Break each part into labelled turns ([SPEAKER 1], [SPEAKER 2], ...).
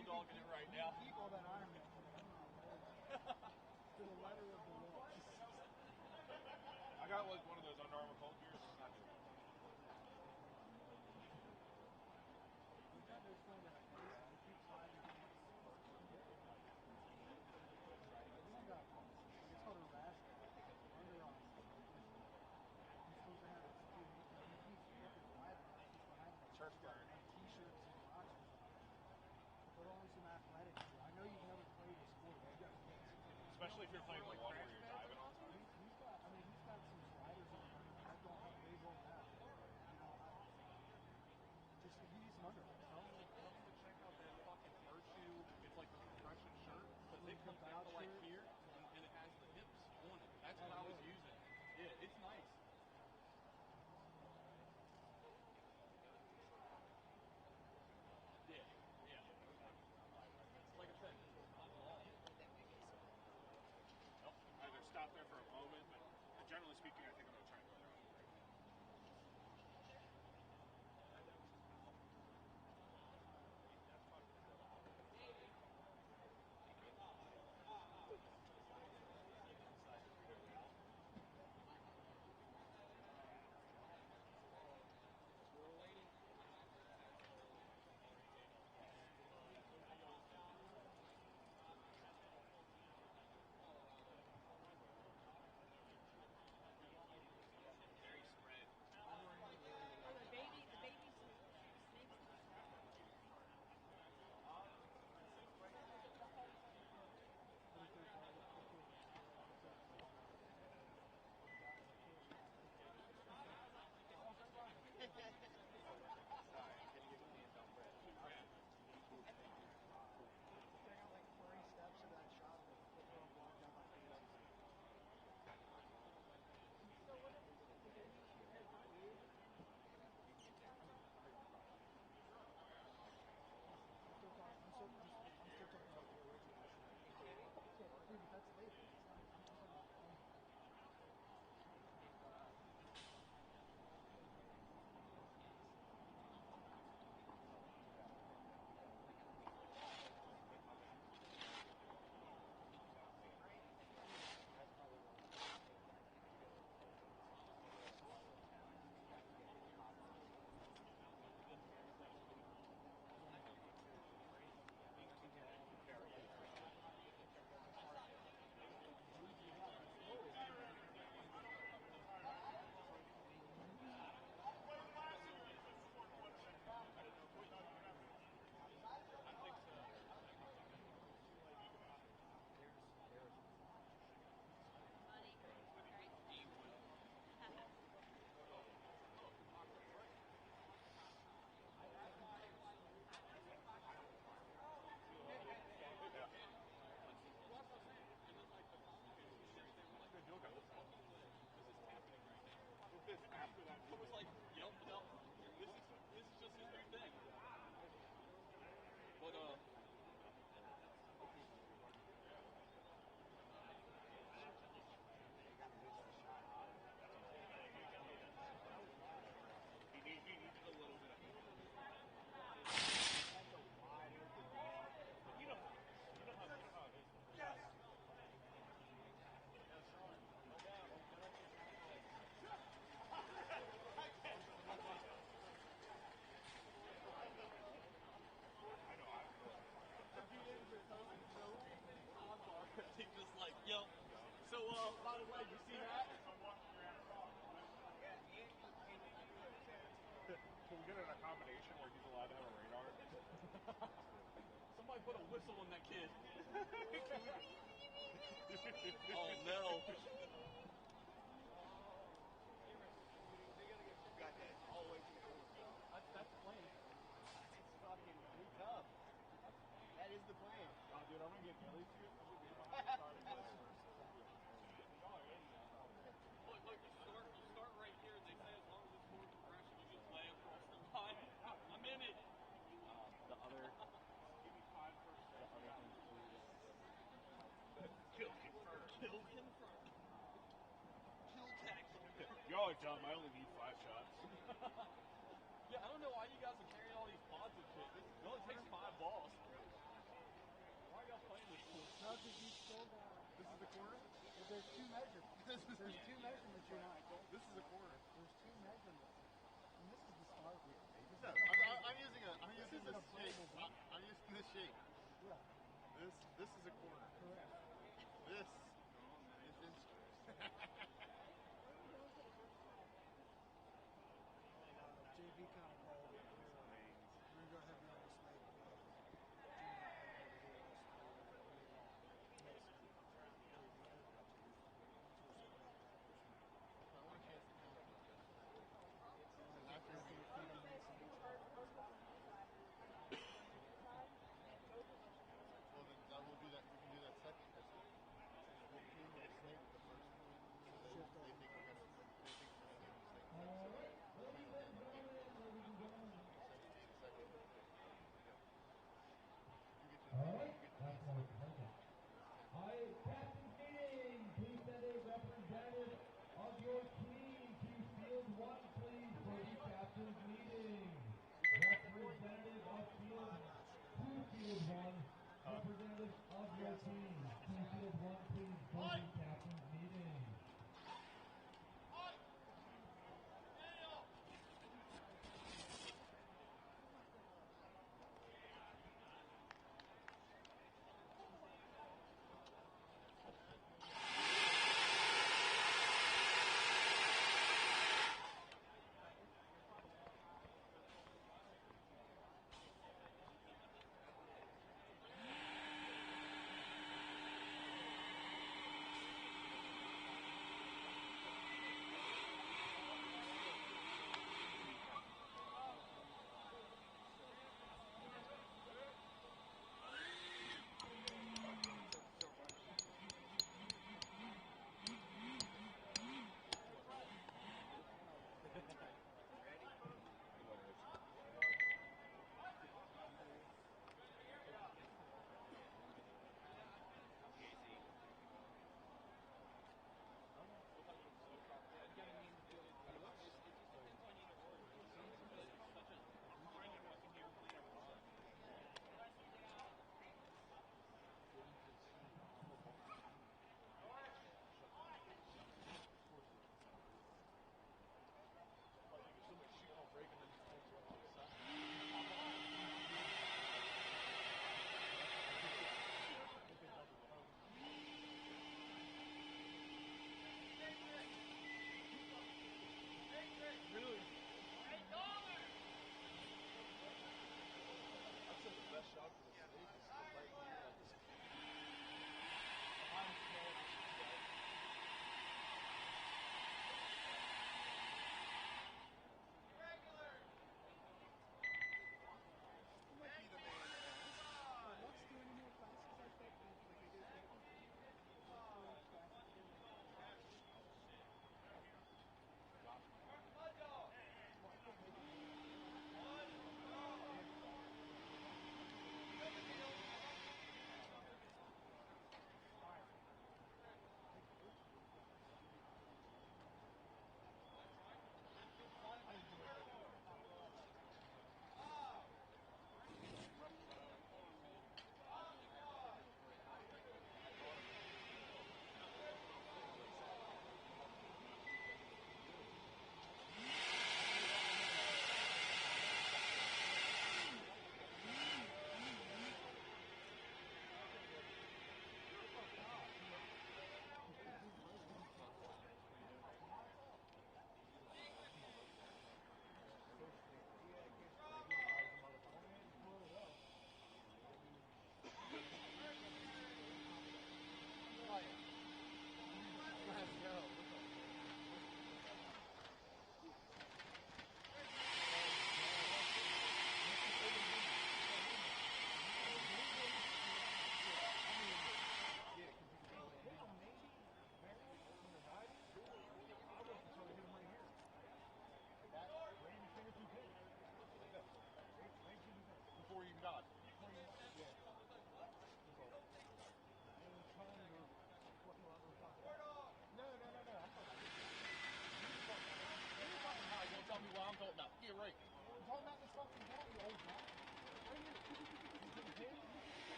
[SPEAKER 1] raw dogging it right now.
[SPEAKER 2] Keep all that Iron Man. To the letter of the law.
[SPEAKER 3] I got like one of those Under Armour cold gears. It's not doing it.
[SPEAKER 2] We got this one that keeps sliding. It's called a rash under on. He's supposed to have it.
[SPEAKER 3] Turf burn.
[SPEAKER 2] T-shirts and boxers. But only some athletics. I know you've never played a sport.
[SPEAKER 3] Especially if you're playing the one where you're diving all the time.
[SPEAKER 2] He's got some sliders on him that don't have big old that. Just give you some under.
[SPEAKER 1] Tell them to check out that fucking Virtue. It's like a compression shirt, but they come down to like here, and it has the hips on it. That's what I was using. Yeah, it's nice. Yeah. Like I said, it's not long.
[SPEAKER 3] Nope. Either stop there for a moment, but generally speaking, I think I'm going to try and go there.
[SPEAKER 1] After that, it was like, yep, this is just his new thing. But
[SPEAKER 3] he needed a little bit of you know how it is. Yes.
[SPEAKER 1] he just like, yo. So, by the way, you see that?
[SPEAKER 3] Can we get an accommodation where he's allowed to have a radar?
[SPEAKER 1] Somebody put a whistle on that kid. Oh no.
[SPEAKER 4] Got that all the way to the corner.
[SPEAKER 1] That's the plan.
[SPEAKER 4] It's fucking tough. That is the plan.
[SPEAKER 3] Oh, dude, I'm gonna get Billy to it.
[SPEAKER 1] Look, you start right here, and they say as long as it's forward compression, you just lay across the line. I'm in it.
[SPEAKER 4] The other.
[SPEAKER 3] Give me 5 first.
[SPEAKER 4] The other thing
[SPEAKER 1] Kill confirmed. Kill confirmed. Kill tackle.
[SPEAKER 3] Y'all are dumb. I only need 5 shots.
[SPEAKER 1] Yeah, I don't know why you guys are carrying all these pods and shit. It only takes 5 balls.
[SPEAKER 2] because you still got.
[SPEAKER 3] This is the corner?
[SPEAKER 2] Well, there's two measurements. There's two measurements you're not.
[SPEAKER 3] This is the corner.
[SPEAKER 2] There's two measurements. And this is the start here.
[SPEAKER 3] No, I'm using this shape. I'm using this shape.
[SPEAKER 2] Yeah.
[SPEAKER 3] This is a corner.
[SPEAKER 2] Correct.
[SPEAKER 3] This is inches.
[SPEAKER 2] JV kind of called it. We're going to go ahead and run this late.
[SPEAKER 3] Well, then we'll do that. We can do that second. We'll do the snake the first one. So they think we're gonna. They think we're gonna do the snake.
[SPEAKER 5] All right, that's one perfect. All right, captain's meeting. Please send a representative of your team to field 1, please, for the captain's meeting. Representative of field 2, field 1. Representative of your team to field 1, please, for the captain's meeting.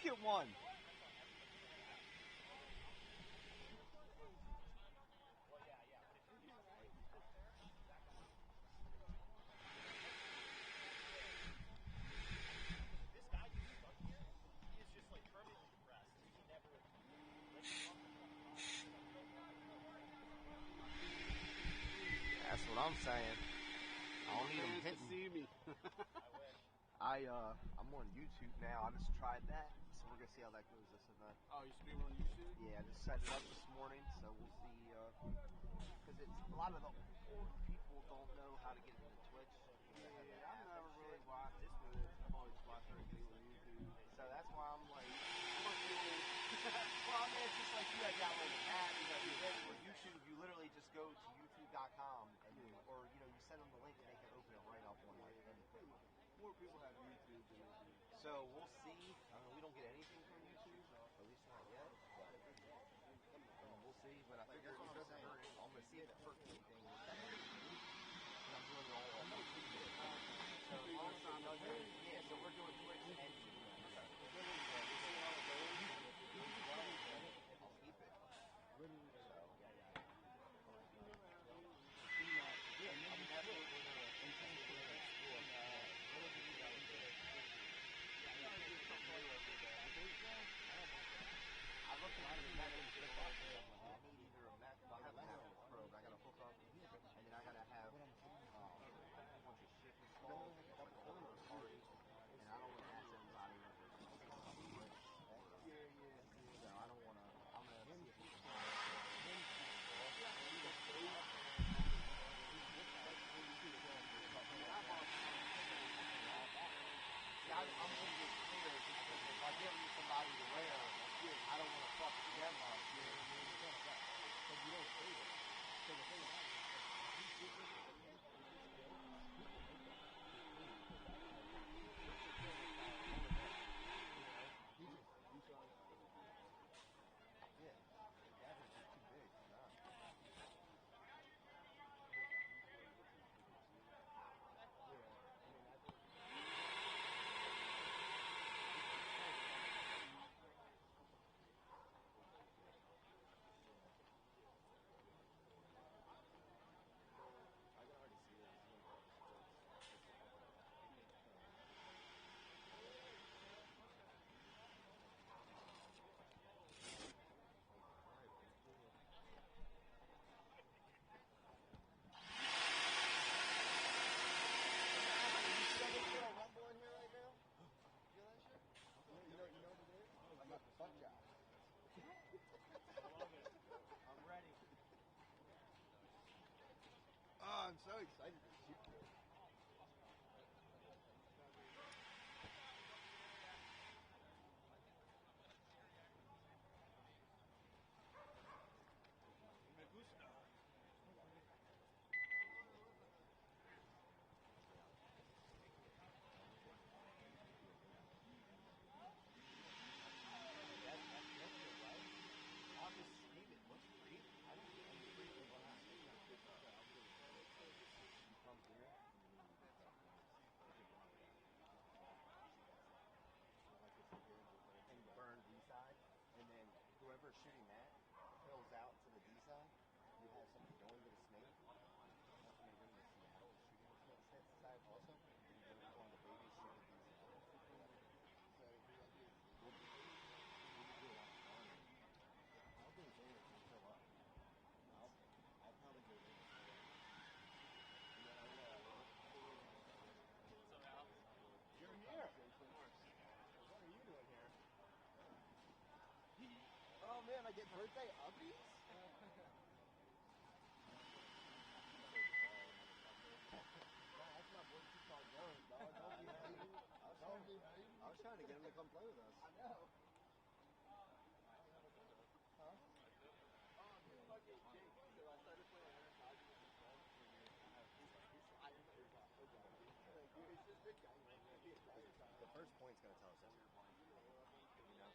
[SPEAKER 4] second one. That's what I'm saying. I don't need them hitting.
[SPEAKER 6] See me.
[SPEAKER 4] I'm on YouTube now. I just tried that, so we're gonna see how that goes this event.
[SPEAKER 6] Oh, you streaming on YouTube?
[SPEAKER 4] Yeah, I just set it up this morning, so we'll see. Because it's a lot of the old people don't know how to get into Twitch.
[SPEAKER 6] I've never really watched it. I've always watched everything on YouTube.
[SPEAKER 4] So that's why I'm like, well, I mean, it's just like you gotta download an app, you gotta do this. Or YouTube, you literally just go to youtube.com, and or you send them the link and they can open it right up on like anything.
[SPEAKER 6] More people have YouTube than they do.
[SPEAKER 4] So we'll see. I mean, we don't get anything from YouTube, at least not yet. But we'll see. But I figure it doesn't hurt. I'm gonna see if it hurts anything. I'm doing it all on YouTube. So so we're doing Twitch and YouTube. I'll keep it.
[SPEAKER 6] Oh, I'm so excited to shoot this.
[SPEAKER 4] Shooting that fills out to the D side. You have something going to the snake. That's when they bring the Seattle shooting the snake side also. And you go on the baby shoot the D side. I'll do it later to fill up. I'll probably do it later. You're here. What are you doing here? Oh man, I get birthday uppies? That's not what you call going, dog. Don't be hating. I was trying to get him to come play with us. I know. Huh? Oh, dude, fucking Jake. So I started playing Ironclad with his friend. Dude, it's just big guy, man. The first point's gonna tell us everything. You know?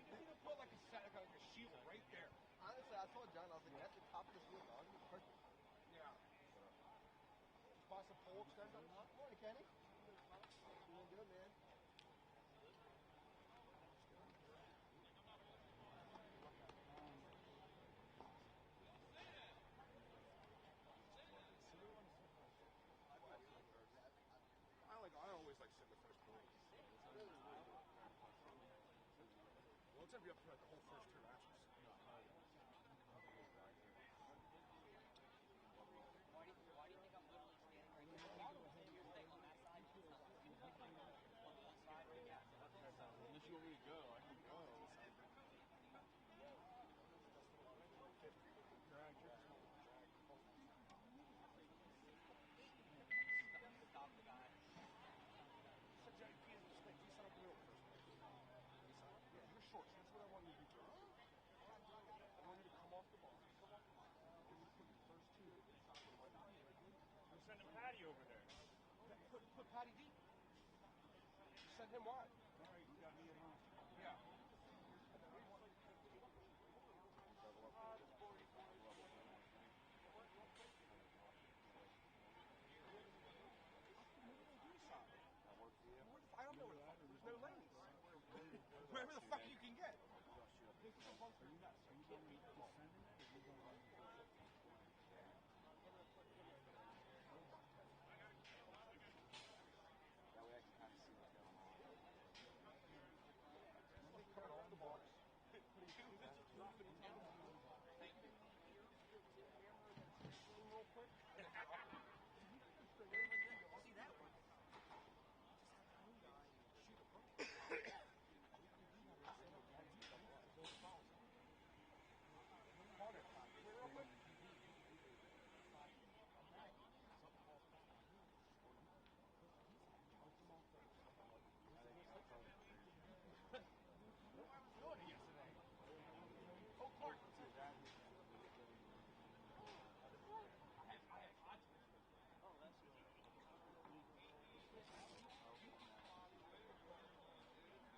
[SPEAKER 7] could have put like a shield right there.
[SPEAKER 4] Honestly, I told John, I was like, at the top of this wheel, dog. It's perfect.
[SPEAKER 7] Yeah. Buy some pole extender.
[SPEAKER 4] Morning, Kenny. Doing good, man.
[SPEAKER 7] I always like sitting the first point. Well, it's every up for like the whole first two matches.
[SPEAKER 8] Why do you think I'm literally standing right there? You're staying on that side. On one side right now.
[SPEAKER 1] Unless you want me to go, I can go.
[SPEAKER 8] Stop the guy.
[SPEAKER 7] Yeah, you're short, so that's what I want you to do. I want you to come off the bar. And you put the first two inside the right knee.
[SPEAKER 1] I'm sending Patty over there.
[SPEAKER 7] Put Patty deep. Send him wide.
[SPEAKER 1] All right, you got me at home.
[SPEAKER 7] Yeah. I don't know where the fuck. There's no lanes. Wherever the fuck you can get.
[SPEAKER 6] That way I can kind of see what's going on.
[SPEAKER 7] Coming off the box. Real quick.
[SPEAKER 8] See that one?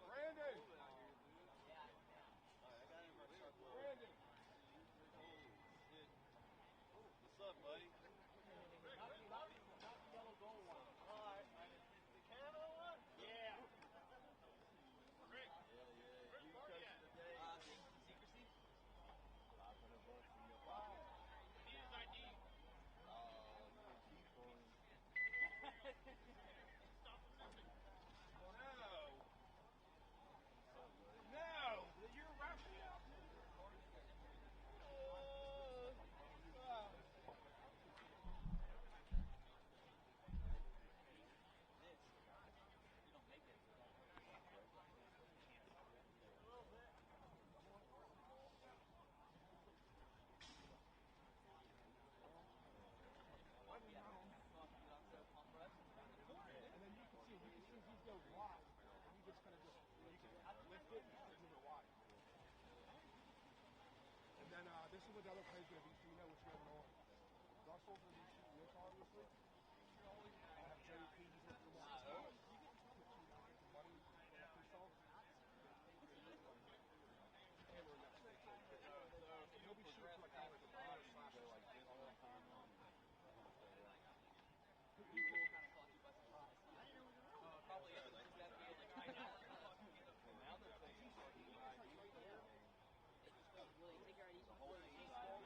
[SPEAKER 7] Brandon! Brandon!
[SPEAKER 6] What's up, buddy?
[SPEAKER 8] Not the yellow goal one.
[SPEAKER 6] The camo one?
[SPEAKER 8] Yeah.
[SPEAKER 6] Yeah. You coach the day.
[SPEAKER 8] Secrecy?
[SPEAKER 6] $500 from your pocket.
[SPEAKER 8] Need his ID.
[SPEAKER 6] You can keep going.
[SPEAKER 7] No! You're wrapping up!
[SPEAKER 8] You don't make it.
[SPEAKER 7] And then you can see he's going wide. And you just kind of lift it and move it wide. And then this is what the other player's going to be, so you know what's going on. Russell's going to be shooting this, obviously. I'll have Jerry P. He's going to come on. Money, and we're next. He'll be shooting like kind of like a bar slash or like this all the time.
[SPEAKER 8] Probably is. Like, that feeling right now.
[SPEAKER 6] Now they're thinking
[SPEAKER 8] Will he take your ID?
[SPEAKER 6] the whole thing is out.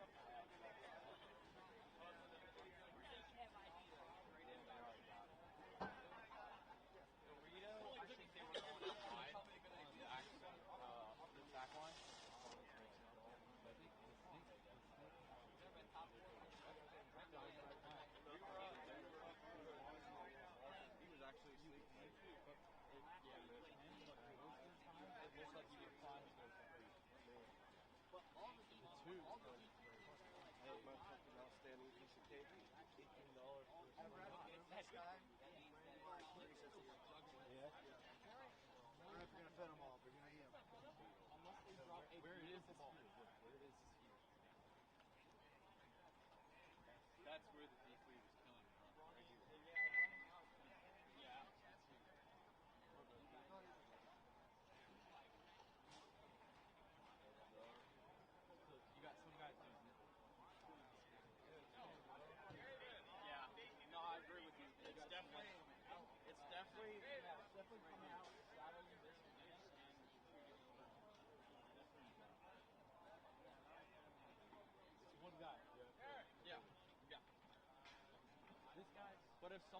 [SPEAKER 1] Dorito, I think they were going outside on the back line.
[SPEAKER 6] He was actually sleeping.
[SPEAKER 1] It looks like you were flying to
[SPEAKER 8] But all the two.
[SPEAKER 6] I had my fucking outstanding piece of cake. $18 for
[SPEAKER 8] That guy. That means that it's
[SPEAKER 6] 30 cents a year.
[SPEAKER 1] Yeah.
[SPEAKER 2] I don't know if you're going to fit them all, but you're going to eat them.
[SPEAKER 8] unless they drop a
[SPEAKER 1] Where it is
[SPEAKER 8] beautiful
[SPEAKER 1] is
[SPEAKER 8] ball.
[SPEAKER 1] here. Look, where it is here. That's where the D3 was killing me. Right here. Yeah, that's here.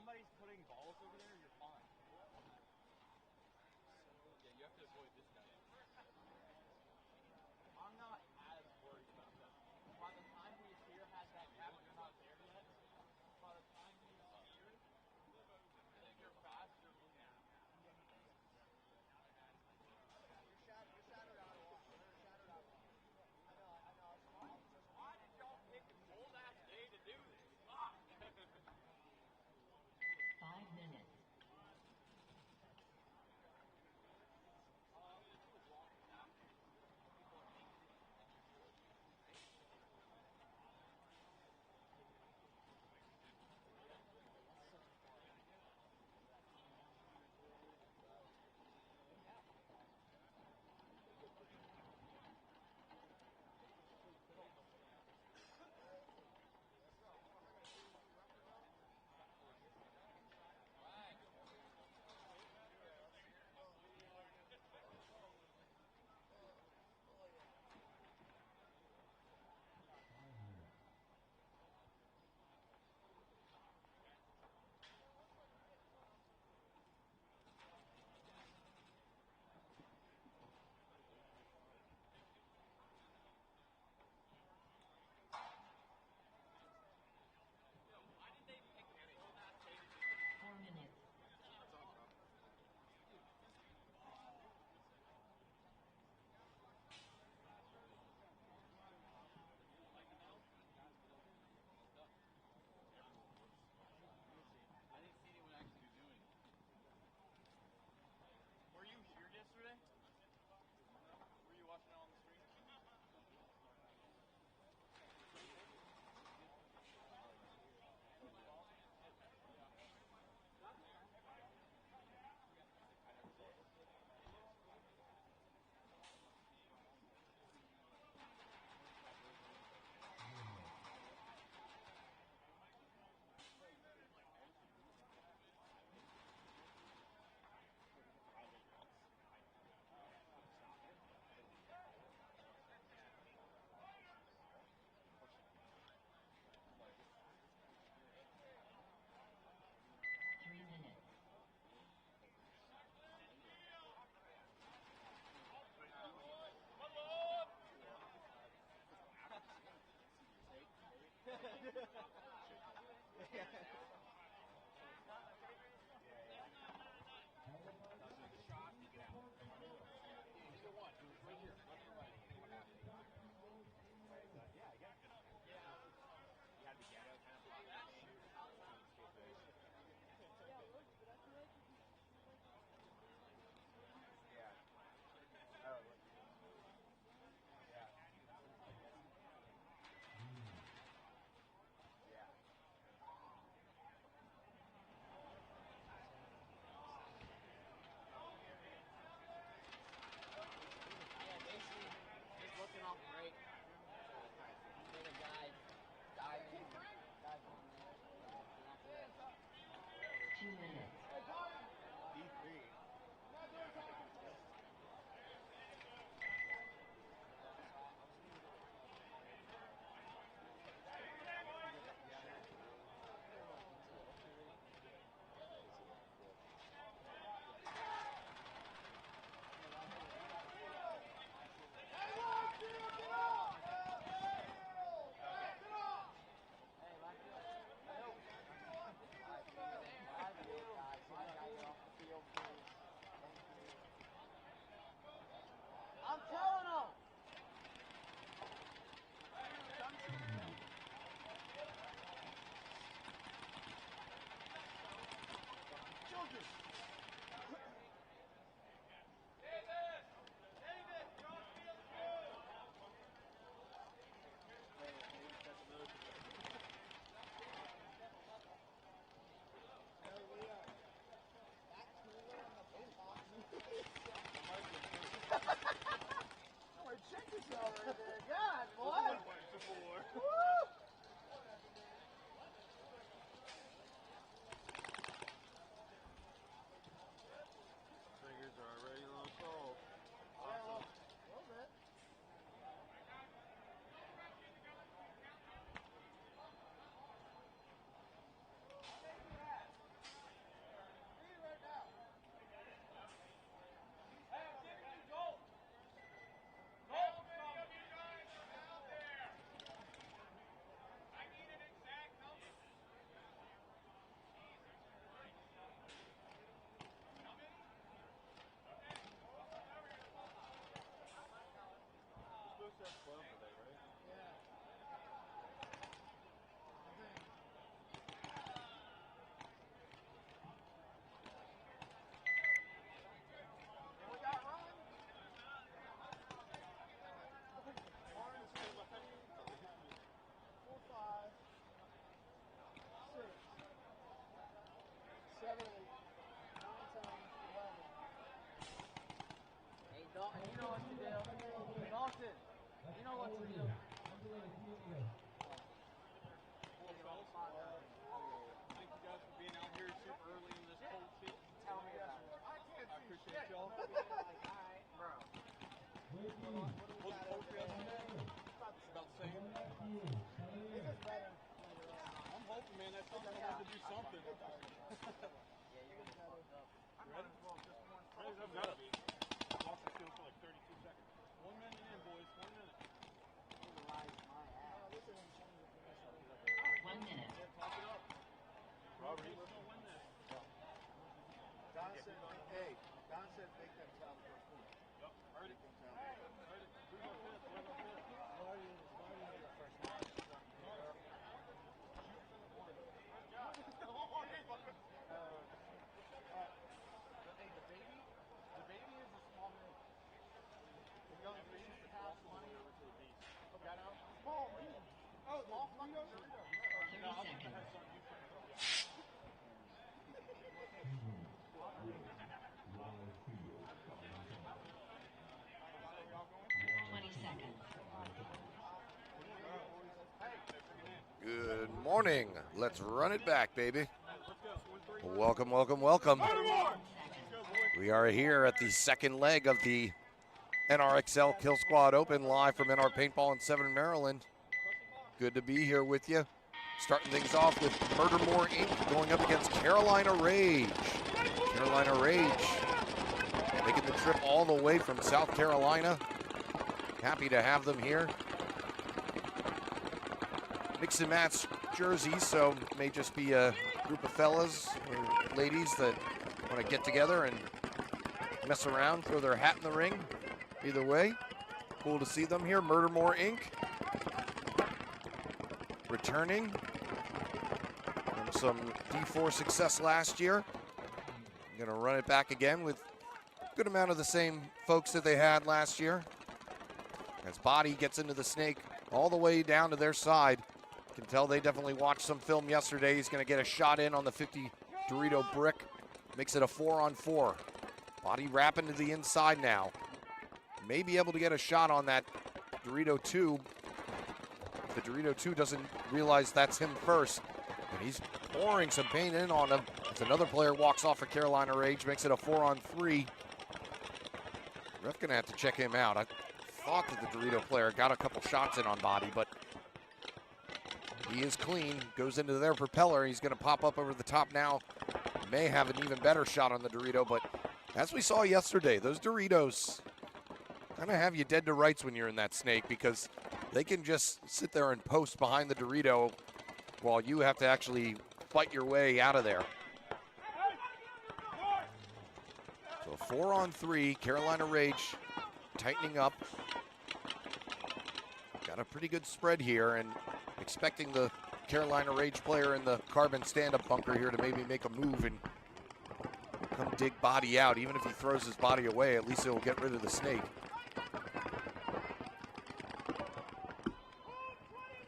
[SPEAKER 8] somebody's putting balls over there, you're fine.
[SPEAKER 1] Yeah, you have to avoid this guy.
[SPEAKER 8] I'm not as worried about that. By the time he's here, has that gap, you're not there yet. By the time he's here, if you're fast, you're looking at him.
[SPEAKER 2] You're shattered out a lot. You're shattered out a lot. I know.
[SPEAKER 8] Why did y'all pick a cold ass day to do this? Fuck!
[SPEAKER 9] 5 minutes.
[SPEAKER 1] man. That thing's gonna have to do something.
[SPEAKER 8] Yeah, you're gonna fuck up.
[SPEAKER 1] Ready? Ready? I've got to be. Lost the field for like 32 seconds. 1 minute in, boys. 1 minute.
[SPEAKER 9] 1 minute.
[SPEAKER 1] Talk it up. Robert, we're gonna win this.
[SPEAKER 3] Don said, hey, Don said make them towel for a food.
[SPEAKER 1] Yep. Ready? Ready? Who's on fifth? Who's on fifth?
[SPEAKER 8] The baby is a small milk. The young baby is half money. Got out. Small. Oh, small fucking Dorito.
[SPEAKER 9] 30 seconds. 20 seconds.
[SPEAKER 10] Good morning. Let's run it back, baby. Welcome, welcome, welcome. We are here at the second leg of the NRXL Killsquad Open live from NR Paintball in 7 Maryland. Good to be here with you. Starting things off with Murdermore Inc. going up against Carolina Rage. Carolina Rage making the trip all the way from South Carolina. Happy to have them here. Mix and match jerseys, so it may just be a group of fellas or ladies that want to get together and mess around, throw their hat in the ring. Either way, cool to see them here. Murdermore Inc. returning from some D4 success last year. Going to run it back again with a good amount of the same folks that they had last year. As Body gets into the snake all the way down to their side. You can tell they definitely watched some film yesterday. He's going to get a shot in on the 50 Dorito brick. Makes it a 4-on-4. Body wrapping to the inside now. May be able to get a shot on that Dorito 2. The Dorito 2 doesn't realize that's him first. And he's pouring some paint in on him. As another player walks off for Carolina Rage, makes it a 4-on-3. Ref going to have to check him out. I thought that the Dorito player got a couple shots in on Body, but he is clean. Goes into their propeller. He's going to pop up over the top now. May have an even better shot on the Dorito, but as we saw yesterday, those Doritos kind of have you dead to rights when you're in that snake, because they can just sit there and post behind the Dorito while you have to actually fight your way out of there. So 4-on-3, Carolina Rage tightening up. Got a pretty good spread here, and expecting the Carolina Rage player in the carbon stand-up bunker here to maybe make a move and come dig Body out. Even if he throws his body away, at least he'll get rid of the snake.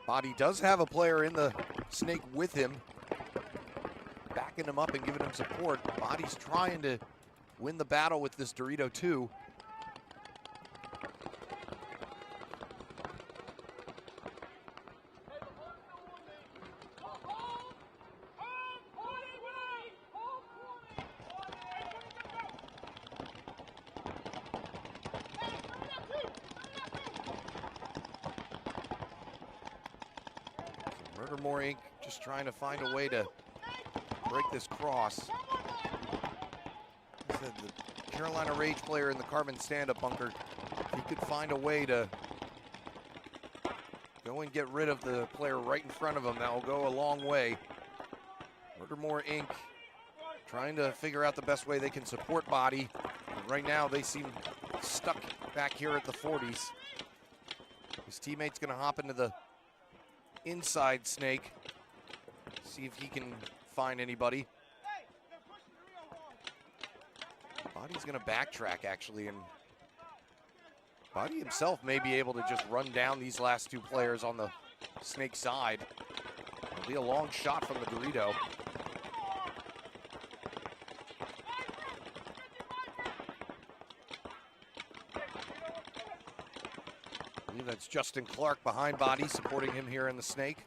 [SPEAKER 10] Body does have a player in the snake with him, backing him up and giving him support. Body's trying to win the battle with this Dorito 2. Murdermore Inc. just trying to find a way to break this cross. Like I said, the Carolina Rage player in the carbon stand-up bunker, if he could find a way to go and get rid of the player right in front of him, that will go a long way. Murdermore Inc. trying to figure out the best way they can support Body. But right now they seem stuck back here at the 40s. His teammate's going to hop into the inside snake, see if he can find anybody. Body's going to backtrack, actually, and Body himself may be able to just run down these last two players on the snake side. It'll be a long shot from the Dorito. I believe that's Justin Clark behind Body, supporting him here in the snake.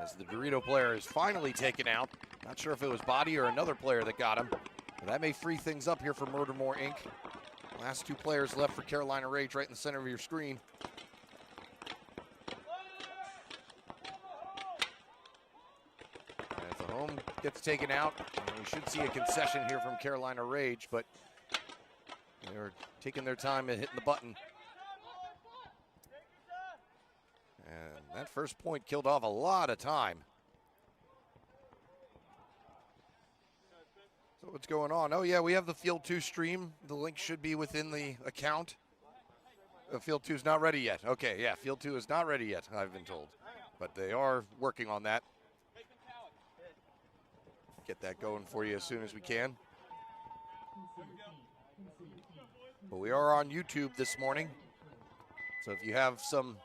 [SPEAKER 10] As the Dorito player is finally taken out. Not sure if it was Body or another player that got him. But that may free things up here for Murdermore Inc. Last two players left for Carolina Rage right in the center of your screen. Home gets taken out. And we should see a concession here from Carolina Rage, but they're taking their time at hitting the button. And that first point killed off a lot of time. So what's going on? Oh yeah, we have the Field 2 stream. The link should be within the account. Field 2 is not ready yet. Okay, yeah, Field 2 is not ready yet, I've been told. But they are working on that. Get that going for you as soon as we can. But we are on YouTube this morning. So if you have some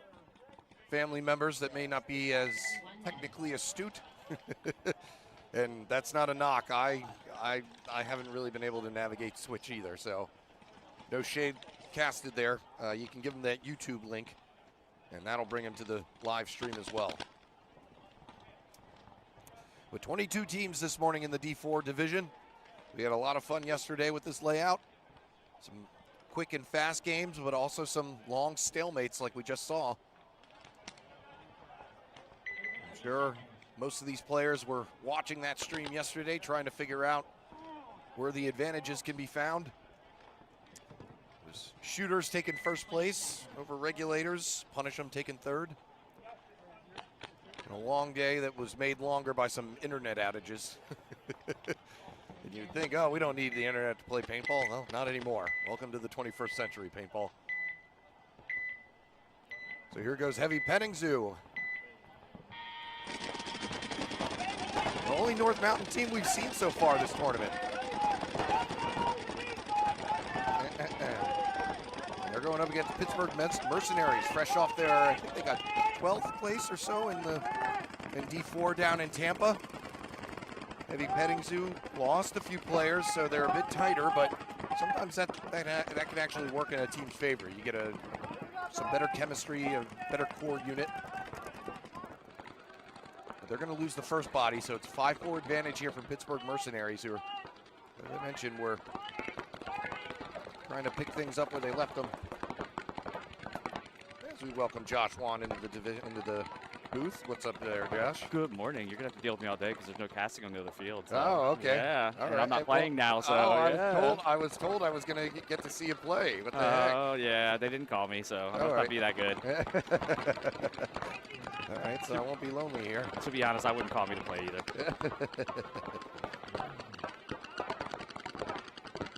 [SPEAKER 10] family members that may not be as technically astute, and that's not a knock. I haven't really been able to navigate Switch either, so no shade casted there. You can give them that YouTube link, and that'll bring them to the live stream as well. With 22 teams this morning in the D4 division, we had a lot of fun yesterday with this layout. Some quick and fast games, but also some long stalemates like we just saw. I'm sure most of these players were watching that stream yesterday, trying to figure out where the advantages can be found. There's shooters taking first place over regulators, Punish them taking third. And a long day that was made longer by some internet outages. And you'd think, oh, we don't need the internet to play paintball. Well, not anymore. Welcome to the 21st century, paintball. So here goes Heavy Petting Zoo. The only North Mountain team we've seen so far this tournament. They're going up against Pittsburgh Mercenaries, fresh off their, I think they got 12th place or so in D4 down in Tampa. Heavy Petting Zoo lost a few players, so they're a bit tighter, but sometimes that can actually work in a team's favor. You get some better chemistry, a better core unit. But they're going to lose the first body, so it's 5-4 advantage here from Pittsburgh Mercenaries, who, as I mentioned, were trying to pick things up where they left them. As we welcome Josh Wan into the booth. What's up there, Josh?
[SPEAKER 11] Good morning. You're going to have to deal with me all day because there's no casting on the other field. So.
[SPEAKER 10] Oh, okay.
[SPEAKER 11] Yeah,
[SPEAKER 10] all
[SPEAKER 11] and
[SPEAKER 10] right.
[SPEAKER 11] I'm not playing now, so.
[SPEAKER 10] Oh,
[SPEAKER 11] yeah.
[SPEAKER 10] I was told I was going to get to see you play. What the heck?
[SPEAKER 11] Oh, yeah. They didn't call me, so I must not be that good.
[SPEAKER 10] All right, so I won't be lonely here.
[SPEAKER 11] To be honest, I wouldn't call me to play either.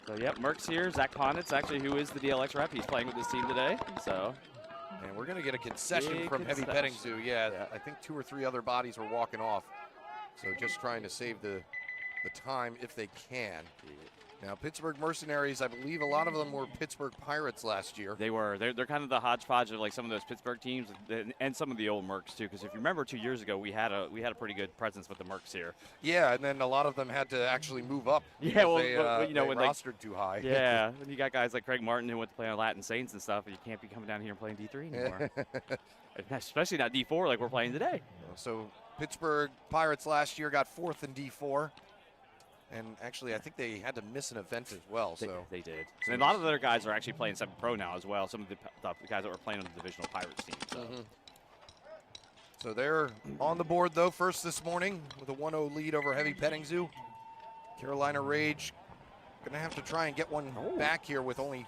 [SPEAKER 11] So, yep, Mercs here. Zach Ponitz, actually, who is the DLX rep. He's playing with this team today, so.
[SPEAKER 10] And we're going to get a concession from Heavy Petting Zoo. Yeah, I think 2 or 3 other bodies were walking off. So just trying to save the time if they can. Now, Pittsburgh Mercenaries, I believe a lot of them were Pittsburgh Pirates last year.
[SPEAKER 11] They were. They're kind of the hodgepodge of like some of those Pittsburgh teams and some of the old Mercs too. Because if you remember 2 years ago, we had a pretty good presence with the Mercs here.
[SPEAKER 10] Yeah, and then a lot of them had to actually move up.
[SPEAKER 11] Yeah, well,
[SPEAKER 10] they,
[SPEAKER 11] you know,
[SPEAKER 10] when
[SPEAKER 11] they
[SPEAKER 10] rostered too high.
[SPEAKER 11] Yeah, and you got guys like Craig Martin who went to play on Latin Saints and stuff, and you can't be coming down here and playing D3 anymore. Especially not D4 like we're playing today.
[SPEAKER 10] So Pittsburgh Pirates last year got 4th in D4. And actually, I think they had to miss an event as well.
[SPEAKER 11] They did. And a lot of the other guys are actually playing Semi-Pro now as well. Some of the guys that were playing on the Divisional Pirates team. So.
[SPEAKER 10] So they're on the board, though, first this morning with a 1-0 lead over Heavy Petting Zoo. Carolina Rage going to have to try and get one back here with only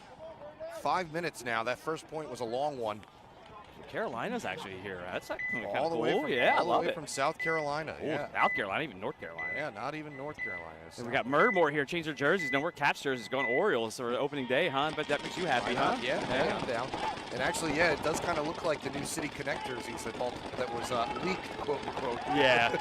[SPEAKER 10] 5 minutes now. That first point was a long one.
[SPEAKER 11] Carolina's actually here. That's kind of
[SPEAKER 10] all the
[SPEAKER 11] cool.
[SPEAKER 10] way from,
[SPEAKER 11] yeah,
[SPEAKER 10] all
[SPEAKER 11] I love
[SPEAKER 10] the way
[SPEAKER 11] it.
[SPEAKER 10] from South Carolina.
[SPEAKER 11] Ooh,
[SPEAKER 10] yeah,
[SPEAKER 11] South Carolina, even North Carolina.
[SPEAKER 10] Yeah, not even North Carolina. So.
[SPEAKER 11] And we got Murdermore here, changed their jerseys. No more Caps jerseys, going Orioles for opening day, huh? But that makes you happy, huh?
[SPEAKER 10] Yeah, I'm down. And actually, yeah, it does kind of look like the new City Connect jerseys that was leaked, quote unquote.
[SPEAKER 11] Yeah.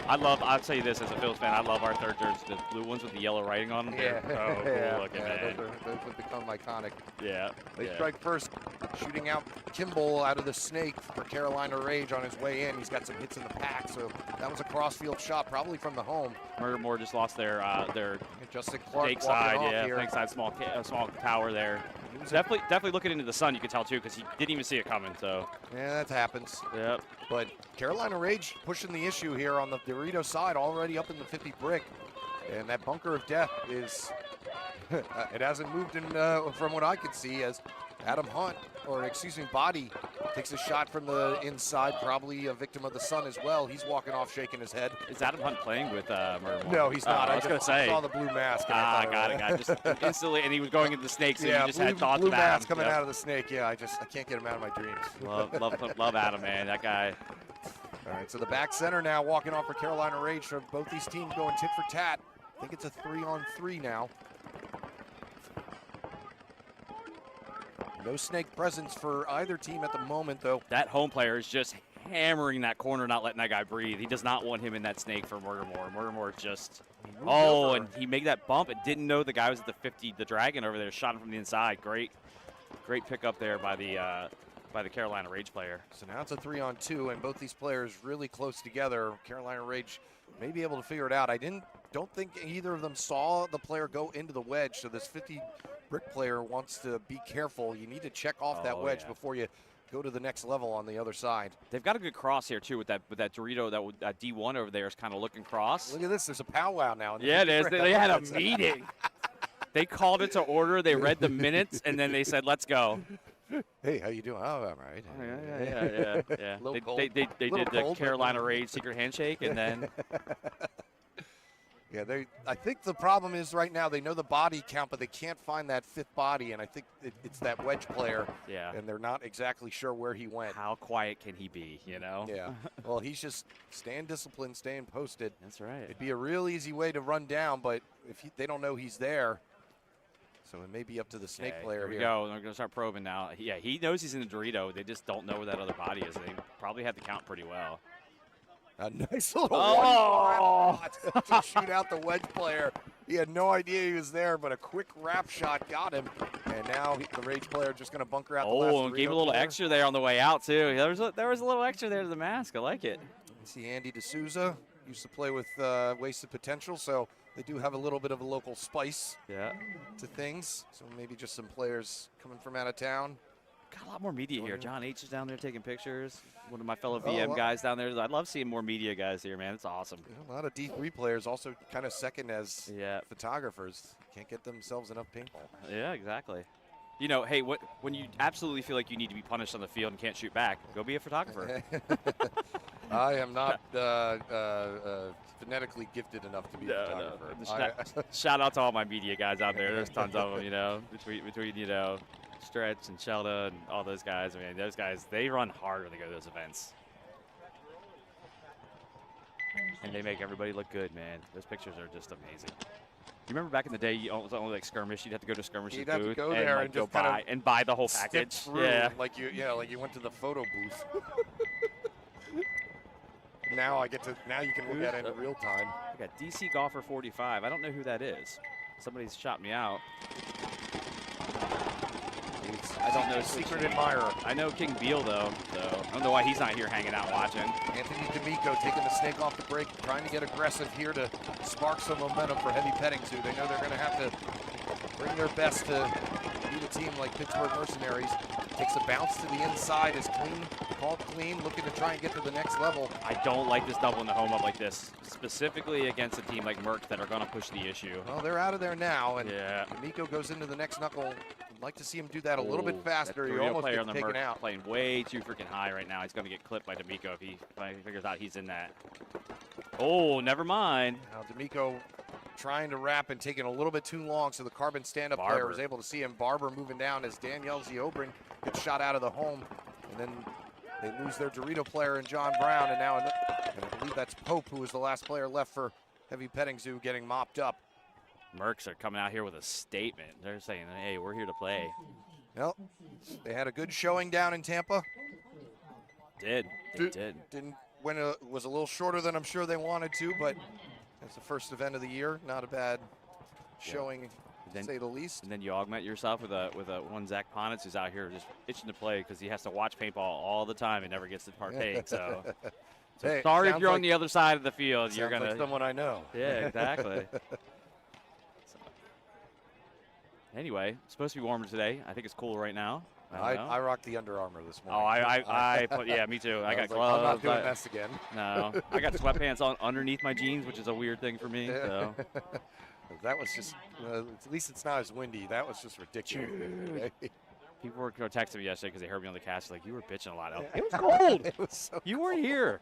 [SPEAKER 11] I'll tell you this as a Phillies fan, I love our third jerseys, the blue ones with the yellow writing on them.
[SPEAKER 10] Yeah.
[SPEAKER 11] Oh, cool looking, man.
[SPEAKER 10] Those have become iconic.
[SPEAKER 11] Yeah.
[SPEAKER 10] They strike first, shooting out Kimball out of the snake for Carolina Rage on his way in. He's got some hits in the pack, so that was a cross-field shot, probably from the home.
[SPEAKER 11] Murdermore just lost their
[SPEAKER 10] Justin Clark
[SPEAKER 11] fake side,
[SPEAKER 10] here.
[SPEAKER 11] fake side, small tower there. He was definitely looking into the sun, you could tell too, because he didn't even see it coming. So
[SPEAKER 10] yeah, that happens.
[SPEAKER 11] Yep.
[SPEAKER 10] But Carolina Rage pushing the issue here on the Dorito side, already up in the 50 brick, and that bunker of death is. It hasn't moved in from what I could see as Adam Hunt, or excuse me, Body Takes a shot from the inside, probably a victim of the sun as well. He's walking off shaking his head.
[SPEAKER 11] Is Adam Hunt playing with Murdermore?
[SPEAKER 10] No, he's not.
[SPEAKER 11] I was going to say.
[SPEAKER 10] I saw the blue mask. And
[SPEAKER 11] got it. Just instantly, and he was going into the snake, so
[SPEAKER 10] yeah,
[SPEAKER 11] you just had thoughts
[SPEAKER 10] blue
[SPEAKER 11] of
[SPEAKER 10] mask
[SPEAKER 11] Adam.
[SPEAKER 10] coming out of the snake. Yeah, I can't get him out of my dreams.
[SPEAKER 11] Love Adam, man. That guy.
[SPEAKER 10] All right, so the back center now walking off for Carolina Rage. So both these teams going tit for tat. I think it's a 3-on-3 now. No snake presence for either team at the moment, though.
[SPEAKER 11] That home player is just hammering that corner, not letting that guy breathe. He does not want him in that snake for Murdermore. Murdermore just, and he made that bump and didn't know the guy was at the 50. The Dragon over there shot him from the inside. Great pickup there by the Carolina Rage player.
[SPEAKER 10] So now it's a 3-on-2, and both these players really close together. Carolina Rage may be able to figure it out. Don't think either of them saw the player go into the wedge, so this 50 brick player wants to be careful. You need to check off that wedge before you go to the next level on the other side.
[SPEAKER 11] They've got a good cross here too with that Dorito. That D1 over there is kind of looking cross.
[SPEAKER 10] Look at this. There's a powwow now.
[SPEAKER 11] Yeah, it is. They had a meeting. They called it to order. They read the minutes and then they said, "Let's go."
[SPEAKER 10] Hey, how you doing? Oh, I'm all right.
[SPEAKER 11] Yeah. They did the Carolina Rage secret handshake and then.
[SPEAKER 10] Yeah, I think the problem is right now they know the body count, but they can't find that fifth body, and I think it's that wedge player.
[SPEAKER 11] Yeah.
[SPEAKER 10] And they're not exactly sure where he went.
[SPEAKER 11] How quiet can he be, you know?
[SPEAKER 10] Yeah. Well, he's just staying disciplined, staying posted.
[SPEAKER 11] That's right.
[SPEAKER 10] It'd be a real easy way to run down, but if they don't know he's there, so it may be up to the snake player
[SPEAKER 11] here. Here we go. They're going to start probing now. Yeah, he knows he's in the Dorito. They just don't know where that other body is. They probably have the count pretty well.
[SPEAKER 10] A nice little one to shoot out the wedge player. He had no idea he was there, but a quick wrap shot got him. And now the Rage player just going to bunker out the last
[SPEAKER 11] and gave a little extra there on the way out, too. There was a little extra there to the mask. I like it.
[SPEAKER 10] You see Andy D'Souza used to play with Wasted Potential, so they do have a little bit of a local spice to things. So maybe just some players coming from out of town.
[SPEAKER 11] Got a lot more media here. John H. is down there taking pictures. One of my fellow VM guys down there. I'd love seeing more media guys here, man. It's awesome.
[SPEAKER 10] Yeah, a lot of D3 players also kind of second as photographers. Can't get themselves enough paintball.
[SPEAKER 11] Yeah, exactly. You know, hey, when you absolutely feel like you need to be punished on the field and can't shoot back, go be a photographer.
[SPEAKER 10] I am not phonetically gifted enough to be a photographer.
[SPEAKER 11] Shout out to all my media guys out there. There's tons of them, you know, between you know, Stretch and Shelda and all those guys. I mean, those guys, they run hard when they go to those events. And they make everybody look good, man. Those pictures are just amazing. You remember back in the day, it was only like skirmish. You'd have to go to skirmish's booth
[SPEAKER 10] to go there
[SPEAKER 11] and
[SPEAKER 10] just
[SPEAKER 11] buy the whole package.
[SPEAKER 10] Yeah, like you went to the photo booth. Now you can look at it in real time.
[SPEAKER 11] I got DC Golfer 45. I don't know who that is. Somebody's shot me out. I don't know.
[SPEAKER 10] Secret admirer.
[SPEAKER 11] I know King Beal, though, so I don't know why he's not here hanging out watching.
[SPEAKER 10] Anthony D'Amico taking the snake off the break, trying to get aggressive here to spark some momentum for Heavy Petting Zoo. They know they're going to have to bring their best to beat a team like Pittsburgh Mercenaries. Takes a bounce to the inside, is clean, called clean, looking to try and get to the next level.
[SPEAKER 11] I don't like this double in the home up like this, specifically against a team like Mercs that are going to push the issue.
[SPEAKER 10] Well, they're out of there now, and D'Amico goes into the next knuckle. I'd like to see him do that a little bit faster. He almost gets taken out.
[SPEAKER 11] Playing way too freaking high right now. He's going to get clipped by D'Amico if he figures out he's in that. Oh, never mind.
[SPEAKER 10] Now D'Amico trying to wrap and taking a little bit too long, so the Carbon stand-up player was able to see him. Barber moving down as Danielle Ziobrin gets shot out of the home, and then they lose their Dorito player and John Brown, and now and I believe that's Pope, who was the last player left for Heavy Petting Zoo, getting mopped up.
[SPEAKER 11] Mercs are coming out here with a statement. They're saying, hey, we're here to play.
[SPEAKER 10] Well, they had a good showing down in Tampa. Didn't win. Was a little shorter than I'm sure they wanted to, but it's the first event of the year. Not a bad showing, to say the least.
[SPEAKER 11] And then you augment yourself with a one Zach Ponitz who's out here just itching to play because he has to watch paintball all the time and never gets to partake. So
[SPEAKER 10] hey,
[SPEAKER 11] sorry if you're on the other side of the field. You're gonna
[SPEAKER 10] like someone I know.
[SPEAKER 11] Yeah, exactly. Anyway, it's supposed to be warmer today. I think it's cool right now.
[SPEAKER 10] I rocked the Under Armour this morning.
[SPEAKER 11] Oh, me too. I got gloves.
[SPEAKER 10] I'm not doing this again.
[SPEAKER 11] No, I got sweatpants on underneath my jeans, which is a weird thing for me. So.
[SPEAKER 10] That was just, at least it's not as windy. That was just ridiculous.
[SPEAKER 11] People were texting me yesterday because they heard me on the cast. Like, you were bitching a lot. It was cold.
[SPEAKER 10] It was so
[SPEAKER 11] you weren't here.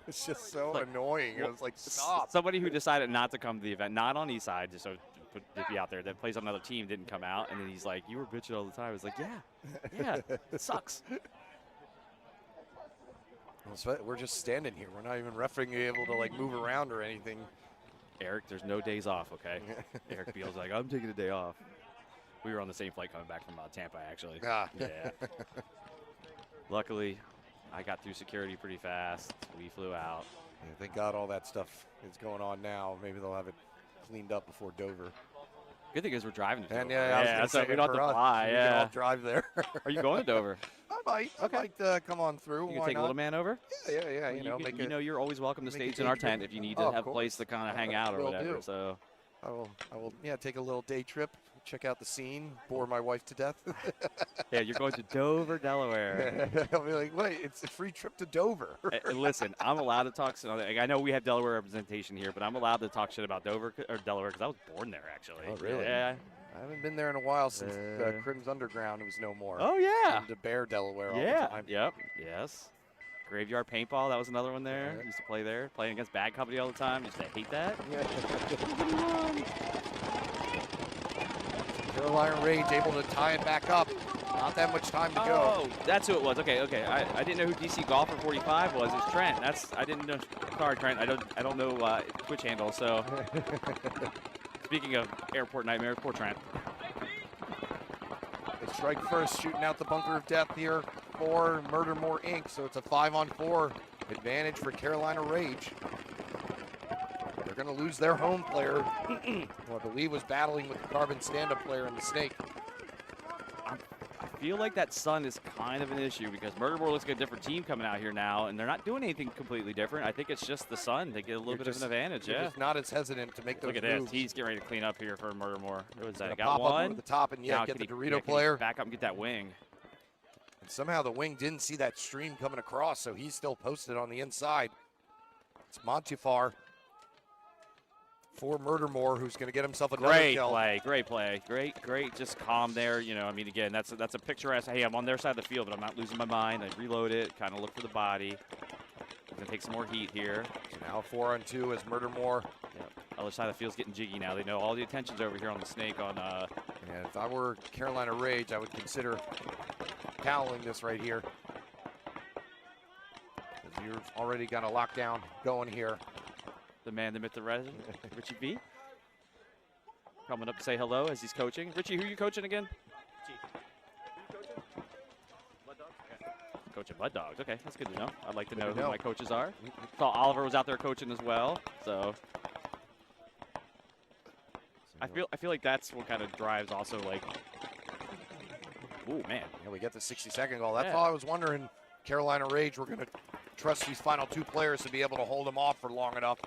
[SPEAKER 10] It's just so annoying. It was like, stop.
[SPEAKER 11] Somebody who decided not to come to the event, not on East Side, just so to be out there, that plays on another team, didn't come out. And then he's like, you were bitching all the time. I was like, yeah, it sucks.
[SPEAKER 10] We're just standing here. We're not even refereeing able to like move around or anything.
[SPEAKER 11] Eric, there's no days off, okay? Eric Beal's like, I'm taking a day off. We were on the same flight coming back from Tampa, actually.
[SPEAKER 10] Ah.
[SPEAKER 11] Yeah. Luckily, I got through security pretty fast. We flew out.
[SPEAKER 10] Yeah, thank God all that stuff is going on now. Maybe they'll have it cleaned up before Dover.
[SPEAKER 11] Good thing is we're driving to Dover.
[SPEAKER 10] And yeah,
[SPEAKER 11] so we don't have to fly.
[SPEAKER 10] We
[SPEAKER 11] Yeah,
[SPEAKER 10] can all drive there.
[SPEAKER 11] Are you going to Dover?
[SPEAKER 10] I might come on through.
[SPEAKER 11] You can
[SPEAKER 10] Why
[SPEAKER 11] take
[SPEAKER 10] not?
[SPEAKER 11] Little Man over?
[SPEAKER 10] Yeah.
[SPEAKER 11] Well,
[SPEAKER 10] You know,
[SPEAKER 11] you're always welcome to
[SPEAKER 10] make a
[SPEAKER 11] stage in our
[SPEAKER 10] day trip.
[SPEAKER 11] tent if you need to have a place to kind of hang out or
[SPEAKER 10] Will
[SPEAKER 11] whatever.
[SPEAKER 10] do.
[SPEAKER 11] So
[SPEAKER 10] I will. Yeah, take a little day trip, check out the scene, bore my wife to death.
[SPEAKER 11] yeah, you're going to Dover, Delaware.
[SPEAKER 10] I'll be like, wait, it's a free trip to Dover.
[SPEAKER 11] And listen, I'm allowed to talk. I know we have Delaware representation here, but I'm allowed to talk shit about Dover or Delaware because I was born there actually.
[SPEAKER 10] Oh, really?
[SPEAKER 11] Yeah.
[SPEAKER 10] I haven't been there in a while since Crim's Underground was no more.
[SPEAKER 11] Oh yeah.
[SPEAKER 10] To Bear, Delaware. All
[SPEAKER 11] Yeah.
[SPEAKER 10] the time.
[SPEAKER 11] Yep. Yes. Graveyard Paintball. That was another one there.
[SPEAKER 10] Yeah.
[SPEAKER 11] Used to play there. Playing against Bad Company all the time. Used to hate that.
[SPEAKER 10] Carolina Rage able to tie it back up. Not that much time to go.
[SPEAKER 11] Oh, that's who it was. Okay. I didn't know who DC Golfer 45 was. It's Trent. I didn't know. Sorry, Trent. I don't know Twitch handle. So. Speaking of airport nightmares, poor Trent.
[SPEAKER 10] They strike first, shooting out the bunker of death here for Murdermore Inc. So it's a 5-on-4 advantage for Carolina Rage. They're going to lose their home player, who I believe was battling with the Carbon stand-up player in the Snake.
[SPEAKER 11] I feel like that sun is kind of an issue because Murdermore looks like a different team coming out here now, and they're not doing anything completely different. I think it's just the sun. They get a little bit of an advantage.
[SPEAKER 10] You're
[SPEAKER 11] Yeah.
[SPEAKER 10] just not as hesitant to make those
[SPEAKER 11] Look at
[SPEAKER 10] moves.
[SPEAKER 11] this. He's getting ready to clean up here for Murdermore. What was that?
[SPEAKER 10] Gonna
[SPEAKER 11] Got
[SPEAKER 10] pop
[SPEAKER 11] one.
[SPEAKER 10] up over the top and
[SPEAKER 11] Now
[SPEAKER 10] get the
[SPEAKER 11] can
[SPEAKER 10] Dorito
[SPEAKER 11] he
[SPEAKER 10] player.
[SPEAKER 11] back up and get that wing.
[SPEAKER 10] And somehow the wing didn't see that stream coming across, so he's still posted on the inside. It's Montufar for Murdermore, who's going to get himself another kill.
[SPEAKER 11] Great play. Great. Just calm there. You know, I mean, again, that's a picturesque. Hey, I'm on their side of the field, but I'm not losing my mind. I reload it, kind of look for the body. Going to take some more heat here.
[SPEAKER 10] So now 4-on-2 as Murdermore.
[SPEAKER 11] Yep. Other side of the field's getting jiggy now. They know all the attention's over here on the Snake on.
[SPEAKER 10] And if I were Carolina Rage, I would consider toweling this right here. Because you've already got a lockdown going here.
[SPEAKER 11] The man, the myth, the legend, Richie B. Coming up to say hello as he's coaching. Richie, who are you coaching again? Richie. Who are you coaching? Mud Dogs? Okay. Coaching Mud Dogs. Okay, that's good to know. I'd like to know who my coaches are. Saw Oliver was out there coaching as well. So I feel like that's what kind of drives also like. Oh man.
[SPEAKER 10] Yeah, we get the 60-second goal. That's all I was wondering. Carolina Rage, we're going to trust these final two players to be able to hold them off for long enough.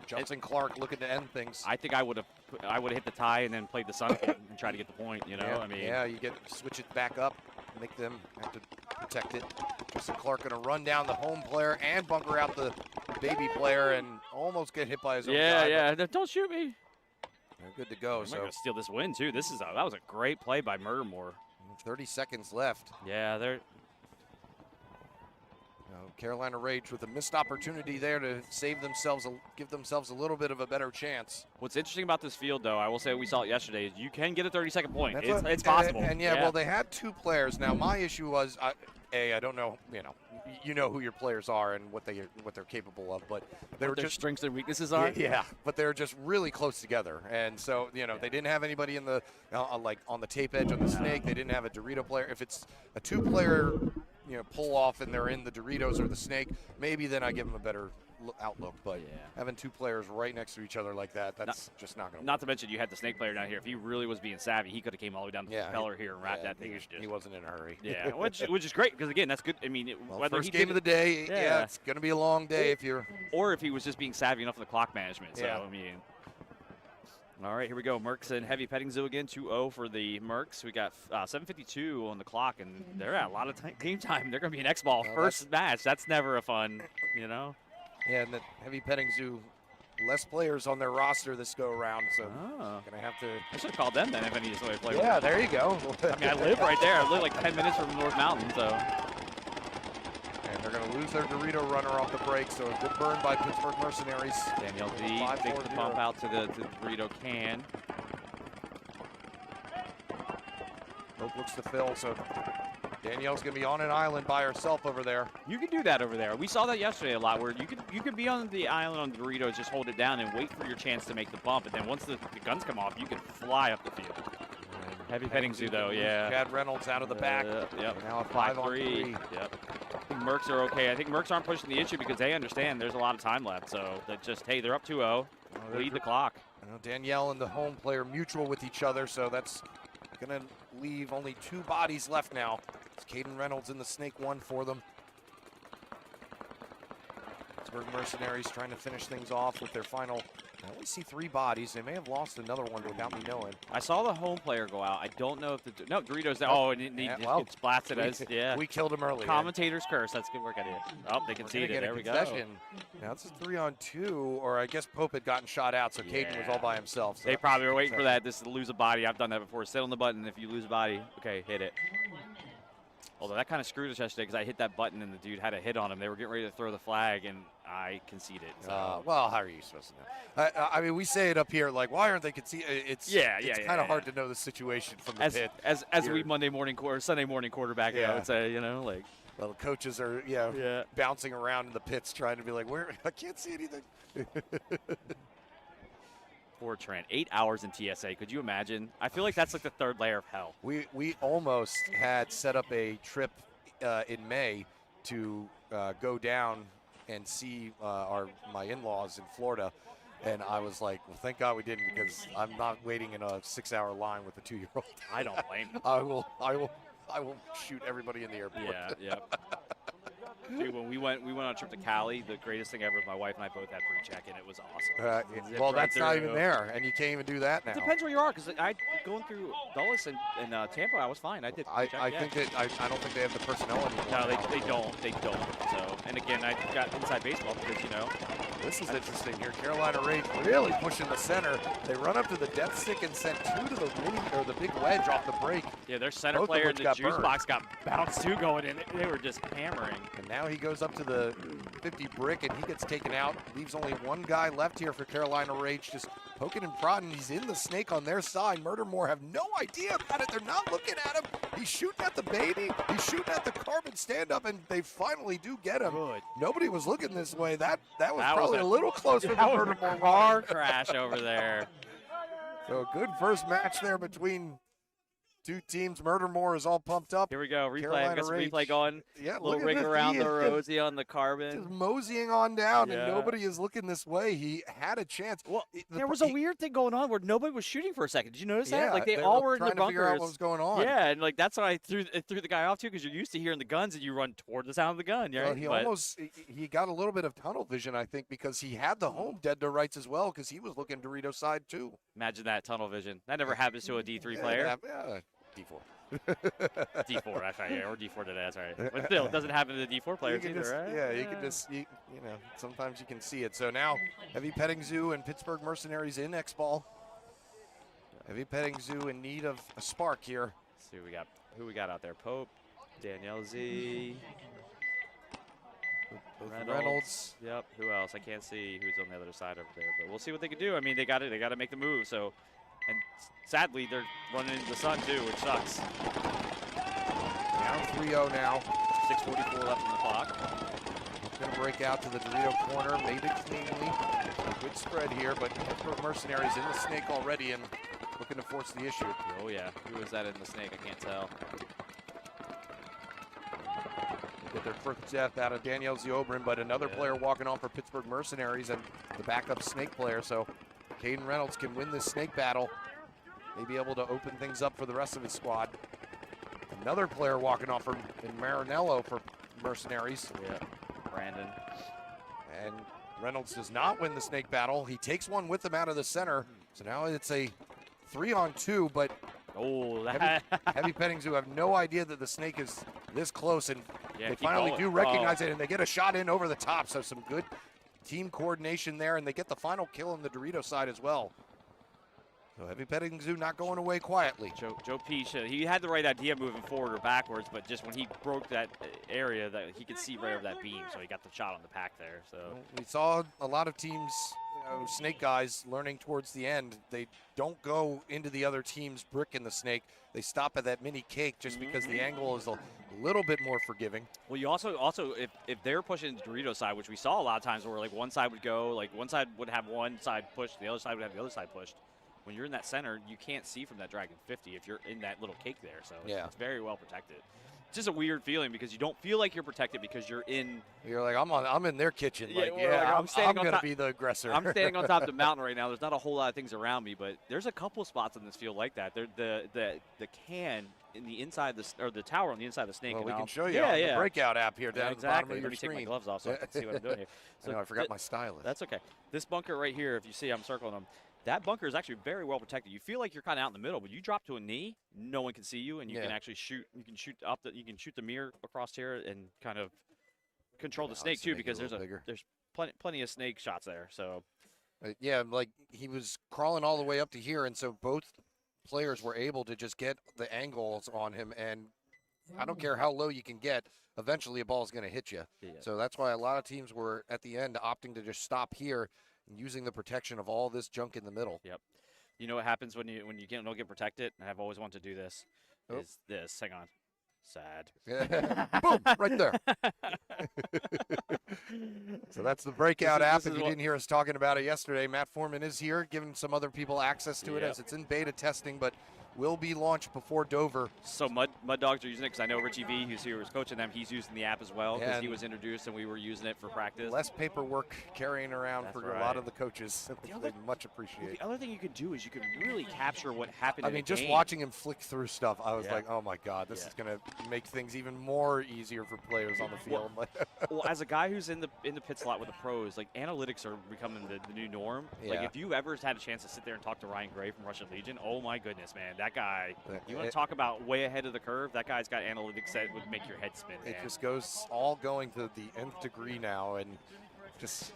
[SPEAKER 10] Justin Clark looking to end things.
[SPEAKER 11] I think I would have hit the tie and then played the Sun and try to get the point. You know,
[SPEAKER 10] yeah,
[SPEAKER 11] I mean,
[SPEAKER 10] yeah, you switch it back up, make them have to protect it. Justin Clark going to run down the home player and bunker out the baby player and almost get hit by his own guy.
[SPEAKER 11] Yeah. Don't shoot me.
[SPEAKER 10] They're good to go.
[SPEAKER 11] So gonna steal this win too. That was a great play by Murdermore.
[SPEAKER 10] 30 seconds left.
[SPEAKER 11] Yeah, they're.
[SPEAKER 10] Carolina Rage with a missed opportunity there to save themselves, give themselves a little bit of a better chance.
[SPEAKER 11] What's interesting about this field, though, I will say we saw it yesterday, is you can get a 30-second point. It's possible.
[SPEAKER 10] And well, they had two players. Now, my issue was, I don't know, you know who your players are and what they're capable of, but they were
[SPEAKER 11] their
[SPEAKER 10] just
[SPEAKER 11] strengths and weaknesses are.
[SPEAKER 10] Yeah, but they're just really close together, and so they didn't have anybody in the like on the tape edge on the Snake. They didn't have a Dorito player. If it's a two-player pull off and they're in the Doritos or the Snake, maybe then I give them a better outlook. But having two players right next to each other like that, that's just not going to.
[SPEAKER 11] Not to mention you had the Snake player down here. If he really was being savvy, he could have came all the way down to the propeller here and wrapped that thing.
[SPEAKER 10] He wasn't in a hurry.
[SPEAKER 11] Yeah, which is great because again, that's good. I mean, whether
[SPEAKER 10] first game of the day, it's going to be a long day if you're.
[SPEAKER 11] Or if he was just being savvy enough in the clock management. So I mean. All right, here we go. Mercs and Heavy Petting Zoo again, 2-0 for the Mercs. We got 7:52 on the clock, and they're at a lot of game time. They're going to be an Xball first match. That's never a fun,
[SPEAKER 10] Yeah, and the Heavy Petting Zoo less players on their roster this go around, so gonna have to.
[SPEAKER 11] I should have called them then if any somebody play.
[SPEAKER 10] Yeah, there you go.
[SPEAKER 11] I mean, I live right there. I live like 10 minutes from North Mountain, so.
[SPEAKER 10] And they're gonna lose their Dorito runner off the break, so a good burn by Pittsburgh Mercenaries.
[SPEAKER 11] Danielle D takes the bump out to the Dorito can.
[SPEAKER 10] Hope looks to fill, so Danielle's gonna be on an island by herself over there.
[SPEAKER 11] You can do that over there. We saw that yesterday a lot, where you could be on the island on the Doritos, just hold it down and wait for your chance to make the bump, and then once the guns come off, you can fly up the field. Heavy petting zoo though, yeah.
[SPEAKER 10] Chad Reynolds out of the back.
[SPEAKER 11] Yep.
[SPEAKER 10] Now a 5-on-3.
[SPEAKER 11] Yep. I think Mercs are okay. I think Mercs aren't pushing the issue because they understand there's a lot of time left. So that just, hey, they're up 2-0. Lead the clock.
[SPEAKER 10] Danielle and the home player mutual with each other, so that's gonna leave only 2 bodies left now. It's Caden Reynolds in the snake 1 for them. Pittsburgh Mercenaries trying to finish things off with their final. I only see 3 bodies. They may have lost another one without me knowing.
[SPEAKER 11] I saw the home player go out. I don't know if the Doritos. Oh, and he gets blasted as
[SPEAKER 10] we killed him earlier.
[SPEAKER 11] Commentator's curse. That's good work idea. Oh, they conceded. There we go.
[SPEAKER 10] Now it's a 3-on-2, or I guess Pope had gotten shot out, so Caden was all by himself. So
[SPEAKER 11] they probably were waiting for that. This is to lose a body. I've done that before. Sit on the button. If you lose a body, okay, hit it. Although that kind of screwed us yesterday because I hit that button and the dude had a hit on him. They were getting ready to throw the flag and I conceded. So.
[SPEAKER 10] Well, how are you supposed to know? I mean, we say it up here like, why aren't they conceding? It's kind of hard to know the situation from the pit.
[SPEAKER 11] As we Sunday morning quarterback, I would say, like.
[SPEAKER 10] Well, the coaches are bouncing around in the pits trying to be like, where I can't see anything.
[SPEAKER 11] Poor Trent, 8 hours in TSA. Could you imagine? I feel like that's like the 3rd layer of hell.
[SPEAKER 10] We almost had set up a trip in May to go down and see my in-laws in Florida, and I was like, well, thank God we didn't, because I'm not waiting in a 6-hour line with a 2-year-old.
[SPEAKER 11] I don't blame you.
[SPEAKER 10] I will shoot everybody in the airport.
[SPEAKER 11] Yeah. Dude, when we went on a trip to Cali, the greatest thing ever was my wife and I both had pre-check-in. It was awesome.
[SPEAKER 10] Well, that's not even there, and you can't even do that now.
[SPEAKER 11] It depends where you are, because going through Dulles and Tampa, I was fine. I did.
[SPEAKER 10] I think that I don't think they have the personnel anymore.
[SPEAKER 11] No, they don't. They don't. So, and again, I got inside baseball because
[SPEAKER 10] this is interesting here. Carolina Rage really pushing the center. They run up to the death stick and sent 2 to the big wedge off the break.
[SPEAKER 11] Yeah, their center player in the juice box got bounced too going in. They were just hammering.
[SPEAKER 10] And now he goes up to the 50 brick and he gets taken out. Leaves only 1 guy left here for Carolina Rage, just poking and prodding. He's in the snake on their side. Murdermore have no idea about it. They're not looking at him. He's shooting at the baby. He's shooting at the carbon stand-up, and they finally do get him.
[SPEAKER 11] Good.
[SPEAKER 10] Nobody was looking this way. That was probably a little close for the Murdermore
[SPEAKER 11] car crash over there.
[SPEAKER 10] So a good first match there between 2 teams. Murdermore is all pumped up.
[SPEAKER 11] Here we go. Replay. I got some replay going.
[SPEAKER 10] Yeah,
[SPEAKER 11] little ring around the rosy on the carbon.
[SPEAKER 10] Just moseying on down, and nobody is looking this way. He had a chance.
[SPEAKER 11] Well, there was a weird thing going on where nobody was shooting for a second. Did you notice that?
[SPEAKER 10] Yeah,
[SPEAKER 11] like they all were in
[SPEAKER 10] trying
[SPEAKER 11] their bunkers.
[SPEAKER 10] To figure out what was going on.
[SPEAKER 11] Yeah, and like that's why I threw the guy off too, because you're used to hearing the guns and you run toward the sound of the gun. Right?
[SPEAKER 10] Well, he got a little bit of tunnel vision, I think, because he had the home dead to rights as well, because he was looking Dorito side too.
[SPEAKER 11] Imagine that tunnel vision. That never happens to a D3 player.
[SPEAKER 10] Yeah, D4.
[SPEAKER 11] D4, that's right, or D4 today, that's right. But still, it doesn't happen to the D4 players either, right?
[SPEAKER 10] Yeah, you can just, sometimes you can see it. So now, Heavy Petting Zoo and Pittsburgh Mercenaries in Xball. Heavy Petting Zoo in need of a spark here.
[SPEAKER 11] Let's see who we got out there. Pope, Danielle Z.
[SPEAKER 10] Reynolds.
[SPEAKER 11] Yep, who else? I can't see who's on the other side over there, but we'll see what they can do. I mean, they got to make the move, so. And sadly, they're running into the sun, too, which sucks.
[SPEAKER 10] Down 3-0 now.
[SPEAKER 11] 6:44 left on the clock.
[SPEAKER 10] Going to break out to the Dorito corner, made it cleanly. Good spread here, but Pittsburgh Mercenaries in the snake already and looking to force the issue.
[SPEAKER 11] Oh, yeah. Who is that in the snake? I can't tell.
[SPEAKER 10] Get their first death out of Danielle Ziobrin, but another player walking on for Pittsburgh Mercenaries and the backup snake player, so Caden Reynolds can win this snake battle. May be able to open things up for the rest of his squad. Another player walking off in Marinello for Mercenaries.
[SPEAKER 11] Yeah, Brandon.
[SPEAKER 10] And Reynolds does not win the snake battle. He takes one with him out of the center. So now it's a 3-on-2, but Heavy Petting Zoo have no idea that the snake is this close, and they finally do recognize it, and they get a shot in over the top. So some good team coordination there, and they get the final kill on the Dorito side as well. So Heavy Petting Zoo not going away quietly.
[SPEAKER 11] Joe Peach, he had the right idea moving forward or backwards, but just when he broke that area, that he could see right over that beam, so he got the shot on the pack there. So
[SPEAKER 10] we saw a lot of teams, snake guys, learning towards the end. They don't go into the other team's brick in the snake. They stop at that mini cake just because the angle is a little bit more forgiving.
[SPEAKER 11] Well, you also if they're pushing the Dorito side, which we saw a lot of times where like one side would go, like one side would have one side pushed, the other side would have the other side pushed. When you're in that center, you can't see from that Dragon 50 if you're in that little cake there. So it's very well protected. It's just a weird feeling because you don't feel like you're protected because you're in.
[SPEAKER 10] You're like, I'm in their kitchen. I'm going to be the aggressor.
[SPEAKER 11] I'm standing on top of the mountain right now. There's not a whole lot of things around me, but there's a couple spots in this field like that. The can in the inside or the tower on the inside of the snake.
[SPEAKER 10] Well, we can show you on the breakout app here down at the bottom of your screen.
[SPEAKER 11] Let me take my gloves off so I can see what I'm doing here.
[SPEAKER 10] So I forgot my stylus.
[SPEAKER 11] That's okay. This bunker right here, if you see, I'm circling them. That bunker is actually very well protected. You feel like you're kind of out in the middle, but you drop to a knee, no one can see you, and you can actually shoot. You can shoot up. You can shoot the mirror across here and kind of control the snake too, because there's plenty of snake shots there. So,
[SPEAKER 10] like he was crawling all the way up to here, and so both players were able to just get the angles on him, and I don't care how low you can get. Eventually, a ball is going to hit you. Yeah. So that's why a lot of teams were at the end opting to just stop here. Using the protection of all this junk in the middle.
[SPEAKER 11] Yep. You know what happens when you don't get protected? And I've always wanted to do this. Is this? Hang on. Sad.
[SPEAKER 10] Boom! Right there. So that's the breakout app. If you didn't hear us talking about it yesterday, Matt Foreman is here, giving some other people access to it as it's in beta testing, but will be launched before Dover.
[SPEAKER 11] So Mud Dogs are using it because I know Richie V, who's here, was coaching them. He's using the app as well because he was introduced and we were using it for practice.
[SPEAKER 10] Less paperwork carrying around for a lot of the coaches. They much appreciate.
[SPEAKER 11] The other thing you can do is you can really capture what happened.
[SPEAKER 10] I mean, just watching him flick through stuff, I was like, oh my God, this is going to make things even more easier for players on the field.
[SPEAKER 11] Well, as a guy who's in the pits a lot with the pros, like analytics are becoming the new norm. Like if you ever had a chance to sit there and talk to Ryan Gray from Russian Legion, oh my goodness, man. That guy, you want to talk about way ahead of the curve? That guy's got analytics that would make your head spin, man.
[SPEAKER 10] It just goes all going to the nth degree now, and just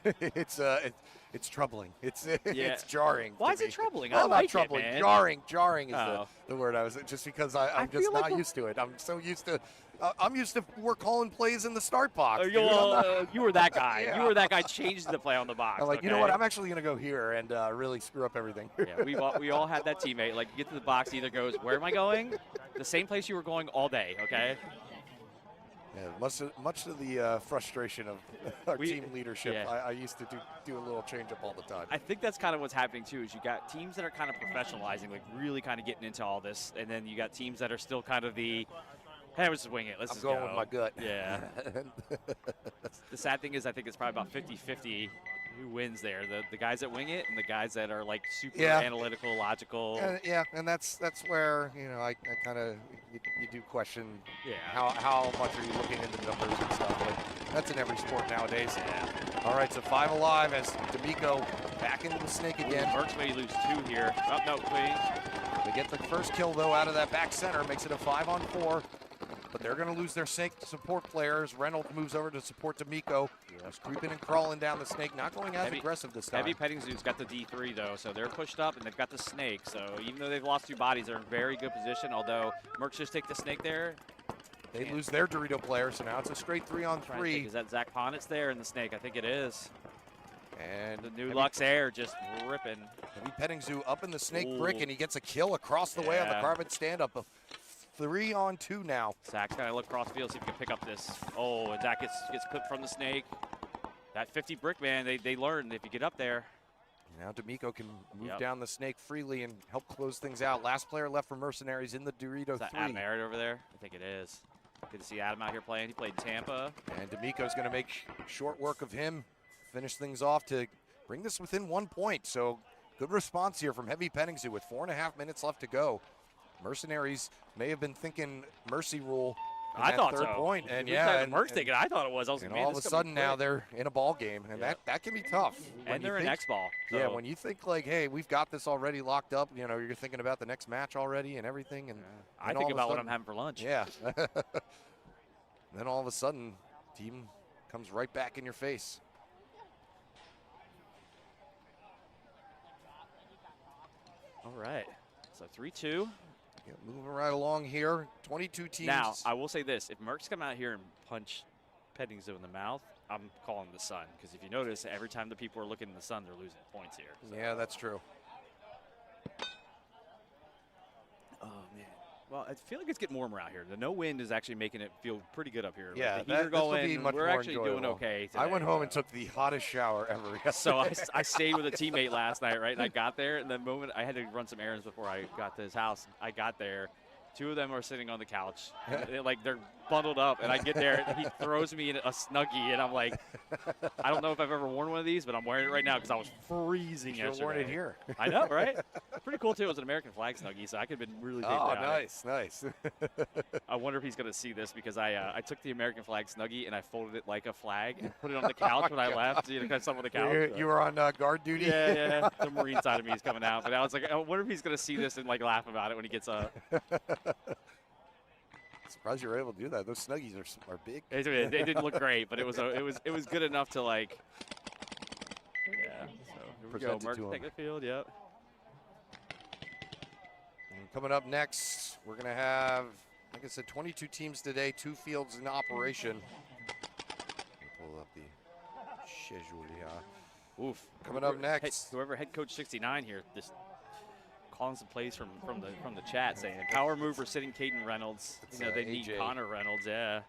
[SPEAKER 10] it's troubling. It's jarring.
[SPEAKER 11] Why is it troubling?
[SPEAKER 10] Well,
[SPEAKER 11] I like
[SPEAKER 10] not troubling.
[SPEAKER 11] It, man.
[SPEAKER 10] Jarring is the word I was. Just because I'm just not used to it. I'm so used to. I'm used to we're calling plays in the start box.
[SPEAKER 11] You were that guy. You were that guy changing the play on the box.
[SPEAKER 10] I'm like, you know what? I'm actually going to go here and really screw up everything.
[SPEAKER 11] We all had that teammate. Like, get to the box, either goes, where am I going? The same place you were going all day, okay?
[SPEAKER 10] Yeah, much to the frustration of our team leadership. I used to do a little change-up all the time.
[SPEAKER 11] I think that's kind of what's happening, too, is you got teams that are kind of professionalizing, like really kind of getting into all this, and then you got teams that are still kind of the, hey, let's just wing it. Let's just
[SPEAKER 10] go. I'm going with my gut.
[SPEAKER 11] Yeah. The sad thing is I think it's probably about 50-50 who wins there. The guys that wing it and the guys that are, like, super analytical, logical.
[SPEAKER 10] And that's where, I kind of you do question how much are you looking into the numbers and stuff. But that's in every sport nowadays.
[SPEAKER 11] Yeah.
[SPEAKER 10] All right, so 5 alive as D'Amico back into the snake again.
[SPEAKER 11] Mercs may lose 2 here. Oh, no, Queen.
[SPEAKER 10] They get the first kill, though, out of that back center. Makes it a 5-on-4. But they're going to lose their snake support players. Reynolds moves over to support D'Amico. He's creeping and crawling down the snake, not going as aggressive this time.
[SPEAKER 11] Heavy Petting Zoo's got the D3, though, so they're pushed up, and they've got the snake. So even though they've lost 2 bodies, they're in very good position, although Mercs just take the snake there.
[SPEAKER 10] They lose their Dorito player, so now it's a straight 3-on-3.
[SPEAKER 11] Is that Zach Ponitz there in the snake? I think it is.
[SPEAKER 10] And
[SPEAKER 11] the new Lux Air just ripping.
[SPEAKER 10] Heavy Petting Zoo up in the snake brick, and he gets a kill across the way on the carbon stand-up. 3-on-2 now.
[SPEAKER 11] Zach's got to look cross field, see if he can pick up this. Oh, and Zach gets clipped from the snake. That 50 brick, man, they learned if you get up there.
[SPEAKER 10] Now D'Amico can move down the snake freely and help close things out. Last player left for Mercenaries in the Dorito 3.
[SPEAKER 11] Adam Merritt over there? I think it is. Good to see Adam out here playing. He played in Tampa.
[SPEAKER 10] And D'Amico's going to make short work of him, finish things off to bring this within 1 point. So good response here from Heavy Petting Zoo with 4.5 minutes left to go. Mercenaries may have been thinking mercy rule.
[SPEAKER 11] I thought
[SPEAKER 10] third
[SPEAKER 11] so.
[SPEAKER 10] Point. And
[SPEAKER 11] Mercs thinking I thought it was. I was
[SPEAKER 10] and
[SPEAKER 11] like, man,
[SPEAKER 10] all of a sudden now they're in a ball game, and that can be tough.
[SPEAKER 11] And they're in Xball. So.
[SPEAKER 10] Yeah, when you think like, hey, we've got this already locked up, you're thinking about the next match already and everything. And
[SPEAKER 11] I think about what I'm having for lunch.
[SPEAKER 10] Yeah. Then all of a sudden, team comes right back in your face.
[SPEAKER 11] All right. So 3-2.
[SPEAKER 10] Yeah, moving right along here. 22 teams.
[SPEAKER 11] Now, I will say this. If Mercs come out here and punch Pettingzoo in the mouth, I'm calling the sun. Because if you notice, every time the people are looking in the sun, they're losing points here. So.
[SPEAKER 10] Yeah, that's true.
[SPEAKER 11] Oh, man. Well, I feel like it's getting warmer out here. The no wind is actually making it feel pretty good up here.
[SPEAKER 10] Yeah,
[SPEAKER 11] like the heater
[SPEAKER 10] this will
[SPEAKER 11] going,
[SPEAKER 10] be much
[SPEAKER 11] we're
[SPEAKER 10] more
[SPEAKER 11] actually
[SPEAKER 10] enjoyable.
[SPEAKER 11] doing okay today.
[SPEAKER 10] I went home and took the hottest shower ever.
[SPEAKER 11] So I stayed with a teammate last night, right? And I got there, and the moment I had to run some errands before I got to his house, I got there. Two of them are sitting on the couch, they're bundled up, and I get there, and he throws me in a Snuggie, and I'm like, I don't know if I've ever worn one of these, but I'm wearing it right now because I was freezing yesterday.
[SPEAKER 10] Should have worn it here.
[SPEAKER 11] I know, right? Pretty cool too. It was an American flag Snuggie, so I could have been really big.
[SPEAKER 10] Oh, nice.
[SPEAKER 11] I wonder if he's going to see this because I took the American flag Snuggie and I folded it like a flag and put it on the couch when I left. You know, kind of stuff on the couch.
[SPEAKER 10] You were on guard duty.
[SPEAKER 11] Yeah. The Marine side of me is coming out, but I was like, I wonder if he's going to see this and like laugh about it when he gets up.
[SPEAKER 10] Surprised you were able to do that. Those Snuggies are big.
[SPEAKER 11] They didn't look great, but it was good enough to like. Yeah. So here we go. Mercs take the field. Yep.
[SPEAKER 10] And coming up next, we're gonna have, like I said, 22 teams today, 2 fields in operation. Pull up the schedule here.
[SPEAKER 11] Oof.
[SPEAKER 10] Coming up next,
[SPEAKER 11] Whoever head coach 69 here, just calling some plays from the chat saying power mover sitting Caden Reynolds. You know, they need
[SPEAKER 10] AJ.
[SPEAKER 11] Connor Reynolds, yeah.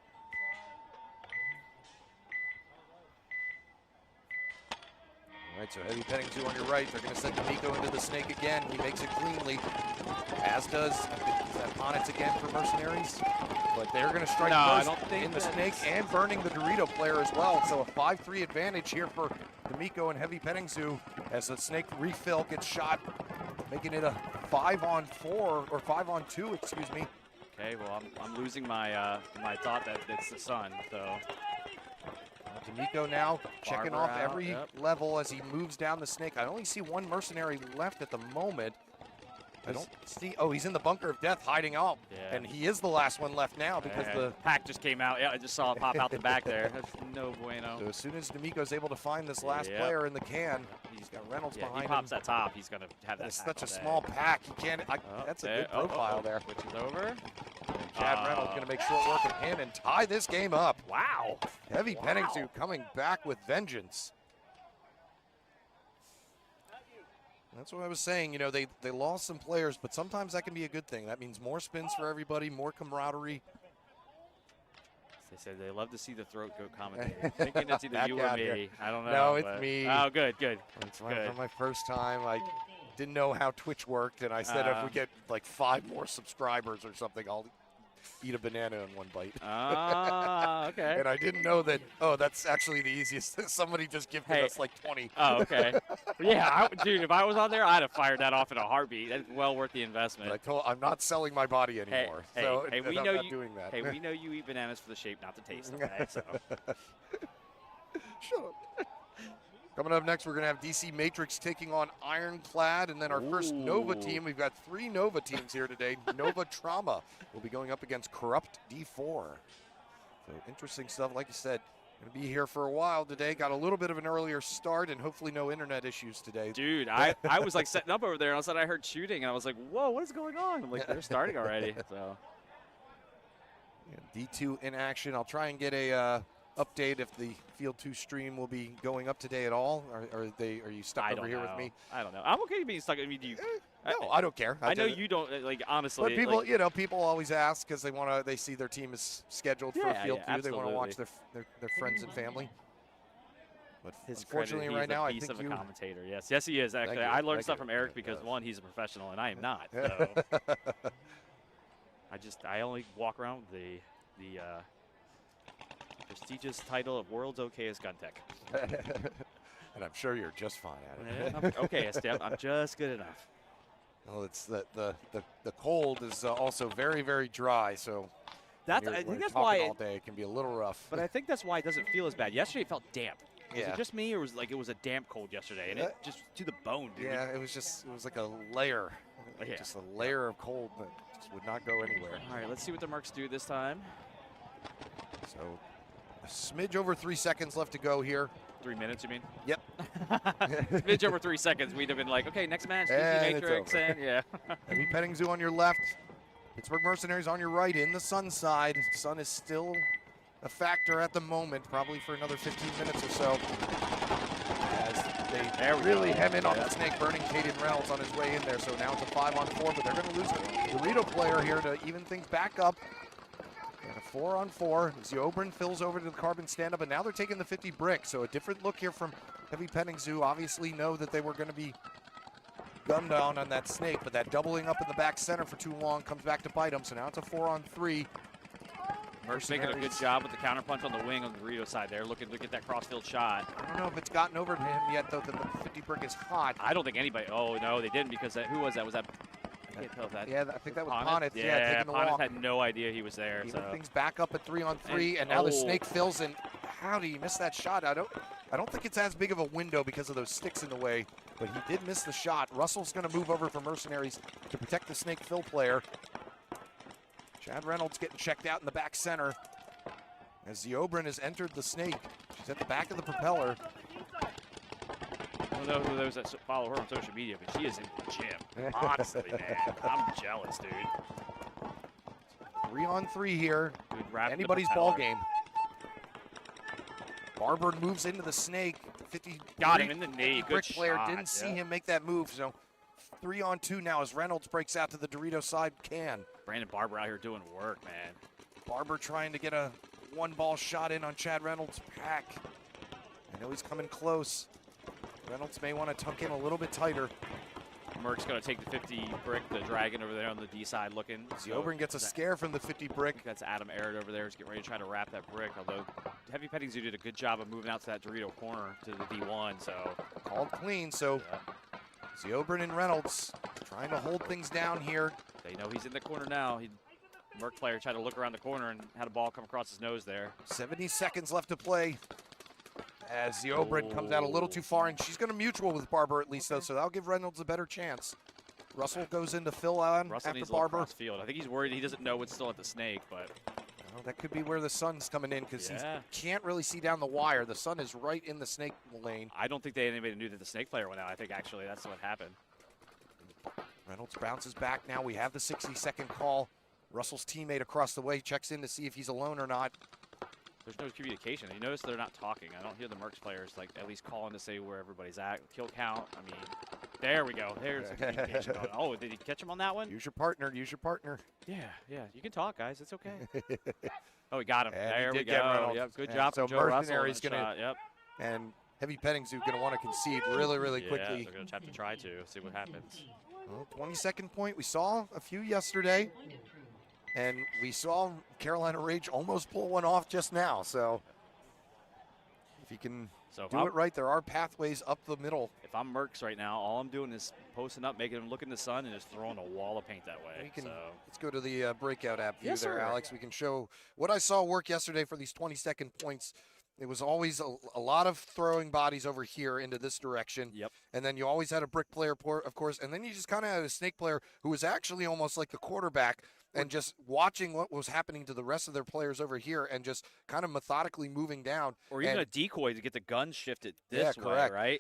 [SPEAKER 10] All right, so heavy Pettingzoo on your right. They're going to send D'Amico into the snake again. He makes it cleanly, as does Ponitz again for Mercenaries. But they're going to strike first in the snake and burning the Dorito player as well. So a 5-3 advantage here for D'Amico and heavy Pettingzoo as the snake refill gets shot, making it a 5-on-4 or 5-on-2, excuse me.
[SPEAKER 11] Okay, well I'm losing my my thought that it's the sun. So
[SPEAKER 10] D'Amico now checking off
[SPEAKER 11] out,
[SPEAKER 10] every level as he moves down the snake. I only see one mercenary left at the moment. I don't see. Oh, he's in the bunker of death hiding out.
[SPEAKER 11] Yeah.
[SPEAKER 10] And he is the last one left now because the
[SPEAKER 11] pack just came out. Yeah, I just saw it pop out the back there. That's no bueno.
[SPEAKER 10] So as soon as D'Amico's able to find this last player in the can, he's got Reynolds behind
[SPEAKER 11] he pops
[SPEAKER 10] him.
[SPEAKER 11] that top. He's going to have that.
[SPEAKER 10] It's such a small pack. He can't. That's a good profile there.
[SPEAKER 11] Which is over.
[SPEAKER 10] Chad Reynolds going to make short work of him and tie this game up.
[SPEAKER 11] Wow.
[SPEAKER 10] Heavy Pettingzoo coming back with vengeance. That's what I was saying. You know, they lost some players, but sometimes that can be a good thing. That means more spins for everybody, more camaraderie.
[SPEAKER 11] They said they love to see the throat go commentating. Thinking it's either you or me.
[SPEAKER 10] Here.
[SPEAKER 11] I don't know.
[SPEAKER 10] No, it's me.
[SPEAKER 11] Oh, good.
[SPEAKER 10] It's for my first time. I didn't know how Twitch worked, and I said if we get like 5 more subscribers or something, I'll eat a banana in one bite.
[SPEAKER 11] Okay.
[SPEAKER 10] And I didn't know that, that's actually the easiest. Somebody just gifted us like 20.
[SPEAKER 11] Oh, okay. Yeah, dude, if I was on there, I'd have fired that off in a heartbeat. That's well worth the investment.
[SPEAKER 10] But I'm not selling my body anymore.
[SPEAKER 11] Hey, we know
[SPEAKER 10] you doing that.
[SPEAKER 11] Hey, we know you eat bananas for the shape, not the taste. Okay, so.
[SPEAKER 10] Shut up. Coming up next, we're going to have DC Matrix taking on Ironclad, and then our first Nova team. We've got 3 Nova teams here today. Nova Trauma will be going up against Corrupt D4. So interesting stuff. Like you said, going to be here for a while today. Got a little bit of an earlier start, and hopefully no internet issues today.
[SPEAKER 11] Dude, I was like setting up over there, and all of a sudden I heard shooting, and I was like, whoa, what is going on? I'm like, they're starting already. So
[SPEAKER 10] yeah, D2 in action. I'll try and get a update if the Field 2 stream will be going up today at all. Are you stuck over here with me?
[SPEAKER 11] I don't know. I'm okay being stuck. I mean, do you?
[SPEAKER 10] No, I don't care.
[SPEAKER 11] I know you don't. Like honestly,
[SPEAKER 10] but people,
[SPEAKER 11] like,
[SPEAKER 10] people always ask because they see their team is scheduled for Field 2. They want to watch their friends and family. But unfortunately, right now, I think
[SPEAKER 11] of a commentator. Yes, he is. Actually, I learned stuff from Eric because one, he's a professional, and I am not. So I only walk around with the prestigious title of World's Okayest Gun Tech.
[SPEAKER 10] And I'm sure you're just fine at it.
[SPEAKER 11] I'm okay, Steph. I'm just good enough.
[SPEAKER 10] Well, it's the cold is also very, very dry, so
[SPEAKER 11] I think that's why
[SPEAKER 10] all day it can be a little rough.
[SPEAKER 11] But I think that's why it doesn't feel as bad. Yesterday it felt damp. Was
[SPEAKER 10] it
[SPEAKER 11] just me, or was it was a damp cold yesterday, and it just to the bone? Dude.
[SPEAKER 10] Yeah, it was like a layer, just a layer of cold that just would not go anywhere.
[SPEAKER 11] All right, let's see what the Mercs do this time.
[SPEAKER 10] So a smidge over 3 seconds left to go here.
[SPEAKER 11] 3 minutes, you mean?
[SPEAKER 10] Yep.
[SPEAKER 11] Smidge over 3 seconds, we'd have been like, okay, next match,
[SPEAKER 10] And
[SPEAKER 11] DC
[SPEAKER 10] it's
[SPEAKER 11] Matrix,
[SPEAKER 10] over.
[SPEAKER 11] and yeah.
[SPEAKER 10] Heavy Petting Zoo on your left. Pittsburgh Mercenaries on your right in the sun side. Sun is still a factor at the moment, probably for another 15 minutes or so. As they really hem in on the snake, burning Caden Reynolds on his way in there. So now it's a 5-on-4, but they're going to lose a Dorito player here to even things back up. And a 4-on-4 as Oberon fills over to the carbon stand-up, and now they're taking the 50 brick. So a different look here from Heavy Petting Zoo. Obviously know that they were going to be gunned down on that snake, but that doubling up in the back center for too long comes back to bite them. So now it's a 4-on-3.
[SPEAKER 11] Mercs making a good job with the counterpunch on the wing on the Dorito side there, looking to get that crossfield shot.
[SPEAKER 10] I don't know if it's gotten over to him yet, though, that the 50 brick is hot.
[SPEAKER 11] I don't think anybody, oh no, they didn't, because who was that? Was that, I can't tell if that.
[SPEAKER 10] Yeah, I think that was
[SPEAKER 11] Ponith?
[SPEAKER 10] Ponith. Yeah, taking the walk.
[SPEAKER 11] Ponith had no idea he was there.
[SPEAKER 10] Even
[SPEAKER 11] so.
[SPEAKER 10] things back up at 3-on-3, and now the snake fills in. How did he miss that shot? I don't think it's as big of a window because of those sticks in the way, but he did miss the shot. Russell's going to move over for Mercenaries to protect the snake fill player. Chad Reynolds getting checked out in the back center as the Oberon has entered the snake. She's at the back of the propeller.
[SPEAKER 11] I don't know who those that follow her on social media, but she is in the gym. Honestly, man, I'm jealous, dude.
[SPEAKER 10] 3-on-3 here.
[SPEAKER 11] Dude,
[SPEAKER 10] anybody's ball game. Barber moves into the snake. 50
[SPEAKER 11] got him in the knee. Good
[SPEAKER 10] brick player
[SPEAKER 11] shot,
[SPEAKER 10] didn't see him make that move. So 3-on-2 now as Reynolds breaks out to the Dorito side can.
[SPEAKER 11] Brandon Barber out here doing work, man. Barber
[SPEAKER 10] trying to get a one-ball shot in on Chad Reynolds' pack. I know he's coming close. Reynolds may want to tuck in a little bit tighter.
[SPEAKER 11] Merc's going to take the 50 brick, the Dragon over there on the D side looking.
[SPEAKER 10] Oberon gets a scare from the 50 brick.
[SPEAKER 11] That's Adam Arid over there. He's getting ready to try to wrap that brick, although Heavy Petting Zoo did a good job of moving out to that Dorito corner to the D1, so.
[SPEAKER 10] Called clean, so Oberon and Reynolds trying to hold things down here.
[SPEAKER 11] They know he's in the corner now. Merc player tried to look around the corner and had a ball come across his nose there.
[SPEAKER 10] 70 seconds left to play as the Oberon comes out a little too far, and she's going to mutual with Barber at least, though, so that'll give Reynolds a better chance. Russell goes into fill on
[SPEAKER 11] Russell
[SPEAKER 10] after
[SPEAKER 11] needs
[SPEAKER 10] Barber.
[SPEAKER 11] Cross field. I think he's worried he doesn't know what's still at the snake, but.
[SPEAKER 10] Well, that could be where the sun's coming in because he can't really see down the wire. The sun is right in the snake lane.
[SPEAKER 11] I don't think anybody knew that the snake player went out. I think actually that's what happened.
[SPEAKER 10] Reynolds bounces back now. We have the 60-second call. Russell's teammate across the way checks in to see if he's alone or not.
[SPEAKER 11] There's no communication. You notice they're not talking. I don't hear the Mercs players like at least calling to say where everybody's at. Kill count. I mean, there we go. There's the communication going. Oh, did he catch him on that one?
[SPEAKER 10] Use your partner. Use your partner.
[SPEAKER 11] Yeah. You can talk, guys. It's okay. Oh, we got him.
[SPEAKER 10] And
[SPEAKER 11] there
[SPEAKER 10] we
[SPEAKER 11] we
[SPEAKER 10] get
[SPEAKER 11] go.
[SPEAKER 10] Reynolds.
[SPEAKER 11] Yep, good
[SPEAKER 10] And
[SPEAKER 11] job
[SPEAKER 10] so
[SPEAKER 11] from Joe
[SPEAKER 10] Mercenary's
[SPEAKER 11] Russell.
[SPEAKER 10] Yep. And Heavy Petting Zoo going to want to concede really quickly.
[SPEAKER 11] They're going to have to try to see what happens.
[SPEAKER 10] Well, 22nd point. We saw a few yesterday. And we saw Carolina Rage almost pull one off just now. So if you can do it right, there are pathways up the middle.
[SPEAKER 11] If I'm Mercs right now, all I'm doing is posting up, making them look in the sun, and just throwing a wall of paint that way.
[SPEAKER 10] Let's go to the breakout app view
[SPEAKER 11] Yes,
[SPEAKER 10] there,
[SPEAKER 11] sir.
[SPEAKER 10] Alex. We can show what I saw work yesterday for these 22nd points. It was always a lot of throwing bodies over here into this direction.
[SPEAKER 11] Yep.
[SPEAKER 10] And then you always had a brick player, of course. And then you just kind of had a snake player who was actually almost like the quarterback and just watching what was happening to the rest of their players over here and just kind of methodically moving down.
[SPEAKER 11] Or even a decoy to get the gun shifted this way,
[SPEAKER 10] correct.
[SPEAKER 11] right?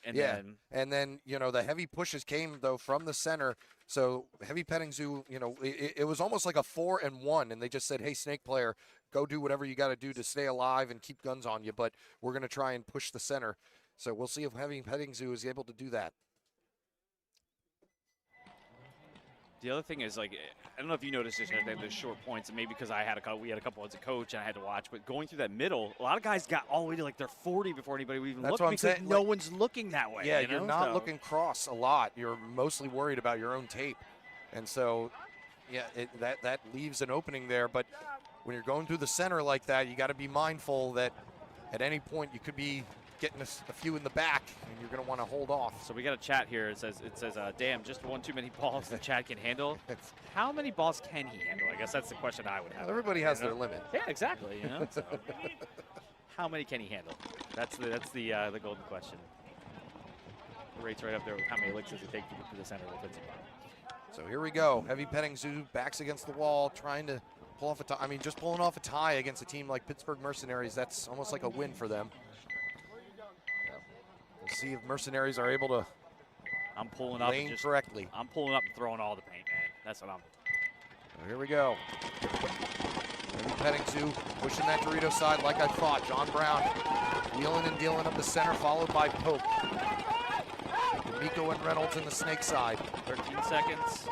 [SPEAKER 10] And then, you know, the heavy pushes came, though, from the center. So Heavy Petting Zoo, you know, it was almost like a 4-and-1, and they just said, hey, snake player, go do whatever you got to do to stay alive and keep guns on you, but we're going to try and push the center. So we'll see if Heavy Petting Zoo is able to do that.
[SPEAKER 11] The other thing is, like, I don't know if you noticed this, they have those short points, and maybe because we had a couple as a coach and I had to watch, but going through that middle, a lot of guys got all the way to like their 40 before anybody would even look because
[SPEAKER 10] saying.
[SPEAKER 11] No one's looking that way.
[SPEAKER 10] Yeah,
[SPEAKER 11] you know?
[SPEAKER 10] you're not looking cross a lot. You're mostly worried about your own tape. And so, yeah, that leaves an opening there. But when you're going through the center like that, you got to be mindful that at any point you could be getting a few in the back, and you're going to want to hold off.
[SPEAKER 11] So we got a chat here. It says, damn, just one too many balls the Chad can handle. How many balls can he handle? I guess that's the question I would have.
[SPEAKER 10] Well, everybody has their limit.
[SPEAKER 11] Yeah, exactly. You know, so how many can he handle? That's the golden question. The rate's right up there with how many licks does it take to get to the center of the offensive line.
[SPEAKER 10] So here we go. Heavy Petting Zoo backs against the wall, trying to pull off a tie. I mean, just pulling off a tie against a team like Pittsburgh Mercenaries, that's almost like a win for them. see if Mercenaries are able to
[SPEAKER 11] I'm pulling up
[SPEAKER 10] lane
[SPEAKER 11] and just
[SPEAKER 10] correctly.
[SPEAKER 11] I'm pulling up and throwing all the paint, man. That's what I'm.
[SPEAKER 10] So here we go. Petting Zoo pushing that Dorito side like I thought. John Brown wheeling and dealing up the center, followed by Pope. D'Amico and Reynolds in the snake side.
[SPEAKER 11] 13 seconds.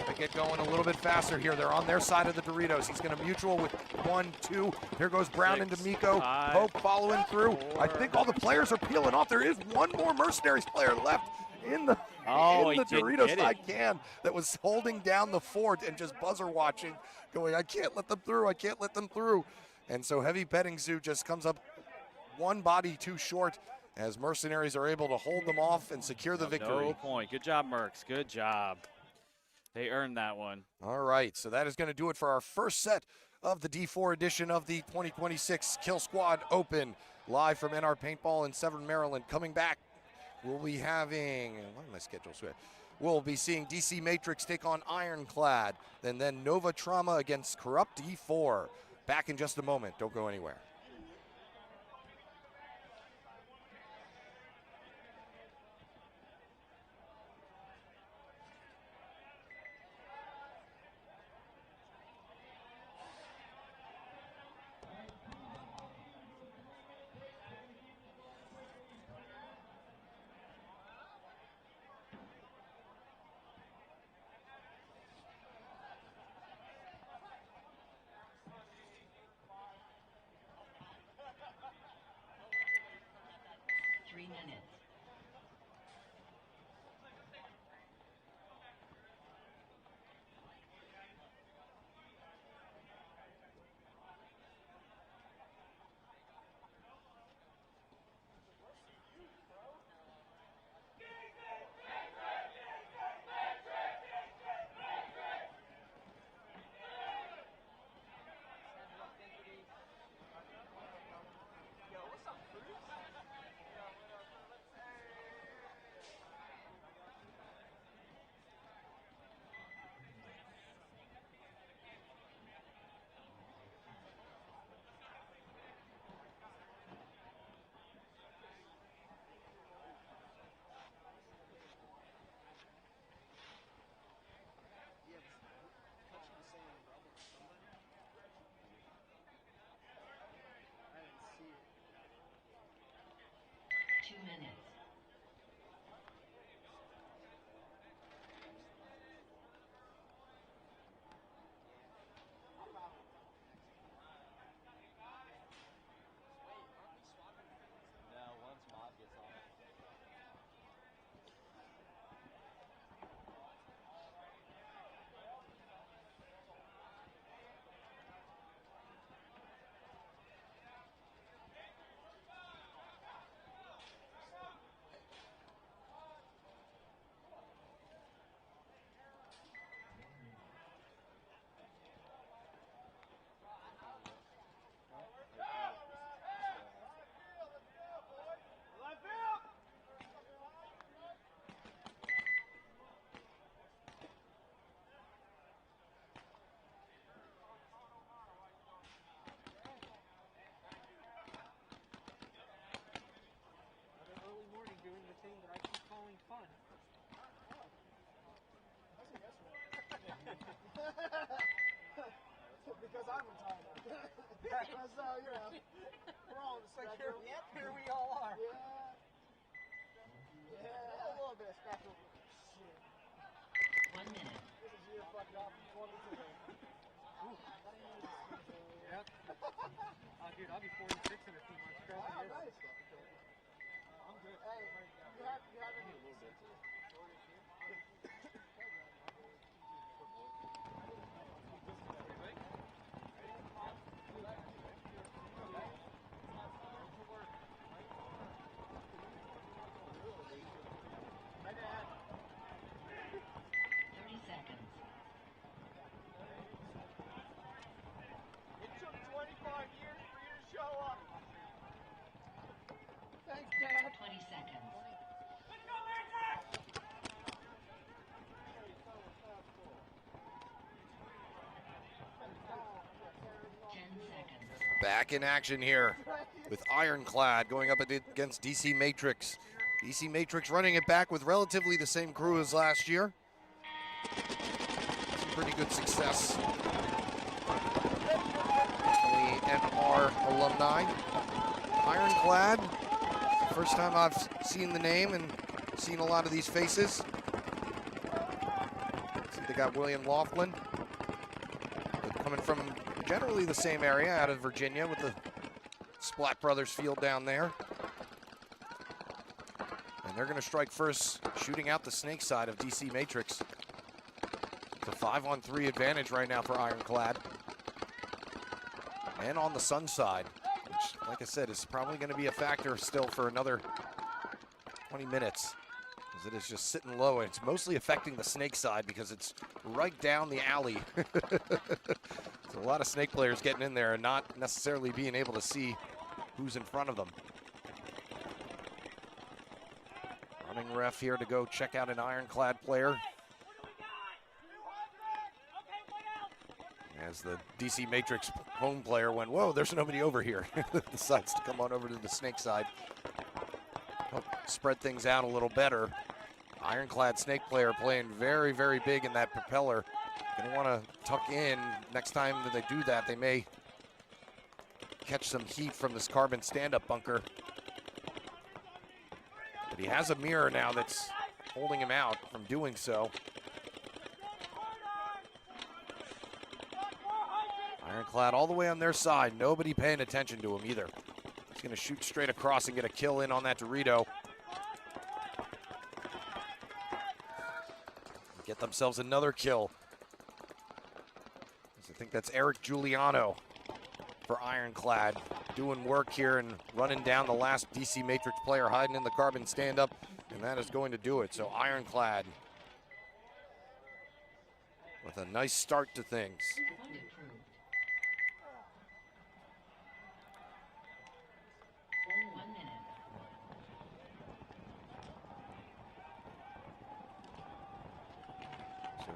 [SPEAKER 10] They get going a little bit faster here. They're on their side of the Doritos. He's going to mutual with 1, 2. Here goes Brown
[SPEAKER 11] 6,
[SPEAKER 10] and D'Amico.
[SPEAKER 11] 5,
[SPEAKER 10] Pope following through.
[SPEAKER 11] 4,
[SPEAKER 10] I think all the players are peeling off. There is one more Mercenaries player left in the Dorito side can that was holding down the fort and just buzzer watching, going, I can't let them through. I can't let them through. And so Heavy Petting Zoo just comes up one body too short as Mercenaries are able to hold them off and secure the victory.
[SPEAKER 11] No point. Good job, Mercs. Good job. They earned that one.
[SPEAKER 10] All right, so that is going to do it for our first set of the D4 edition of the 2026 Killsquad Open, live from NR Paintball in Severn, Maryland. Coming back, we'll be having, what am I scheduled to? We'll be seeing DC Matrix take on Ironclad, and then Nova Trauma against Corrupt D4. Back in just a moment. Don't go anywhere.
[SPEAKER 9] 3 minutes.
[SPEAKER 2] Because I'm retired. So, you know, we're all just like, here we all are. Yeah. Yeah. A little bit of special. Shit.
[SPEAKER 9] 1 minute.
[SPEAKER 2] This is year fucked off in 22. Yep. Dude, I'll be 46 in a few months. Oh, nice. I'm good. Hey, you have any a little bit.
[SPEAKER 9] Thanks, Dad. 20 seconds.
[SPEAKER 10] Back in action here. with Ironclad going up against DC Matrix. DC Matrix running it back with relatively the same crew as last year. Some pretty good success. The NR alumni. Ironclad, first time I've seen the name and seen a lot of these faces. See, they got William Laughlin, coming from generally the same area out of Virginia with the Splat Brothers field down there. And they're going to strike first, shooting out the snake side of DC Matrix. It's a 5-on-3 advantage right now for Ironclad. And on the sun side, which, like I said, is probably going to be a factor still for another 20 minutes. As it is just sitting low, and it's mostly affecting the snake side because it's right down the alley. So a lot of snake players getting in there and not necessarily being able to see who's in front of them. Running ref here to go check out an Ironclad player. As the DC Matrix home player went, whoa, there's nobody over here. Decides to come on over to the snake side. Help spread things out a little better. Ironclad snake player playing very, very big in that propeller. Gonna want to tuck in. Next time that they do that, they may catch some heat from this carbon stand-up bunker. But he has a mirror now that's holding him out from doing so. Ironclad all the way on their side. Nobody paying attention to him either. He's going to shoot straight across and get a kill in on that Dorito. Get themselves another kill. I think that's Eric Giuliano for Ironclad. Doing work here and running down the last DC Matrix player hiding in the carbon stand-up. And that is going to do it. So Ironclad with a nice start to things.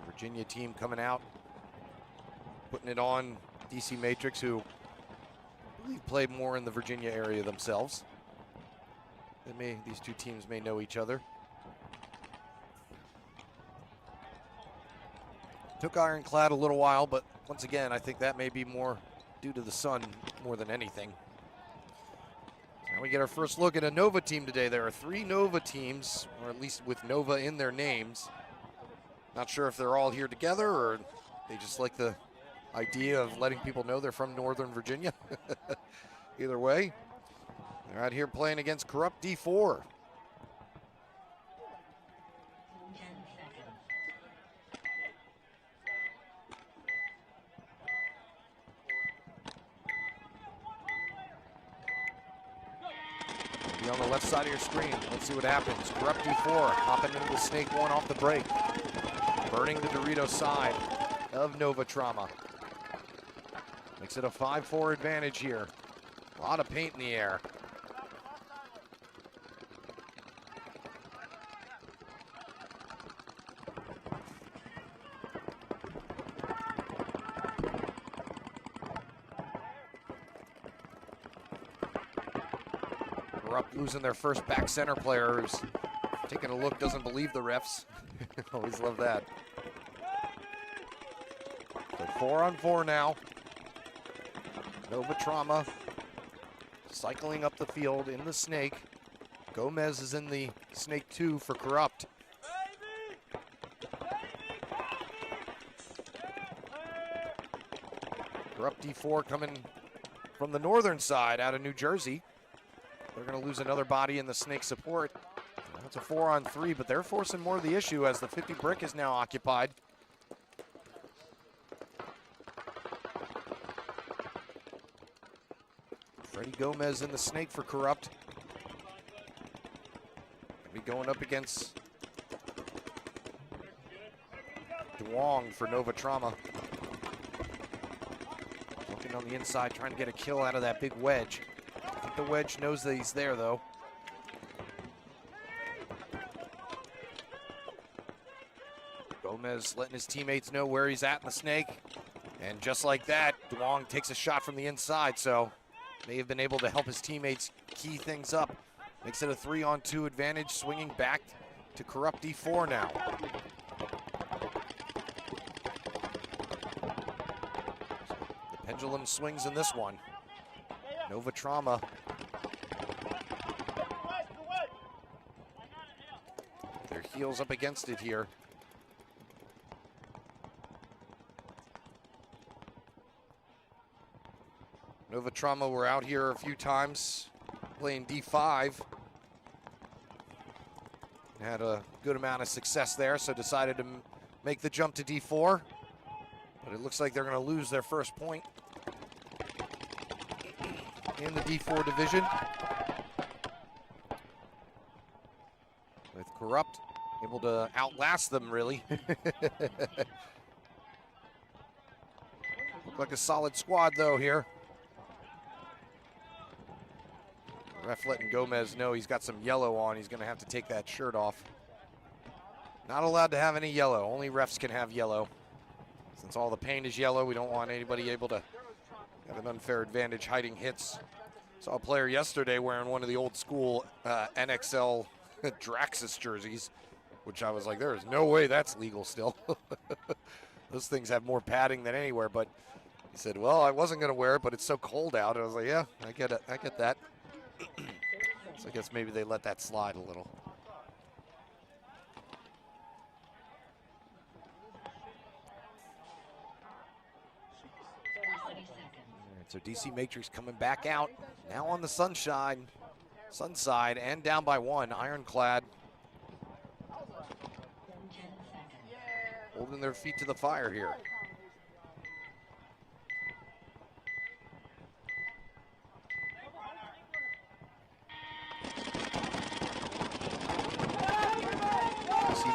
[SPEAKER 10] Virginia team coming out, putting it on DC Matrix, who I believe play more in the Virginia area themselves. These two teams may know each other. Took Ironclad a little while, but once again, I think that may be more due to the sun more than anything. Now we get our first look at a Nova team today. There are 3 Nova teams, or at least with Nova in their names. Not sure if they're all here together or they just like the idea of letting people know they're from Northern Virginia. Either way, they're out here playing against Corrupt D4. Be on the left side of your screen. Let's see what happens. Corrupt D4 hopping into the snake one off the break. Burning the Dorito side of Nova Trauma. Makes it a 5-4 advantage here. A lot of paint in the air. Corrupt losing their first back center player who's taking a look, doesn't believe the refs. Always love that. So 4-on-4 now. Nova Trauma cycling up the field in the snake. Gomez is in the snake 2 for Corrupt. Corrupt D4 coming from the northern side out of New Jersey. They're going to lose another body in the snake support. That's a 4-on-3, but they're forcing more of the issue as the 50 brick is now occupied. Freddie Gomez in the snake for Corrupt. Be going up against Duong for Nova Trauma. Looking on the inside, trying to get a kill out of that big wedge. I think the wedge knows that he's there, though. Gomez letting his teammates know where he's at in the snake. And just like that, Duong takes a shot from the inside, so may have been able to help his teammates key things up. Makes it a 3-on-2 advantage, swinging back to Corrupt D4 now. The pendulum swings in this one. Nova Trauma. Their heels up against it here. Nova Trauma were out here a few times playing D5. Had a good amount of success there, so decided to make the jump to D4. But it looks like they're going to lose their first point in the D4 division. With Corrupt able to outlast them, really. Look like a solid squad, though, here. Ref letting Gomez know he's got some yellow on. He's going to have to take that shirt off. Not allowed to have any yellow. Only refs can have yellow. Since all the paint is yellow, we don't want anybody able to have an unfair advantage hiding hits. Saw a player yesterday wearing one of the old school NXL Draxus jerseys, which I was like, there is no way that's legal still. Those things have more padding than anywhere, but he said, well, I wasn't going to wear it, but it's so cold out. I was like, yeah, I get it. I get that. So I guess maybe they let that slide a little. All right, so DC Matrix coming back out. Now on the sun side and down by 1. Ironclad holding their feet to the fire here.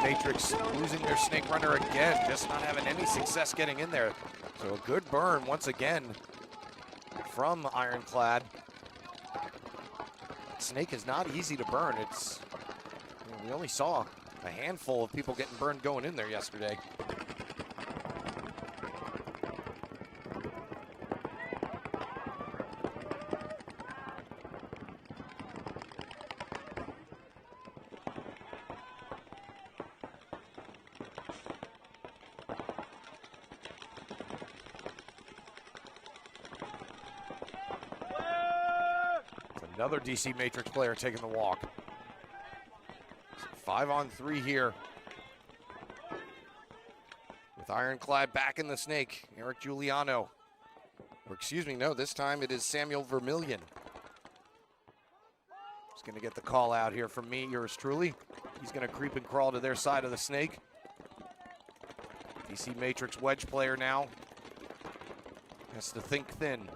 [SPEAKER 10] Matrix losing their snake runner again, just not having any success getting in there. So a good burn once again from Ironclad. Snake is not easy to burn. It's, you know, we only saw a handful of people getting burned going in there yesterday. Another DC Matrix player taking the walk. So 5-on-3 here. With Ironclad back in the snake. Eric Giuliano. Or excuse me, no, this time it is Samuel Vermillion. He's going to get the call out here from me, yours truly. He's going to creep and crawl to their side of the snake. DC Matrix wedge player now. Has to think thin.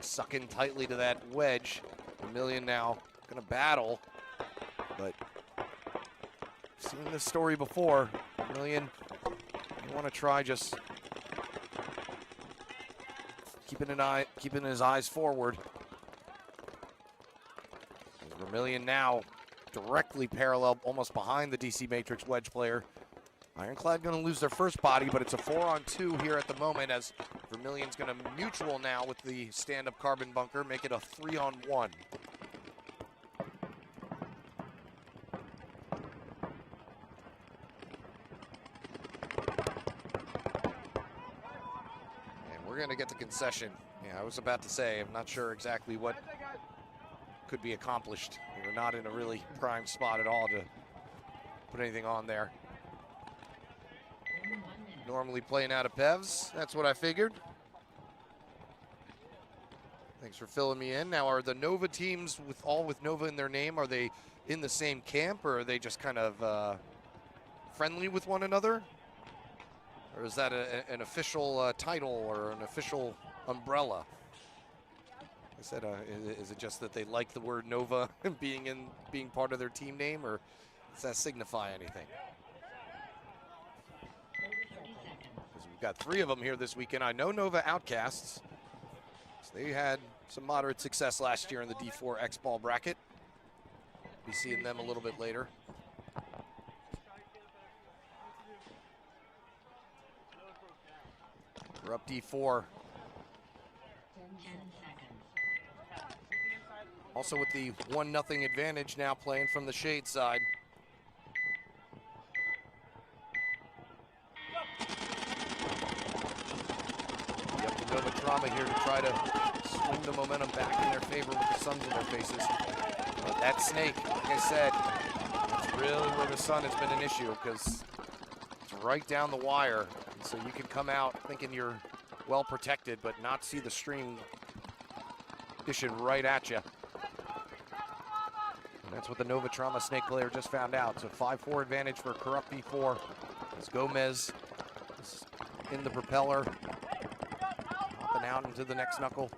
[SPEAKER 10] Sucking tightly to that wedge. Vermillion now gonna battle, but seen this story before. Vermillion, you want to try just keeping his eyes forward. Vermillion now directly parallel, almost behind the DC Matrix wedge player. Ironclad going to lose their first body, but it's a 4-on-2 here at the moment as Vermillion's going to mutual now with the stand-up carbon bunker, make it a 3-on-1. And we're going to get the concession. Yeah, I was about to say, I'm not sure exactly what could be accomplished. We're not in a really prime spot at all to put anything on there. Normally playing out of Pevs, that's what I figured. Thanks for filling me in. Now, are the Nova teams with Nova in their name, are they in the same camp, or are they just kind of friendly with one another? Or is that an official title or an official umbrella? I said, is it just that they like the word Nova being part of their team name, or does that signify anything? We've got 3 of them here this weekend. I know Nova Outcasts. So they had some moderate success last year in the D4 Xball bracket. Be seeing them a little bit later. We're up D4.
[SPEAKER 9] 10 seconds.
[SPEAKER 10] Also with the 1-0 advantage now playing from the shade side. Yep, the Nova Trauma here to try to swing the momentum back in their favor with the suns in their faces. But that snake, like I said, that's really where the sun has been an issue because it's right down the wire. And so you can come out thinking you're well protected, but not see the stream dishing right at you. And that's what the Nova Trauma snake player just found out. So 5-4 advantage for Corrupt V4 as Gomez is in the propeller, hopping out into the next knuckle.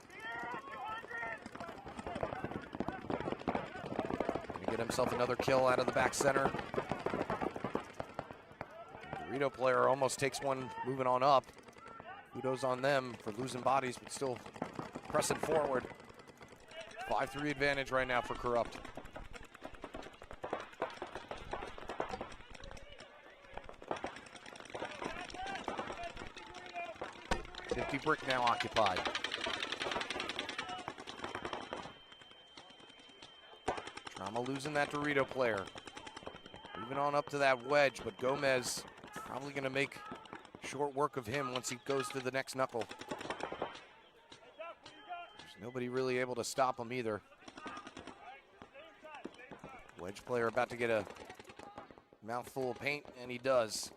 [SPEAKER 10] Gonna get himself another kill out of the back center. The Dorito player almost takes one moving on up. Kudos on them for losing bodies, but still pressing forward. 5-3 advantage right now for Corrupt. 50 brick now occupied. Trauma losing that Dorito player. Moving on up to that wedge, but Gomez probably going to make short work of him once he goes to the next knuckle. There's nobody really able to stop him either. Wedge player about to get a mouthful of paint, and he does.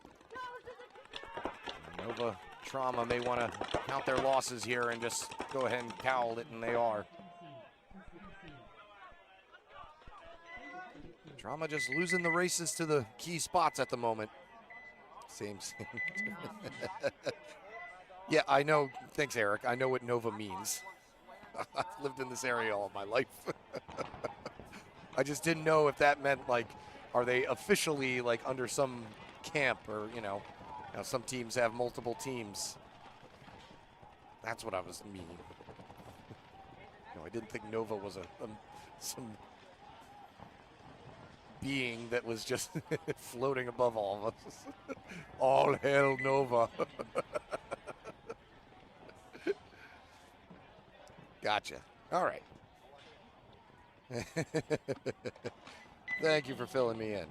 [SPEAKER 10] Nova Trauma may want to count their losses here and just go ahead and cowl it, and they are. Trauma just losing the races to the key spots at the moment. Same. Yeah, I know. Thanks, Eric. I know what Nova means. I've lived in this area all my life. I just didn't know if that meant, like, are they officially, like, under some camp or, you know, some teams have multiple teams. That's what I was meaning. No, I didn't think Nova was some being that was just floating above all of us. All hail Nova. Gotcha. All right. Thank you for filling me in.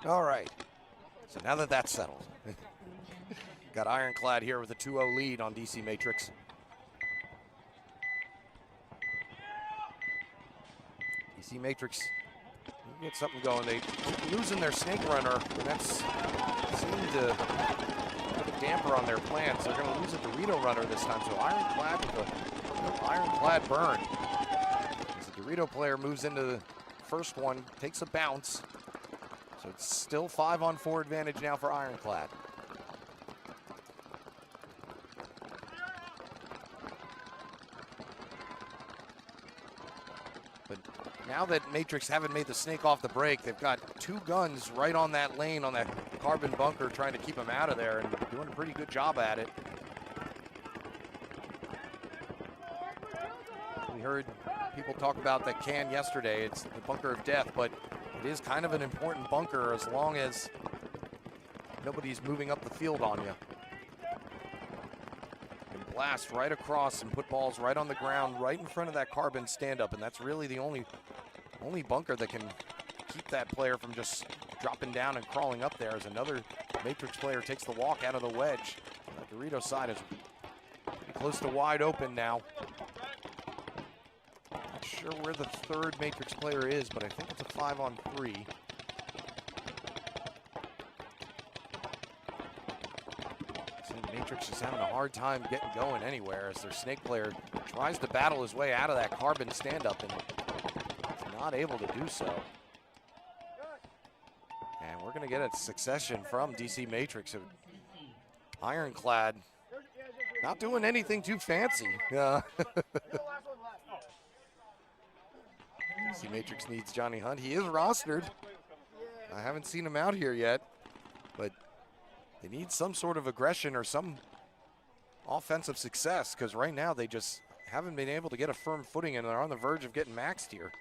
[SPEAKER 10] All right. So now that that's settled, got Ironclad here with a 2-0 lead on DC Matrix. DC Matrix get something going. They keep losing their snake runner, and that's seemed to put a damper on their plans. They're going to lose a Dorito runner this time. So Ironclad with an Ironclad burn. As the Dorito player moves into the first one, takes a bounce. So it's still 5-on-4 advantage now for Ironclad. But now that Matrix haven't made the snake off the break, they've got two guns right on that lane, on that carbon bunker, trying to keep him out of there, and doing a pretty good job at it. We heard people talk about that can yesterday. It's the bunker of death, but it is kind of an important bunker as long as nobody's moving up the field on you. You can blast right across and put balls right on the ground, right in front of that carbon stand-up, and that's really the only bunker that can keep that player from just dropping down and crawling up there as another Matrix player takes the walk out of the wedge. The Dorito side is pretty close to wide open now. Not sure where the third Matrix player is, but I think it's a 5-on-3. Matrix is having a hard time getting going anywhere as their snake player tries to battle his way out of that carbon stand-up and is not able to do so. And we're going to get a succession from DC Matrix. Ironclad not doing anything too fancy. DC Matrix needs Johnny Hunt. He is rostered. I haven't seen him out here yet, but they need some sort of aggression or some offensive success, because right now they just haven't been able to get a firm footing and they're on the verge of getting maxed here.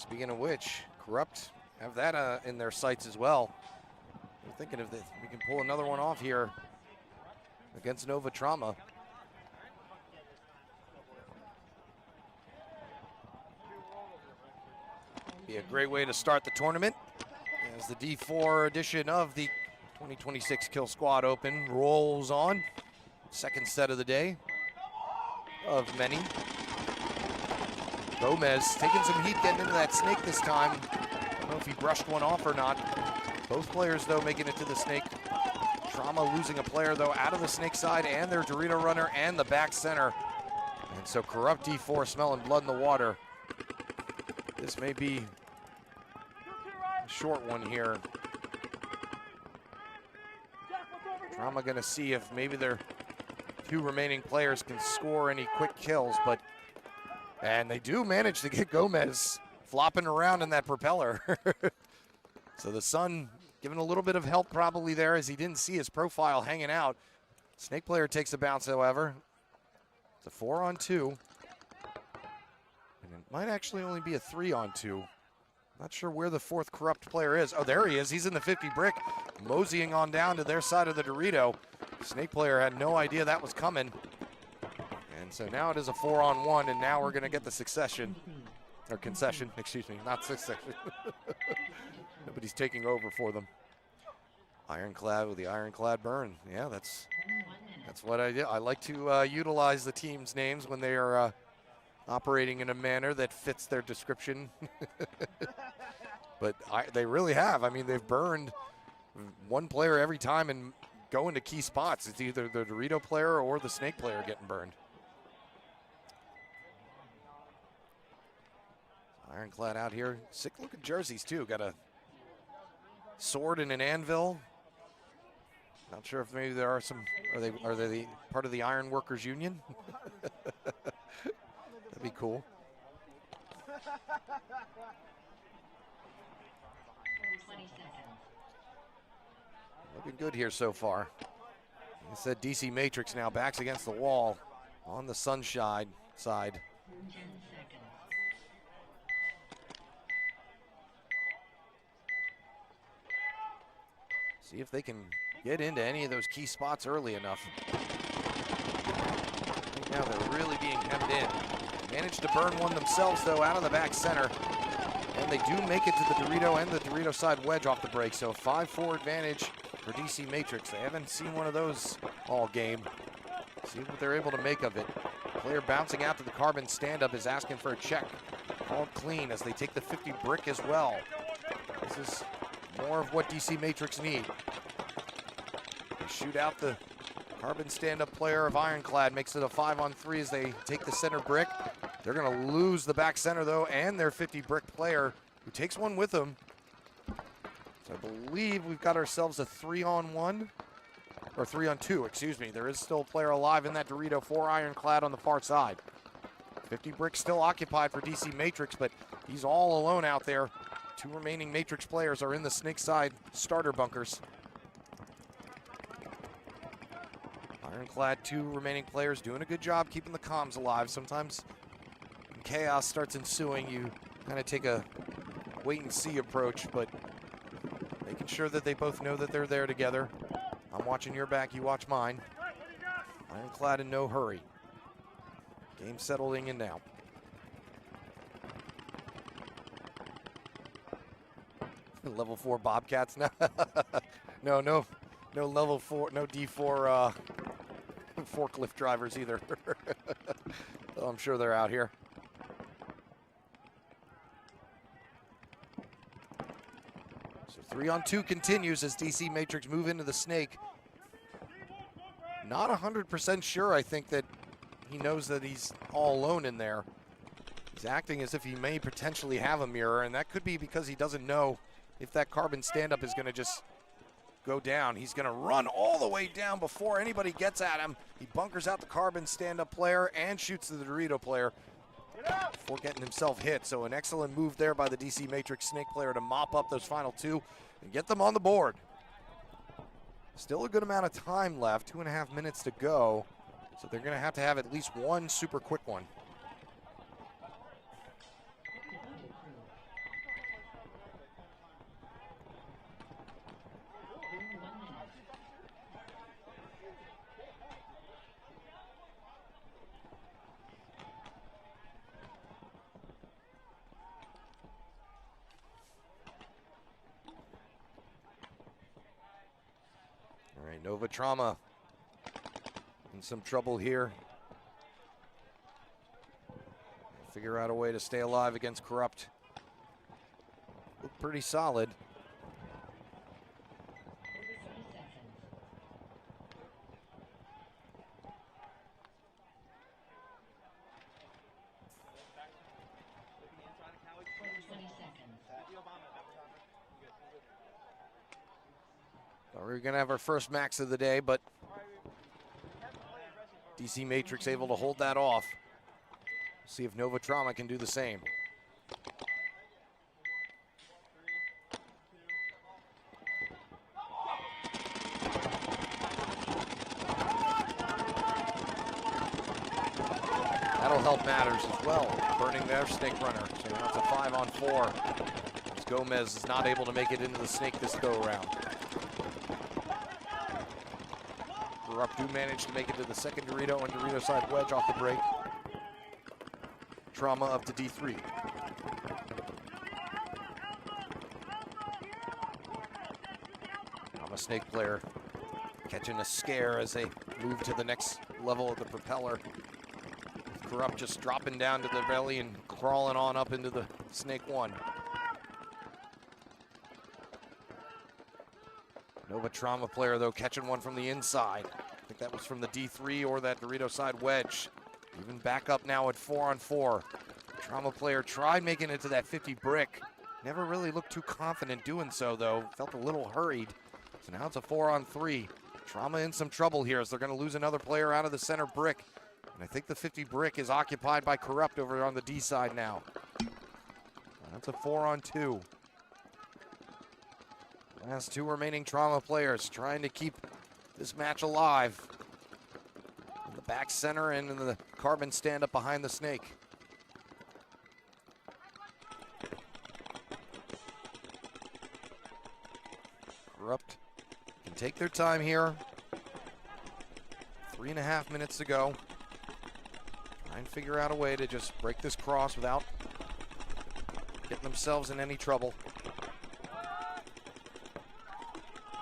[SPEAKER 10] Speaking of which, Corrupt have that in their sights as well. We're thinking if we can pull another one off here against Nova Trauma. Be a great way to start the tournament as the D4 edition of the 2026 Killsquad Open rolls on. Second set of the day of many. Gomez taking some heat getting into that snake this time. I don't know if he brushed one off or not. Both players, though, making it to the snake. Trauma losing a player, though, out of the snake side and their Dorito runner and the back center. And so Corrupt D4 smelling blood in the water. This may be a short one here. Trauma going to see if maybe their two remaining players can score any quick kills, and they do manage to get Gomez flopping around in that propeller. So the Sun giving a little bit of help probably there as he didn't see his profile hanging out. Snake player takes a bounce, however. It's a 4-on-2. And it might actually only be a 3-on-2. Not sure where the fourth Corrupt player is. Oh, there he is. He's in the 50 brick, moseying on down to their side of the Dorito. Snake player had no idea that was coming. And so now it is a 4-on-1, and now we're going to get the succession. Or concession, excuse me, not succession. Nobody's taking over for them. Ironclad with the Ironclad burn. Yeah, that's what I do. I like to utilize the team's names when they are operating in a manner that fits their description. But they really have. I mean, they've burned one player every time and go into key spots. It's either the Dorito player or the Snake player getting burned. Ironclad out here. Sick looking jerseys too. Got a sword and an anvil. Not sure if maybe there are some, are they the part of the Iron Workers Union? That'd be cool.
[SPEAKER 9] 20 seconds.
[SPEAKER 10] Looking good here so far. Like I said, DC Matrix now backs against the wall on the Sunshine side.
[SPEAKER 9] 10 seconds.
[SPEAKER 10] See if they can get into any of those key spots early enough. Right now they're really being hemmed in. Managed to burn one themselves, though, out of the back center. And they do make it to the Dorito and the Dorito side wedge off the break. So 5-4 advantage for DC Matrix. They haven't seen one of those all game. See what they're able to make of it. Player bouncing out to the carbon stand-up is asking for a check. Called clean as they take the 50 brick as well. This is more of what DC Matrix need. They shoot out the carbon stand-up player of Ironclad, makes it a 5-on-3 as they take the center brick. They're going to lose the back center, though, and their 50 brick player, who takes one with them. So I believe we've got ourselves a 3-on-1, or 3-on-2, excuse me. There is still a player alive in that Dorito for Ironclad on the far side. 50 bricks still occupied for DC Matrix, but he's all alone out there. Two remaining Matrix players are in the Snake side starter bunkers. Ironclad, two remaining players doing a good job keeping the comms alive. Sometimes when chaos starts ensuing, you kind of take a wait and see approach, but making sure that they both know that they're there together. I'm watching your back, you watch mine. Ironclad in no hurry. Game settling in now. Level 4 Bobcats now. no level 4, no D4 forklift drivers either. Well, I'm sure they're out here. So 3-on-2 continues as DC Matrix move into the Snake. Not 100% sure, I think, that he knows that he's all alone in there. He's acting as if he may potentially have a mirror, and that could be because he doesn't know if that carbon stand-up is going to just go down. He's going to run all the way down before anybody gets at him. He bunkers out the carbon stand-up player and shoots the Dorito player before getting himself hit. So an excellent move there by the DC Matrix Snake player to mop up those final two and get them on the board. Still a good amount of time left, 2.5 minutes to go. So they're going to have at least one super quick one. Nova Trauma in some trouble here. Figure out a way to stay alive against Corrupt. Look pretty solid. We're going to have our first max of the day, but DC Matrix able to hold that off. See if Nova Trauma can do the same. That'll help matters as well, burning their snake runner. So now it's a 5-on-4. As Gomez is not able to make it into the snake this go around. Corrupt do manage to make it to the second Dorito and Dorito side wedge off the break. Trauma up to D3. Trauma snake player catching a scare as they move to the next level of the propeller. Corrupt just dropping down to the belly and crawling on up into the snake one. Nova Trauma player, though, catching one from the inside. I think that was from the D3 or that Dorito side wedge. Even back up now at 4-on-4. Trauma player tried making it to that 50 brick. Never really looked too confident doing so, though. Felt a little hurried. So now it's a 4-on-3. Trauma in some trouble here as they're going to lose another player out of the center brick. And I think the 50 brick is occupied by Corrupt over on the D side now. That's a 4-on-2. Last two remaining Trauma players trying to keep this match alive. In the back center and in the carbon stand up behind the snake. Corrupt can take their time here. 3.5 minutes to go. Try and figure out a way to just break this cross without getting themselves in any trouble.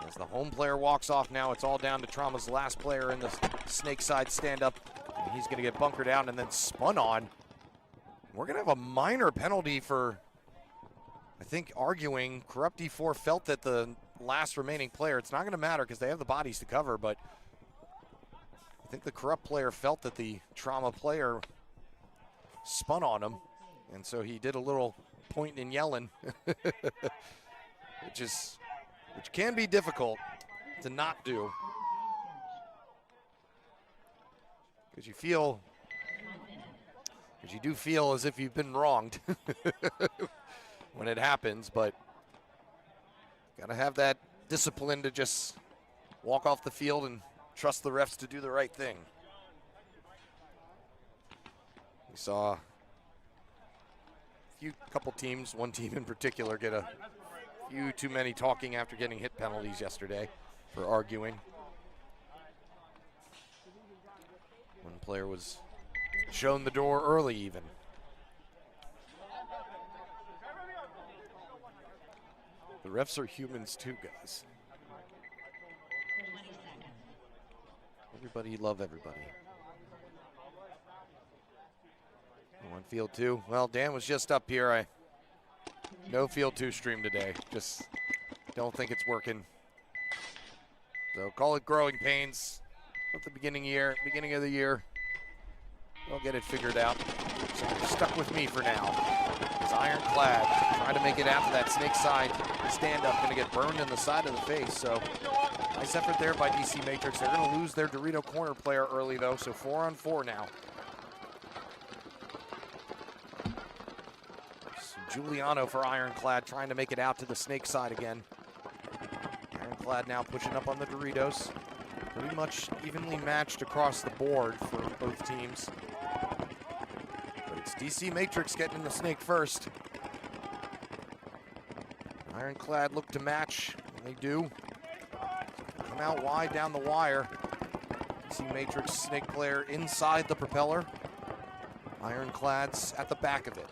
[SPEAKER 10] As the home player walks off now, it's all down to Trauma's last player in the snake side stand-up. And he's going to get bunkered out and then spun on. We're going to have a minor penalty for, I think, arguing. Corrupt D4 felt that the last remaining player, it's not going to matter because they have the bodies to cover, but I think the Corrupt player felt that the Trauma player spun on him. And so he did a little pointing and yelling, which can be difficult to not do. Because you do feel as if you've been wronged when it happens, but gotta have that discipline to just walk off the field and trust the refs to do the right thing. We saw a couple teams, one team in particular, get a few too many talking after getting hit penalties yesterday for arguing. One player was shown the door early even. The refs are humans too, guys. Everybody love everybody. On field two. Well, Dan was just up here. No field two stream today. Just don't think it's working. So call it growing pains at the beginning of the year. They'll get it figured out. So you're stuck with me for now. It's Ironclad trying to make it out to that snake side stand-up. Going to get burned in the side of the face. So nice effort there by DC Matrix. They're going to lose their Dorito corner player early, though. So 4-on-4 now. Giuliano for Ironclad trying to make it out to the snake side again. Ironclad now pushing up on the Doritos. Pretty much evenly matched across the board for both teams. But it's DC Matrix getting in the snake first. Ironclad look to match, and they do. Come out wide down the wire. DC Matrix snake player inside the propeller. Ironclad's at the back of it.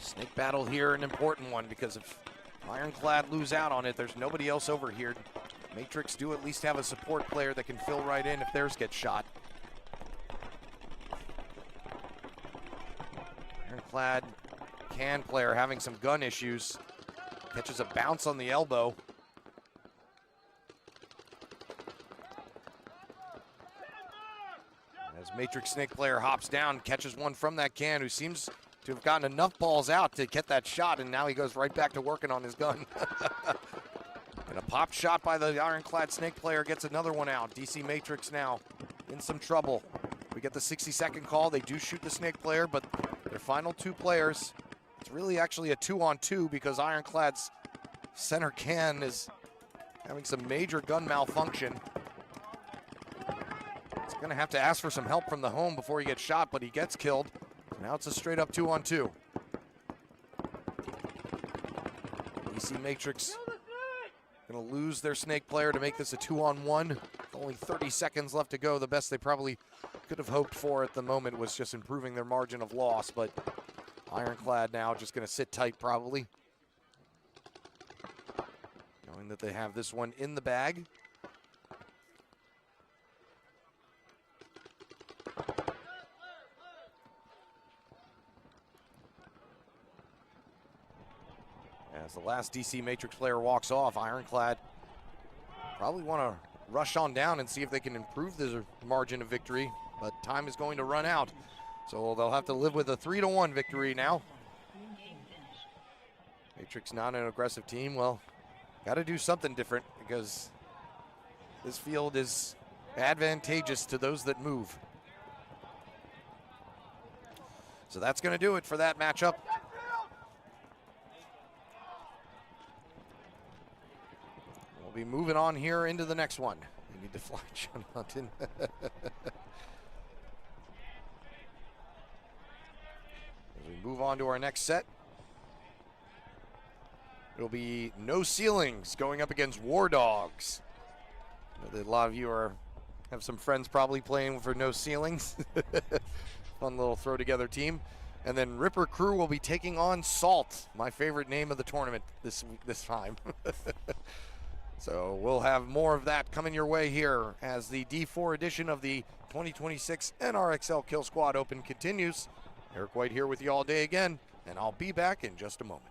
[SPEAKER 10] Snake battle here, an important one, because if Ironclad lose out on it, there's nobody else over here. Matrix do at least have a support player that can fill right in if theirs gets shot. Ironclad can player having some gun issues. Catches a bounce on the elbow. As Matrix Snake player hops down, catches one from that can, who seems to have gotten enough balls out to get that shot, and now he goes right back to working on his gun. And a pop shot by the Ironclad Snake player gets another one out. DC Matrix now in some trouble. We get the 60-second call. They do shoot the Snake player, but their final two players, it's really actually a 2-on-2 because Ironclad's center can is having some major gun malfunction. He's going to have to ask for some help from the home before he gets shot, but he gets killed. So now it's a straight-up 2-on-2. DC Matrix going to lose their Snake player to make this a 2-on-1. Only 30 seconds left to go. The best they probably could have hoped for at the moment was just improving their margin of loss, but Ironclad now just going to sit tight probably, knowing that they have this one in the bag. As the last DC Matrix player walks off, Ironclad probably want to rush on down and see if they can improve their margin of victory, but time is going to run out. So they'll have to live with a 3-1 victory now. Matrix not an aggressive team. Well, got to do something different because this field is advantageous to those that move. So that's going to do it for that matchup. We'll be moving on here into the next one. We need to fly John Hunton. As we move on to our next set, it'll be No Ceilings going up against War Dogs. I know that a lot of you have some friends probably playing for No Ceilings. Fun little throw together team. And then Ripper Crew will be taking on Salt, my favorite name of the tournament this time. So we'll have more of that coming your way here as the D4 edition of the 2026 NRXL Killsquad Open continues. Eric White here with you all day again, and I'll be back in just a moment.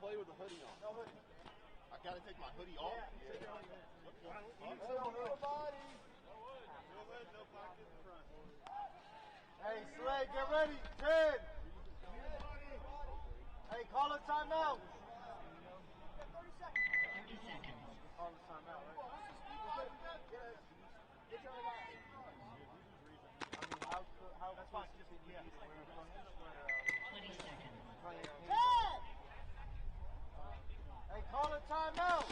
[SPEAKER 3] play with a hoodie on. No hoodie. I gotta take my hoodie off.
[SPEAKER 2] Hey, Slade, get ready. 10. Hey, call a timeout.
[SPEAKER 9] 30 seconds.
[SPEAKER 2] Call a timeout, right? That's fine. Just
[SPEAKER 9] 20 seconds.
[SPEAKER 2] Hey, call a timeout.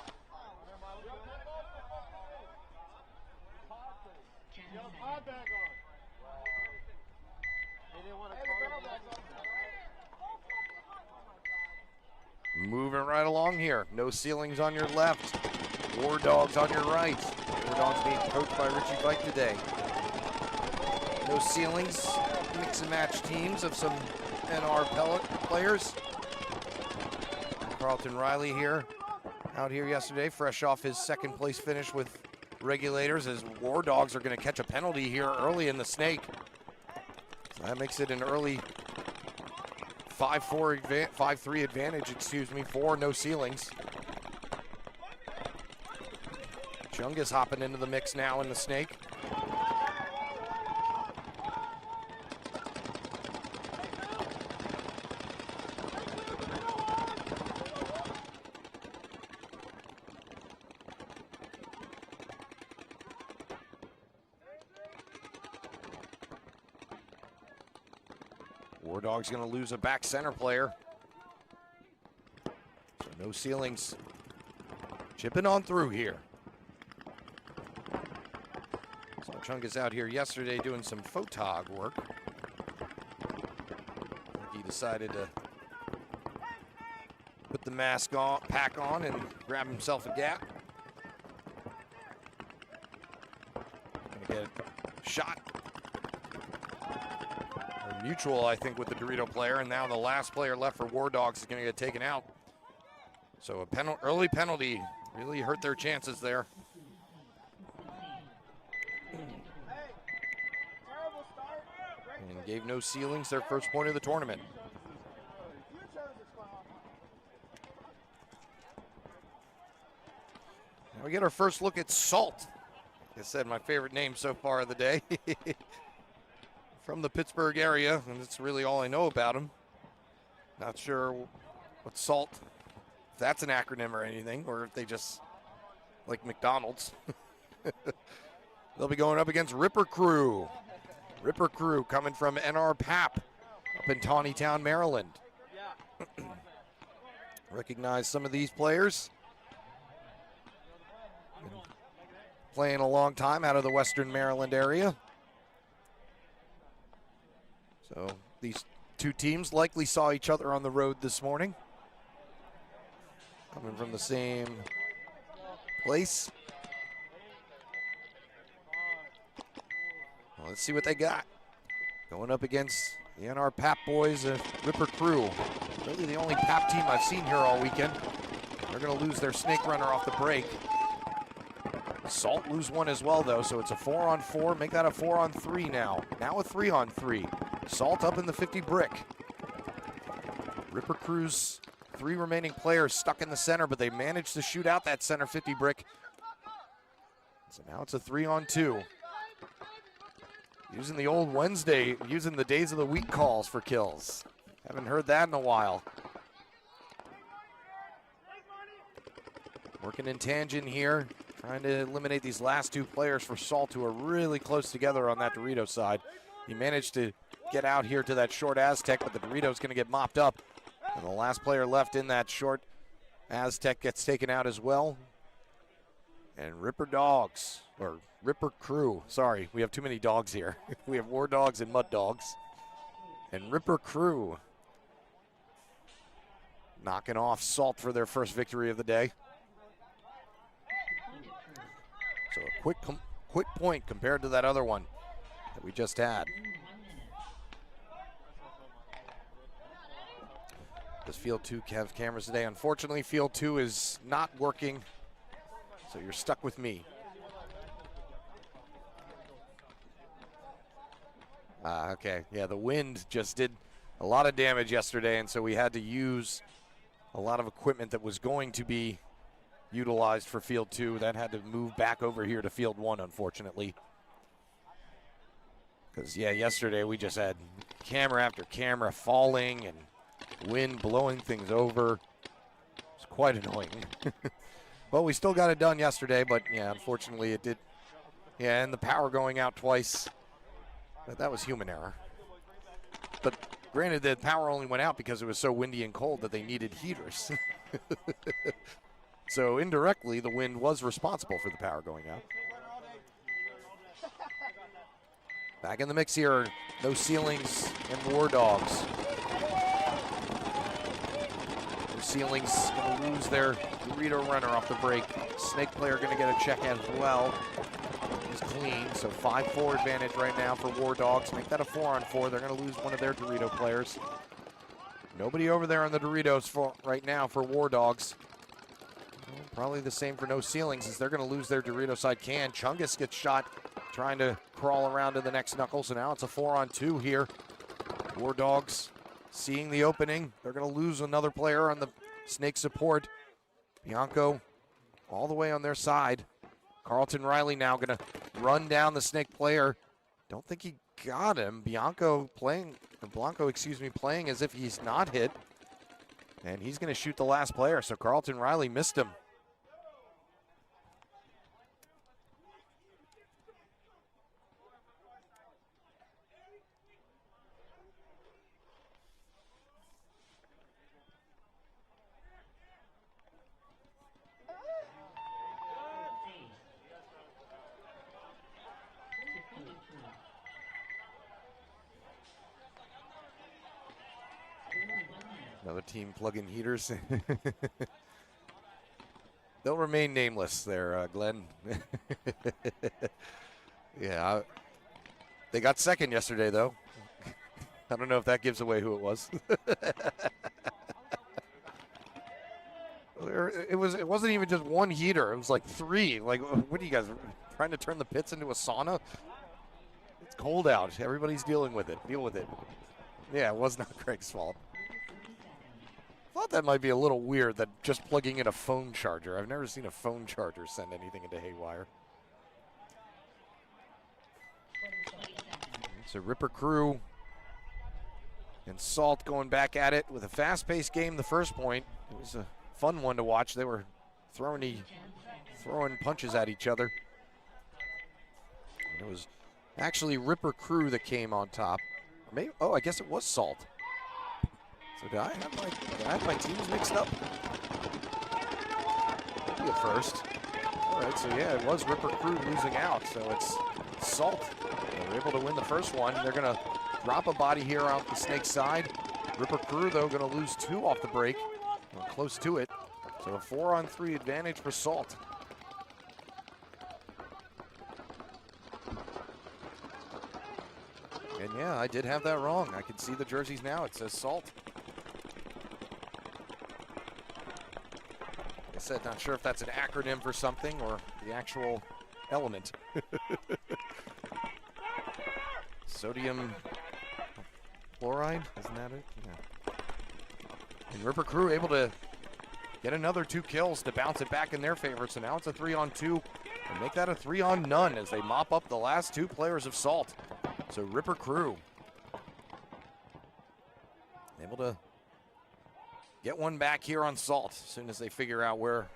[SPEAKER 9] 10
[SPEAKER 3] Yo,
[SPEAKER 9] seconds.
[SPEAKER 3] pod bag on.
[SPEAKER 2] They didn't want to call it.
[SPEAKER 10] Moving right along here. No ceilings on your left. War Dogs on your right. War Dogs being coached by Richie Vike today. No ceilings. Mix and match teams of some NRPL players. Carlton Riley here. Out here yesterday, fresh off his second place finish with Regulators, as War Dogs are going to catch a penalty here early in the snake. So that makes it an early 5-3 advantage, for No Ceilings. Chungus hopping into the mix now in the snake. War Dog's going to lose a back center player. So No Ceilings chipping on through here. So Chungus out here yesterday doing some photog work. He decided to put the mask on, pack on, and grab himself a gap. Gonna get a shot. Mutual, I think, with the Dorito player, and now the last player left for War Dogs is going to get taken out. So a early penalty really hurt their chances there. And gave No Ceilings their first point of the tournament. Now we get our first look at Salt. Like I said, my favorite name so far of the day. From the Pittsburgh area, and that's really all I know about him. Not sure what Salt, if that's an acronym or anything, or if they just like McDonald's. They'll be going up against Ripper Crew. Ripper Crew coming from NRPL up in Tawnytown, Maryland. Recognize some of these players. Been playing a long time out of the Western Maryland area. So these two teams likely saw each other on the road this morning. Coming from the same place. Well, let's see what they got. Going up against the NRPL boys of Ripper Crew. Really the only PAP team I've seen here all weekend. They're going to lose their snake runner off the break. Salt lose one as well, though, so it's a 4-on-4. Make that a 4-on-3 now. Now a 3-on-3. Salt up in the 50 brick. Ripper Crew's 3 remaining players stuck in the center, but they managed to shoot out that center 50 brick. So now it's a 3-on-2. Using the old Wednesday, using the days of the week calls for kills. Haven't heard that in a while. Working in tangent here, trying to eliminate these last 2 players for Salt, who are really close together on that Dorito side. He managed to get out here to that short Aztec, but the Dorito's going to get mopped up. And the last player left in that short Aztec gets taken out as well. And Ripper Dogs, or Ripper Crew, sorry, we have too many dogs here. We have War Dogs and Mud Dogs. And Ripper Crew knocking off Salt for their first victory of the day. So a quick point compared to that other one that we just had. Does Field 2 have cameras today? Unfortunately, Field 2 is not working, so you're stuck with me. Okay, yeah, the wind just did a lot of damage yesterday, and so we had to use a lot of equipment that was going to be utilized for Field 2 that had to move back over here to Field 1, unfortunately. Because, yeah, yesterday we just had camera after camera falling and wind blowing things over. It's quite annoying. But we still got it done yesterday, but, yeah, unfortunately it did. Yeah, and the power going out twice. But that was human error. But granted, the power only went out because it was so windy and cold that they needed heaters. So indirectly, the wind was responsible for the power going out. Back in the mix here, No Ceilings and War Dogs. No Ceilings going to lose their Dorito runner off the break. Snake player going to get a check as well. He's clean, so 5-4 advantage right now for War Dogs. Make that a 4-on-4. They're going to lose one of their Dorito players. Nobody over there on the Doritos for right now for War Dogs. Well, probably the same for No Ceilings, as they're going to lose their Dorito side can. Chungus gets shot trying to crawl around to the next knuckle, so now it's a 4-on-2 here. War Dogs seeing the opening. They're going to lose another player on the Snake support. Bianco all the way on their side. Carlton Riley now going to run down the Snake player. Don't think he got him. Blanco, playing as if he's not hit. And he's going to shoot the last player, so Carlton Riley missed him. Another team plugging heaters. They'll remain nameless there, Glenn. Yeah, they got second yesterday, though. I don't know if that gives away who it was. It wasn't even just one heater. It was like 3. Like, what are you guys trying to turn the pits into a sauna? It's cold out. Everybody's dealing with it. Deal with it. Yeah, it was not Craig's fault. Thought that might be a little weird, that just plugging in a phone charger. I've never seen a phone charger send anything into haywire. So Ripper Crew and Salt going back at it with a fast-paced game the first point. It was a fun one to watch. They were throwing punches at each other. And it was actually Ripper Crew that came on top. Or maybe, oh, I guess it was Salt. So did I have my teams mixed up? Maybe at first. All right, so yeah, it was Ripper Crew losing out. So it's Salt. They're able to win the first one. They're going to drop a body here off the Snake side. Ripper Crew, though, going to lose 2 off the break. Or close to it. So a 4-on-3 advantage for Salt. And yeah, I did have that wrong. I can see the jerseys now. It says Salt. I said, not sure if that's an acronym for something or the actual element. Sodium chloride, isn't that it? Yeah. And Ripper Crew able to get another 2 kills to bounce it back in their favor. So now it's a 3-on-2 and make that a 3-on-none as they mop up the last 2 players of Salt. So Ripper Crew able to get one back here on Salt as soon as they figure out where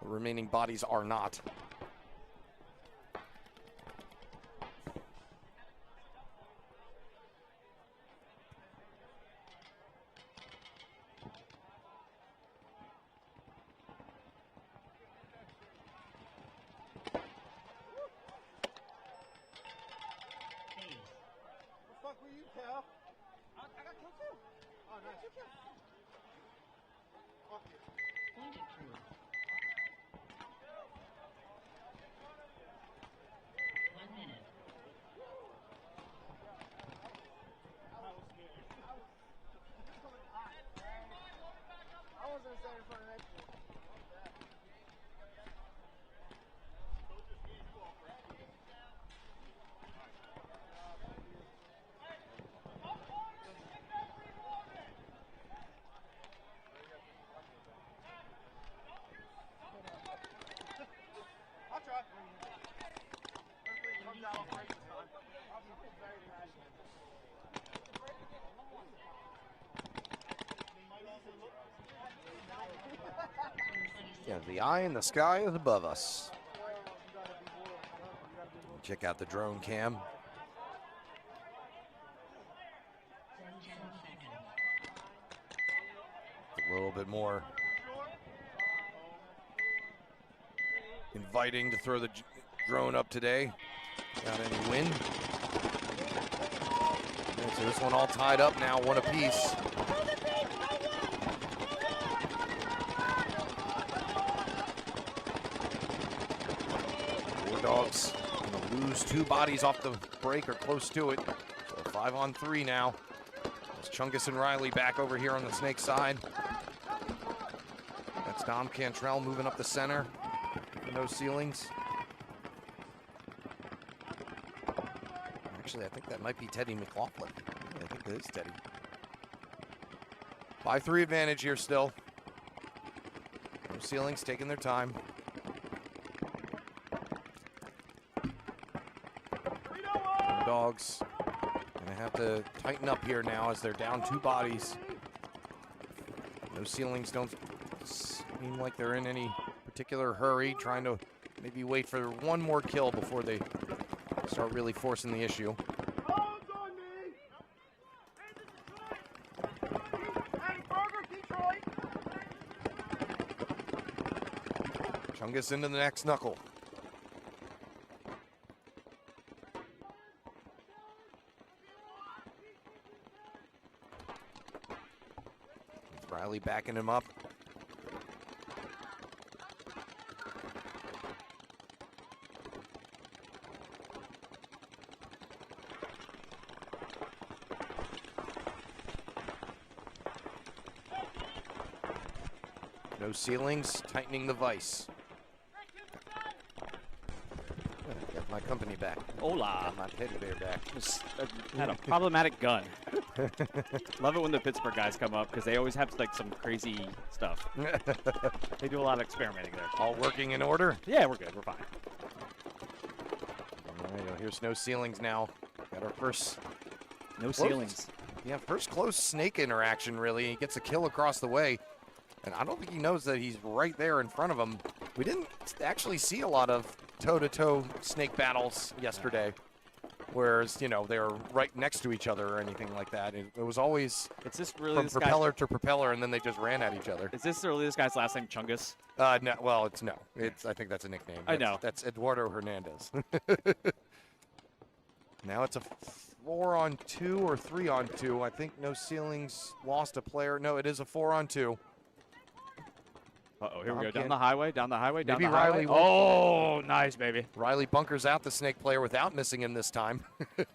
[SPEAKER 10] the remaining bodies are not. Yeah, the eye in the sky is above us. Check out the drone cam. A little bit more inviting to throw the drone up today. Got any wind? Okay, so this one all tied up now, one apiece. Dogs gonna lose 2 bodies off the break or close to it. So 5-on-3 now. There's Chungus and Riley back over here on the Snake side. That's Dom Cantrell moving up the center. No ceilings. Actually, I think that might be Teddy McLaughlin. Yeah, I think it is Teddy. 5-3 advantage here still. No ceilings, taking their time. Dogs gonna have to tighten up here now as they're down 2 bodies. No ceilings don't seem like they're in any particular hurry, trying to maybe wait for one more kill before they start really forcing the issue. Chungus into the next knuckle. Riley backing him up. No ceilings, tightening the vise. Got my company back.
[SPEAKER 11] Hola.
[SPEAKER 10] Got my teddy bear back.
[SPEAKER 11] Had a problematic gun. Love it when the Pittsburgh guys come up because they always have like some crazy stuff. They do a lot of experimenting there.
[SPEAKER 10] All working in order?
[SPEAKER 11] Yeah, we're good. We're fine.
[SPEAKER 10] All right, well, here's no ceilings now. Got our first
[SPEAKER 11] no ceilings.
[SPEAKER 10] Yeah, first close snake interaction really. He gets a kill across the way. And I don't think he knows that he's right there in front of him. We didn't actually see a lot of toe-to-toe snake battles yesterday. Whereas, you know, they were right next to each other or anything like that. It was always from propeller to propeller, and then they just ran at each other.
[SPEAKER 11] Is this really this guy's last name, Chungus?
[SPEAKER 10] No, well, it's no. It's I think that's a nickname.
[SPEAKER 11] I know.
[SPEAKER 10] That's Eduardo Hernandez. Now it's a 4-on-2 or 3-on-2. I think no ceilings lost a player. No, it is a 4-on-2.
[SPEAKER 11] Uh-oh, here we go. Down the highway, down the highway, down
[SPEAKER 10] Maybe
[SPEAKER 11] the highway.
[SPEAKER 10] Riley
[SPEAKER 11] Oh, nice, baby.
[SPEAKER 10] Riley bunkers out the snake player without missing him this time.
[SPEAKER 11] Is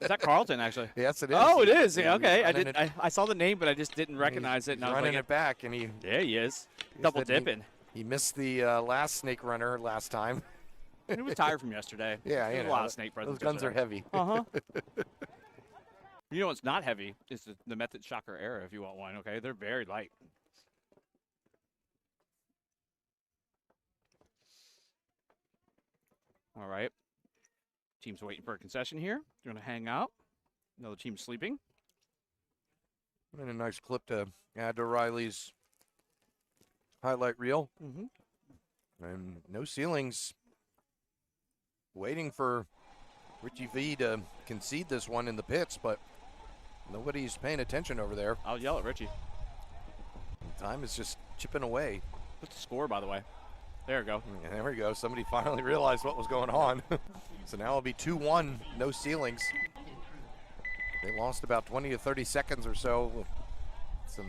[SPEAKER 11] that Carlton, actually?
[SPEAKER 10] Yes, it is.
[SPEAKER 11] Oh, it is. Yeah, okay. I saw the name, but I just didn't recognize it.
[SPEAKER 10] He's running it back, and
[SPEAKER 11] yeah, he is. Double dipping.
[SPEAKER 10] He missed the last snake runner last time.
[SPEAKER 11] He was tired from yesterday.
[SPEAKER 10] Yeah,
[SPEAKER 11] a lot of snake presence.
[SPEAKER 10] Those guns are heavy.
[SPEAKER 11] Uh-huh. You know what's not heavy is the Method Shocker Era, if you want one, okay? They're very light. All right. Team's waiting for a concession here. They're going to hang out. Another team's sleeping.
[SPEAKER 10] And a nice clip to add to Riley's highlight reel. And no ceilings. Waiting for Richie V to concede this one in the pits, but nobody's paying attention over there.
[SPEAKER 11] I'll yell at Richie.
[SPEAKER 10] Time is just chipping away.
[SPEAKER 11] What's the score, by the way? There we go.
[SPEAKER 10] Yeah, there we go. Somebody finally realized what was going on. So now it'll be 2-1, no ceilings. They lost about 20 to 30 seconds or so with some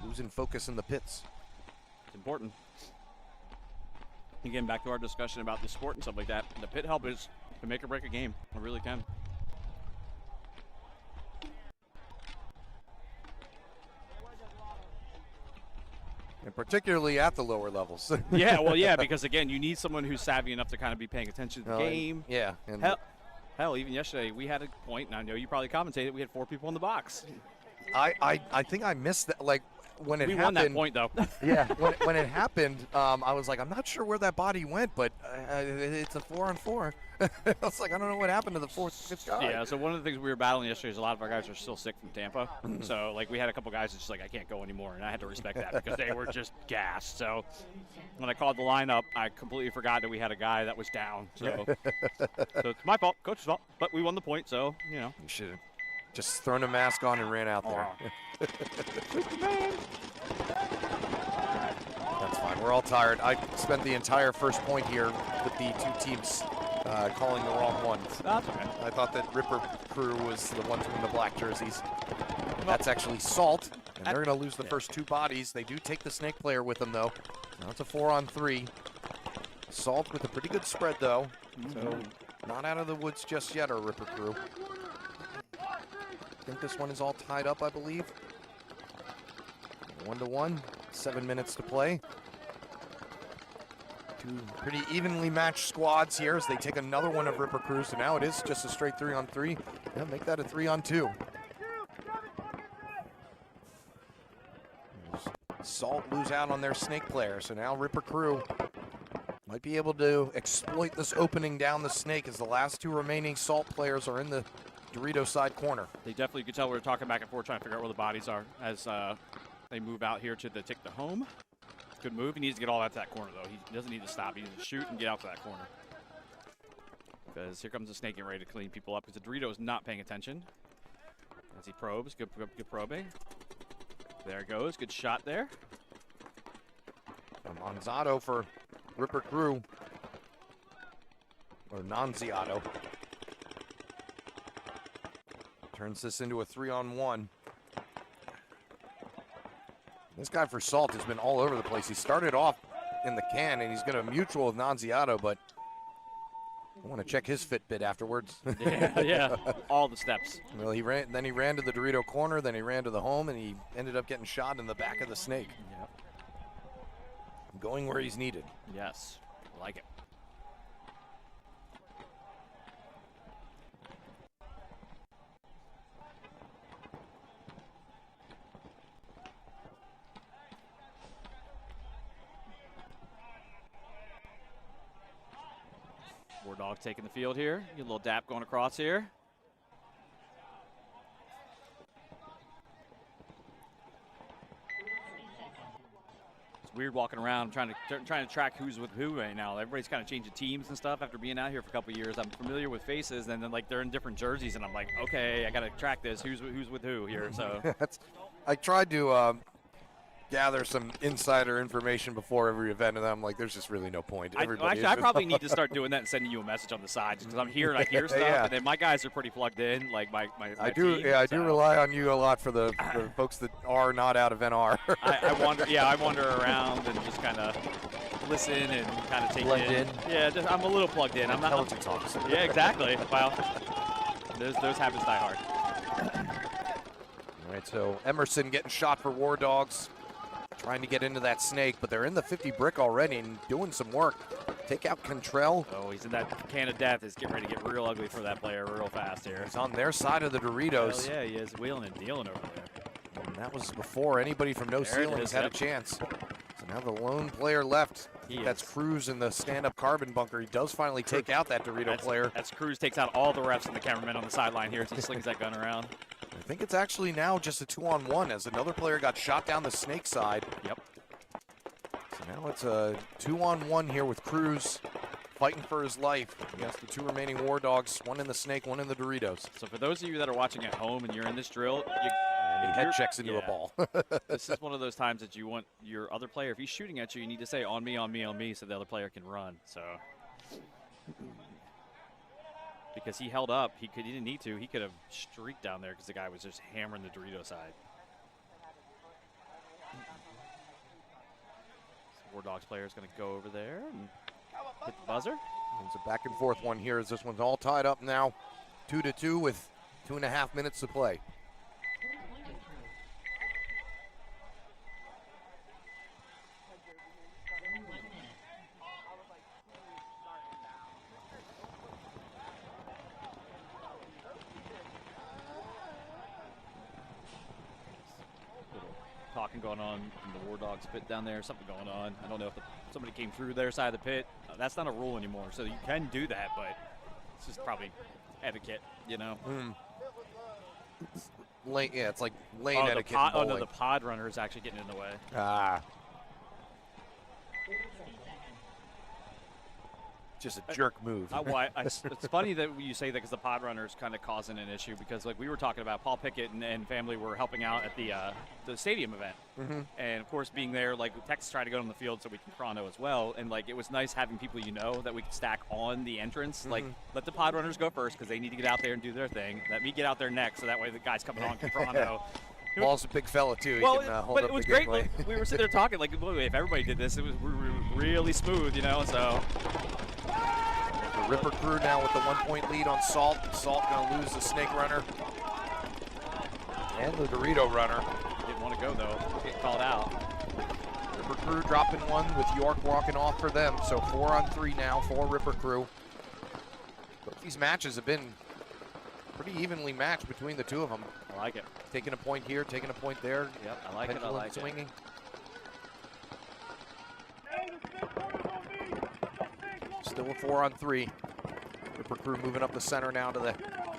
[SPEAKER 10] losing focus in the pits.
[SPEAKER 11] It's important. Again, back to our discussion about the sport and stuff like that. The pit help is to make or break a game. It really can.
[SPEAKER 10] And particularly at the lower levels.
[SPEAKER 11] Yeah, well, yeah, because, again, you need someone who's savvy enough to kind of be paying attention to the game.
[SPEAKER 10] Yeah.
[SPEAKER 11] And hell, even yesterday, we had a point, and I know you probably commentated, we had 4 people in the box.
[SPEAKER 10] I think I missed that. Like, when it
[SPEAKER 11] we
[SPEAKER 10] happened,
[SPEAKER 11] won that point though.
[SPEAKER 10] yeah, when it happened, I was like, I'm not sure where that body went, but it's a 4-on-4. I was like, I don't know what happened to the fourth, fifth guy.
[SPEAKER 11] Yeah, so one of the things we were battling yesterday is a lot of our guys are still sick from Tampa. So, like, we had a couple guys that's just like, I can't go anymore, and I had to respect that because they were just gassed. So, when I called the lineup, I completely forgot that we had a guy that was down. So, so it's my fault, coach's fault, but we won the point, so, you know.
[SPEAKER 10] You should have just thrown a mask on and ran out there. That's fine. We're all tired. I spent the entire first point here with the two teams calling the wrong ones.
[SPEAKER 11] That's okay.
[SPEAKER 10] I thought that Ripper Crew was the ones in the black jerseys. That's actually Salt, and they're going to lose the first two bodies. They do take the Snake player with them, though. Now it's a 4-on-3. Salt with a pretty good spread, though. So not out of the woods just yet, our Ripper Crew. I think this one is all tied up, I believe. 1-1, 7 minutes to play. Two pretty evenly matched squads here as they take another one of Ripper Crew. So now it is just a straight 3-on-3. Yeah, make that a 3-on-2. Salt lose out on their Snake player. So now Ripper Crew might be able to exploit this opening down the Snake as the last two remaining Salt players are in the Dorito side corner.
[SPEAKER 11] They definitely, you could tell we were talking back and forth trying to figure out where the bodies are as they move out here to take the home. Good move. He needs to get all out to that corner, though. He doesn't need to stop. He needs to shoot and get out to that corner. Because here comes the Snake getting ready to clean people up because the Dorito is not paying attention. As he probes. Good probing. There it goes. Good shot there.
[SPEAKER 10] Monzato for Ripper Crew. Or Nonziato. Turns this into a 3-on-1. This guy for Salt has been all over the place. He started off in the can, and he's going to mutual with Nonziato, but I want to check his Fitbit afterwards.
[SPEAKER 11] Yeah, all the steps.
[SPEAKER 10] Well, he ran to the Dorito corner, then he ran to the home, and he ended up getting shot in the back of the Snake.
[SPEAKER 11] Yep.
[SPEAKER 10] Going where he's needed.
[SPEAKER 11] Yes, I like it. War Dog taking the field here. Get a little dap going across here. It's weird walking around trying to track who's with who right now. Everybody's kind of changing teams and stuff after being out here for a couple of years. I'm familiar with faces, and then like they're in different jerseys, and I'm like, okay, I got to track this. Who's with who here? So
[SPEAKER 10] I tried to gather some insider information before every event, and I'm like, there's just really no point.
[SPEAKER 11] Actually, I probably need to start doing that and sending you a message on the side, just because I'm here and I hear stuff, and then my guys are pretty plugged in. Like my
[SPEAKER 10] I do rely on you a lot for the folks that are not out of NR.
[SPEAKER 11] I wander around and just kind of listen and kind of take
[SPEAKER 10] plugged in.
[SPEAKER 11] Yeah, I'm a little plugged in. I'm not
[SPEAKER 10] intelligence officer.
[SPEAKER 11] Yeah, exactly. Well, those habits die hard.
[SPEAKER 10] All right, so Emerson getting shot for War Dogs. Trying to get into that Snake, but they're in the 50 brick already and doing some work. Take out Contrell.
[SPEAKER 11] Oh, he's in that can of death. It's getting ready to get real ugly for that player real fast here.
[SPEAKER 10] He's on their side of the Doritos.
[SPEAKER 11] Hell yeah, he is wheeling and dealing over there.
[SPEAKER 10] And that was before anybody from No Ceilings had a chance. So now the lone player left. That's Cruz in the stand-up carbon bunker. He does finally take out that Dorito player.
[SPEAKER 11] That's Cruz takes out all the refs and the cameramen on the sideline here as he slings that gun around.
[SPEAKER 10] I think it's actually now just a 2-on-1 as another player got shot down the Snake side.
[SPEAKER 11] Yep.
[SPEAKER 10] So now it's a 2-on-1 here with Cruz fighting for his life against the two remaining War Dogs, one in the Snake, one in the Doritos.
[SPEAKER 11] So for those of you that are watching at home and you're in this drill,
[SPEAKER 10] he head checks into a ball.
[SPEAKER 11] This is one of those times that you want your other player, if he's shooting at you, you need to say on me, on me, on me, so the other player can run. So because he held up, he didn't need to. He could have streaked down there because the guy was just hammering the Dorito side. War Dogs player is going to go over there and hit the buzzer.
[SPEAKER 10] It's a back and forth one here as this one's all tied up now. 2-2 with 2.5 minutes to play.
[SPEAKER 11] talking going on in the War Dogs pit down there. Something going on. I don't know if somebody came through their side of the pit. That's not a rule anymore, so you can do that, but it's just probably etiquette, you know.
[SPEAKER 10] Yeah, it's like lane etiquette.
[SPEAKER 11] Oh no, the pod runner is actually getting in the way.
[SPEAKER 10] Just a jerk move.
[SPEAKER 11] It's funny that you say that because the pod runner is kind of causing an issue because like we were talking about Paul Pickett and family were helping out at the stadium event, and of course being there, like Texas tried to go on the field so we can chrono as well, and like it was nice having people that we could stack on the entrance. Like let the pod runners go first because they need to get out there and do their thing. Let me get out there next so that way the guys coming on can chrono.
[SPEAKER 10] Paul's a big fella too.
[SPEAKER 11] Well,
[SPEAKER 10] he can, hold
[SPEAKER 11] but
[SPEAKER 10] up
[SPEAKER 11] it was
[SPEAKER 10] the
[SPEAKER 11] great.
[SPEAKER 10] gateway.
[SPEAKER 11] Like, we were sitting there talking like, if everybody did this, it was really smooth, you know. So.
[SPEAKER 10] The Ripper crew now with the 1-point lead on Salt. Salt gonna lose the Snake Runner and the Dorito Runner.
[SPEAKER 11] Didn't want to go though. Get called out.
[SPEAKER 10] Ripper crew dropping one with York walking off for them. So 4-on-3 now for Ripper crew. Both these matches have been pretty evenly matched between the two of them.
[SPEAKER 11] I like it.
[SPEAKER 10] Taking a point here, taking a point there.
[SPEAKER 11] Yep, I like it. I like
[SPEAKER 10] swinging.
[SPEAKER 11] it.
[SPEAKER 10] Still a 4-on-3. Ripper crew moving up the center now to the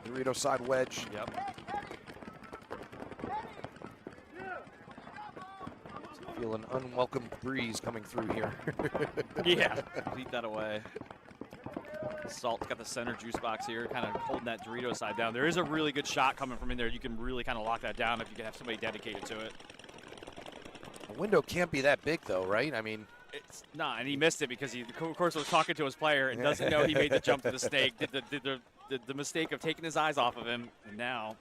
[SPEAKER 10] Dorito side wedge.
[SPEAKER 11] Yep.
[SPEAKER 10] Feel an unwelcome breeze coming through here.
[SPEAKER 11] Yeah, beat that away. Salt's got the center juice box here, kind of holding that Dorito side down. There is a really good shot coming from in there. You can really kind of lock that down if you can have somebody dedicated to it.
[SPEAKER 10] The window can't be that big though, right? I mean,
[SPEAKER 11] it's not, and he missed it because he, of course, was talking to his player and doesn't know he made the jump to the snake. Did the mistake of taking his eyes off of him, and now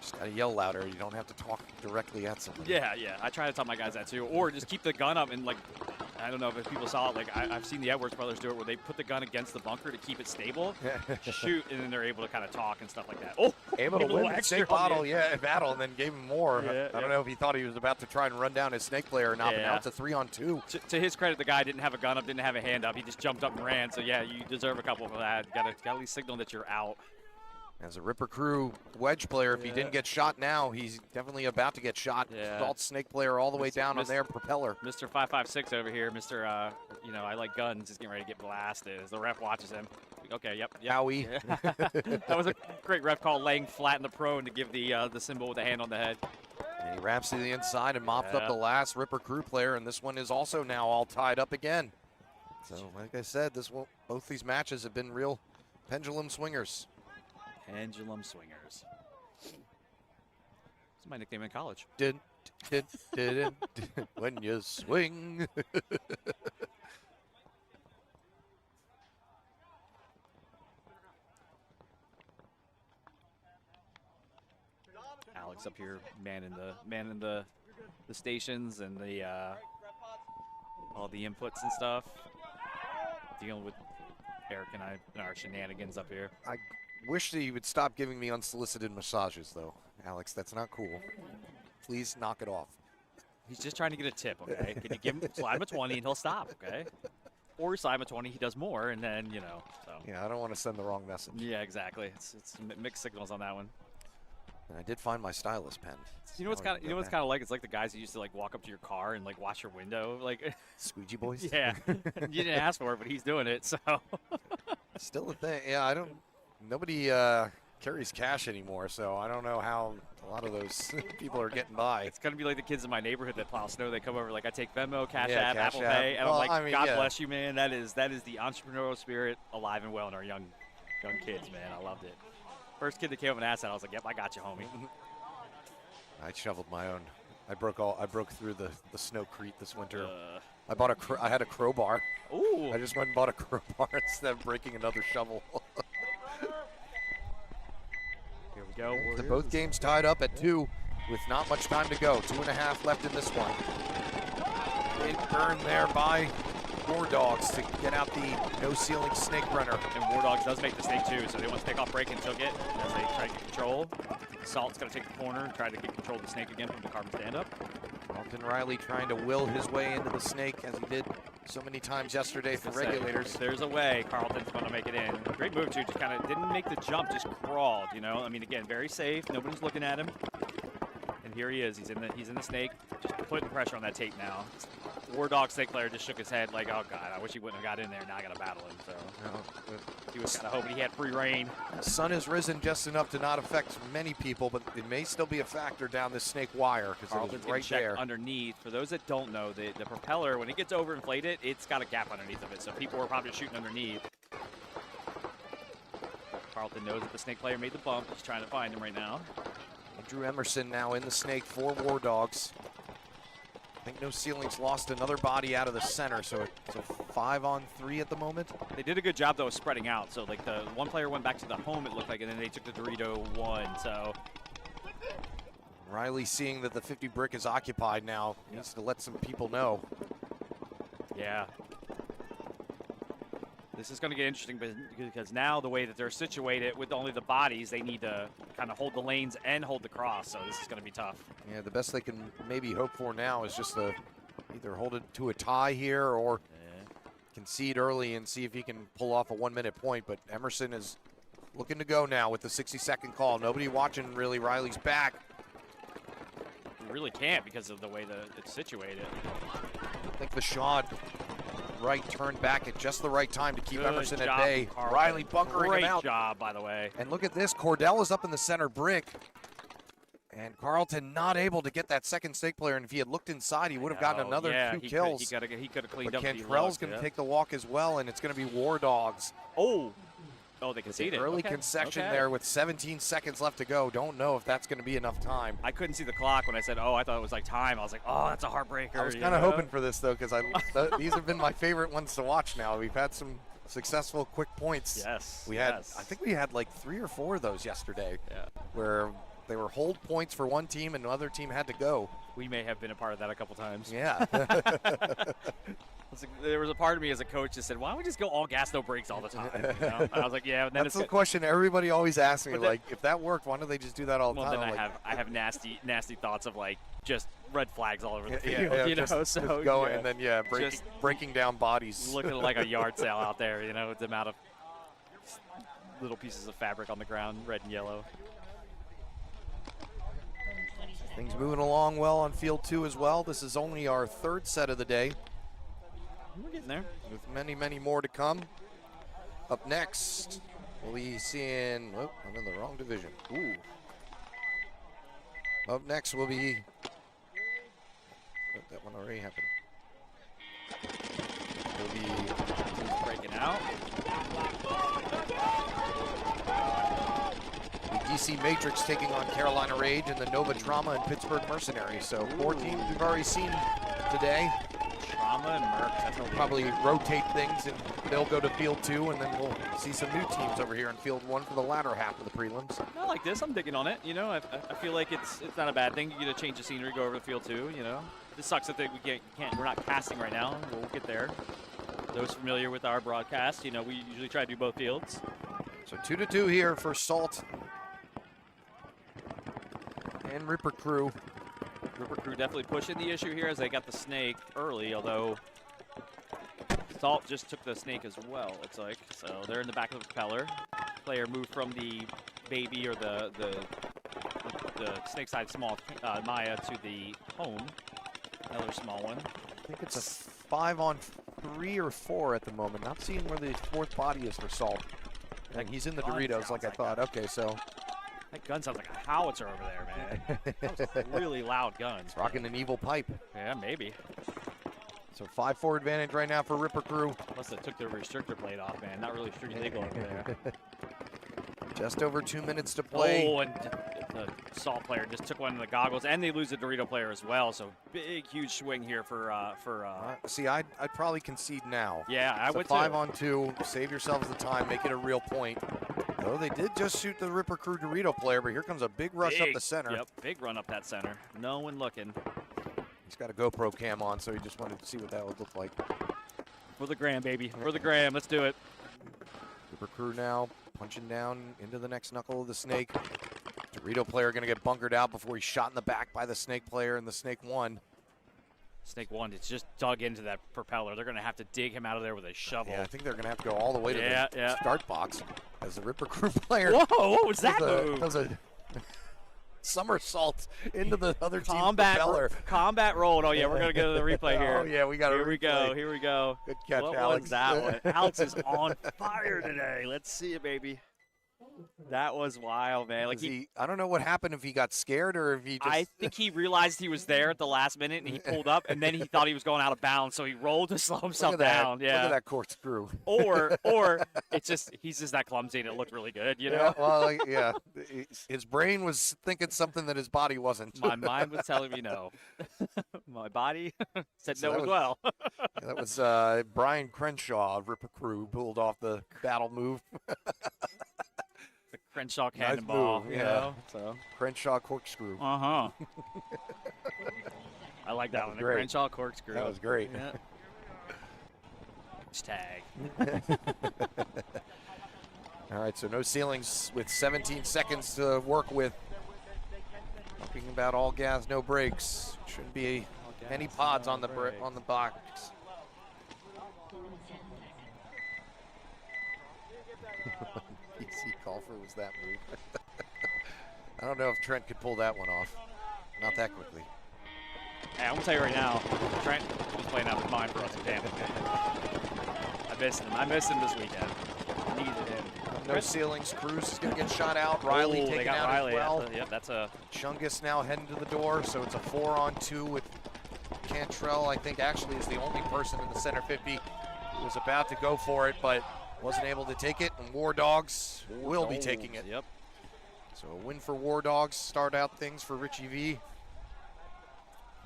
[SPEAKER 10] just gotta yell louder. You don't have to talk directly at somebody.
[SPEAKER 11] Yeah. I try to tell my guys that too, or just keep the gun up and like. I don't know if people saw it. Like I've seen the Edwards brothers do it, where they put the gun against the bunker to keep it stable, shoot, and then they're able to kind of talk and stuff like that. Oh,
[SPEAKER 10] able to win the snake battle, and then gave him more. I don't know if he thought he was about to try and run down his snake player or not, but now it's a 3-on-2.
[SPEAKER 11] To his credit, the guy didn't have a gun up, didn't have a hand up. He just jumped up and ran. So yeah, you deserve a couple for that. Got to at least signal that you're out.
[SPEAKER 10] As a Ripper crew wedge player, if he didn't get shot now, he's definitely about to get shot. Salt snake player all the way down on their propeller.
[SPEAKER 11] Mr. 556 over here, Mr. I like guns, is getting ready to get blasted as the ref watches him. Okay, yep.
[SPEAKER 10] Yowie.
[SPEAKER 11] That was a great ref call, laying flat in the prone to give the symbol with the hand on the head.
[SPEAKER 10] And he wraps to the inside and mopped up the last Ripper crew player, and this one is also now all tied up again. So, like I said, both these matches have been real pendulum swingers.
[SPEAKER 11] Pendulum swingers. That's my nickname in college.
[SPEAKER 10] When you swing.
[SPEAKER 11] Alex up here manning the stations and the all the inputs and stuff. Dealing with Eric and I and our shenanigans up here.
[SPEAKER 10] I wish that you would stop giving me unsolicited massages, though, Alex. That's not cool. Please knock it off.
[SPEAKER 11] He's just trying to get a tip, okay? Can you slide him a 20 and he'll stop, okay? Or slide him a 20, he does more, and then, so.
[SPEAKER 10] Yeah, I don't want to send the wrong message.
[SPEAKER 11] Yeah, exactly. It's mixed signals on that one.
[SPEAKER 10] And I did find my stylus pen.
[SPEAKER 11] You know what's kind of like? It's like the guys who used to like walk up to your car and like wash your window, like
[SPEAKER 10] squeegee boys.
[SPEAKER 11] Yeah, you didn't ask for it, but he's doing it. So
[SPEAKER 10] still a thing. Yeah, nobody carries cash anymore, so I don't know how a lot of those people are getting by.
[SPEAKER 11] It's gonna be like the kids in my neighborhood that plow snow. They come over like, I take Venmo, Cash App, Apple Pay, and I'm like, God bless you, man. That is the entrepreneurial spirit alive and well in our young kids, man. I loved it. First kid that came up and asked that, I was like, yep, I got you, homie.
[SPEAKER 10] I shoveled my own. I broke through the snowcrete this winter. I had a crowbar.
[SPEAKER 11] Ooh.
[SPEAKER 10] I just went and bought a crowbar instead of breaking another shovel.
[SPEAKER 11] Here we go.
[SPEAKER 10] The both games tied up at 2 with not much time to go. 2.5 left in this one. Big burn there by War Dogs to get out the no-ceiling snake runner.
[SPEAKER 11] And War Dogs does make the snake too, so they want to take off break and took it as they try to get control. Salt's going to take the corner and try to get control of the snake again from the carbon stand-up.
[SPEAKER 10] Carlton Riley trying to will his way into the snake as he did so many times yesterday for regulators.
[SPEAKER 11] There's a way Carlton's going to make it in. Great move too, just kind of didn't make the jump, just crawled, I mean, again, very safe. Nobody's looking at him. And here he is. He's in the snake, just putting pressure on that tape now. War Dog snake player just shook his head like, oh god, I wish he wouldn't have got in there. Now I got to battle him. So he was kind of hoping he had free reign.
[SPEAKER 10] The sun has risen just enough to not affect many people, but it may still be a factor down this snake wire because it was right there.
[SPEAKER 11] Underneath. For those that don't know, the propeller, when it gets overinflated, it's got a gap underneath of it. So people were probably shooting underneath. Carlton knows that the snake player made the bump. He's trying to find him right now.
[SPEAKER 10] Drew Emerson now in the snake for War Dogs. I think No Ceilings lost another body out of the center, so it's a 5-on-3 at the moment.
[SPEAKER 11] They did a good job, though, of spreading out. So, like, the one player went back to the home, it looked like, and then they took the Dorito one. So
[SPEAKER 10] Riley, seeing that the 50 brick is occupied now, needs to let some people know.
[SPEAKER 11] Yeah. This is going to get interesting because now the way that they're situated with only the bodies, they need to kind of hold the lanes and hold the cross. So this is going to be tough.
[SPEAKER 10] Yeah, the best they can maybe hope for now is just to either hold it to a tie here or concede early and see if he can pull off a 1-minute point. But Emerson is looking to go now with the 60-second call. Nobody watching really. Riley's back.
[SPEAKER 11] You really can't because of the way that it's situated.
[SPEAKER 10] I think the shot right turned back at just the right time to keep
[SPEAKER 11] Good
[SPEAKER 10] Emerson
[SPEAKER 11] job,
[SPEAKER 10] at bay.
[SPEAKER 11] Carlton.
[SPEAKER 10] Riley bunkering him out.
[SPEAKER 11] Great job, by the way.
[SPEAKER 10] And look at this. Cordell is up in the center brick. And Carlton not able to get that second snake player. And if he had looked inside, he would have gotten another 2 kills.
[SPEAKER 11] He could have cleaned
[SPEAKER 10] but
[SPEAKER 11] up.
[SPEAKER 10] Cantrell's going to take the walk as well, and it's going to be War Dogs.
[SPEAKER 11] Oh, they conceded.
[SPEAKER 10] Early concession there with 17 seconds left to go. Don't know if that's going to be enough time.
[SPEAKER 11] I couldn't see the clock when I said, oh, I thought it was like time. I was like, oh, that's a heartbreaker.
[SPEAKER 10] I was kind of hoping for this, though, because these have been my favorite ones to watch now. We've had some successful quick points.
[SPEAKER 11] Yes.
[SPEAKER 10] I think we had like 3 or 4 of those yesterday where they were hold points for one team and another team had to go.
[SPEAKER 11] We may have been a part of that a couple times.
[SPEAKER 10] Yeah.
[SPEAKER 11] There was a part of me as a coach that said, why don't we just go all gas, no brakes all the time? You know? And I was like, yeah. And then
[SPEAKER 10] that's the question everybody always asks me,
[SPEAKER 11] then,
[SPEAKER 10] like, if that worked, why don't they just do that all the time?
[SPEAKER 11] Then I have nasty thoughts of, like, just red flags all over the field, you know?
[SPEAKER 10] Just going and then, breaking down bodies.
[SPEAKER 11] Looking like a yard sale out there, you know, with the amount of little pieces of fabric on the ground, red and yellow.
[SPEAKER 10] Things moving along well on field 2 as well. This is only our 3rd set of the day.
[SPEAKER 11] We're getting there.
[SPEAKER 10] With many, many more to come. Up next, we'll be seeing, oh, I'm in the wrong division. Ooh. Up next, we'll be, oh, that one already happened. We'll be
[SPEAKER 11] breaking out.
[SPEAKER 10] The DC Matrix taking on Carolina Rage and the Nova Trauma and Pittsburgh Mercenaries. So 4 teams we've already seen today.
[SPEAKER 11] Trauma and Mercs.
[SPEAKER 10] We'll probably rotate things and they'll go to field 2 and then we'll see some new teams over here in field 1 for the latter half of the prelims.
[SPEAKER 11] I like this. I'm digging on it. You know, I feel like it's not a bad thing. You get a change of scenery, go over to field 2. You know, this sucks that we're not casting right now. We'll get there. Those familiar with our broadcast, you know, we usually try to do both fields.
[SPEAKER 10] So 2-2 here for Salt and Ripper Crew.
[SPEAKER 11] Ripper Crew definitely pushing the issue here as they got the snake early, although Salt just took the snake as well, looks like. So they're in the back of the propeller. Player moved from the baby or the snake side small Maya to the home. Another small one.
[SPEAKER 10] I think it's a 5-on-3 or 4 at the moment. Not seeing where the 4th body is for Salt. And he's in the Doritos like I thought. Okay, so.
[SPEAKER 11] That gun sounds like a howitzer over there, man. That was a really loud gun.
[SPEAKER 10] It's rocking an evil pipe.
[SPEAKER 11] Yeah, maybe.
[SPEAKER 10] So 5-4 advantage right now for Ripper Crew.
[SPEAKER 11] Must have took their restrictor plate off, man. Not really street legal over there.
[SPEAKER 10] Just over 2 minutes to play.
[SPEAKER 11] Oh, and the Salt player just took one of the goggles, and they lose the Dorito player as well. So big, huge swing here for.
[SPEAKER 10] See, I'd probably concede now.
[SPEAKER 11] Yeah, I would too.
[SPEAKER 10] 5-on-2. Save yourselves the time. Make it a real point. Oh, they did just shoot the Ripper Crew Dorito player, but here comes a big rush up the center.
[SPEAKER 11] Yep, big run up that center. No one looking.
[SPEAKER 10] He's got a GoPro cam on, so he just wanted to see what that would look like.
[SPEAKER 11] For the gram, baby. For the gram. Let's do it.
[SPEAKER 10] Ripper Crew now punching down into the next knuckle of the snake. Dorito player going to get bunkered out before he's shot in the back by the snake player, and the snake won.
[SPEAKER 11] Snake one, it's just dug into that propeller. They're going to have to dig him out of there with a shovel.
[SPEAKER 10] Yeah, I think they're going to have to go all the way to the start box as the Ripper Crew player.
[SPEAKER 11] Whoa, what was that move?
[SPEAKER 10] somersault into the other team's
[SPEAKER 11] Combat
[SPEAKER 10] propeller.
[SPEAKER 11] Combat rolled. Oh, yeah, we're going to go to the replay here.
[SPEAKER 10] Oh, yeah, we got to
[SPEAKER 11] Here we go. Here we go.
[SPEAKER 10] Good catch,
[SPEAKER 11] what
[SPEAKER 10] Alex.
[SPEAKER 11] Was that one? Alex is on fire today. Let's see it, baby. That was wild, man. Like
[SPEAKER 10] I don't know what happened, if he got scared or if he just...
[SPEAKER 11] I think he realized he was there at the last minute, and he pulled up, and then he thought he was going out of bounds, so he rolled to slow himself down. Yeah.
[SPEAKER 10] Look at that corkscrew.
[SPEAKER 11] Or it's just he's just that clumsy, and it looked really good, you know?
[SPEAKER 10] Yeah, well, yeah. His brain was thinking something that his body wasn't.
[SPEAKER 11] My mind was telling me no. My body said
[SPEAKER 10] So
[SPEAKER 11] no
[SPEAKER 10] that
[SPEAKER 11] as
[SPEAKER 10] was-
[SPEAKER 11] well.
[SPEAKER 10] That was Brian Crenshaw of Ripper Crew pulled off the battle move.
[SPEAKER 11] The Crenshaw
[SPEAKER 10] Nice
[SPEAKER 11] cannonball,
[SPEAKER 10] move,
[SPEAKER 11] you
[SPEAKER 10] yeah.
[SPEAKER 11] know? So.
[SPEAKER 10] Crenshaw corkscrew.
[SPEAKER 11] Uh-huh. I like that
[SPEAKER 10] was
[SPEAKER 11] one. The
[SPEAKER 10] great.
[SPEAKER 11] Crenshaw corkscrew.
[SPEAKER 10] That was great.
[SPEAKER 11] Yeah. Tag.
[SPEAKER 10] All right, so no ceilings with 17 seconds to work with. Talking about all gas, no brakes. Shouldn't be any pods on the box. PC golfer was that move. I don't know if Trent could pull that one off. Not that quickly.
[SPEAKER 11] Hey, I'm going to tell you right now, Trent was playing out his mind for us in Tampa. I missed him. I missed him this weekend. I needed him.
[SPEAKER 10] No ceilings. Cruz is going to get shot out. Riley
[SPEAKER 11] Ooh,
[SPEAKER 10] taken
[SPEAKER 11] they got
[SPEAKER 10] out
[SPEAKER 11] Riley.
[SPEAKER 10] as well.
[SPEAKER 11] Yep, that's a...
[SPEAKER 10] Chungus now heading to the door, so it's a 4-on-2 with Cantrell. I think actually is the only person in the center 50 who was about to go for it, but wasn't able to take it, and War Dogs will be taking it.
[SPEAKER 11] Yep.
[SPEAKER 10] So a win for War Dogs, start out things for Richie V.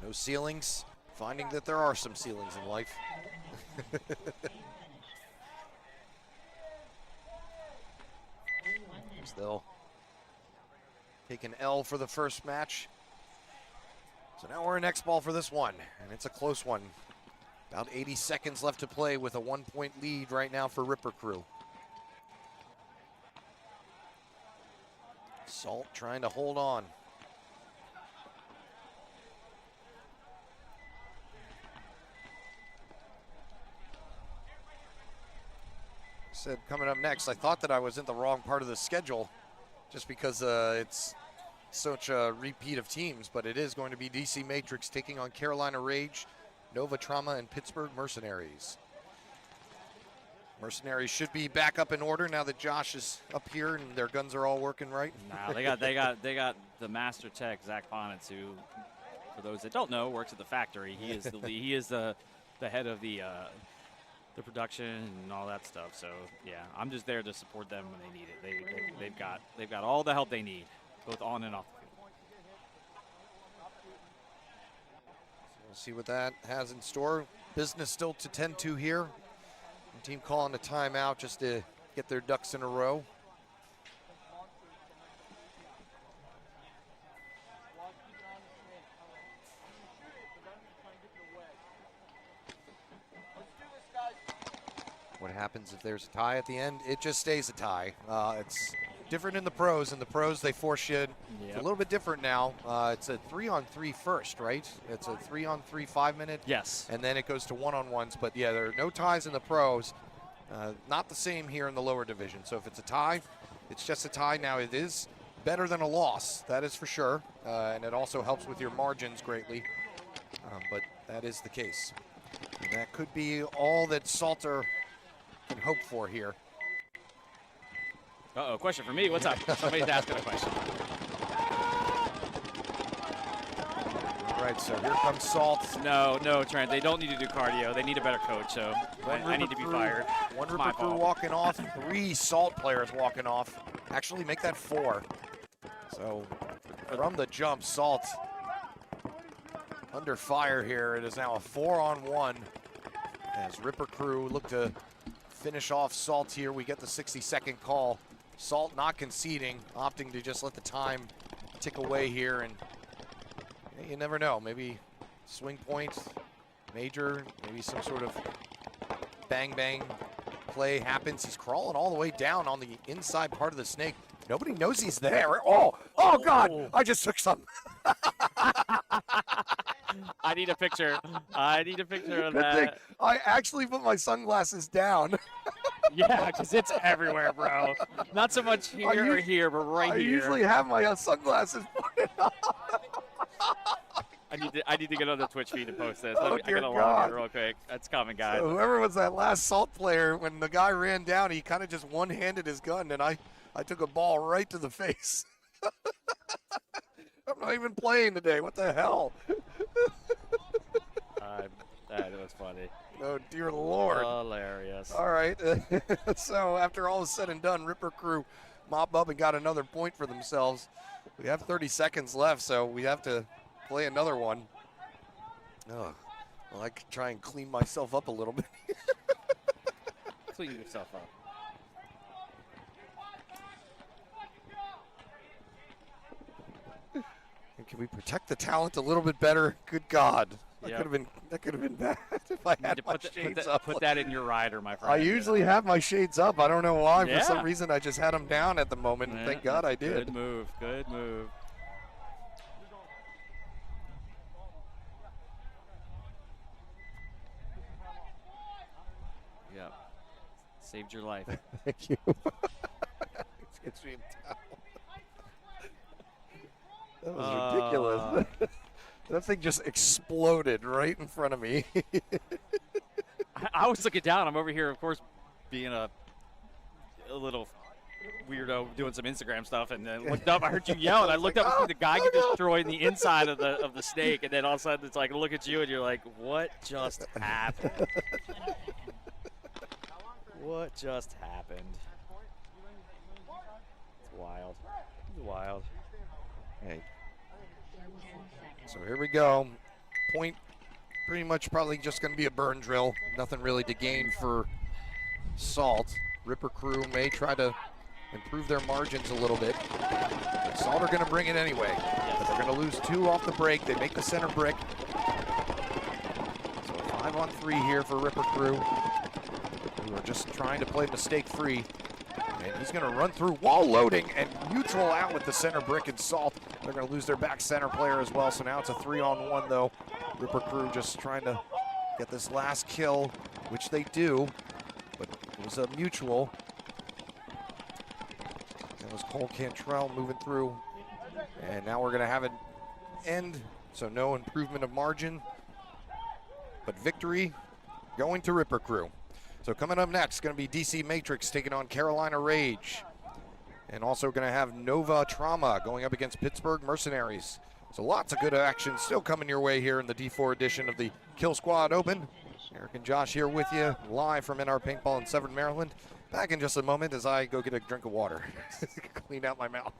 [SPEAKER 10] No ceilings, finding that there are some ceilings in life. They'll take an L for the first match. So now we're in Xball for this one, and it's a close one. About 80 seconds left to play with a 1-point lead right now for Ripper Crew. Salt trying to hold on. Said coming up next, I thought that I was in the wrong part of the schedule just because it's such a repeat of teams, but it is going to be DC Matrix taking on Carolina Rage, Nova Trauma, and Pittsburgh Mercenaries. Mercenaries should be back up in order now that Josh is up here and their guns are all working right.
[SPEAKER 11] Nah, they got the master tech Zach Bonitz, who, for those that don't know, works at the factory. He is the he is the head of the production and all that stuff. So yeah, I'm just there to support them when they need it. They've got all the help they need, both on and off the field.
[SPEAKER 10] So we'll see what that has in store. Business still to tend to here. The team calling a timeout just to get their ducks in a row. What happens if there's a tie at the end? It just stays a tie. It's different in the pros. In the pros, they force you. It's a little bit different now. It's a 3-on-3 first, right? It's a 3-on-3 5-minute.
[SPEAKER 11] Yes.
[SPEAKER 10] And then it goes to 1-on-1s. But yeah, there are no ties in the pros. Not the same here in the lower division. So if it's a tie, it's just a tie. Now it is better than a loss. That is for sure. And it also helps with your margins greatly. But that is the case. And that could be all that Salter can hope for here.
[SPEAKER 11] Uh-oh, question for me. What's up? Somebody's asking a question.
[SPEAKER 10] All right, so here comes Salt.
[SPEAKER 11] No, Trent. They don't need to do cardio. They need a better coach, so I need to be fired.
[SPEAKER 10] One
[SPEAKER 11] It's my
[SPEAKER 10] Ripper Crew
[SPEAKER 11] fault.
[SPEAKER 10] walking off. 3 Salt players walking off. Actually, make that 4. So from the jump, Salt under fire here. It is now a 4-on-1 as Ripper Crew look to finish off Salt here. We get the 60-second call. Salt not conceding, opting to just let the time tick away here, and you never know. Maybe swing point, major, maybe some sort of bang-bang play happens. He's crawling all the way down on the inside part of the snake. Nobody knows he's there. Oh God, I just took some.
[SPEAKER 11] I need a picture. I need a picture of
[SPEAKER 10] Good
[SPEAKER 11] that.
[SPEAKER 10] thing. I actually put my sunglasses down.
[SPEAKER 11] Yeah, because it's everywhere, bro. Not so much here or here, but right
[SPEAKER 10] I
[SPEAKER 11] here.
[SPEAKER 10] usually have my sunglasses pointed
[SPEAKER 11] I need to get on the Twitch feed and post this.
[SPEAKER 10] Oh,
[SPEAKER 11] I
[SPEAKER 10] dear
[SPEAKER 11] gotta log
[SPEAKER 10] God.
[SPEAKER 11] in real quick. That's coming, guys.
[SPEAKER 10] So whoever was that last Salt player, when the guy ran down, he kind of just one-handed his gun, and I took a ball right to the face. I'm not even playing today. What the hell?
[SPEAKER 11] That was funny.
[SPEAKER 10] Oh, dear Lord.
[SPEAKER 11] Hilarious.
[SPEAKER 10] All right. So after all is said and done, Ripper Crew mop up and got another point for themselves. We have 30 seconds left, so we have to play another one. Oh, well, I could try and clean myself up a little bit.
[SPEAKER 11] Clean yourself up.
[SPEAKER 10] And can we protect the talent a little bit better? Good God.
[SPEAKER 11] Yep.
[SPEAKER 10] That could have been bad if I had my shades up.
[SPEAKER 11] Put that in your rider, my friend.
[SPEAKER 10] I usually have my shades up. I don't know why.
[SPEAKER 11] Yeah.
[SPEAKER 10] For some reason, I just had them down at the moment. And thank God I did.
[SPEAKER 11] Good move. Good move. Yep. Saved your life.
[SPEAKER 10] Thank you. Gets me in towel. That was ridiculous. That thing just exploded right in front of me.
[SPEAKER 11] I was looking down. I'm over here, of course, being a little weirdo doing some Instagram stuff, and then looked up. I heard you yell, and I looked up and see the guy get destroyed in the inside of the snake, and then all of a sudden it's like, look at you, and you're like, what just happened? What just happened? It's wild. It's wild.
[SPEAKER 10] Hey. So here we go. Point pretty much probably just going to be a burn drill. Nothing really to gain for Salt. Ripper Crew may try to improve their margins a little bit. But Salt are going to bring it anyway. But they're going to lose 2 off the break. They make the center brick. So 5-on-3 here for Ripper Crew, who are just trying to play mistake-free. And he's going to run through wall loading and neutral out with the center brick and Salt. They're going to lose their back center player as well. So now it's a 3-on-1 though. Ripper Crew just trying to get this last kill, which they do. But it was a mutual. That was Cole Cantrell moving through. And now we're going to have an end. So no improvement of margin. But victory going to Ripper Crew. So coming up next, going to be DC Matrix taking on Carolina Rage. And also going to have Nova Trauma going up against Pittsburgh Mercenaries. So lots of good action still coming your way here in the D4 edition of the Killsquad Open. Eric and Josh here with you, live from NR Paintball in Severn, Maryland. Back in just a moment as I go get a drink of water. Clean out my mouth.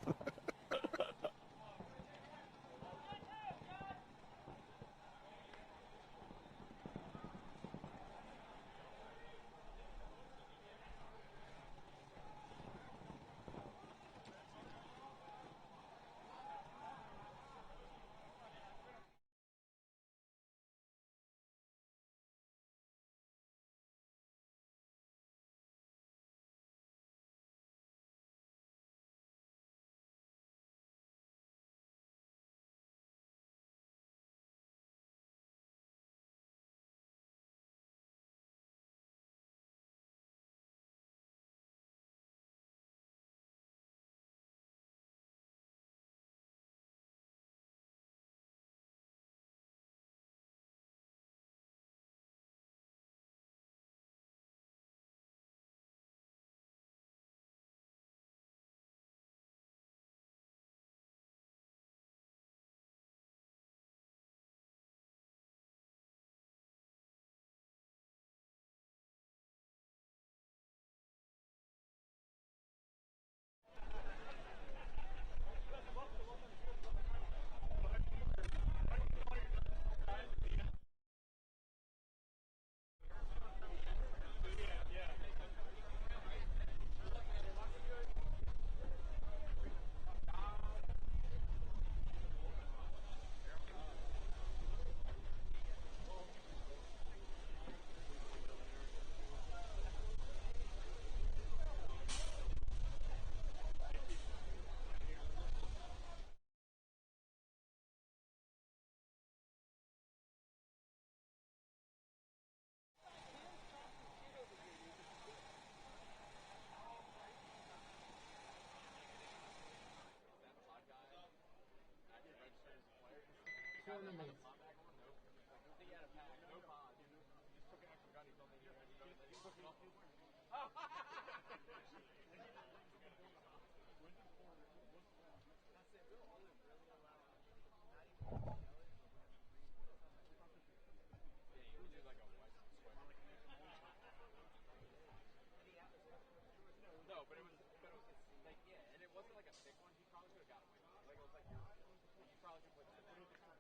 [SPEAKER 9] minutes.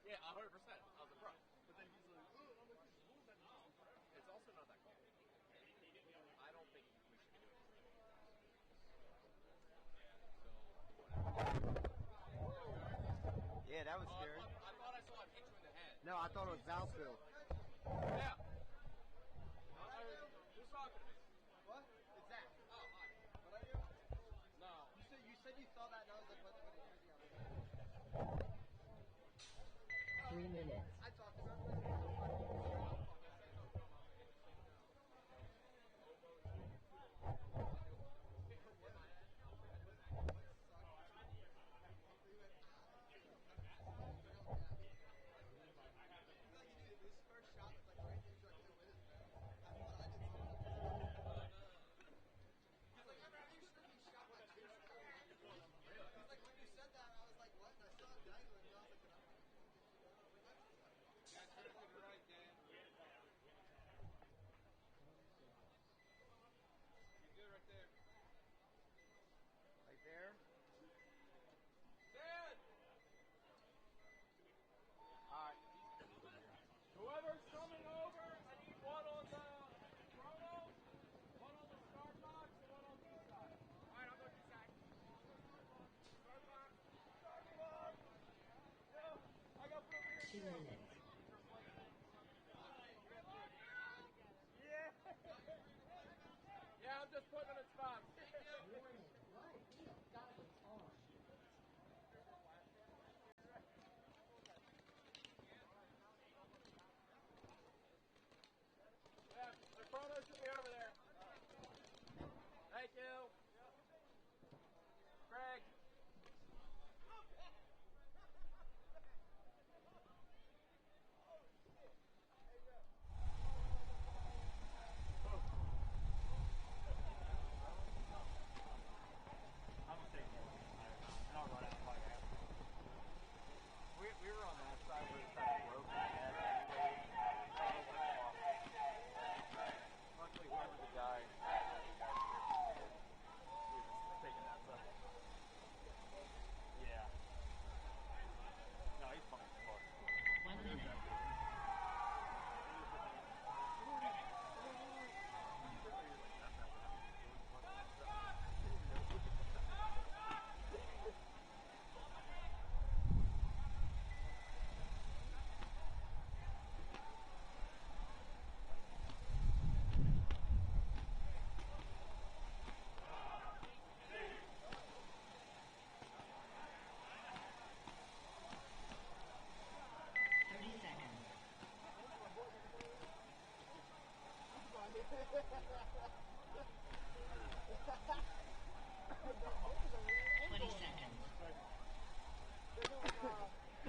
[SPEAKER 8] Yeah, 100%. I was a pro. But then he's like, oh, I'm like, what was that? It's also not that complicated. I don't think we should do it.
[SPEAKER 2] Yeah, that was scary.
[SPEAKER 8] I thought I saw him hit you in the head.
[SPEAKER 2] No, I thought it was Valfield.
[SPEAKER 8] Yeah. Who's talking to me?
[SPEAKER 2] What? It's Zach.
[SPEAKER 8] Oh, hi.
[SPEAKER 2] What are you?
[SPEAKER 8] No.
[SPEAKER 2] You said you saw that, and I was like, what?
[SPEAKER 9] 3 minutes.
[SPEAKER 2] I talked about it.
[SPEAKER 8] Whoever's coming over, I need one on the chrono, one on the start box, and one on this side. All right, I'll go this side. Start box. Yeah, I got put over here.
[SPEAKER 9] 2 minutes.
[SPEAKER 8] Yeah. Yeah, I'm just putting it in spots.
[SPEAKER 9] Warning. What? He got his arm.
[SPEAKER 8] Yeah, the chrono should be over there. Thank you. Craig. We were on that side where it's that broken head anyway. Luckily, whoever the guy he was taking that stuff. Yeah. No, he's funny as fuck.
[SPEAKER 9] 1 minute.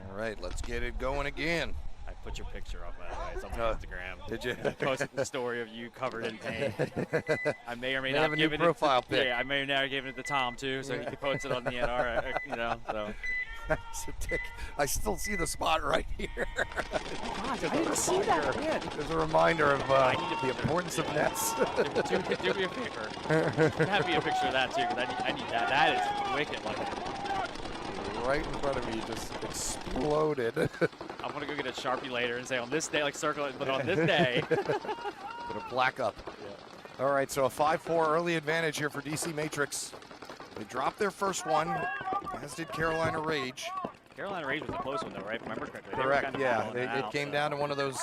[SPEAKER 10] All right, let's get it going again.
[SPEAKER 11] I put your picture up, by the way. It's on my Instagram.
[SPEAKER 10] Did you?
[SPEAKER 11] I posted the story of you covered in paint. I may or may
[SPEAKER 10] They
[SPEAKER 11] not
[SPEAKER 10] have a new
[SPEAKER 11] give it
[SPEAKER 10] profile pic.
[SPEAKER 11] Yeah, I may or may not have given it to Tom too, so he could post it on the NR. You know, so.
[SPEAKER 10] I still see the spot right here.
[SPEAKER 11] I didn't see that. Yeah.
[SPEAKER 10] There's a reminder of the importance of nets.
[SPEAKER 11] do me a favor. Have me a picture of that too, because I need that. That is wicked looking.
[SPEAKER 10] Right in front of me, just exploded.
[SPEAKER 11] I'm gonna go get a Sharpie later and say on this day, like circle it, but on this day.
[SPEAKER 10] Gonna black up. Yeah. All right, so a 5-4 early advantage here for DC Matrix. They dropped their first one, as did Carolina Rage.
[SPEAKER 11] Carolina Rage was a close one though, right? If I remember correctly.
[SPEAKER 10] Correct, yeah. It came down to one of those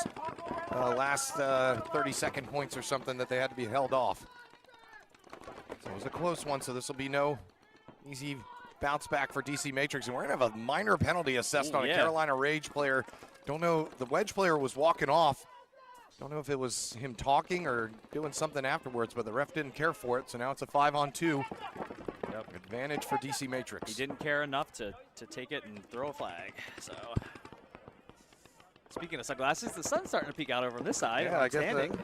[SPEAKER 10] last 30-second points or something that they had to be held off. So it was a close one, so this will be no easy bounce back for DC Matrix. And we're going to have a minor penalty assessed on a Carolina Rage player. Don't know, the Wedge player was walking off. Don't know if it was him talking or doing something afterwards, but the ref didn't care for it, so now it's a 5-on-2. Yep. Advantage for DC Matrix.
[SPEAKER 11] He didn't care enough to take it and throw a flag, so. Speaking of sunglasses, the sun's starting to peek out over on this side.
[SPEAKER 10] Yeah,
[SPEAKER 11] I'm
[SPEAKER 10] I guess
[SPEAKER 11] standing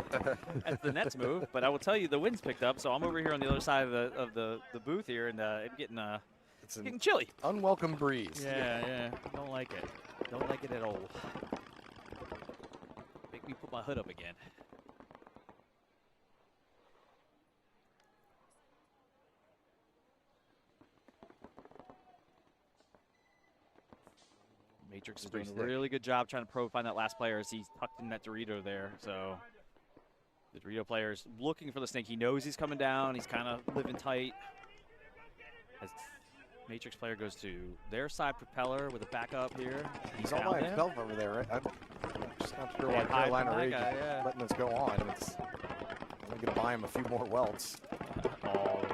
[SPEAKER 11] as the Nets move. But I will tell you, the wind's picked up, so I'm over here on the other side of the booth here, and it's getting chilly.
[SPEAKER 10] Unwelcome breeze.
[SPEAKER 11] Yeah. Don't like it. Don't like it at all. Make me put my hood up again. Matrix is doing a really good job trying to find that last player as he's tucked in that Dorito there. So the Dorito player is looking for the snake. He knows he's coming down. He's kind of living tight. As Matrix player goes to their side propeller with a backup here.
[SPEAKER 10] He's all by himself over there, right? I'm just not sure why Carolina Rage is letting this go on. It's only going to buy him a few more welts.
[SPEAKER 11] Oh,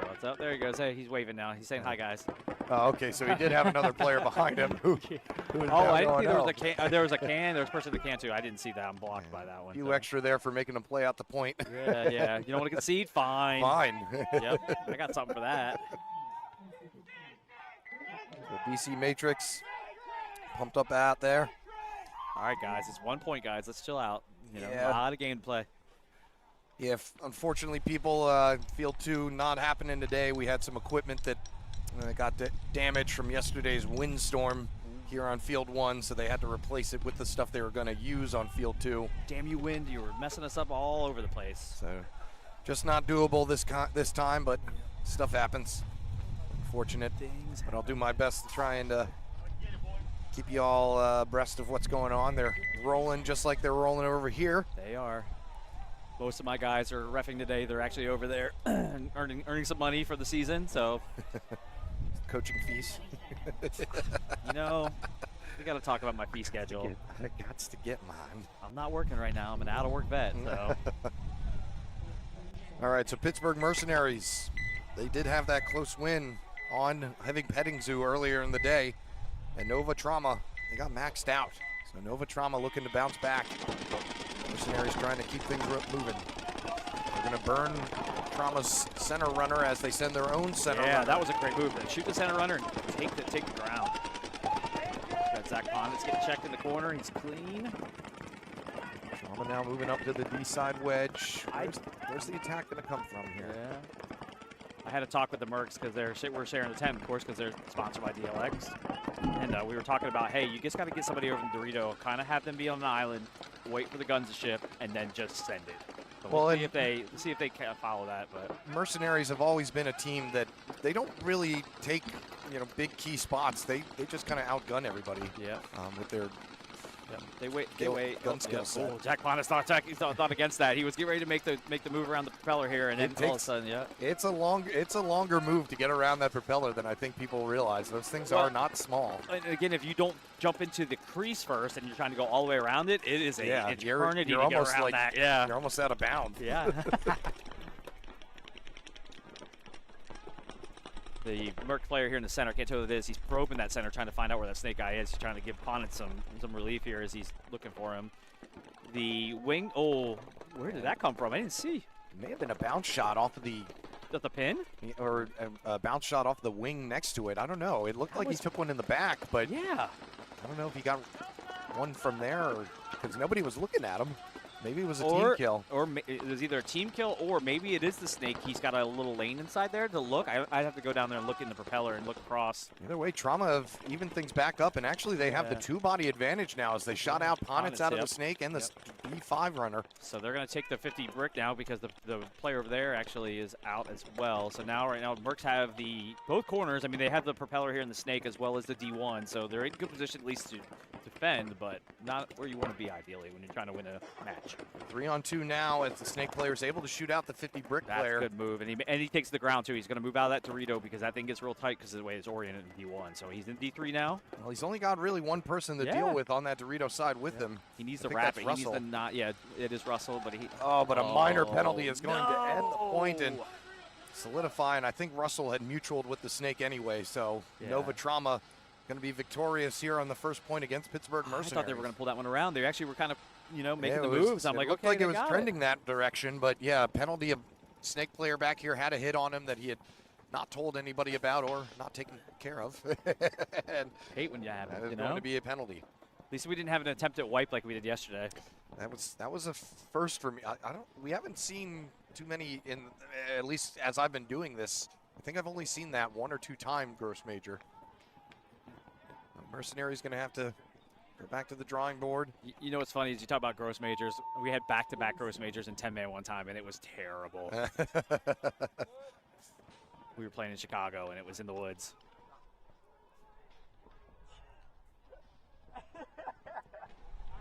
[SPEAKER 11] what's up? There he goes. Hey, he's waving now. He's saying hi, guys.
[SPEAKER 10] Oh, okay, so he did have another player behind him who was
[SPEAKER 11] I didn't see there was a can. There was a can. There was a person in the can, too. I didn't see that. I'm blocked by that one.
[SPEAKER 10] You extra there for making him play out the point.
[SPEAKER 11] Yeah. You don't want to concede? Fine. Yep, I got something for that.
[SPEAKER 10] So DC Matrix pumped up out there.
[SPEAKER 11] All right, guys. It's 1 point, guys. Let's chill out.
[SPEAKER 10] Yeah.
[SPEAKER 11] A lot of game to play.
[SPEAKER 10] Yeah, unfortunately, people, Field 2 not happening today. We had some equipment that got damaged from yesterday's windstorm here on Field 1, so they had to replace it with the stuff they were going to use on Field 2.
[SPEAKER 11] Damn you, wind. You were messing us up all over the place.
[SPEAKER 10] So just not doable this time, but stuff happens. Unfortunate. But I'll do my best to try and keep you all abreast of what's going on. They're rolling just like they're rolling over here.
[SPEAKER 11] They are. Most of my guys are reffing today. They're actually over there earning some money for the season. So,
[SPEAKER 10] coaching fees.
[SPEAKER 11] We got to talk about my fee schedule.
[SPEAKER 10] I got to get mine.
[SPEAKER 11] I'm not working right now. I'm an out-of-work vet. So.
[SPEAKER 10] All right, so Pittsburgh Mercenaries, they did have that close win on Petting Zoo earlier in the day. And Nova Trauma, they got maxed out. So Nova Trauma looking to bounce back. Mercenaries trying to keep things moving. They're going to burn Trauma's center runner as they send their own center runner.
[SPEAKER 11] Yeah, that was a great move. Shoot the center runner and take the ground. Got Zach Ponditz getting checked in the corner. He's clean.
[SPEAKER 10] Trauma now moving up to the D side wedge. Where's the attack going to come from here?
[SPEAKER 11] Yeah. I had a talk with the Mercs because we're sharing the tent, of course, because they're sponsored by DLX. And we were talking about, hey, you just got to get somebody over from Dorito, kind of have them be on an island, wait for the guns to ship, and then just send it. So we'll see if they can follow that. But
[SPEAKER 10] Mercenaries have always been a team that they don't really take big key spots. They just kind of outgun everybody.
[SPEAKER 11] Yeah.
[SPEAKER 10] With their
[SPEAKER 11] they wait.
[SPEAKER 10] Gun skill set.
[SPEAKER 11] Oh, Jack Ponditz thought against that. He was getting ready to make the move around the propeller here, and then all of a sudden,
[SPEAKER 10] it's a longer move to get around that propeller than I think people realize. Those things are not small.
[SPEAKER 11] And again, if you don't jump into the crease first and you're trying to go all the way around it, it is an eternity to get around that. Yeah,
[SPEAKER 10] you're almost out of bounds.
[SPEAKER 11] Yeah. The Merc player here in the center, can't tell who it is. He's probing that center, trying to find out where that snake guy is. He's trying to give Ponditz some relief here as he's looking for him. The wing, where did that come from? I didn't see.
[SPEAKER 10] It may have been a bounce shot off of the
[SPEAKER 11] pin?
[SPEAKER 10] Or a bounce shot off the wing next to it. I don't know. It looked like he took one in the back, but
[SPEAKER 11] yeah,
[SPEAKER 10] I don't know if he got one from there because nobody was looking at him. Maybe it was a team kill.
[SPEAKER 11] Or it was either a team kill or maybe it is the snake. He's got a little lane inside there to look. I'd have to go down there and look in the propeller and look across.
[SPEAKER 10] Either way, Trauma have even things back up, and actually they have the two-body advantage now as they shot out Ponditz out of the snake and the D5 runner.
[SPEAKER 11] So they're going to take the 50 brick now because the player over there actually is out as well. So right now, Mercs have both corners. I mean, they have the propeller here in the snake as well as the D1. So they're in good position at least to defend, but not where you want to be ideally when you're trying to win a match.
[SPEAKER 10] 3-on-2 now as the snake player is able to shoot out the 50 brick player.
[SPEAKER 11] That's a good move, and he takes the ground too. He's going to move out of that Dorito because that thing gets real tight because of the way it's oriented in D1. So he's in D3 now.
[SPEAKER 10] Well, he's only got really one person to deal with on that Dorito side with him.
[SPEAKER 11] He needs to wrap it. He needs to not. Yeah, it is Russell, but
[SPEAKER 10] but a minor penalty is going to end the point and solidify. And I think Russell had mutualed with the snake anyway. So Nova Trauma going to be victorious here on the first point against Pittsburgh Mercenaries.
[SPEAKER 11] I thought they were going to pull that one around. They actually were kind of, making the moves. I'm like, okay,
[SPEAKER 10] like it was trending that direction, but yeah, penalty of snake player back here had a hit on him that he had not told anybody about or not taken care of. And
[SPEAKER 11] hate when you have it.
[SPEAKER 10] It's going to be a penalty.
[SPEAKER 11] At least we didn't have an attempt at wipe like we did yesterday.
[SPEAKER 10] That was a first for me. We haven't seen too many in, at least as I've been doing this. I think I've only seen that 1 or 2 time gross major. Mercenary's going to have to go back to the drawing board.
[SPEAKER 11] You know what's funny is you talk about gross majors. We had back-to-back gross majors in 10-man one time, and it was terrible. We were playing in Chicago, and it was in the woods.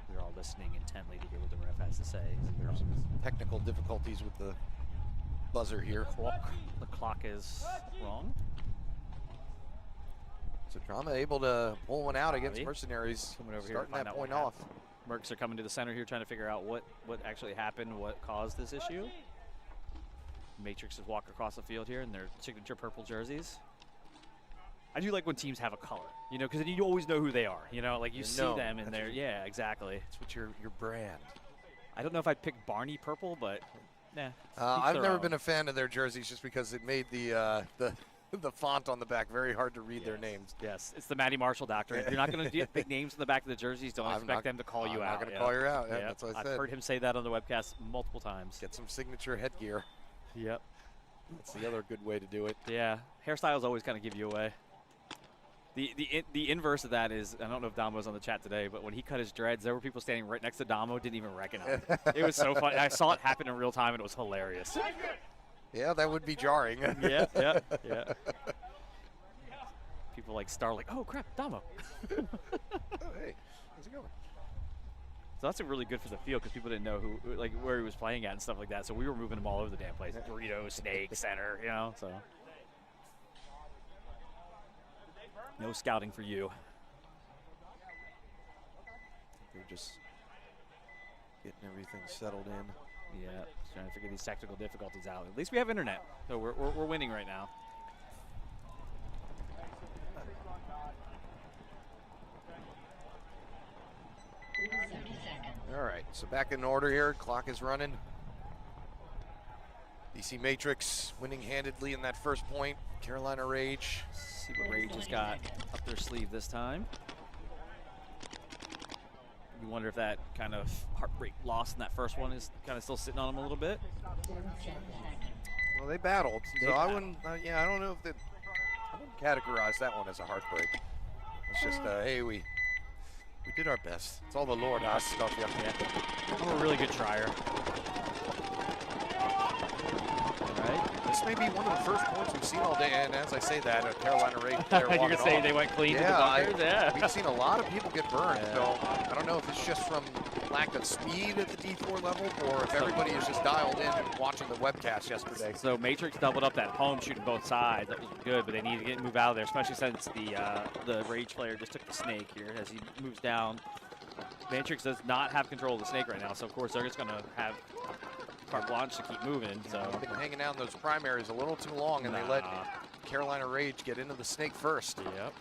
[SPEAKER 11] We were all listening intently to hear what the ref has to say.
[SPEAKER 10] There's some technical difficulties with the buzzer here.
[SPEAKER 11] The clock is wrong.
[SPEAKER 10] So Drama able to pull one out against Mercenaries,
[SPEAKER 11] coming over
[SPEAKER 10] starting
[SPEAKER 11] here
[SPEAKER 10] that point off.
[SPEAKER 11] Mercs are coming to the center here trying to figure out what actually happened, what caused this issue. Matrix is walking across the field here in their signature purple jerseys. I do like when teams have a color, you know, because then you always know who they are. You know, like you see them in there. Yeah, exactly.
[SPEAKER 10] It's what your brand.
[SPEAKER 11] I don't know if I'd pick Barney purple, but nah.
[SPEAKER 10] I've never been a fan of their jerseys just because it made the font on the back very hard to read their names.
[SPEAKER 11] Yes, it's the Matty Marshall doctrine. If you're not going to get big names in the back of the jerseys, don't expect them to call you out.
[SPEAKER 10] I'm not going to call you out. Yeah, that's what I said.
[SPEAKER 11] I've heard him say that on the webcast multiple times.
[SPEAKER 10] Get some signature headgear.
[SPEAKER 11] Yep.
[SPEAKER 10] That's the other good way to do it.
[SPEAKER 11] Yeah, hairstyles always kind of give you away. The inverse of that is, I don't know if Damo was on the chat today, but when he cut his dreads, there were people standing right next to Damo, didn't even recognize him. It was so funny. I saw it happen in real time, and it was hilarious.
[SPEAKER 10] Yeah, that would be jarring.
[SPEAKER 11] Yeah. People like Star, like, oh crap, Damo.
[SPEAKER 10] Oh, hey, how's it going?
[SPEAKER 11] So that's really good for the field because people didn't know who, like, where he was playing at and stuff like that. So we were moving him all over the damn place. Burrito, snake, center, you know. So no scouting for you.
[SPEAKER 10] They're just getting everything settled in.
[SPEAKER 11] Yeah, just trying to figure these technical difficulties out. At least we have internet, so we're winning right now.
[SPEAKER 10] All right, so back in order here. Clock is running. DC Matrix winning handedly in that first point. Carolina Rage.
[SPEAKER 11] See what Rage has got up their sleeve this time. You wonder if that kind of heartbreak loss in that first one is kind of still sitting on them a little bit.
[SPEAKER 10] Well, they battled, so I wouldn't. I don't know if I wouldn't categorize that one as a heartbreak. It's just, hey, we did our best. It's all the Lord asks of you.
[SPEAKER 11] I'm a really good trier.
[SPEAKER 10] This may be one of the first points we've seen all day, and as I say that, a Carolina Rage player
[SPEAKER 11] You're going to say they went clean to the bunkers? Yeah.
[SPEAKER 10] We've seen a lot of people get burned, so I don't know if it's just from lack of speed at the D4 level or if everybody is just dialed in and watching the webcast yesterday.
[SPEAKER 11] So Matrix doubled up that home, shooting both sides. That was good, but they need to move out of there, especially since the Rage player just took the snake here as he moves down. Matrix does not have control of the snake right now, so of course they're just going to have carte blanche to keep moving. So
[SPEAKER 10] they've been hanging out in those primaries a little too long, and they let Carolina Rage get into the snake first.
[SPEAKER 11] Yep.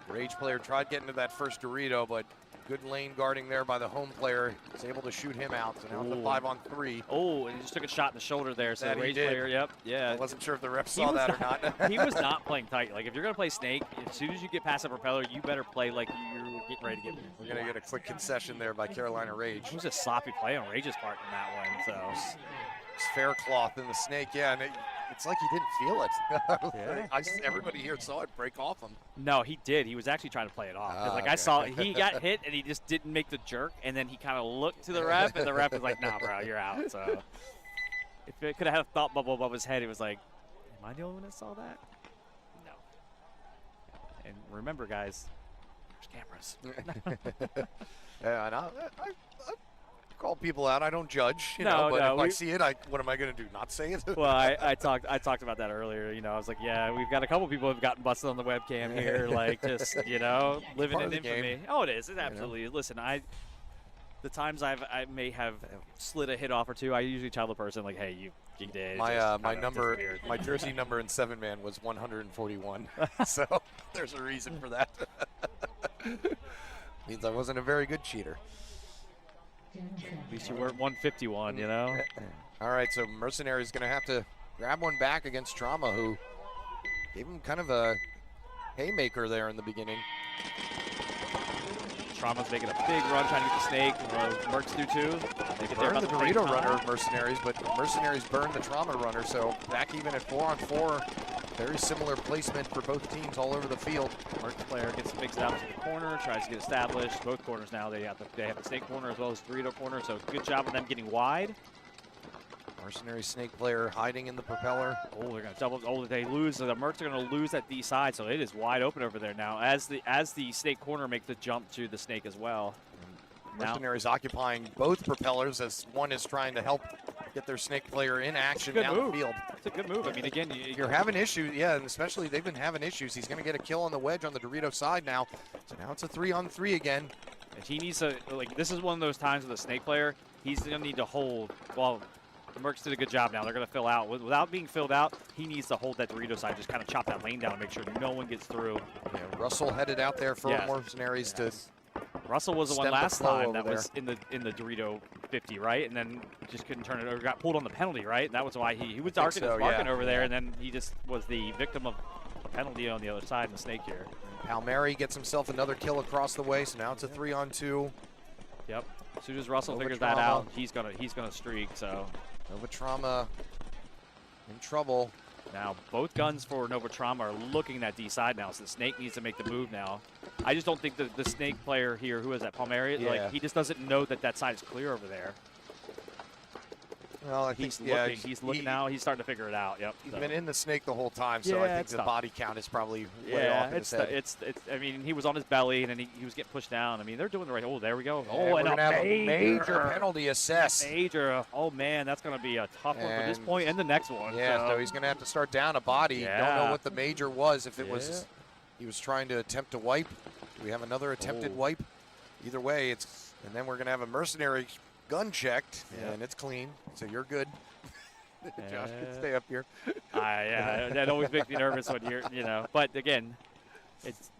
[SPEAKER 10] Rage player tried getting to that first Dorito, but good lane guarding there by the home player. Was able to shoot him out. So now it's a 5-on-3.
[SPEAKER 11] Oh, and he just took a shot in the shoulder there. So the Rage player, yeah.
[SPEAKER 10] I wasn't sure if the ref saw that or not.
[SPEAKER 11] He was not playing tight. Like, if you're going to play snake, as soon as you get past the propeller, you better play like you're getting ready to get.
[SPEAKER 10] We're going to get a quick concession there by Carolina Rage.
[SPEAKER 11] It was a sloppy play on Rage's part in that one. So
[SPEAKER 10] it's fair cloth in the snake, yeah, and it's like he didn't feel it. Yeah. Everybody here saw it break off him.
[SPEAKER 11] No, he did. He was actually trying to play it off. Like, I saw he got hit and he just didn't make the jerk, and then he kind of looked to the ref, and the ref was like, "Nah, bro, you're out." So if it could have had a thought bubble above his head, he was like, "Am I the only one that saw that?" No. And remember, guys, there's cameras.
[SPEAKER 10] Yeah, and I call people out. I don't judge, but if I see it, what am I going to do? Not say it?
[SPEAKER 11] Well, I talked about that earlier. I was like, yeah, we've got a couple people who've gotten busted on the webcam here, like just living in infamy. Game. Oh, it is. It absolutely is. Listen, the times I may have slid a hit off or two, I usually tell the person like, hey, you did.
[SPEAKER 10] My jersey number in 7-man was 141, so there's a reason for that. Means I wasn't a very good cheater.
[SPEAKER 11] At least you weren't 151,
[SPEAKER 10] All right, so Mercenary's going to have to grab one back against Trauma, who gave him kind of a haymaker there in the beginning.
[SPEAKER 11] Trauma's making a big run trying to get the snake. Mercs do too. They get there
[SPEAKER 10] Burn
[SPEAKER 11] about
[SPEAKER 10] the
[SPEAKER 11] same
[SPEAKER 10] Dorito
[SPEAKER 11] time.
[SPEAKER 10] runner, Mercenaries, but Mercenaries burned the Trauma runner, so back even at 4-on-4. Very similar placement for both teams all over the field.
[SPEAKER 11] Mercs player makes it out to the corner, tries to get established. Both corners now, they have the snake corner as well as Dorito corner, so good job of them getting wide.
[SPEAKER 10] Mercenary snake player hiding in the propeller.
[SPEAKER 11] Oh, they're going to double. Oh, they lose. So the Mercs are going to lose that D side, so it is wide open over there now. As the snake corner makes the jump to the snake as well.
[SPEAKER 10] Mercenaries occupying both propellers as one is trying to help get their snake player in action down the field.
[SPEAKER 11] It's a good move. I mean, again,
[SPEAKER 10] you're having issues, yeah, and especially they've been having issues. He's going to get a kill on the wedge on the Dorito side now. So now it's a 3-on-3 again.
[SPEAKER 11] And he needs to, like, this is one of those times with a snake player, he's going to need to hold. Well, the Mercs did a good job now. They're going to fill out. Without being filled out, he needs to hold that Dorito side, just kind of chop that lane down and make sure no one gets through.
[SPEAKER 10] Yeah, Russell headed out there for Mercenaries to.
[SPEAKER 11] Russell was the one
[SPEAKER 10] stem the
[SPEAKER 11] last
[SPEAKER 10] flow
[SPEAKER 11] time
[SPEAKER 10] over
[SPEAKER 11] that
[SPEAKER 10] there.
[SPEAKER 11] was in the Dorito 50, right? And then just couldn't turn it over. Got pulled on the penalty, right? And that was why he was darking
[SPEAKER 10] so,
[SPEAKER 11] sparking
[SPEAKER 10] yeah.
[SPEAKER 11] over there, and then he just was the victim of a penalty on the other side in the snake here.
[SPEAKER 10] Palmieri gets himself another kill across the way, so now it's a 3-on-2.
[SPEAKER 11] Yep. As soon as Russell
[SPEAKER 10] Nova
[SPEAKER 11] figures
[SPEAKER 10] Trauma.
[SPEAKER 11] that out, he's gonna streak. So
[SPEAKER 10] Nova Trauma in trouble.
[SPEAKER 11] now both guns for Nova Trauma are looking at D side now, so the snake needs to make the move now. I just don't think the snake player here, who is that, Palmieri, like he just doesn't know that side is clear over there.
[SPEAKER 10] Well, I think
[SPEAKER 11] He's looking now. He's starting to figure it out. Yep.
[SPEAKER 10] He's been in the snake the whole time, so I think the body count is probably way off in his head.
[SPEAKER 11] It's. I mean, he was on his belly, and then he was getting pushed down. I mean, they're doing the right. Oh, there we go.
[SPEAKER 10] Yeah,
[SPEAKER 11] Oh,
[SPEAKER 10] we're
[SPEAKER 11] and
[SPEAKER 10] gonna have a major penalty assess.
[SPEAKER 11] Major. Oh man, that's going to be a tough one for this point and the next one.
[SPEAKER 10] Yeah, so he's going to have to start down a body.
[SPEAKER 11] Yeah.
[SPEAKER 10] Don't know what the major was. If it was, he was trying to attempt to wipe. Do we have another attempted wipe? Either way, it's. And then we're going to have a mercenary gun checked, and it's clean. So you're good. Josh can stay up here.
[SPEAKER 11] Yeah, that always makes me nervous when But again,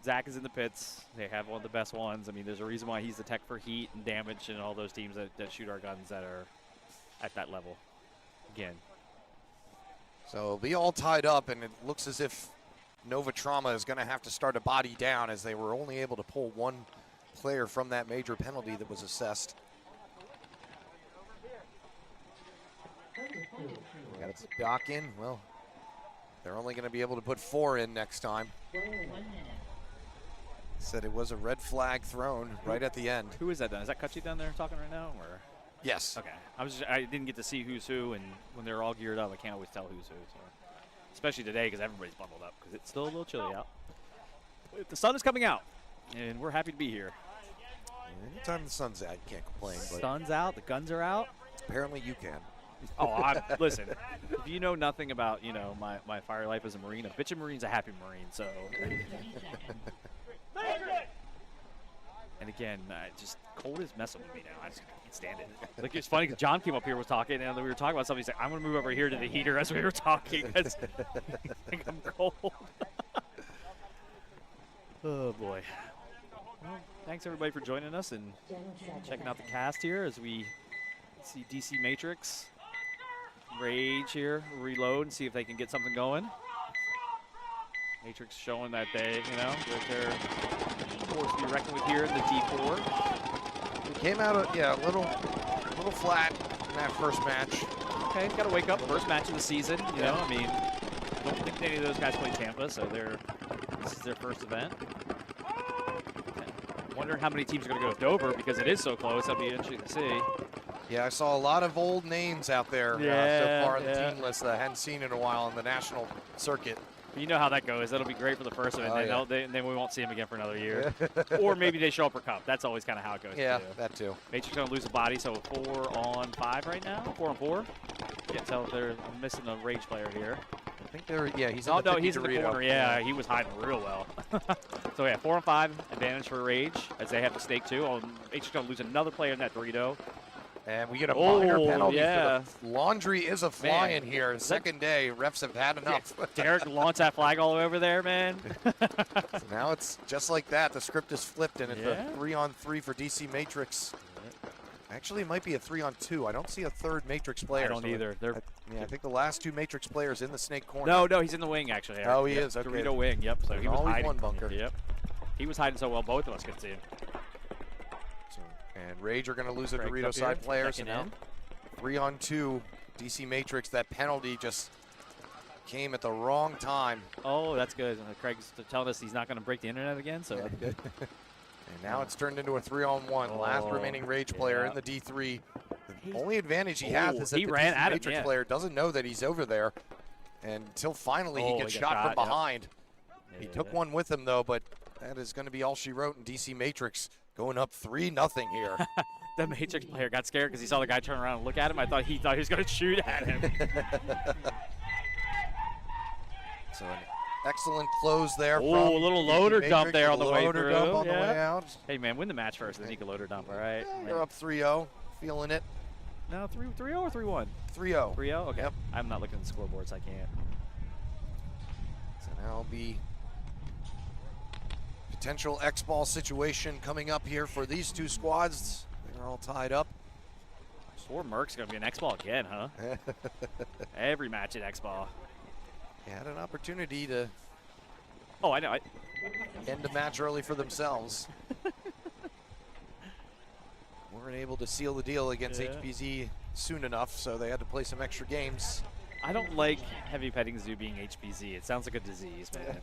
[SPEAKER 11] Zach is in the pits. They have one of the best ones. I mean, there's a reason why he's the tech for heat and damage and all those teams that shoot our guns that are at that level. Again.
[SPEAKER 10] So it'll be all tied up, and it looks as if Nova Trauma is going to have to start a body down as they were only able to pull one player from that major penalty that was assessed. Got it dock in. Well, they're only going to be able to put 4 in next time. Said it was a red flag thrown right at the end.
[SPEAKER 11] Who is that? Is that Kutchi down there talking right now, or?
[SPEAKER 10] Yes.
[SPEAKER 11] Okay. I didn't get to see who's who, and when they're all geared up, I can't always tell who's who. So. Especially today, because everybody's bundled up, because it's still a little chilly out. But the sun is coming out, and we're happy to be here.
[SPEAKER 10] Anytime the sun's out, you can't complain. But
[SPEAKER 11] sun's out, the guns are out.
[SPEAKER 10] Apparently, you can.
[SPEAKER 11] Oh, listen. If you know nothing about my fire life as a Marine, a bitchin' Marine's a happy Marine. So. And again, just cold is messing with me now. I just can't stand it. Like, it's funny because John came up here, was talking, and we were talking about something. He's like, "I'm gonna move over here to the heater," as we were talking. I think I'm cold. Oh boy. Well, thanks everybody for joining us and checking out the cast here as we see DC Matrix. Rage here, reload and see if they can get something going. Matrix showing that that they're forced to be reckoned with here in the D4.
[SPEAKER 10] It came out, a little flat in that first match.
[SPEAKER 11] Okay, got to wake up. First match of the season. You know, I mean, don't think any of those guys play Tampa, so this is their first event. Wondering how many teams are going to go to Dover because it is so close. That'll be interesting to see.
[SPEAKER 10] Yeah, I saw a lot of old names out there so far on the team list that I hadn't seen in a while on the national circuit.
[SPEAKER 11] You know how that goes. That'll be great for the first event, and then we won't see them again for another year. Or maybe they show up for Cup. That's always kind of how it goes.
[SPEAKER 10] Yeah,
[SPEAKER 11] too.
[SPEAKER 10] that too.
[SPEAKER 11] Matrix going to lose a body, so 4-on-5 right now. 4-on-4. Can't tell if they're missing a Rage player here.
[SPEAKER 10] I think they're, he's
[SPEAKER 11] in
[SPEAKER 10] the
[SPEAKER 11] he's in the
[SPEAKER 10] Dorito.
[SPEAKER 11] corner. Yeah, he was hiding real well. So, 4-on-5 advantage for Rage as they have the stake too. Matrix going to lose another player in that Dorito.
[SPEAKER 10] And we get a minor penalty
[SPEAKER 11] yeah.
[SPEAKER 10] for the laundry is a flying here. Second day, refs have had enough.
[SPEAKER 11] Derek launched that flag all over there, man.
[SPEAKER 10] So now it's just like that. The script is flipped, and it's a 3-on-3 for DC Matrix. Actually, it might be a 3-on-2. I don't see a third Matrix player.
[SPEAKER 11] I don't either.
[SPEAKER 10] I think the last 2 Matrix players in the snake corner.
[SPEAKER 11] No, he's in the wing, actually.
[SPEAKER 10] Oh, he is? Okay.
[SPEAKER 11] Dorito wing, yep. So he was
[SPEAKER 10] always
[SPEAKER 11] hiding.
[SPEAKER 10] one bunker.
[SPEAKER 11] Yep. He was hiding so well, both of us could see him.
[SPEAKER 10] And Rage are going to lose a
[SPEAKER 11] Craig's
[SPEAKER 10] Dorito
[SPEAKER 11] up here,
[SPEAKER 10] side player. So
[SPEAKER 11] checking
[SPEAKER 10] now
[SPEAKER 11] in.
[SPEAKER 10] 3-on-2. DC Matrix, that penalty just came at the wrong time.
[SPEAKER 11] Oh, that's good. Craig's telling us he's not going to break the internet again, so that's good.
[SPEAKER 10] And now it's turned into a 3-on-1. Last remaining Rage player in the D3. The only advantage he has is that
[SPEAKER 11] he
[SPEAKER 10] the
[SPEAKER 11] ran
[SPEAKER 10] DC
[SPEAKER 11] at him,
[SPEAKER 10] Matrix
[SPEAKER 11] yeah.
[SPEAKER 10] player doesn't know that he's over there. And until finally he gets shot from behind. He took one with him, though, but that is going to be all she wrote in DC Matrix, going up 3-0 here.
[SPEAKER 11] The Matrix player got scared because he saw the guy turn around and look at him. I thought he was going to shoot at him.
[SPEAKER 10] So an excellent close there.
[SPEAKER 11] Oh, a little loader dump there on the way
[SPEAKER 10] loader
[SPEAKER 11] through.
[SPEAKER 10] Dump on the way out.
[SPEAKER 11] Hey, man, win the match first, then you can loader dump, all right?
[SPEAKER 10] Yeah, you're up 3-0, feeling it.
[SPEAKER 11] No, 3-0 or 3-1?
[SPEAKER 10] 3-0.
[SPEAKER 11] 3-0? Okay.
[SPEAKER 10] Yep.
[SPEAKER 11] I'm not looking at the scoreboard, so I can't.
[SPEAKER 10] So now will be potential Xball situation coming up here for these two squads. They're all tied up.
[SPEAKER 11] Or Mercs going to be an Xball again, huh? Every match at Xball.
[SPEAKER 10] They had an opportunity to
[SPEAKER 11] I know.
[SPEAKER 10] end the match early for themselves. Weren't able to seal the deal against HPZ soon enough, so they had to play some extra games.
[SPEAKER 11] I don't like heavy petting zoo being HPZ. It sounds like a disease, man.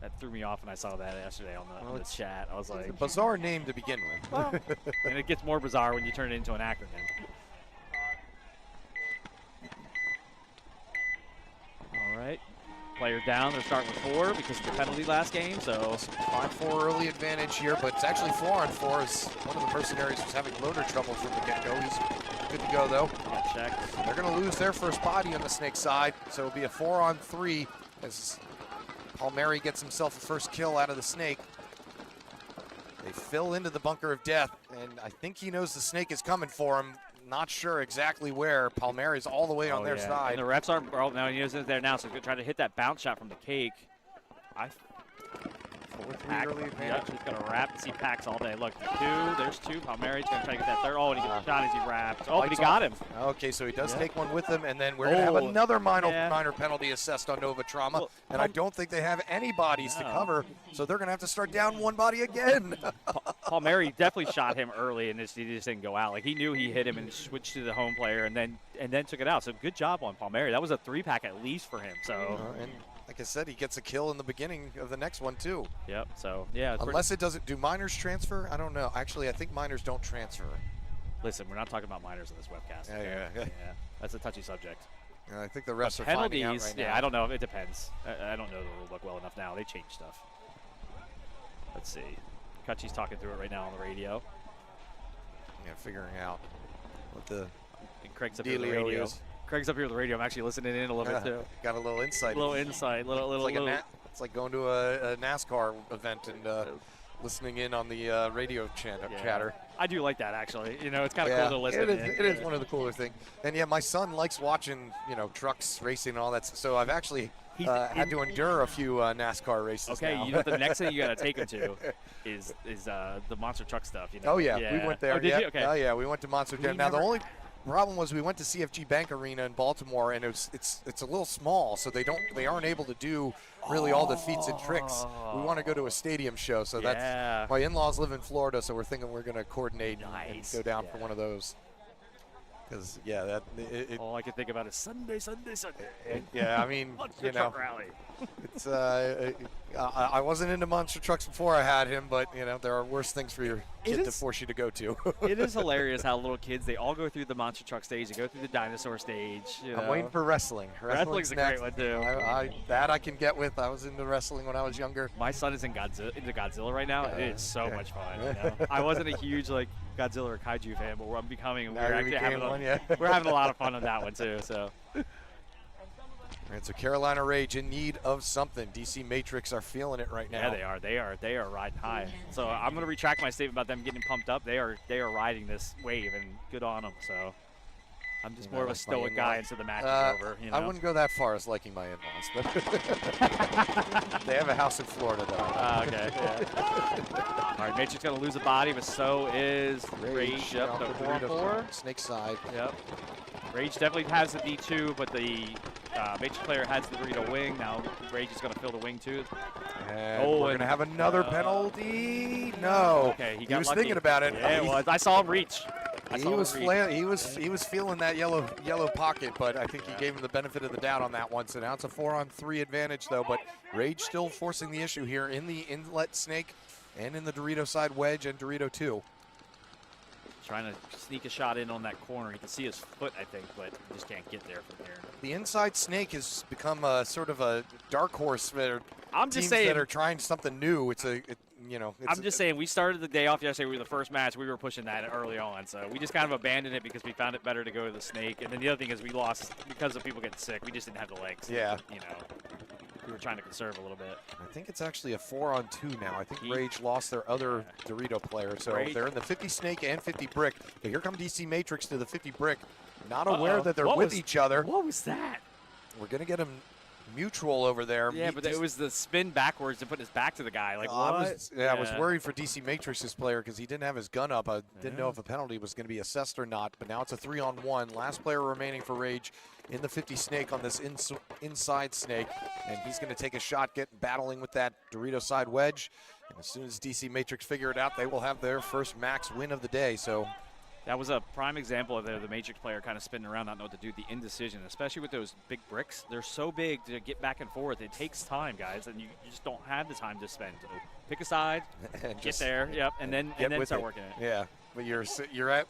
[SPEAKER 11] That threw me off when I saw that yesterday on the chat. I was like,
[SPEAKER 10] it's a bizarre name to begin with.
[SPEAKER 11] Well, and it gets more bizarre when you turn it into an acronym. All right. Player down. They're starting with 4 because of the penalty last game. So
[SPEAKER 10] 5-4 early advantage here, but it's actually 4-on-4 as one of the mercenaries was having loader trouble from the get-go. He's good to go, though.
[SPEAKER 11] Got checked.
[SPEAKER 10] They're going to lose their first body on the Snake side, so it'll be a 4-on-3 as Palmieri gets himself a first kill out of the Snake. They fill into the bunker of death, and I think he knows the Snake is coming for him. Not sure exactly where. Palmieri's all the way on their side.
[SPEAKER 11] And the refs aren't, well, no, he isn't there now, so he's going to try to hit that bounce shot from the cake.
[SPEAKER 10] 4-3 early advantage.
[SPEAKER 11] Yep, he's going to wrap and see packs all day. Look, 2, there's 2. Palmieri's going to try to get that third. Oh, and he gets a shot as he wraps. Oh, but he got him.
[SPEAKER 10] Okay, so he does take one with him, and then we're going to have another minor penalty assessed on Nova Trauma. Well, and I don't think they have any bodies to cover, so they're going to have to start down one body again.
[SPEAKER 11] Palmieri definitely shot him early, and he just didn't go out. Like, he knew he hit him and switched to the home player, and then took it out. So good job on Palmieri. That was a 3-pack at least for him. So.
[SPEAKER 10] And like I said, he gets a kill in the beginning of the next one, too.
[SPEAKER 11] Yep, so, yeah.
[SPEAKER 10] Unless it doesn't. Do minors transfer? I don't know. Actually, I think minors don't transfer.
[SPEAKER 11] Listen, we're not talking about minors in this webcast.
[SPEAKER 10] Yeah.
[SPEAKER 11] That's a touchy subject.
[SPEAKER 10] I think the refs are
[SPEAKER 11] penalties,
[SPEAKER 10] finding out right now.
[SPEAKER 11] I don't know. It depends. I don't know the rule book well enough now. They change stuff. Let's see. Kutchi's talking through it right now on the radio.
[SPEAKER 10] Yeah, figuring out what the
[SPEAKER 11] Craig's up here on the radio. Craig's up here with the radio. I'm actually listening in a little bit too.
[SPEAKER 10] Got a little insight. It's like going to a NASCAR event and listening in on the radio chatter.
[SPEAKER 11] I do like that, actually. You know, it's kind of cool to listen in.
[SPEAKER 10] It is one of the cooler things. And yeah, my son likes watching, trucks racing and all that. So I've actually had to endure a few NASCAR races.
[SPEAKER 11] Okay,
[SPEAKER 10] now.
[SPEAKER 11] you know the next thing you got to take him to is the monster truck stuff. You know?
[SPEAKER 10] Oh yeah, we went there.
[SPEAKER 11] Oh, did you? Okay.
[SPEAKER 10] Oh yeah, we went to Monster Truck. Now the only problem was we went to CFG Bank Arena in Baltimore, and it's a little small, so they aren't able to do really all the feats and tricks. We want to go to a stadium show, so that's my in-laws live in Florida, so we're thinking we're going to coordinate and go down for one of those. Because
[SPEAKER 11] all I can think about is Sunday.
[SPEAKER 10] Yeah, I mean,
[SPEAKER 11] truck rally.
[SPEAKER 10] It's I wasn't into monster trucks before I had him, but there are worse things for your kid to force you to go to.
[SPEAKER 11] It is hilarious how little kids, they all go through the monster truck stage, they go through the dinosaur stage.
[SPEAKER 10] I'm waiting for wrestling.
[SPEAKER 11] Wrestling's a great one too.
[SPEAKER 10] That I can get with. I was into wrestling when I was younger.
[SPEAKER 11] My son is into Godzilla right now. It's so much fun. I wasn't a huge Godzilla or Kaiju fan, but I'm becoming. We're having a lot of fun on that one too. So.
[SPEAKER 10] All right, so Carolina Rage in need of something. DC Matrix are feeling it right now.
[SPEAKER 11] Yeah, they are. They are riding high. So I'm going to retract my statement about them getting pumped up. They are riding this wave, and good on them. So I'm just more of a stoic guy until the match is over.
[SPEAKER 10] I wouldn't go that far as liking my in-laws, but they have a house in Florida, though.
[SPEAKER 11] Okay. Yeah. All right, Matrix going to lose a body, but so is Rage. Yep, the 4-4.
[SPEAKER 10] Snake side.
[SPEAKER 11] Yep. Rage definitely has the D2, but the Matrix player has the Dorito wing. Now Rage is going to fill the wing too.
[SPEAKER 10] And we're going to have another penalty. No.
[SPEAKER 11] Okay,
[SPEAKER 10] he
[SPEAKER 11] got
[SPEAKER 10] was
[SPEAKER 11] lucky.
[SPEAKER 10] thinking about it.
[SPEAKER 11] Yeah, it was. I saw him reach.
[SPEAKER 10] He was feeling that yellow pocket, but I think he gave him the benefit of the doubt on that one. So now it's a 4-on-3 advantage, though. But Rage still forcing the issue here in the inlet snake and in the Dorito side wedge and Dorito 2.
[SPEAKER 11] Trying to sneak a shot in on that corner. You can see his foot, I think, but he just can't get there from here.
[SPEAKER 10] The inside snake has become a sort of a dark horse for
[SPEAKER 11] I'm just
[SPEAKER 10] teams
[SPEAKER 11] saying
[SPEAKER 10] that are trying something new.
[SPEAKER 11] I'm just saying, we started the day off yesterday. We were the first match. We were pushing that early on, so we just kind of abandoned it because we found it better to go to the snake. And then the other thing is we lost because of people getting sick. We just didn't have the legs.
[SPEAKER 10] Yeah.
[SPEAKER 11] We were trying to conserve a little bit.
[SPEAKER 10] I think it's actually a 4-on-2 now. I think Rage lost their other Dorito player, so they're in the 50 snake and 50 brick. But here come DC Matrix to the 50 brick, not aware that they're with each other.
[SPEAKER 11] What was that?
[SPEAKER 10] We're gonna get him mutual over there.
[SPEAKER 11] Yeah, but it was the spin backwards and put his back to the guy. Like,
[SPEAKER 10] I
[SPEAKER 11] what?
[SPEAKER 10] was worried for DC Matrix's player because he didn't have his gun up. I didn't know if a penalty was going to be assessed or not, but now it's a 3-on-1. Last player remaining for Rage in the 50 snake on this inside snake, and he's going to take a shot, battling with that Dorito side wedge. And as soon as DC Matrix figure it out, they will have their first max win of the day. So
[SPEAKER 11] that was a prime example of the Matrix player kind of spinning around, not knowing what to do. The indecision, especially with those big bricks, they're so big to get back and forth. It takes time, guys, and you just don't have the time to spend. So pick a side, get there, and then start working it.
[SPEAKER 10] Yeah, but you're at.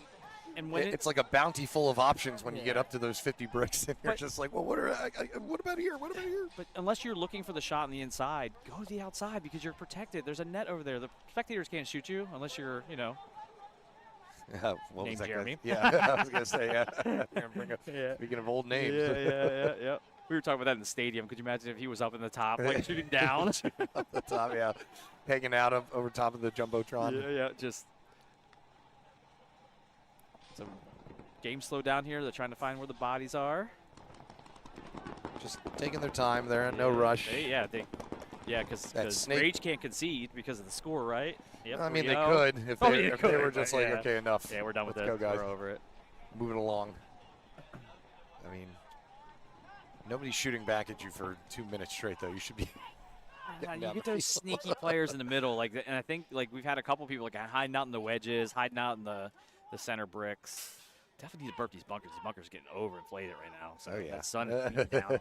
[SPEAKER 11] And when
[SPEAKER 10] it's like a bounty full of options when you get up to those 50 bricks, and you're just like, well, what about here? What about here?
[SPEAKER 11] But unless you're looking for the shot on the inside, go to the outside because you're protected. There's a net over there. The spectators can't shoot you unless you're,
[SPEAKER 10] what was that
[SPEAKER 11] Jeremy.
[SPEAKER 10] Yeah, I was gonna say, Speaking of old names.
[SPEAKER 11] Yeah. We were talking about that in the stadium. Could you imagine if he was up in the top, like shooting down?
[SPEAKER 10] Up the top, yeah. Hanging out over top of the Jumbotron.
[SPEAKER 11] Yeah, just. So, game slowed down here. They're trying to find where the bodies are.
[SPEAKER 10] Just taking their time. They're in no rush.
[SPEAKER 11] Because Rage can't concede because of the score, right? Yep,
[SPEAKER 10] I mean, they could if they were just like, okay, enough.
[SPEAKER 11] Yeah, we're done with
[SPEAKER 10] Let's
[SPEAKER 11] this.
[SPEAKER 10] Go, guys.
[SPEAKER 11] We're over it.
[SPEAKER 10] Moving along. I mean, nobody's shooting back at you for 2 minutes straight, though. You should be.
[SPEAKER 11] You get those sneaky players in the middle, and I think we've had a couple people hiding out in the wedges, hiding out in the center bricks. Definitely need to burp these bunkers. These bunkers are getting overinflated right now. So that sun is beating down.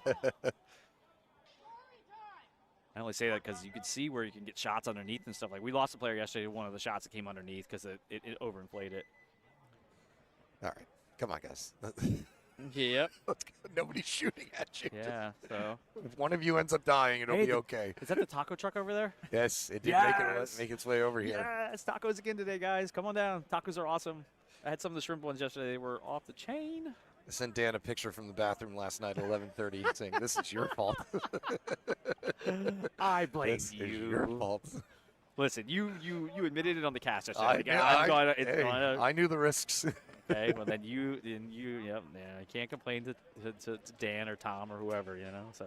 [SPEAKER 11] I only say that because you can see where you can get shots underneath and stuff. Like we lost a player yesterday. One of the shots that came underneath because it overinflated.
[SPEAKER 10] All right, come on, guys.
[SPEAKER 11] Yep.
[SPEAKER 10] Nobody's shooting at you.
[SPEAKER 11] Yeah. So
[SPEAKER 10] if one of you ends up dying, it'll be okay.
[SPEAKER 11] Is that the taco truck over there?
[SPEAKER 10] Yes, it did make its way over here.
[SPEAKER 11] Yes, tacos again today, guys. Come on down. Tacos are awesome. I had some of the shrimp ones yesterday. They were off the chain.
[SPEAKER 10] I sent Dan a picture from the bathroom last night at 11:30 saying, this is your fault.
[SPEAKER 11] I blame
[SPEAKER 10] this
[SPEAKER 11] you.
[SPEAKER 10] Is your fault.
[SPEAKER 11] Listen, you admitted it on the cast yesterday.
[SPEAKER 10] I knew the risks.
[SPEAKER 11] Okay, well then you I can't complain to Dan or Tom or whoever, So,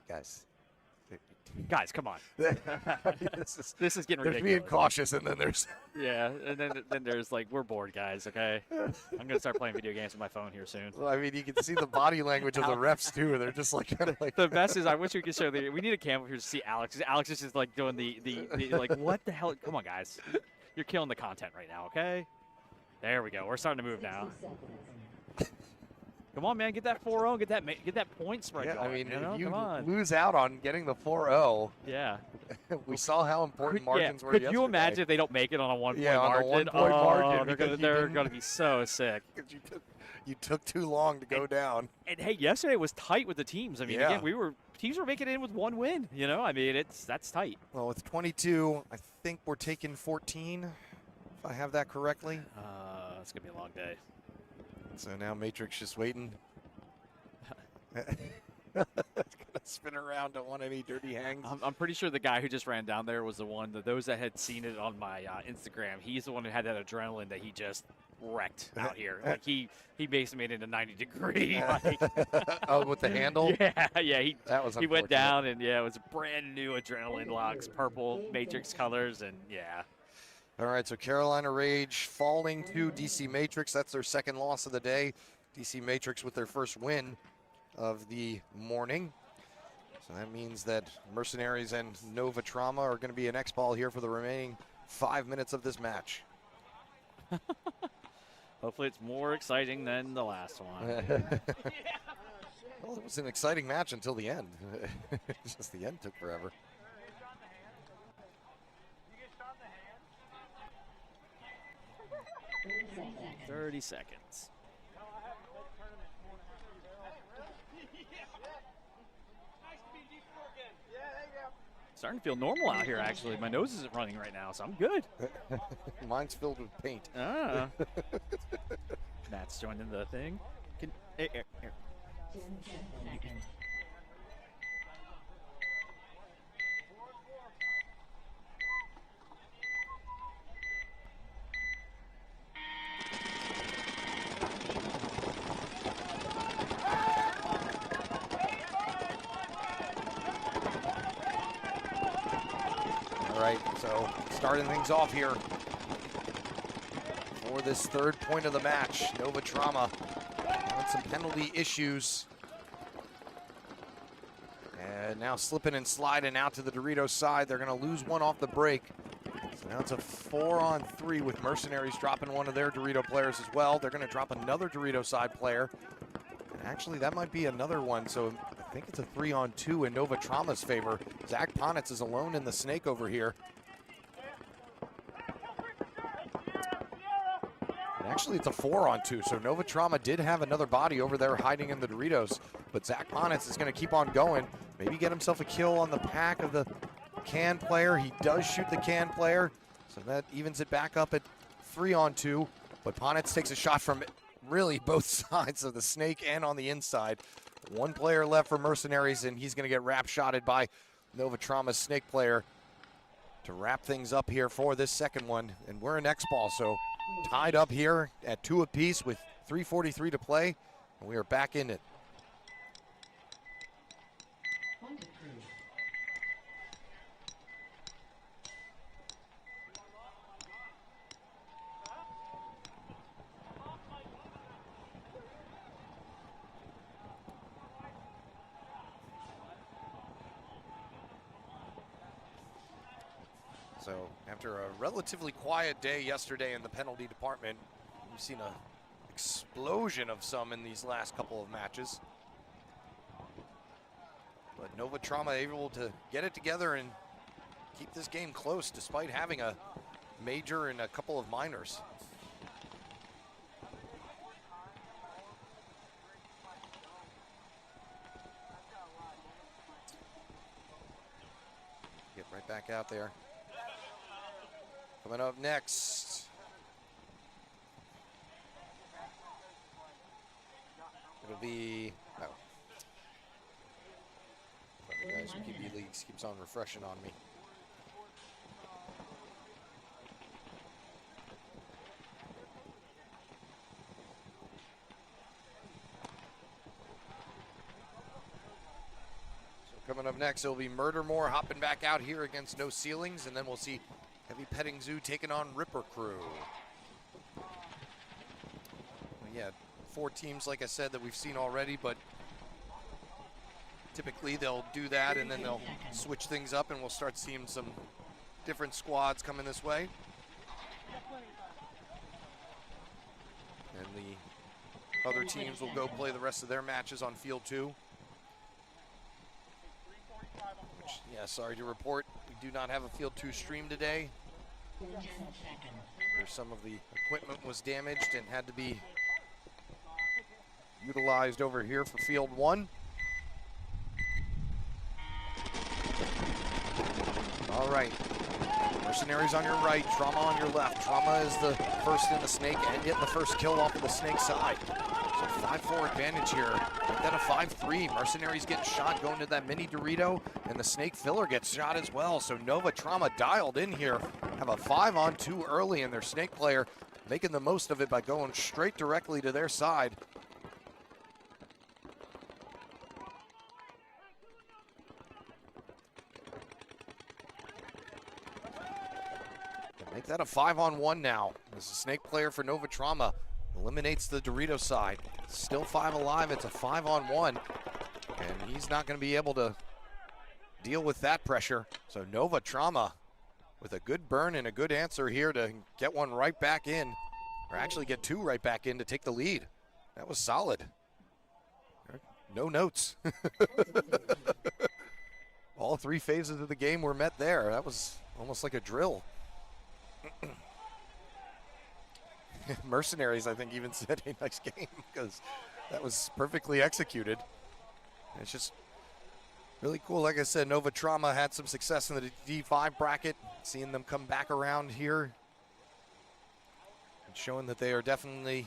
[SPEAKER 11] guys, come on. This is getting ridiculous.
[SPEAKER 10] There's being cautious, and then there's
[SPEAKER 11] and then there's we're bored, guys. Okay, I'm gonna start playing video games on my phone here soon.
[SPEAKER 10] Well, I mean, you can see the body language of the refs too. They're just kind of
[SPEAKER 11] The best is I wish we could show we need a camera here to see Alex. Alex is just doing the what the hell? Come on, guys, you're killing the content right now. Okay. There we go. We're starting to move now. Come on, man. Get that 4-0. Get that point spread going.
[SPEAKER 10] I mean, if you
[SPEAKER 11] come on.
[SPEAKER 10] lose out on getting the 4-0.
[SPEAKER 11] Yeah.
[SPEAKER 10] We saw how important margins were yesterday.
[SPEAKER 11] Could you imagine if they don't make it on a 1-point margin?
[SPEAKER 10] On a 1-point margin.
[SPEAKER 11] They're going to be so sick.
[SPEAKER 10] Because you took too long to go down.
[SPEAKER 11] And, hey, yesterday was tight with the teams. I mean, again, teams were making it in with one win. I mean, that's tight.
[SPEAKER 10] Well, with 22, I think we're taking 14, if I have that correctly.
[SPEAKER 11] It's going to be a long day.
[SPEAKER 10] So now Matrix just waiting. It's going to spin around, don't want any dirty hangs.
[SPEAKER 11] I'm pretty sure the guy who just ran down there was the one, those that had seen it on my Instagram, he's the one who had that adrenaline that he just wrecked out here. He basically made it a 90-degree.
[SPEAKER 10] Oh, with the handle?
[SPEAKER 11] Yeah. He went down, and it was brand new adrenaline locks, purple Matrix colors, and yeah.
[SPEAKER 10] All right, so Carolina Rage falling to DC Matrix. That's their second loss of the day. DC Matrix with their first win of the morning. So that means that Mercenaries and Nova Trauma are going to be an Xball here for the remaining 5 minutes of this match.
[SPEAKER 11] Hopefully it's more exciting than the last one.
[SPEAKER 10] Well, it was an exciting match until the end. Just the end took forever.
[SPEAKER 11] 30 seconds. Starting to feel normal out here, actually. My nose isn't running right now, so I'm good.
[SPEAKER 10] Mine's filled with paint.
[SPEAKER 11] Ah. Matt's joining the thing. Here.
[SPEAKER 9] 10 seconds.
[SPEAKER 10] All right, so starting things off here for this third point of the match. Nova Trauma had some penalty issues. And now slipping and sliding out to the Doritos side. They're going to lose one off the break. So now it's a 4-on-3 with Mercenaries dropping one of their Dorito players as well. They're going to drop another Dorito side player. And actually, that might be another one. So I think it's a 3-on-2 in Nova Trauma's favor. Zach Ponitz is alone in the snake over here. And actually, it's a 4-on-2. So Nova Trauma did have another body over there hiding in the Doritos. But Zach Ponitz is going to keep on going. Maybe get himself a kill on the pack of the can player. He does shoot the can player. So that evens it back up at 3-on-2. But Ponitz takes a shot from really both sides of the snake and on the inside. One player left for Mercenaries, and he's going to get wrap-shotted by Nova Trauma's snake player to wrap things up here for this second one. And we're in Xball, so tied up here at 2 apiece with 3:43 to play. And we are back in it. So after a relatively quiet day yesterday in the penalty department, we've seen an explosion of some in these last couple of matches. But Nova Trauma able to get it together and keep this game close despite having a major and a couple of minors. Get right back out there. Coming up next, it'll be, oh. Sorry guys, PB Leagues keeps on refreshing on me. So coming up next, it'll be Murdermore hopping back out here against No Ceilings, and then we'll see Heavy Petting Zoo taking on Ripper Crew. Well, yeah, 4 teams, like I said, that we've seen already, but typically they'll do that and then they'll switch things up and we'll start seeing some different squads coming this way. And the other teams will go play the rest of their matches on Field 2. Which, yeah, sorry to report, we do not have a Field 2 stream today. Where some of the equipment was damaged and had to be utilized over here for Field 1. All right, Mercenaries on your right, Trauma on your left. Trauma is the first in the snake and getting the first kill off of the snake side. So 5-4 advantage here. Make that a 5-3. Mercenaries getting shot, going to that mini Dorito, and the snake filler gets shot as well. So Nova Trauma dialed in here. Have a 5-on-2 early, and their snake player making the most of it by going straight directly to their side. Make that a 5-on-1 now. As the snake player for Nova Trauma eliminates the Dorito side. Still 5 alive, it's a 5-on-1. And he's not going to be able to deal with that pressure. So Nova Trauma with a good burn and a good answer here to get one right back in, or actually get two right back in to take the lead. That was solid. No notes. All three phases of the game were met there. That was almost like a drill. Mercenaries, I think, even said a nice game because that was perfectly executed. It's just really cool. Like I said, Nova Trauma had some success in the D5 bracket. Seeing them come back around here and showing that they are definitely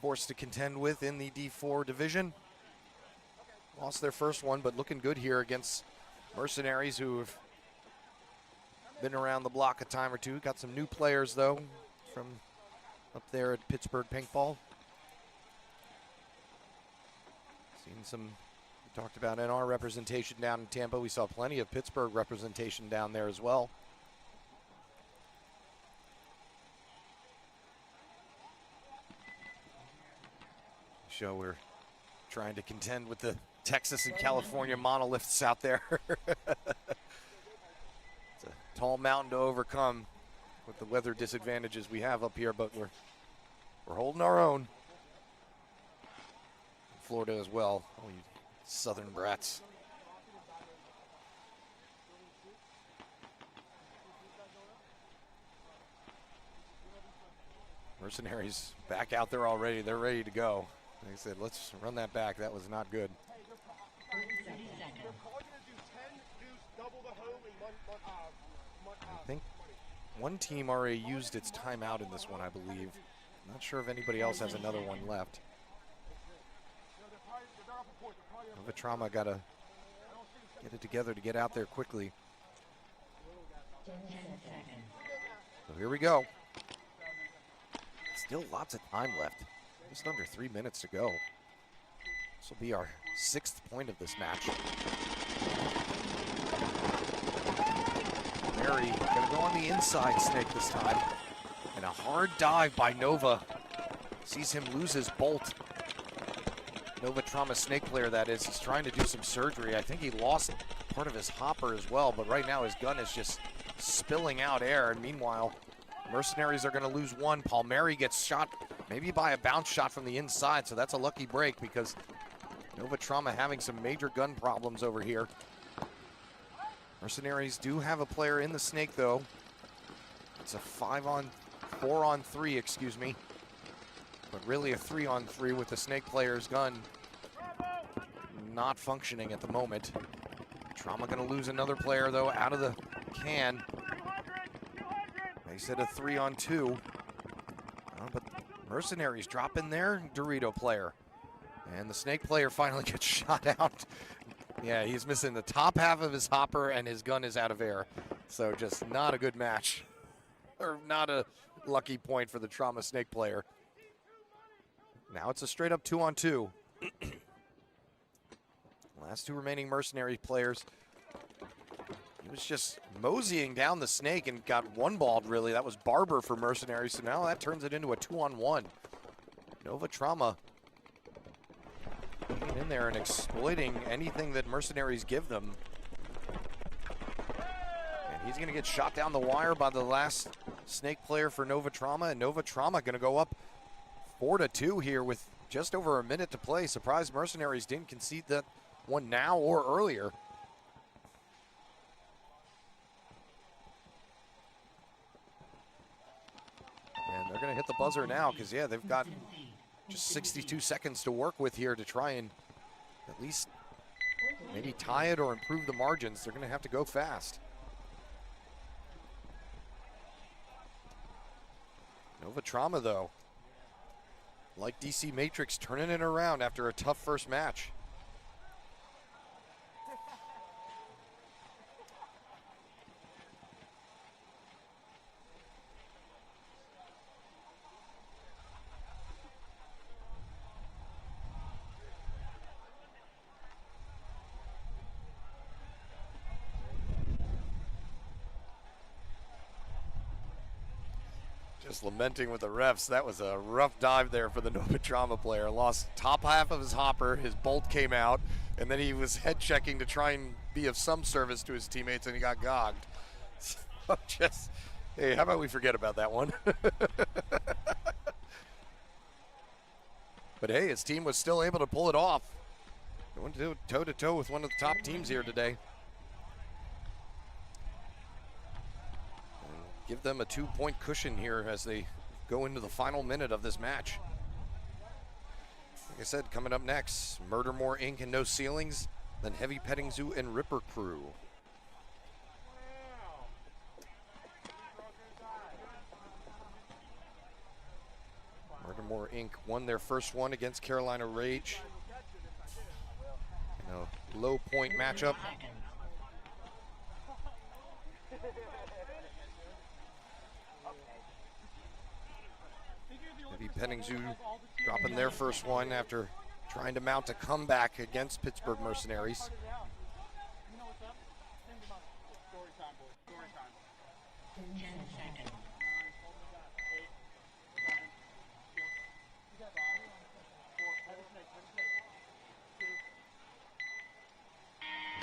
[SPEAKER 10] forced to contend with in the D4 division. Lost their first one, but looking good here against Mercenaries, who have been around the block a time or two. Got some new players, though, from up there at Pittsburgh Paintball. Seen some, we talked about NR representation down in Tampa. We saw plenty of Pittsburgh representation down there as well. Show we're trying to contend with the Texas and California monoliths out there. It's a tall mountain to overcome with the weather disadvantages we have up here, but we're holding our own. Florida as well. Oh, you southern brats. Mercenaries back out there already. They're ready to go. Like I said, let's run that back. That was not good. I think one team already used its timeout in this one, I believe. Not sure if anybody else has another one left. Nova Trauma got to get it together to get out there quickly. So here we go. Still lots of time left. Just under 3 minutes to go. This will be our 6th point of this match. Mary gonna go on the inside snake this time. And a hard dive by Nova. Sees him lose his bolt. Nova Trauma snake player, that is. He's trying to do some surgery. I think he lost part of his hopper as well, but right now his gun is just spilling out air. And meanwhile, Mercenaries are gonna lose one. Palmieri gets shot maybe by a bounce shot from the inside, so that's a lucky break because Nova Trauma having some major gun problems over here. Mercenaries do have a player in the snake, though. It's a 4-on-3, excuse me. But really a 3-on-3 with the snake player's gun not functioning at the moment. Trauma gonna lose another player, though, out of the can. They said a 3-on-2. But Mercenaries drop in there, Dorito player. And the snake player finally gets shot out. Yeah, he's missing the top half of his hopper and his gun is out of air. So just not a good match. Or not a lucky point for the Trauma snake player. Now it's a straight up 2-on-2. Last two remaining Mercenary players. He was just moseying down the snake and got one-balled, really. That was Barber for Mercenaries, so now that turns it into a 2-on-1. Nova Trauma getting in there and exploiting anything that Mercenaries give them. And he's going to get shot down the wire by the last snake player for Nova Trauma, and Nova Trauma going to go up 4-2 here with just over a minute to play. Surprised Mercenaries didn't concede that one now or earlier. And they're going to hit the buzzer now because, yeah, they've got just 62 seconds to work with here to try and at least maybe tie it or improve the margins. They're going to have to go fast. Nova Trauma, though, like DC Matrix, turning it around after a tough first match. Just lamenting with the refs. That was a rough dive there for the Nova Trauma player. Lost top half of his hopper. His bolt came out, and then he was head checking to try and be of some service to his teammates, and he got gogged. So just, hey, how about we forget about that one? But hey, his team was still able to pull it off. Going to do toe-to-toe with one of the top teams here today. Give them a 2-point cushion here as they go into the final minute of this match. Like I said, coming up next, Murdermore Inc. and No Ceilings, then Heavy Petting Zoo and Ripper Crew. Murdermore Inc. won their first one against Carolina Rage. In a low point matchup. Heavy Petting Zoo dropping their first one after trying to mount a comeback against Pittsburgh Mercenaries.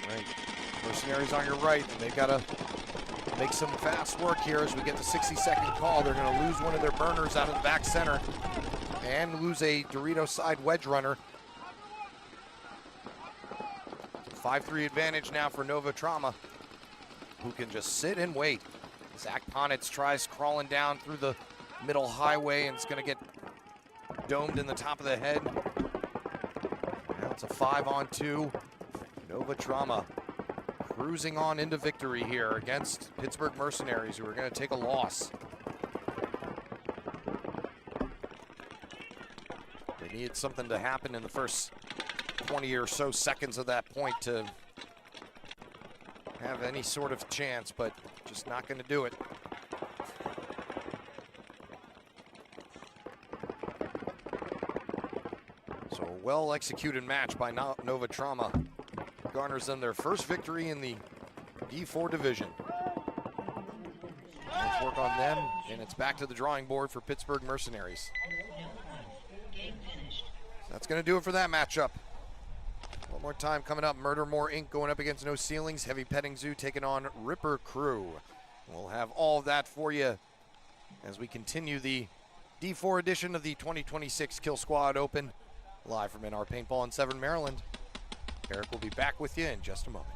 [SPEAKER 10] Right. Mercenaries on your right, and they've got to make some fast work here as we get the 60-second call. They're going to lose one of their burners out of the back center and lose a Dorito side wedge runner. 5-3 advantage now for Nova Trauma, who can just sit and wait. Zach Ponitz tries crawling down through the middle highway and it's going to get domed in the top of the head. Now it's a 5-on-2. Nova Trauma cruising on into victory here against Pittsburgh Mercenaries, who are going to take a loss. They needed something to happen in the first 20 or so seconds of that point to have any sort of chance, but just not going to do it. So a well-executed match by Nova Trauma garners them their first victory in the D4 division. Let's work on them, and it's back to the drawing board for Pittsburgh Mercenaries. That's going to do it for that matchup. One more time coming up, Murdermore Inc. going up against No Ceilings, Heavy Petting Zoo taking on Ripper Crew. We'll have all of that for you as we continue the D4 edition of the 2026 Killsquad Open, live from NR Paintball in Severn, Maryland. Eric will be back with you in just a moment.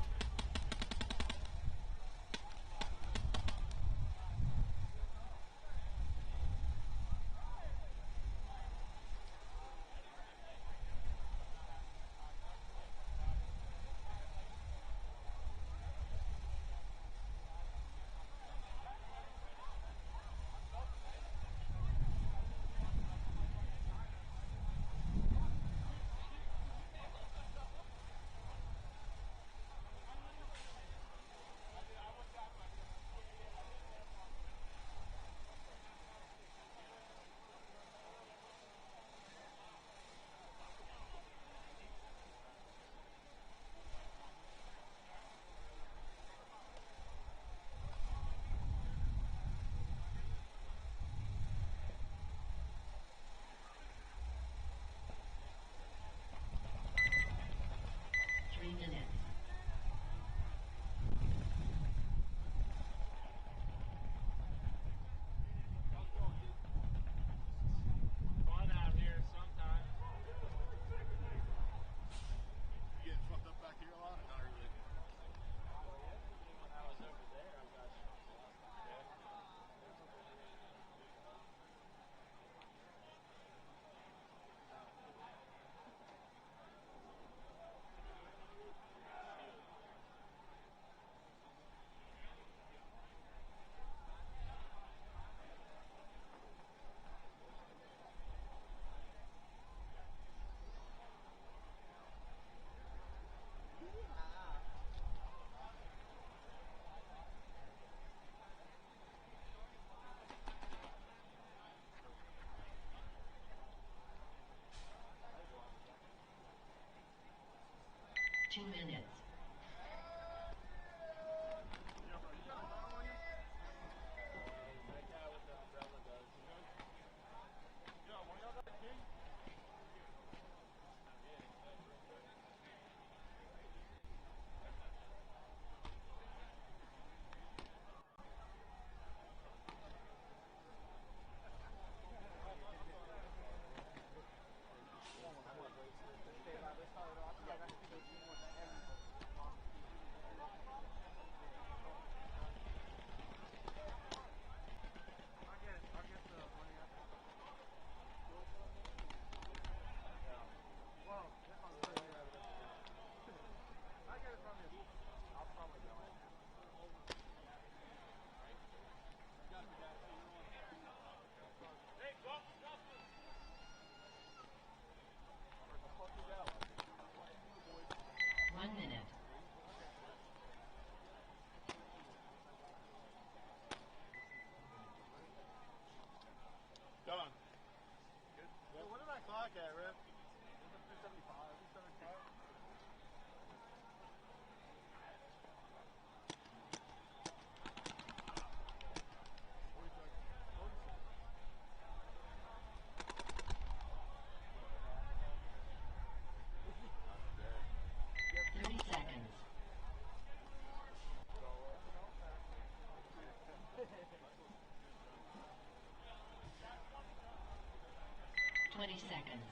[SPEAKER 9] seconds.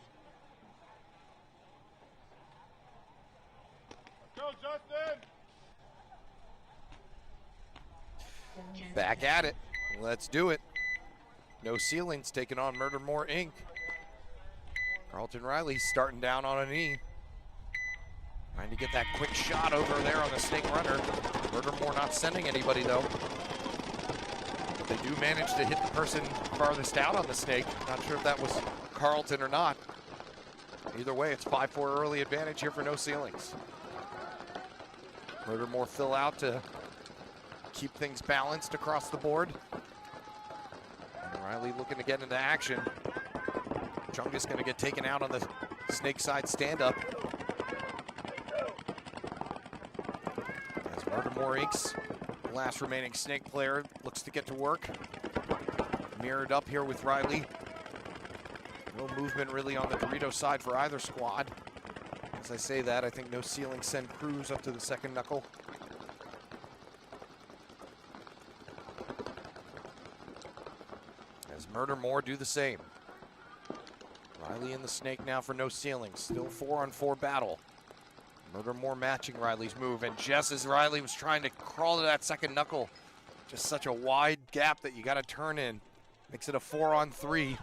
[SPEAKER 3] Go, Justin!
[SPEAKER 10] Back at it. Let's do it. No ceilings taking on Murdermore Inc. Carlton Riley starting down on a knee. Trying to get that quick shot over there on the snake runner. Murdermore not sending anybody though. But they do manage to hit the person farthest out on the snake. Not sure if that was Carlton or not. Either way, it's 5-4 early advantage here for no ceilings. Murdermore fill out to keep things balanced across the board. And Riley looking to get into action. Chungus going to get taken out on the snake side stand-up. As Murdermore Inc.'s last remaining snake player looks to get to work. Mirrored up here with Riley. No movement really on the Dorito side for either squad. As I say that, I think no ceiling send Cruz up to the second knuckle. As Murdermore do the same. Riley and the snake now for no ceilings. Still 4-on-4 battle. Murdermore matching Riley's move, and just as Riley was trying to crawl to that second knuckle, just such a wide gap that you got to turn in. Makes it a 4-on-3. It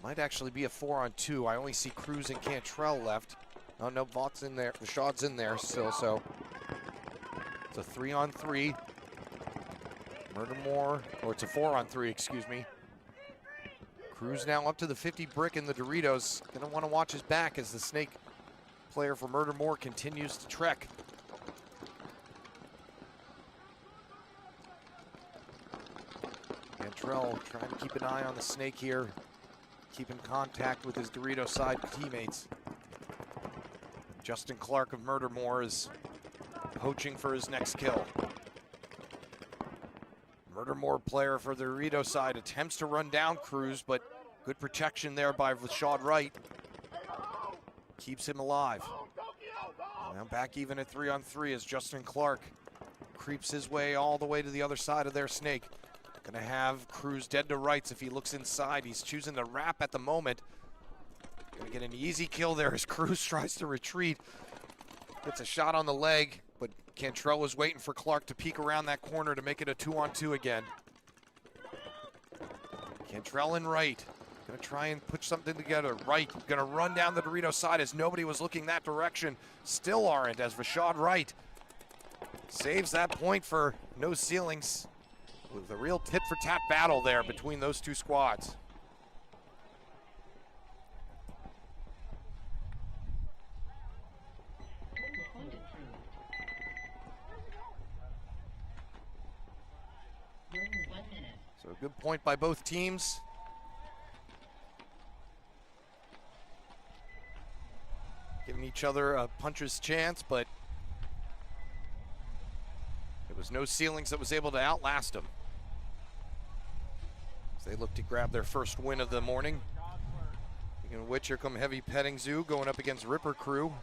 [SPEAKER 10] might actually be a 4-on-2. I only see Cruz and Cantrell left. Oh no, Vaught's in there. Rashad's in there still, so it's a 3-on-3. Murdermore, or it's a 4-on-3, excuse me. Cruz now up to the 50 brick in the Doritos. Gonna want to watch his back as the snake player for Murdermore continues to trek. Cantrell trying to keep an eye on the snake here. Keep in contact with his Dorito side teammates. Justin Clark of Murdermore is poaching for his next kill. Murdermore player for the Dorito side attempts to run down Cruz, but good protection there by Rashad Wright. Keeps him alive. Now back even at 3-on-3 as Justin Clark creeps his way all the way to the other side of their snake. Gonna have Cruz dead to rights if he looks inside. He's choosing to wrap at the moment. Gonna get an easy kill there as Cruz tries to retreat. Gets a shot on the leg, but Cantrell was waiting for Clark to peek around that corner to make it a 2-on-2 again. Cantrell and Wright gonna try and put something together. Wright gonna run down the Dorito side as nobody was looking that direction. Still aren't, as Rashad Wright saves that point for no ceilings. With a real tit-for-tat battle there between those two squads. So a good point by both teams. Giving each other a puncher's chance, but there was no ceilings that was able to outlast them. As they look to grab their first win of the morning. Speaking of which, here come Heavy Petting Zoo going up against Ripper Crew.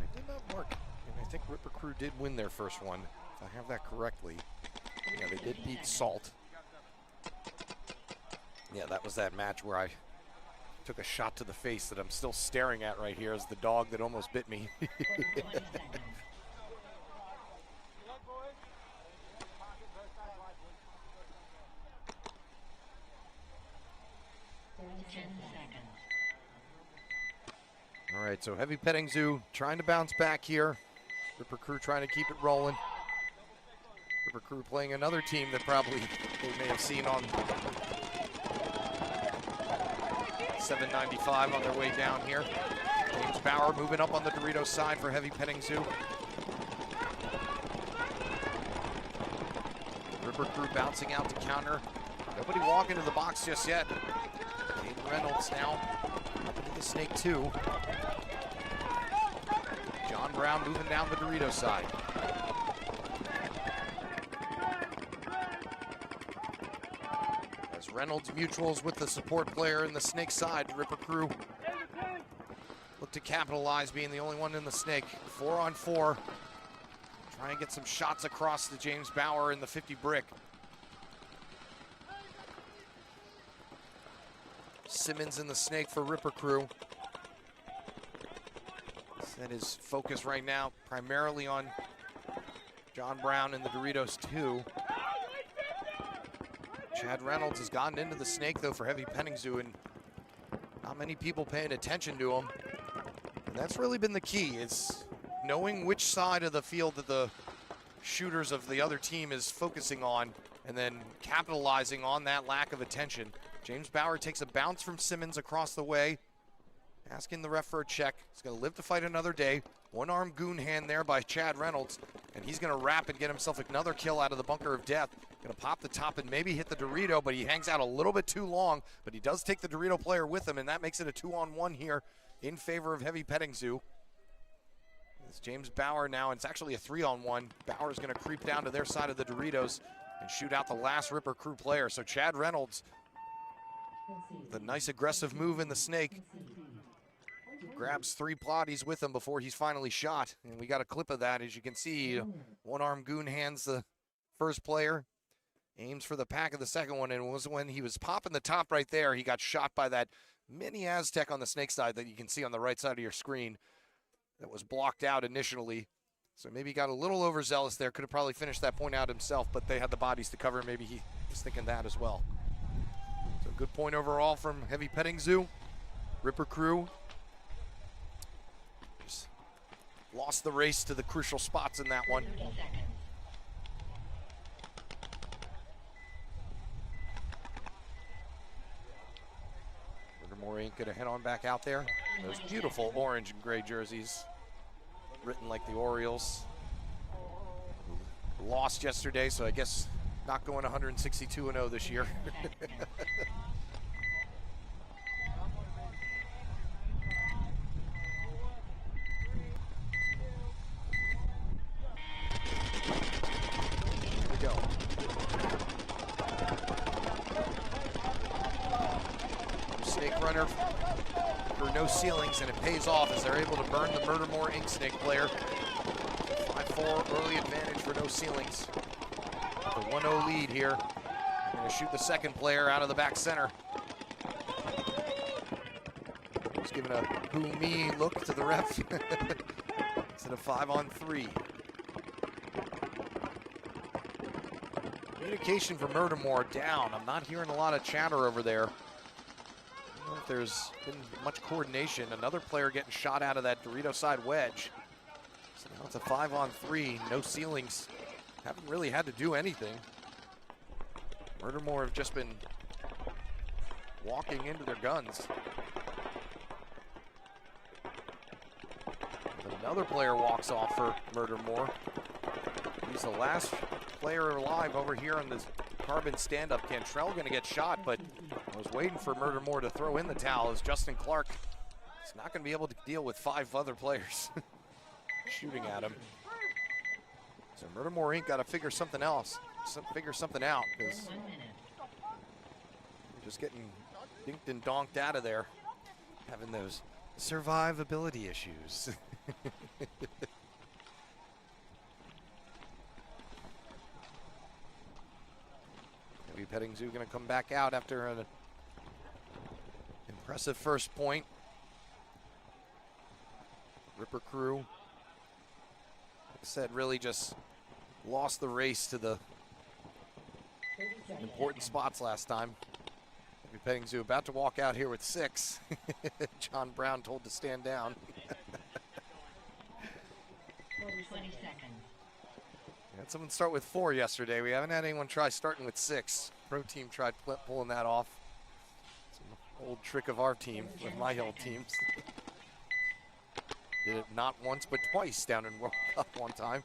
[SPEAKER 10] I did not mark, and I think Ripper Crew did win their first one, if I have that correctly. Yeah, they did beat Salt. Yeah, that was that match where I took a shot to the face that I'm still staring at right here as the dog that almost bit me.
[SPEAKER 9] 10 seconds.
[SPEAKER 10] All right, so Heavy Petting Zoo trying to bounce back here. Ripper Crew trying to keep it rolling. Ripper Crew playing another team that probably they may have seen on 795 on their way down here. James Bauer moving up on the Dorito side for Heavy Petting Zoo. Ripper Crew bouncing out to counter. Nobody walking to the box just yet. Aiden Reynolds now up into the snake too. John Brown moving down the Dorito side. As Reynolds mutuals with the support player in the snake side, Ripper Crew look to capitalize, being the only one in the snake. 4-on-4. Try and get some shots across to James Bauer in the 50 brick. Simmons in the snake for Ripper Crew. Set his focus right now primarily on John Brown and the Doritos 2. Chad Reynolds has gotten into the snake though for Heavy Petting Zoo, and not many people paying attention to him. And that's really been the key, is knowing which side of the field that the shooters of the other team is focusing on and then capitalizing on that lack of attention. James Bauer takes a bounce from Simmons across the way, asking the ref for a check. He's going to live to fight another day. One-arm goon hand there by Chad Reynolds, and he's going to wrap and get himself another kill out of the bunker of death. Going to pop the top and maybe hit the Dorito, but he hangs out a little bit too long, but he does take the Dorito player with him, and that makes it a 2-on-1 here in favor of Heavy Petting Zoo. It's James Bauer now, and it's actually a 3-on-1. Bauer's going to creep down to their side of the Doritos and shoot out the last Ripper Crew player. So Chad Reynolds, the nice aggressive move in the snake, grabs 3 plotties with him before he's finally shot. And we got a clip of that. As you can see, one-arm goon hands the first player, aims for the pack of the second one, and it was when he was popping the top right there, he got shot by that mini Aztec on the snake side that you can see on the right side of your screen that was blocked out initially. So maybe he got a little overzealous there. Could have probably finished that point out himself, but they had the bodies to cover. Maybe he was thinking that as well. So good point overall from Heavy Petting Zoo. Ripper Crew just lost the race to the crucial spots in that one. Murdermore ain't gonna head on back out there. Those beautiful orange and gray jerseys, written like the Orioles. Lost yesterday, so I guess not going 162-0 this year. Here we go. Snake runner for no ceilings, and it pays off as they're able to burn the Murdermore Ink Snake player. 5-4 early advantage for no ceilings. The 1-0 lead here. Going to shoot the second player out of the back center. Just giving a who me look to the ref. Instead of 5-on-3. Communication for Murdermore down. I'm not hearing a lot of chatter over there. I don't know if there's been much coordination. Another player getting shot out of that Dorito side wedge. So now it's a 5-on-3, no ceilings. Haven't really had to do anything. Murdermore have just been walking into their guns. And another player walks off for Murdermore. He's the last player alive over here on this carbon stand-up. Cantrell gonna get shot, but I was waiting for Murdermore to throw in the towel as Justin Clark is not gonna be able to deal with 5 other players shooting at him. So Murdermore Inc. got to figure something else, figure something out, because they're just getting dinked and donked out of there, having those survivability issues. Heavy Petting Zoo going to come back out after an impressive first point. Ripper Crew, like I said, really just lost the race to the important spots last time. Heavy Petting Zoo about to walk out here with 6. John Brown told to stand down.
[SPEAKER 9] 20 seconds.
[SPEAKER 10] We had someone start with 4 yesterday. We haven't had anyone try starting with 6. Pro team tried pulling that off. It's an old trick of our team with my Hill teams. Did it not once but twice down in World Cup one time.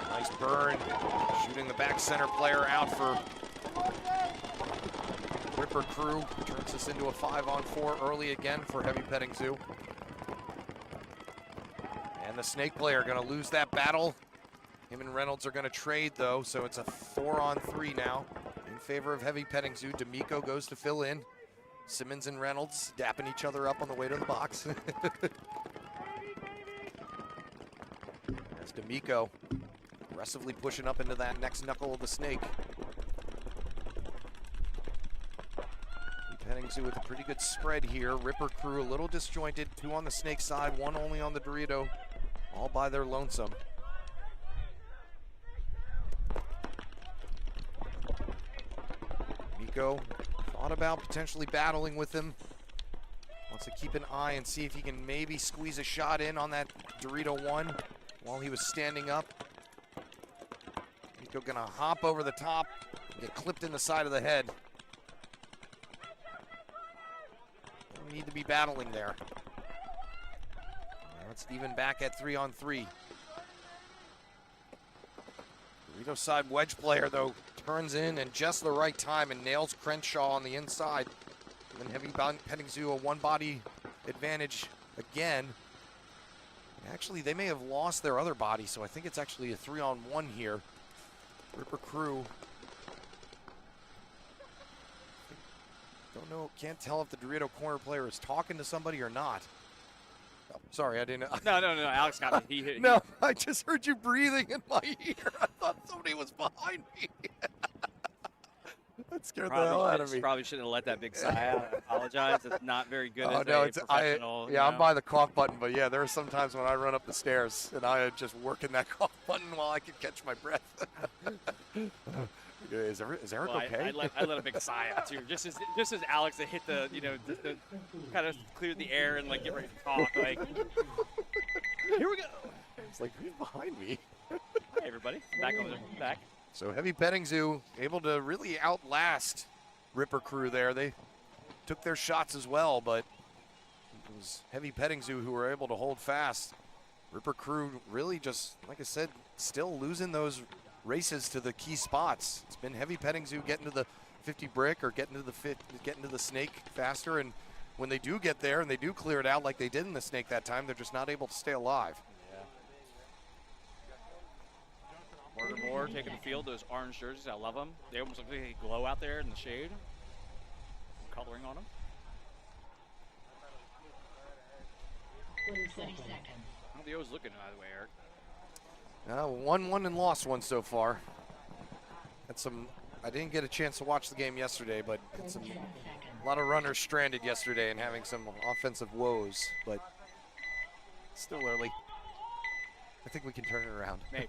[SPEAKER 10] Nice burn, shooting the back center player out for Ripper Crew. Turns this into a 5-on-4 early again for Heavy Petting Zoo. And the snake player gonna lose that battle. Him and Reynolds are gonna trade though, so it's a 4-on-3 now in favor of Heavy Petting Zoo. D'Amico goes to fill in. Simmons and Reynolds dapping each other up on the way to the box. There's D'Amico aggressively pushing up into that next knuckle of the snake. Petting Zoo with a pretty good spread here. Ripper crew a little disjointed. 2 on the snake side, 1 only on the Dorito. All by their lonesome. Miko thought about potentially battling with him. Wants to keep an eye and see if he can maybe squeeze a shot in on that Dorito 1 while he was standing up. Miko gonna hop over the top, get clipped in the side of the head. Don't need to be battling there. Now it's even back at 3-on-3. Dorito side wedge player though turns in just the right time and nails Crenshaw on the inside. And then Heavy Petting Zoo a 1-body advantage again. Actually, they may have lost their other body, so I think it's actually a 3-on-1 here. Ripper crew. Don't know, can't tell if the Dorito corner player is talking to somebody or not. Oh, sorry, I didn't.
[SPEAKER 11] No, Alex got it.
[SPEAKER 10] No, I just heard you breathing in my ear. I thought somebody was behind me. That scared the hell out of me.
[SPEAKER 11] Probably shouldn't have let that big sigh out. I apologize. It's not very good as a professional.
[SPEAKER 10] I'm by the cough button, but yeah, there are some times when I run up the stairs and I am just working that cough button while I can catch my breath. Is Eric okay?
[SPEAKER 11] I let a big sigh out too, just as Alex had hit the the kind of cleared the air and like get ready to talk. Like, here we go.
[SPEAKER 10] It's like, who's behind me?
[SPEAKER 11] Hey everybody, back.
[SPEAKER 10] So Heavy Petting Zoo able to really outlast Ripper crew there. They took their shots as well, but it was Heavy Petting Zoo who were able to hold fast. Ripper crew really just, like I said, still losing those races to the key spots. It's been Heavy Petting Zoo getting to the 50 brick or getting to the snake faster, and when they do get there and they do clear it out like they did in the snake that time, they're just not able to stay alive.
[SPEAKER 11] Murdermore taking the field, those orange jerseys, I love them. They almost look like they glow out there in the shade. Coloring on them.
[SPEAKER 9] 20 seconds.
[SPEAKER 11] How the O's looking, by the way, Eric?
[SPEAKER 10] Won one and lost one so far. I didn't get a chance to watch the game yesterday, but a lot of runners stranded yesterday and having some offensive woes, but still early. I think we can turn it around.
[SPEAKER 11] Maybe.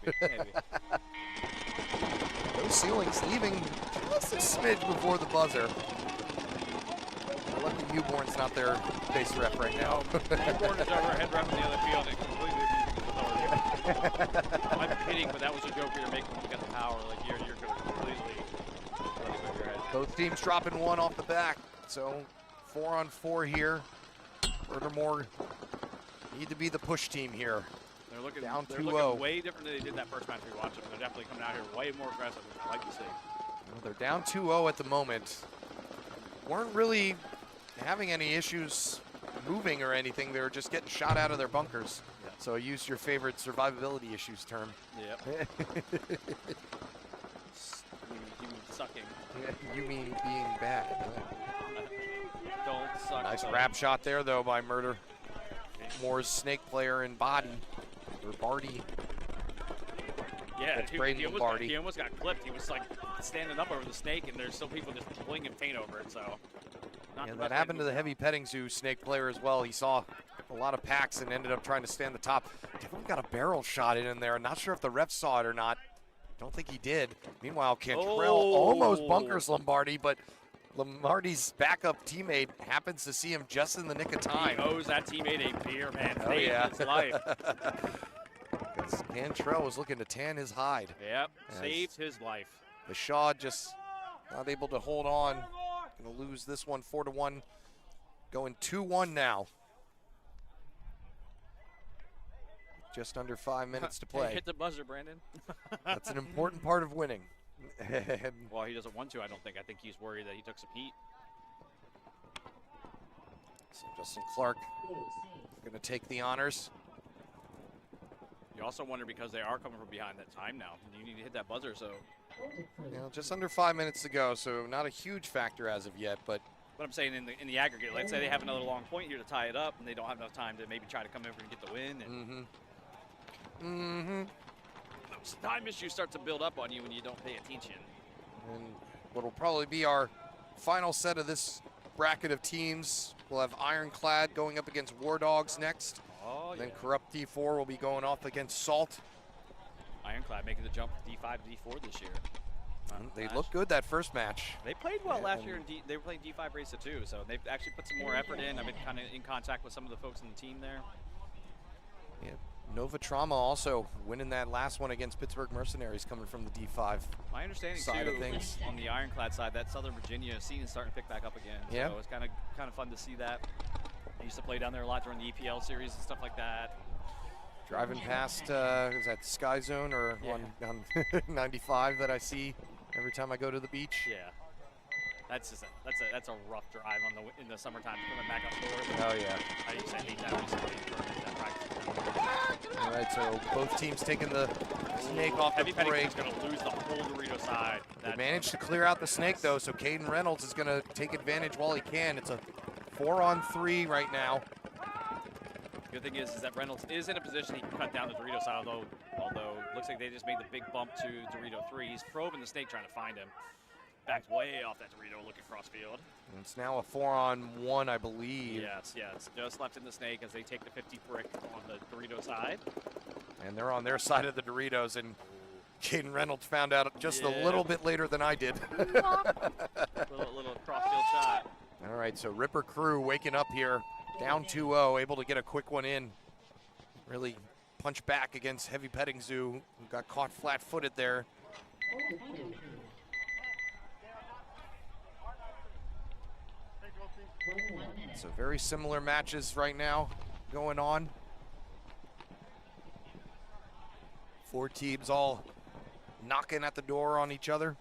[SPEAKER 10] Those ceilings leaving just a smidge before the buzzer. Lucky Newborn's not their base rep right now.
[SPEAKER 11] Newborn is over head rep in the other field and completely abusing his authority. I'm kidding, but that was a joke you're making when you got the power. Like you're completely running over your head.
[SPEAKER 10] Both teams dropping 1 off the back. So 4-on-4 here. Murdermore need to be the push team here.
[SPEAKER 11] They're looking
[SPEAKER 10] down 2-0.
[SPEAKER 11] They're looking way different than they did that first match we watched them. They're definitely coming out here way more aggressive, which I like to see.
[SPEAKER 10] Well, they're down 2-0 at the moment. Weren't really having any issues moving or anything. They were just getting shot out of their bunkers.
[SPEAKER 11] Yeah.
[SPEAKER 10] So use your favorite survivability issues term.
[SPEAKER 11] Yep. You mean sucking.
[SPEAKER 10] Yeah, you mean being bad.
[SPEAKER 11] Don't suck.
[SPEAKER 10] Nice wrap shot there, though, by Murder. Moore's snake player in body. Or Barty.
[SPEAKER 11] Yeah,
[SPEAKER 10] dude,
[SPEAKER 11] he almost got clipped. He was like standing up over the snake, and there's still people just pulling him paint over it. So,
[SPEAKER 10] that happened to the Heavy Petting Zoo snake player as well. He saw a lot of packs and ended up trying to stand the top. Definitely got a barrel shot in there. Not sure if the ref saw it or not. Don't think he did. Meanwhile, Cantrell almost bunkers Lombardi, but Lombardi's backup teammate happens to see him just in the nick of time.
[SPEAKER 11] He owes that teammate a beer, man.
[SPEAKER 10] Oh, yeah.
[SPEAKER 11] His life.
[SPEAKER 10] Cantrell was looking to tan his hide.
[SPEAKER 11] Yep, saved his life.
[SPEAKER 10] The Shaw just not able to hold on. Gonna lose this one 4-1. Going 2-1 now. Just under 5 minutes to play.
[SPEAKER 11] Hit the buzzer, Brandon.
[SPEAKER 10] That's an important part of winning.
[SPEAKER 11] Well, he doesn't want to, I don't think. I think he's worried that he took some heat.
[SPEAKER 10] So Justin Clark going to take the honors.
[SPEAKER 11] You also wonder, because they are coming from behind that time now, you need to hit that buzzer. So,
[SPEAKER 10] just under 5 minutes to go, so not a huge factor as of yet, but
[SPEAKER 11] I'm saying in the aggregate, let's say they have another long point here to tie it up, and they don't have enough time to maybe try to come over and get the win. And time issues start to build up on you when you don't pay attention.
[SPEAKER 10] And what'll probably be our final set of this bracket of teams. We'll have Ironclad going up against War Dogs next.
[SPEAKER 11] Oh,
[SPEAKER 10] Then
[SPEAKER 11] yeah.
[SPEAKER 10] Corrupt D4 will be going off against Salt.
[SPEAKER 11] Ironclad making the jump from D5 to D4 this year.
[SPEAKER 10] They looked good that first match.
[SPEAKER 11] They played well last year, and they were playing D5 Racer too, so they've actually put some more effort in. I've been kind of in contact with some of the folks on the team there.
[SPEAKER 10] Yeah, Nova Trauma also winning that last one against Pittsburgh Mercenaries coming from the D5
[SPEAKER 11] My understanding
[SPEAKER 10] side
[SPEAKER 11] too,
[SPEAKER 10] of things.
[SPEAKER 11] on the Ironclad side, that Southern Virginia scene is starting to pick back up again.
[SPEAKER 10] Yeah.
[SPEAKER 11] So it's kind of fun to see that. I used to play down there a lot during the EPL series and stuff like that.
[SPEAKER 10] Driving past, is that Sky Zone or on 95 that I see every time I go to the beach?
[SPEAKER 11] Yeah. That's a rough drive in the summertime coming back up north.
[SPEAKER 10] Oh yeah.
[SPEAKER 11] I used to hate that recently. That practice.
[SPEAKER 10] All right, so both teams taking the snake off the
[SPEAKER 11] Heavy Petting
[SPEAKER 10] break.
[SPEAKER 11] is going to lose the whole Dorito side.
[SPEAKER 10] They managed to clear out the snake though, so Caden Reynolds is going to take advantage while he can. It's a 4-on-3 right now.
[SPEAKER 11] The good thing is that Reynolds is in a position he can cut down the Dorito side, although it looks like they just made the big bump to Dorito 3. He's probing the snake trying to find him. Backed way off that Dorito looking cross field.
[SPEAKER 10] And it's now a 4-on-1, I believe.
[SPEAKER 11] Yes, just left in the snake as they take the 50 brick on the Dorito side.
[SPEAKER 10] And they're on their side of the Doritos, and Caden Reynolds found out just a little bit later than I did.
[SPEAKER 11] little cross-field shot.
[SPEAKER 10] All right, so Ripper Crew waking up here, down 2-0, able to get a quick one in. Really punch back against Heavy Petting Zoo, who got caught flat-footed there. So very similar matches right now going on. 4 teams all knocking at the door on each other.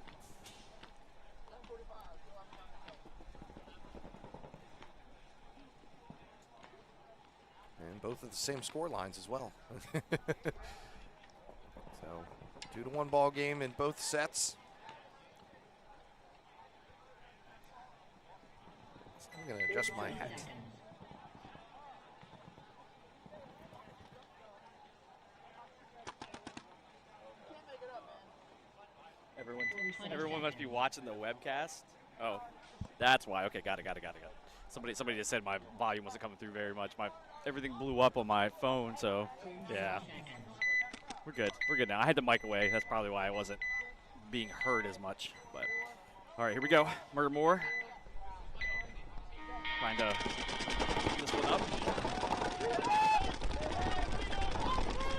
[SPEAKER 10] And both of the same score lines as well. So 2-1 ball game in both sets. I'm going to adjust my hat.
[SPEAKER 11] Everyone must be watching the webcast. Oh, that's why. Okay, got it. Somebody just said my volume wasn't coming through very much. Everything blew up on my phone, so yeah. We're good now. I had the mic away. That's probably why I wasn't being heard as much. But all right, here we go. Murdermore. Trying to pick this one up.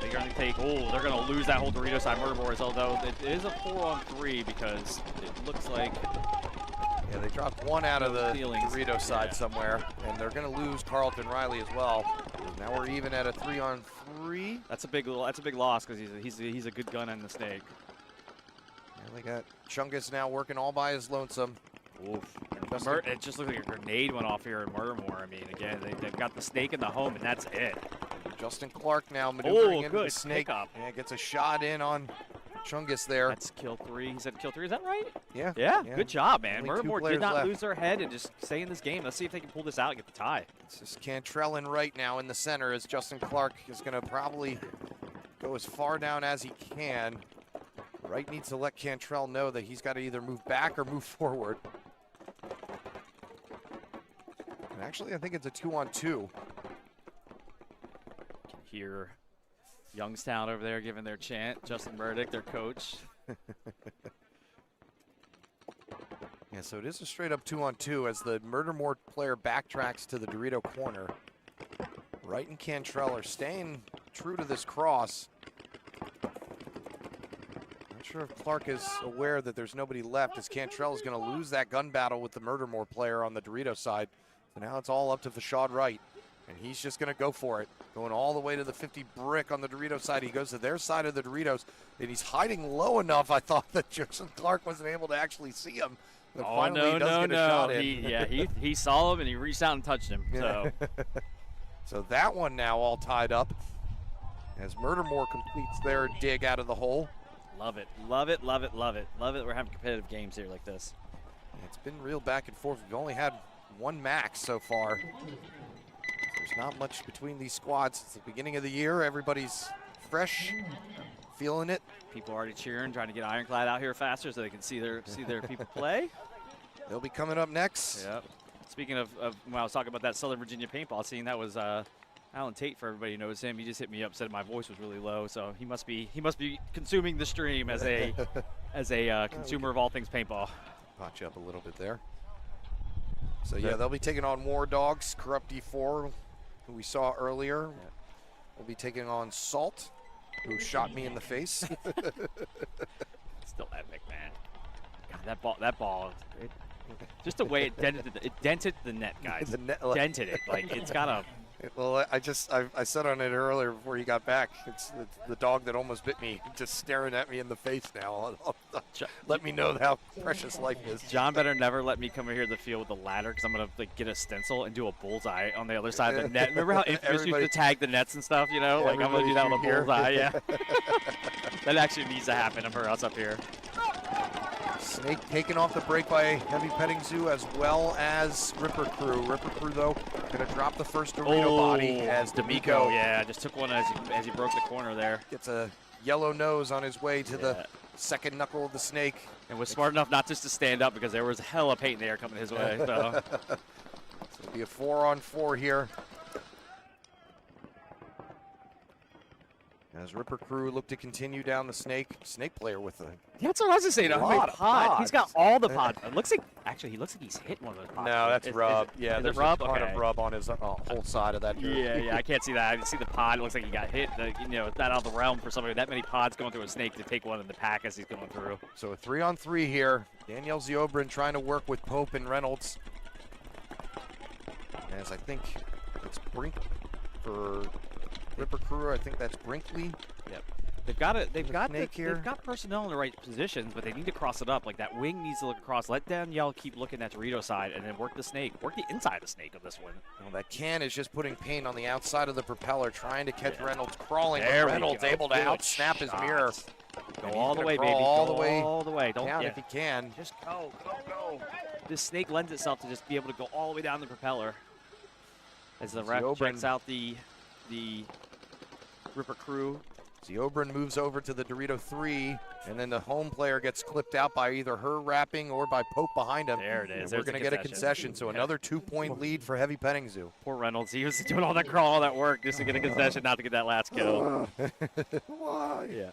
[SPEAKER 11] They're going to take, they're going to lose that whole Dorito side. Murdermore, although it is a 4-on-3 because it looks like.
[SPEAKER 10] Yeah, they dropped one out of the Dorito side somewhere, and they're going to lose Carlton Riley as well. Now we're even at a 3-on-3.
[SPEAKER 11] That's a big loss because he's a good gun in the snake.
[SPEAKER 10] And they got Chungus now working all by his lonesome.
[SPEAKER 11] Oof. It just looked like a grenade went off here in Murdermore. I mean, again, they've got the snake in the home, and that's it.
[SPEAKER 10] Justin Clark now maneuvering into
[SPEAKER 11] good
[SPEAKER 10] the snake.
[SPEAKER 11] Pickup.
[SPEAKER 10] Yeah, gets a shot in on Chungus there.
[SPEAKER 11] That's kill 3. He said kill 3. Is that right?
[SPEAKER 10] Yeah.
[SPEAKER 11] Yeah. Good job, man.
[SPEAKER 10] Only 2
[SPEAKER 11] Murdermore
[SPEAKER 10] players
[SPEAKER 11] did not
[SPEAKER 10] left.
[SPEAKER 11] lose their head and just stay in this game. Let's see if they can pull this out and get the tie.
[SPEAKER 10] It's just Cantrell in right now in the center as Justin Clark is going to probably go as far down as he can. Wright needs to let Cantrell know that he's got to either move back or move forward. And actually, I think it's a 2-on-2.
[SPEAKER 11] Hear Youngstown over there giving their chant. Justin Burdick, their coach.
[SPEAKER 10] Yeah, so it is a straight-up 2-on-2 as the Murdermore player backtracks to the Dorito corner. Wright and Cantrell are staying true to this cross. Not sure if Clark is aware that there's nobody left as Cantrell is going to lose that gun battle with the Murdermore player on the Dorito side. So now it's all up to Fashad Wright, and he's just going to go for it. Going all the way to the 50 brick on the Dorito side. He goes to their side of the Doritos, and he's hiding low enough, I thought, that Justin Clark wasn't able to actually see him. But finally he does get a shot in.
[SPEAKER 11] He saw him, and he reached out and touched him. So.
[SPEAKER 10] So that one now all tied up as Murdermore completes their dig out of the hole.
[SPEAKER 11] Love it, love it, love it, love it. Love it we're having competitive games here like this.
[SPEAKER 10] Yeah, it's been real back and forth. We've only had one max so far. There's not much between these squads. It's the beginning of the year. Everybody's fresh feeling it.
[SPEAKER 11] People already cheering, trying to get Ironclad out here faster so they can see their people play.
[SPEAKER 10] They'll be coming up next.
[SPEAKER 11] Yep. Speaking of when I was talking about that Southern Virginia paintball scene, that was Alan Tate. For everybody who knows him, he just hit me up, said my voice was really low, so he must be consuming the stream as a consumer of all things paintball.
[SPEAKER 10] Pot you up a little bit there. So yeah, they'll be taking on War Dogs, Corrupt D4, who we saw earlier.
[SPEAKER 11] Yep.
[SPEAKER 10] We'll be taking on Salt, who shot me in the face.
[SPEAKER 11] Still epic, man. God, that ball. Just the way it dented the net, guys.
[SPEAKER 10] The net,
[SPEAKER 11] dented it. Like, it's got a...
[SPEAKER 10] Well, I said on it earlier before you got back, it's the dog that almost bit me, just staring at me in the face now. Let me know how precious life is.
[SPEAKER 11] John better never let me come over here to the field with a ladder, because I'm going to get a stencil and do a bullseye on the other side of the net. Remember how Infamous used to tag the nets and stuff, you know? Like, I'm going to do that with a bullseye, yeah. That actually needs to happen for us up here.
[SPEAKER 10] Snake taken off the break by Heavy Petting Zoo as well as Ripper Crew. Ripper Crew, though, going to drop the first Dorito body as D'Amico.
[SPEAKER 11] Yeah, just took one as he broke the corner there.
[SPEAKER 10] Gets a yellow nose on his way to the second knuckle of the snake.
[SPEAKER 11] And was smart enough not just to stand up because there was hella paint in the air coming his way. So
[SPEAKER 10] it'll be a 4-on-4 here. As Ripper Crew look to continue down the snake player with a
[SPEAKER 11] that's what I was just saying. Pod. He's got all the pods. It looks like he looks like he's hit one of those pods.
[SPEAKER 10] No, that's rub.
[SPEAKER 11] Is
[SPEAKER 10] there's
[SPEAKER 11] it rub?
[SPEAKER 10] a ton of rub on his whole side of that.
[SPEAKER 11] Yeah, I can't see that. I can see the pod. It looks like he got hit. It's not out of the realm for somebody that many pods going through a snake to take one in the pack as he's going through.
[SPEAKER 10] So a 3-on-3 here. Danielle Ziobrin trying to work with Pope and Reynolds. As I think it's Brink for Ripper Crew. I think that's Brinkley.
[SPEAKER 11] Yep. They've got personnel in the right positions, but they need to cross it up. Like that wing needs to look across. Let Danielle keep looking at Dorito side, and then work the snake. Work the inside of the snake of this one.
[SPEAKER 10] Well, that can is just putting paint on the outside of the propeller, trying to catch Reynolds crawling.
[SPEAKER 11] There
[SPEAKER 10] Reynolds able to out-snap his mirror.
[SPEAKER 11] Go all the way, baby.
[SPEAKER 10] All the way
[SPEAKER 11] Don't
[SPEAKER 10] down if he can.
[SPEAKER 11] Just go. This snake lends itself to just be able to go all the way down the propeller. As the ref checks out the Ripper Crew.
[SPEAKER 10] Ziobrin moves over to the Dorito 3, and then the home player gets clipped out by either her wrapping or by Pope behind him.
[SPEAKER 11] There it is.
[SPEAKER 10] We're going to get a concession, so another 2-point lead for Heavy Petting Zoo.
[SPEAKER 11] Poor Reynolds. He was doing all that crawl, all that work just to get a concession, not to get that last kill.
[SPEAKER 10] Why?
[SPEAKER 11] Yeah.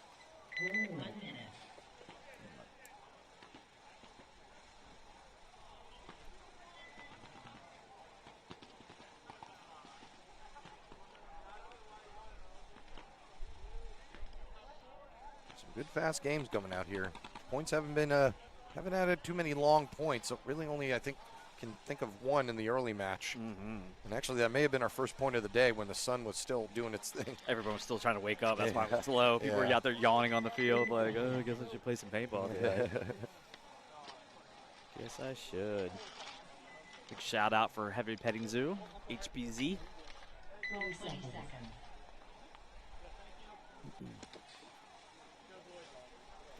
[SPEAKER 10] Good fast games coming out here. Points haven't added too many long points. So really only I think can think of one in the early match. And actually that may have been our first point of the day when the sun was still doing its thing.
[SPEAKER 11] Everyone was still trying to wake up. That's why it was low. People were out there yawning on the field like, oh, I guess I should play some paintball today. Guess I should. Big shout out for Heavy Petting Zoo, HPZ.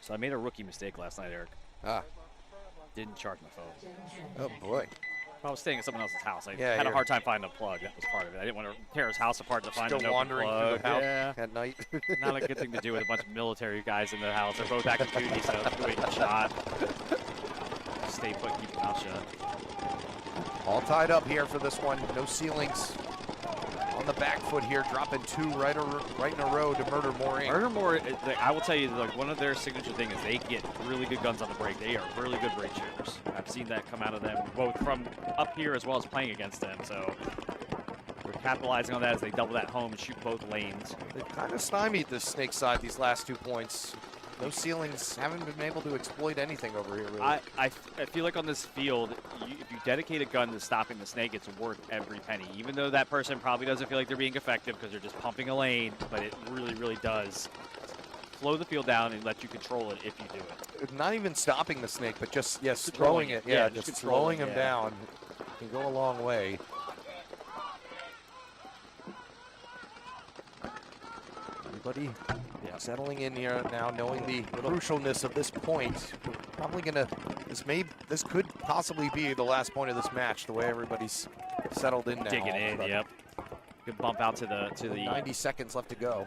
[SPEAKER 11] So I made a rookie mistake last night, Eric. Didn't charge my phone.
[SPEAKER 10] Oh, boy.
[SPEAKER 11] I was staying at someone else's house. I had a hard time finding a plug. That was part of it. I didn't want to tear his house apart to find an open plug.
[SPEAKER 10] Through the house at night.
[SPEAKER 11] Not a good thing to do with a bunch of military guys in the house. They're both active duty, so waiting shot. Stay put, keep your mouth shut.
[SPEAKER 10] All tied up here for this one. No ceilings. On the back foot here, dropping 2 right in a row to Murdermore.
[SPEAKER 11] Murdermore, I will tell you, like one of their signature things is they get really good guns on the break. They are really good break shooters. I've seen that come out of them, both from up here as well as playing against them. So we're capitalizing on that as they double that home and shoot both lanes.
[SPEAKER 10] They've kind of stymied the snake side these last 2 points. No ceilings, haven't been able to exploit anything over here, really.
[SPEAKER 11] I feel like on this field, if you dedicate a gun to stopping the snake, it's worth every penny. Even though that person probably doesn't feel like they're being effective because they're just pumping a lane, but it really, really does slow the field down and let you control it if you do it.
[SPEAKER 10] Not even stopping the snake, but just, slowing it. Yeah, just slowing him down. Can go a long way. Everybody settling in here now, knowing the crucialness of this point. We're probably gonna, this could possibly be the last point of this match, the way everybody's settled in now.
[SPEAKER 11] Digging in, yep. Good bump out to the
[SPEAKER 10] 90 seconds left to go.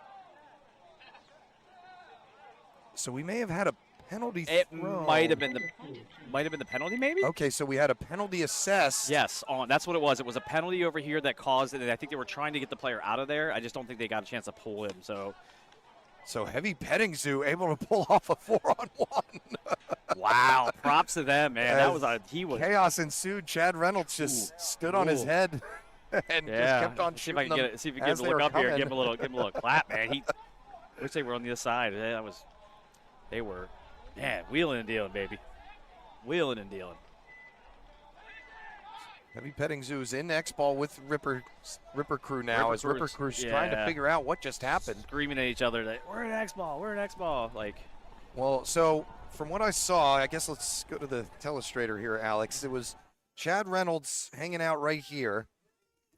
[SPEAKER 10] So we may have had a penalty
[SPEAKER 11] It
[SPEAKER 10] thrown.
[SPEAKER 11] might have been the penalty, maybe.
[SPEAKER 10] Okay, so we had a penalty assessed.
[SPEAKER 11] Yes, that's what it was. It was a penalty over here that caused it, and I think they were trying to get the player out of there. I just don't think they got a chance to pull him.
[SPEAKER 10] So Heavy Petting Zoo able to pull off a 4-on-1.
[SPEAKER 11] Wow, props to them, man. That was
[SPEAKER 10] chaos ensued. Chad Reynolds just stood on his head and just kept on shooting them.
[SPEAKER 11] See if you can look up here, give him a little clap, man. I wish they were on the other side. They were, man, wheeling and dealing, baby. Wheeling and dealing.
[SPEAKER 10] Heavy Petting Zoo's in Xball with Ripper Crew now, as Ripper Crew's trying to figure out what just happened.
[SPEAKER 11] Screaming at each other, like, we're in Xball, we're in Xball.
[SPEAKER 10] Well, so from what I saw, I guess let's go to the telestrator here, Alex. It was Chad Reynolds hanging out right here.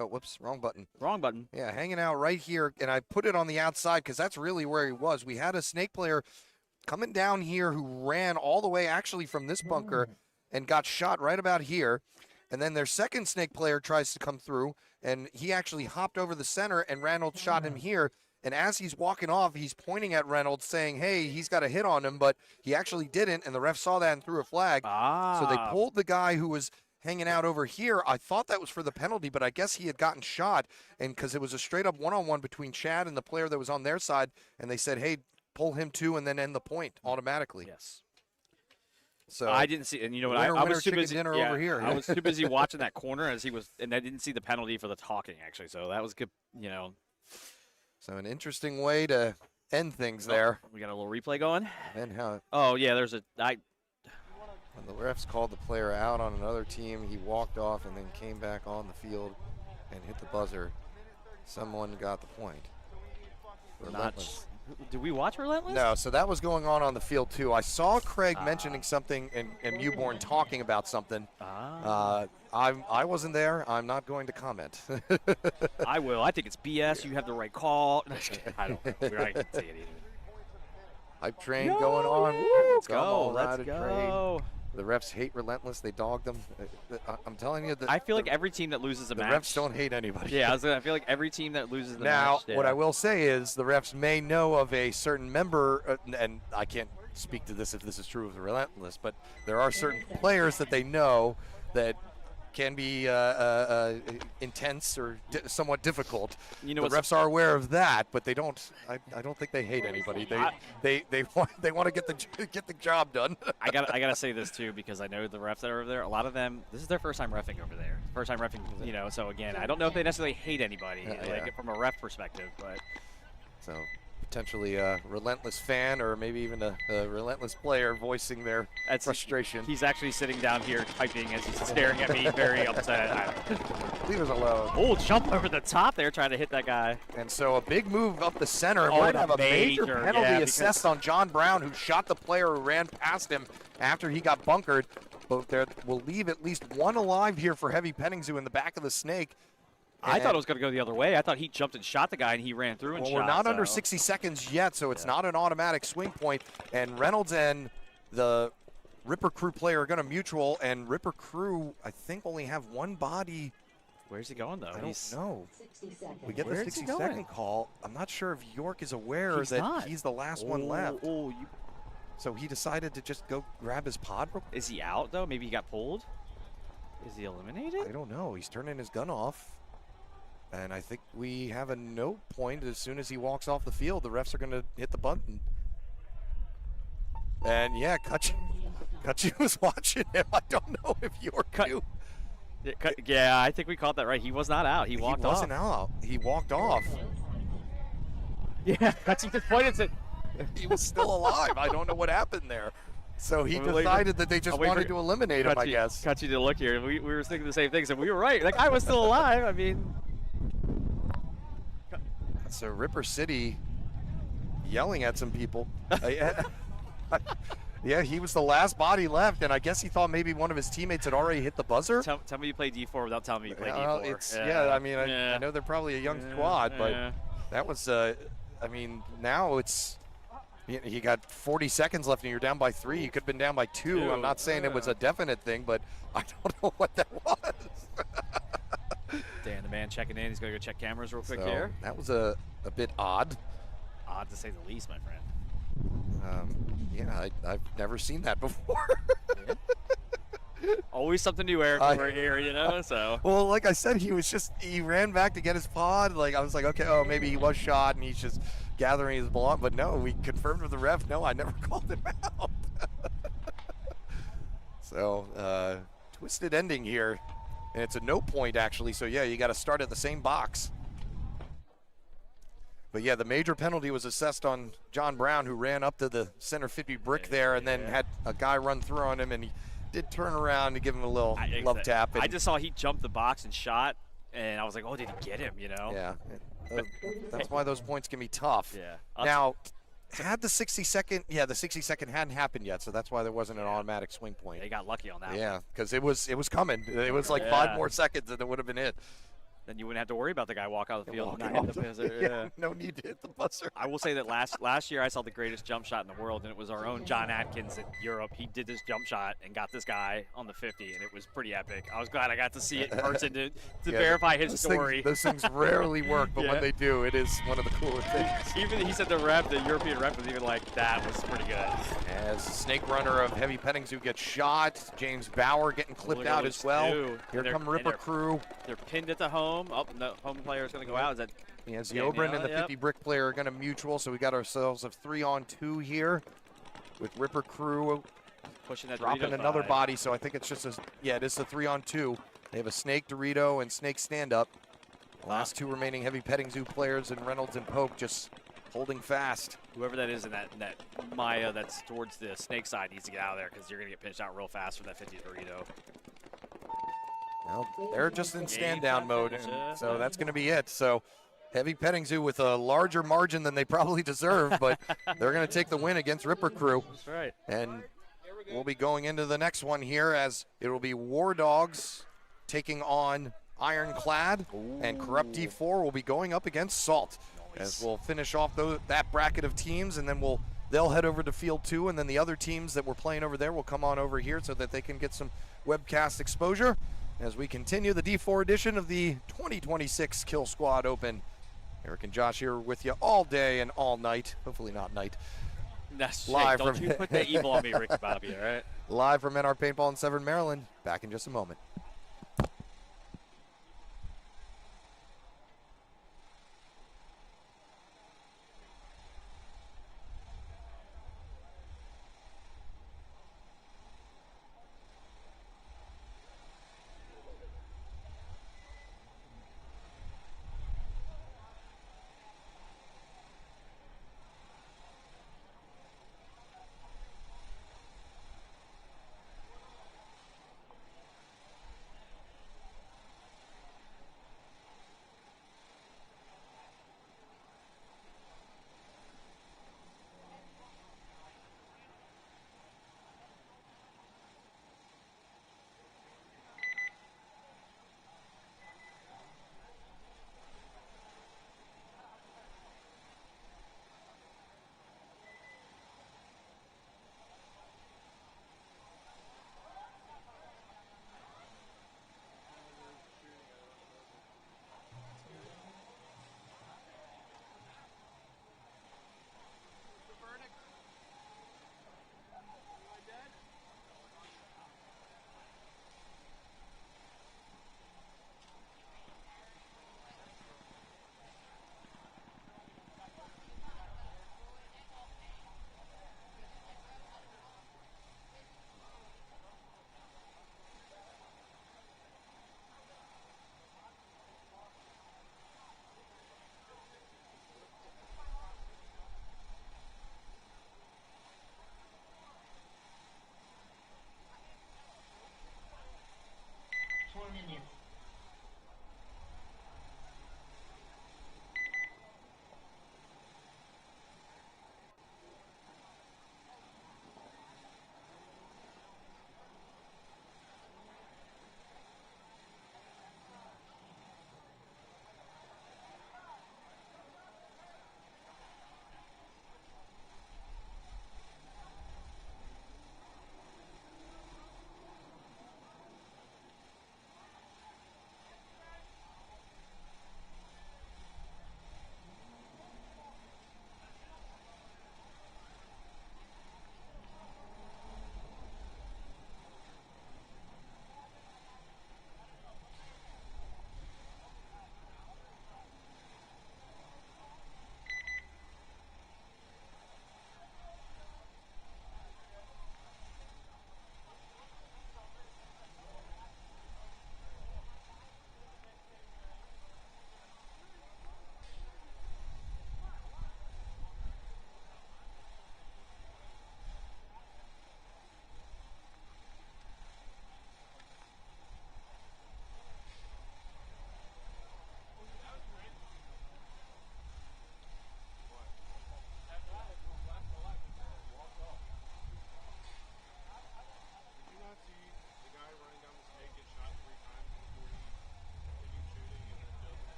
[SPEAKER 10] Oh, whoops, wrong button.
[SPEAKER 11] Wrong button.
[SPEAKER 10] Yeah, hanging out right here, and I put it on the outside because that's really where he was. We had a snake player coming down here who ran all the way actually from this bunker and got shot right about here. And then their second snake player tries to come through, and he actually hopped over the center, and Reynolds shot him here. And as he's walking off, he's pointing at Reynolds saying, hey, he's got a hit on him, but he actually didn't, and the ref saw that and threw a flag. So they pulled the guy who was hanging out over here. I thought that was for the penalty, but I guess he had gotten shot, and because it was a straight-up one-on-one between Chad and the player that was on their side, and they said, hey, pull him too and then end the point automatically.
[SPEAKER 11] Yes.
[SPEAKER 10] So
[SPEAKER 11] I didn't see, and you know what? I was too busy. Over here. I was too busy watching that corner as he was, and I didn't see the penalty for the talking actually. So that was good.
[SPEAKER 10] So an interesting way to end things there.
[SPEAKER 11] We got a little replay going.
[SPEAKER 10] And how?
[SPEAKER 11] Oh yeah, there's
[SPEAKER 10] when the refs called the player out on another team, he walked off and then came back on the field and hit the buzzer. Someone got the point. Relentless.
[SPEAKER 11] Did we watch Relentless?
[SPEAKER 10] No, so that was going on the field too. I saw Craig mentioning something and Mewborn talking about something. I wasn't there. I'm not going to comment.
[SPEAKER 11] I will. I think it's BS. You have the right call. I don't know. I can't say it either.
[SPEAKER 10] Hype train going on. Woo,
[SPEAKER 11] let's go.
[SPEAKER 10] The refs hate Relentless. They dog them. I'm telling you.
[SPEAKER 11] I feel like every team that loses a match.
[SPEAKER 10] The refs don't hate anybody.
[SPEAKER 11] Yeah, I feel like every team that loses the
[SPEAKER 10] match.
[SPEAKER 11] Now,
[SPEAKER 10] what I will say is the refs may know of a certain member, and I can't speak to this if this is true of the Relentless, but there are certain players that they know that can be intense or somewhat difficult. The refs are aware of that, but they don't. I don't think they hate anybody. They want to get the job done.
[SPEAKER 11] I gotta say this too, because I know the refs that are over there. A lot of them, this is their first time reffing over there. First time reffing, So again, I don't know if they necessarily hate anybody, from a ref perspective, but
[SPEAKER 10] so. Potentially a Relentless fan or maybe even a Relentless player voicing their frustration.
[SPEAKER 11] He's actually sitting down here typing as he's staring at me, very upset.
[SPEAKER 10] Leave us alone.
[SPEAKER 11] Oh, jump over the top there, trying to hit that guy.
[SPEAKER 10] And so a big move up the center. And we're going to have a major penalty assessed on John Brown, who shot the player who ran past him after he got bunkered. But there will leave at least one alive here for Heavy Petting Zoo in the back of the snake.
[SPEAKER 11] I thought it was going to go the other way. I thought he jumped and shot the guy, and he ran through and shot.
[SPEAKER 10] Well, we're not under 60 seconds yet, so it's not an automatic swing point. And Reynolds and the Ripper Crew player are going to mutual, and Ripper Crew, I think, only have one body.
[SPEAKER 11] Where's he going, though?
[SPEAKER 10] I don't know. We get the 60-second call. I'm not sure if York is aware he's the last one left. So he decided to just go grab his pod.
[SPEAKER 11] Is he out, though? Maybe he got pulled? Is he eliminated?
[SPEAKER 10] I don't know. He's turning his gun off. And I think we have a no point as soon as he walks off the field. The refs are going to hit the button. And, yeah, Kutchi was watching him. I don't know if York knew.
[SPEAKER 11] Yeah, I think we caught that right. He was not out. He walked off.
[SPEAKER 10] He wasn't out. He walked off.
[SPEAKER 11] Yeah, Kutchi just pointed to.
[SPEAKER 10] He was still alive. I don't know what happened there. So he decided that they just wanted to eliminate him, I guess.
[SPEAKER 11] Kutchi to look here. We were thinking the same things, and we were right. That guy was still alive. I mean.
[SPEAKER 10] So Ripper City yelling at some people. Yeah, he was the last body left, and I guess he thought maybe one of his teammates had already hit the buzzer.
[SPEAKER 11] Tell me you play D4 without telling me you play D4.
[SPEAKER 10] I mean, I know they're probably a young squad, but that was, I mean, now it's, you got 40 seconds left and you're down by 3. You could have been down by 2. I'm not saying it was a definite thing, but I don't know what that was.
[SPEAKER 11] Dan, the man checking in. He's going to go check cameras real quick
[SPEAKER 10] so
[SPEAKER 11] here.
[SPEAKER 10] That was a bit odd.
[SPEAKER 11] Odd to say the least, my friend.
[SPEAKER 10] Yeah, I've never seen that before.
[SPEAKER 11] Always something new, Eric, over here, you know. So.
[SPEAKER 10] Well, like I said, he ran back to get his pod. Like I was like, okay, oh maybe he was shot and he's just gathering his belongings. But no, we confirmed with the ref. No, I never called him out. So twisted ending here, and it's a no point actually. So yeah, you got to start at the same box. But yeah, the major penalty was assessed on John Brown, who ran up to the center 50 brick there, and then had a guy run through on him, and he did turn around to give him a little love tap.
[SPEAKER 11] I just saw he jumped the box and shot, and I was like, oh, did he get him, you know?
[SPEAKER 10] Yeah, that's why those points can be tough.
[SPEAKER 11] Yeah.
[SPEAKER 10] Now, had the 60-second, the 60-second hadn't happened yet, so that's why there wasn't an automatic swing point.
[SPEAKER 11] They got lucky on that.
[SPEAKER 10] Yeah, because it was coming. It was like 5 more seconds, and it would have been it.
[SPEAKER 11] Then you wouldn't have to worry about the guy walk out of the field.
[SPEAKER 10] No need to hit the buzzer.
[SPEAKER 11] I will say that last year I saw the greatest jump shot in the world, and it was our own John Atkins in Europe. He did this jump shot and got this guy on the 50, and it was pretty epic. I was glad I got to see it in person to verify his story.
[SPEAKER 10] Those things rarely work, but when they do, it is one of the cooler things.
[SPEAKER 11] Even he said the European rep was even like, that was pretty good.
[SPEAKER 10] As Snake Runner of Heavy Pettings who gets shot, James Bauer getting clipped out as well. Here come Ripper Crew.
[SPEAKER 11] They're pinned at the home. Oh, the home player is going to go out. Is that?
[SPEAKER 10] Yeah, Zobrin and the 50 brick player are going to mutual, so we got ourselves a 3-on-2 here with Ripper Crew
[SPEAKER 11] pushing that
[SPEAKER 10] dropping another body. So I think it's just it is a 3-on-2. They have a Snake, Dorito, and Snake stand up. The last 2 remaining Heavy Petting Zoo players and Reynolds and Pope just holding fast.
[SPEAKER 11] Whoever that is in that Maya that's towards the Snake side needs to get out of there because you're going to get pinched out real fast from that 50 Dorito.
[SPEAKER 10] Well, they're just in stand-down mode, so that's going to be it. So Heavy Petting Zoo with a larger margin than they probably deserve, but they're going to take the win against Ripper Crew.
[SPEAKER 11] That's right.
[SPEAKER 10] And we'll be going into the next one here as it will be War Dogs taking on Ironclad, and Corrupt D4 will be going up against Salt. As we'll finish off that bracket of teams, and then they'll head over to Field 2, and then the other teams that we're playing over there will come on over here so that they can get some webcast exposure as we continue the D4 edition of the 2026 Killsquad Open. Eric and Josh here with you all day and all night. Hopefully not night.
[SPEAKER 11] Live don't you put that evil on me, Ricky Bobby, all right?
[SPEAKER 10] Live from NR Paintball in Severn, Maryland. Back in just a moment.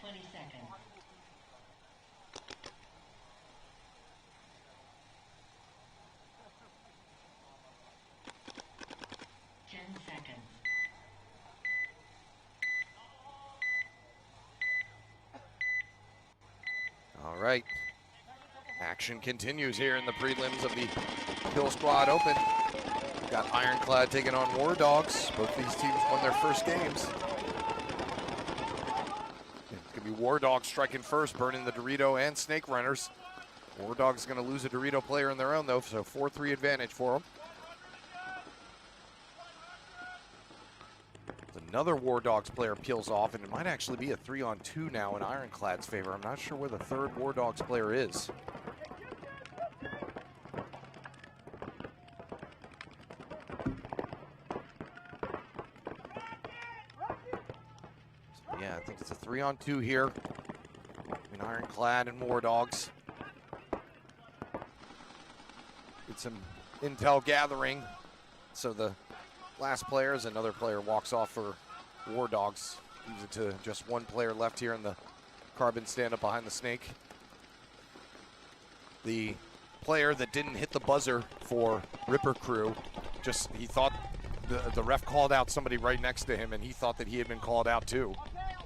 [SPEAKER 9] 20 seconds. 10 seconds.
[SPEAKER 10] All right. Action continues here in the prelims of the Killsquad Open. We've got Ironclad taking on War Dogs. Both these teams won their first games. It's going to be War Dogs striking first, burning the Dorito and Snake Runners. War Dogs going to lose a Dorito player in their own, though, so 4-3 advantage for them. Another War Dogs player peels off, and it might actually be a 3-on-2 now in Ironclad's favor. I'm not sure where the third War Dogs player is. So yeah, I think it's a 3-on-2 here between Ironclad and War Dogs. Get some intel gathering, so the last player, as another player walks off for War Dogs, leaves it to just one player left here in the carbon stand-up behind the snake. The player that didn't hit the buzzer for Ripper Crew, he thought the ref called out somebody right next to him, and he thought that he had been called out too.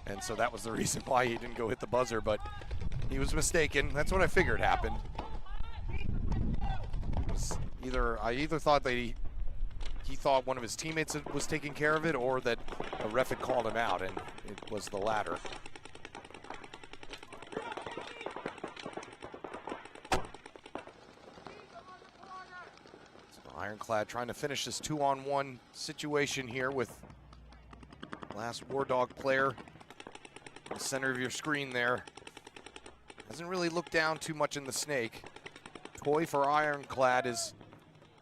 [SPEAKER 10] And so that was the reason why he didn't go hit the buzzer, but he was mistaken. That's what I figured happened. I either thought that he thought one of his teammates was taking care of it, or that a ref had called him out, and it was the latter. So Ironclad trying to finish this 2-on-1 situation here with last War Dog player in the center of your screen there. Doesn't really look down too much in the snake. Toy for Ironclad is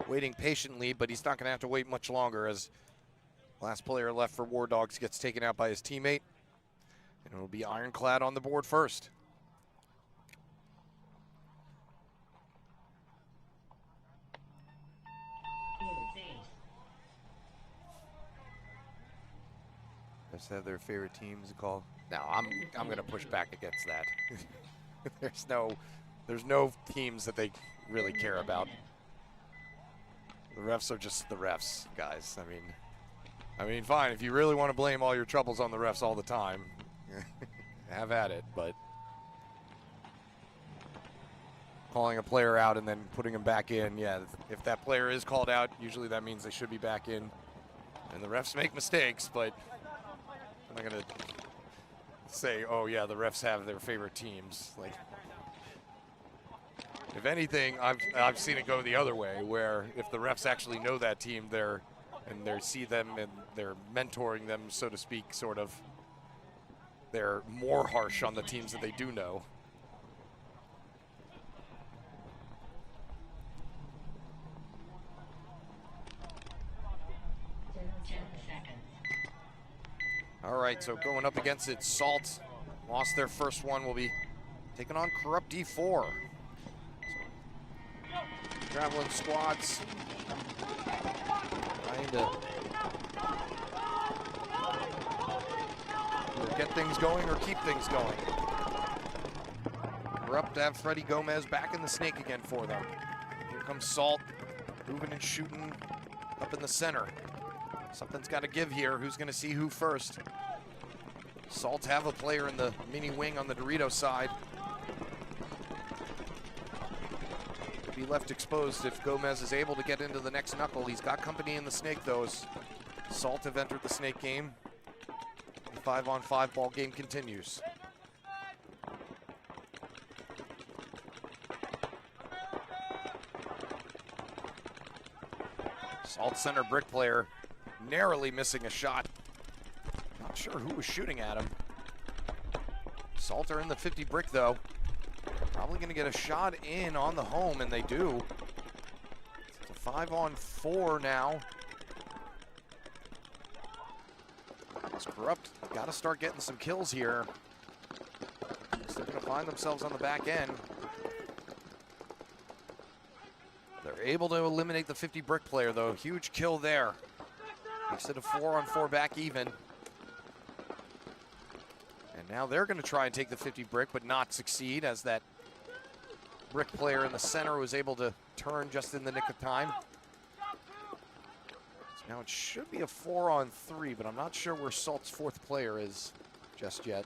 [SPEAKER 10] waiting patiently, but he's not going to have to wait much longer, as last player left for War Dogs gets taken out by his teammate. And it will be Ironclad on the board first. Just have their favorite teams to call. No, I'm going to push back against that. There's no teams that they really care about. The refs are just the refs, guys. I mean, fine, if you really want to blame all your troubles on the refs all the time, have at it, but calling a player out and then putting him back in, yeah, if that player is called out, usually that means they should be back in. And the refs make mistakes, but I'm not going to say, oh yeah, the refs have their favorite teams. Like, if anything, I've seen it go the other way, where if the refs actually know that team, they see them and they're mentoring them, so to speak, sort of, they're more harsh on the teams that they do know. All right, so going up against it, Salt lost their first one, will be taking on Corrupt D4. Traveling squads trying to either get things going or keep things going. Corrupt to have Freddie Gomez back in the snake again for them. Here comes Salt, moving and shooting up in the center. Something's got to give here. Who's going to see who first? Salt have a player in the mini wing on the Dorito side. Be left exposed if Gomez is able to get into the next knuckle. He's got company in the snake, though, as Salt have entered the snake game. The 5-on-5 ball game continues. Salt center brick player narrowly missing a shot. Not sure who was shooting at him. Salt are in the 50 brick, though. Probably going to get a shot in on the home, and they do. It's a 5-on-4 now. It's Corrupt. Got to start getting some kills here. They're going to find themselves on the back end. They're able to eliminate the 50 brick player, though. Huge kill there. Makes it a 4-on-4 back even. And now they're going to try and take the 50 brick, but not succeed, as that brick player in the center was able to turn just in the nick of time. So now it should be a 4-on-3, but I'm not sure where Salt's fourth player is just yet.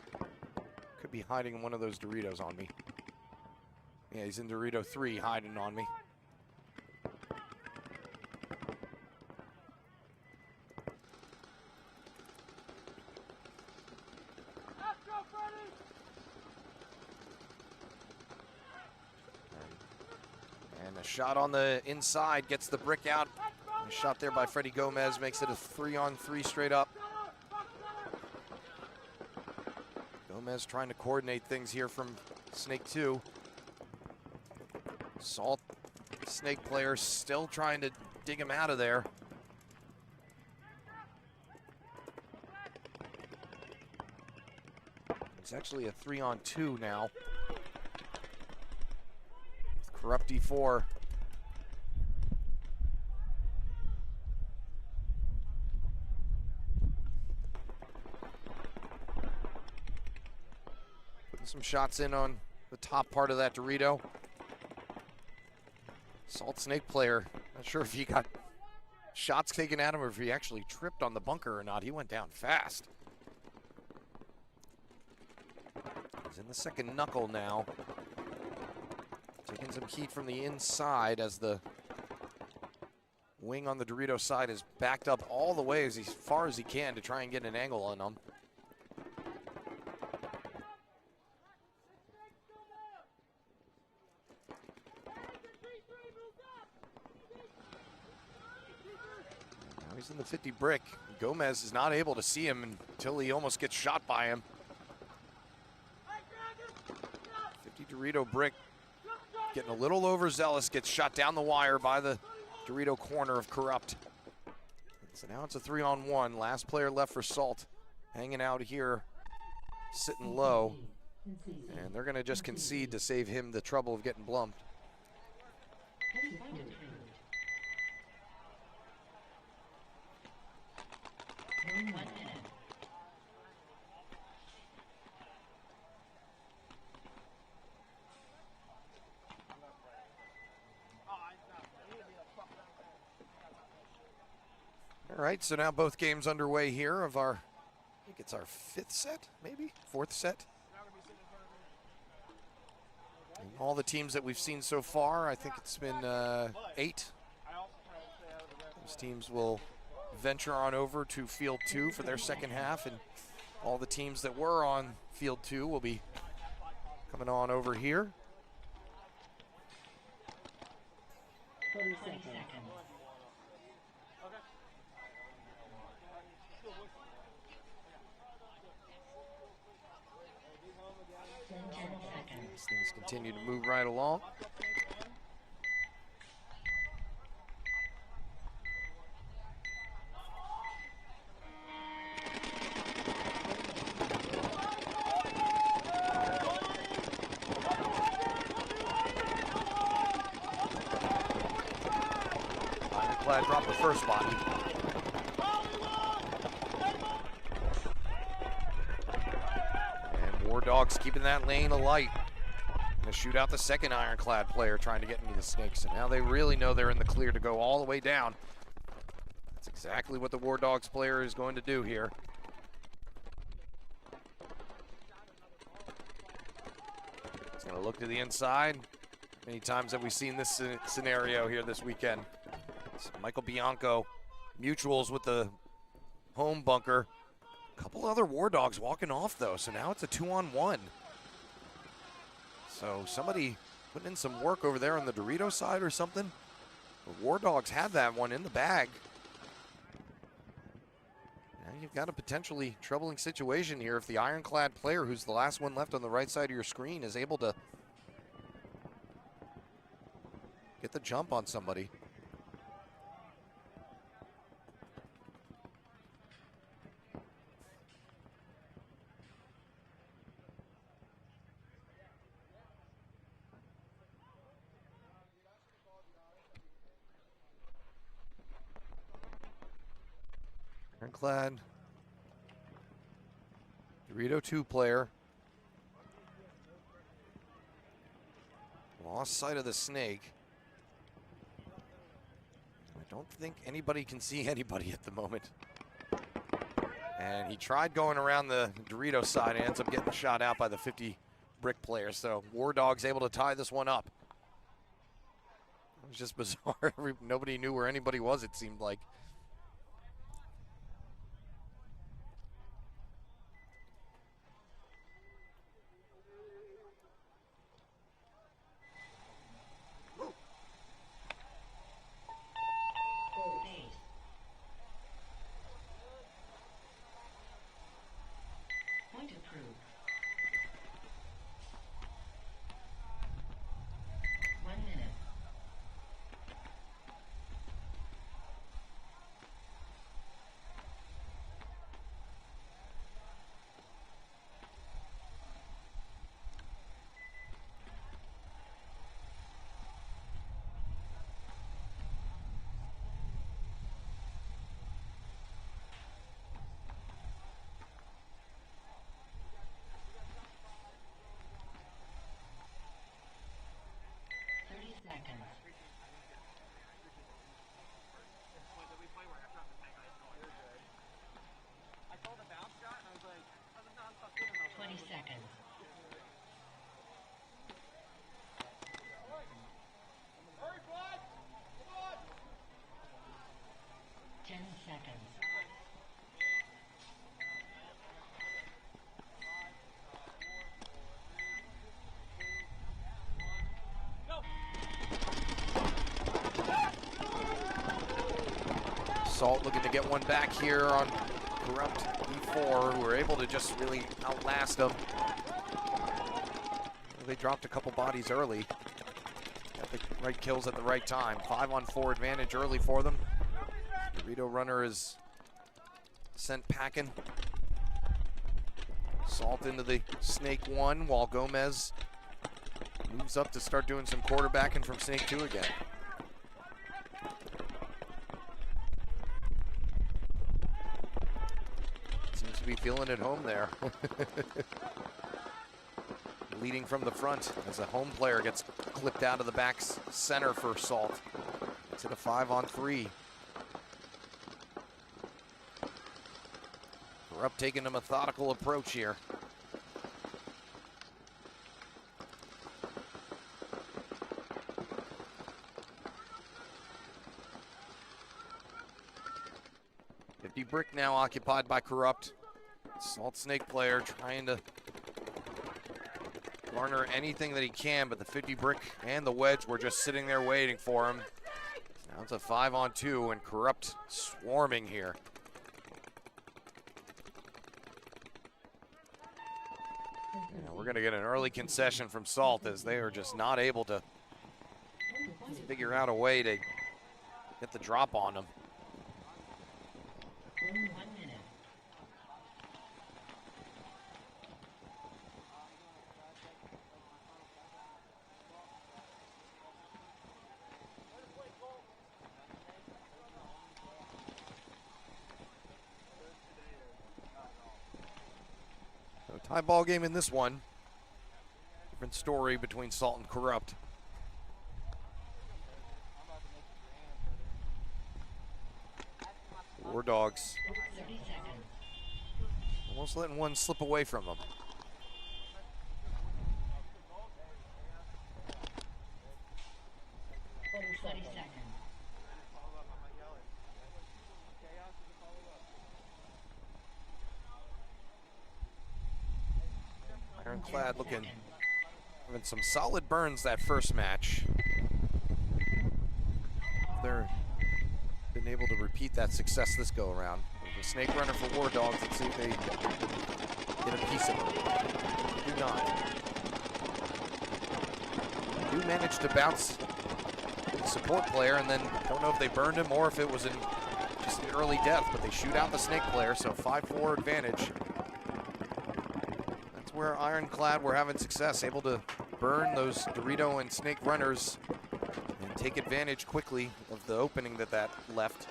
[SPEAKER 10] Could be hiding in one of those Doritos on me. Yeah, he's in Dorito 3, hiding on me. And a shot on the inside gets the brick out. A shot there by Freddie Gomez makes it a 3-on-3 straight up. Gomez trying to coordinate things here from Snake 2. Salt, Snake player, still trying to dig him out of there. It's actually a 3-on-2 now. Corrupt D4. Putting some shots in on the top part of that Dorito. Salt Snake player, not sure if he got shots taken at him or if he actually tripped on the bunker or not. He went down fast. He's in the second knuckle now. Taking some heat from the inside as the wing on the Dorito side is backed up all the way as far as he can to try and get an angle on them. Now he's in the 50 brick. Gomez is not able to see him until he almost gets shot by him. 50 Dorito brick. Getting a little overzealous, gets shot down the wire by the Dorito corner of Corrupt. So now it's a 3-on-1. Last player left for Salt. Hanging out here, sitting low. And they're going to just concede to save him the trouble of getting blumped. All right, so now both games underway here of our, I think it's our 5th set, maybe? 4th set. And all the teams that we've seen so far, I think it's been 8. Those teams will venture on over to Field 2 for their second half, and all the teams that were on Field 2 will be coming on over here.
[SPEAKER 9] 30 seconds.
[SPEAKER 10] As things continue to move right along. Ironclad dropped the first body. And War Dogs keeping that lane alight. Gonna shoot out the second Ironclad player trying to get into the Snakes, and now they really know they're in the clear to go all the way down. That's exactly what the War Dogs player is going to do here. He's gonna look to the inside. Many times have we seen this scenario here this weekend. So Michael Bianco, mutuals with the home bunker. A couple other War Dogs walking off though, so now it's a 2-on-1. So somebody putting in some work over there on the Dorito side or something. The War Dogs had that one in the bag. Now you've got a potentially troubling situation here if the Ironclad player, who's the last one left on the right side of your screen, is able to get the jump on somebody. Ironclad Dorito 2 player lost sight of the snake. I don't think anybody can see anybody at the moment. And he tried going around the Dorito side and ends up getting shot out by the 50 brick player. So War Dog's able to tie this one up. It was just bizarre. Nobody knew where anybody was, it seemed like. Salt looking to get one back here on Corrupt E4, who were able to just really outlast them. Well, they dropped a couple bodies early. Got the right kills at the right time. 5-on-4 advantage early for them. Dorito runner is sent packing. Salt into the Snake 1 while Gomez moves up to start doing some quarterbacking from Snake 2 again. Seems to be feeling at home there. Leading from the front as a home player gets clipped out of the back center for Salt. It's at a 5-on-3. Corrupt taking a methodical approach here. Brick now occupied by Corrupt. Salt Snake player trying to garner anything that he can, but the 50 brick and the wedge were just sitting there waiting for him. Now it's a 5-on-2 and Corrupt swarming here. And we're going to get an early concession from Salt as they are just not able to figure out a way to get the drop on them. High ball game in this one. Different story between Salt and Corrupt. War Dogs. Almost letting one slip away from them. Ironclad looking, having some solid burns that first match. They're been able to repeat that success this go around. The Snake runner for War Dogs. Let's see if they get a piece of it. They do not. They do manage to bounce the support player, and then don't know if they burned him or if it was just an early death, but they shoot out the Snake player, so 5-4 advantage. Where Ironclad were having success, able to burn those Dorito and Snake runners and take advantage quickly of the opening that left.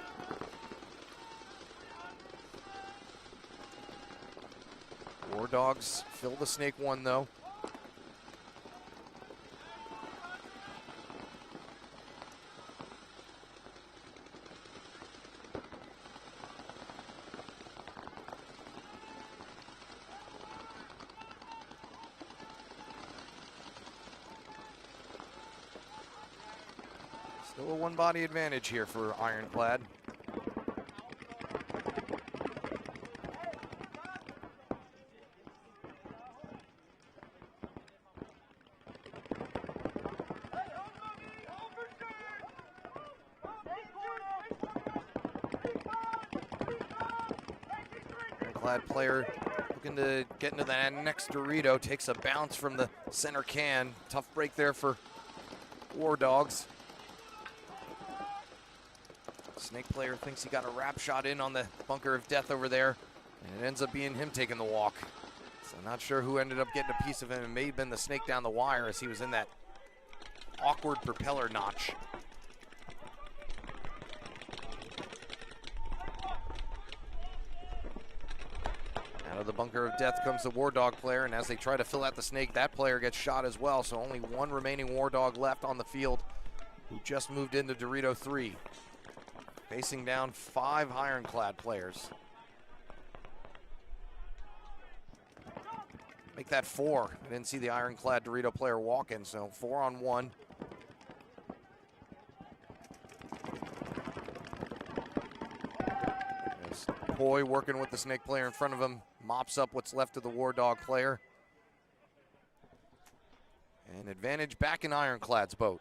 [SPEAKER 10] War Dogs fill the snake one, though. Still a one-body advantage here for Ironclad. Ironclad player looking to get into that next Dorito, takes a bounce from the center can. Tough break there for War Dogs. Snake player thinks he got a wrap shot in on the bunker of death over there, and it ends up being him taking the walk. So not sure who ended up getting a piece of him. It may have been the snake down the wire as he was in that awkward propeller notch. Out of the bunker of death comes the War Dog player, and as they try to fill out the snake, that player gets shot as well. So only one remaining War Dog left on the field, who just moved into Dorito 3. Facing down 5 Ironclad players. Make that 4. I didn't see the Ironclad Dorito player walk in, so 4 on 1. There's Poi working with the snake player in front of him, mops up what's left of the War Dog player. And advantage back in Ironclad's boat.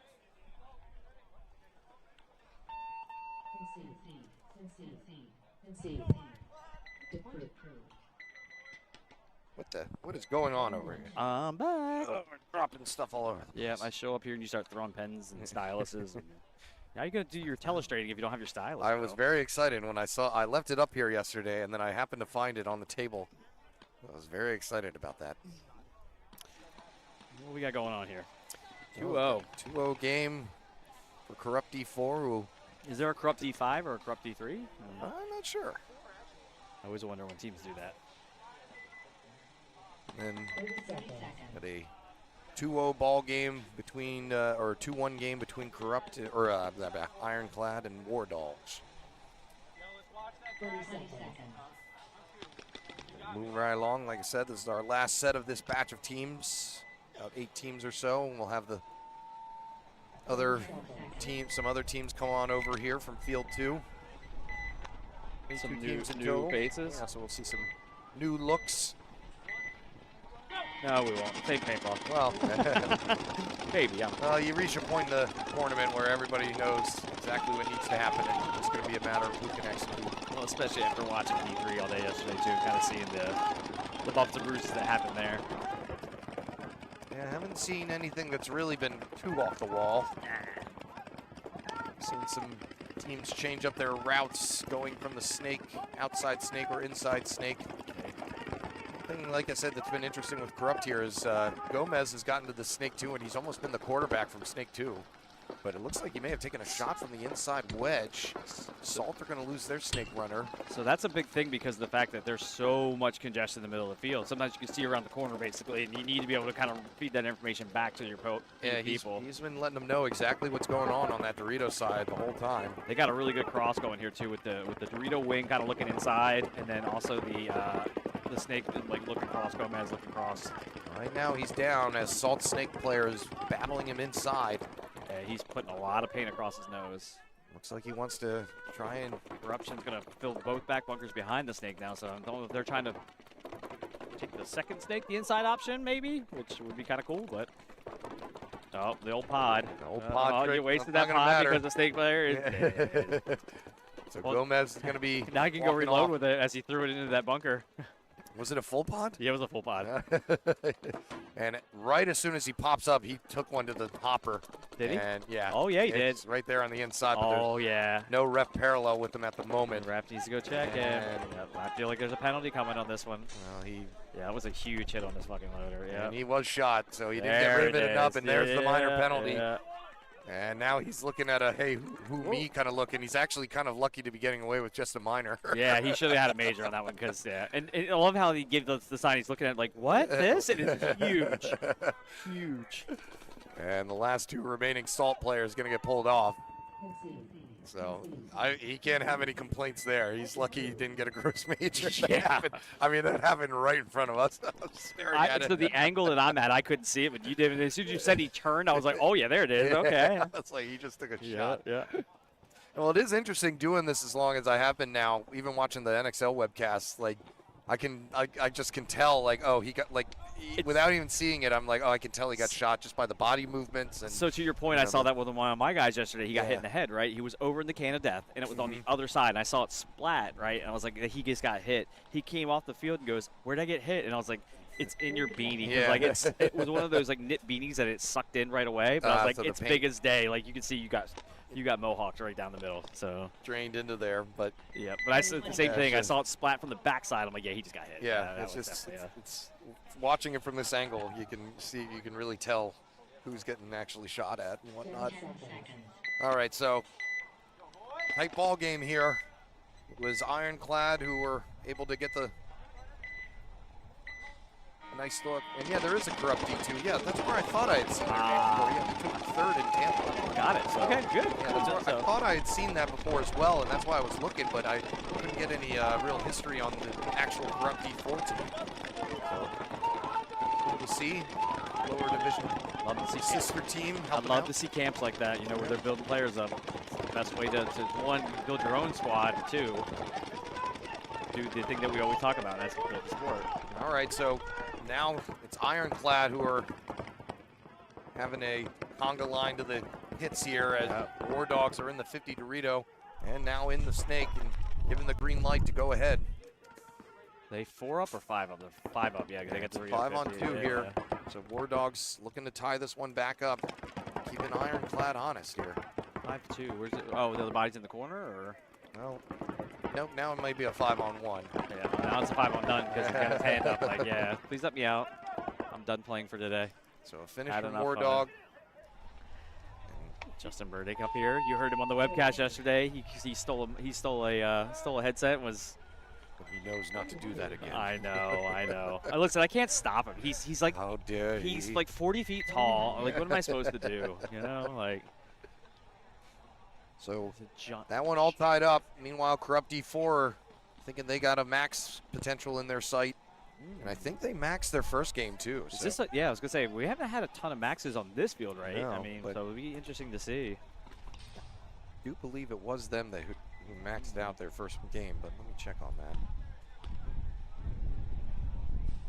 [SPEAKER 10] What is going on over here?
[SPEAKER 11] I'm back.
[SPEAKER 10] Oh, we're dropping stuff all over.
[SPEAKER 11] Yeah, I show up here and you start throwing pens and styluses. And now you're gonna do your telestrating if you don't have your stylus.
[SPEAKER 10] I was very excited when I left it up here yesterday, and then I happened to find it on the table. I was very excited about that.
[SPEAKER 11] What we got going on here? 2-0.
[SPEAKER 10] 2-0 game for Corrupt D4. Who
[SPEAKER 11] is there a Corrupt D5 or a Corrupt D3?
[SPEAKER 10] I'm not sure.
[SPEAKER 11] I always wonder when teams do that.
[SPEAKER 10] And at a 2-0 ball game between, or 2-1 game between Corrupt, or Ironclad and War Dogs. Moving right along, like I said, this is our last set of this batch of teams. About 8 teams or so, and we'll have the other teams, some other teams come on over here from Field 2.
[SPEAKER 11] Some new faces.
[SPEAKER 10] Yeah, so we'll see some new looks.
[SPEAKER 11] No, we won't. Same paintball.
[SPEAKER 10] Well,
[SPEAKER 11] maybe, yeah.
[SPEAKER 10] Well, you reach a point in the tournament where everybody knows exactly what needs to happen, and it's going to be a matter of who can execute.
[SPEAKER 11] Well, especially after watching D3 all day yesterday, too, kind of seeing the bumps and bruises that happened there.
[SPEAKER 10] Yeah, I haven't seen anything that's really been too off the wall. Seen some teams change up their routes, going from the snake, outside snake or inside snake. Thing, like I said, that's been interesting with Corrupt here is Gomez has gotten to the snake 2, and he's almost been the quarterback from snake 2. But it looks like he may have taken a shot from the inside wedge. Salt are going to lose their snake runner.
[SPEAKER 11] So that's a big thing because of the fact that there's so much congestion in the middle of the field. Sometimes you can see around the corner, basically, and you need to be able to kind of feed that information back to your people.
[SPEAKER 10] He's been letting them know exactly what's going on that Dorito side the whole time.
[SPEAKER 11] They got a really good cross going here, too, with the Dorito wing kind of looking inside, and then also the snake like looking across, Gomez looking across.
[SPEAKER 10] Right now he's down as Salt snake player is battling him inside.
[SPEAKER 11] Yeah, he's putting a lot of paint across his nose.
[SPEAKER 10] Looks like he wants to try and...
[SPEAKER 11] Corruption's going to fill both back bunkers behind the snake now, so I don't know if they're trying to take the second snake, the inside option maybe, which would be kind of cool, but... Oh, the old pod.
[SPEAKER 10] The old pod.
[SPEAKER 11] You wasted that pod because the snake player is...
[SPEAKER 10] So well, Gomez is going to be...
[SPEAKER 11] Now he can go reload with it as he threw it into that bunker.
[SPEAKER 10] Was it a full pod?
[SPEAKER 11] Yeah, it was a full pod.
[SPEAKER 10] And right as soon as he pops up, he took one to the hopper.
[SPEAKER 11] Did he?
[SPEAKER 10] And yeah.
[SPEAKER 11] Oh, yeah, he did.
[SPEAKER 10] Right there on the inside.
[SPEAKER 11] Oh, yeah.
[SPEAKER 10] No ref parallel with him at the moment.
[SPEAKER 11] Ref needs to go check him. Yep, I feel like there's a penalty coming on this one.
[SPEAKER 10] Well,
[SPEAKER 11] yeah, that was a huge hit on this fucking loader. Yeah.
[SPEAKER 10] And he was shot, so he didn't get rid of it enough, and there's the minor penalty.
[SPEAKER 11] Yeah.
[SPEAKER 10] And now he's looking at a, hey, who me kind of look, and he's actually kind of lucky to be getting away with just a minor.
[SPEAKER 11] Yeah, he should have had a major on that one because, yeah. And I love how he gave the sign. He's looking at it like, what? This? It is huge. Huge.
[SPEAKER 10] And the last two remaining Salt players going to get pulled off. So he can't have any complaints there. He's lucky he didn't get a gross major.
[SPEAKER 11] Yeah.
[SPEAKER 10] I mean, that happened right in front of us. I was staring at
[SPEAKER 11] So
[SPEAKER 10] it.
[SPEAKER 11] the angle that I'm at, I couldn't see it, but you did. And as soon as you said he turned, I was like, oh, yeah, there it is. Okay.
[SPEAKER 10] It's like he just took a shot.
[SPEAKER 11] Yeah.
[SPEAKER 10] Well, it is interesting doing this as long as I have been now, even watching the NXL webcasts. Like, I just can tell, like, oh, he got, like, without even seeing it, I'm like, oh, I can tell he got shot just by the body movements. And
[SPEAKER 11] so to your point, I saw that with one of my guys yesterday. He got hit in the head, right? He was over in the can of death, and it was on the other side. And I saw it splat, right? And I was like, he just got hit. He came off the field and goes, where'd I get hit? And I was like, it's in your beanie.
[SPEAKER 10] Yeah.
[SPEAKER 11] Like it was one of those like knit beanies that it sucked in right away. But I was like, it's big as day. Like you can see, you got mohawked right down the middle. So
[SPEAKER 10] drained into there, but
[SPEAKER 11] yeah. But I said the same thing. I saw it splat from the backside. I'm like, yeah, he just got hit.
[SPEAKER 10] Yeah, it's watching it from this angle. You can really tell who's getting actually shot at and whatnot. All right, so tight ball game here. It was Ironclad who were able to get the nice look. And yeah, there is a corrupt D2. Yeah, that's where I thought I had seen their game before. Yeah, they took third in Tampa.
[SPEAKER 11] Got it. So, okay, good.
[SPEAKER 10] Yeah, that's where I thought I had seen that before as well, and that's why I was looking, but I couldn't get any real history on the actual corrupt D4 team. So, we'll see. Lower division.
[SPEAKER 11] Love to see
[SPEAKER 10] sister team.
[SPEAKER 11] I'd love to see camps like that, where they're building players up. It's the best way to one, build your own squad, and two, do the thing that we always talk about, that's build the sport.
[SPEAKER 10] All right, so now it's Ironclad who are having a conga line to the hits here as War Dogs are in the 50 Dorito and now in the Snake and given the green light to go ahead.
[SPEAKER 11] They 4 up or 5 up? They're 5 up, yeah. They got 3
[SPEAKER 10] 5 on 2 here. So War Dogs looking to tie this one back up. Keeping Ironclad honest here.
[SPEAKER 11] 5-2. Where's it? Oh, the other body's in the corner, or?
[SPEAKER 10] Well, nope. Now it might be a 5-on-1.
[SPEAKER 11] Yeah, now it's a 5-on-done because he got his hand up. Like, yeah, please let me out. I'm done playing for today.
[SPEAKER 10] So a finish from War Dog.
[SPEAKER 11] Justin Burdick up here. You heard him on the webcast yesterday. He stole a headset and was.
[SPEAKER 10] He knows not to do that again.
[SPEAKER 11] I know. Listen, I can't stop him. He's like.
[SPEAKER 10] How dare he?
[SPEAKER 11] He's like 40 feet tall. Like, what am I supposed to do? Like.
[SPEAKER 10] So that one all tied up. Meanwhile, Corrupt D4 thinking they got a max potential in their sight. And I think they maxed their first game too.
[SPEAKER 11] Is this yeah, I was gonna say we haven't had a ton of maxes on this field, right?
[SPEAKER 10] No,
[SPEAKER 11] I mean, so it'll be interesting to see.
[SPEAKER 10] I do believe it was them that who maxed out their first game, but let me check on that.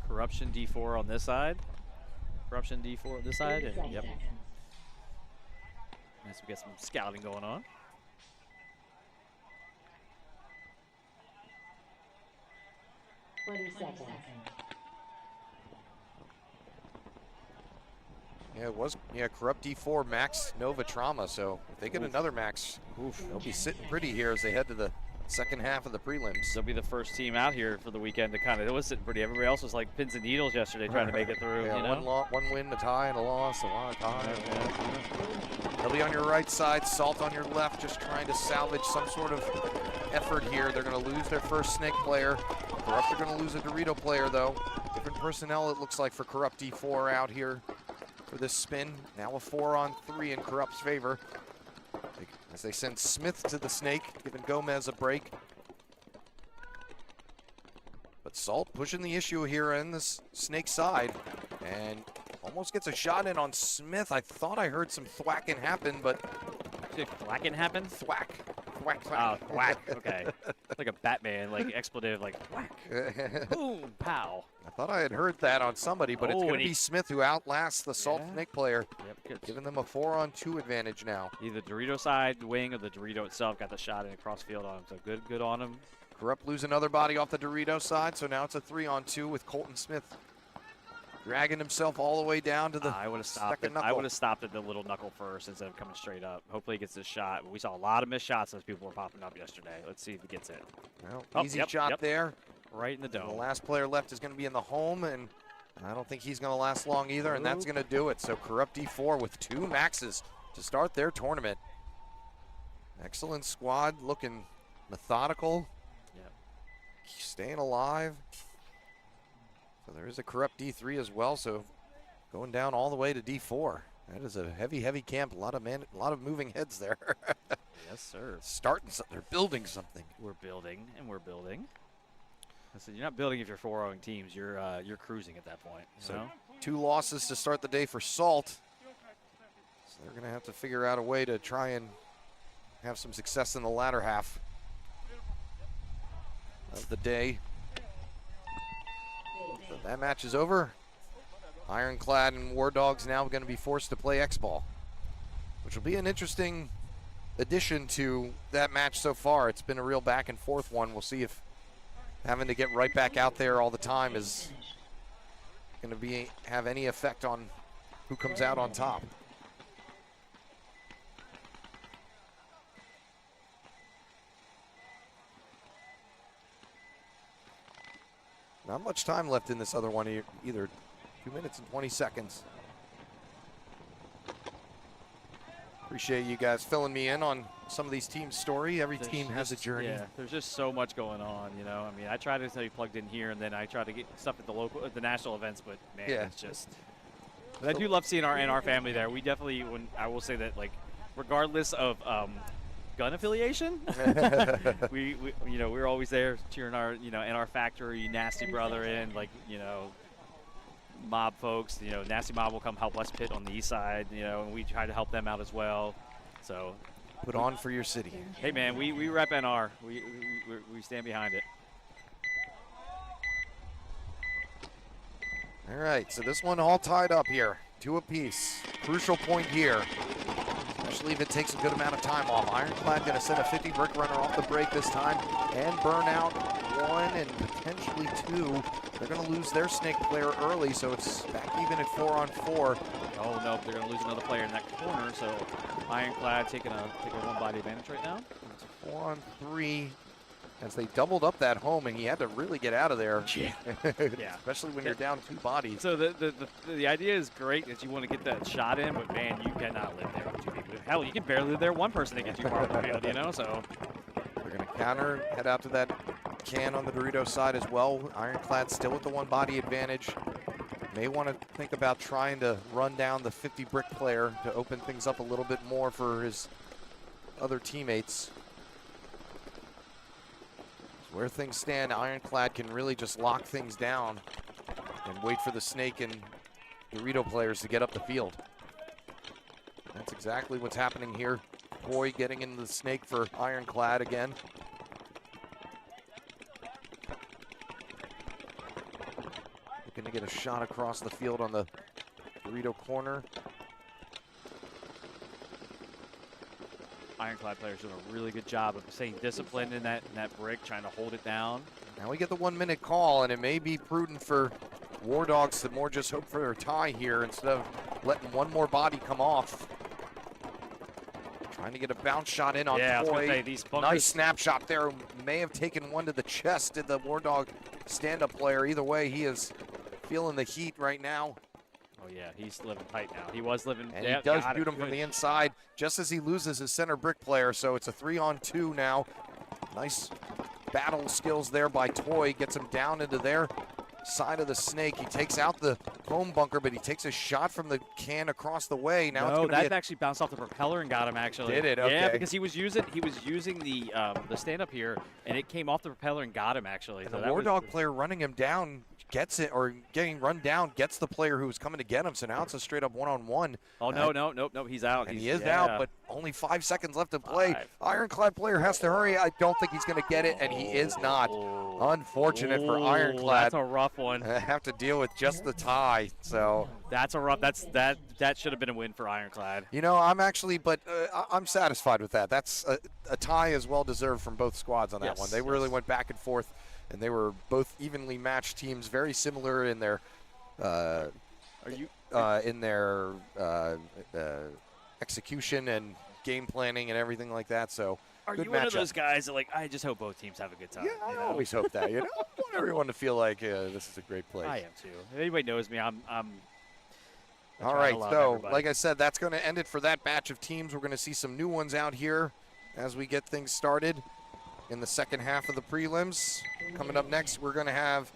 [SPEAKER 11] Corruption D4 on this side. Corruption D4 on this side, and yep. Nice, we got some scouting going on.
[SPEAKER 10] Yeah, it was. Yeah, Corrupt D4 max Nova Trauma. So if they get another max, they'll be sitting pretty here as they head to the second half of the prelims.
[SPEAKER 11] They'll be the first team out here for the weekend to kind of. It was sitting pretty. Everybody else was like pins and needles yesterday trying to make it through.
[SPEAKER 10] Yeah, one win, a tie, and a loss. A lot of tie. They'll be on your right side, Salt on your left, just trying to salvage some sort of effort here. They're going to lose their first Snake player. Corrupt are going to lose a Dorito player, though. Different personnel, it looks like, for Corrupt D4 out here for this spin. Now a 4-on-3 in Corrupt's favor. As they send Smith to the Snake, giving Gomez a break. But Salt pushing the issue here on this Snake side. And almost gets a shot in on Smith. I thought I heard some thwacking happen, but...
[SPEAKER 11] Did thwacking happen?
[SPEAKER 10] Thwack. Thwack, thwack.
[SPEAKER 11] Oh, thwack. Okay. Like a Batman, like expletive, like whack. Boom, pow.
[SPEAKER 10] I thought I had heard that on somebody, but it's going to be Smith who outlasts the Salt Snake player.
[SPEAKER 11] Yep,
[SPEAKER 10] giving them a 4-on-2 advantage now.
[SPEAKER 11] Either Dorito side wing or the Dorito itself got the shot in across field on him. So good on him.
[SPEAKER 10] Corrupt lose another body off the Dorito side, so now it's a 3-on-2 with Colton Smith dragging himself all the way down to the
[SPEAKER 11] I would have stopped it. I would have stopped at the little knuckle first instead of coming straight up. Hopefully he gets this shot. We saw a lot of missed shots as people were popping up yesterday. Let's see if he gets it.
[SPEAKER 10] Well, easy shot there.
[SPEAKER 11] Right in the dome.
[SPEAKER 10] And the last player left is going to be in the home, and I don't think he's going to last long either, and that's going to do it. So Corrupt D4 with 2 maxes to start their tournament. Excellent squad, looking methodical.
[SPEAKER 11] Yep.
[SPEAKER 10] Staying alive. So there is a corrupt D3 as well, so going down all the way to D4. That is a heavy, heavy camp. A lot of moving heads there.
[SPEAKER 11] Yes, sir.
[SPEAKER 10] Starting something. They're building something.
[SPEAKER 11] We're building, and we're building. I said, you're not building if you're 4-0 teams. You're cruising at that point. You know?
[SPEAKER 10] 2 losses to start the day for Salt. So they're going to have to figure out a way to try and have some success in the latter half of the day. So that match is over. Ironclad and War Dogs now going to be forced to play Xball, which will be an interesting addition to that match so far. It's been a real back and forth one. We'll see if having to get right back out there all the time is going to have any effect on who comes out on top. Not much time left in this other one either. 2 minutes and 20 seconds. Appreciate you guys filling me in on some of these teams' story. Every team has a journey.
[SPEAKER 11] Yeah, there's just so much going on, you know. I mean, I try to stay plugged in here, and then I try to get stuff at the national events, but man, it's just. But I do love seeing our family there. We definitely, I will say that, like, regardless of gun affiliation, we you know, we're always there cheering our, you know, NR Factory, Nasty Brother in, like, you know, mob folks, you know, Nasty Mob will come help us pit on the east side, you know, and we try to help them out as well. So
[SPEAKER 10] put on for your city.
[SPEAKER 11] Hey man, we rep NR. We stand behind it.
[SPEAKER 10] All right, so this one all tied up here, 2 apiece. Crucial point here, especially if it takes a good amount of time off. Ironclad going to send a 50 brick runner off the break this time and burn out 1 and potentially 2. They're going to lose their snake player early, so it's back even at 4-on-4.
[SPEAKER 11] Oh no, they're going to lose another player in that corner, so Ironclad taking a 1-body advantage right now.
[SPEAKER 10] It's a 4-on-3 as they doubled up that home, and he had to really get out of there.
[SPEAKER 11] Yeah. Yeah.
[SPEAKER 10] Especially when you're down 2 bodies.
[SPEAKER 11] So the idea is great that you want to get that shot in, but man, you cannot live there with 2 people. Hell, you can barely live there 1 person to get too far up the field, you know, so.
[SPEAKER 10] They're going to counter, head out to that can on the Dorito side as well. Ironclad still with the 1-body advantage. May want to think about trying to run down the 50 brick player to open things up a little bit more for his other teammates. Where things stand, Ironclad can really just lock things down and wait for the Snake and Dorito players to get up the field. That's exactly what's happening here. Boy getting into the Snake for Ironclad again. Looking to get a shot across the field on the Dorito corner.
[SPEAKER 11] Ironclad players doing a really good job of staying disciplined in that brick, trying to hold it down.
[SPEAKER 10] Now we get the 1-minute call, and it may be prudent for War Dogs to more just hope for a tie here instead of letting 1 more body come off. Trying to get a bounce shot in on Toy. Nice snapshot there. May have taken 1 to the chest. Did the War Dog stand-up player? Either way, he is feeling the heat right now.
[SPEAKER 11] Oh yeah, he's living tight now. He was living.
[SPEAKER 10] And he does shoot him from the inside just as he loses his center brick player. So it's a 3-on-2 now. Nice battle skills there by Toy. Gets him down into their side of the Snake. He takes out the home bunker, but he takes a shot from the can across the way. Now
[SPEAKER 11] no, that actually bounced off the propeller and got him. Actually,
[SPEAKER 10] did it? Okay.
[SPEAKER 11] Yeah, because he was using the stand up here, and it came off the propeller and got him actually.
[SPEAKER 10] And
[SPEAKER 11] so
[SPEAKER 10] the War Dog player running him down gets it, or getting run down gets the player who was coming to get him. So now it's a straight up 1-on-1.
[SPEAKER 11] Oh no, he's out.
[SPEAKER 10] And he is out, but only 5 seconds left to play. Ironclad player has to hurry. I don't think he's going to get it, and he is not. Unfortunate for Ironclad.
[SPEAKER 11] That's a rough one.
[SPEAKER 10] Have to deal with just the tie. So
[SPEAKER 11] that's a rough. That should have been a win for Ironclad.
[SPEAKER 10] You know, I'm actually, but I'm satisfied with that. That's a tie is well deserved from both squads on that one. They really went back and forth, and they were both evenly matched teams, very similar in their execution and game planning and everything like that. So.
[SPEAKER 11] Are you one of those guys that, like, I just hope both teams have a good time?
[SPEAKER 10] Yeah, I always hope that. You know, I want everyone to feel like this is a great place.
[SPEAKER 11] I am too. If anybody knows me, I'm
[SPEAKER 10] All right, so like I said, that's going to end it for that batch of teams. We're going to see some new ones out here as we get things started in the second half of the prelims. Coming up next, we're going to have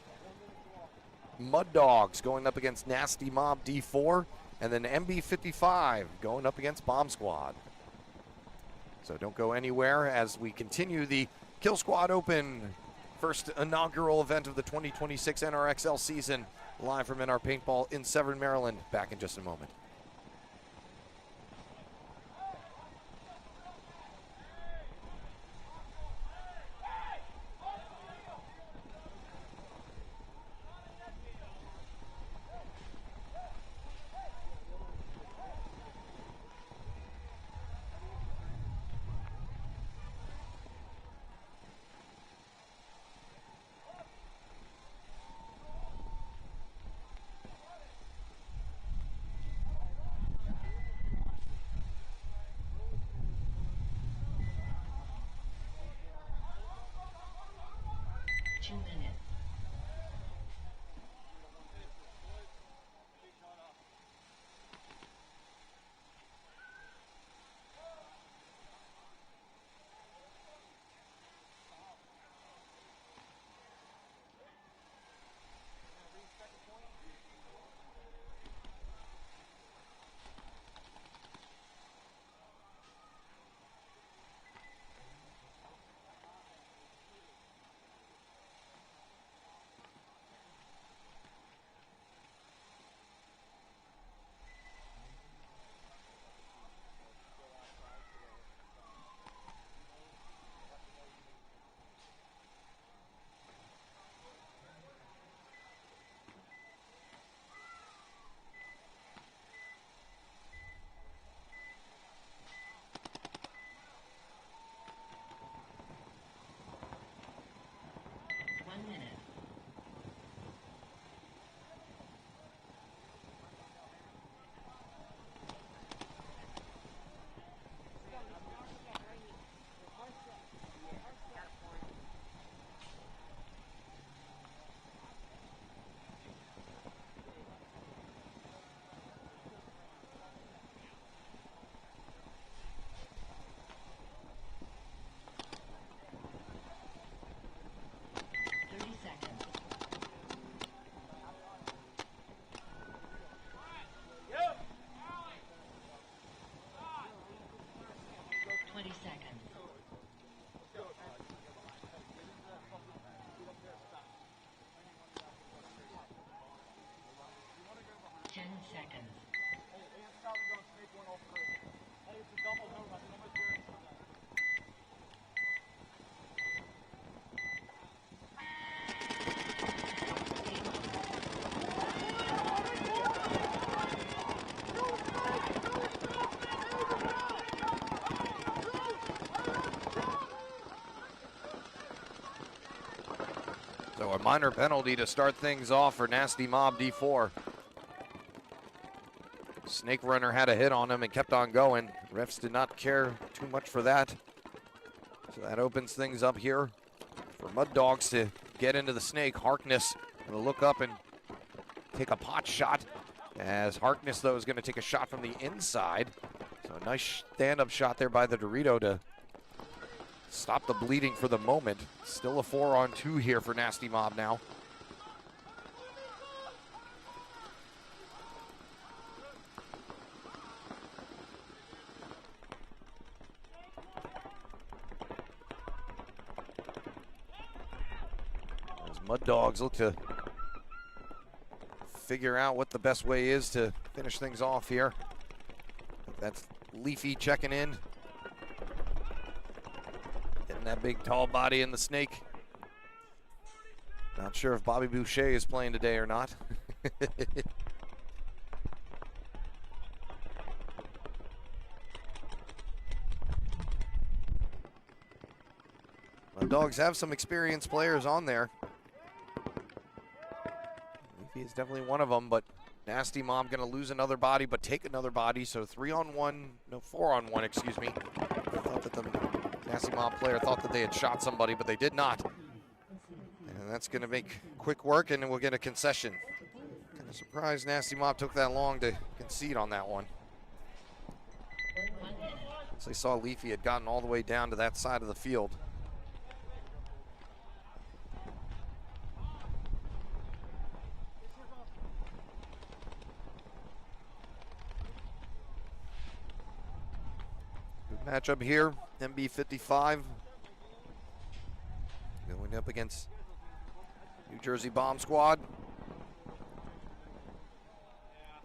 [SPEAKER 10] Mud Dogs going up against Nasty Mob D4, and then MB55 going up against Bomb Squad. So don't go anywhere as we continue the Killsquad Open, first inaugural event of the 2026 NRXL season, live from NR Paintball in Severn, Maryland. Back in just a moment. So a minor penalty to start things off for Nasty Mob D4. Snake Runner had a hit on him and kept on going. Refs did not care too much for that. So that opens things up here for Mud Dogs to get into the snake. Harkness going to look up and take a pot shot, as Harkness, though, is going to take a shot from the inside. So a nice stand-up shot there by the Dorito to stop the bleeding for the moment. Still a 4-on-2 here for Nasty Mob now. As Mud Dogs look to figure out what the best way is to finish things off here. That's Leafy checking in. Getting that big tall body in the snake. Not sure if Bobby Boucher is playing today or not. The Dogs have some experienced players on there. Leafy is definitely one of them, but Nasty Mob going to lose another body, but take another body. So 4-on-1, excuse me. I thought that the Nasty Mob player thought that they had shot somebody, but they did not. And that's going to make quick work, and then we'll get a concession. Kind of Surprised Nasty Mob took that long to concede on that one. Once they saw Leafy had gotten all the way down to that side of the field. Good matchup here, MB55 going up against New Jersey Bomb Squad.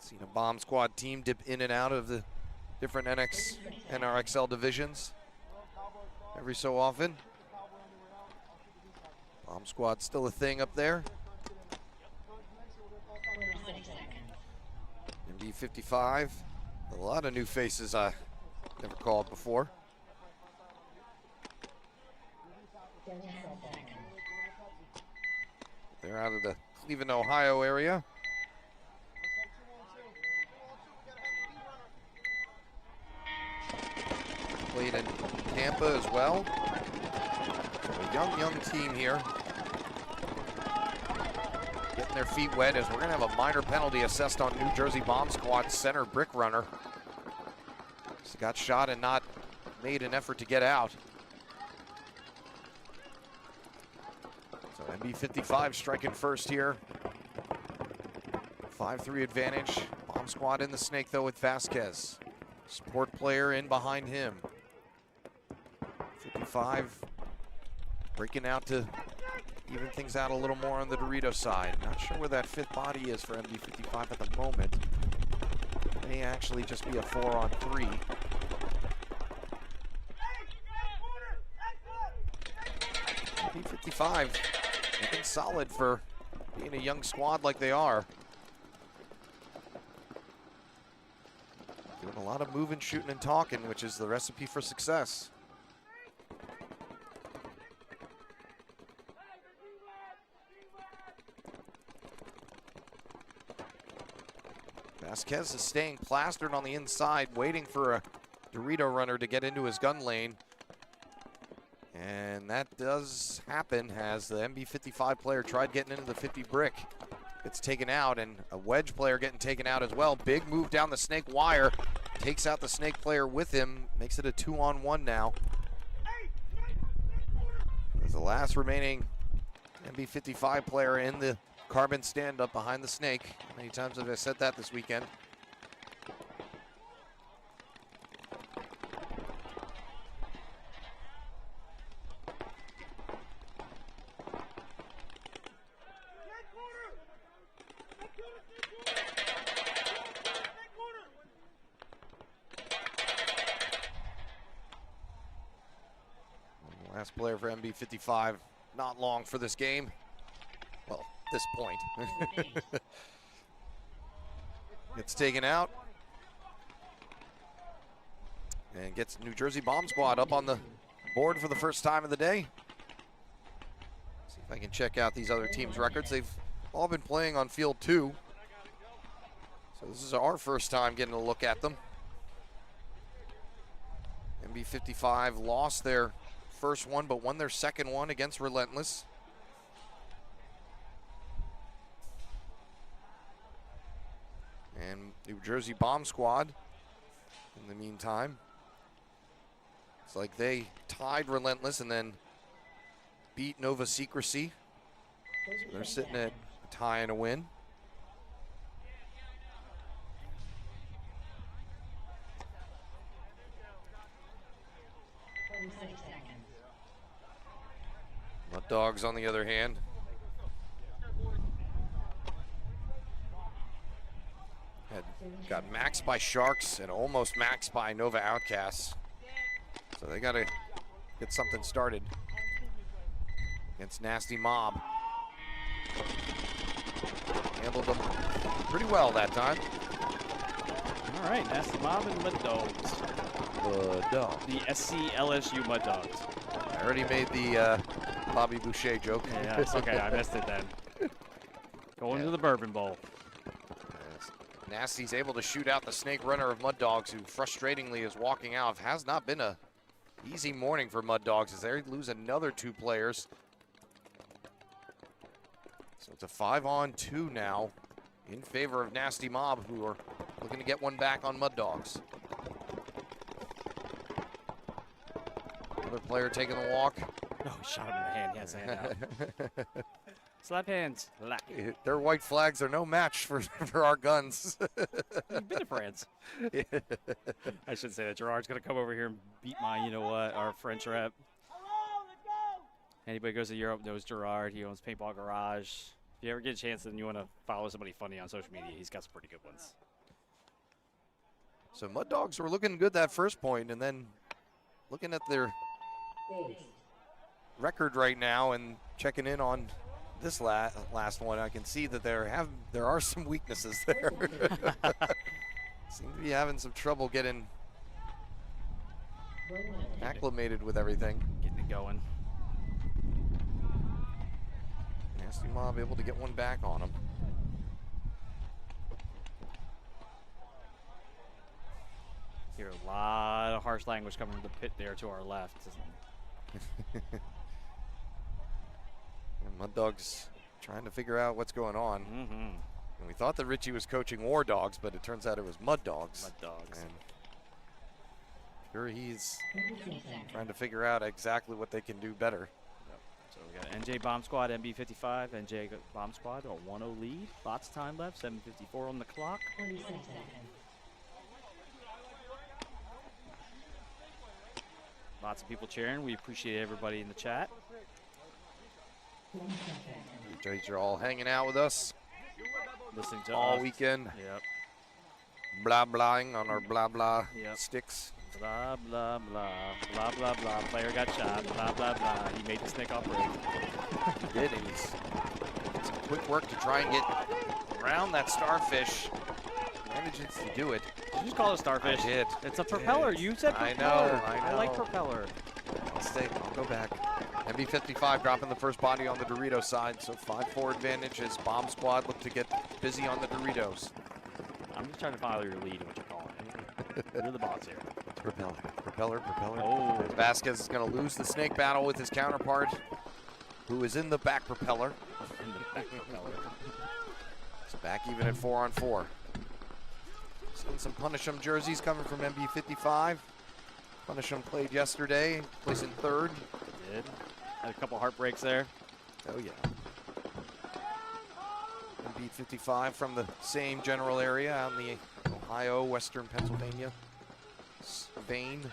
[SPEAKER 10] Seen a Bomb Squad team dip in and out of the different NRXL divisions every so often. Bomb Squad still a thing up there. MB55, a lot of new faces I never called before. They're out of the Cleveland, Ohio area. Played in Tampa as well. So a young team here. Getting their feet wet as we're going to have a minor penalty assessed on New Jersey Bomb Squad center brick runner. He's got shot and not made an effort to get out. So MB55 striking first here. 5-3 advantage. Bomb Squad in the snake though with Vasquez. Support player in behind him. 55 breaking out to even things out a little more on the Dorito side. Not sure where that fifth body is for MB55 at the moment. May actually just be a 4-on-3. MB55 looking solid for being a young squad like they are. Doing a lot of moving, shooting, and talking, which is the recipe for success. Vasquez is staying plastered on the inside, waiting for a Dorito runner to get into his gun lane. And that does happen as the MB55 player tried getting into the 50 brick. Gets taken out, and a wedge player getting taken out as well. Big move down the snake wire. Takes out the snake player with him. Makes it a 2-on-1 now. As the last remaining MB55 player in the carbon stand-up behind the snake. How many times have I said that this weekend? Last player for MB55, not long for this game. Well, this point. Gets taken out. And gets New Jersey Bomb Squad up on the board for the first time of the day. See if I can check out these other teams' records. They've all been playing on field 2. So this is our first time getting a look at them. MB55 lost their first one, but won their second one against Relentless. And New Jersey Bomb Squad, in the meantime, it's like they tied Relentless and then beat Nova Secrecy. So they're sitting at a tie and a win. Mud Dogs, on the other hand, got maxed by Sharks and almost maxed by Nova Outcasts. So they got to get something started against Nasty Mob. Handled them pretty well that time.
[SPEAKER 11] All right, Nasty Mob and Mud Dogs. The SC LSU Mud Dogs.
[SPEAKER 10] I already made the Bobby Boucher joke.
[SPEAKER 11] Yeah, it's okay, I missed it then. Going to the Bourbon Bowl.
[SPEAKER 10] Nasty's able to shoot out the snake runner of Mud Dogs, who frustratingly is walking out. Has not been a easy morning for Mud Dogs as they lose another 2 players. So it's a 5-on-2 now in favor of Nasty Mob, who are looking to get one back on Mud Dogs. Another player taking the walk.
[SPEAKER 11] Oh, he shot him in the hand. He has his hand out. Slap hands.
[SPEAKER 10] Their white flags are no match for our guns.
[SPEAKER 11] You've been to France. I should say that Gerard's going to come over here and beat my, you know what, our French rep. Anybody goes to Europe knows Gerard. He owns Paintball Garage. If you ever get a chance and you want to follow somebody funny on social media, he's got some pretty good ones.
[SPEAKER 10] So Mud Dogs were looking good that first point, and then looking at their record right now and checking in on this last one, I can see that there are some weaknesses there. Seem to be having some trouble getting acclimated with everything.
[SPEAKER 11] Getting it going.
[SPEAKER 10] Nasty Mob able to get one back on him.
[SPEAKER 11] Hear a lot of harsh language coming from the pit there to our left.
[SPEAKER 10] And Mud Dogs trying to figure out what's going on. And we thought that Richie was coaching War Dogs, but it turns out it was Mud Dogs.
[SPEAKER 11] Mud Dogs.
[SPEAKER 10] And sure, he's trying to figure out exactly what they can do better.
[SPEAKER 11] So we got NJ Bomb Squad, MB55, NJ Bomb Squad, a 1-0 lead. Lots of time left, 7:54 on the clock. Lots of people cheering. We appreciate everybody in the chat.
[SPEAKER 10] You're all hanging out with us.
[SPEAKER 11] Listening to
[SPEAKER 10] all
[SPEAKER 11] us.
[SPEAKER 10] weekend.
[SPEAKER 11] Yep.
[SPEAKER 10] Blah blahing on our blah blah sticks.
[SPEAKER 11] Blah blah blah blah blah blah. Player got shot. Blah blah blah. He made the snake off break.
[SPEAKER 10] He did, and he's did some quick work to try and get around that starfish. Manages to do it.
[SPEAKER 11] Did you just call it a starfish?
[SPEAKER 10] I did.
[SPEAKER 11] It's a propeller. You said propeller.
[SPEAKER 10] I know.
[SPEAKER 11] I like propeller.
[SPEAKER 10] I'll go back. MB55 dropping the first body on the Dorito side, so 5-4 advantage as Bomb Squad look to get busy on the Doritos.
[SPEAKER 11] I'm just trying to follow your lead in what you're calling it. You're the boss here.
[SPEAKER 10] Propeller.
[SPEAKER 11] Oh.
[SPEAKER 10] Vasquez is going to lose the snake battle with his counterpart, who is in the back propeller. It's back even at 4-on-4. Seeing some Punish 'em jerseys coming from MB55. Punish 'em played yesterday, placing third.
[SPEAKER 11] Did. Had a couple heartbreaks there.
[SPEAKER 10] Oh yeah. MB55 from the same general area out in the Ohio, Western Pennsylvania vein.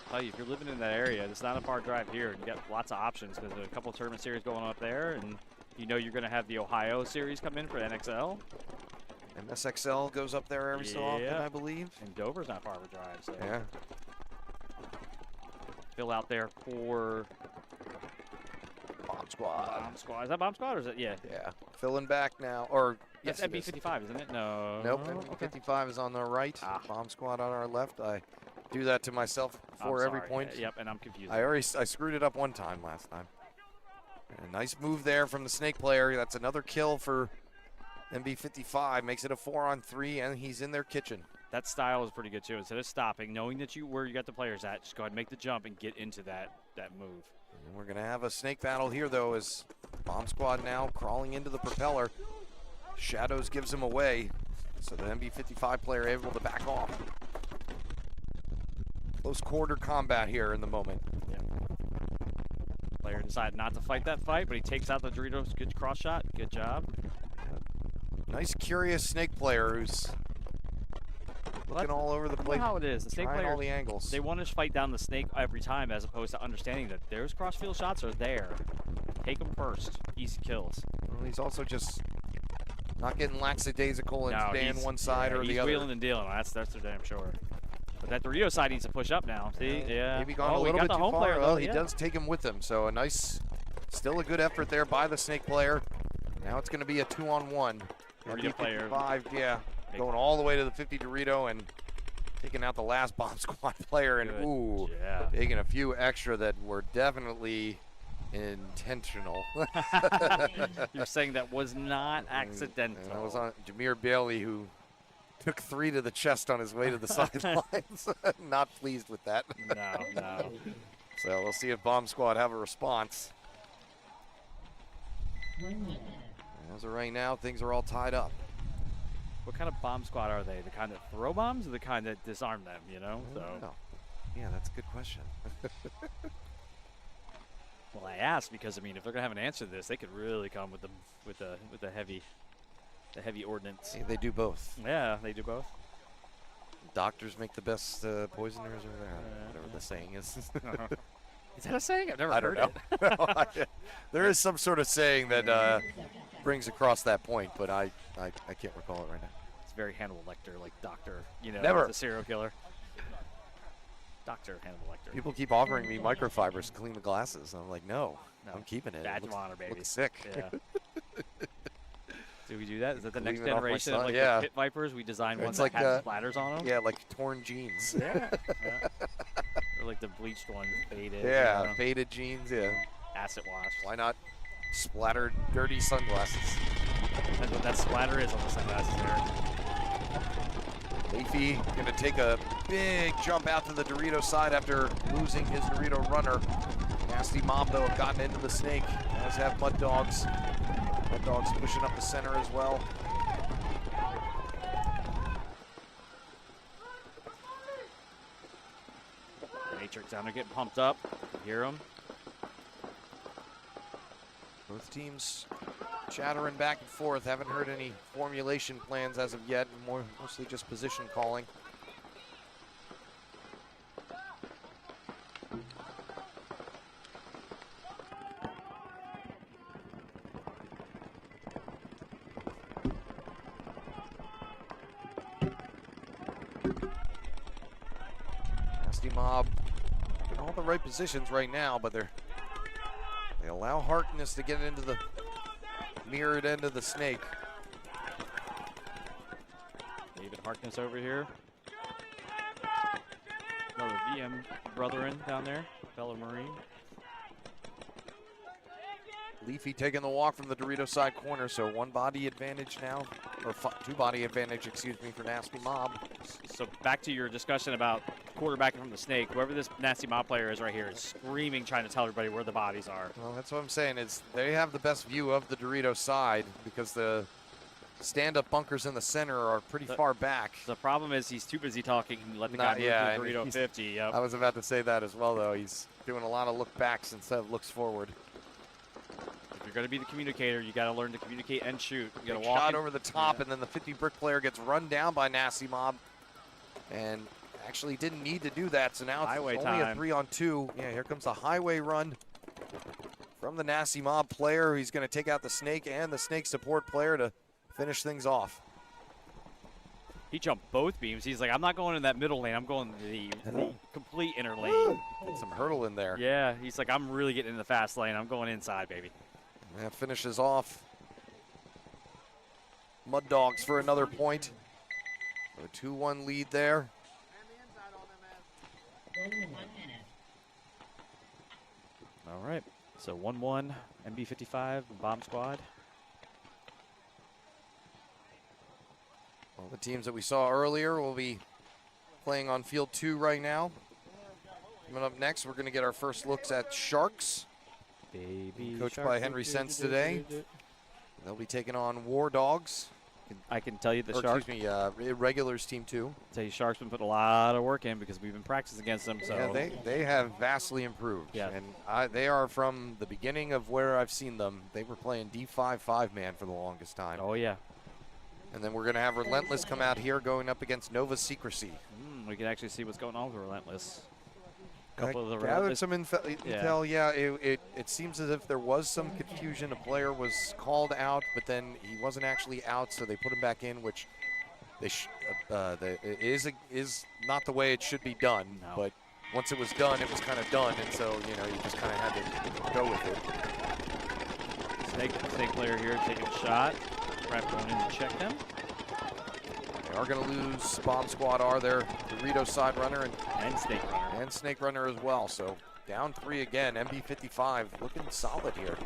[SPEAKER 11] Tell you, if you're living in that area, it's not a far drive here. You got lots of options because there's a couple of tournament series going on up there, and you know you're going to have the Ohio series come in for NXL.
[SPEAKER 10] MSXL goes up there every so often, I believe.
[SPEAKER 11] And Dover's not far of a drive. So
[SPEAKER 10] yeah.
[SPEAKER 11] Phil out there for
[SPEAKER 10] Bomb Squad.
[SPEAKER 11] Bomb Squad. Is that Bomb Squad or is it? Yeah.
[SPEAKER 10] Yeah. Filling back now. Or
[SPEAKER 11] yes,
[SPEAKER 10] yes,
[SPEAKER 11] MB55, isn't it? No.
[SPEAKER 10] Nope. MB55 is on the right. Bomb Squad on our left. I do that to myself before every point.
[SPEAKER 11] Yep, and I'm confused.
[SPEAKER 10] I screwed it up one time last time. And a nice move there from the snake player. That's another kill for MB55. Makes it a 4-on-3, and he's in their kitchen.
[SPEAKER 11] That style is pretty good too. Instead of stopping, knowing that where you got the players at, just go ahead and make the jump and get into that move.
[SPEAKER 10] And we're gonna have a snake battle here though, as Bomb Squad now crawling into the propeller. Shadows gives him away, so the MB55 player able to back off. Close quarter combat here in the moment.
[SPEAKER 11] Yeah. Player decided not to fight that fight, but he takes out the Doritos. Good cross shot. Good job.
[SPEAKER 10] Nice, curious snake player who's looking all over the place.
[SPEAKER 11] How it is. The snake player,
[SPEAKER 10] all the angles.
[SPEAKER 11] They want to fight down the snake every time, as opposed to understanding that those cross-field shots are there. Take them first. Easy kills.
[SPEAKER 10] Well, he's also just not getting lackadaisical and staying one side or the other.
[SPEAKER 11] He's wheeling and dealing. That's for damn sure. But that Dorito side needs to push up now. See, yeah.
[SPEAKER 10] Maybe gone a little bit too far. Well, he does take him with him, so a nice, still a good effort there by the snake player. Now it's going to be a 2-on-1.
[SPEAKER 11] Dorito player.
[SPEAKER 10] 5, yeah. Going all the way to the 50 Dorito and taking out the last Bomb Squad player. And ooh, taking a few extra that were definitely intentional.
[SPEAKER 11] You're saying that was not accidental.
[SPEAKER 10] And that was on Jameer Bailey, who took 3 to the chest on his way to the sidelines. Not pleased with that.
[SPEAKER 11] No.
[SPEAKER 10] So we'll see if Bomb Squad have a response. As of right now, things are all tied up.
[SPEAKER 11] What kind of bomb squad are they? The kind that throw bombs or the kind that disarm them, you know?
[SPEAKER 10] I
[SPEAKER 11] So.
[SPEAKER 10] don't know. Yeah, that's a good question.
[SPEAKER 11] Well, I asked because, I mean, if they're going to have an answer to this, they could really come with the heavy ordnance.
[SPEAKER 10] Hey, they do both.
[SPEAKER 11] Yeah, they do both.
[SPEAKER 10] Doctors make the best poisoners or whatever the saying is.
[SPEAKER 11] Is that a saying? I've never
[SPEAKER 10] I
[SPEAKER 11] heard
[SPEAKER 10] don't know. There is some sort of saying that brings across that point, but I can't recall it right now.
[SPEAKER 11] It's very Hannibal Lecter, like Doctor, you know,
[SPEAKER 10] Never.
[SPEAKER 11] the serial killer. Dr. Hannibal Lecter.
[SPEAKER 10] People keep offering me microfibers to clean the glasses. I'm like, no, I'm keeping it.
[SPEAKER 11] Badge
[SPEAKER 10] It
[SPEAKER 11] of honor, baby.
[SPEAKER 10] looks sick.
[SPEAKER 11] Yeah. Do we do that? Is that the next
[SPEAKER 10] Clean it off my
[SPEAKER 11] generation of
[SPEAKER 10] son,
[SPEAKER 11] like
[SPEAKER 10] yeah.
[SPEAKER 11] the pit vipers? We design ones
[SPEAKER 10] It's
[SPEAKER 11] that
[SPEAKER 10] like
[SPEAKER 11] have splatters on them.
[SPEAKER 10] Yeah, like torn jeans.
[SPEAKER 11] Yeah. Or like the bleached ones, faded.
[SPEAKER 10] Yeah,
[SPEAKER 11] you know?
[SPEAKER 10] faded jeans. Yeah.
[SPEAKER 11] Acid wash.
[SPEAKER 10] Why not splattered, dirty sunglasses?
[SPEAKER 11] Depends what that splatter is on the sunglasses there.
[SPEAKER 10] Leafy gonna take a big jump out to the Dorito side after losing his Dorito runner. Nasty Mob though have gotten into the snake, as have Mud Dogs. Mud Dogs pushing up the center as well.
[SPEAKER 11] Matrix down there getting pumped up. Hear him.
[SPEAKER 10] Both teams chattering back and forth. Haven't heard any formulation plans as of yet. Mostly just position calling. Nasty Mob in all the right positions right now, but they allow Harkness to get into the mirrored end of the snake.
[SPEAKER 11] David Harkness over here. Another VM brethren down there, fellow Marine.
[SPEAKER 10] Leafy taking the walk from the Dorito side corner, so one body advantage now, or two body advantage, excuse me, for Nasty Mob.
[SPEAKER 11] So back to your discussion about quarterbacking from the snake. Whoever this Nasty Mob player is right here is screaming, trying to tell everybody where the bodies are.
[SPEAKER 10] Well, that's what I'm saying, is they have the best view of the Dorito side because the stand-up bunkers in the center are pretty far back.
[SPEAKER 11] The problem is he's too busy talking and let the guy move to the Dorito 50. Yep.
[SPEAKER 10] I was about to say that as well, though. He's doing a lot of look-backs instead of looks forward.
[SPEAKER 11] If you're going to be the communicator, you got to learn to communicate and shoot. You got
[SPEAKER 10] Big
[SPEAKER 11] to walk
[SPEAKER 10] shot
[SPEAKER 11] in.
[SPEAKER 10] over the top, and then the 50 brick player gets run down by Nasty Mob. And actually didn't need to do that, so now it's
[SPEAKER 11] Highway
[SPEAKER 10] only
[SPEAKER 11] time.
[SPEAKER 10] a 3-on-2. Yeah, here comes a highway run from the Nasty Mob player. He's going to take out the snake and the snake support player to finish things off.
[SPEAKER 11] He jumped both beams. He's like, I'm not going in that middle lane. I'm going the complete inner lane.
[SPEAKER 10] Get some hurdle in there.
[SPEAKER 11] Yeah, he's like, I'm really getting in the fast lane. I'm going inside, baby.
[SPEAKER 10] That finishes off Mud Dogs for another point. A 2-1 lead there.
[SPEAKER 11] All right, so 1-1, MB55, Bomb Squad.
[SPEAKER 10] Well, the teams that we saw earlier will be playing on field 2 right now. Coming up next, we're going to get our first looks at Sharks.
[SPEAKER 11] Baby
[SPEAKER 10] Coached
[SPEAKER 11] Shark.
[SPEAKER 10] by Henry Sense today. They'll be taking on War Dogs.
[SPEAKER 11] I can tell you the
[SPEAKER 10] Or,
[SPEAKER 11] Sharks.
[SPEAKER 10] excuse me, Irregulars team 2.
[SPEAKER 11] Tell you, Sharks been putting a lot of work in because we've been practicing against them. So
[SPEAKER 10] Yeah, they have vastly improved.
[SPEAKER 11] Yeah.
[SPEAKER 10] And they are from the beginning of where I've seen them. They were playing D5 5-man for the longest time.
[SPEAKER 11] Oh, yeah.
[SPEAKER 10] And then we're going to have Relentless come out here going up against Nova Secrecy.
[SPEAKER 11] We can actually see what's going on with Relentless.
[SPEAKER 10] I gathered some intel. Yeah, it seems as if there was some confusion. A player was called out, but then he wasn't actually out, so they put him back in, which is not the way it should be done.
[SPEAKER 11] No.
[SPEAKER 10] But once it was done, it was kind of done, and so you just kind of had to go with it.
[SPEAKER 11] Snake player here taking a shot. Ref going in to check them.
[SPEAKER 10] They are going to lose. Bomb Squad are there. Dorito side runner
[SPEAKER 11] and Snake runner.
[SPEAKER 10] And Snake runner as well. So down 3 again. MB55 looking solid here.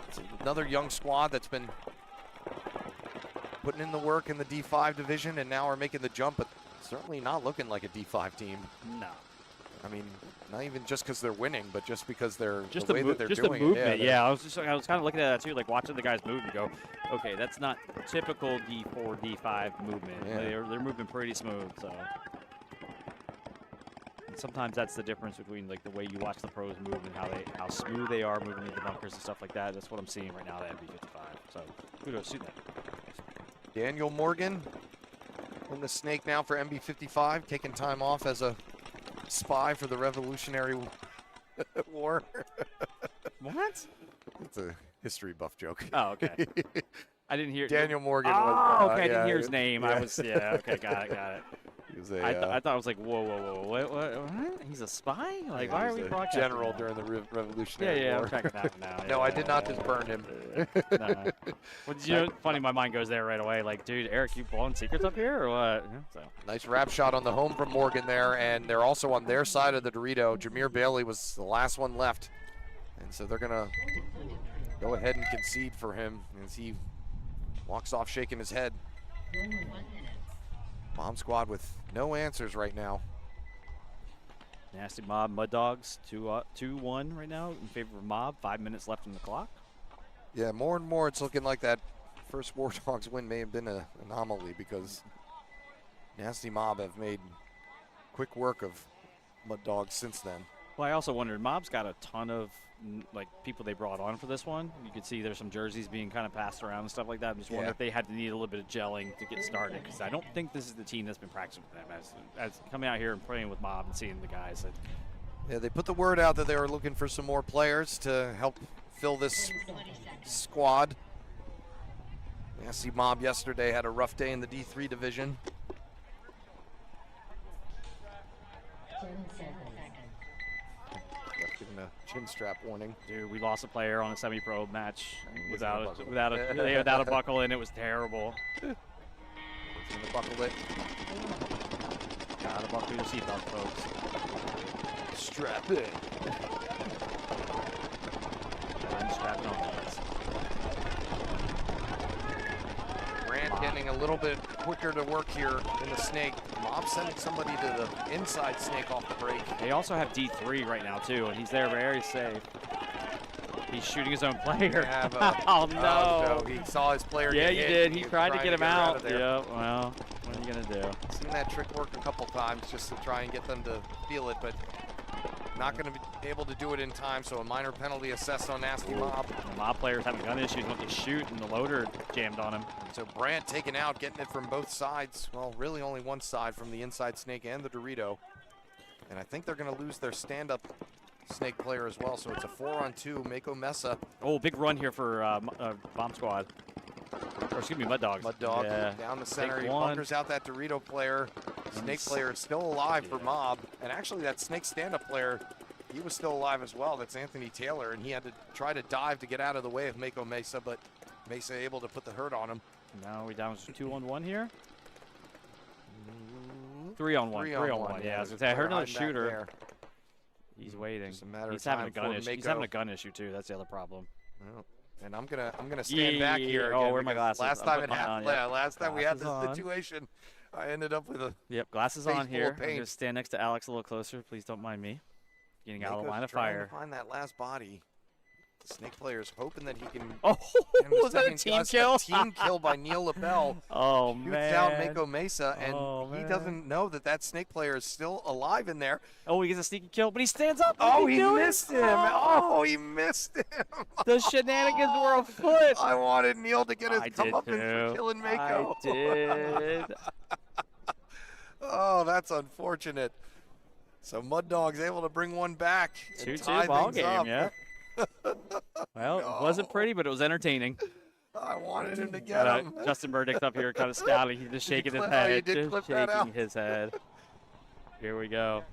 [SPEAKER 10] It's another young squad that's been putting in the work in the D5 division and now are making the jump, but certainly not looking like a D5 team.
[SPEAKER 11] No.
[SPEAKER 10] I mean, not even just because they're winning, but just because they're
[SPEAKER 11] Just
[SPEAKER 10] the way that they're
[SPEAKER 11] just
[SPEAKER 10] doing
[SPEAKER 11] the movement.
[SPEAKER 10] it.
[SPEAKER 11] Yeah, I was kind of looking at that too, like watching the guys move and go, okay, that's not typical D4, D5 movement.
[SPEAKER 10] Yeah.
[SPEAKER 11] They're moving pretty smooth. So and sometimes that's the difference between like the way you watch the pros move and how smooth they are moving into bunkers and stuff like that. That's what I'm seeing right now at MB55. So kudos to that.
[SPEAKER 10] Daniel Morgan in the snake now for MB55, taking time off as a spy for the Revolutionary War.
[SPEAKER 11] What?
[SPEAKER 10] It's a history buff joke.
[SPEAKER 11] Oh, okay. I didn't hear
[SPEAKER 10] Daniel Morgan.
[SPEAKER 11] Oh,
[SPEAKER 10] was,
[SPEAKER 11] okay. I didn't hear his
[SPEAKER 10] yeah.
[SPEAKER 11] name. I was, yeah, okay, got it.
[SPEAKER 10] He was a,
[SPEAKER 11] I thought I was like, whoa, what? He's a spy? Like,
[SPEAKER 10] yeah,
[SPEAKER 11] why are we
[SPEAKER 10] a
[SPEAKER 11] broadcasting
[SPEAKER 10] general
[SPEAKER 11] that?
[SPEAKER 10] during the Revolutionary
[SPEAKER 11] Yeah,
[SPEAKER 10] War.
[SPEAKER 11] I'm tracking that one now.
[SPEAKER 10] No,
[SPEAKER 11] Yeah,
[SPEAKER 10] I did not just burn him.
[SPEAKER 11] No. Well, you know, funny, my mind goes there right away. Like, dude, Eric, you blowing secrets up here or what? Yeah, so.
[SPEAKER 10] Nice wrap shot on the home from Morgan there, and they're also on their side of the Dorito. Jameer Bailey was the last one left, and so they're going to go ahead and concede for him as he walks off shaking his head. Bomb Squad with no answers right now.
[SPEAKER 11] Nasty Mob, Mud Dogs, 2-1 right now in favor of Mob. 5 minutes left on the clock.
[SPEAKER 10] Yeah, more and more it's looking like that first War Dogs win may have been an anomaly because Nasty Mob have made quick work of Mud Dogs since then.
[SPEAKER 11] Well, I also wondered, Mob's got a ton of like people they brought on for this one. You could see there's some jerseys being kind of passed around and stuff like that. I'm just wondering if they had to need a little bit of gelling to get started because I don't think this is the team that's been practicing with them as coming out here and playing with Mob and seeing the guys.
[SPEAKER 10] Yeah, they put the word out that they were looking for some more players to help fill this squad. Nasty Mob yesterday had a rough day in the D3 division.
[SPEAKER 9] 10 seconds.
[SPEAKER 10] Giving a chin strap warning.
[SPEAKER 11] Dude, we lost a player on a semi-pro match without a buckle, and it was terrible.
[SPEAKER 10] Gonna buckle it.
[SPEAKER 11] Gotta buckle your seatbelt, folks.
[SPEAKER 10] Strap in.
[SPEAKER 11] I'm strapping on.
[SPEAKER 10] Grant getting a little bit quicker to work here in the snake. Mob sending somebody to the inside snake off the break.
[SPEAKER 11] They also have D3 right now, too, and he's there very safe. He's shooting his own player. Oh, no.
[SPEAKER 10] He saw his player
[SPEAKER 11] Yeah,
[SPEAKER 10] get
[SPEAKER 11] you
[SPEAKER 10] hit.
[SPEAKER 11] did. He tried to get him out.
[SPEAKER 10] There.
[SPEAKER 11] Yep, well, what are you going to do?
[SPEAKER 10] Seen that trick work a couple times just to try and get them to feel it, but not going to be able to do it in time, so a minor penalty assessed on Nasty Mob.
[SPEAKER 11] The Mob player's having gun issues, went to shoot, and the loader jammed on him.
[SPEAKER 10] So Brandt taken out, getting it from both sides. Well, really only one side, from the inside snake and the Dorito. And I think they're going to lose their stand-up snake player as well, so it's a 4-on-2, Mako Mesa.
[SPEAKER 11] Oh, big run here for Bomb Squad. Or excuse me, Mud Dogs.
[SPEAKER 10] Mud Dog
[SPEAKER 11] yeah.
[SPEAKER 10] down the center.
[SPEAKER 11] Take
[SPEAKER 10] He
[SPEAKER 11] one.
[SPEAKER 10] bunkers out that Dorito player. Snake player is still alive for Mob. And actually that snake stand-up player, he was still alive as well. That's Anthony Taylor, and he had to try to dive to get out of the way of Mako Mesa, but Mesa able to put the hurt on him.
[SPEAKER 11] Now we down to 2-on-1 here. 3-on-1. 3-on-1. Yeah, I was gonna say, I heard another shooter. He's waiting.
[SPEAKER 10] Just a matter
[SPEAKER 11] He's
[SPEAKER 10] of
[SPEAKER 11] having
[SPEAKER 10] time
[SPEAKER 11] a gun
[SPEAKER 10] for
[SPEAKER 11] issue. He's
[SPEAKER 10] Mako.
[SPEAKER 11] having a gun issue too. That's the other problem.
[SPEAKER 10] Well, and I'm gonna stand back here.
[SPEAKER 11] Oh,
[SPEAKER 10] again
[SPEAKER 11] where are my
[SPEAKER 10] because
[SPEAKER 11] glasses?
[SPEAKER 10] Last
[SPEAKER 11] I'm
[SPEAKER 10] time it
[SPEAKER 11] putting mine
[SPEAKER 10] happened.
[SPEAKER 11] on,
[SPEAKER 10] Yeah,
[SPEAKER 11] yep.
[SPEAKER 10] last time we had this
[SPEAKER 11] Glasses on.
[SPEAKER 10] situation, I ended up with a
[SPEAKER 11] Yep, glasses
[SPEAKER 10] face
[SPEAKER 11] on
[SPEAKER 10] full
[SPEAKER 11] here.
[SPEAKER 10] of
[SPEAKER 11] I'm
[SPEAKER 10] paint.
[SPEAKER 11] gonna stand next to Alex a little closer. Please don't mind me. Getting out of the
[SPEAKER 10] Mako's
[SPEAKER 11] line of
[SPEAKER 10] trying
[SPEAKER 11] fire.
[SPEAKER 10] to find that last body. The snake player's hoping that he can.
[SPEAKER 11] Oh,
[SPEAKER 10] get him
[SPEAKER 11] was that a
[SPEAKER 10] second
[SPEAKER 11] team
[SPEAKER 10] guess.
[SPEAKER 11] kill?
[SPEAKER 10] A team kill by Neil LaBelle.
[SPEAKER 11] Oh,
[SPEAKER 10] Shoots
[SPEAKER 11] man.
[SPEAKER 10] down Mako Mesa, and
[SPEAKER 11] Oh,
[SPEAKER 10] he
[SPEAKER 11] man.
[SPEAKER 10] doesn't know that that snake player is still alive in there.
[SPEAKER 11] Oh, he gets a sneaky kill, but he stands up.
[SPEAKER 10] Oh,
[SPEAKER 11] What
[SPEAKER 10] he
[SPEAKER 11] are you doing?
[SPEAKER 10] missed him. Oh, he missed him.
[SPEAKER 11] The shenanigans were afoot.
[SPEAKER 10] I wanted Neil to get his
[SPEAKER 11] I did
[SPEAKER 10] comeuppance for
[SPEAKER 11] too.
[SPEAKER 10] killing Mako.
[SPEAKER 11] I did.
[SPEAKER 10] Oh, that's unfortunate. So Mud Dog's able to bring one back. and
[SPEAKER 11] 2-2
[SPEAKER 10] tie
[SPEAKER 11] ball
[SPEAKER 10] things
[SPEAKER 11] game,
[SPEAKER 10] up.
[SPEAKER 11] yeah. Well, it wasn't pretty, but it was entertaining.
[SPEAKER 10] I wanted him to get him.
[SPEAKER 11] Justin Burdick's up here kind of scouting. He's just shaking his
[SPEAKER 10] clip- oh, you
[SPEAKER 11] head.
[SPEAKER 10] did
[SPEAKER 11] Just
[SPEAKER 10] clip that
[SPEAKER 11] shaking
[SPEAKER 10] out.
[SPEAKER 11] his head. Here we go.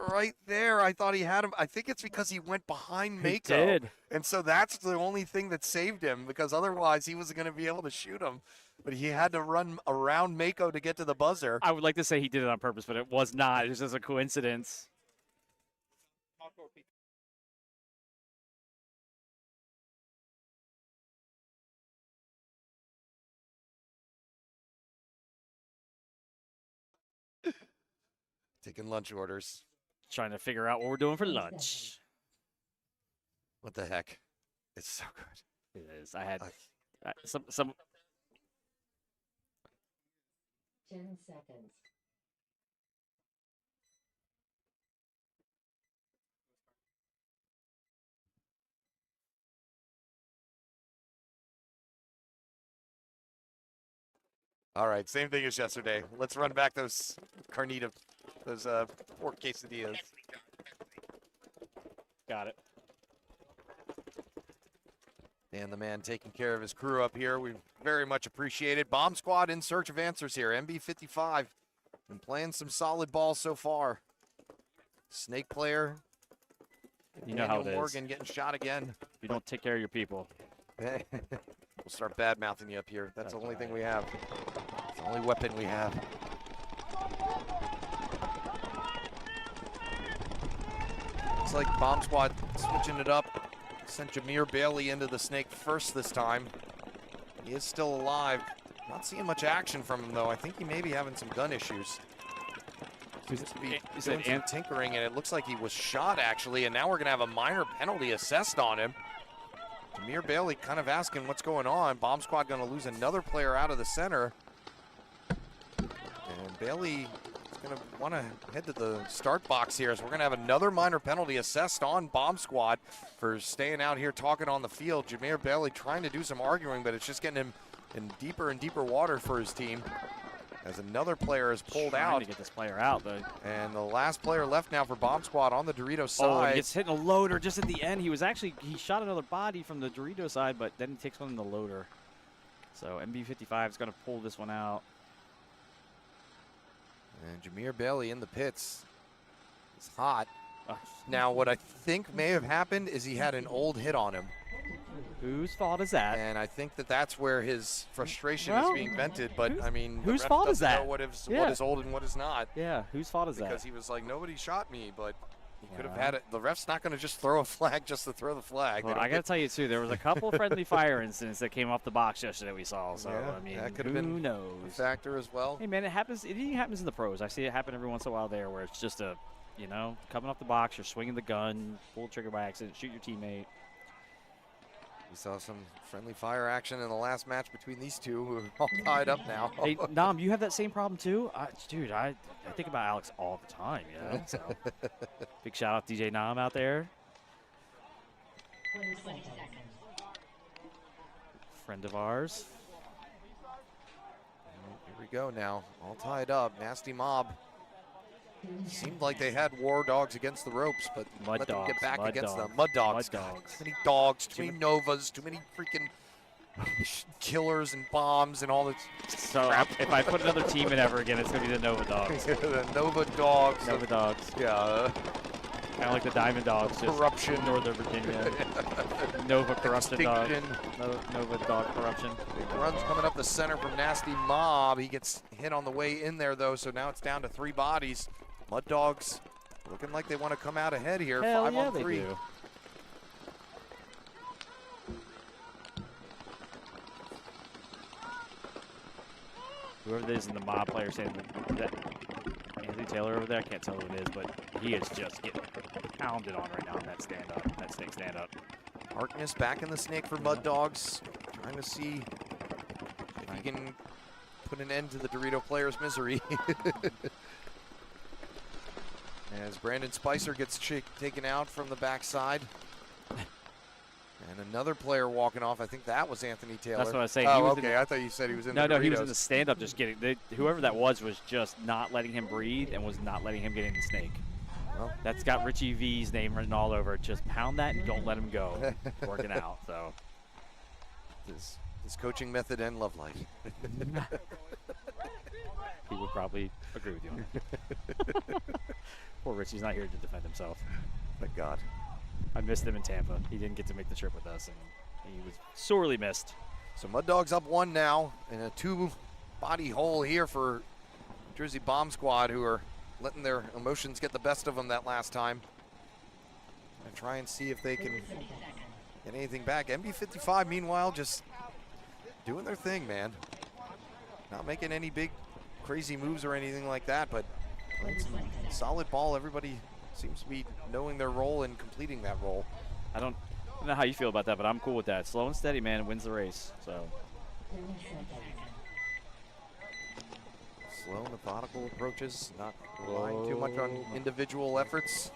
[SPEAKER 10] Right there, I thought he had him. I think it's because he went behind Mako.
[SPEAKER 11] He did.
[SPEAKER 10] And so that's the only thing that saved him, because otherwise he wasn't going to be able to shoot him. But he had to run around Mako to get to the buzzer.
[SPEAKER 11] I would like to say he did it on purpose, but it was not. It was just a coincidence.
[SPEAKER 10] Taking lunch orders.
[SPEAKER 11] Trying to figure out what we're doing for lunch.
[SPEAKER 10] What the heck? It's so good.
[SPEAKER 11] It is. I had some.
[SPEAKER 9] 10 seconds.
[SPEAKER 10] All right, same thing as yesterday. Let's run back those carnita, those pork quesadillas.
[SPEAKER 11] Got it.
[SPEAKER 10] And the man taking care of his crew up here, we very much appreciate it. Bomb Squad in search of answers here. MB55 been playing some solid ball so far. Snake player.
[SPEAKER 11] You know how it is.
[SPEAKER 10] Morgan getting shot again.
[SPEAKER 11] You don't take care of your people.
[SPEAKER 10] We'll start bad mouthing you up here. That's the only thing we have. It's the only weapon we have. Looks like Bomb Squad switching it up. Sent Jameer Bailey into the snake first this time. He is still alive. Not seeing much action from him though. I think he may be having some gun issues. Seems to be doing some tinkering, and it looks like he was shot actually, and now we're gonna have a minor penalty assessed on him. Jameer Bailey kind of asking what's going on. Bomb Squad gonna lose another player out of the center. And Bailey is gonna wanna head to the start box here, so we're gonna have another minor penalty assessed on Bomb Squad for staying out here talking on the field. Jameer Bailey trying to do some arguing, but it's just getting him in deeper and deeper water for his team. As another player is pulled out.
[SPEAKER 11] To get this player out, though.
[SPEAKER 10] And the last player left now for Bomb Squad on the Dorito side.
[SPEAKER 11] Oh, he gets hit in a loader just at the end. He shot another body from the Dorito side, but then he takes one in the loader. So MB55 is going to pull this one out.
[SPEAKER 10] And Jameer Bailey in the pits. It's hot. Now, what I think may have happened is he had an old hit on him.
[SPEAKER 11] Whose fault is that?
[SPEAKER 10] And I think that that's where his frustration is being vented. But, I mean,
[SPEAKER 11] whose
[SPEAKER 10] the ref
[SPEAKER 11] fault is
[SPEAKER 10] doesn't
[SPEAKER 11] that?
[SPEAKER 10] know what is old and what is not.
[SPEAKER 11] Yeah, whose fault is that?
[SPEAKER 10] Because he was like, nobody shot me, but he could have had it. The ref's not going to just throw a flag just to throw the flag.
[SPEAKER 11] Well, I got to tell you, too, there was a couple friendly fire incidents that came off the box yesterday we saw. So,
[SPEAKER 10] yeah,
[SPEAKER 11] I mean,
[SPEAKER 10] that could have been
[SPEAKER 11] knows?
[SPEAKER 10] a factor as well.
[SPEAKER 11] Hey, man, it happens. It even happens in the pros. I see it happen every once in a while there where it's just a, you know, coming off the box, you're swinging the gun, pull the trigger by accident, shoot your teammate.
[SPEAKER 10] We saw some friendly fire action in the last match between these two who are all tied up now.
[SPEAKER 11] Hey, Nam, you have that same problem too? Dude, I think about Alex all the time, you know? So, big shout out DJ Nam out there. Friend of ours.
[SPEAKER 10] Here we go now, all tied up, nasty mob. Seemed like they had war dogs against the ropes, but let them get back against them. Mud dogs. Too many dogs, too many Novas, too many freaking killers and bombs and all that.
[SPEAKER 11] So if I put another team in ever again, it's going to be the Nova Dogs.
[SPEAKER 10] The Nova Dogs.
[SPEAKER 11] Nova Dogs.
[SPEAKER 10] Yeah.
[SPEAKER 11] Kind of like the Diamond Dogs.
[SPEAKER 10] Corruption.
[SPEAKER 11] Northern Virginia. Nova Corruption Dog. Nova Dog Corruption.
[SPEAKER 10] Big runs coming up the center from Nasty Mob. He gets hit on the way in there, though, so now it's down to 3 bodies. Mud Dogs looking like they want to come out ahead here.
[SPEAKER 11] Hell
[SPEAKER 10] 5
[SPEAKER 11] yeah,
[SPEAKER 10] on 3.
[SPEAKER 11] They do. Whoever it is in the mob player saying that Anthony Taylor over there, I can't tell who it is, but he is just getting pounded on right now in that stand-up, that snake stand-up.
[SPEAKER 10] Harkness back in the snake for Mud Dogs, trying to see if he can put an end to the Dorito player's misery. As Brandon Spicer gets taken out from the backside. And another player walking off. I think that was Anthony Taylor.
[SPEAKER 11] That's what I was saying.
[SPEAKER 10] Oh, okay. I thought you said he was in the Doritos.
[SPEAKER 11] No, he was in the stand-up just getting – whoever that was just not letting him breathe and was not letting him get in the snake. Well, that's got Richie V's name written all over it. Just pound that and don't let him go. Working out, so.
[SPEAKER 10] His coaching method and love life.
[SPEAKER 11] He would probably agree with you. Poor Richie's not here to defend himself.
[SPEAKER 10] Thank God.
[SPEAKER 11] I missed him in Tampa. He didn't get to make the trip with us, and he was sorely missed.
[SPEAKER 10] So Mud Dogs up 1 now, and a 2-body hole here for Jersey Bomb Squad, who are letting their emotions get the best of them that last time. And try and see if they can get anything back. MB55, meanwhile, just doing their thing, man. Not making any big crazy moves or anything like that, but Playing some solid ball. Everybody seems to be knowing their role and completing that role.
[SPEAKER 11] I don't know how you feel about that, but I'm cool with that. Slow and steady, man, wins the race. So.
[SPEAKER 10] Slow, methodical approaches, not relying too much on individual efforts.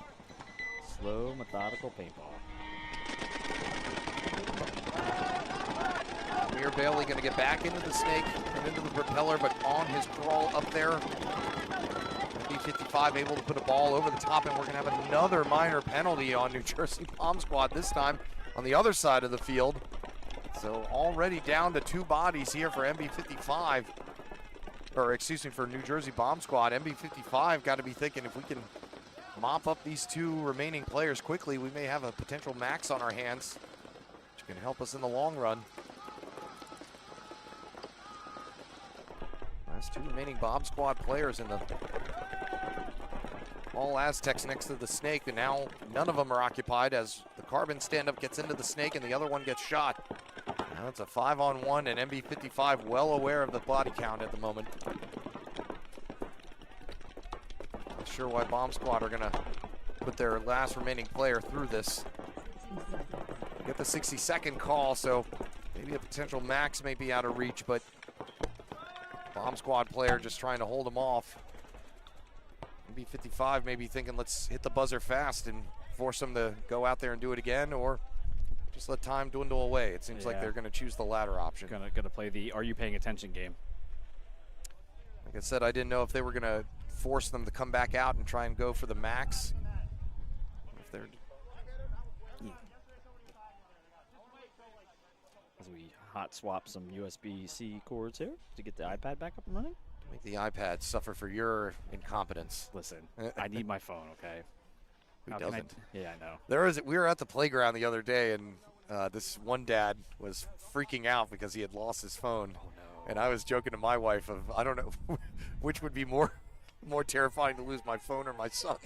[SPEAKER 11] Slow, methodical paintball.
[SPEAKER 10] Amir Bailey going to get back into the snake and into the propeller, but on his crawl up there, B55 able to put a ball over the top, and we're going to have another minor penalty on New Jersey Bomb Squad, this time on the other side of the field. So already down to 2 bodies here for MB55, or excuse me, for New Jersey Bomb Squad. MB55 got to be thinking if we can mop up these 2 remaining players quickly, we may have a potential max on our hands, which can help us in the long run. Last 2 remaining Bomb Squad players in the all Aztecs next to the snake, and now none of them are occupied as the carbon stand-up gets into the snake and the other one gets shot. Now it's a 5-on-1, and MB55 well aware of the body count at the moment. Not sure why Bomb Squad are gonna put their last remaining player through this. Get the 60-second call, so maybe a potential max may be out of reach, but Bomb Squad player just trying to hold him off. MB55 maybe thinking, let's hit the buzzer fast and force them to go out there and do it again, or just let time dwindle away. It seems like they're going to choose the latter option.
[SPEAKER 11] Gonna play the "Are you paying attention" game.
[SPEAKER 10] Like I said, I didn't know if they were going to force them to come back out and try and go for the max. If they're
[SPEAKER 11] As we hot swap some USB-C cords here to get the iPad back up and running.
[SPEAKER 10] Make the iPad suffer for your incompetence.
[SPEAKER 11] Listen, I need my phone, okay?
[SPEAKER 10] Who doesn't?
[SPEAKER 11] Yeah, I know.
[SPEAKER 10] We were at the playground the other day, and this one dad was freaking out because he had lost his phone.
[SPEAKER 11] Oh, no.
[SPEAKER 10] And I was joking to my wife of, I don't know, which would be more terrifying, to lose my phone or my son.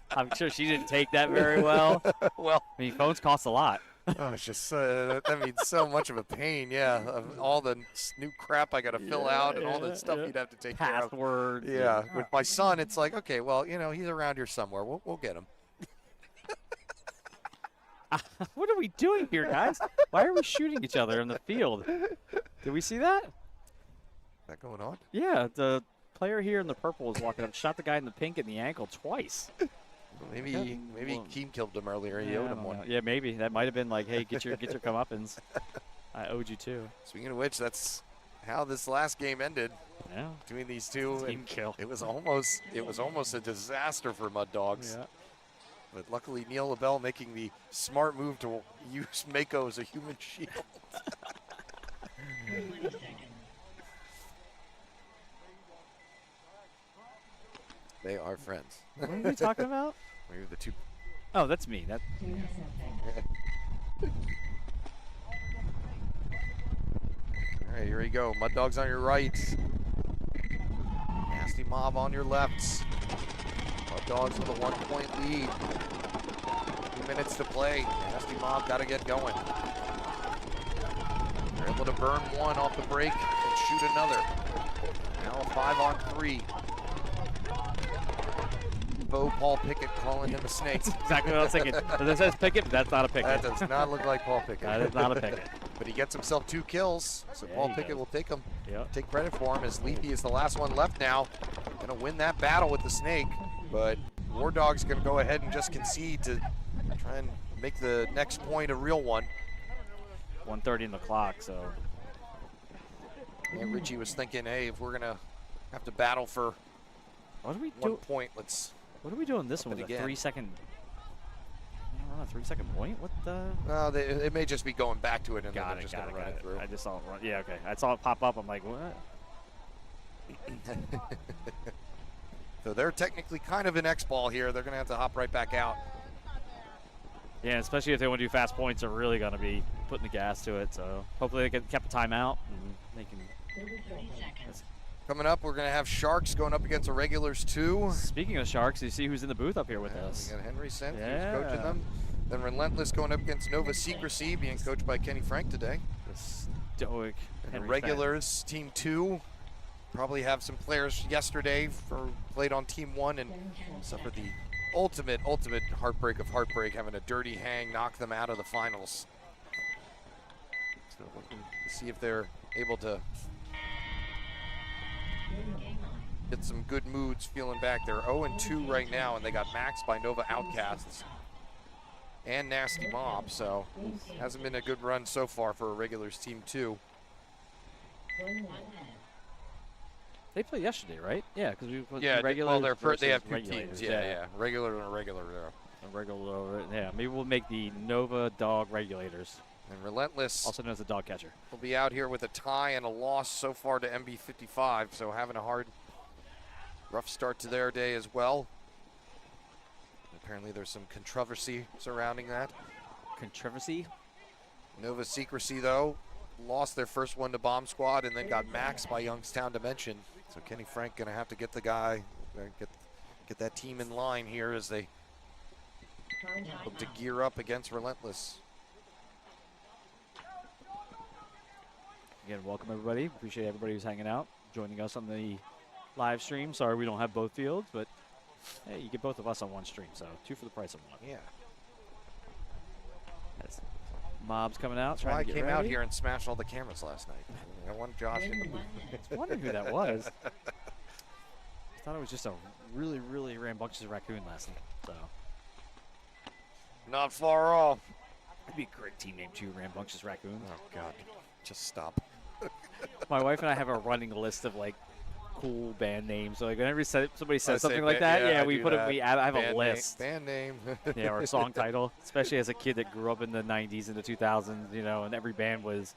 [SPEAKER 11] I'm sure she didn't take that very well.
[SPEAKER 10] Well,
[SPEAKER 11] I mean, phones cost a lot.
[SPEAKER 10] Oh, it's just, that means so much of a pain, yeah. Of all the new crap I got to fill out and all the stuff you'd have to take care of.
[SPEAKER 11] Passwords.
[SPEAKER 10] Yeah, with my son, it's like, okay, well, you know, he's around here somewhere. We'll get him.
[SPEAKER 11] What are we doing here, guys? Why are we shooting each other in the field? Did we see that?
[SPEAKER 10] Is that going on?
[SPEAKER 11] Yeah, the player here in the purple was walking up, shot the guy in the pink in the ankle twice.
[SPEAKER 10] Maybe Keem killed him earlier. He owed him one.
[SPEAKER 11] Yeah, maybe that might have been like, hey, get your comeuppance. I owed you too.
[SPEAKER 10] Speaking of which, that's how this last game ended.
[SPEAKER 11] Yeah.
[SPEAKER 10] Between these two,
[SPEAKER 11] Team kill.
[SPEAKER 10] It was almost a disaster for Mud Dogs.
[SPEAKER 11] Yeah.
[SPEAKER 10] But luckily, Neil LaBelle making the smart move to use Mako as a human shield. They are friends.
[SPEAKER 11] What are we talking about?
[SPEAKER 10] We're the two.
[SPEAKER 11] Oh, that's me. That.
[SPEAKER 10] All right, here we go. Mud Dogs on your right. Nasty Mob on your left. Mud Dogs with a 1-point lead. 2 minutes to play. Nasty Mob got to get going. They're able to burn one off the break and shoot another. Now a 5-on-3. Paul Pickett calling him a snake.
[SPEAKER 11] That's exactly what I was thinking. It says Pickett, but that's not a Pickett.
[SPEAKER 10] That does not look like Paul Pickett.
[SPEAKER 11] That is not a Pickett.
[SPEAKER 10] But he gets himself 2 kills, so
[SPEAKER 11] Yeah,
[SPEAKER 10] Paul
[SPEAKER 11] he
[SPEAKER 10] Pickett
[SPEAKER 11] does.
[SPEAKER 10] will
[SPEAKER 11] Yep.
[SPEAKER 10] take credit for him, as Leafy is the last one left now. Gonna win that battle with the snake, but War Dog's gonna go ahead and just concede to try and make the next point a real one.
[SPEAKER 11] 1:30 in the clock, so.
[SPEAKER 10] And Richie was thinking, hey, if we're gonna have to battle for
[SPEAKER 11] What are we
[SPEAKER 10] 1
[SPEAKER 11] doing?
[SPEAKER 10] point, let's.
[SPEAKER 11] What are we doing this
[SPEAKER 10] Up
[SPEAKER 11] one
[SPEAKER 10] it
[SPEAKER 11] with a
[SPEAKER 10] again.
[SPEAKER 11] 3-second? A 3-second point? What the?
[SPEAKER 10] Well, it may just be going back to it, and then
[SPEAKER 11] Got
[SPEAKER 10] they're
[SPEAKER 11] it.
[SPEAKER 10] just
[SPEAKER 11] Got
[SPEAKER 10] gonna
[SPEAKER 11] it.
[SPEAKER 10] run
[SPEAKER 11] Got
[SPEAKER 10] it
[SPEAKER 11] it.
[SPEAKER 10] through.
[SPEAKER 11] I just saw it run. Yeah. Okay. I saw it pop up. I'm like, what?
[SPEAKER 10] So they're technically kind of in Xball here. They're gonna have to hop right back out.
[SPEAKER 11] Yeah, especially if they want to do fast points, they're really going to be putting the gas to it. So hopefully they kept a timeout and they can.
[SPEAKER 10] Coming up, we're going to have Sharks going up against the Regulars 2.
[SPEAKER 11] Speaking of Sharks, you see who's in the booth up here with us.
[SPEAKER 10] We got Henry Sent,
[SPEAKER 11] Yeah.
[SPEAKER 10] who's coaching them. Then Relentless going up against Nova Secrecy, being coached by Kenny Frank today.
[SPEAKER 11] The stoic
[SPEAKER 10] And
[SPEAKER 11] Henry
[SPEAKER 10] the Regulars, Team 2, probably have some players yesterday played on Team 1 and suffered the ultimate heartbreak of heartbreak, having a dirty hang knock them out of the finals. So looking to see if they're able to get some good moods feeling back. They're 0-2 right now, and they got maxed by Nova Outcasts and Nasty Mob, so hasn't been a good run so far for a regulars team 2.
[SPEAKER 11] They played yesterday, right? Yeah, because we put
[SPEAKER 10] regular. Well, they have 2
[SPEAKER 11] regulators.
[SPEAKER 10] teams. Yeah, regular and irregular.
[SPEAKER 11] A regular, yeah. Maybe we'll make the Nova Dog Regulators.
[SPEAKER 10] And Relentless,
[SPEAKER 11] also known as the dog catcher,
[SPEAKER 10] will be out here with a tie and a loss so far to MB55, so having a rough start to their day as well. Apparently there's some controversy surrounding that.
[SPEAKER 11] Controversy?
[SPEAKER 10] Nova Secrecy, though, lost their first one to Bomb Squad and then got maxed by Youngstown Dimension. So Kenny Frank gonna have to get the guy, get that team in line here as they look to gear up against Relentless.
[SPEAKER 11] Again, welcome everybody. Appreciate everybody who's hanging out, joining us on the live stream. Sorry we don't have both fields, but hey, you get both of us on one stream, so 2 for the price of 1.
[SPEAKER 10] Yeah.
[SPEAKER 11] That's Mob's coming out.
[SPEAKER 10] That's why I came out here and smashed all the cameras last night. I want Josh in the booth.
[SPEAKER 11] I was wondering who that was. I thought it was just a really, really rambunctious raccoon last night. So
[SPEAKER 10] not far off.
[SPEAKER 11] That'd be a great team name too, Rambunctious Raccoons.
[SPEAKER 10] Oh God, just stop.
[SPEAKER 11] My wife and I have a running list of like cool band names. So like whenever somebody says something like
[SPEAKER 10] that,
[SPEAKER 11] yeah, we put it. I have
[SPEAKER 10] band
[SPEAKER 11] a list.
[SPEAKER 10] Band name.
[SPEAKER 11] Yeah, or a song title. Especially as a kid that grew up in the '90s and the 2000s, you know, and every band was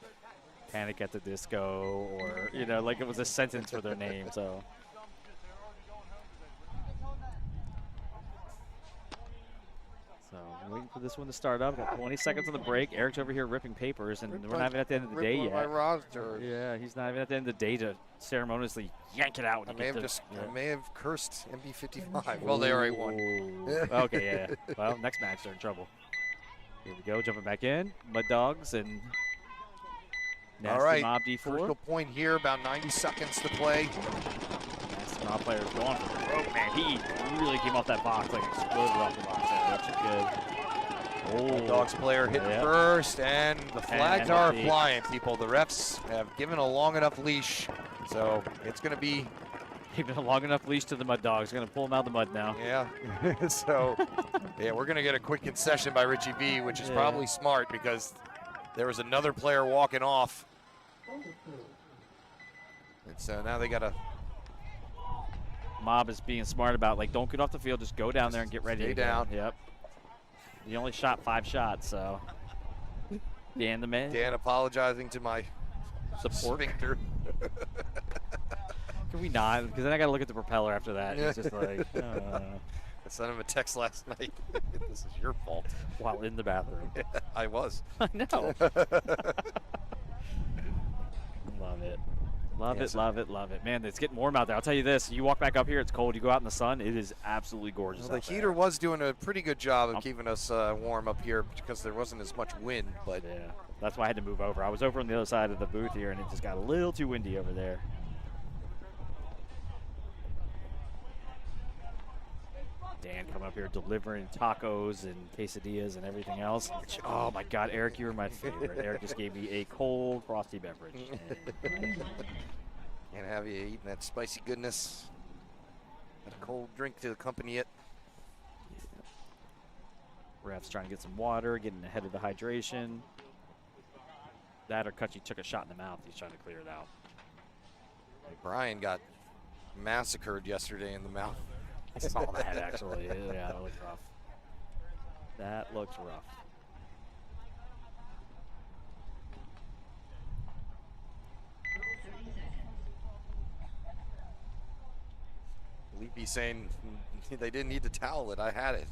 [SPEAKER 11] Panic at the Disco, or you know, like it was a sentence for their name. So. So we're waiting for this one to start up. Got 20 seconds on the break. Eric's over here ripping papers, and we're not even at the end of the day yet.
[SPEAKER 10] My roster.
[SPEAKER 11] Yeah, he's not even at the end of the day to ceremoniously yank it out. When
[SPEAKER 10] I may have cursed MB55. Well, they already won.
[SPEAKER 11] Okay, yeah. Well, next match they're in trouble. Here we go, jumping back in. Mud Dogs and Nasty
[SPEAKER 10] All right,
[SPEAKER 11] Mob D4.
[SPEAKER 10] Crucial point here, about 90 seconds to play.
[SPEAKER 11] Nasty Mob player is going for the rope, man. He really came off that box, like exploded off the box. That's good.
[SPEAKER 10] Oh, Dogs player hit first, and the flags are flying, people. The refs have given a long enough leash, so it's going to be...
[SPEAKER 11] Given a long enough leash to the Mud Dogs. Going to pull them out of the mud now.
[SPEAKER 10] Yeah. So, yeah, we're going to get a quick concession by Richie V, which is probably smart because there was another player walking off. And so now they got to...
[SPEAKER 11] Mob is being smart about, like, don't get off the field. Just go down there and get ready.
[SPEAKER 10] Stay down.
[SPEAKER 11] Yep. He only shot 5 shots, so. Dan the man.
[SPEAKER 10] Dan apologizing to my
[SPEAKER 11] support.
[SPEAKER 10] Sphincter.
[SPEAKER 11] Can we not? Because then I got to look at the propeller after that. It's just like,
[SPEAKER 10] I sent him a text last night. This is your fault.
[SPEAKER 11] While in the bathroom.
[SPEAKER 10] I was.
[SPEAKER 11] I know. Love it. Love it, love it, love it. Man, it's getting warm out there. I'll tell you this. You walk back up here, it's cold. You go out in the sun, it is absolutely gorgeous.
[SPEAKER 10] Well, the heater was doing a pretty good job of keeping us warm up here because there wasn't as much wind. But
[SPEAKER 11] yeah, that's why I had to move over. I was over on the other side of the booth here, and it just got a little too windy over there. Dan coming up here delivering tacos and quesadillas and everything else. Oh my God, Eric, you were my favorite. Eric just gave me a cold frosty beverage.
[SPEAKER 10] Can't have you eating that spicy goodness. Got a cold drink to accompany it.
[SPEAKER 11] Ref's trying to get some water, getting ahead of the hydration. That or Kutchy took a shot in the mouth. He's trying to clear it out.
[SPEAKER 10] Brian got massacred yesterday in the mouth.
[SPEAKER 11] I saw that actually. Yeah, that looked rough. That looks rough.
[SPEAKER 10] Leapy saying they didn't need to towel it. I had it.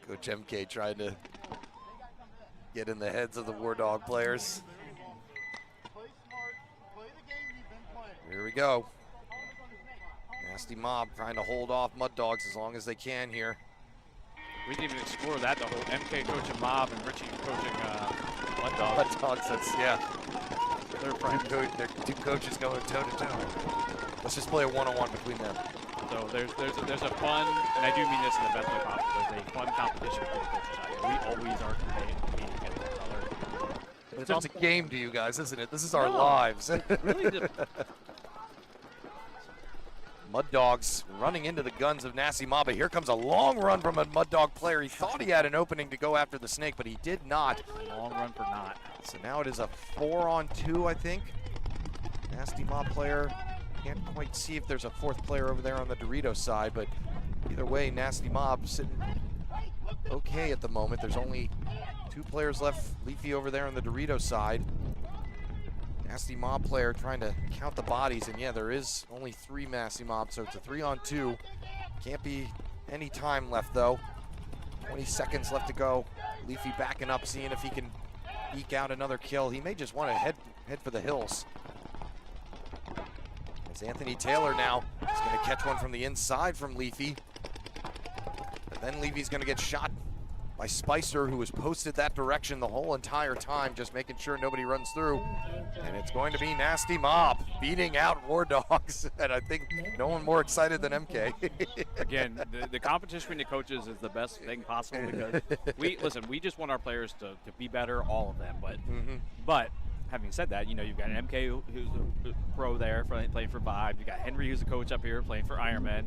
[SPEAKER 10] Coach MK trying to get in the heads of the War Dog players. Here we go. Nasty Mob trying to hold off Mud Dogs as long as they can here.
[SPEAKER 11] We didn't even explore that. The whole MK coaching Mob and Richie coaching Mud Dog.
[SPEAKER 10] Mud Dogs, that's, yeah.
[SPEAKER 11] They're friends.
[SPEAKER 10] They're two coaches going toe to toe. Let's just play a one-on-one between them.
[SPEAKER 11] So there's a fun, and I do mean this in the best way possible. There's a fun competition between the coaches out here. We always are competing against each other.
[SPEAKER 10] It's a game to you guys, isn't it? This is our lives.
[SPEAKER 11] Really
[SPEAKER 10] Mud Dogs running into the guns of Nasty Mob, but here comes a long run from a Mud Dog player. He thought he had an opening to go after the snake, but he did not.
[SPEAKER 11] Long run for not.
[SPEAKER 10] So now it is a 4-on-2, I think. Nasty Mob player. Can't quite see if there's a fourth player over there on the Dorito side, but either way, Nasty Mob sitting okay at the moment. There's only 2 players left. Leafy over there on the Dorito side. Nasty Mob player trying to count the bodies, and yeah, there is only 3 Nasty Mob, so it's a 3-on-2. Can't be any time left though. 20 seconds left to go. Leafy backing up, seeing if he can eke out another kill. He may just want to head for the hills. As Anthony Taylor now is going to catch one from the inside from Leafy. But then Leafy's going to get shot by Spicer, who was posted that direction the whole entire time, just making sure nobody runs through. And it's going to be Nasty Mob beating out War Dogs. And I think no one more excited than MK.
[SPEAKER 11] Again, the competition between the coaches is the best thing possible because we just want our players to be better, all of them. But having said that, you know, you've got MK who's a pro there playing for Vibe. You got Henry who's a coach up here playing for Ironman.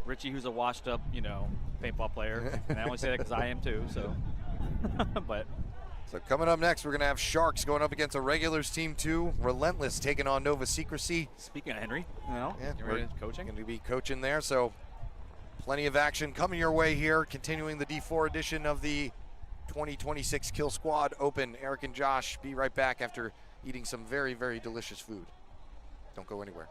[SPEAKER 11] Richie who's a washed up, you know, paintball player. And I only say that because I am too, so.
[SPEAKER 10] So coming up next, we're going to have Sharks going up against a regulars team 2. Relentless taking on Nova Secrecy.
[SPEAKER 11] Speaking of Henry, you know,
[SPEAKER 10] we're
[SPEAKER 11] coaching.
[SPEAKER 10] Going to be coaching there, so plenty of action coming your way here. Continuing the D4 edition of the 2026 Kill Squad Open. Eric and Josh be right back after eating some very, very delicious food. Don't go anywhere.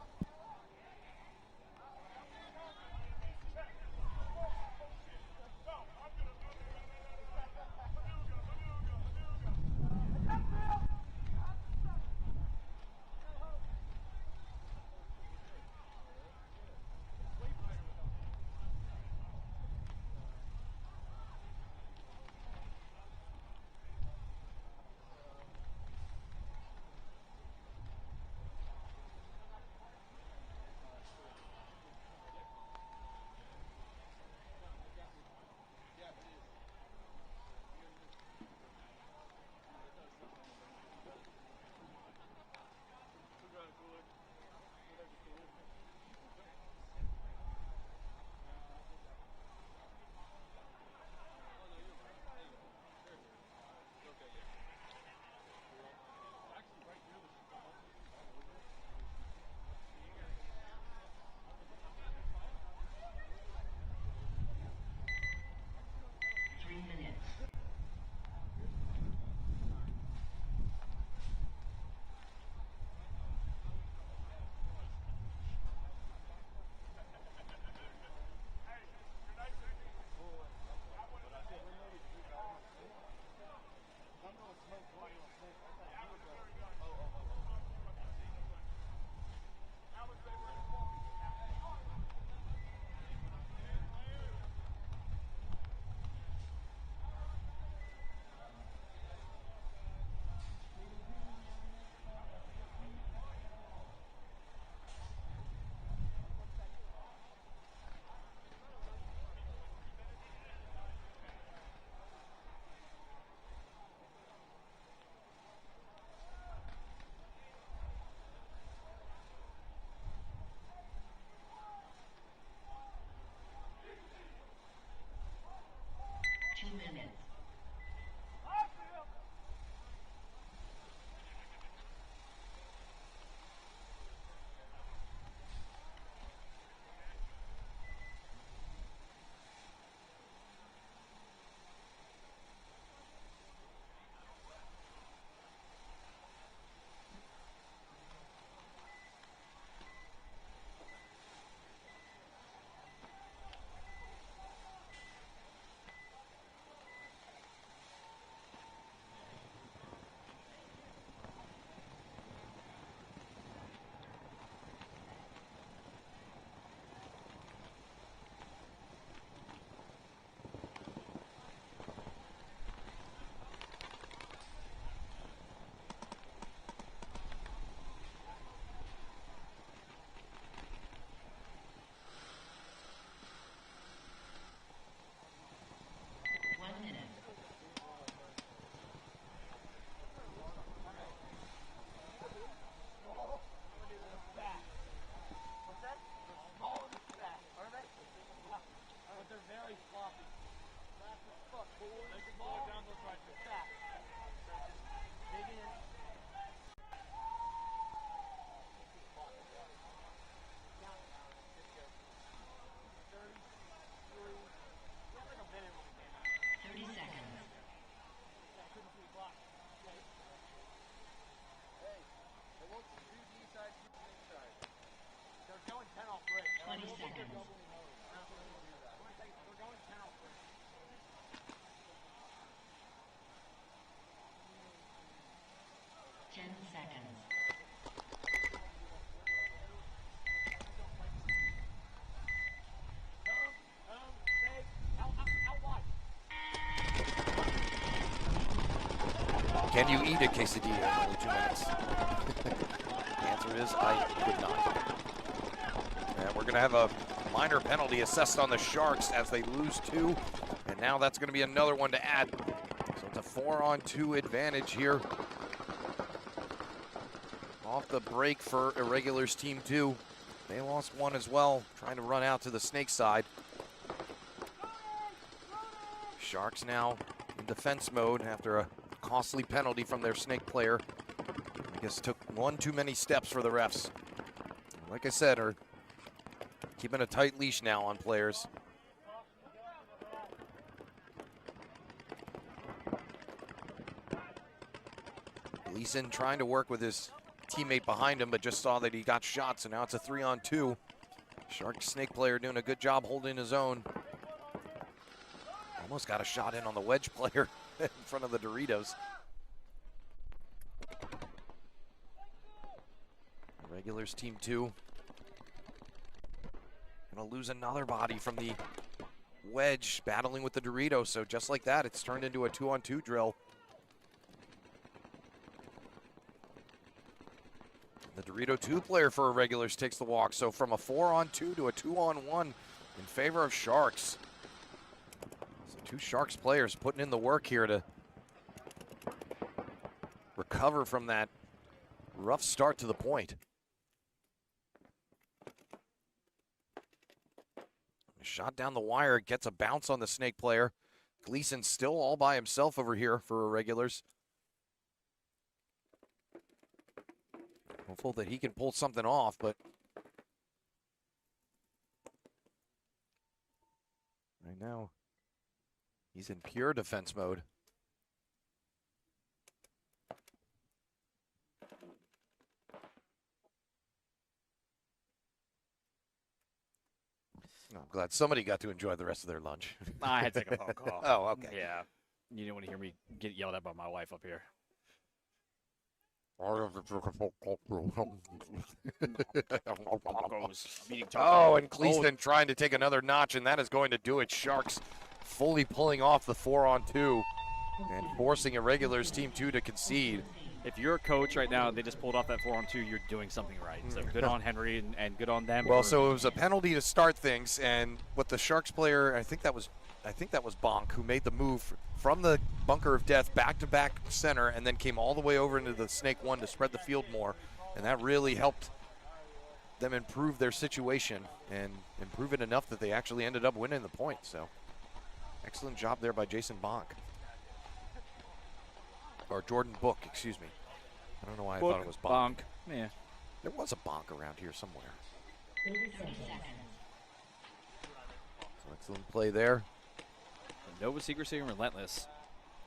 [SPEAKER 10] Can you eat a quesadilla in only 2 minutes? The answer is I could not. And we're going to have a minor penalty assessed on the Sharks as they lose 2. And now that's going to be another one to add. So it's a 4-on-2 advantage here. Off the break for Irregulars Team 2. They lost 1 as well, trying to run out to the Snake side. Sharks now in defense mode after a costly penalty from their Snake player. I guess took 1 too many steps for the refs. Like I said, are keeping a tight leash now on players. Gleason trying to work with his teammate behind him, but just saw that he got shot, so now it's a 3-on-2. Shark Snake player doing a good job holding his own. Almost got a shot in on the wedge player in front of the Doritos. Regulars Team 2. Gonna lose another body from the wedge battling with the Doritos, so just like that, it's turned into a 2-on-2 drill. The Dorito 2 player for Irregulars takes the walk, so from a 4-on-2 to a 2-on-1 in favor of Sharks. So 2 Sharks players putting in the work here to recover from that rough start to the point. Shot down the wire, gets a bounce on the Snake player. Gleason still all by himself over here for Irregulars. Hopeful that he can pull something off, but right now he's in pure defense mode. I'm glad somebody got to enjoy the rest of their lunch.
[SPEAKER 11] I had to take a phone call.
[SPEAKER 10] Oh, okay.
[SPEAKER 11] Yeah. You didn't want to hear me get yelled at by my wife up here.
[SPEAKER 10] Oh, and Gleason trying to take another notch, and that is going to do it. Sharks fully pulling off the 4-on-2 and forcing Irregulars Team 2 to concede.
[SPEAKER 11] If you're a coach right now and they just pulled off that 4-on-2, you're doing something right. So good on Henry and good on them.
[SPEAKER 10] Well, so it was a penalty to start things, and what the Sharks player, I think that was Bonk, who made the move from the bunker of death back-to-back center and then came all the way over into the Snake 1 to spread the field more, and that really helped them improve their situation and improve it enough that they actually ended up winning the point. So excellent job there by Jason Bonk. Or Jordan Book, excuse me. I don't know why I thought it was Bonk.
[SPEAKER 11] Yeah.
[SPEAKER 10] There was a Bonk around here somewhere. So excellent play there.
[SPEAKER 11] Nova Secrecy and Relentless.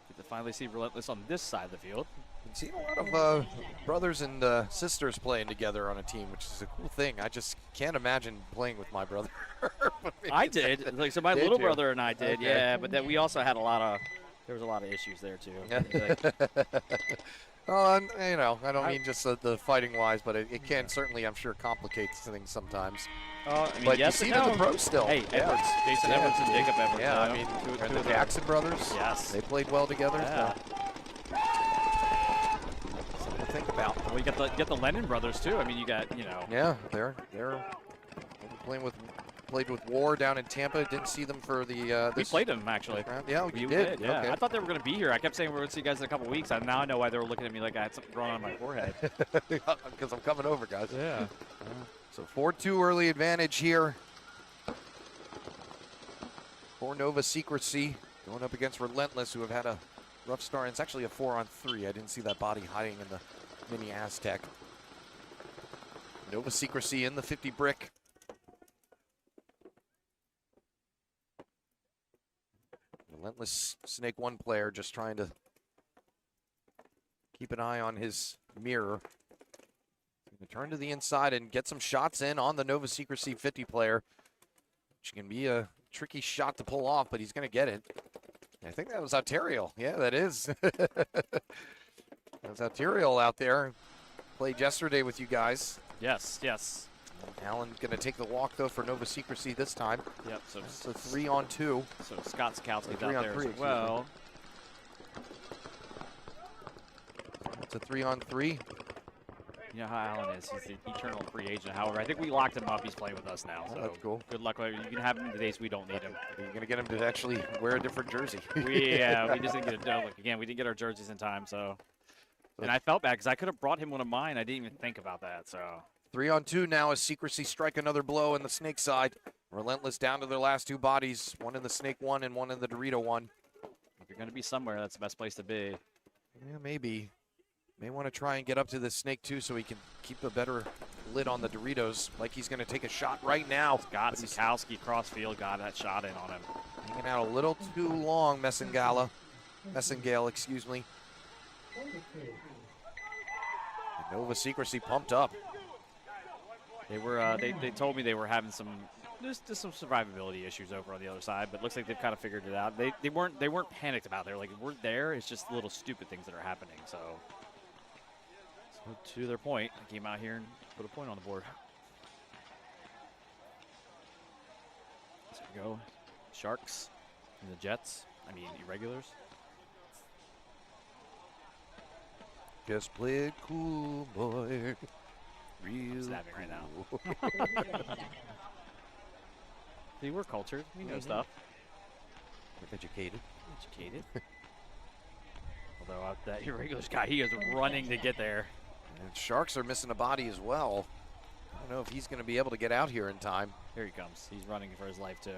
[SPEAKER 11] Get to finally see Relentless on this side of the field.
[SPEAKER 10] Been seeing a lot of brothers and sisters playing together on a team, which is a cool thing. I just can't imagine playing with my brother.
[SPEAKER 11] I did. Like, so my little brother and I did,
[SPEAKER 10] okay.
[SPEAKER 11] Yeah. But then we also had there was a lot of issues there too.
[SPEAKER 10] Well, you know, I don't mean just the fighting-wise, but it can certainly, I'm sure, complicate things sometimes.
[SPEAKER 11] I mean,
[SPEAKER 10] but
[SPEAKER 11] yes,
[SPEAKER 10] you see them in the pros still.
[SPEAKER 11] Hey, Edwards, Jason Edwards and Jacob Edwards.
[SPEAKER 10] Yeah, I mean, the Jackson brothers.
[SPEAKER 11] Yes,
[SPEAKER 10] they played well together.
[SPEAKER 11] Yeah.
[SPEAKER 10] Something to think about.
[SPEAKER 11] Well, you got the Lennon brothers too. I mean, you got
[SPEAKER 10] Yeah, they're played with War down in Tampa. Didn't see them for the.
[SPEAKER 11] We played them actually.
[SPEAKER 10] Yeah, we did.
[SPEAKER 11] Yeah,
[SPEAKER 10] okay.
[SPEAKER 11] I thought they were going to be here. I kept saying we were going to see you guys in a couple weeks. Now I know why they were looking at me like I had something growing on my forehead.
[SPEAKER 10] Because I'm coming over, guys.
[SPEAKER 11] Yeah.
[SPEAKER 10] So 4-2 early advantage here for Nova Secrecy, going up against Relentless, who have had a rough start. It's actually a 4-on-3. I didn't see that body hiding in the mini Aztec. Nova Secrecy in the 50 brick. Relentless Snake 1 player just trying to keep an eye on his mirror. He's going to turn to the inside and get some shots in on the Nova Secrecy 50 player, which can be a tricky shot to pull off, but he's going to get it. I think that was Arterial. Yeah, that is. That's Arterial out there. Played yesterday with you guys.
[SPEAKER 11] Yes, yes.
[SPEAKER 10] Allen going to take the walk, though, for Nova Secrecy this time.
[SPEAKER 11] Yep, so
[SPEAKER 10] it's a 3-on-2.
[SPEAKER 11] So Scott Skowski's out there as well.
[SPEAKER 10] It's a 3-on-3.
[SPEAKER 11] You know how Alan is. He's the eternal free agent. However, I think we locked him up. He's playing with us now. So
[SPEAKER 10] that's cool.
[SPEAKER 11] Good luck. You can have him in the days we don't need him.
[SPEAKER 10] You're going to get him to actually wear a different jersey.
[SPEAKER 11] we just didn't get it done. Look, again, we didn't get our jerseys in time. So, and I felt bad because I could have brought him one of mine. I didn't even think about that. So
[SPEAKER 10] 3-on-2 now as Secrecy strike another blow in the Snake side. Relentless down to their last two bodies. One in the Snake one and one in the Dorito one.
[SPEAKER 11] If you're going to be somewhere, that's the best place to be.
[SPEAKER 10] Yeah, maybe. May want to try and get up to the Snake, too, so he can keep a better lid on the Doritos. Like he's going to take a shot right now.
[SPEAKER 11] Got Sikowski crossfield, got that shot in on him.
[SPEAKER 10] Hanging out a little too long, Messingale, excuse me. And Nova Secrecy pumped up.
[SPEAKER 11] They were. They told me they were having some just some survivability issues over on the other side, but it looks like they've kind of figured it out. They weren't panicked about it. They're like, we're there. It's just little stupid things that are happening. So to their point, they came out here and put a point on the board. So we go, Sharks and the Jets. I mean, Irregulars.
[SPEAKER 10] Just play it cool, boy. Real
[SPEAKER 11] Snapping right now. See, we're cultured. We know stuff.
[SPEAKER 10] We're educated.
[SPEAKER 11] Although that Irregulars guy, he is running to get there.
[SPEAKER 10] And Sharks are missing a body as well. I don't know if he's going to be able to get out here in time.
[SPEAKER 11] Here he comes. He's running for his life, too.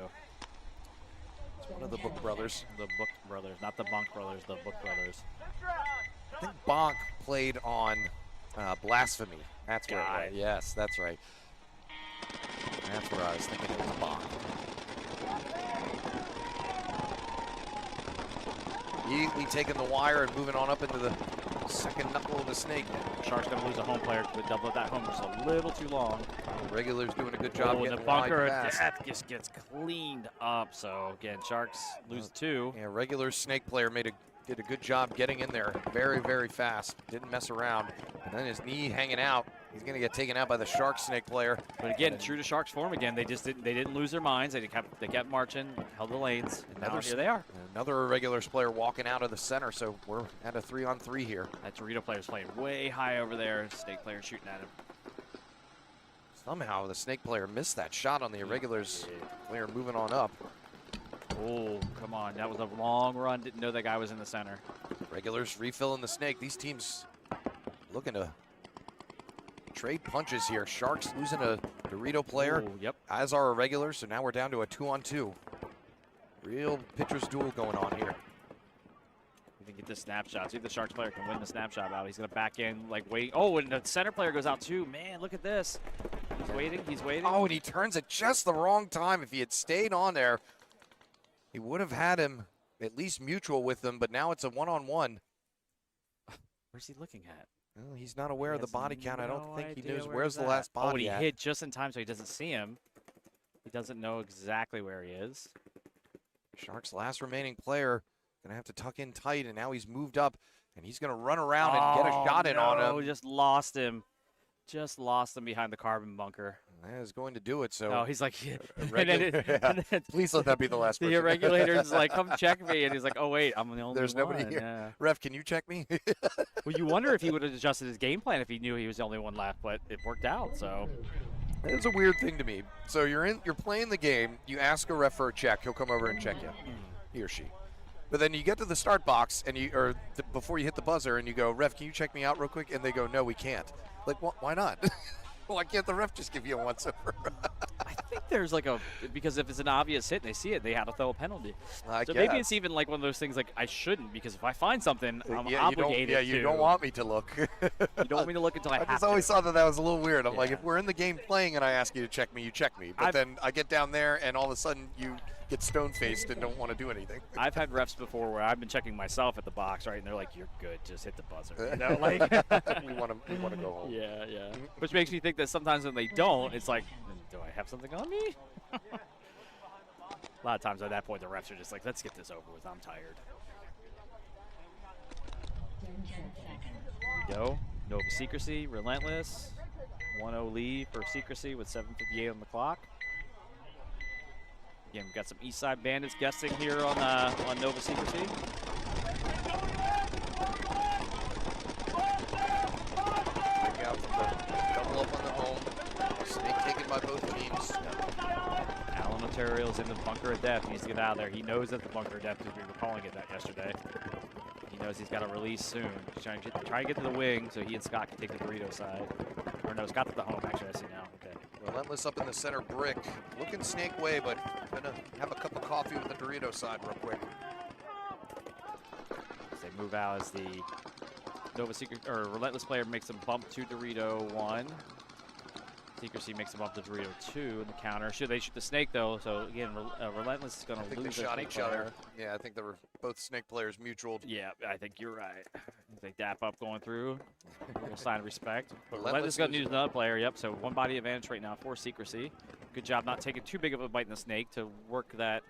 [SPEAKER 10] It's one of the Book brothers.
[SPEAKER 11] The Book brothers, not the Bunk brothers, the Book brothers.
[SPEAKER 10] I think Bonk played on Blasphemy. That's where
[SPEAKER 11] Got
[SPEAKER 10] it was. Yes, that's right. That's where I was thinking it was Bonk. Immediately taking the wire and moving on up into the second knuckle of the Snake.
[SPEAKER 11] Sharks going to lose a home player to double that home just a little too long.
[SPEAKER 10] The Regulars doing a good job getting
[SPEAKER 11] the bunker,
[SPEAKER 10] wide fast.
[SPEAKER 11] that just gets cleaned up. So, again, Sharks lose two.
[SPEAKER 10] Yeah, Regular Snake player did a good job getting in there very, very fast. Didn't mess around. And then his knee hanging out. He's going to get taken out by the Shark Snake player.
[SPEAKER 11] But again, true to Sharks form again, they didn't lose their minds. They kept marching, held the lanes, and now here they are.
[SPEAKER 10] Another Irregulars player walking out of the center, so we're at a 3-on-3 here.
[SPEAKER 11] That Dorito player's playing way high over there. Snake player shooting at him.
[SPEAKER 10] Somehow the Snake player missed that shot on the Irregulars player moving on up.
[SPEAKER 11] Oh, come on. That was a long run. Didn't know that guy was in the center.
[SPEAKER 10] Regulars refilling the Snake. These teams looking to trade punches here. Sharks losing a Dorito player, as are Irregulars, so now we're down to a 2-on-2. Real pitcher's duel going on here.
[SPEAKER 11] We can get this snapshot. See if the Sharks player can win the snapshot out. He's going to back in, like, wait. Oh, and the center player goes out, too. Man, look at this. He's waiting.
[SPEAKER 10] Oh, and he turns at just the wrong time. If he had stayed on there, he would have had him at least mutual with him, but now it's a 1-on-1.
[SPEAKER 11] Where's he looking at?
[SPEAKER 10] Well, he's not aware of the body count. I don't think he knows
[SPEAKER 11] where
[SPEAKER 10] where's the last body
[SPEAKER 11] Oh, and he
[SPEAKER 10] at.
[SPEAKER 11] hit just in time so he doesn't see him. He doesn't know exactly where he is.
[SPEAKER 10] Sharks' last remaining player going to have to tuck in tight, and now he's moved up, and he's going to run around and get a shot in on him.
[SPEAKER 11] Just lost him. Just lost him behind the carbon bunker.
[SPEAKER 10] That is going to do it. So
[SPEAKER 11] oh, he's like,
[SPEAKER 10] please let that be the last person.
[SPEAKER 11] The Irregulator's like, come check me. And he's like, oh, wait, I'm the only
[SPEAKER 10] There's
[SPEAKER 11] one.
[SPEAKER 10] nobody here.
[SPEAKER 11] Yeah.
[SPEAKER 10] Ref, can you check me?
[SPEAKER 11] Well, you wonder if he would have adjusted his game plan if he knew he was the only one left, but it worked out. So
[SPEAKER 10] it's a weird thing to me. So you're playing the game. You ask a ref for a check. He'll come over and check you, he or she. But then you get to the start box and before you hit the buzzer and you go, ref, can you check me out real quick? And they go, no, we can't. Like, why not? Why can't the ref just give you a once-over?
[SPEAKER 11] I think there's like because if it's an obvious hit and they see it, they have to throw a penalty. So maybe it's even like one of those things like I shouldn't, because if I find something, I'm obligated
[SPEAKER 10] you don't want me to look.
[SPEAKER 11] You don't want me to look until I have to.
[SPEAKER 10] I just always thought that was a little weird. I'm like, if we're in the game playing and I ask you to check me, you check me. But then I get down there and all of a sudden you get stone-faced and don't want to do anything.
[SPEAKER 11] I've had refs before where I've been checking myself at the box, right, and they're like, "You're good, just hit the buzzer." You know, like
[SPEAKER 10] we want to go home.
[SPEAKER 11] Yeah, yeah. Which makes me think that sometimes when they don't, it's like, do I have something on me? A lot of times at that point, the refs are just like, "Let's get this over with. I'm tired." Here we go. Nova Secrecy, relentless. 1-0 lead for Secrecy with 7:58 on the clock. Again, we've got some East Side Bandits guesting here on Nova Secrecy.
[SPEAKER 10] Snake taken by both teams.
[SPEAKER 11] Alan Ontario's in the bunker of death. He needs to get out of there. He knows that the bunker of death, because we were calling it that yesterday. He knows he's got to release soon. He's trying to get to the wing so he and Scott can take the Dorito side. Or no, Scott to the home, actually. I see now. Okay.
[SPEAKER 10] Relentless up in the center brick. Looking Snake way, but gonna have a cup of coffee with the Dorito side real quick.
[SPEAKER 11] As they move out as the Nova Secret or Relentless player makes them bump to Dorito 1. Secrecy makes them up to Dorito 2 in the counter. Should they shoot the Snake though? So again, Relentless is going to lose.
[SPEAKER 10] They shot each other. Yeah, I think they were both Snake players mutual.
[SPEAKER 11] Yeah, I think you're right. They dap up going through. A little sign of respect. But Relentless is going to use another player. Yep. So one body advantage right now for Secrecy. Good job not taking too big of a bite in the Snake to work that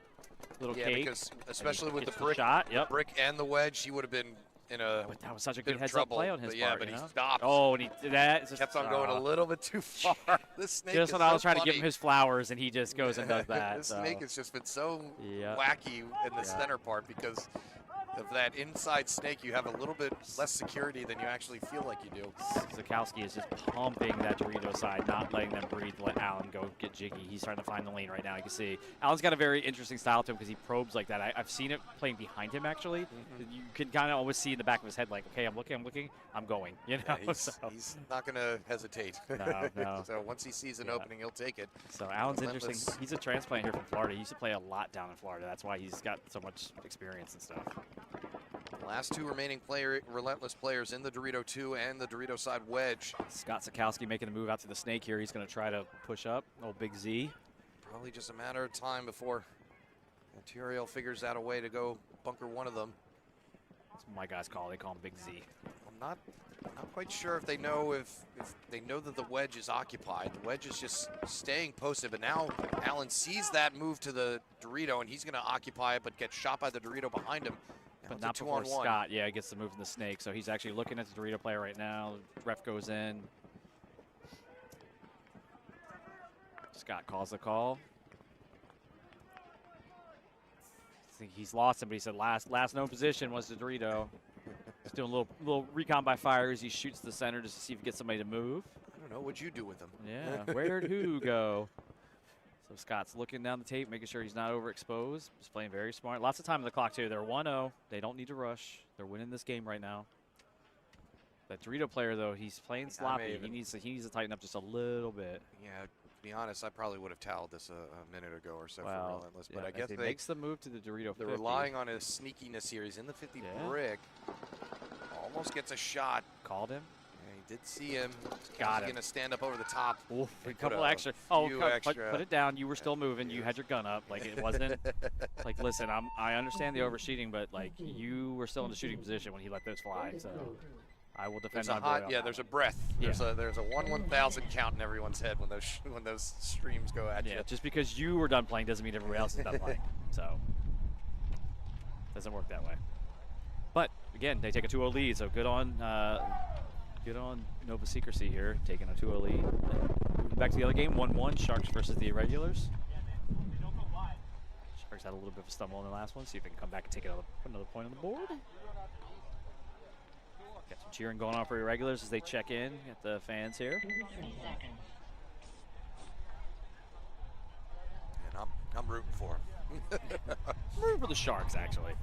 [SPEAKER 11] little cake.
[SPEAKER 10] Yeah, because especially with the brick, brick and the wedge, he would have been in a
[SPEAKER 11] but that was such a good heads-up play on his part.
[SPEAKER 10] Yeah, but he stopped.
[SPEAKER 11] Oh, and he did that. Just,
[SPEAKER 10] kept on going a little bit too far. This Snake
[SPEAKER 11] just when I was trying to give him his flowers, and he just goes and does that.
[SPEAKER 10] This Snake has just been so wacky in the center part because of that inside Snake. You have a little bit less security than you actually feel like you do.
[SPEAKER 11] Zakowski is just pumping that Dorito side, not letting them breathe, let Alan go get jiggy. He's trying to find the lane right now. You can see Alan's got a very interesting style to him because he probes like that. I've seen it playing behind him, actually. You can kind of always see in the back of his head, like, okay, I'm looking, I'm going. You know,
[SPEAKER 10] yeah, he's not going to hesitate.
[SPEAKER 11] No.
[SPEAKER 10] So once he sees an opening, he'll take it.
[SPEAKER 11] So Alan's interesting. He's a transplant here from Florida. He used to play a lot down in Florida. That's why he's got so much experience and stuff.
[SPEAKER 10] Last two remaining Relentless players in the Dorito 2 and the Dorito side wedge.
[SPEAKER 11] Scott Zakowski making a move out to the Snake here. He's going to try to push up. Old Big Z.
[SPEAKER 10] Probably just a matter of time before Ontario figures out a way to go bunker one of them.
[SPEAKER 11] That's what my guys call. They call him Big Z.
[SPEAKER 10] I'm not quite sure if they know if they know that the wedge is occupied. The wedge is just staying posted, but now Alan sees that move to the Dorito, and he's going to occupy it, but get shot by the Dorito behind him.
[SPEAKER 11] But not before Scott, gets the move from the Snake. So he's actually looking at the Dorito player right now. Ref goes in. Scott calls the call. I think he's lost him, but he said last known position was the Dorito. He's doing a little recon by fire as he shoots the center just to see if he gets somebody to move.
[SPEAKER 10] I don't know. What'd you do with him?
[SPEAKER 11] Yeah, where'd who go? So Scott's looking down the tape, making sure he's not overexposed. He's playing very smart. Lots of time on the clock, too. They're 1-0. They don't need to rush. They're winning this game right now. That Dorito player, though, he's playing sloppy. He needs to tighten up just a little bit.
[SPEAKER 10] Yeah, to be honest, I probably would have toweled this a minute ago or so for Relentless. But I guess
[SPEAKER 11] he makes the move to the Dorito 50.
[SPEAKER 10] They're relying on his sneakiness here. He's in the 50 brick. Almost gets a shot.
[SPEAKER 11] Called him.
[SPEAKER 10] Did see him.
[SPEAKER 11] Got him.
[SPEAKER 10] Going to stand up over the top.
[SPEAKER 11] Oof, a couple extra. Put it down. You were still moving. You had your gun up. Like, it wasn't like, listen, I understand the overshooting, but like, you were still in the shooting position when he let those fly. So I will defend my boy.
[SPEAKER 10] There's a breath. There's a 1/1000 count in everyone's head when those streams go at you.
[SPEAKER 11] Just because you were done playing doesn't mean everybody else is done playing. So doesn't work that way. But again, they take a 2-0 lead. So good on Nova Secrecy here, taking a 2-0 lead. Moving back to the other game, 1-1, Sharks versus the Irregulars. Sharks had a little bit of a stumble in the last one. See if they can come back and take another point on the board. Got some cheering going on for Irregulars as they check in at the fans here.
[SPEAKER 10] And I'm rooting for them.
[SPEAKER 11] I'm rooting for the Sharks, actually.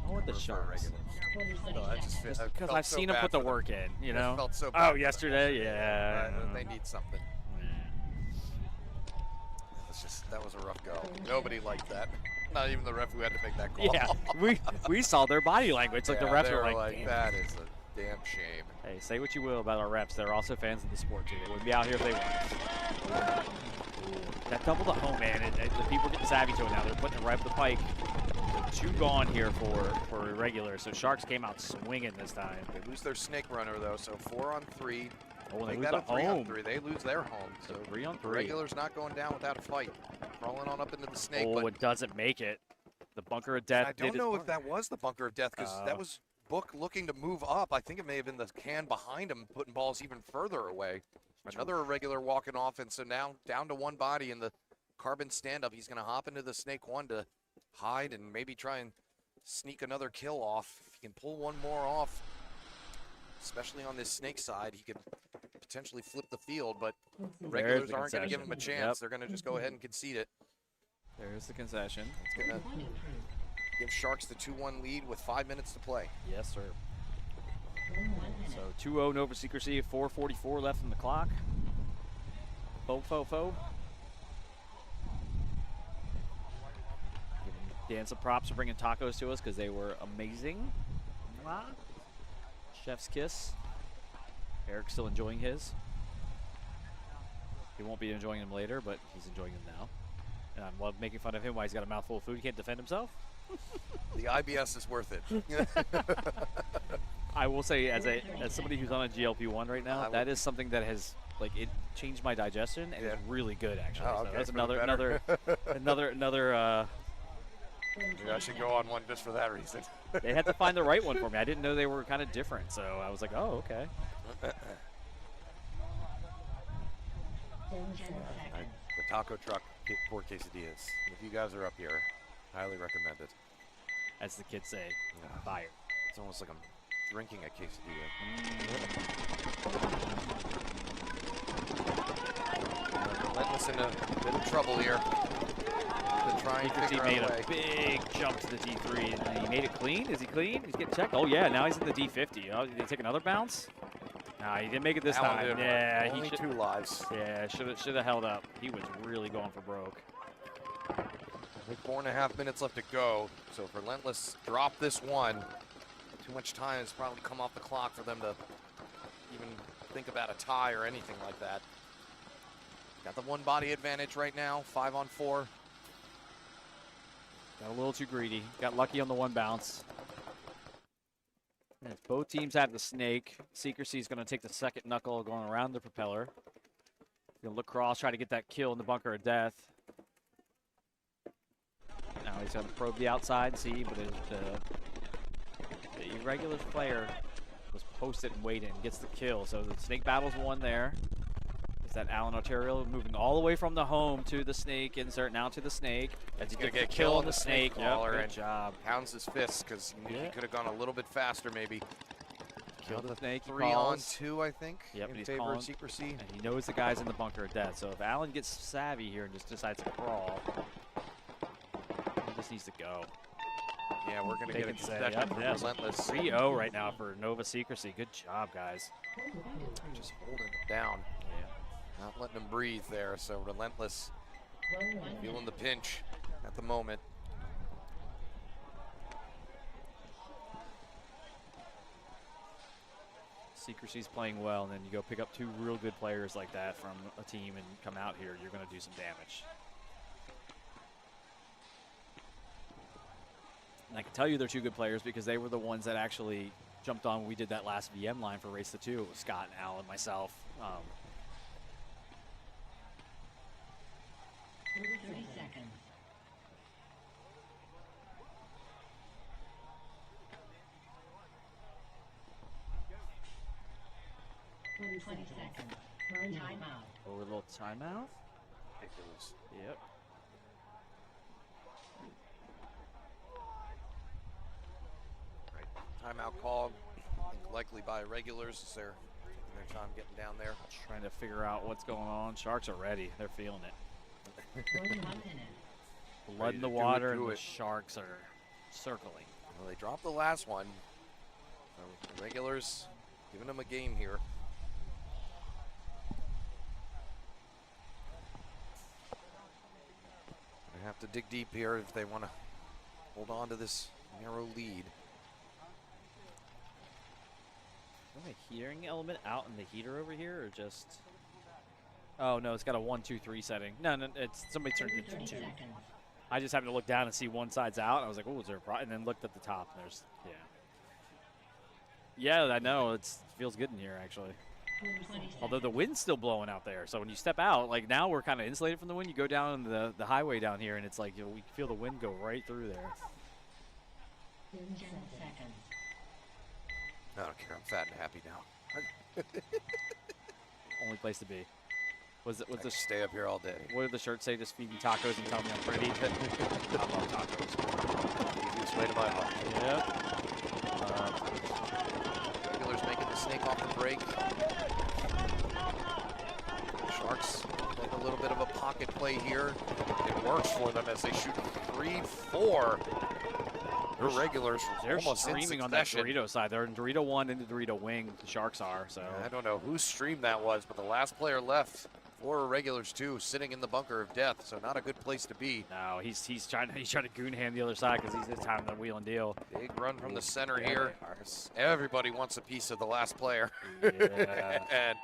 [SPEAKER 11] I want the Sharks. Because I've seen them put the work in, you know?
[SPEAKER 10] Felt so bad
[SPEAKER 11] yesterday? Yeah.
[SPEAKER 10] They need something. That was a rough go. Nobody liked that. Not even the ref who had to make that call.
[SPEAKER 11] Yeah, we saw their body language. Like the refs were like,
[SPEAKER 10] that is a damn shame.
[SPEAKER 11] Hey, say what you will about our refs. They're also fans of the sport, too. They wouldn't be out here if they weren't. That double to home, man. The people are getting savvy to it now. They're putting it right up the pike. So 2 gone here for Irregular. So Sharks came out swinging this time.
[SPEAKER 10] They lose their snake runner, though, so 4 on 3.
[SPEAKER 11] Oh, they
[SPEAKER 10] lose that 3 on 3. They lose their home. So
[SPEAKER 11] 3 on 3.
[SPEAKER 10] Irregular's not going down without a fight. Crawling on up into the snake.
[SPEAKER 11] Oh, it doesn't make it. The bunker of death.
[SPEAKER 10] I don't know if that was the bunker of death because that was Book looking to move up. I think it may have been the can behind him putting balls even further away. Another Irregular walking off, and so now down to 1 body in the carbon stand-up. He's going to hop into the snake 1 to hide and maybe try and sneak another kill off. If he can pull one more off, especially on this snake side, he could potentially flip the field, but the
[SPEAKER 11] There's
[SPEAKER 10] regulars
[SPEAKER 11] the
[SPEAKER 10] aren't going to give
[SPEAKER 11] concession.
[SPEAKER 10] them a chance.
[SPEAKER 11] Yep.
[SPEAKER 10] They're going to just go ahead and concede it.
[SPEAKER 11] There's the concession.
[SPEAKER 10] It's going to give Sharks the 2-1 lead with 5 minutes to play.
[SPEAKER 11] Yes, sir. So 2-0 Nova Secrecy, 4:44 left in the clock. Fo. Dan some props for bringing tacos to us because they were amazing. Chef's kiss. Eric's still enjoying his. He won't be enjoying them later, but he's enjoying them now. And I love making fun of him while he's got a mouthful of food. He can't defend himself.
[SPEAKER 10] The IBS is worth it.
[SPEAKER 11] I will say, as somebody who's on a GLP-1 right now, that is something that has it changed my digestion and it's really good actually.
[SPEAKER 10] Oh,
[SPEAKER 11] So
[SPEAKER 10] okay,
[SPEAKER 11] that's
[SPEAKER 10] better.
[SPEAKER 11] another.
[SPEAKER 10] Maybe I should go on one just for that reason.
[SPEAKER 11] They had to find the right one for me. I didn't know they were kind of different, so I was like, oh, okay.
[SPEAKER 10] The taco truck for quesadillas. If you guys are up here, highly recommend it.
[SPEAKER 11] As the kids say, fire.
[SPEAKER 10] It's almost like I'm drinking a quesadilla. Relentless in a bit of trouble here. Trying to figure
[SPEAKER 11] made
[SPEAKER 10] out
[SPEAKER 11] a big jump to the D3, and he made it clean. Is he clean? He's getting checked. Oh yeah, now he's in the D50. Oh, did he take another bounce? Nah, he didn't make it this time. Yeah,
[SPEAKER 10] only
[SPEAKER 11] he
[SPEAKER 10] 2 lives.
[SPEAKER 11] Yeah, should have held up. He was really going for broke.
[SPEAKER 10] I think 4.5 minutes left to go. So if Relentless drop this one, too much time has probably come off the clock for them to even think about a tie or anything like that. Got the 1 body advantage right now, 5 on 4.
[SPEAKER 11] Got a little too greedy. Got lucky on the 1 bounce. And if both teams have the snake, Secrecy is going to take the second knuckle going around the propeller. Going to look cross, try to get that kill in the bunker of death. Now he's going to probe the outside, see, but the irregular player was posted and waiting, gets the kill. So the snake battle's won there. That Alan Arterial moving all the way from the home to the snake insert, now to the snake. As he
[SPEAKER 10] gonna
[SPEAKER 11] gets
[SPEAKER 10] get
[SPEAKER 11] the kill
[SPEAKER 10] on
[SPEAKER 11] on the snake.
[SPEAKER 10] Yep,
[SPEAKER 11] Good job.
[SPEAKER 10] Pounds his fists because he could have gone a little bit faster maybe.
[SPEAKER 11] Killed the snake.
[SPEAKER 10] 3 on 2, I think,
[SPEAKER 11] yep,
[SPEAKER 10] in
[SPEAKER 11] he's
[SPEAKER 10] favor
[SPEAKER 11] calling,
[SPEAKER 10] of Secrecy.
[SPEAKER 11] And he knows the guy's in the bunker of death. So if Alan gets savvy here and just decides to crawl, he just needs to go.
[SPEAKER 10] Yeah, we're going to get a concession from Relentless.
[SPEAKER 11] 3-0 right now for Nova Secrecy. Good job, guys.
[SPEAKER 10] Just holding him down. Not letting him breathe there, so Relentless feeling the pinch at the moment.
[SPEAKER 11] Secrecy's playing well, and then you go pick up 2 real good players like that from a team and come out here, you're going to do some damage. And I can tell you they're 2 good players because they were the ones that actually jumped on when we did that last VM line for Race to 2. It was Scott and Alan, myself.
[SPEAKER 9] 30 seconds. Timeout.
[SPEAKER 11] Oh, a little timeout?
[SPEAKER 10] Ridiculous.
[SPEAKER 11] Yep.
[SPEAKER 10] Right. Timeout called, I think likely by regulars as they're taking their time getting down there.
[SPEAKER 11] Trying to figure out what's going on. Sharks are ready. They're feeling it. Blood in the water, and the Sharks are circling.
[SPEAKER 10] Well, they dropped the last one. So the regulars giving them a game here. They have to dig deep here if they want to hold on to this narrow lead.
[SPEAKER 11] Is there a hearing element out in the heater over here, or just? Oh no, it's got a 1, 2, 3 setting. No, it's somebody turned it to 2. I just happened to look down and see one side's out. And I was like, oh, is there a problem? And then looked at the top, and there's yeah, I know. It feels good in here actually. Although the wind's still blowing out there, so when you step out, like now we're kind of insulated from the wind. You go down the highway down here, and it's like we feel the wind go right through there.
[SPEAKER 9] 10 seconds.
[SPEAKER 10] I don't care. I'm fat and happy now.
[SPEAKER 11] Only place to be. Was the
[SPEAKER 10] stay up here all day?
[SPEAKER 11] What did the shirt say? Just feed me tacos and tell me I'm pretty.
[SPEAKER 10] I love tacos. Easiest way to buy lunch.
[SPEAKER 11] Yep.
[SPEAKER 10] Regulars making the snake off the break. a little bit of a pocket play here. It works for them as they shoot 3-4. Their regulars
[SPEAKER 11] They're
[SPEAKER 10] almost
[SPEAKER 11] streaming
[SPEAKER 10] in
[SPEAKER 11] on that
[SPEAKER 10] succession.
[SPEAKER 11] Dorito side. They're in Dorito 1 into Dorito wing. The Sharks are, so.
[SPEAKER 10] I don't know whose stream that was, but the last player left for regulars too, sitting in the bunker of death, so not a good place to be.
[SPEAKER 11] No, he's trying to goon hand the other side because he's this time in the wheel and deal.
[SPEAKER 10] Big run from the center
[SPEAKER 11] Yeah,
[SPEAKER 10] here. Everybody wants a piece of the last player.
[SPEAKER 11] Yeah.
[SPEAKER 10] And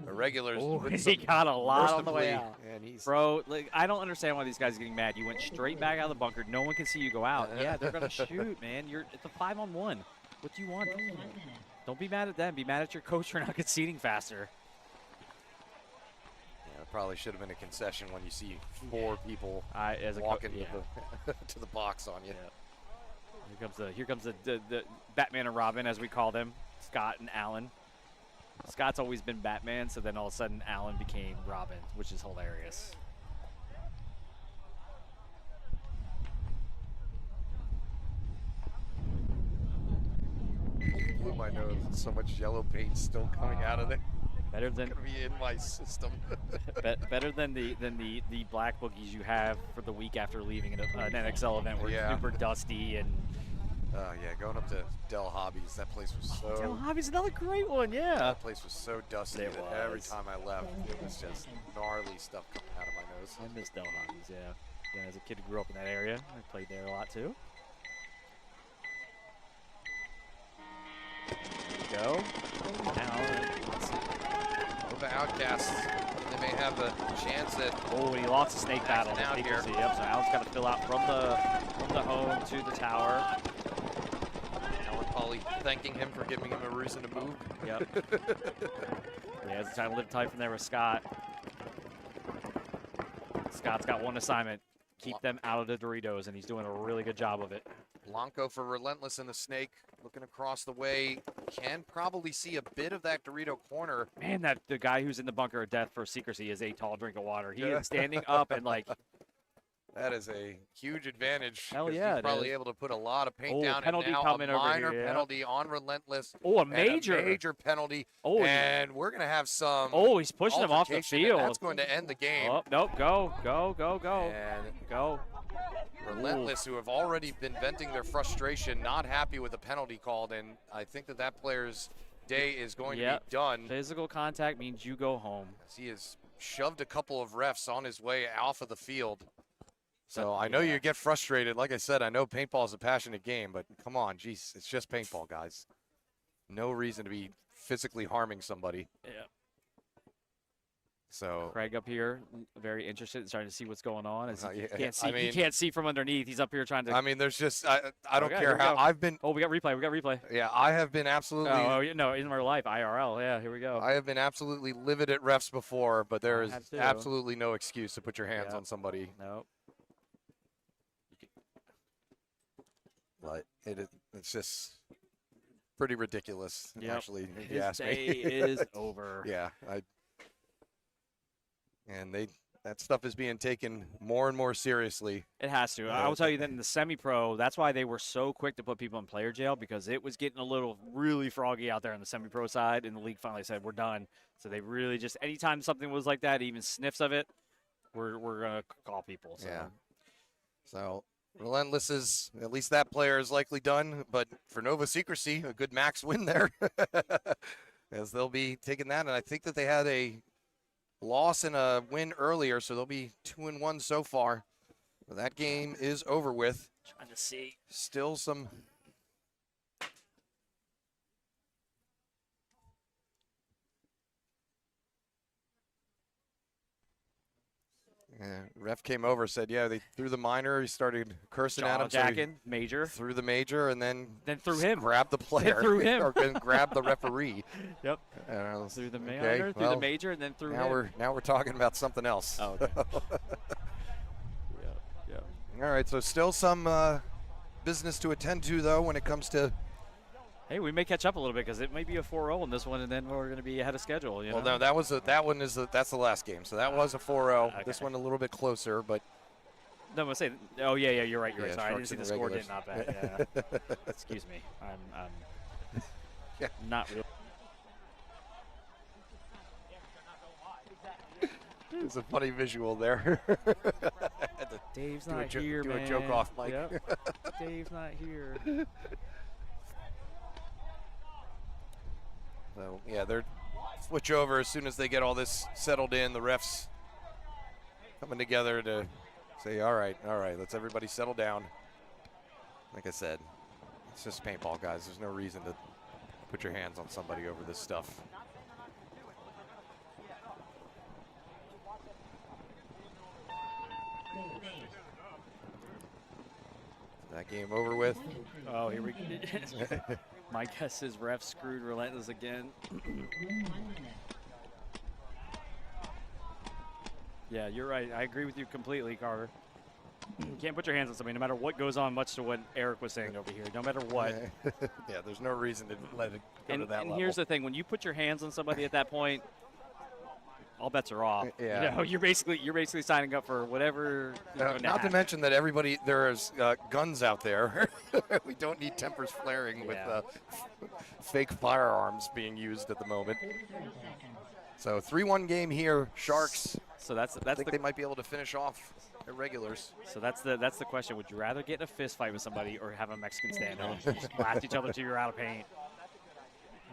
[SPEAKER 10] the regulars.
[SPEAKER 11] Ooh,
[SPEAKER 10] with
[SPEAKER 11] he
[SPEAKER 10] some
[SPEAKER 11] got a lot on the way
[SPEAKER 10] mercifully,
[SPEAKER 11] out.
[SPEAKER 10] and he's
[SPEAKER 11] Bro, like, I don't understand why these guys are getting mad. You went straight back out of the bunker. No one can see you go out. Yeah, they're gonna shoot, man. It's a 5-on-1. What do you want? Don't be mad at them. Be mad at your coach for not conceding faster.
[SPEAKER 10] Yeah, it probably should have been a concession when you see 4 people
[SPEAKER 11] As a
[SPEAKER 10] walking
[SPEAKER 11] yeah.
[SPEAKER 10] to the box on you.
[SPEAKER 11] Yeah. Here comes the Batman and Robin, as we call them, Scott and Alan. Scott's always been Batman, so then all of a sudden Alan became Robin, which is hilarious.
[SPEAKER 10] Blew my nose. So much yellow paint still coming out of it.
[SPEAKER 11] Better than
[SPEAKER 10] Gonna be in my system.
[SPEAKER 11] better than the black boogies you have for the week after leaving an NXL event where
[SPEAKER 10] Yeah.
[SPEAKER 11] it's super dusty and.
[SPEAKER 10] Yeah, going up to Del Hobbies. That place was so.
[SPEAKER 11] Del Hobbies, another great one, yeah.
[SPEAKER 10] That place was so dusty
[SPEAKER 11] It
[SPEAKER 10] that every
[SPEAKER 11] was.
[SPEAKER 10] time I left, it was just gnarly stuff coming out of my nose.
[SPEAKER 11] I miss Del Hobbies, yeah. Again, as a kid who grew up in that area, I played there a lot too. There we go. Now,
[SPEAKER 10] Nova Outcasts, they may have a chance at.
[SPEAKER 11] oh, and he lost the snake battle.
[SPEAKER 10] Out here.
[SPEAKER 11] Yep, so Alan's got to fill out from the home to the tower.
[SPEAKER 10] Alan Pauly thanking him for giving him a reason to move.
[SPEAKER 11] Yep. He has time to live tight from there with Scott. Scott's got one assignment. Keep them out of the Doritos, and he's doing a really good job of it.
[SPEAKER 10] Blanco for Relentless in the snake, looking across the way, can probably see a bit of that Dorito corner.
[SPEAKER 11] Man, the guy who's in the bunker of death for secrecy is a tall drink of water. He is standing up and like.
[SPEAKER 10] That is a huge advantage.
[SPEAKER 11] Hell
[SPEAKER 10] 'cause
[SPEAKER 11] yeah,
[SPEAKER 10] he's
[SPEAKER 11] it
[SPEAKER 10] probably
[SPEAKER 11] is.
[SPEAKER 10] able to put a lot of paint
[SPEAKER 11] Oh,
[SPEAKER 10] down.
[SPEAKER 11] penalty
[SPEAKER 10] and now
[SPEAKER 11] coming
[SPEAKER 10] a
[SPEAKER 11] over
[SPEAKER 10] minor
[SPEAKER 11] here, yeah.
[SPEAKER 10] penalty on Relentless.
[SPEAKER 11] Oh, a
[SPEAKER 10] and
[SPEAKER 11] major.
[SPEAKER 10] major penalty.
[SPEAKER 11] Oh,
[SPEAKER 10] and we're going to have some.
[SPEAKER 11] Oh, he's pushing him off the
[SPEAKER 10] altercation, and
[SPEAKER 11] field.
[SPEAKER 10] That's going to end the game.
[SPEAKER 11] Oh, nope, go.
[SPEAKER 10] And
[SPEAKER 11] Go.
[SPEAKER 10] Relentless, who have already been venting their frustration, not happy with the penalty called, and I think that player's day is going to be done.
[SPEAKER 11] Physical contact means you go home.
[SPEAKER 10] As he has shoved a couple of refs on his way off of the field. So I know you get frustrated. Like I said, I know paintball is a passionate game, but come on, geez, it's just paintball, guys. No reason to be physically harming somebody.
[SPEAKER 11] Yeah.
[SPEAKER 10] So
[SPEAKER 11] Craig up here, very interested in starting to see what's going on. As he,
[SPEAKER 10] yeah,
[SPEAKER 11] can't see,
[SPEAKER 10] I mean-
[SPEAKER 11] he can't see from underneath. He's up here trying to.
[SPEAKER 10] I mean, there's just I don't
[SPEAKER 11] Okay,
[SPEAKER 10] care
[SPEAKER 11] here we
[SPEAKER 10] how
[SPEAKER 11] go.
[SPEAKER 10] I've been.
[SPEAKER 11] Oh, we got replay.
[SPEAKER 10] Yeah, I have been absolutely.
[SPEAKER 11] Oh, no, in real life, IRL. Yeah, here we go.
[SPEAKER 10] I have been absolutely livid at refs before, but there is
[SPEAKER 11] have too.
[SPEAKER 10] absolutely no excuse to put your hands
[SPEAKER 11] Yeah.
[SPEAKER 10] on somebody.
[SPEAKER 11] Nope.
[SPEAKER 10] But it's just pretty ridiculous,
[SPEAKER 11] Yep.
[SPEAKER 10] actually. If you
[SPEAKER 11] His
[SPEAKER 10] ask
[SPEAKER 11] day
[SPEAKER 10] me.
[SPEAKER 11] is over.
[SPEAKER 10] Yeah, and that stuff is being taken more and more seriously.
[SPEAKER 11] It has to. I will tell you that in the semi-pro, that's why they were so quick to put people in player jail, because it was getting a little really froggy out there on the semi-pro side, and the league finally said, we're done. So they really just, anytime something was like that, even sniffs of it, we're going to call people. So.
[SPEAKER 10] Yeah. So Relentless is, at least that player is likely done, but for Nova Secrecy, a good max win there. As they'll be taking that, and I think that they had a loss and a win earlier, so they'll be 2-1 so far. But that game is over with.
[SPEAKER 11] Trying to see.
[SPEAKER 10] Still some. Yeah, ref came over, said, yeah, they threw the minor. He started cursing at him.
[SPEAKER 11] Jacking, major.
[SPEAKER 10] Threw the major, and then
[SPEAKER 11] threw him.
[SPEAKER 10] Grabbed the player.
[SPEAKER 11] Threw him.
[SPEAKER 10] Or then grabbed the referee.
[SPEAKER 11] Yep. Threw the minor, threw the major, and then threw him.
[SPEAKER 10] Now we're talking about something else.
[SPEAKER 11] Oh, okay. Yeah.
[SPEAKER 10] All right, so still some business to attend to, though, when it comes to.
[SPEAKER 11] Hey, we may catch up a little bit because it may be a 4-0 in this one, and then we're going to be ahead of schedule. You
[SPEAKER 10] Well,
[SPEAKER 11] know?
[SPEAKER 10] no, that's the last game. So that was a 4-0.
[SPEAKER 11] Okay.
[SPEAKER 10] This one a little bit closer, but.
[SPEAKER 11] No, I'm going to say, oh, yeah, you're right.
[SPEAKER 10] Yeah,
[SPEAKER 11] Sorry, I didn't
[SPEAKER 10] Sharks
[SPEAKER 11] see
[SPEAKER 10] and
[SPEAKER 11] the score.
[SPEAKER 10] regulars.
[SPEAKER 11] Did not bad. Yeah. Excuse me. I'm
[SPEAKER 10] Yeah.
[SPEAKER 11] not really.
[SPEAKER 10] It's a funny visual there.
[SPEAKER 11] Dave's not here,
[SPEAKER 10] do
[SPEAKER 11] man.
[SPEAKER 10] a joke off, Mike.
[SPEAKER 11] Yep. Dave's not here.
[SPEAKER 10] So, yeah, they're switch over as soon as they get all this settled in. The refs coming together to say, all right, let's everybody settle down. Like I said, it's just paintball, guys. There's no reason to put your hands on somebody over this stuff. That game over with.
[SPEAKER 11] Oh, here we go. My guess is ref screwed Relentless again. Yeah, you're right. I agree with you completely, Carter. You can't put your hands on somebody no matter what goes on, much to what Eric was saying over here. No matter what.
[SPEAKER 10] Yeah, there's no reason to let it go to that level.
[SPEAKER 11] And here's the thing. When you put your hands on somebody at that point, all bets are off.
[SPEAKER 10] Yeah.
[SPEAKER 11] You know, you're basically signing up for whatever.
[SPEAKER 10] Not to mention that there's guns out there. We don't need tempers flaring with fake firearms being used at the moment. So 3-1 game here, Sharks.
[SPEAKER 11] So that's
[SPEAKER 10] I think they might be able to finish off their regulars.
[SPEAKER 11] So that's the question. Would you rather get in a fist fight with somebody or have a Mexican standoff? Just blast each other till you're out of paint.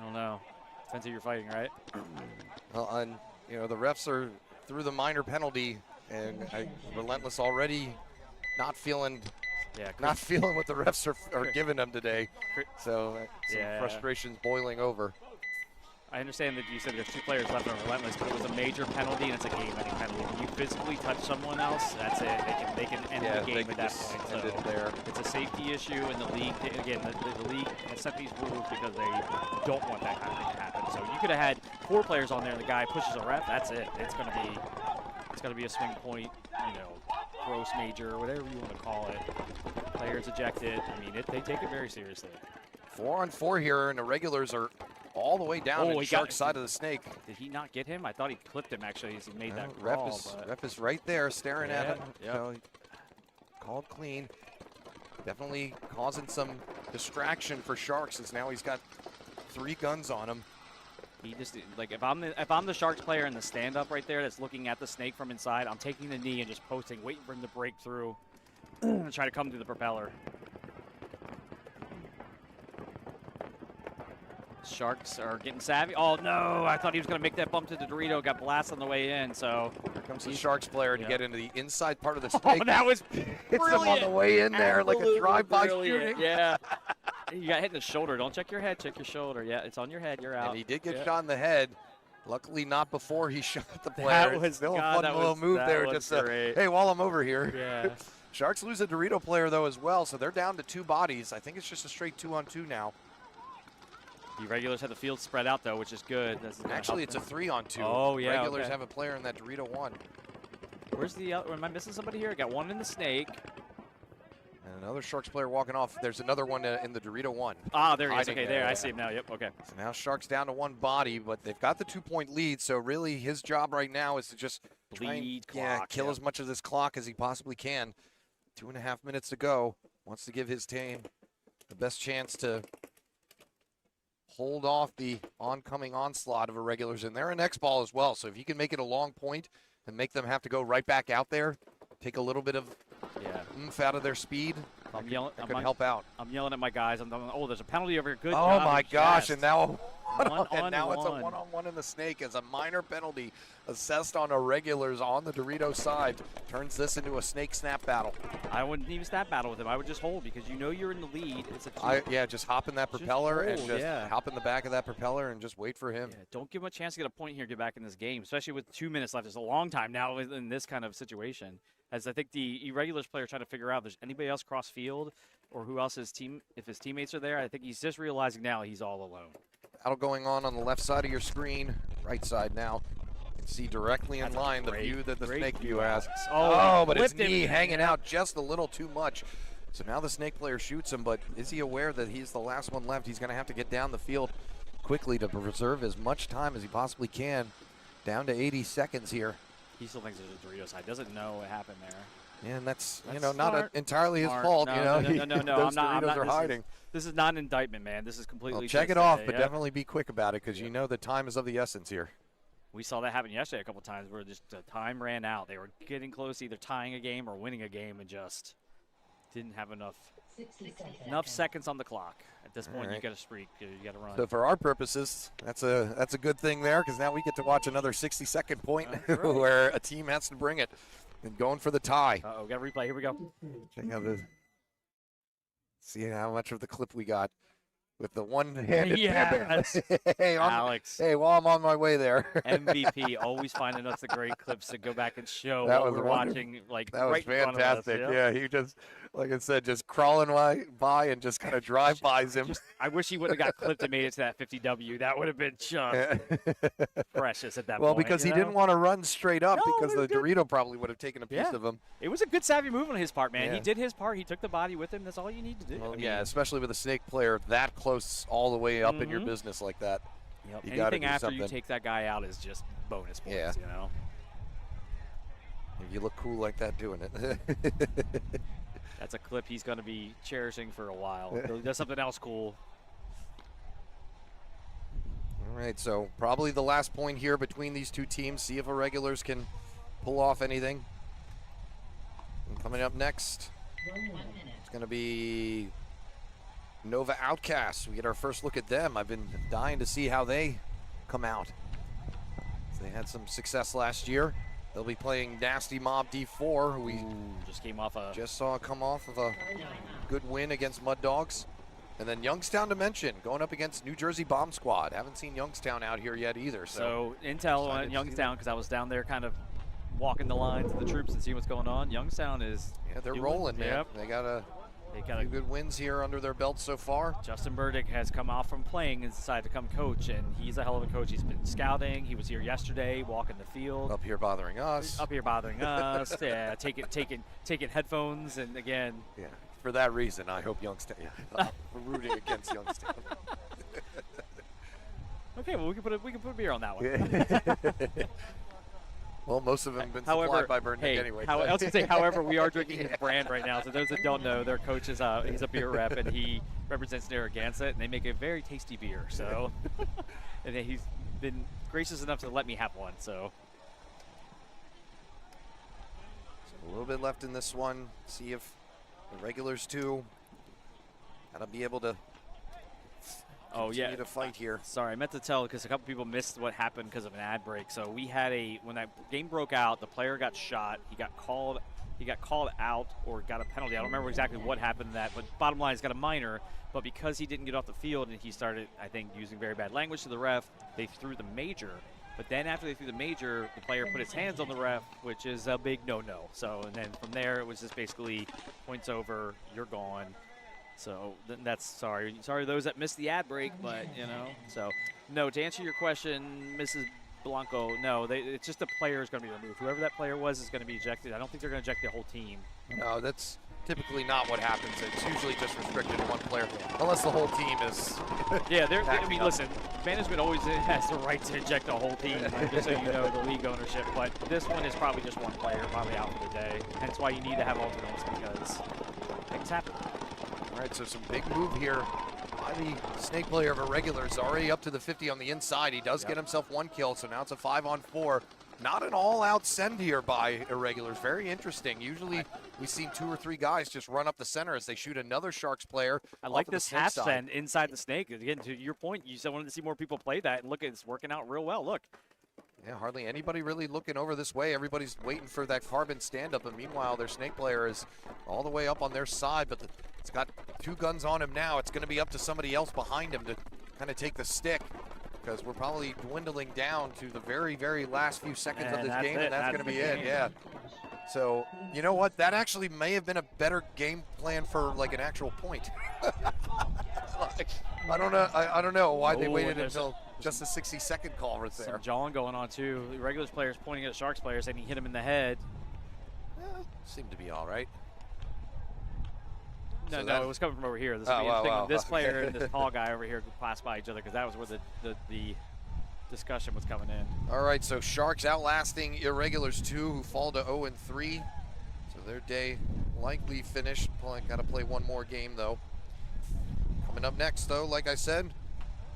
[SPEAKER 11] I don't know. Depends who you're fighting, right?
[SPEAKER 10] Well, and you know the refs are through the minor penalty, and Relentless already not feeling what the refs are giving them today. So some frustrations boiling over.
[SPEAKER 11] I understand that you said there's 2 players left on Relentless, but it was a major penalty and it's a game-ending penalty. When you physically touch someone else, that's it. They can end the game at that point. So it's a safety issue, and the league, again, the league has set these rules because they don't want that kind of thing to happen. So you could have had 4 players on there, and the guy pushes a ref. That's it. It's gonna be a swing point, gross major, whatever you want to call it. Players ejected. I mean, they take it very seriously.
[SPEAKER 10] 4-on-4 here, and the regulars are all the way down to the Sharks side of the snake.
[SPEAKER 11] Did he not get him? I thought he clipped him, actually, as he made that crawl.
[SPEAKER 10] Ref is right there staring at him.
[SPEAKER 11] Yep.
[SPEAKER 10] So, called clean. Definitely causing some distraction for Sharks, as now he's got 3 guns on him.
[SPEAKER 11] He just, like, if I'm the Sharks player in the stand-up right there that's looking at the snake from inside, I'm taking the knee and just posting, waiting for him to break through and try to come through the propeller. Sharks are getting savvy. Oh, no. I thought he was going to make that bump to the Dorito. Got blasted on the way in, so.
[SPEAKER 10] Here comes the Sharks player to get into the inside part of the snake.
[SPEAKER 11] Oh, that was
[SPEAKER 10] hits him on the way in there like a drive-by shooting.
[SPEAKER 11] Yeah. You got hit in the shoulder. Don't check your head. Check your shoulder. Yeah, it's on your head. You're out.
[SPEAKER 10] And he did get shot in the head. Luckily not before he shot the player.
[SPEAKER 11] That was
[SPEAKER 10] still a fun little move there. Just hey, while I'm over here.
[SPEAKER 11] Yeah.
[SPEAKER 10] Sharks lose a Dorito player, though, as well, so they're down to 2 bodies. I think it's just a straight 2-on-2 now.
[SPEAKER 11] The regulars have the field spread out, though, which is good.
[SPEAKER 10] Actually, it's a 3-on-2.
[SPEAKER 11] Oh, yeah.
[SPEAKER 10] Regulars have a player in that Dorito 1.
[SPEAKER 11] Where's the other? Am I missing somebody here? I got one in the snake.
[SPEAKER 10] And another Sharks player walking off. There's another one in the Dorito 1.
[SPEAKER 11] Ah, there he is. Okay, there. I see him now. Yep, okay.
[SPEAKER 10] So now Sharks down to 1 body, but they've got the 2-point lead, so really his job right now is to just kill as much of this clock as he possibly can. 2.5 minutes to go. Wants to give his team the best chance to hold off the oncoming onslaught of irregulars. And they're an Xball as well, so if you can make it a long point and make them have to go right back out there, take a little bit of oomph out of their speed, that could help out.
[SPEAKER 11] I'm yelling at my guys. Oh, there's a penalty over here. Good
[SPEAKER 10] job.
[SPEAKER 11] Oh,
[SPEAKER 10] my gosh, and now
[SPEAKER 11] it's a
[SPEAKER 10] one-on-one in the snake as a minor penalty assessed on irregulars on the Dorito side. Turns this into a snake snap battle.
[SPEAKER 11] I wouldn't even snap battle with him. I would just hold because you know you're in the lead. It's
[SPEAKER 10] just hop in that propeller and hop in the back of that propeller and just wait for him.
[SPEAKER 11] Yeah, don't give him a chance to get a point here, get back in this game, especially with 2 minutes left. It's a long time now in this kind of situation. As I think the irregulars player trying to figure out if there's anybody else cross field or who else if his teammates are there. I think he's just realizing now he's all alone.
[SPEAKER 10] Battle going on the left side of your screen, right side now. You can see directly in line the view that the snake view has. Oh, but his knee hanging out just a little too much. So now the snake player shoots him, but is he aware that he's the last one left? He's going to have to get down the field quickly to preserve as much time as he possibly can. Down to 80 seconds here.
[SPEAKER 11] He still thinks there's a Dorito side. Doesn't know what happened there.
[SPEAKER 10] Yeah, and that's not entirely his fault.
[SPEAKER 11] No,
[SPEAKER 10] those
[SPEAKER 11] I'm not.
[SPEAKER 10] Doritos are hiding.
[SPEAKER 11] This is not an indictment, man. This is completely.
[SPEAKER 10] Well, check it off, but definitely be quick about it because you know the time is of the essence here.
[SPEAKER 11] We saw that happen yesterday a couple times where just the time ran out. They were getting close to either tying a game or winning a game and just didn't have enough seconds on the clock. At this point, you got to streak. You got to run.
[SPEAKER 10] So for our purposes, that's a good thing there, because now we get to watch another 60-second point where a team has to bring it and going for the tie.
[SPEAKER 11] Uh-oh, got a replay. Here we go.
[SPEAKER 10] Check out see how much of the clip we got with the one-handed
[SPEAKER 11] Yes.
[SPEAKER 10] Hey,
[SPEAKER 11] Alex.
[SPEAKER 10] Hey, while I'm on my way there.
[SPEAKER 11] MVP, always finding us the great clips to go back and show
[SPEAKER 10] That
[SPEAKER 11] what
[SPEAKER 10] was
[SPEAKER 11] we're
[SPEAKER 10] wonderful.
[SPEAKER 11] watching. Like
[SPEAKER 10] That was
[SPEAKER 11] right in front of us.
[SPEAKER 10] fantastic.
[SPEAKER 11] Yep.
[SPEAKER 10] Yeah, he just, like I said, just crawling by and just kind of drive-bys him.
[SPEAKER 11] I wish he would have got clipped and made it to that 50W. That would have been just precious at that point.
[SPEAKER 10] Well, because he didn't want to run straight up, because the
[SPEAKER 11] good.
[SPEAKER 10] Dorito probably would have taken a piece of him.
[SPEAKER 11] It was a good savvy move on his part, man.
[SPEAKER 10] Yeah.
[SPEAKER 11] He did his part. He took the body with him. That's all you need to do.
[SPEAKER 10] Well,
[SPEAKER 11] I mean,
[SPEAKER 10] yeah, especially with a snake player that close all the way up in your business like that.
[SPEAKER 11] Yep.
[SPEAKER 10] You gotta
[SPEAKER 11] Anything
[SPEAKER 10] do
[SPEAKER 11] after
[SPEAKER 10] something.
[SPEAKER 11] you take that guy out is just bonus points,
[SPEAKER 10] Yeah.
[SPEAKER 11] you know?
[SPEAKER 10] If you look cool like that doing it.
[SPEAKER 11] That's a clip he's going to be cherishing for a while. He does something else cool.
[SPEAKER 10] All right, so probably the last point here between these two teams. See if Irregulars can pull off anything. And coming up next, it's going to be Nova Outcasts. We get our first look at them. I've been dying to see how they come out. They had some success last year. They'll be playing Nasty Mob D4, who we just saw come off of a good win against Mud Dogs. And then Youngstown Dimension going up against New Jersey Bomb Squad. Haven't seen Youngstown out here yet either.
[SPEAKER 11] So intel on Youngstown, because I was down there kind of walking the lines of the troops and seeing what's going on. Youngstown is
[SPEAKER 10] they're rolling, man.
[SPEAKER 11] Yep.
[SPEAKER 10] They got a few good wins here under their belts so far.
[SPEAKER 11] Justin Burdick has come off from playing and decided to come coach, and he's a hell of a coach. He's been scouting. He was here yesterday, walking the field.
[SPEAKER 10] Up here bothering us.
[SPEAKER 11] Yeah, taking headphones, and again.
[SPEAKER 10] Yeah, for that reason, I hope Youngstown. Yeah, we're rooting against Youngstown.
[SPEAKER 11] Okay, well we can put a beer on that one.
[SPEAKER 10] Well, most of them have been supplied by Burdick anyway.
[SPEAKER 11] I was going to say, however, we are drinking his brand right now. So those that don't know, their coach is he's a beer rep, and he represents Narragansett, and they make a very tasty beer. So, and he's been gracious enough to let me have one. So,
[SPEAKER 10] a little bit left in this one. See if the Regulars too gotta be able to. Continue to fight here.
[SPEAKER 11] Sorry, I meant to tell because a couple people missed what happened because of an ad break. So we had when that game broke out, the player got shot. He got called out or got a penalty. I don't remember exactly what happened to that, but bottom line, he's got a minor. But because he didn't get off the field and he started, I think, using very bad language to the ref, they threw the major. But then after they threw the major, the player put his hands on the ref, which is a big no-no. So, and then from there, it was just basically points over, you're gone. So that's sorry those that missed the ad break, but so no, to answer your question, Mrs. Blanco, no, it's just the player is going to be removed. Whoever that player was is going to be ejected. I don't think they're going to eject the whole team.
[SPEAKER 10] No, that's typically not what happens. It's usually just restricted to one player, unless the whole team is.
[SPEAKER 11] Yeah, I mean, listen, management always has the right to eject the whole team, just so you know the league ownership. But this one is probably just one player, probably out for the day. Hence why you need to have alternates, because things happen.
[SPEAKER 10] All right, so some big move here by the snake player of Irregulars, already up to the 50 on the inside. He does get himself one kill, so now it's a 5-on-4. Not an all-out send here by Irregulars. Very interesting. Usually we've seen 2 or 3 guys just run up the center as they shoot another Sharks player.
[SPEAKER 11] I like this half send inside the snake. Again, to your point, you said wanted to see more people play that, and look, it's working out real well. Look.
[SPEAKER 10] Yeah, hardly anybody really looking over this way. Everybody's waiting for that carbon stand-up, and meanwhile, their snake player is all the way up on their side, but it's got 2 guns on him now. It's going to be up to somebody else behind him to kind of take the stick, because we're probably dwindling down to the very, very last few seconds of this game, and that's going to be it, yeah. So, you know what? That actually may have been a better game plan for, like, an actual point. I don't know why they waited until just a 60-second call right there.
[SPEAKER 11] Some jawing going on, too. The Regulars players pointing at Sharks players, and he hit him in the head.
[SPEAKER 10] Seemed to be all right.
[SPEAKER 11] No, it was coming from over here. This would be interesting when this player and this tall guy over here pass by each other, because that was where the discussion was coming in.
[SPEAKER 10] All right, so Sharks outlasting Irregulars 2, who fall to 0-3. So their day likely finished. Got to play one more game, though. Coming up next, though, like I said,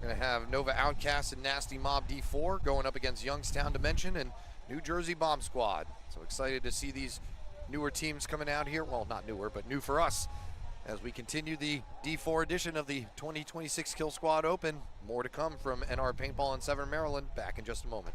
[SPEAKER 10] Going to have Nova Outcast and Nasty Mob D4 going up against Youngstown Dimension and New Jersey Bomb Squad. So excited to see these newer teams coming out here. Well, not newer, but new for us as we continue the D4 edition of the 2026 Killsquad Open. More to come from NR Paintball in Severn, Maryland. Back in just a moment.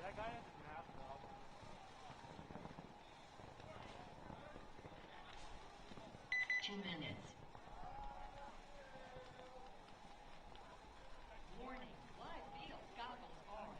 [SPEAKER 2] That guy has a math problem.
[SPEAKER 9] 2 minutes. Warning, live field goggles on.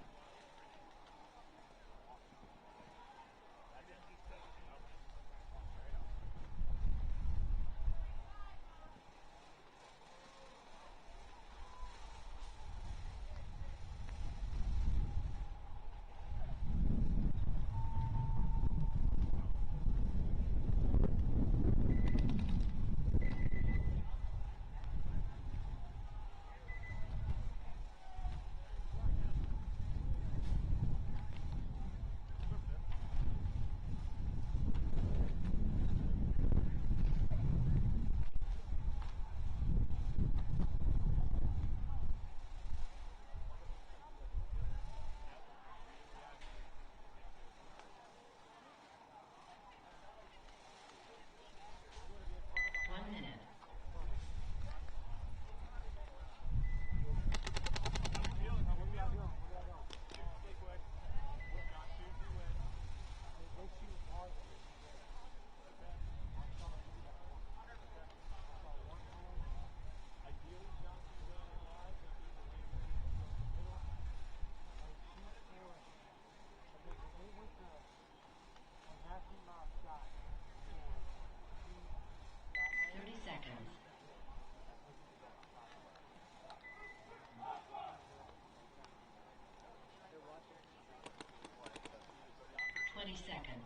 [SPEAKER 9] Seconds.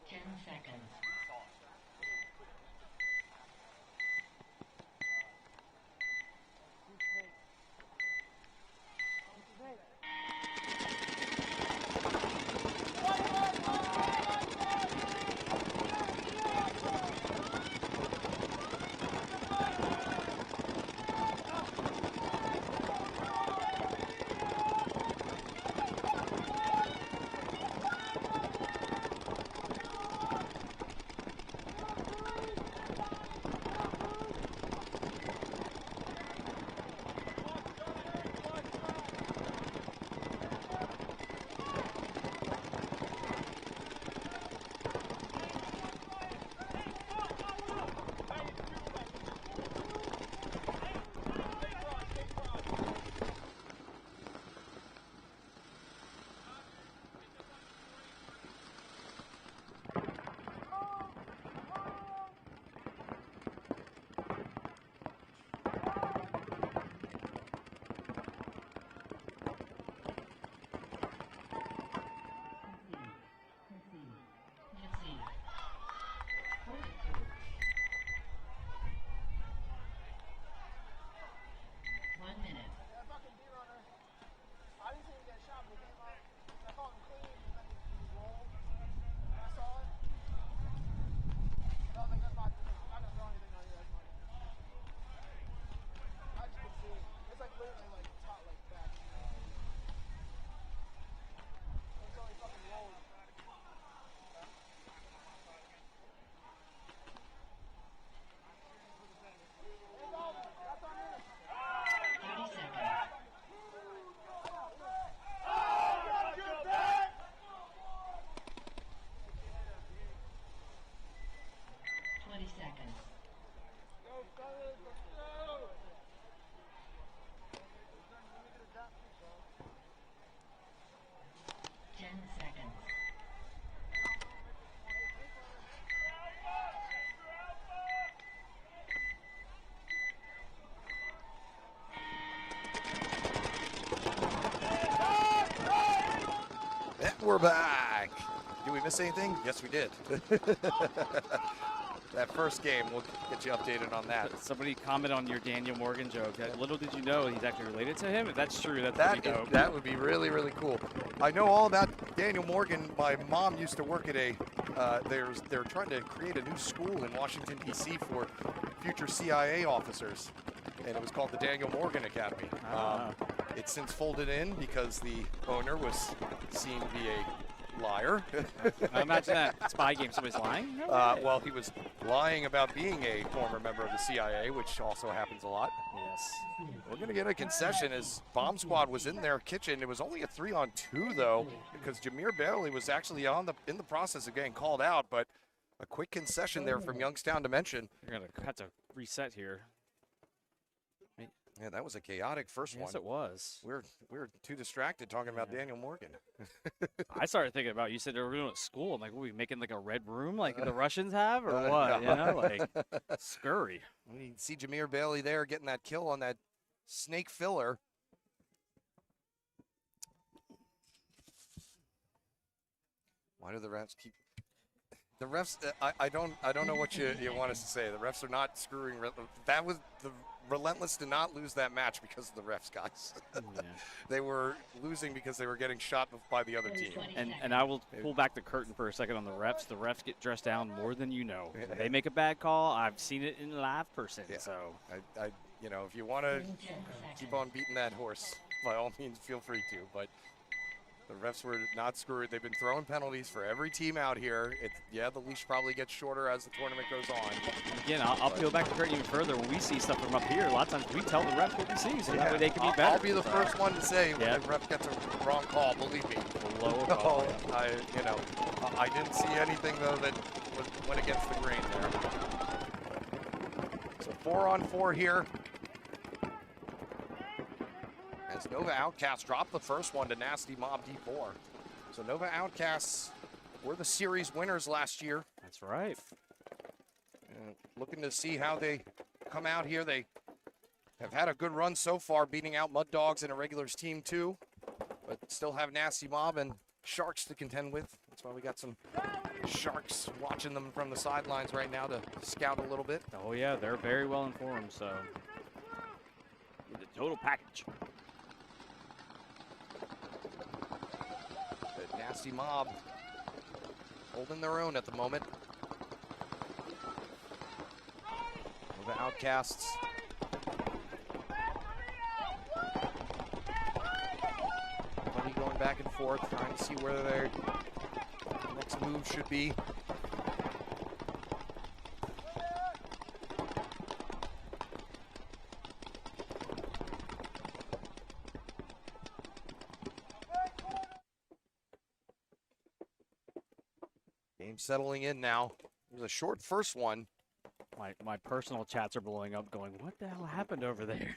[SPEAKER 9] 10 seconds.
[SPEAKER 10] we're back. Did we miss anything? Yes, we did. That first game, we'll get you updated on that.
[SPEAKER 11] Somebody comment on your Daniel Morgan joke. Little did you know he's actually related to him. If that's true, that's pretty dope.
[SPEAKER 10] That would be really, really cool. I know all about Daniel Morgan. My mom used to work at they're trying to create a new school in Washington, D.C. for future CIA officers. And it was called the Daniel Morgan Academy. It's since folded in because the owner was seen to be a liar.
[SPEAKER 11] Imagine that spy game, somebody's lying? No
[SPEAKER 10] well, he was lying about being a former member of the CIA, which also happens a lot.
[SPEAKER 11] Yes.
[SPEAKER 10] We're going to get a concession as Bomb Squad was in their kitchen. It was only a 3-on-2, though, because Jameer Bailey was actually in the process of getting called out, but a quick concession there from Youngstown Dimension.
[SPEAKER 11] You're going to have to reset here.
[SPEAKER 10] Yeah, that was a chaotic first one.
[SPEAKER 11] Yes, it was.
[SPEAKER 10] We're too distracted talking about Daniel Morgan.
[SPEAKER 11] I started thinking about, you said they were doing it at school. I'm like, what, are we making like a red room like the Russians have, or what? You know, like, scurry.
[SPEAKER 10] We see Jameer Bailey there getting that kill on that snake filler. Why do the refs keep... The refs, I don't know what you want us to say. The refs are not screwing. That was the Relentless did not lose that match because of the refs, guys.
[SPEAKER 11] Yeah.
[SPEAKER 10] They were losing because they were getting shot by the other team.
[SPEAKER 11] And I will pull back the curtain for a second on the refs. The refs get dressed down more than you know. If they make a bad call, I've seen it in live person.
[SPEAKER 10] Yeah.
[SPEAKER 11] So
[SPEAKER 10] I you know, if you want to keep on beating that horse, by all means, feel free to. But the refs were not screwed. They've been throwing penalties for every team out here. Yeah, the leash probably gets shorter as the tournament goes on.
[SPEAKER 11] Again, I'll peel back the curtain even further. When we see stuff from up here, a lot of times we tell the refs what we see, so that way they can be better.
[SPEAKER 10] I'll be the first one to say when a ref gets a wrong call. Believe me.
[SPEAKER 11] Lower call.
[SPEAKER 10] I didn't see anything though that went against the grain there. So 4-on-4 here. As Nova Outcasts dropped the first one to Nasty Mob D4. So Nova Outcasts were the series winners last year.
[SPEAKER 11] That's right.
[SPEAKER 10] And looking to see how they come out here. They have had a good run so far, beating out Mud Dogs in a regulars team too, but still have Nasty Mob and Sharks to contend with. That's why we got some Sharks watching them from the sidelines right now to scout a little bit.
[SPEAKER 11] Oh yeah, they're very well informed, so the total package.
[SPEAKER 10] Nasty Mob holding their own at the moment. The Outcasts. Everybody going back and forth, trying to see where their next move should be. Settling in now. It was a short first one.
[SPEAKER 11] My personal chats are blowing up going, what the hell happened over there?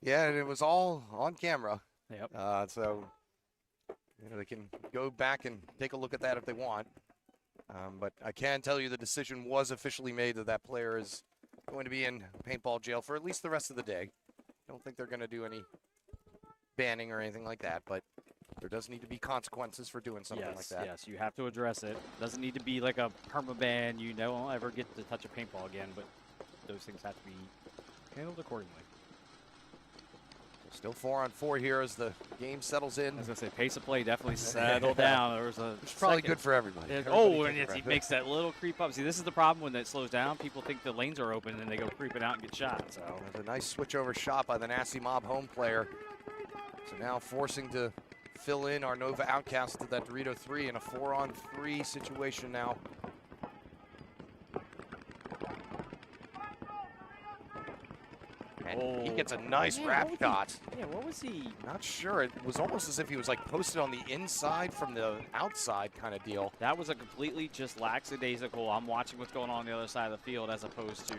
[SPEAKER 10] Yeah, and it was all on camera.
[SPEAKER 11] Yep.
[SPEAKER 10] So they can go back and take a look at that if they want. But I can tell you the decision was officially made that that player is going to be in paintball jail for at least the rest of the day. I don't think they're going to do any banning or anything like that, but there does need to be consequences for doing something like that.
[SPEAKER 11] Yes, you have to address it. Doesn't need to be like a permaban. You don't ever get to touch a paintball again, but those things have to be handled accordingly.
[SPEAKER 10] Still 4-on-4 here as the game settles in.
[SPEAKER 11] I was going to say, pace of play definitely settled down. There was
[SPEAKER 10] it's probably good for everybody.
[SPEAKER 11] And he makes that little creep up. See, this is the problem when it slows down. People think the lanes are open and they go creeping out and get shot. So
[SPEAKER 10] there's a nice switch over shot by the Nasty Mob home player. So now forcing to fill in our Nova Outcast to that Dorito 3 in a 4-on-3 situation now. And he gets a nice wrap shot.
[SPEAKER 11] What was he?
[SPEAKER 10] Not sure. It was almost as if he was like posted on the inside from the outside kind of deal.
[SPEAKER 11] That was a completely just lackadaisical, I'm watching what's going on the other side of the field, as opposed to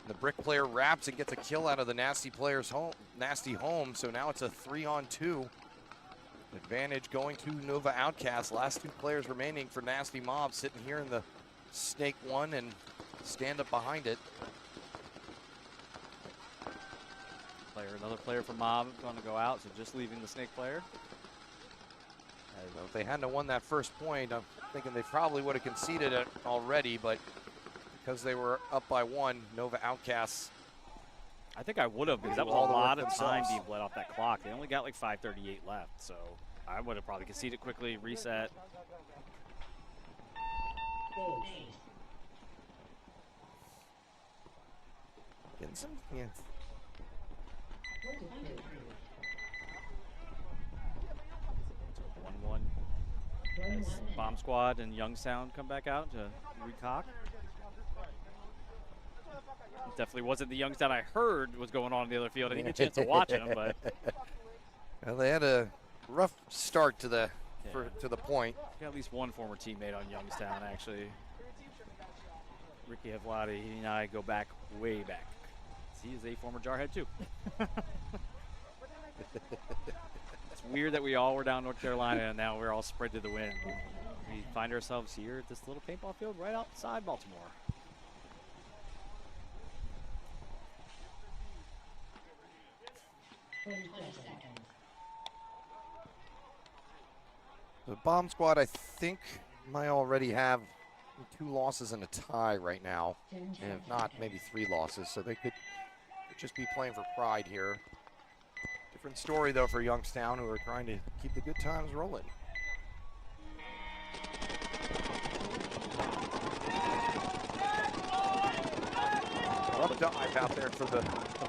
[SPEAKER 10] the Brick player wraps and gets a kill out of the Nasty player's home. Nasty home. So now it's a 3-on-2. Advantage going to Nova Outcast. Last two players remaining for Nasty Mob sitting here in the Snake 1 and stand up behind it.
[SPEAKER 11] Another player for Mob going to go out, so just leaving the Snake player.
[SPEAKER 10] If they hadn't have won that first point, I'm thinking they probably would have conceded it already, but because they were up by 1, Nova Outcasts.
[SPEAKER 11] I think I would have, because that was a lot of time being bled off that clock. They only got like 5:38 left, so I would have probably conceded quickly, reset.
[SPEAKER 10] Getting some, yeah.
[SPEAKER 11] 1-1. As Bomb Squad and Youngstown come back out to recock. Definitely wasn't the Youngstown I heard was going on in the other field. I didn't get a chance to watch them, but
[SPEAKER 10] well, they had a rough start to the to the point.
[SPEAKER 11] Got at least one former teammate on Youngstown, actually. Ricky Havlati, he and I go back way back. He is a former Jarhead too. It's weird that we all were down North Carolina and now we're all spread to the wind. We find ourselves here at this little paintball field right outside Baltimore.
[SPEAKER 10] The Bomb Squad, I think, might already have 2 losses and a tie right now, and if not, maybe 3 losses. So they could just be playing for pride here. Different story though for Youngstown, who are trying to keep the good times rolling. Rough dive out there for the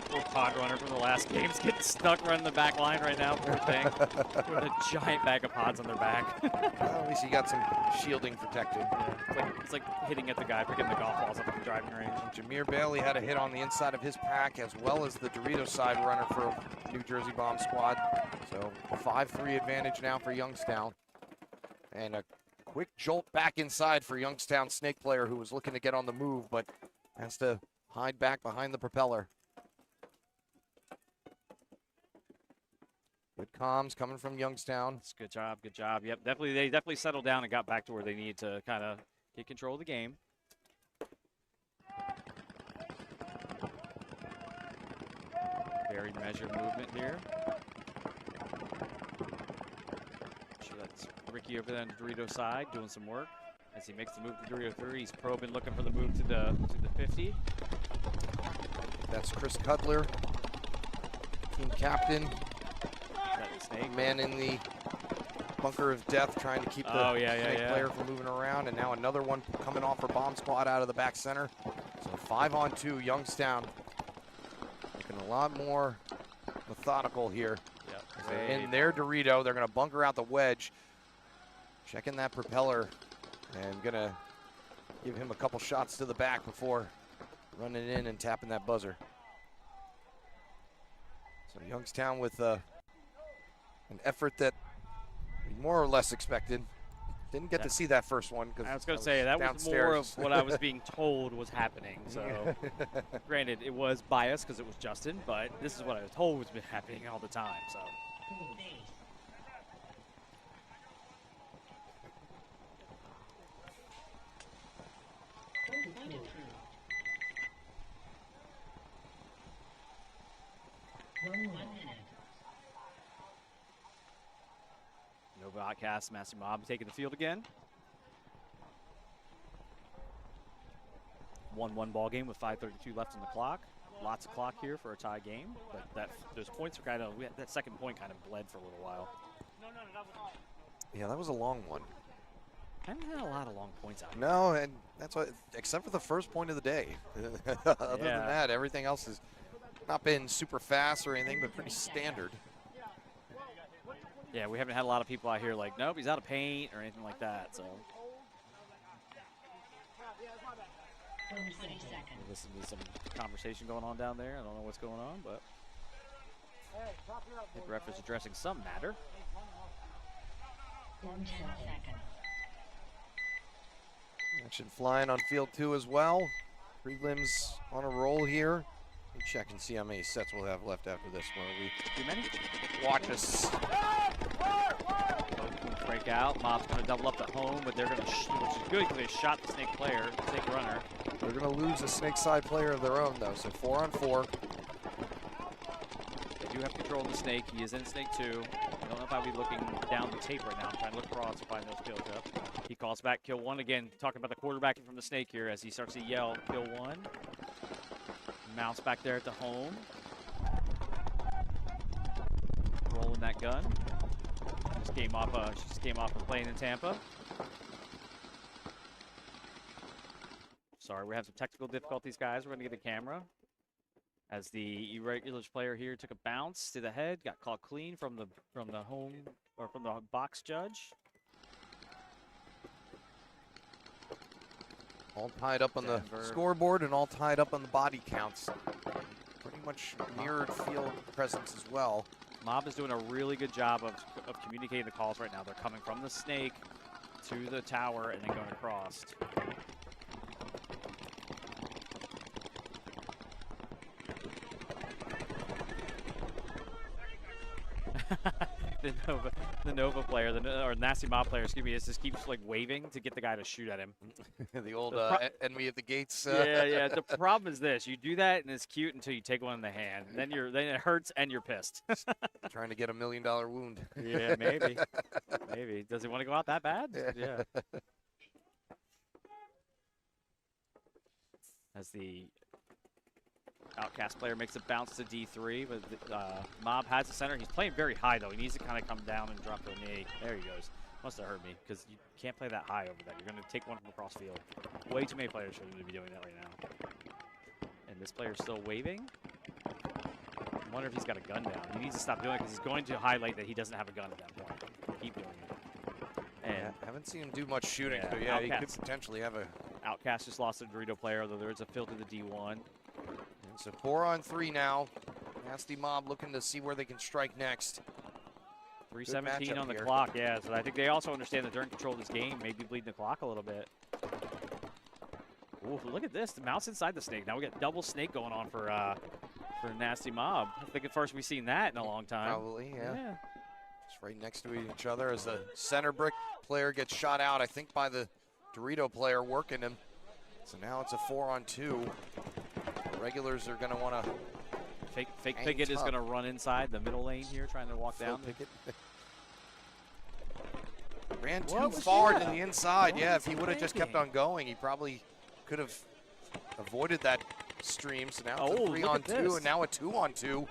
[SPEAKER 11] poor pod runner from the last game's getting stuck running the back line right now, poor thing. With a giant bag of pods on their back.
[SPEAKER 10] Well, at least he got some shielding protected.
[SPEAKER 11] Yeah, it's like hitting at the guy picking the golf balls up at the driving range.
[SPEAKER 10] Jameer Bailey had a hit on the inside of his pack, as well as the Dorito side runner for New Jersey Bomb Squad. So 5-3 advantage now for Youngstown. And a quick jolt back inside for Youngstown Snake player, who was looking to get on the move, but has to hide back behind the propeller. Good comms coming from Youngstown.
[SPEAKER 11] That's good job, good job. Yep, definitely, they definitely settled down and got back to where they need to kind of get control of the game. Very measured movement here. Sure, that's Ricky over there on the Dorito side doing some work. As he makes the move to Dorito 3, he's probing, looking for the move to the 50.
[SPEAKER 10] That's Chris Cutler, team captain.
[SPEAKER 11] Snake.
[SPEAKER 10] Man in the bunker of death, trying to keep the Snake player from moving around. And now another one coming off for Bomb Squad out of the back center. So 5-on-2, Youngstown looking a lot more methodical here.
[SPEAKER 11] Yep.
[SPEAKER 10] In their Dorito, they're going to bunker out the wedge, checking that propeller, and going to give him a couple shots to the back before running in and tapping that buzzer. So Youngstown with an effort that we more or less expected. Didn't get to see that first one because
[SPEAKER 11] I was going to say that was more of what I was being told was happening. So, granted, it was biased because it was Justin, but this is what I was told was been happening all the time. So. Nova Outcast, Massive Mob taking the field again. 1-1 ball game with 5:32 left on the clock. Lots of clock here for a tie game, but those points are kind of, that second point kind of bled for a little while.
[SPEAKER 10] Yeah, that was a long one.
[SPEAKER 11] Haven't had a lot of long points out here.
[SPEAKER 10] No, and that's what, except for the first point of the day. Other than that, everything else has not been super fast or anything, but pretty standard.
[SPEAKER 11] Yeah, we haven't had a lot of people out here like, nope, he's out of paint or anything like that. So. Listen to some conversation going on down there. I don't know what's going on, but the ref is addressing some matter.
[SPEAKER 9] 10 seconds.
[SPEAKER 10] Action flying on field 2 as well. Prelims on a roll here. Let me check and see how many sets we'll have left after this one.
[SPEAKER 11] Too many?
[SPEAKER 10] Watch us.
[SPEAKER 11] Break out. Mob's going to double up at home, but they're going to, which is good because they shot the Snake player, Snake runner.
[SPEAKER 10] They're going to lose a Snake side player of their own, though. So 4-on-4.
[SPEAKER 11] They do have control of the Snake. He is in Snake 2. don't know if I'll be looking down the tape right now. I'm trying to look across to find those kills up. He calls back kill 1 again, talking about the quarterbacking from the snake here as he starts to yell kill 1. Mouse back there at the home. Rolling that gun. Just came off of playing in Tampa. Sorry, we have some technical difficulties, guys. We're going to get a camera. As the Irregulars player here took a bounce to the head, got called clean from the home or from the box judge.
[SPEAKER 10] All tied up on the scoreboard and all tied up on the body counts. Pretty much mirrored field presence as well.
[SPEAKER 11] Mob is doing a really good job of communicating the calls right now. They're coming from the snake to the tower and then going across. the Nova player, or Nasty Mob player, excuse me, just keeps like waving to get the guy to shoot at him.
[SPEAKER 10] The old enemy at the gates.
[SPEAKER 11] Yeah. The problem is this: you do that and it's cute until you take one in the hand. Then it hurts and you're pissed.
[SPEAKER 10] Trying to get $1 million wound.
[SPEAKER 11] Yeah, maybe. Maybe. Does he want to go out that bad? Yeah. As the Outcast player makes a bounce to D3, but Mob has the center. He's playing very high, though. He needs to kind of come down and drop to a knee. There he goes. Must have hurt me, because you can't play that high over that. You're going to take one from across field. Way too many players should be doing that right now. And this player's still waving. I wonder if he's got a gun down. He needs to stop doing it, because he's going to highlight that he doesn't have a gun at that point. Keep doing it. And
[SPEAKER 10] I haven't seen him do much shooting, so
[SPEAKER 11] Outcast.
[SPEAKER 10] he could potentially have a...
[SPEAKER 11] Outcast just lost a Dorito player, although there is a fill to the D1.
[SPEAKER 10] It's a 4-on-3 now. Nasty Mob looking to see where they can strike next.
[SPEAKER 11] 3:17 on the clock, yeah. So I think they also understand that they're in control of this game, maybe bleeding the clock a little bit. Ooh, look at this, the mouse inside the snake. Now we got double snake going on for Nasty Mob. I think at first we've seen that in a long time.
[SPEAKER 10] Probably, yeah. Just right next to each other as the center brick player gets shot out, I think, by the Dorito player working him. So now it's a 4-on-2. The regulars are going to want to
[SPEAKER 11] Fake Pickett is going to run inside the middle lane here, trying to walk down.
[SPEAKER 10] Pickett. Ran too far to the inside. Yeah, if he would have just kept on going, he probably could have avoided that stream. So now it's a 3-on-2 and now a 2-on-2.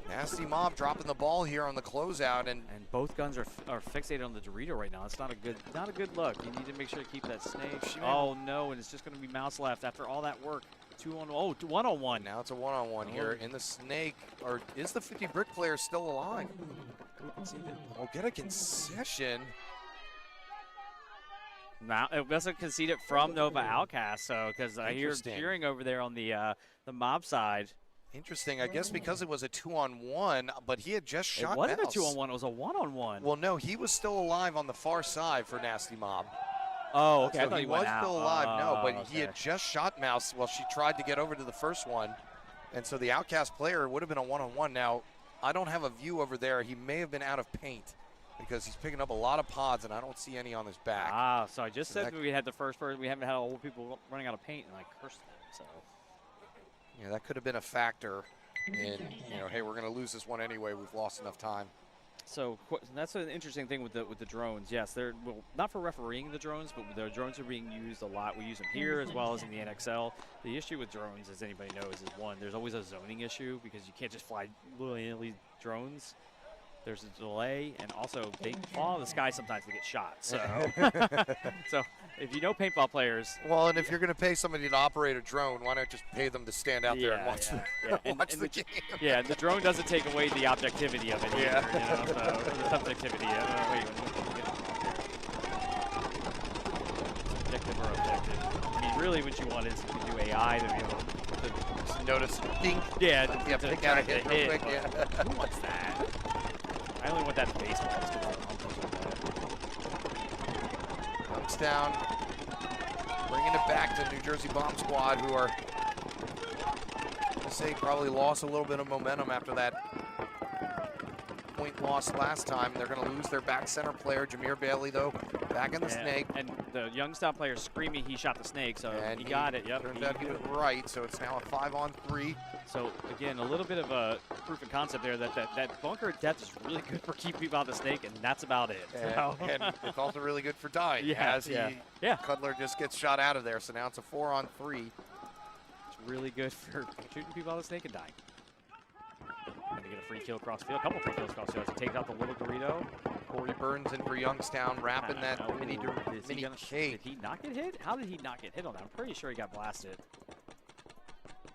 [SPEAKER 10] Nasty Mob dropping the ball here on the closeout, and
[SPEAKER 11] both guns are fixated on the Dorito right now. It's not a good look. You need to make sure to keep that snake. Oh no, and it's just going to be mouse left after all that work. 1-on-1.
[SPEAKER 10] Now it's a 1-on-1 here in the snake. Or is the 50 brick player still alive? Oh, get a concession.
[SPEAKER 11] Now it wasn't conceded from Nova Outcast, so because I hear cheering over there on the Mob side.
[SPEAKER 10] Interesting, I guess because it was a 2-on-1, but he had just shot.
[SPEAKER 11] It wasn't a 2-on-1, it was a 1-on-1.
[SPEAKER 10] Well, no, he was still alive on the far side for Nasty Mob.
[SPEAKER 11] Oh, okay.
[SPEAKER 10] So
[SPEAKER 11] I thought
[SPEAKER 10] he was still alive, no, but he had just shot Mouse while she tried to get over to the first one. And so the Outcast player would have been a 1-on-1. Now, I don't have a view over there. He may have been out of paint because he's picking up a lot of pods, and I don't see any on his back.
[SPEAKER 11] Ah, so I just said we had the first person. We haven't had old people running out of paint, and I cursed them, so.
[SPEAKER 10] Yeah, that could have been a factor in, hey, we're going to lose this one anyway. We've lost enough time.
[SPEAKER 11] So that's an interesting thing with the drones. Yes, they're not for refereeing the drones, but the drones are being used a lot. We use them here as well as in the NXL. The issue with drones, as anybody knows, is one, there's always a zoning issue because you can't just fly willy-nilly drones. There's a delay, and also they fall in the sky sometimes to get shot. So, so if you know paintball players.
[SPEAKER 10] Well, and if you're going to pay somebody to operate a drone, why not just pay them to stand out there and watch, watch the game?
[SPEAKER 11] Yeah, and the drone doesn't take away the objectivity of it either, so, the subjectivity. Subjective or objective. I mean, really what you want is you can do AI to be able to
[SPEAKER 10] notice ding.
[SPEAKER 11] Yeah,
[SPEAKER 10] to pick out a hit real quick.
[SPEAKER 11] Who wants that? I only want that in baseball.
[SPEAKER 10] Comes down, bringing it back to New Jersey Bomb Squad, who are, I say, probably lost a little bit of momentum after that point loss last time. They're going to lose their back center player, Jameer Bailey, though. Back in the snake.
[SPEAKER 11] And the Youngstown player screaming he shot the snake, so
[SPEAKER 10] And
[SPEAKER 11] he got it. Yep.
[SPEAKER 10] Turns out he was right, so it's now a 5-on-3.
[SPEAKER 11] So, again, a little bit of a proof of concept there that bunker at depth is really good for keeping people out of the snake, and that's about it.
[SPEAKER 10] And it's also really good for dying. Cudler just gets shot out of there, so now it's a 4-on-3.
[SPEAKER 11] It's really good for shooting people out of the snake and dying. And to get a free kill across field, a couple free kills across field. He takes out the little Dorito.
[SPEAKER 10] Corey Burns in for Youngstown, wrapping that mini cake.
[SPEAKER 11] Did he not get hit? How did he not get hit on that? I'm pretty sure he got blasted.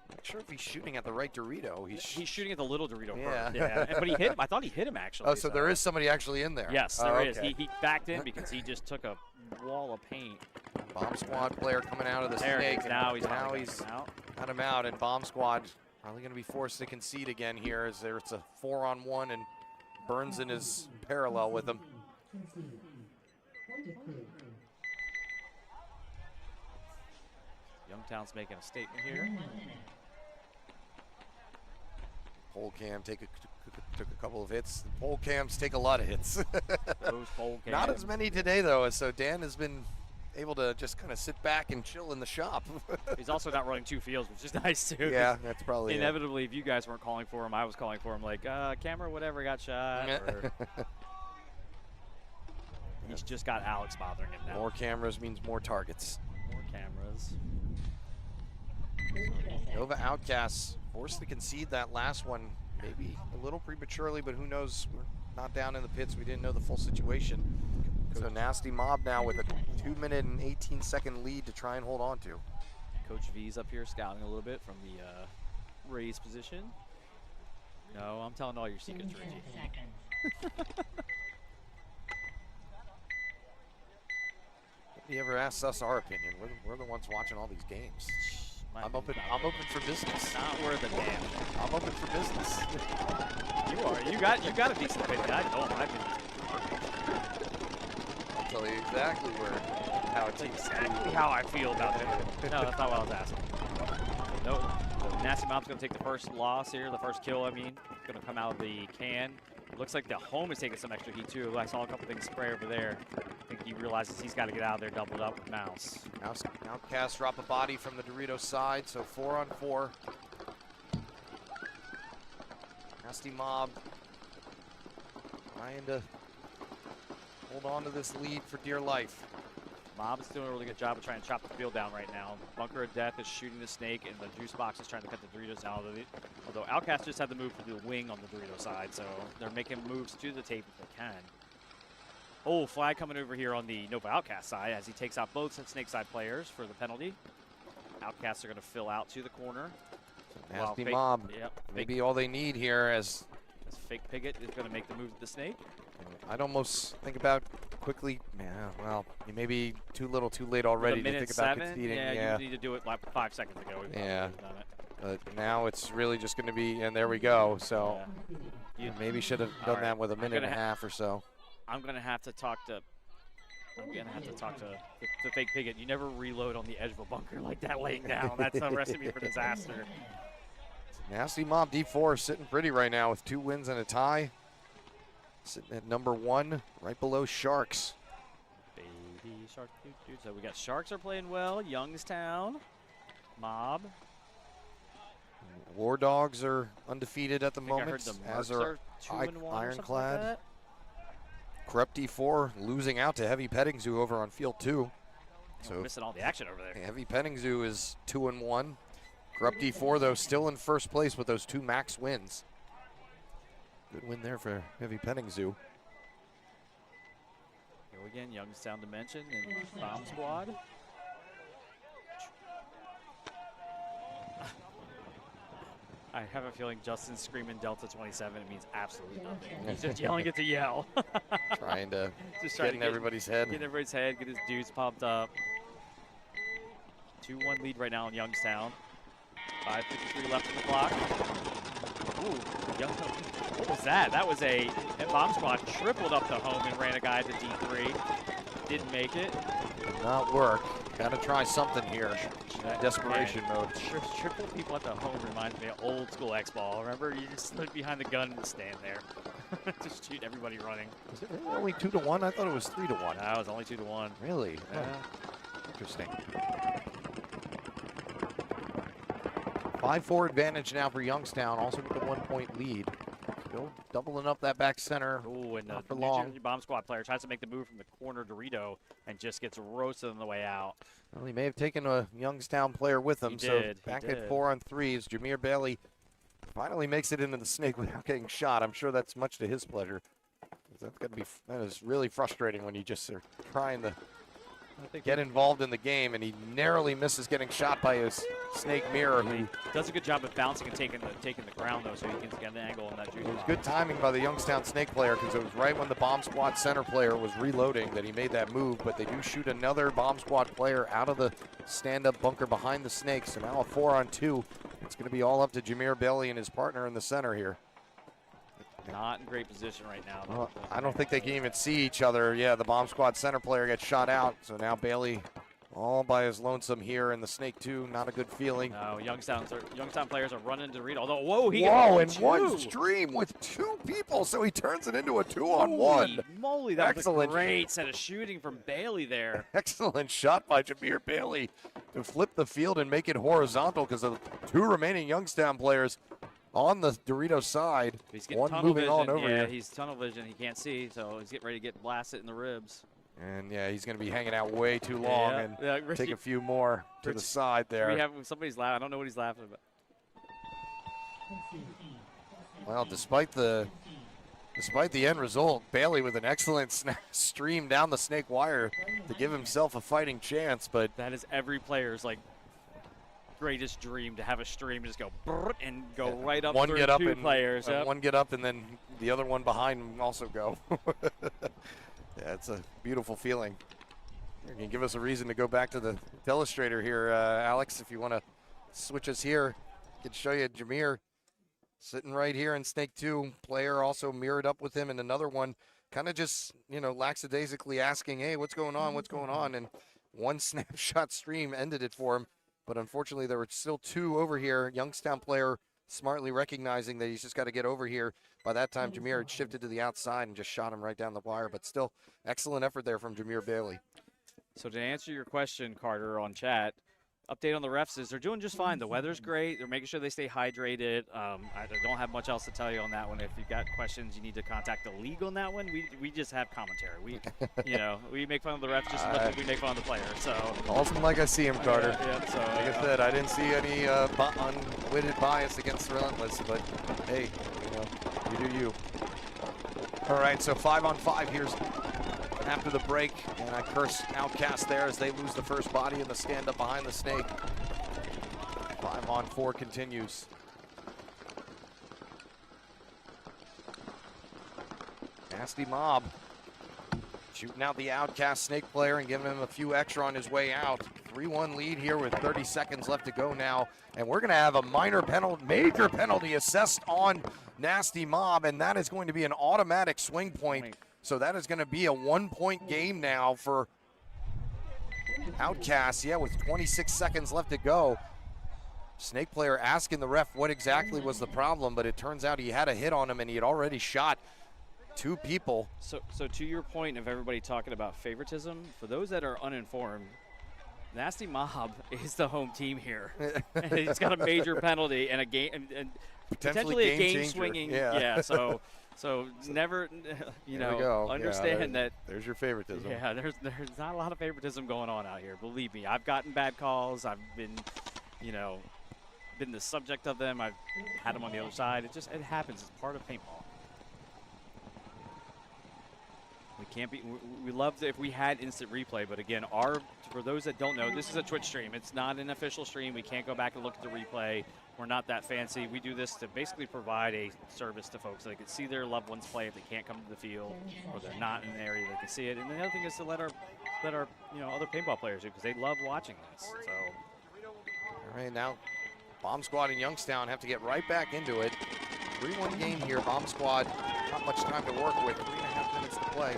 [SPEAKER 10] Not sure if he's shooting at the right Dorito.
[SPEAKER 11] He's shooting at the little Dorito first. Yeah. But he hit him. I thought he hit him, actually.
[SPEAKER 10] Oh, so there is somebody actually in there.
[SPEAKER 11] Yes, there is. He backed in because he just took a wall of paint.
[SPEAKER 10] Bomb Squad player coming out of the snake.
[SPEAKER 11] Now he's
[SPEAKER 10] got him out, and Bomb Squad probably going to be forced to concede again here as it's a 4-on-1, and Burns in his parallel with him.
[SPEAKER 11] Youngstown's making a statement here.
[SPEAKER 10] Pole cam took a couple of hits. The pole cams take a lot of hits.
[SPEAKER 11] Those pole cams.
[SPEAKER 10] Not as many today, though, so Dan has been able to just kind of sit back and chill in the shop.
[SPEAKER 11] He's also not running 2 fields, which is nice, too.
[SPEAKER 10] Yeah, that's probably
[SPEAKER 11] inevitably, if you guys weren't calling for him, I was calling for him, like, camera, whatever, got shot. Or he's just got Alex bothering him now.
[SPEAKER 10] More cameras means more targets.
[SPEAKER 11] More cameras.
[SPEAKER 10] Nova Outcasts forced to concede that last one, maybe a little prematurely, but who knows? We're not down in the pits. We didn't know the full situation. So Nasty Mob now with a 2-minute and 18-second lead to try and hold on to.
[SPEAKER 11] Coach V's up here scouting a little bit from the raised position. No, I'm telling all your secrets, Reggie.
[SPEAKER 10] Nobody ever asks us our opinion. We're the ones watching all these games. I'm open for business.
[SPEAKER 11] Not worth a damn.
[SPEAKER 10] I'm open for business.
[SPEAKER 11] You are. You got a decent opinion. I don't. My opinion's
[SPEAKER 10] I'll tell you exactly
[SPEAKER 11] exactly how I feel about it. No, that's not what I was asking. No, so Nasty Mob's going to take the first loss here, the first kill, I mean. Going to come out of the can. Looks like the home is taking some extra heat, too. I saw a couple things spray over there. I think he realizes he's got to get out of there doubled up with Mouse.
[SPEAKER 10] Outcast drop a body from the Dorito side, so 4-on-4. Nasty Mob trying to hold on to this lead for dear life.
[SPEAKER 11] Mob's doing a really good job of trying to chop the field down right now. Bunker of Death is shooting the snake, and the juice box is trying to cut the Doritos down. Although Outcast just had to move to the wing on the Dorito side, so they're making moves to the tape if they can. Oh, flag coming over here on the Nova Outcast side as he takes out both snake side players for the penalty. Outcasts are going to fill out to the corner.
[SPEAKER 10] Nasty Mob, maybe all they need here as
[SPEAKER 11] Fake Piggott is going to make the move to the snake.
[SPEAKER 10] I'd almost think about quickly, well, you may be too little too late already to think about conceding.
[SPEAKER 11] Yeah, you need to do it like 5 seconds ago.
[SPEAKER 10] Yeah, but now it's really just going to be, and there we go. So you maybe should have done that with a minute and a half or so.
[SPEAKER 11] I'm going to have to talk to Fake Piggott. You never reload on the edge of a bunker like that laying down. That's a recipe for disaster.
[SPEAKER 10] Nasty Mob D4 sitting pretty right now with 2 wins and a tie. Sitting at number 1, right below Sharks.
[SPEAKER 11] Baby Shark, dude. So we got Sharks are playing well. Youngstown, Mob.
[SPEAKER 10] War Dogs are undefeated at the moment.
[SPEAKER 11] I heard the Mercs are 2-1
[SPEAKER 10] Ironclad.
[SPEAKER 11] Like
[SPEAKER 10] Corrupt D4 losing out to Heavy Petting Zoo over on field 2.
[SPEAKER 11] So missing all the action over there.
[SPEAKER 10] Heavy Petting Zoo is 2-1. Corrupt D4 though still in first place with those 2 max wins. Good win there for Heavy Petting Zoo.
[SPEAKER 11] Here again, Youngstown Dimension and Bomb Squad. I have a feeling Justin's screaming Delta 27. It means absolutely nothing. He's just yelling it to yell.
[SPEAKER 10] Trying to
[SPEAKER 11] just
[SPEAKER 10] get in everybody's head.
[SPEAKER 11] Get everybody's head, get his dudes pumped up. 2-1 lead right now in Youngstown. 5:53 left on the clock. Ooh, what was that? That was a Bomb Squad tripled up the home and ran a guy to D3. Didn't make it.
[SPEAKER 10] Did not work. Got to try something here. Desperation mode.
[SPEAKER 11] Triple people at the home reminds me of old school Xball. Remember, you just stood behind the gun and stand there. Just shoot everybody running.
[SPEAKER 10] Is it really only 2-1? I thought it was 3-1.
[SPEAKER 11] No, it was only 2-1.
[SPEAKER 10] Really?
[SPEAKER 11] Yeah.
[SPEAKER 10] Oh, interesting. 5-4 advantage now for Youngstown, also with a 1-point lead. Still doubling up that back center.
[SPEAKER 11] Ooh, and
[SPEAKER 10] not
[SPEAKER 11] the
[SPEAKER 10] for
[SPEAKER 11] New
[SPEAKER 10] long.
[SPEAKER 11] Jersey Bomb Squad player tries to make the move from the corner Dorito and just gets roasted on the way out.
[SPEAKER 10] Well, he may have taken a Youngstown player with him.
[SPEAKER 11] He
[SPEAKER 10] so
[SPEAKER 11] did,
[SPEAKER 10] back
[SPEAKER 11] he
[SPEAKER 10] at
[SPEAKER 11] did.
[SPEAKER 10] 4-on-3 as Jameer Bailey finally makes it into the snake without getting shot. I'm sure that's much to his pleasure. That is really frustrating when you just are trying to get involved in the game and he narrowly misses getting shot by his snake mirror.
[SPEAKER 11] He does a good job of bouncing and taking the ground though, so he can get an angle on that juice
[SPEAKER 10] It was
[SPEAKER 11] box.
[SPEAKER 10] good timing by the Youngstown snake player because it was right when the Bomb Squad center player was reloading that he made that move, but they do shoot another Bomb Squad player out of the stand-up bunker behind the snake. So now a 4-on-2. It's going to be all up to Jameer Bailey and his partner in the center here.
[SPEAKER 11] Not in great position right now.
[SPEAKER 10] Well, I don't think they can even see each other. Yeah, the Bomb Squad center player gets shot out. So now Bailey all by his lonesome here in the snake 2. Not a good feeling.
[SPEAKER 11] No, Youngstown players are running to read. Although, whoa, he
[SPEAKER 10] Whoa,
[SPEAKER 11] got
[SPEAKER 10] and one
[SPEAKER 11] two.
[SPEAKER 10] stream with 2 people. So he turns it into a 2-on-1.
[SPEAKER 11] Holy moly, that
[SPEAKER 10] Excellent.
[SPEAKER 11] was a great set of shooting from Bailey there.
[SPEAKER 10] Excellent shot by Jameer Bailey to flip the field and make it horizontal because of the 2 remaining Youngstown players on the Dorito side.
[SPEAKER 11] He's getting
[SPEAKER 10] One
[SPEAKER 11] tunnel
[SPEAKER 10] moving
[SPEAKER 11] vision.
[SPEAKER 10] on over
[SPEAKER 11] yeah,
[SPEAKER 10] here.
[SPEAKER 11] he's tunnel vision. He can't see, so he's getting ready to get blasted in the ribs.
[SPEAKER 10] And yeah, he's going to be hanging out way too long and take a few more to the side there.
[SPEAKER 11] We have somebody's laughing. I don't know what he's laughing about.
[SPEAKER 10] Well, despite the end result, Bailey with an excellent stream down the snake wire to give himself a fighting chance. But
[SPEAKER 11] that is every player's greatest dream, to have a stream just go brrrt and go right up
[SPEAKER 10] one
[SPEAKER 11] through
[SPEAKER 10] get up
[SPEAKER 11] 2
[SPEAKER 10] and
[SPEAKER 11] players. Yep.
[SPEAKER 10] one get up and then the other one behind him also go. Yeah, it's a beautiful feeling. You can give us a reason to go back to the illustrator here, Alex, if you want to switch us here. I can show you Jameer sitting right here in snake 2. Player also mirrored up with him, and another one kind of just, lackadaisically asking, hey, what's going on, what's going on? And one snapshot stream ended it for him. But unfortunately, there were still 2 over here. Youngstown player smartly recognizing that he's just got to get over here. By that time, Jameer had shifted to the outside and just shot him right down the wire. But still, excellent effort there from Jameer Bailey.
[SPEAKER 11] So to answer your question, Carter, on chat, update on the refs is they're doing just fine. The weather's great. They're making sure they stay hydrated. I don't have much else to tell you on that one. If you've got questions, you need to contact the league on that one. We just have commentary. We make fun of the refs just as much as we make fun of the players. So
[SPEAKER 10] calls him like I see him, Carter.
[SPEAKER 11] So
[SPEAKER 10] like I said, I didn't see any unwitted bias against Relentless, but hey, you do you. All right, so 5-on-5 here's after the break, and I curse Outcast there as they lose the first body in the stand-up behind the snake. 5-on-4 continues. Nasty Mob shooting out the Outcast snake player and giving him a few extra on his way out. 3-1 lead here with 30 seconds left to go now, and we're going to have a major penalty assessed on Nasty Mob, and that is going to be an automatic swing point. So that is going to be a 1-point game now for Outcast. Yeah, with 26 seconds left to go. Snake player asking the ref what exactly was the problem, but it turns out he had a hit on him and he had already shot 2 people.
[SPEAKER 11] So to your point of everybody talking about favoritism, for those that are uninformed, Nasty Mob is the home team here. And he's got a major penalty and a game and potentially a game swinging. Yeah. So never, understand that.
[SPEAKER 10] There's your favoritism.
[SPEAKER 11] Yeah, there's not a lot of favoritism going on out here. Believe me, I've gotten bad calls. I've been, been the subject of them. I've had them on the other side. It happens. It's part of paintball. We can't be. We love if we had instant replay, but again, for those that don't know, this is a Twitch stream. It's not an official stream. We can't go back and look at the replay. We're not that fancy. We do this to basically provide a service to folks so they can see their loved ones play if they can't come to the field or they're not in an area they can see it. And the other thing is to let our other paintball players do because they love watching this. So.
[SPEAKER 10] All right, now Bomb Squad and Youngstown have to get right back into it. 3-1 game here. Bomb Squad, not much time to work with. 3.5 minutes to play.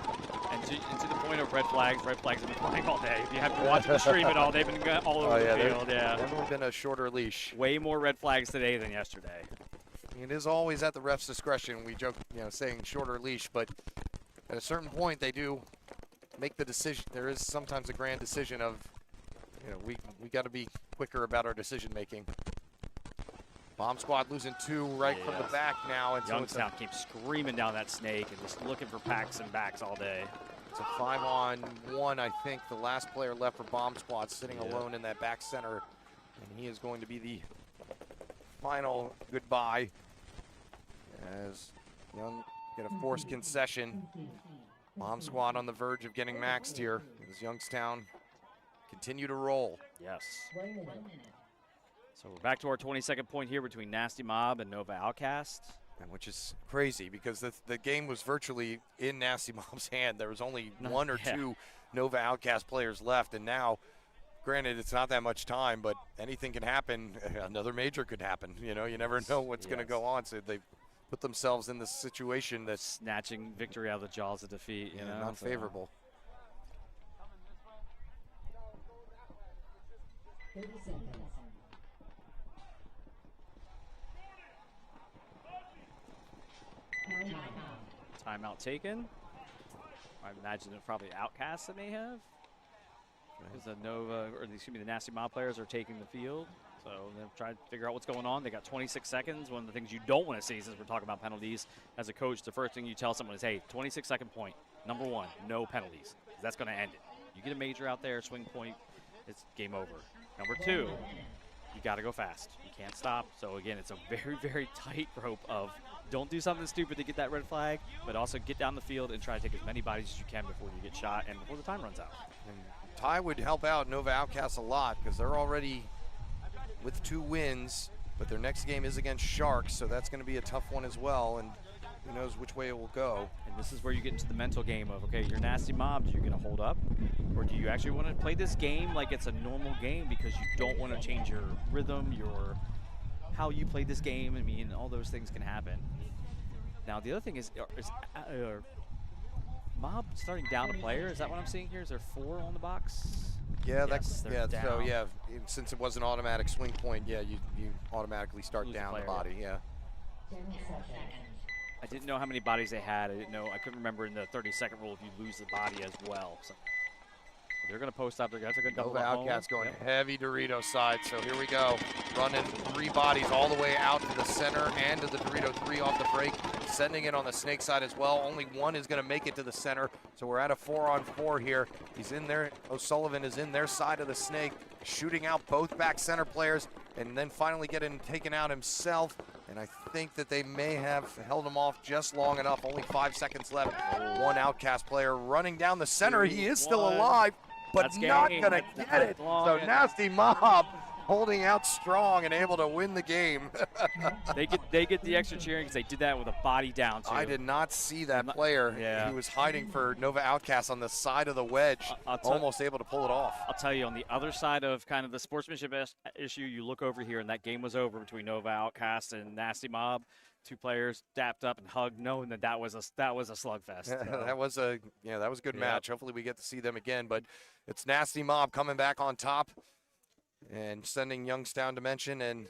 [SPEAKER 11] And to the point of red flags have been flying all day. If you have been watching the stream at all, they've been all over the field.
[SPEAKER 10] Definitely been a shorter leash.
[SPEAKER 11] Way more red flags today than yesterday.
[SPEAKER 10] It is always at the ref's discretion. We joke, saying shorter leash, but at a certain point, they do make the decision. There is sometimes a grand decision of, we got to be quicker about our decision making. Bomb Squad losing 2 right from the back now. And
[SPEAKER 11] Youngstown keeps screaming down that snake and just looking for packs and backs all day.
[SPEAKER 10] It's a 5-on-1, I think. The last player left for Bomb Squad sitting alone in that back center. And he is going to be the final goodbye as Young get a forced concession. Bomb Squad on the verge of getting maxed here as Youngstown continue to roll.
[SPEAKER 11] Yes. So we're back to our 22nd point here between Nasty Mob and Nova Outcast.
[SPEAKER 10] And which is crazy because the game was virtually in Nasty Mob's hand. There was only 1 or 2 Nova Outcast players left, and now, granted, it's not that much time, but anything can happen. Another major could happen. You never know what's going to go on. So they put themselves in this situation that's
[SPEAKER 11] snatching victory out of the jaws of defeat.
[SPEAKER 10] Not favorable.
[SPEAKER 9] 30 seconds.
[SPEAKER 11] Timeout taken. I imagine it's probably Outcasts that may have. Because the Nova, or excuse me, the Nasty Mob players are taking the field. So they're trying to figure out what's going on. They got 26 seconds. One of the things you don't want to see, since we're talking about penalties, as a coach, the first thing you tell someone is, hey, 26-second point. Number 1, no penalties. That's going to end it. You get a major out there, swing point, it's game over. Number 2, you got to go fast. You can't stop. So again, it's a very, very tight rope of don't do something stupid to get that red flag, but also get down the field and try to take as many bodies as you can before you get shot and before the time runs out.
[SPEAKER 10] And tie would help out Nova Outcasts a lot because they're already with 2 wins, but their next game is against Sharks, so that's going to be a tough one as well, and who knows which way it will go.
[SPEAKER 11] And this is where you get into the mental game of, okay, you're Nasty Mob, are you going to hold up? Or do you actually want to play this game like it's a normal game because you don't want to change your rhythm, how you play this game? I mean, all those things can happen. Now, the other thing is Mob starting down a player. Is that what I'm seeing here? Is there 4 on the box?
[SPEAKER 10] Yeah,
[SPEAKER 11] yes,
[SPEAKER 10] so yeah, since it was an automatic swing point, yeah, you automatically start
[SPEAKER 11] lose
[SPEAKER 10] down the body, yeah.
[SPEAKER 9] 10 seconds.
[SPEAKER 11] I didn't know how many bodies they had. I couldn't remember in the 30-second rule if you lose the body as well. So they're going to post up. They're going to take a double.
[SPEAKER 10] Nova Outcast going heavy Dorito side. So here we go. Running 3 bodies all the way out to the center and to the Dorito 3 off the break. Sending it on the snake side as well. Only 1 is going to make it to the center. So we're at a 4-on-4 here. He's in there. O'Sullivan is in their side of the snake, shooting out both back center players and then finally getting taken out himself. And I think that they may have held him off just long enough. Only 5 seconds left. 1 Outcast player running down the center. He is still alive, but not going to get it. So Nasty Mob holding out strong and able to win the game.
[SPEAKER 11] they get the extra cheering because they did that with a body down, too.
[SPEAKER 10] I did not see that player.
[SPEAKER 11] Yeah.
[SPEAKER 10] He was hiding for Nova Outcast on the side of the wedge, almost able to pull it off.
[SPEAKER 11] I'll tell you, on the other side of kind of the sportsmanship issue, you look over here, and that game was over between Nova Outcast and Nasty Mob. 2 players dapped up and hugged, knowing that was a slugfest. So.
[SPEAKER 10] that was a good match. Hopefully we get to see them again. But it's Nasty Mob coming back on top and sending Youngstown Dimension and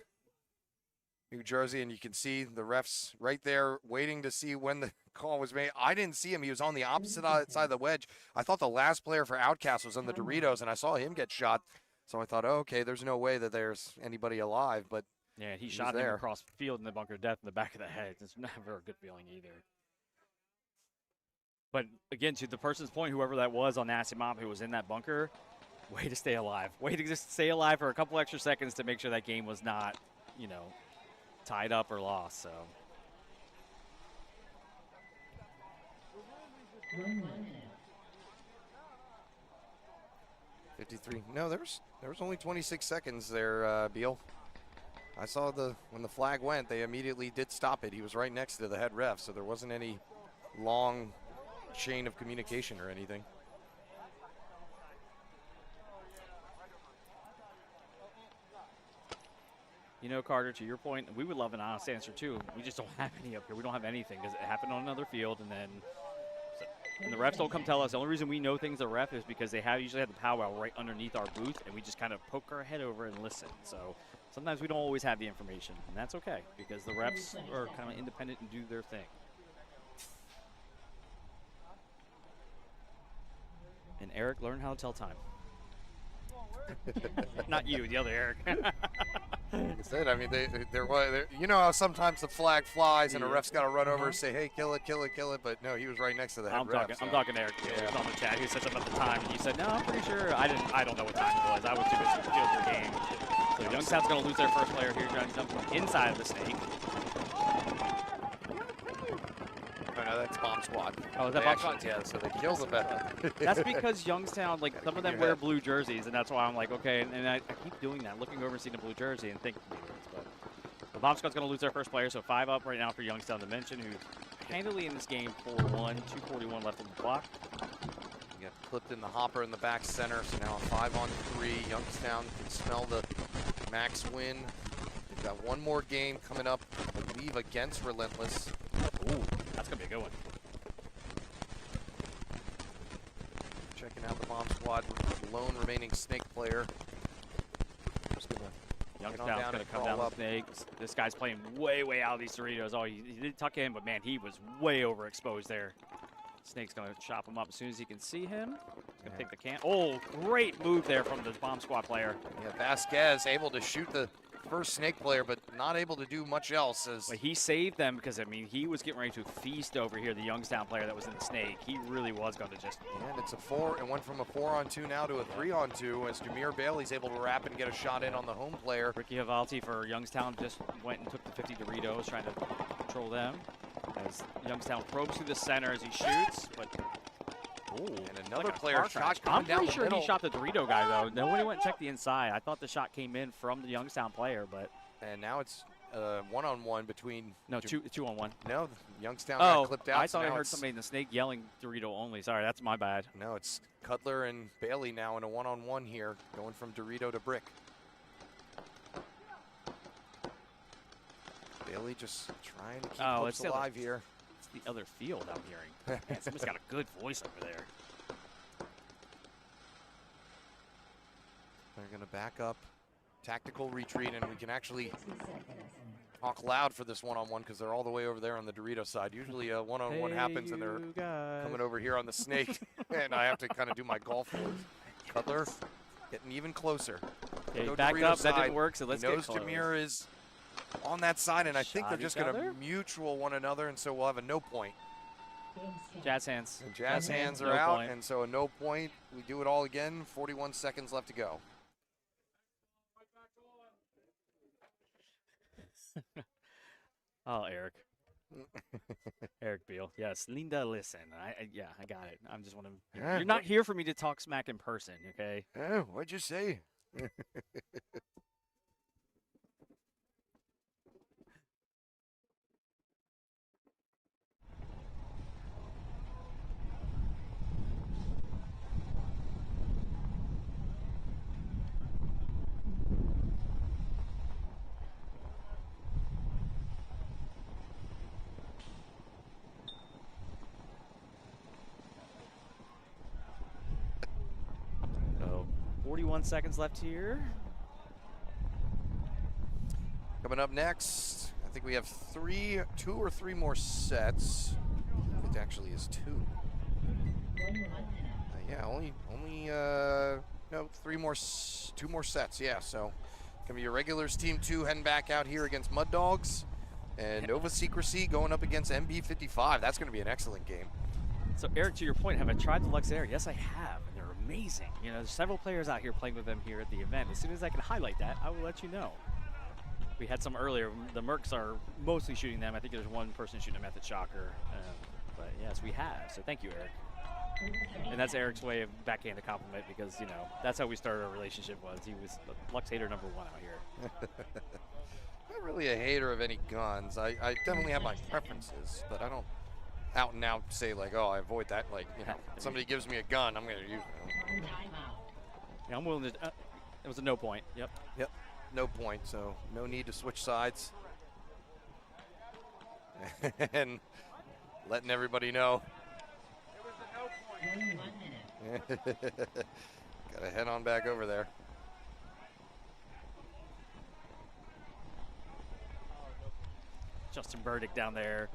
[SPEAKER 10] New Jersey, and you can see the refs right there waiting to see when the call was made. I didn't see him. He was on the opposite side of the wedge. I thought the last player for Outcast was on the Doritos, and I saw him get shot. So I thought, oh, okay, there's no way that there's anybody alive. But
[SPEAKER 11] yeah, he shot him across the field in the bunker of death in the back of the head. It's never a good feeling either. But again, to the person's point, whoever that was on Nasty Mob who was in that bunker, way to stay alive. Way to just stay alive for a couple extra seconds to make sure that game was not, tied up or lost. So.
[SPEAKER 10] 53. No, there was only 26 seconds there, Beal. I saw when the flag went, they immediately did stop it. He was right next to the head ref, so there wasn't any long chain of communication or anything.
[SPEAKER 11] Carter, to your point, we would love an honest answer too. We just don't have any up here. We don't have anything because it happened on another field, and then And the refs don't come tell us. The only reason we know things are ref is because they usually have the powwow right underneath our booth, and we just kind of poke our head over and listen. So sometimes we don't always have the information, and that's okay because the refs are kind of independent and do their thing. And Eric learned how to tell time. Not you, the other Eric.
[SPEAKER 10] Like I said, I mean, you know how sometimes the flag flies and a ref's got to run over and say, hey, kill it, kill it, kill it. But no, he was right next to the head ref.
[SPEAKER 11] I'm talking to Eric. He was on the chat. He said something at the time, and you said, no, I'm pretty sure. I don't know what time it was. I was too busy to field your game. So Youngstown's going to lose their first player here. Youngstown from inside of the snake.
[SPEAKER 10] Oh, no, that's Bomb Squad.
[SPEAKER 11] Oh, is that Bomb Squad?
[SPEAKER 10] Yeah, so they kill the better.
[SPEAKER 11] That's because Youngstown, like, some of them wear blue jerseys, and that's why I'm like, okay. And I keep doing that, looking over and seeing a blue jersey and thinking it is. But the Bomb Squad's going to lose their first player, so 5 up right now for Youngstown to mention, who's handily in this game 4-1, 2:41 left on the clock.
[SPEAKER 10] You got clipped in the hopper in the back center, so now a 5-on-3. Youngstown can smell the max win. They've got one more game coming up, I believe, against Relentless.
[SPEAKER 11] Ooh, that's going to be a good one.
[SPEAKER 10] Checking out the Bomb Squad, lone remaining snake player. Just gonna
[SPEAKER 11] Youngstown's going to come down the snakes. This guy's playing way, way out of these Doritos. Oh, he did tuck in, but man, he was way overexposed there. Snake's going to chop him up as soon as he can see him. He's going to take the can. Oh, great move there from the Bomb Squad player.
[SPEAKER 10] Yeah, Vasquez able to shoot the first snake player, but not able to do much else.
[SPEAKER 11] But he saved them because, I mean, he was getting ready to feast over here, the Youngstown player that was in the snake. He really was going to just...
[SPEAKER 10] Yeah, and it's a 4. It went from a 4-on-2 now to a 3-on-2 as Jameer Bailey's able to wrap and get a shot in on the home player.
[SPEAKER 11] Ricky Havalti for Youngstown just went and took the 50 Doritos, trying to control them. As Youngstown probes through the center as he shoots, but... Ooh,
[SPEAKER 10] and another player shot
[SPEAKER 11] I'm
[SPEAKER 10] coming down
[SPEAKER 11] pretty sure
[SPEAKER 10] the middle.
[SPEAKER 11] he shot the Dorito guy, though. Nobody went and checked the inside. I thought the shot came in from the Youngstown player, but...
[SPEAKER 10] And now it's 1-on-1 between...
[SPEAKER 11] No, 2-on-1.
[SPEAKER 10] No, Youngstown got clipped out.
[SPEAKER 11] I thought I heard somebody in the snake yelling Dorito only. Sorry, that's my bad.
[SPEAKER 10] No, it's Cutler and Bailey now in a 1-on-1 here, going from Dorito to Brick. Bailey just trying to keep hopes alive here.
[SPEAKER 11] It's the other field I'm hearing. Man, somebody's got a good voice over there.
[SPEAKER 10] They're going to back up. Tactical retreat, and we can actually talk loud for this 1-on-1 because they're all the way over there on the Dorito side. Usually a 1-on-1 happens and they're coming over here on the snake, and I have to kind of do my golf moves. Cutler getting even closer.
[SPEAKER 11] Okay, back
[SPEAKER 10] Dorito
[SPEAKER 11] up,
[SPEAKER 10] side.
[SPEAKER 11] that didn't work, so let's
[SPEAKER 10] he knows
[SPEAKER 11] get close.
[SPEAKER 10] Jameer is on that side, and I think they're just going to
[SPEAKER 11] other?
[SPEAKER 10] mutual one another, and so we'll have a no point.
[SPEAKER 11] Jazz hands.
[SPEAKER 10] And jazz hands are
[SPEAKER 11] no
[SPEAKER 10] out,
[SPEAKER 11] point.
[SPEAKER 10] and so a no point. We do it all again. 41 seconds left to go.
[SPEAKER 11] Oh, Eric. Eric Beal. Yes, Linda, listen. Yeah, I got it. I'm just want to. You're not here for me to talk smack in person, okay?
[SPEAKER 10] Oh, what'd you say?
[SPEAKER 11] So, 41 seconds left here.
[SPEAKER 10] Coming up next, I think we have 2 or 3 more sets. It actually is 2. Yeah, only no, 2 more sets. Yeah, so gonna be your regulars team 2 heading back out here against Mud Dogs, and Nova Secrecy going up against MB55. That's gonna be an excellent game.
[SPEAKER 11] So Eric, to your point, have I tried the Lux Air? Yes, I have, and they're amazing. You know, there's several players out here playing with them here at the event. As soon as I can highlight that, I will let you know. We had some earlier. The Mercs are mostly shooting them. I think there's one person shooting them at the Shocker. But yes, we have. So thank you, Eric. And that's Eric's way of backhand compliment because, you know, that's how we started our relationship was. He was the Lux hater #1 out here.
[SPEAKER 10] Not really a hater of any guns. I definitely have my preferences, but I don't out and out say like, oh, I avoid that. Like, you know, somebody gives me a gun, I'm going to use it.
[SPEAKER 11] Yeah, I'm willing to. It was a no point. Yep.
[SPEAKER 10] Yep. No point, so no need to switch sides. And letting everybody know Gotta head on back over there.
[SPEAKER 11] Justin Burdick down there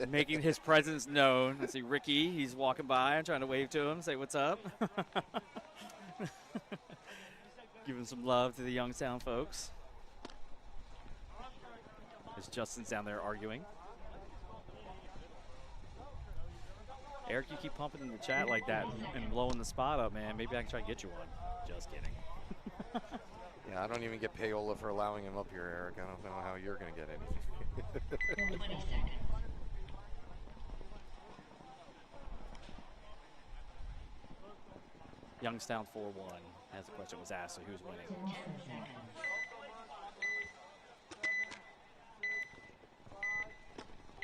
[SPEAKER 11] making his presence known. I see Ricky, he's walking by. I'm trying to wave to him, say what's up. Giving some love to the Youngstown folks. As Justin's down there arguing. Eric, you keep pumping in the chat like that and blowing the spot up, man. Maybe I can try to get you one. Just kidding.
[SPEAKER 10] Yeah, I don't even get payola for allowing him up here, Eric. I don't know how you're going to get anything.
[SPEAKER 9] 20 seconds.
[SPEAKER 11] Youngstown 4-1, as the question was asked, so who's winning?
[SPEAKER 9] 10 seconds.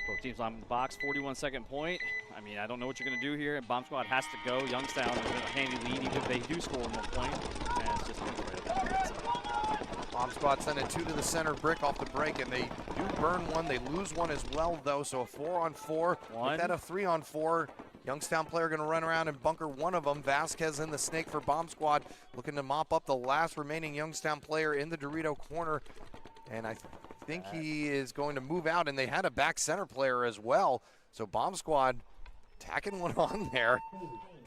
[SPEAKER 11] Both teams on the box, 41-second point. I mean, I don't know what you're going to do here. Bomb Squad has to go. Youngstown is in a handy lead, even if they do score 1 point. And it's just right at that point, so.
[SPEAKER 10] Bomb Squad sending 2 to the center brick off the break, and they do burn 1. They lose 1 as well, though, so a 4-on-4. Make that a 3-on-4. Youngstown player going to run around and bunker one of them. Vasquez in the snake for Bomb Squad, looking to mop up the last remaining Youngstown player in the Dorito corner. And I think he is going to move out, and they had a back center player as well. So Bomb Squad tacking one on there,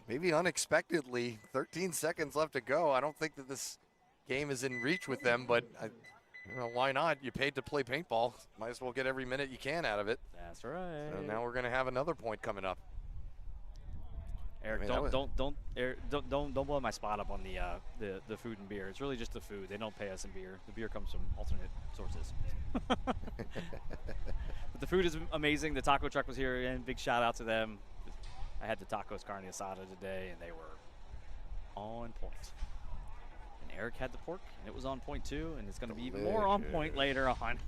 [SPEAKER 10] maybe unexpectedly. 13 seconds left to go. I don't think that this game is in reach with them, but you know, why not? You paid to play paintball. Might as well get every minute you can out of it.
[SPEAKER 11] That's right.
[SPEAKER 10] So now we're going to have another point coming up.
[SPEAKER 11] Eric, don't blow my spot up on the food and beer. It's really just the food. They don't pay us in beer. The beer comes from alternate sources. But the food is amazing. The taco truck was here, and big shout out to them. I had the tacos carne asada today, and they were on point. And Eric had the pork, and it was on point too, and it's going to be even more on point later on.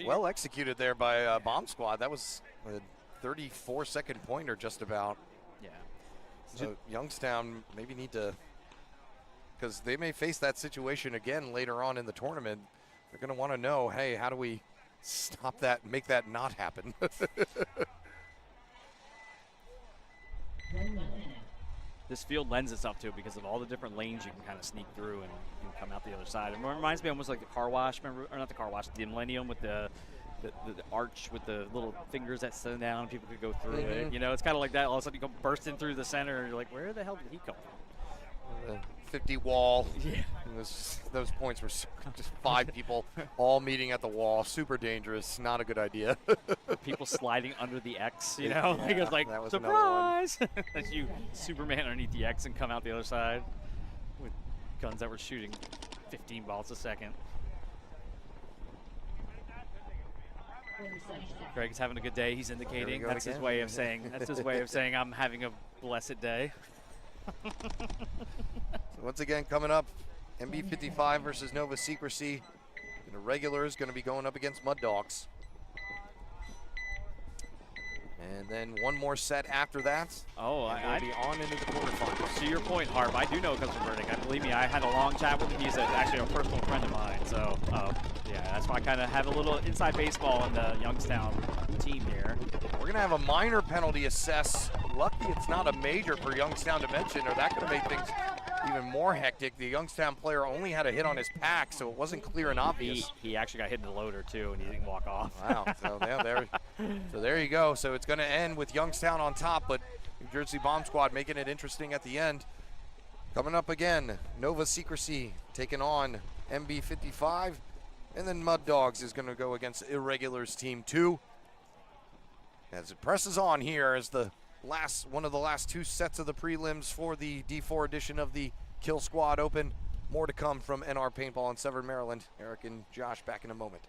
[SPEAKER 10] Well executed there by Bomb Squad. That was a 34-second pointer just about.
[SPEAKER 11] Yeah.
[SPEAKER 10] So Youngstown maybe need to, because they may face that situation again later on in the tournament. They're going to want to know, hey, how do we stop that, make that not happen?
[SPEAKER 11] This field lends itself to it because of all the different lanes you can kind of sneak through and come out the other side. It reminds me almost like the car wash, remember, or not the car wash, the Millennium with the arch with the little fingers that sit down and people could go through it. You know, it's kind of like that. All of a sudden you come bursting through the center and you're like, where the hell did he come from?
[SPEAKER 10] 50 wall.
[SPEAKER 11] Yeah.
[SPEAKER 10] Those points were just 5 people all meeting at the wall. Super dangerous. Not a good idea.
[SPEAKER 11] People sliding under the X, you know?
[SPEAKER 10] Yeah,
[SPEAKER 11] like it's like,
[SPEAKER 10] that was
[SPEAKER 11] surprise! As you Superman underneath the X and come out the other side with guns that were shooting 15 balls a second. Greg's having a good day. He's indicating that's his way of saying. That's his way of saying I'm having a blessed day.
[SPEAKER 10] So once again, coming up, MB55 versus Nova Secrecy. The regular is going to be going up against Mud Dogs. And then one more set after that.
[SPEAKER 11] Oh,
[SPEAKER 10] I'll be on into the quarterfinals.
[SPEAKER 11] To your point, Harp, I do know Cousin Burdick. Believe me, I had a long chat with him. He's actually a personal friend of mine. So, yeah, that's why I kind of have a little inside baseball in the Youngstown team here.
[SPEAKER 10] We're going to have a minor penalty assess. Lucky it's not a major for Youngstown to mention, or that could have made things even more hectic. The Youngstown player only had a hit on his pack, so it wasn't clear and obvious.
[SPEAKER 11] He actually got hit in the loader, too, and he didn't walk off.
[SPEAKER 10] Wow. So, yeah, there you go. So it's going to end with Youngstown on top, but New Jersey Bomb Squad making it interesting at the end. Coming up again, Nova Secrecy taking on MB55, and then Mud Dogs is going to go against Irregulars Team 2. As it presses on here as one of the last 2 sets of the prelims for the D4 edition of the Killsquad Open. More to come from NR Paintball in Severn, Maryland. Eric and Josh back in a moment.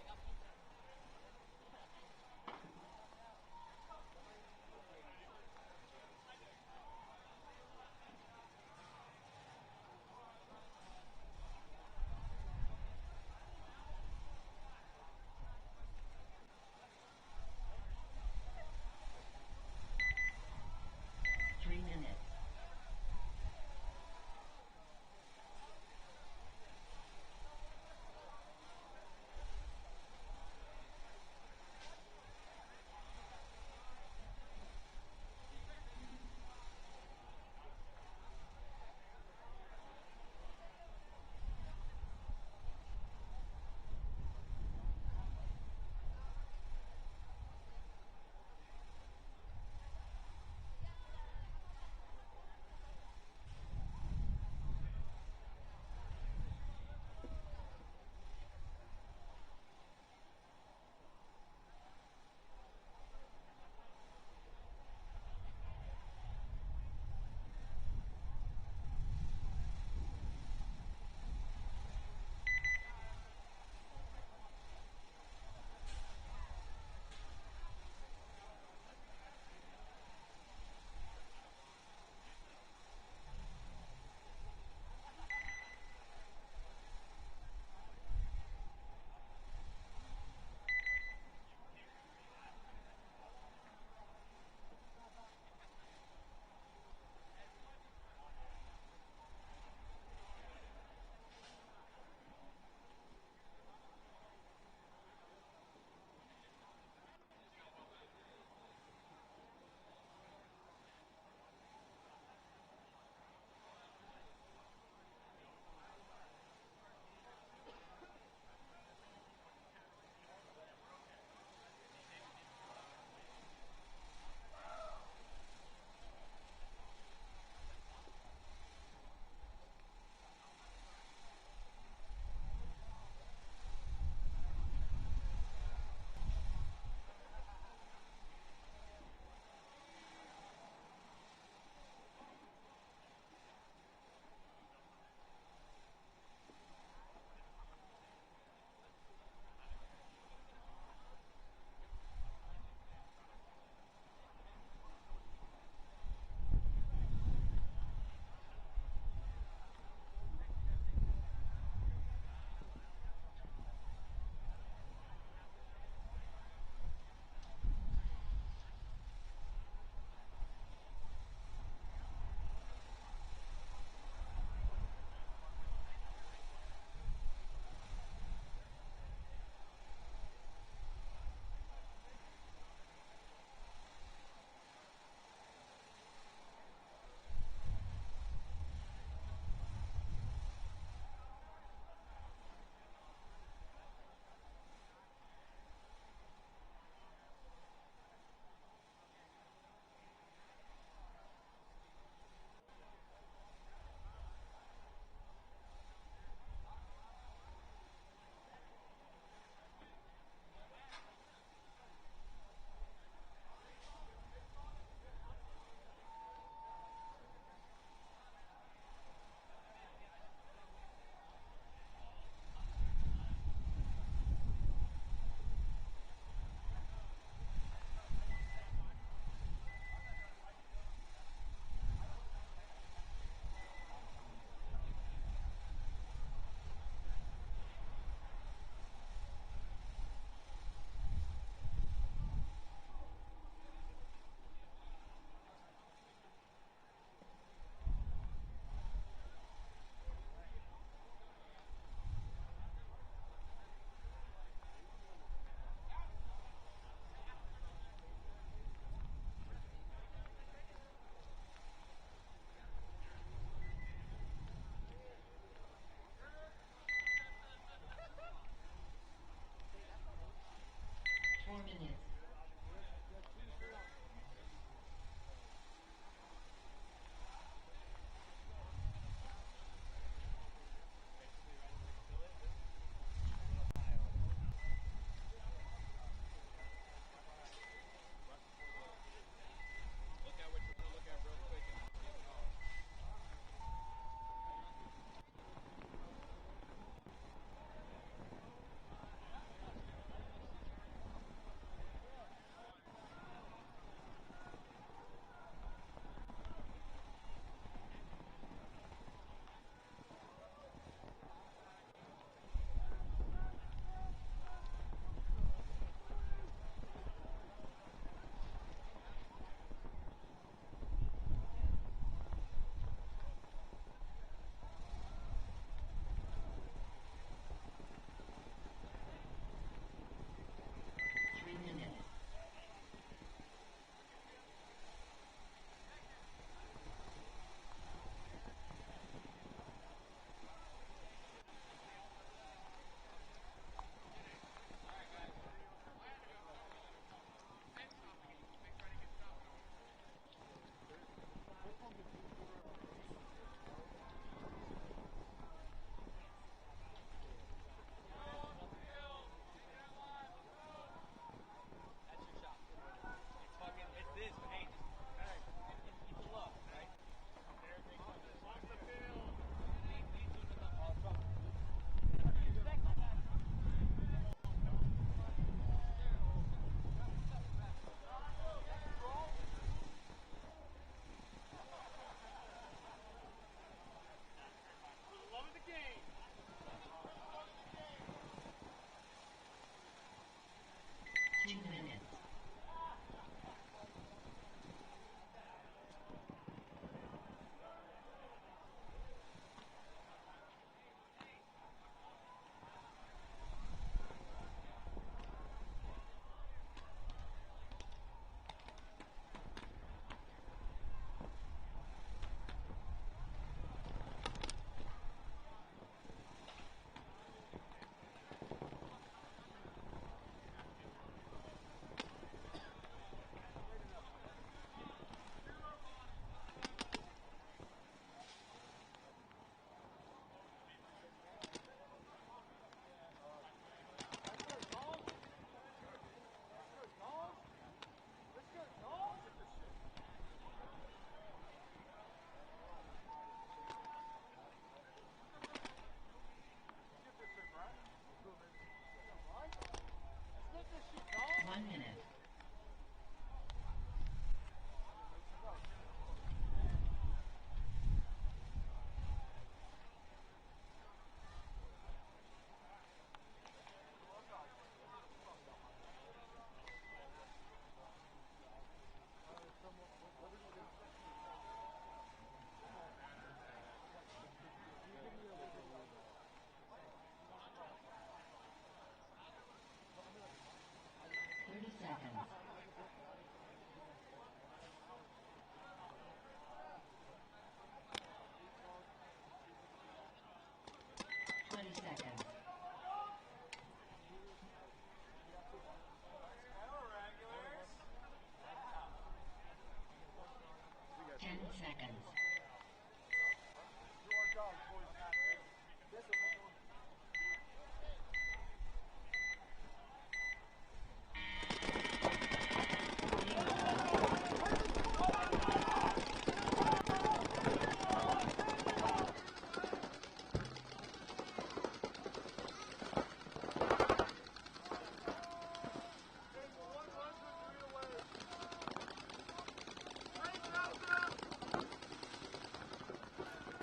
[SPEAKER 9] seconds.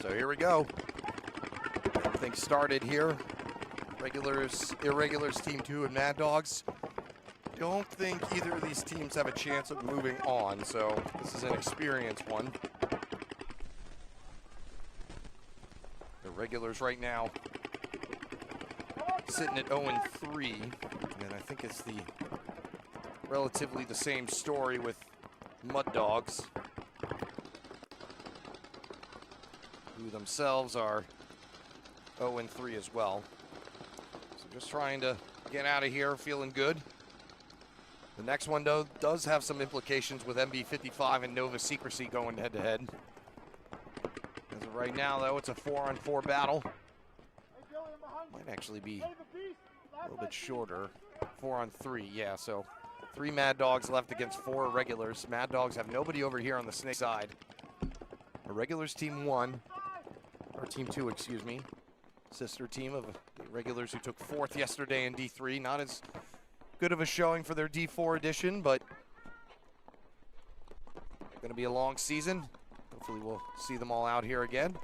[SPEAKER 10] So here we go. Everything started here. Regulars, Irregulars Team 2 and Mad Dogs. Don't think either of these teams have a chance of moving on, so this is an experienced one. The Regulars right now sitting at 0-3, and I think it's relatively the same story with Mud Dogs, who themselves are 0-3 as well. So just trying to get out of here feeling good. The next one, though, does have some implications with MB55 and Nova Secrecy going head-to-head. As of right now, though, it's a 4-on-4 battle. Might actually be a little bit shorter. 4-on-3, yeah, so 3 Mad Dogs left against 4 Irregulars. Mad Dogs have nobody over here on the Snake side. Irregulars Team 1. Or Team 2, excuse me. Sister team of the Regulars who took 4th yesterday in D3. Not as good of a showing for their D4 edition, but going to be a long season. Hopefully we'll see them all out here again.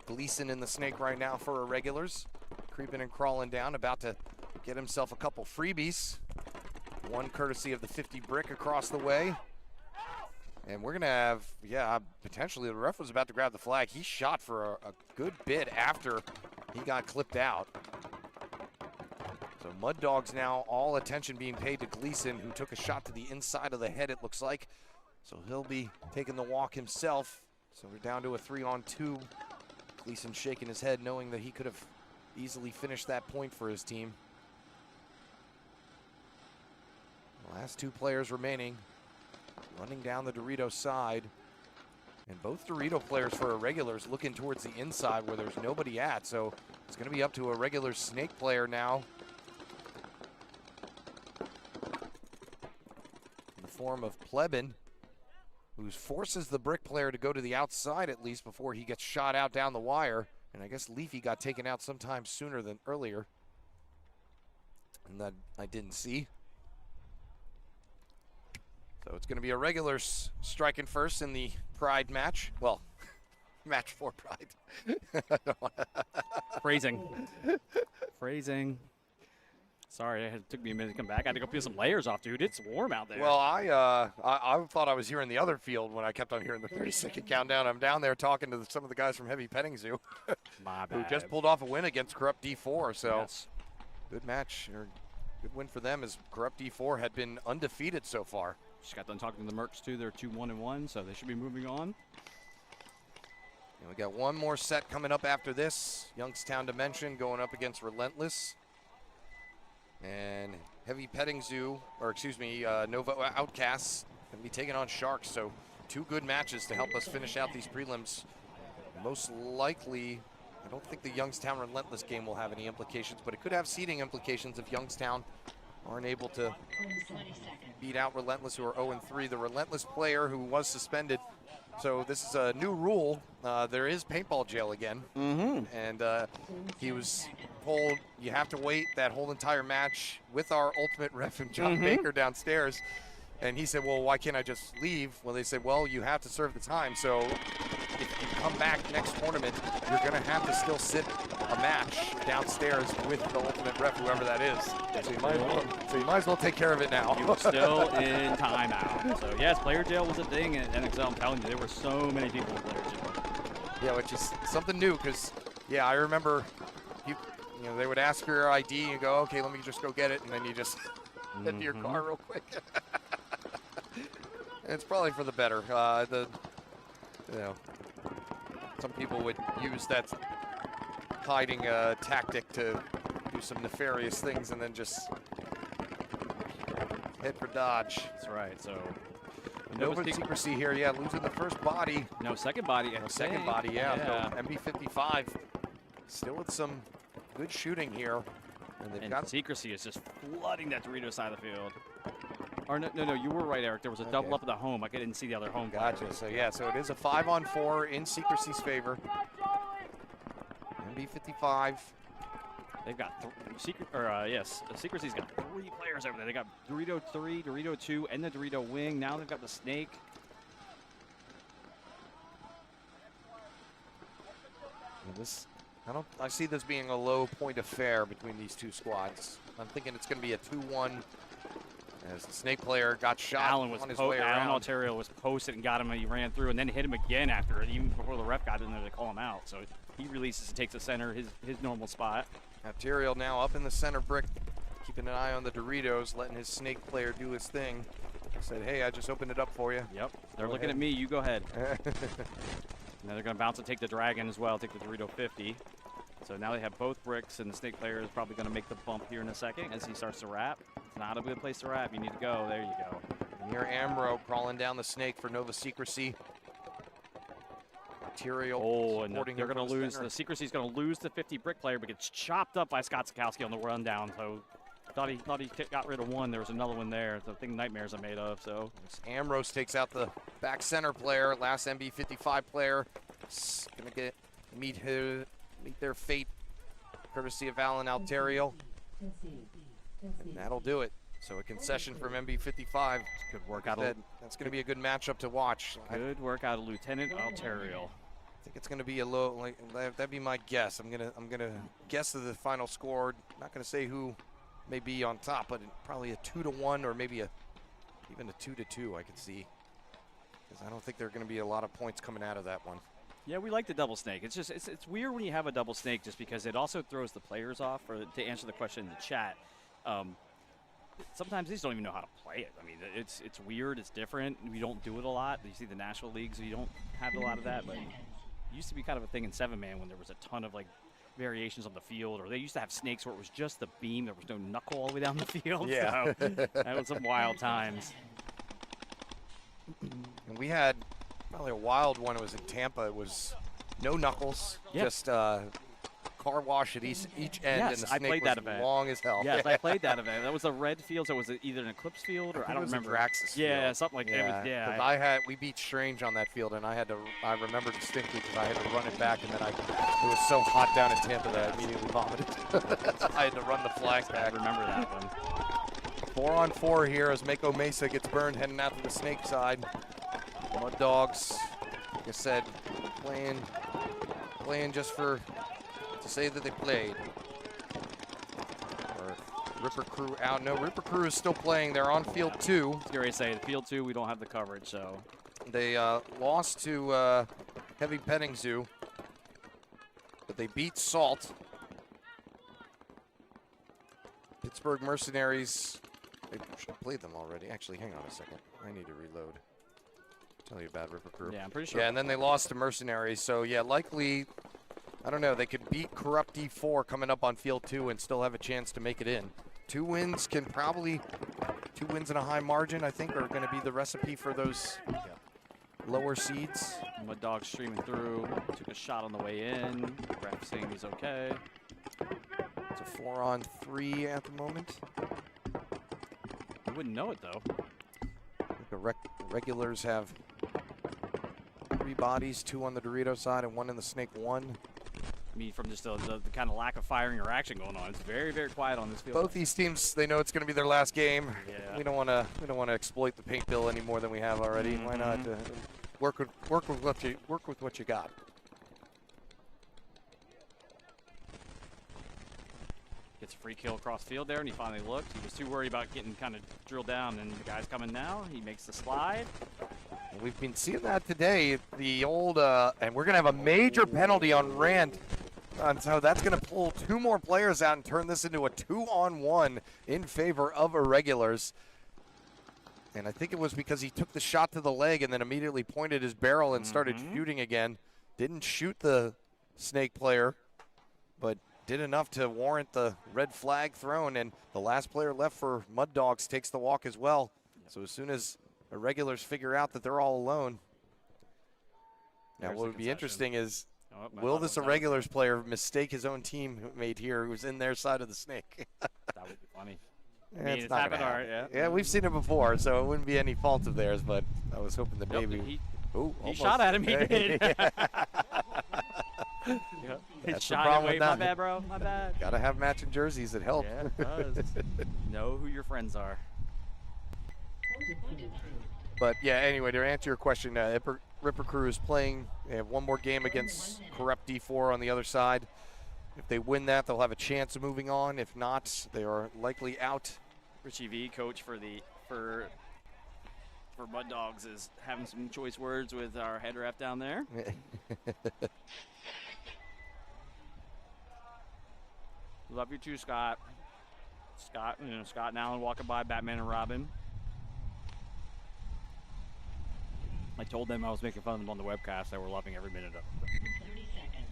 [SPEAKER 10] Gleason in the Snake right now for Irregulars. Creeping and crawling down, about to get himself a couple freebies. One courtesy of the 50 brick across the way. And we're going to have, yeah, potentially the ref was about to grab the flag. He shot for a good bit after he got clipped out. So Mud Dogs now, all attention being paid to Gleason, who took a shot to the inside of the head, it looks like. So he'll be taking the walk himself. So we're down to a 3-on-2. Gleason shaking his head, knowing that he could have easily finished that point for his team. Last 2 players remaining. Running down the Dorito side. And both Dorito players for Irregulars looking towards the inside where there's nobody at. So it's going to be up to a regular Snake player now. In the form of Plebin, who forces the Brick player to go to the outside at least before he gets shot out down the wire. And I guess Leafy got taken out sometime sooner than earlier. And that I didn't see. So it's going to be Irregulars striking first in the Pride match. Well, match for Pride.
[SPEAKER 11] Phrasing. Phrasing. Sorry, it took me a minute to come back. I had to go peel some layers off, dude. It's warm out there.
[SPEAKER 10] Well, I thought I was here in the other field when I kept on hearing the 30-second countdown. I'm down there talking to some of the guys from Heavy Petting Zoo.
[SPEAKER 11] My bad.
[SPEAKER 10] Who just pulled off a win against Corrupt D4. So
[SPEAKER 11] yes.
[SPEAKER 10] Good match, or good win for them, as Corrupt D4 had been undefeated so far.
[SPEAKER 11] Just got done talking to the Mercs too. They're 2-1-1, so they should be moving on.
[SPEAKER 10] And we got one more set coming up after this. Youngstown Dimension going up against Relentless. And Heavy Petting Zoo, or excuse me, Nova Outcasts going to be taking on Sharks. So 2 good matches to help us finish out these prelims. Most likely, I don't think the Youngstown Relentless game will have any implications, but it could have seeding implications if Youngstown aren't able to beat out Relentless, who are 0-3. The Relentless player who was suspended. So this is a new rule. There is paintball jail again. And he was told you have to wait that whole entire match with our ultimate ref and John Baker downstairs. And he said, well, why can't I just leave? Well, they said, well, you have to serve the time. So if you come back next tournament, you're going to have to still sit a match downstairs with the ultimate ref, whoever that is. So you might as well take care of it now.
[SPEAKER 11] You were still in timeout. So yes, player jail was a thing at NXL. I'm telling you, there were so many people in player jail.
[SPEAKER 10] Yeah, which is something new, because yeah, I remember you know, they would ask for your ID and you go, okay, let me just go get it, and then you just head to your car real quick. It's probably for the better. You know, some people would use that hiding tactic to do some nefarious things and then just head for Dodge.
[SPEAKER 11] That's right. So
[SPEAKER 10] Nova Secrecy here, yeah, losing the first body.
[SPEAKER 11] No, second body.
[SPEAKER 10] Second body, yeah. So MB55 still with some good shooting here. And they've got
[SPEAKER 11] Secrecy is just flooding that Dorito side of the field. Or no, you were right, Eric. There was a double up at the home. I didn't see the other home.
[SPEAKER 10] Gotcha. So yeah, so it is a 5-on-4 in Secrecy's favor. MB55.
[SPEAKER 11] They've got Secrecy's got 3 players over there. They got Dorito 3, Dorito 2, and the Dorito wing. Now they've got the Snake.
[SPEAKER 10] I see this being a low point affair between these two squads. I'm thinking it's going to be a 2-1 as the Snake player got shot on his way around.
[SPEAKER 11] Alan Ontario was posted and got him, and he ran through and then hit him again after it, even before the ref got in there to call him out. So he releases and takes the center, his normal spot.
[SPEAKER 10] Ontario now up in the center brick, keeping an eye on the Doritos, letting his Snake player do his thing. Said, hey, I just opened it up for you.
[SPEAKER 11] Yep, they're looking at me, you go ahead. Now they're going to bounce and take the Dragon as well, take the Dorito 50. So now they have both bricks, and the Snake player is probably going to make the bump here in a second as he starts to wrap. It's not a good place to wrap. You need to go. There you go.
[SPEAKER 10] And here Amro crawling down the Snake for Nova Secrecy. Material.
[SPEAKER 11] Oh, and they're going to lose. The Secrecy's going to lose the 50 brick player, but gets chopped up by Scott Sikowski on the rundown. So thought he got rid of one. There was another one there. The thing Nightmares are made of. So
[SPEAKER 10] Ambrose takes out the back center player. Last MB55 player. Going to meet their fate, courtesy of Alan Alterio. And that'll do it. So a concession from MB55.
[SPEAKER 11] Good work out.
[SPEAKER 10] That's going to be a good matchup to watch.
[SPEAKER 11] Good work out of Lieutenant Alterio.
[SPEAKER 10] I think it's going to be a low. That'd be my guess. I'm gonna guess the final score. Not going to say who may be on top, but probably a 2-1 or maybe even a 2-2. I could see, because I don't think there are going to be a lot of points coming out of that one.
[SPEAKER 11] Yeah, we like the double snake. It's just it's weird when you have a double snake, just because it also throws the players off. Or to answer the question in the chat, sometimes they just don't even know how to play it. I mean, it's weird. It's different. We don't do it a lot. You see the national leagues, you don't have a lot of that. But it used to be kind of a thing in 7-man when there was a ton of variations on the field, or they used to have snakes where it was just the beam. There was no knuckle all the way down the field.
[SPEAKER 10] Yeah,
[SPEAKER 11] so that was some wild times.
[SPEAKER 10] And we had probably a wild one. It was in Tampa. It was no knuckles, just car wash at each end,
[SPEAKER 11] yes,
[SPEAKER 10] and the snake
[SPEAKER 11] I played
[SPEAKER 10] was
[SPEAKER 11] that event.
[SPEAKER 10] long as hell.
[SPEAKER 11] Yes, I played that event. That was a red field, so it was either an Eclipse field or I don't remember.
[SPEAKER 10] Draxus
[SPEAKER 11] yeah,
[SPEAKER 10] field.
[SPEAKER 11] something like that.
[SPEAKER 10] Yeah, we beat Strange on that field, and I remember distinctly because I had to run it back, and then it was so hot down in Tampa that I immediately vomited. I had to run the flag back.
[SPEAKER 11] I remember that one.
[SPEAKER 10] 4-on-4 here as Mako Mesa gets burned heading out to the snake side. Mud Dogs, like I said, playing just to say that they played. Or Ripper Crew out. No, Ripper Crew is still playing. They're on field 2.
[SPEAKER 11] I was going to say, field 2, we don't have the coverage, so.
[SPEAKER 10] They lost to Heavy Petting Zoo, but they beat Salt. Pittsburgh Mercenaries, they played them already. Actually, hang on a second. I need to reload. Tell you about Ripper Crew.
[SPEAKER 11] Yeah, I'm pretty sure.
[SPEAKER 10] Yeah, and then they lost to Mercenaries. So, yeah, likely, I don't know, they could beat Corrupt D4 coming up on field 2 and still have a chance to make it in. 2 wins and a high margin, I think, are going to be the recipe for those lower seeds.
[SPEAKER 11] Mud Dog streaming through, took a shot on the way in. Ref saying he's okay.
[SPEAKER 10] It's a 4-on-3 at the moment.
[SPEAKER 11] You wouldn't know it, though.
[SPEAKER 10] I think the regulars have 3 bodies, 2 on the Dorito side and 1 in the Snake 1.
[SPEAKER 11] I mean, from just the kind of lack of firing or action going on, it's very, very quiet on this field.
[SPEAKER 10] Both these teams, they know it's going to be their last game.
[SPEAKER 11] Yeah.
[SPEAKER 10] We don't want to exploit the paint bill any more than we have already. Why not work with what you got?
[SPEAKER 11] Gets a free kill across field there, and he finally looked. He was too worried about getting kind of drilled down, and the guy's coming now. He makes the slide.
[SPEAKER 10] We've been seeing that today. The old, and we're going to have a major penalty on Rand. And so that's going to pull 2 more players out and turn this into a 2-on-1 in favor of Irregulars. And I think it was because he took the shot to the leg and then immediately pointed his barrel and started shooting again. Didn't shoot the Snake player, but did enough to warrant the red flag thrown. And the last player left for Mud Dogs takes the walk as well. So as soon as irregulars figure out that they're all alone. Now,
[SPEAKER 11] There's
[SPEAKER 10] what
[SPEAKER 11] the
[SPEAKER 10] would be
[SPEAKER 11] concession.
[SPEAKER 10] interesting is,
[SPEAKER 11] Oh, I
[SPEAKER 10] will
[SPEAKER 11] thought
[SPEAKER 10] this
[SPEAKER 11] it was
[SPEAKER 10] irregulars player mistake his own teammate here who's in their side of the snake?
[SPEAKER 11] That would be funny. I mean,
[SPEAKER 10] It's
[SPEAKER 11] it's
[SPEAKER 10] not
[SPEAKER 11] happened
[SPEAKER 10] gonna
[SPEAKER 11] already,
[SPEAKER 10] happen.
[SPEAKER 11] yeah.
[SPEAKER 10] Yeah, we've seen it before, so it wouldn't be any fault of theirs, but I was hoping that
[SPEAKER 11] Nope,
[SPEAKER 10] maybe...
[SPEAKER 11] he
[SPEAKER 10] almost.
[SPEAKER 11] shot at him, he did. He
[SPEAKER 10] That's the
[SPEAKER 11] shot
[SPEAKER 10] problem
[SPEAKER 11] it. Wait,
[SPEAKER 10] with
[SPEAKER 11] my
[SPEAKER 10] that.
[SPEAKER 11] bad, bro. My bad.
[SPEAKER 10] Gotta have matching jerseys that help.
[SPEAKER 11] Yeah, it does. Know who your friends are.
[SPEAKER 10] But yeah, anyway, to answer your question, Ripper Crew is playing. They have one more game against Corrupt D4 on the other side. If they win that, they'll have a chance of moving on. If not, they are likely out.
[SPEAKER 11] Richie V, coach for Mud Dogs, is having some choice words with our head ref down there. Love you too, Scott. Scott and Alan walking by, Batman and Robin. I told them I was making fun of them on the webcast. They were loving every minute of it.
[SPEAKER 9] 30 seconds.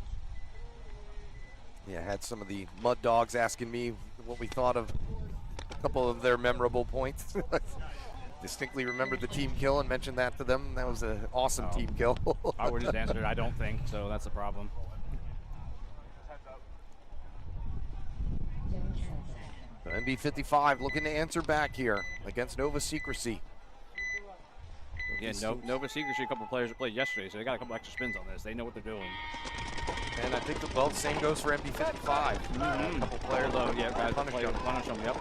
[SPEAKER 10] Yeah, had some of the Mud Dogs asking me what we thought of a couple of their memorable points. Distinctly remembered the team kill and mentioned that to them. That was an awesome team kill.
[SPEAKER 11] I would have answered, I don't think, so that's the problem.
[SPEAKER 10] NB55 looking to answer back here against Nova Secrecy.
[SPEAKER 11] Again, Nova Secrecy, a couple of players that played yesterday, so they got a couple extra spins on this. They know what they're doing.
[SPEAKER 10] And I think the same goes for NB55. A couple players,
[SPEAKER 11] yeah, guys, punish them, yep.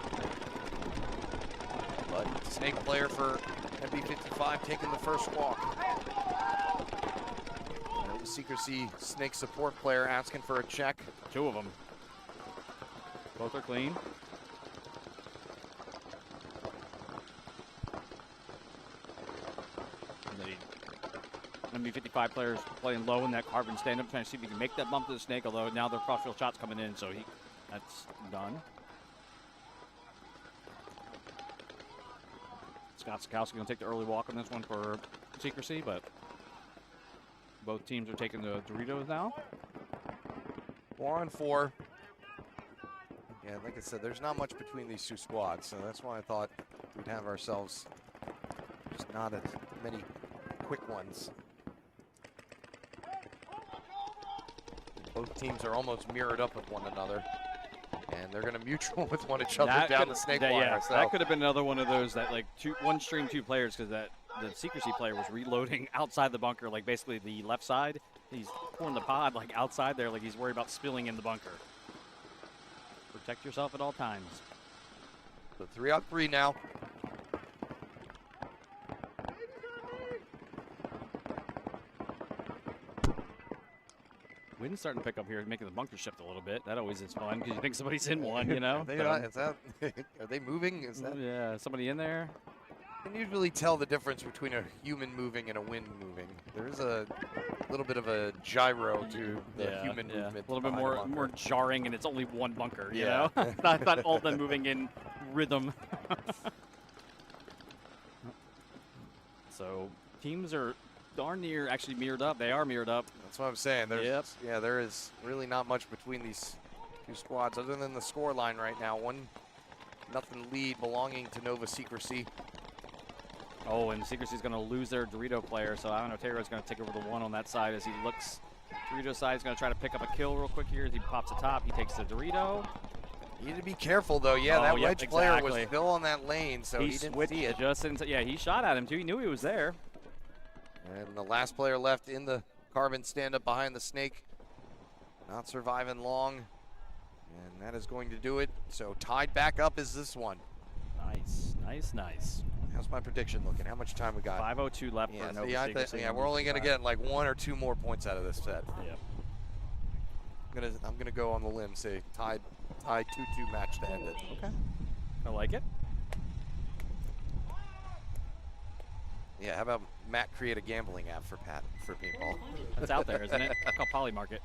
[SPEAKER 10] But Snake player for NB55 taking the first walk. Nova Secrecy Snake support player asking for a check.
[SPEAKER 11] Two of them. Both are clean. NB55 players playing low in that carbon stand-up, trying to see if he can make that bump to the Snake, although now their crossfield shot's coming in, so that's done. Scott Sikowski going to take the early walk on this one for Secrecy, but both teams are taking the Doritos now.
[SPEAKER 10] 4-on-4. Yeah, like I said, there's not much between these two squads, so that's why I thought we'd have ourselves just not as many quick ones. Both teams are almost mirrored up with one another, and they're going to mutual with each other down the snake wire.
[SPEAKER 11] Yeah,
[SPEAKER 10] so.
[SPEAKER 11] that could have been another one of those that like one stream two players, because the Secrecy player was reloading outside the bunker, like basically the left side. He's pulling the pod like outside there, like he's worried about spilling in the bunker. Protect yourself at all times.
[SPEAKER 10] So 3-on-3 now.
[SPEAKER 11] Wind's starting to pick up here, making the bunker shift a little bit. That always is fun because you think somebody's in one, you know?
[SPEAKER 10] Are they moving? Is that?
[SPEAKER 11] Yeah, somebody in there?
[SPEAKER 10] You can usually tell the difference between a human moving and a wind moving. There is a little bit of a gyro to the human movement.
[SPEAKER 11] A little bit more jarring, and it's only one bunker, you know? not all of them moving in rhythm. So teams are darn near actually mirrored up. They are mirrored up.
[SPEAKER 10] That's what I'm saying. There's, yeah, there is really not much between these two squads other than the score line right now. 1-0 lead belonging to Nova Secrecy.
[SPEAKER 11] Oh, and Secrecy's going to lose their Dorito player, so I don't know. Taylor's going to take over the one on that side as he looks. Dorito side is going to try to pick up a kill real quick here as he pops the top. He takes the Dorito.
[SPEAKER 10] You need to be careful, though. Yeah, that wedge player was still on that lane, so he didn't see it.
[SPEAKER 11] Yeah, he shot at him, too. He knew he was there.
[SPEAKER 10] And the last player left in the carbon stand-up behind the snake. Not surviving long. And that is going to do it. So tied back up is this one.
[SPEAKER 11] Nice, nice, nice.
[SPEAKER 10] How's my prediction looking? How much time we got?
[SPEAKER 11] 5:02 left for Nova Secrecy.
[SPEAKER 10] Yeah, we're only going to get like 1 or 2 more points out of this set.
[SPEAKER 11] Yeah.
[SPEAKER 10] I'm gonna go on the limb, say tied 2-2 match to end it.
[SPEAKER 11] Okay. I like it.
[SPEAKER 10] Yeah, how about Matt create a gambling app for paintball?
[SPEAKER 11] That's out there, isn't it? It's called Poly Market.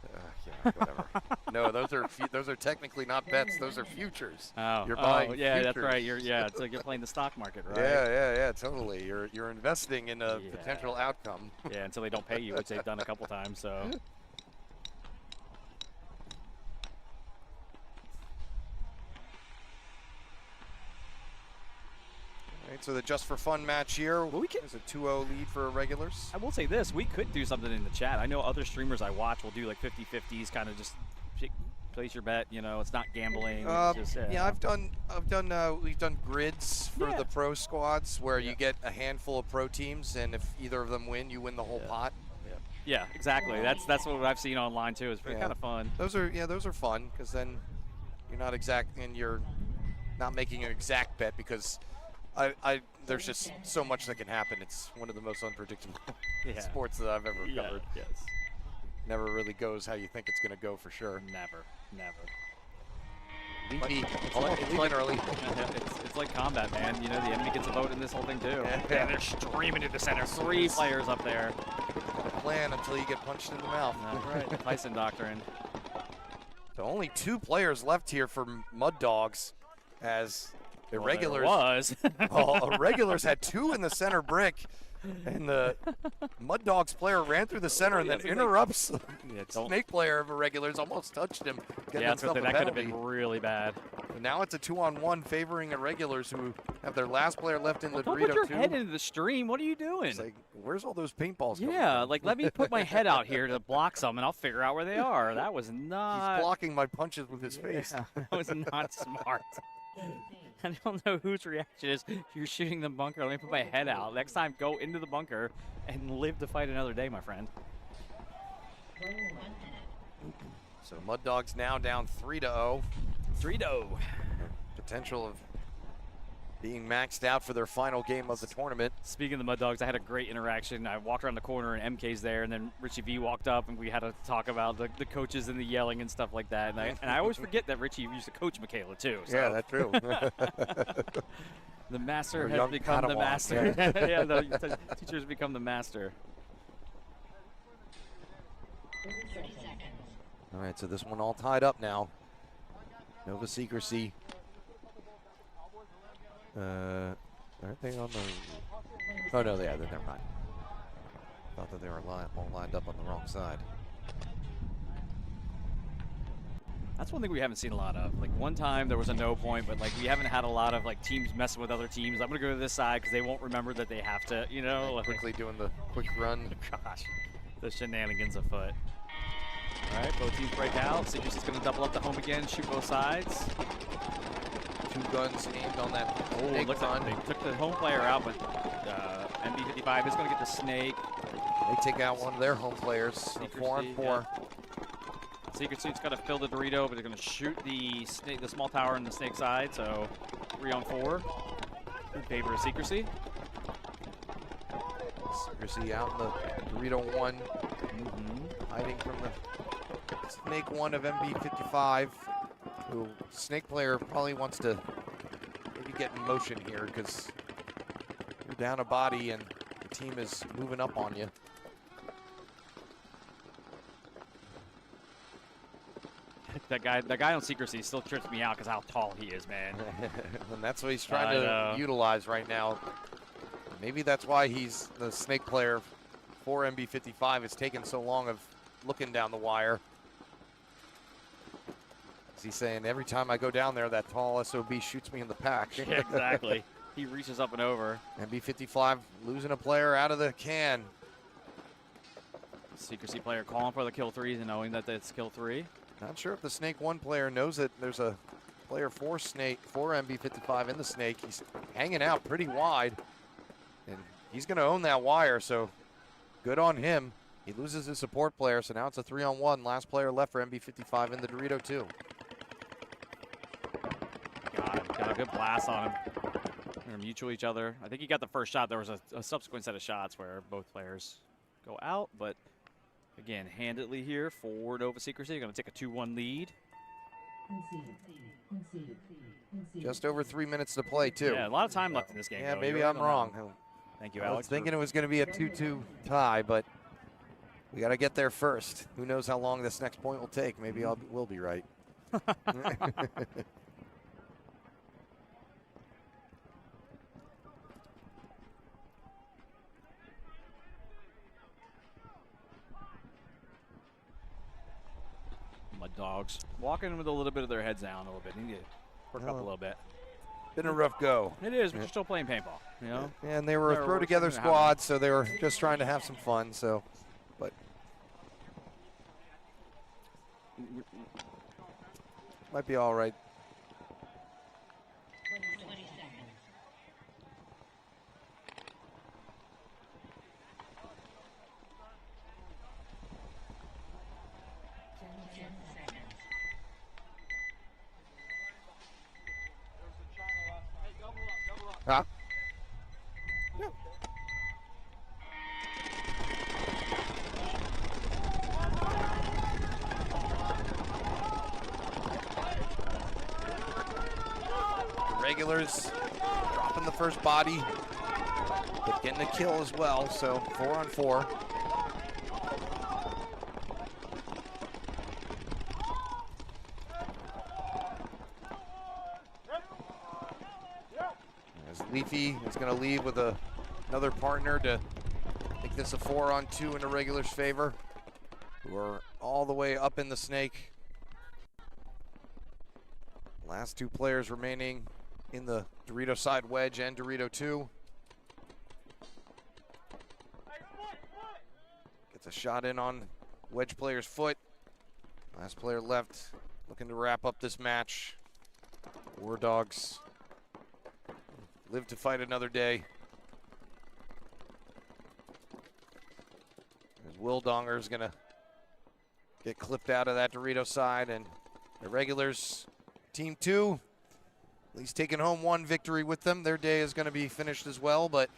[SPEAKER 10] Yeah, whatever. No, those are technically not bets. Those are futures.
[SPEAKER 11] Oh,
[SPEAKER 10] you're buying.
[SPEAKER 11] Yeah,
[SPEAKER 10] futures.
[SPEAKER 11] that's right. It's like you're playing the stock market, right?
[SPEAKER 10] Yeah, totally. You're investing in a potential outcome.
[SPEAKER 11] Yeah, until they don't pay you, which they've done a couple times. So.
[SPEAKER 10] Right, so the just for fun match here.
[SPEAKER 11] Well, we can.
[SPEAKER 10] There's a 2-0 lead for regulars.
[SPEAKER 11] I will say this: we could do something in the chat. I know other streamers I watch will do like 50-50s, kind of just place your bet. You know, it's not gambling. It's just,
[SPEAKER 10] yeah, we've done grids for the pro squads where you get a handful of pro teams, and if either of them win, you win the whole pot.
[SPEAKER 11] Yeah, exactly. That's what I've seen online too. It's kind of fun.
[SPEAKER 10] Those are fun because then you're not you're not making an exact bet because there's just so much that can happen. It's one of the most unpredictable sports that I've ever covered.
[SPEAKER 11] Yes.
[SPEAKER 10] Never really goes how you think it's going to go for sure.
[SPEAKER 11] Never.
[SPEAKER 10] Literally.
[SPEAKER 11] It's like combat, man. You know, the enemy gets a vote in this whole thing too. Yeah, they're streaming to the center. 3 players up there.
[SPEAKER 10] The plan until you get punched in the mouth.
[SPEAKER 11] That's right. Tyson doctrine.
[SPEAKER 10] So only 2 players left here for Mud Dogs, as irregulars. Irregulars had 2 in the center brick, and the Mud Dogs player ran through the center and then interrupts the snake player of irregulars, almost touched him.
[SPEAKER 11] Yeah, that could have been really bad.
[SPEAKER 10] But now it's a 2-on-1 favoring irregulars who have their last player left in the
[SPEAKER 11] Don't
[SPEAKER 10] Dorito
[SPEAKER 11] put your
[SPEAKER 10] 2.
[SPEAKER 11] head into the stream. What are you doing?
[SPEAKER 10] It's like, where's all those paintballs coming
[SPEAKER 11] from? Like, let me put my head out here to block some, and I'll figure out where they are. That was not...
[SPEAKER 10] He's blocking my punches with his face.
[SPEAKER 11] That was not smart. I don't know whose reaction is, you're shooting the bunker, let me put my head out. Next time, go into the bunker and live to fight another day, my friend.
[SPEAKER 10] So Mud Dogs now down 3-0.
[SPEAKER 11] 3-0.
[SPEAKER 10] Potential of being maxed out for their final game of the tournament.
[SPEAKER 11] Speaking of the Mud Dogs, I had a great interaction. I walked around the corner and MK's there, and then Richie V walked up, and we had to talk about the coaches and the yelling and stuff like that. And I always forget that Richie used to coach Michaela too. So.
[SPEAKER 10] Yeah, that's true.
[SPEAKER 11] The master has become the master. Yeah, the teacher's become the master.
[SPEAKER 9] 30 seconds.
[SPEAKER 10] All right, so this one all tied up now. Nova Secrecy. Aren't they on the... Oh, no, never mind. Thought that they were all lined up on the wrong side.
[SPEAKER 11] That's one thing we haven't seen a lot of. Like, one time there was a no point, but, like, we haven't had a lot of, like, teams messing with other teams. I'm going to go to this side because they won't remember that they have to, you know.
[SPEAKER 10] Like, quickly doing the quick run.
[SPEAKER 11] Gosh, the shenanigans afoot. All right, both teams break out. Secrecy's going to double up the home again, shoot both sides.
[SPEAKER 10] 2 guns aimed on that.
[SPEAKER 11] Oh, it looks like they took the home player out, but MB55 is going to get the snake.
[SPEAKER 10] They take out one of their home players. 4-on-4.
[SPEAKER 11] Yeah. Secret Suit's got to fill the Dorito, but they're going to shoot the snake, the small tower on the snake side. So 3-on-4 in favor of Secrecy.
[SPEAKER 10] Secrecy out in the Dorito 1, hiding from the snake 1 of MB55. Who snake player probably wants to maybe get in motion here because you're down a body and the team is moving up on you.
[SPEAKER 11] That guy on Secrecy still trips me out because how tall he is, man.
[SPEAKER 10] And that's what he's trying to utilize right now. Maybe that's why he's the snake player for MB55 is taking so long of looking down the wire. He's saying every time I go down there, that tall SOB shoots me in the pack.
[SPEAKER 11] Yeah, exactly. He reaches up and over.
[SPEAKER 10] MB55 losing a player out of the can.
[SPEAKER 11] Secrecy player calling for the kill 3s and knowing that it's kill 3.
[SPEAKER 10] Not sure if the Snake 1 player knows that there's a player for MB55 in the Snake. He's hanging out pretty wide, and he's going to own that wire, so good on him. He loses his support player, so now it's a 3-on-1. Last player left for MB55 in the Dorito 2.
[SPEAKER 11] Got a good blast on him. They're going to mutual each other. I think he got the first shot. There was a subsequent set of shots where both players go out, but again, handedly here for Nova Secrecy. Going to take a 2-1 lead.
[SPEAKER 10] Just over 3 minutes to play, too.
[SPEAKER 11] Yeah, a lot of time left in this game.
[SPEAKER 10] Yeah, maybe I'm wrong.
[SPEAKER 11] Thank you,
[SPEAKER 10] I
[SPEAKER 11] Alex.
[SPEAKER 10] was thinking it was going to be a 2-2 tie, but we got to get there first. Who knows how long this next point will take? Maybe we'll be right.
[SPEAKER 11] Mud Dogs walking with a little bit of their heads down a little bit. They need to work up a little bit.
[SPEAKER 10] been a rough go.
[SPEAKER 11] It is, but you're still playing paintball, you know?
[SPEAKER 10] And they were a throw together squad, so they were just trying to have some fun. So, but might be all right.
[SPEAKER 9] 20 seconds.
[SPEAKER 10] Huh?
[SPEAKER 5] Yeah.
[SPEAKER 10] Regulars dropping the first body, but getting a kill as well. So 4-on-4. Leafy is going to leave with another partner to make this a 4-on-2 in the regulars' favor, who are all the way up in the snake. Last two players remaining in the Dorito side, Wedge and Dorito 2. Gets a shot in on Wedge player's foot. Last player left looking to wrap up this match. War Dogs live to fight another day. As Will Donger is gonna get clipped out of that Dorito side, and the regulars, team 2, at least taking home one victory with them. Their day is gonna be finished as well, but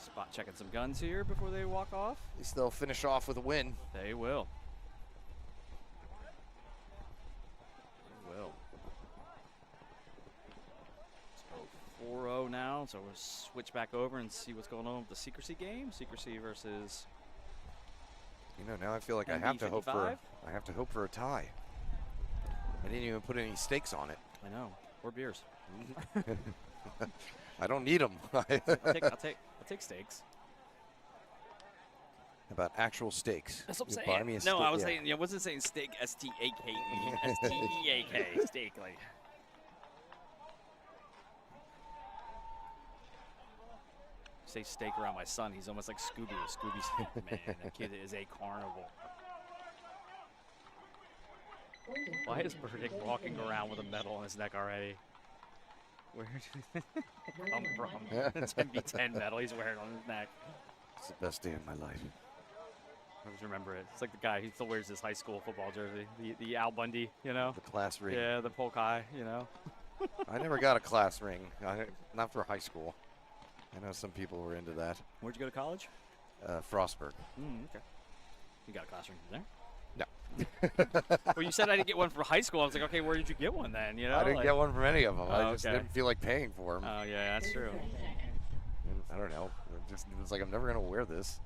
[SPEAKER 11] Spot checking some guns here before they walk off.
[SPEAKER 10] at least they'll finish off with a win.
[SPEAKER 11] They will. They will. 4-0 now, so we'll switch back over and see what's going on with the Secrecy game. Secrecy versus.
[SPEAKER 10] You know, now I feel like I have to hope for a tie. I didn't even put any stakes on it.
[SPEAKER 11] I know, or beers.
[SPEAKER 10] I don't need them.
[SPEAKER 11] I'll take steaks.
[SPEAKER 10] How about actual steaks?
[SPEAKER 11] That's what I'm
[SPEAKER 10] You
[SPEAKER 11] saying.
[SPEAKER 10] buy me a
[SPEAKER 11] No,
[SPEAKER 10] steak?
[SPEAKER 11] I was
[SPEAKER 10] Yeah.
[SPEAKER 11] saying, I wasn't saying steak, S-T-A-K-E, S-T-E-A-K, steak, like. Say steak around my son, he's almost like Scooby with Scooby's man. That kid is a carnival. Why is Burdick walking around with a medal on his neck already? Where did it come from? It's MB10 medal he's wearing on his neck.
[SPEAKER 10] It's the best day of my life.
[SPEAKER 11] I always remember it. It's like the guy, he still wears his high school football jersey. The Al Bundy, you know?
[SPEAKER 10] The class ring.
[SPEAKER 11] Yeah, the polk eye, you know?
[SPEAKER 10] I never got a class ring, not for high school. I know some people were into that.
[SPEAKER 11] Where'd you go to college?
[SPEAKER 10] Frostburg.
[SPEAKER 11] Okay. You got a class ring there?
[SPEAKER 10] No.
[SPEAKER 11] Well, you said I didn't get one for high school. I was like, okay, where did you get one then? You know,
[SPEAKER 10] I didn't get one from any of them. I just
[SPEAKER 11] okay.
[SPEAKER 10] didn't feel like paying for them.
[SPEAKER 11] Oh, yeah, that's true.
[SPEAKER 10] I don't know. It was like, I'm never going to wear this.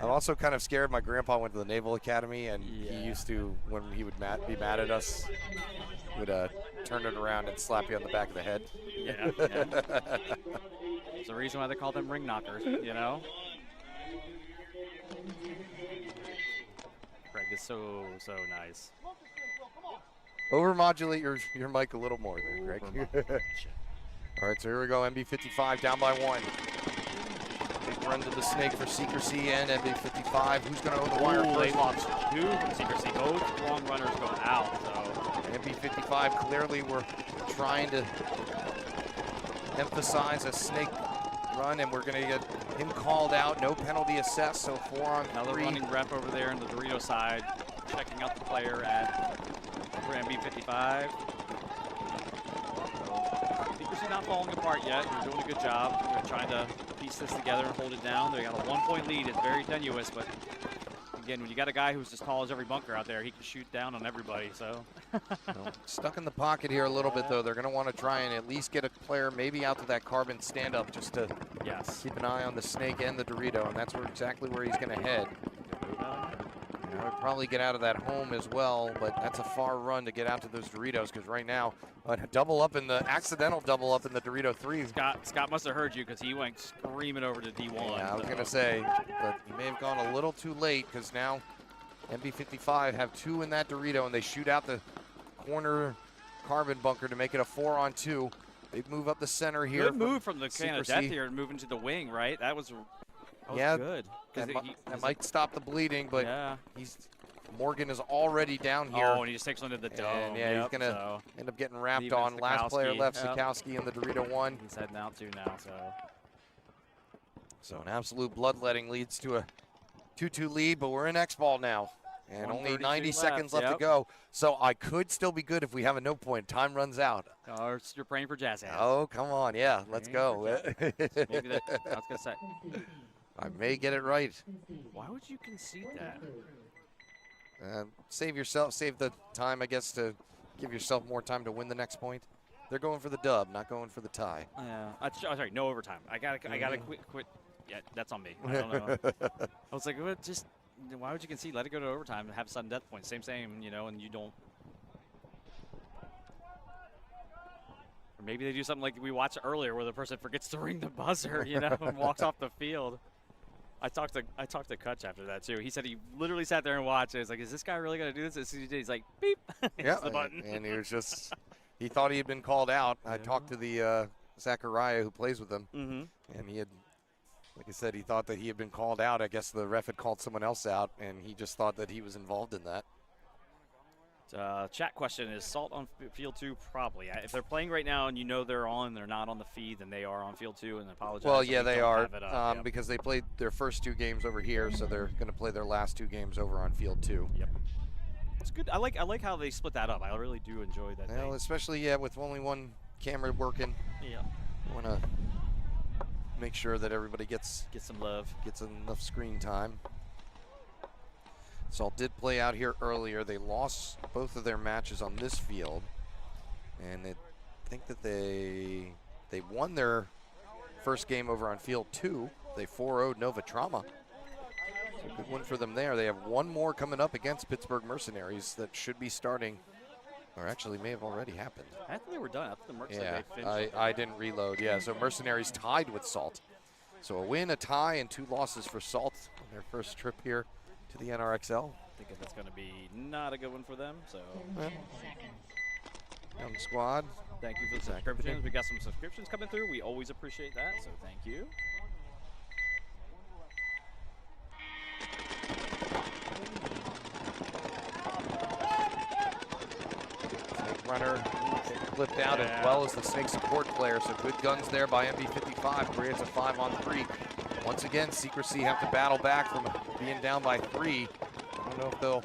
[SPEAKER 10] I'm also kind of scared. My grandpa went to the Naval Academy, and he used to, when he would be mad at us, would turn it around and slap you on the back of the head.
[SPEAKER 11] Yeah. There's a reason why they call them ring knockers, you know? Greg is so nice.
[SPEAKER 10] Overmodulate your mic a little more there, Greg. All right, so here we go. MB55 down by 1. Big run to the snake for Secrecy and MB55. Who's going to own the wire first?
[SPEAKER 11] They lost 2 from Secrecy. Both long runners go out. So
[SPEAKER 10] MB55 clearly we're trying to emphasize a snake run, and we're going to get him called out. No penalty assessed, so 4-on-3.
[SPEAKER 11] Another running rep over there on the Dorito side, checking out the player for MB55. Secrecy not falling apart yet. They're doing a good job. They're trying to piece this together and hold it down. They got a 1-point lead. It's very tenuous, but again, when you got a guy who's as tall as every bunker out there, he can shoot down on everybody. So
[SPEAKER 10] stuck in the pocket here a little bit, though. They're going to want to try and at least get a player maybe out to that carbon stand-up just to keep an eye on the snake and the Dorito, and that's exactly where he's going to head. I would probably get out of that home as well, but that's a far run to get out to those Doritos, because right now, accidental double up in the Dorito 3.
[SPEAKER 11] Scott must have heard you, because he went screaming over to D1.
[SPEAKER 10] Yeah, I was going to say, but he may have gone a little too late, because now MB55 have 2 in that Dorito, and they shoot out the corner carbon bunker to make it a 4-on-2. Big move up the center here.
[SPEAKER 11] Good move from the can of death here and moving to the wing, right? That was good.
[SPEAKER 10] That might stop the bleeding, but
[SPEAKER 11] yeah.
[SPEAKER 10] Morgan is already down here.
[SPEAKER 11] Oh, and he just takes one to the dome.
[SPEAKER 10] And yeah, he's going to end up getting wrapped on. Last player left, Sikowski in the Dorito 1.
[SPEAKER 11] He's heading out too now,
[SPEAKER 10] So an absolute bloodletting leads to a 2-2 lead, but we're in Xball now. And only 90 seconds left to go. So I could still be good if we have a no point. Time runs out.
[SPEAKER 11] Or you're praying for jazz hands.
[SPEAKER 10] Oh, come on. Yeah, let's go.
[SPEAKER 11] Maybe that, I was going to say.
[SPEAKER 10] I may get it right.
[SPEAKER 11] Why would you concede that?
[SPEAKER 10] Save the time, I guess, to give yourself more time to win the next point. They're going for the dub, not going for the tie.
[SPEAKER 11] Yeah. Sorry, no overtime. I gotta quit. Yeah, that's on me. I don't know. I was like, well, just why would you concede? Let it go to overtime and have a sudden death point. Same, you know, and you don't. Or maybe they do something like we watched earlier where the person forgets to ring the buzzer, you know, and walks off the field. I talked to Kutch after that too. He said he literally sat there and watched it. He's like, is this guy really gonna do this? As soon as he did, he's like, beep.
[SPEAKER 10] Yeah,
[SPEAKER 11] the button.
[SPEAKER 10] And he was just, he thought he had been called out. I talked to the Zachariah who plays with him, and he had, like I said, he thought that he had been called out. I guess the ref had called someone else out, and he just thought that he was involved in that.
[SPEAKER 11] Chat question is Salt on field 2? Probably. If they're playing right now and you know they're not on the feed, then they are on field 2, and I apologize.
[SPEAKER 10] Well, yeah, they are because they played their first 2 games over here, so they're going to play their last 2 games over on field 2.
[SPEAKER 11] Yep. It's good. I like how they split that up. I really do enjoy that.
[SPEAKER 10] Well, especially with only one camera working.
[SPEAKER 11] Yeah.
[SPEAKER 10] I want to make sure that everybody gets
[SPEAKER 11] some love,
[SPEAKER 10] gets enough screen time. Salt did play out here earlier. They lost both of their matches on this field, and I think that they won their first game over on field 2. They 4-0'd Nova Trauma. So good one for them there. They have one more coming up against Pittsburgh Mercenaries that should be starting, or actually may have already happened.
[SPEAKER 11] I thought they were done. I thought the Mercs
[SPEAKER 10] yeah,
[SPEAKER 11] they finished.
[SPEAKER 10] I didn't reload. Yeah, so Mercenaries tied with Salt. So a win, a tie, and 2 losses for Salt on their first trip here to the NRXL.
[SPEAKER 11] I think that's going to be not a good one for them. So,
[SPEAKER 10] young squad.
[SPEAKER 11] Thank you for the subscriptions. We got some subscriptions coming through. We always appreciate that. So thank you.
[SPEAKER 10] Snake runner flipped out as well as the Snake support player. So good guns there by MB55. Creates a 5-on-3. Once again, Secrecy have to battle back from being down by 3. I don't know if they'll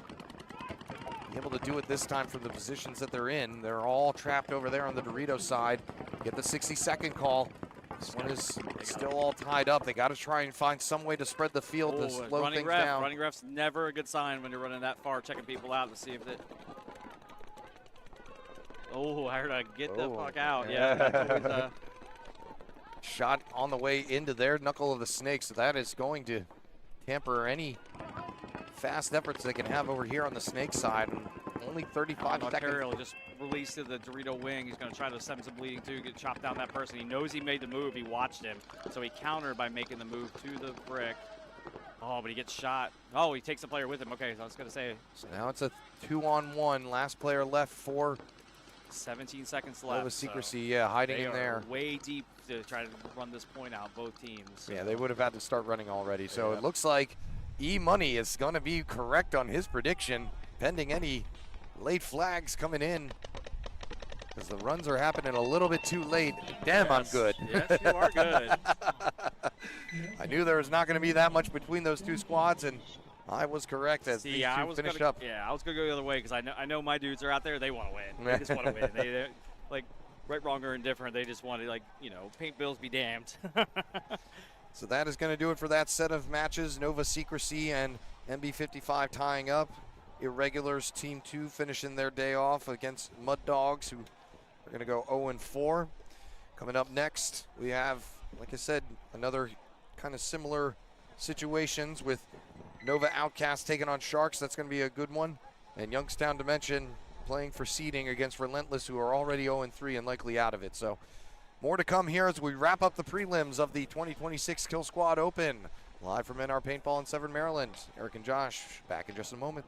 [SPEAKER 10] be able to do it this time from the positions that they're in. They're all trapped over there on the Dorito side. Get the 60-second call. This one is still all tied up. They got to try and find some way to spread the field to slow things down.
[SPEAKER 11] Running ref's never a good sign when you're running that far, checking people out to see if it. Oh, I heard I get the fuck out. Yeah. That's always,
[SPEAKER 10] shot on the way into their knuckle of the snake, so that is going to tamper any fast efforts they can have over here on the snake side. And only 35 seconds.
[SPEAKER 11] Imperial just released to the Dorito wing. He's going to try to stem some bleeding too, get chopped down that person. He knows he made the move. He watched him, so he countered by making the move to the brick. Oh, but he gets shot. Oh, he takes the player with him. Okay, so I was going to say.
[SPEAKER 10] So now it's a 2-on-1. Last player left for
[SPEAKER 11] 17 seconds left.
[SPEAKER 10] Nova Secrecy, yeah, hiding in there.
[SPEAKER 11] Way deep to try to run this point out, both teams. So.
[SPEAKER 10] Yeah, they would have had to start running already. So it looks like E-Money is going to be correct on his prediction, pending any late flags coming in. Because the runs are happening a little bit too late. Damn, I'm good.
[SPEAKER 11] Yes, you are good.
[SPEAKER 10] I knew there was not going to be that much between those two squads, and I was correct as these two finished up.
[SPEAKER 11] Yeah, I was going to go the other way because I know my dudes are out there. They want to win. They just want to win. They like, right, wrong, or indifferent. They just want to, like, you know, paint bills be damned.
[SPEAKER 10] So that is going to do it for that set of matches. Nova Secrecy and MB55 tying up. Irregulars Team 2 finishing their day off against Mud Dogs, who are going to go 0-4. Coming up next, we have, like I said, another kind of similar situations with Nova Outcast taking on Sharks. That's going to be a good one. And Youngstown Dimension playing for seeding against Relentless, who are already 0-3 and likely out of it. So more to come here as we wrap up the prelims of the 2026 Killsquad Open. Live from NR Paintball in Severn, Maryland. Eric and Josh back in just a moment.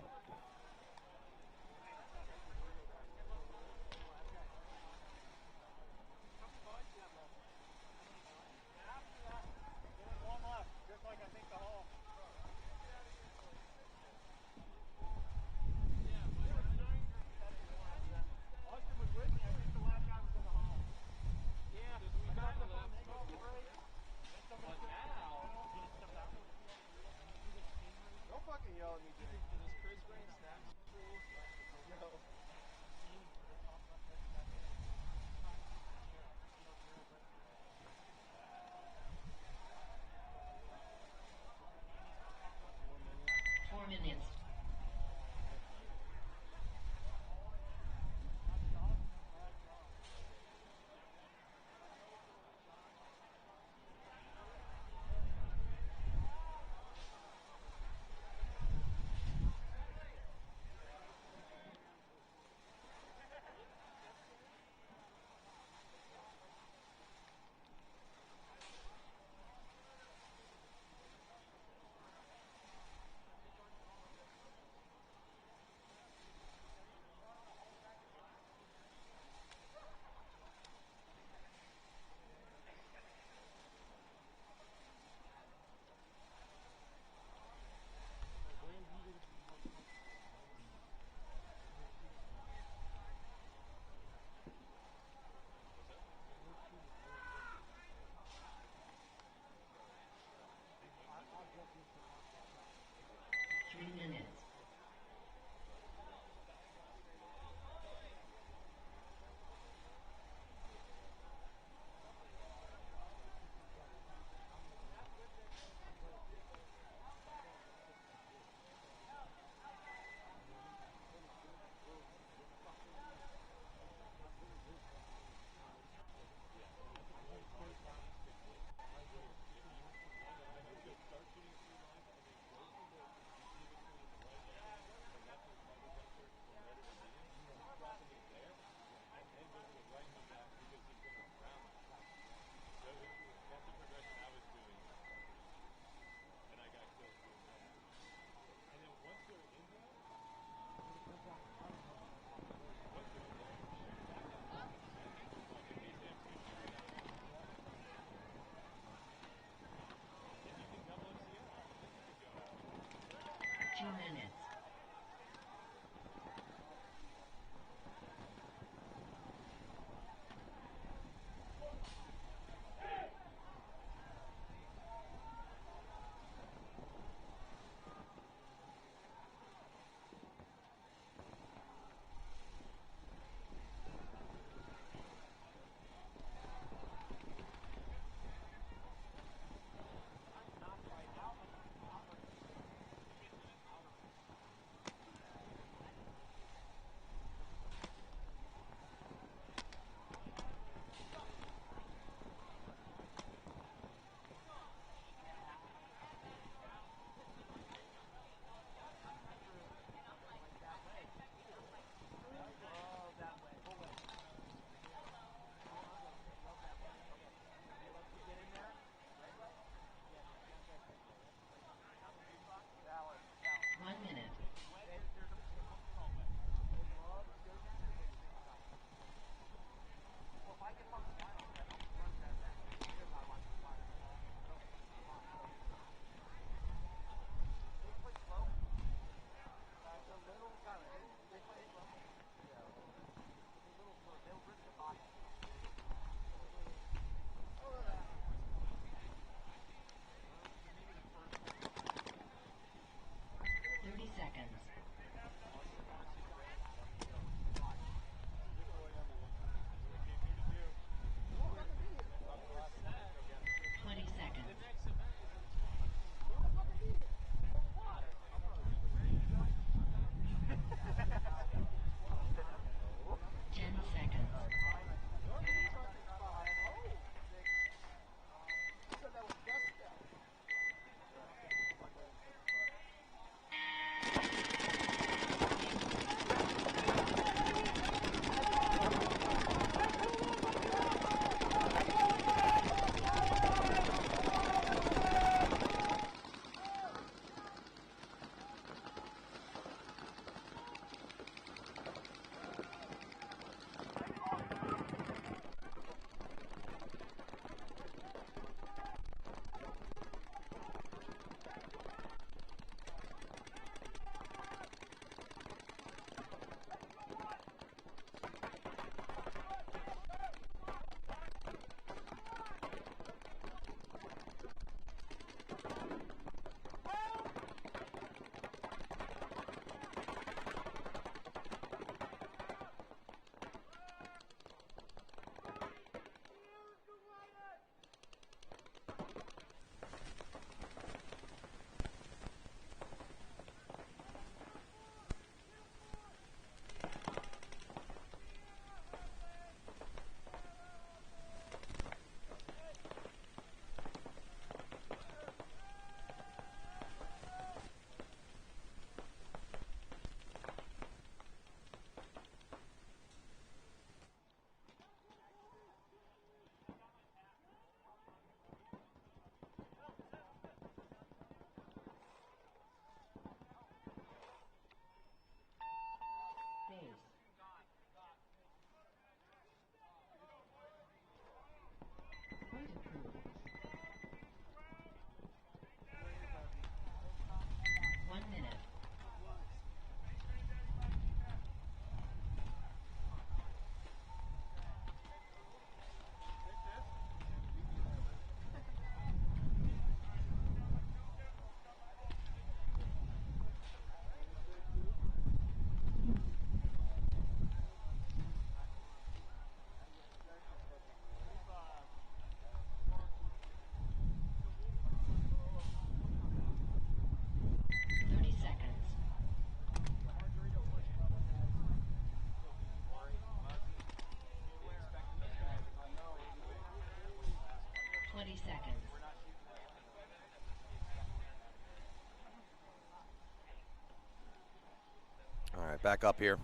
[SPEAKER 10] back up here.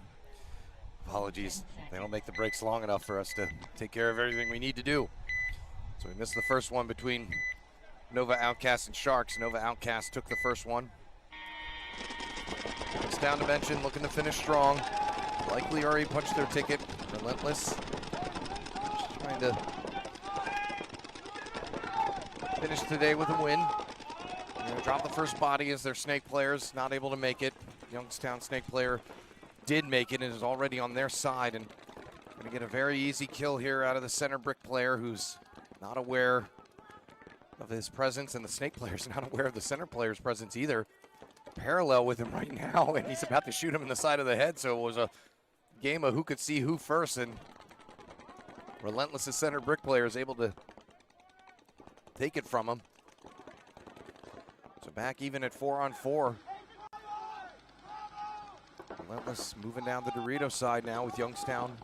[SPEAKER 10] Apologies. They don't make the breaks long enough for us to take care of everything we need to do. So we missed the first one between Nova Outcast and Sharks. Nova Outcast took the first one. It's down to mention, looking to finish strong. Likely already punched their ticket. Relentless. Just trying to finish today with a win. They're going to drop the first body as their snake players, not able to make it. Youngstown snake player did make it and is already on their side, and going to get a very easy kill here out of the center brick player, who's not aware of his presence, and the snake player's not aware of the center player's presence either. Parallel with him right now, and he's about to shoot him in the side of the head, so it was a game of who could see who first, and Relentless's center brick player is able to take it from him. So back even at 4-on-4. Relentless moving down the Dorito side now with Youngstown.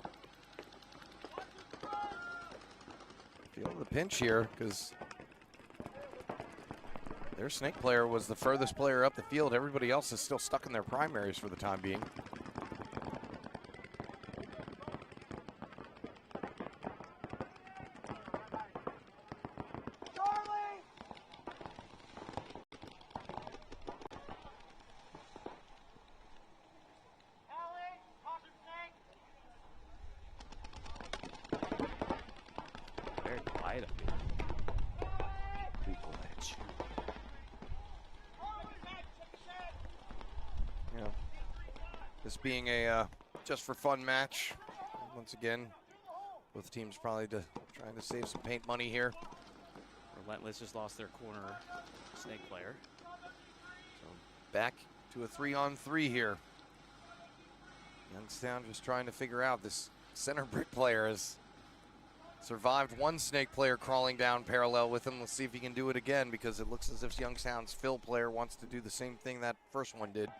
[SPEAKER 10] Feeling the pinch here because their snake player was the furthest player up the field. Everybody else is still stuck in their primaries for the time being. Being a just for fun match. Once again, both teams probably trying to save some paint money here.
[SPEAKER 11] Relentless just lost their corner snake player.
[SPEAKER 10] So back to a 3-on-3 here. Youngstown just trying to figure out this center brick player has survived one snake player crawling down parallel with him. Let's see if he can do it again, because it looks as if Youngstown's fill player wants to do the same thing that first one did.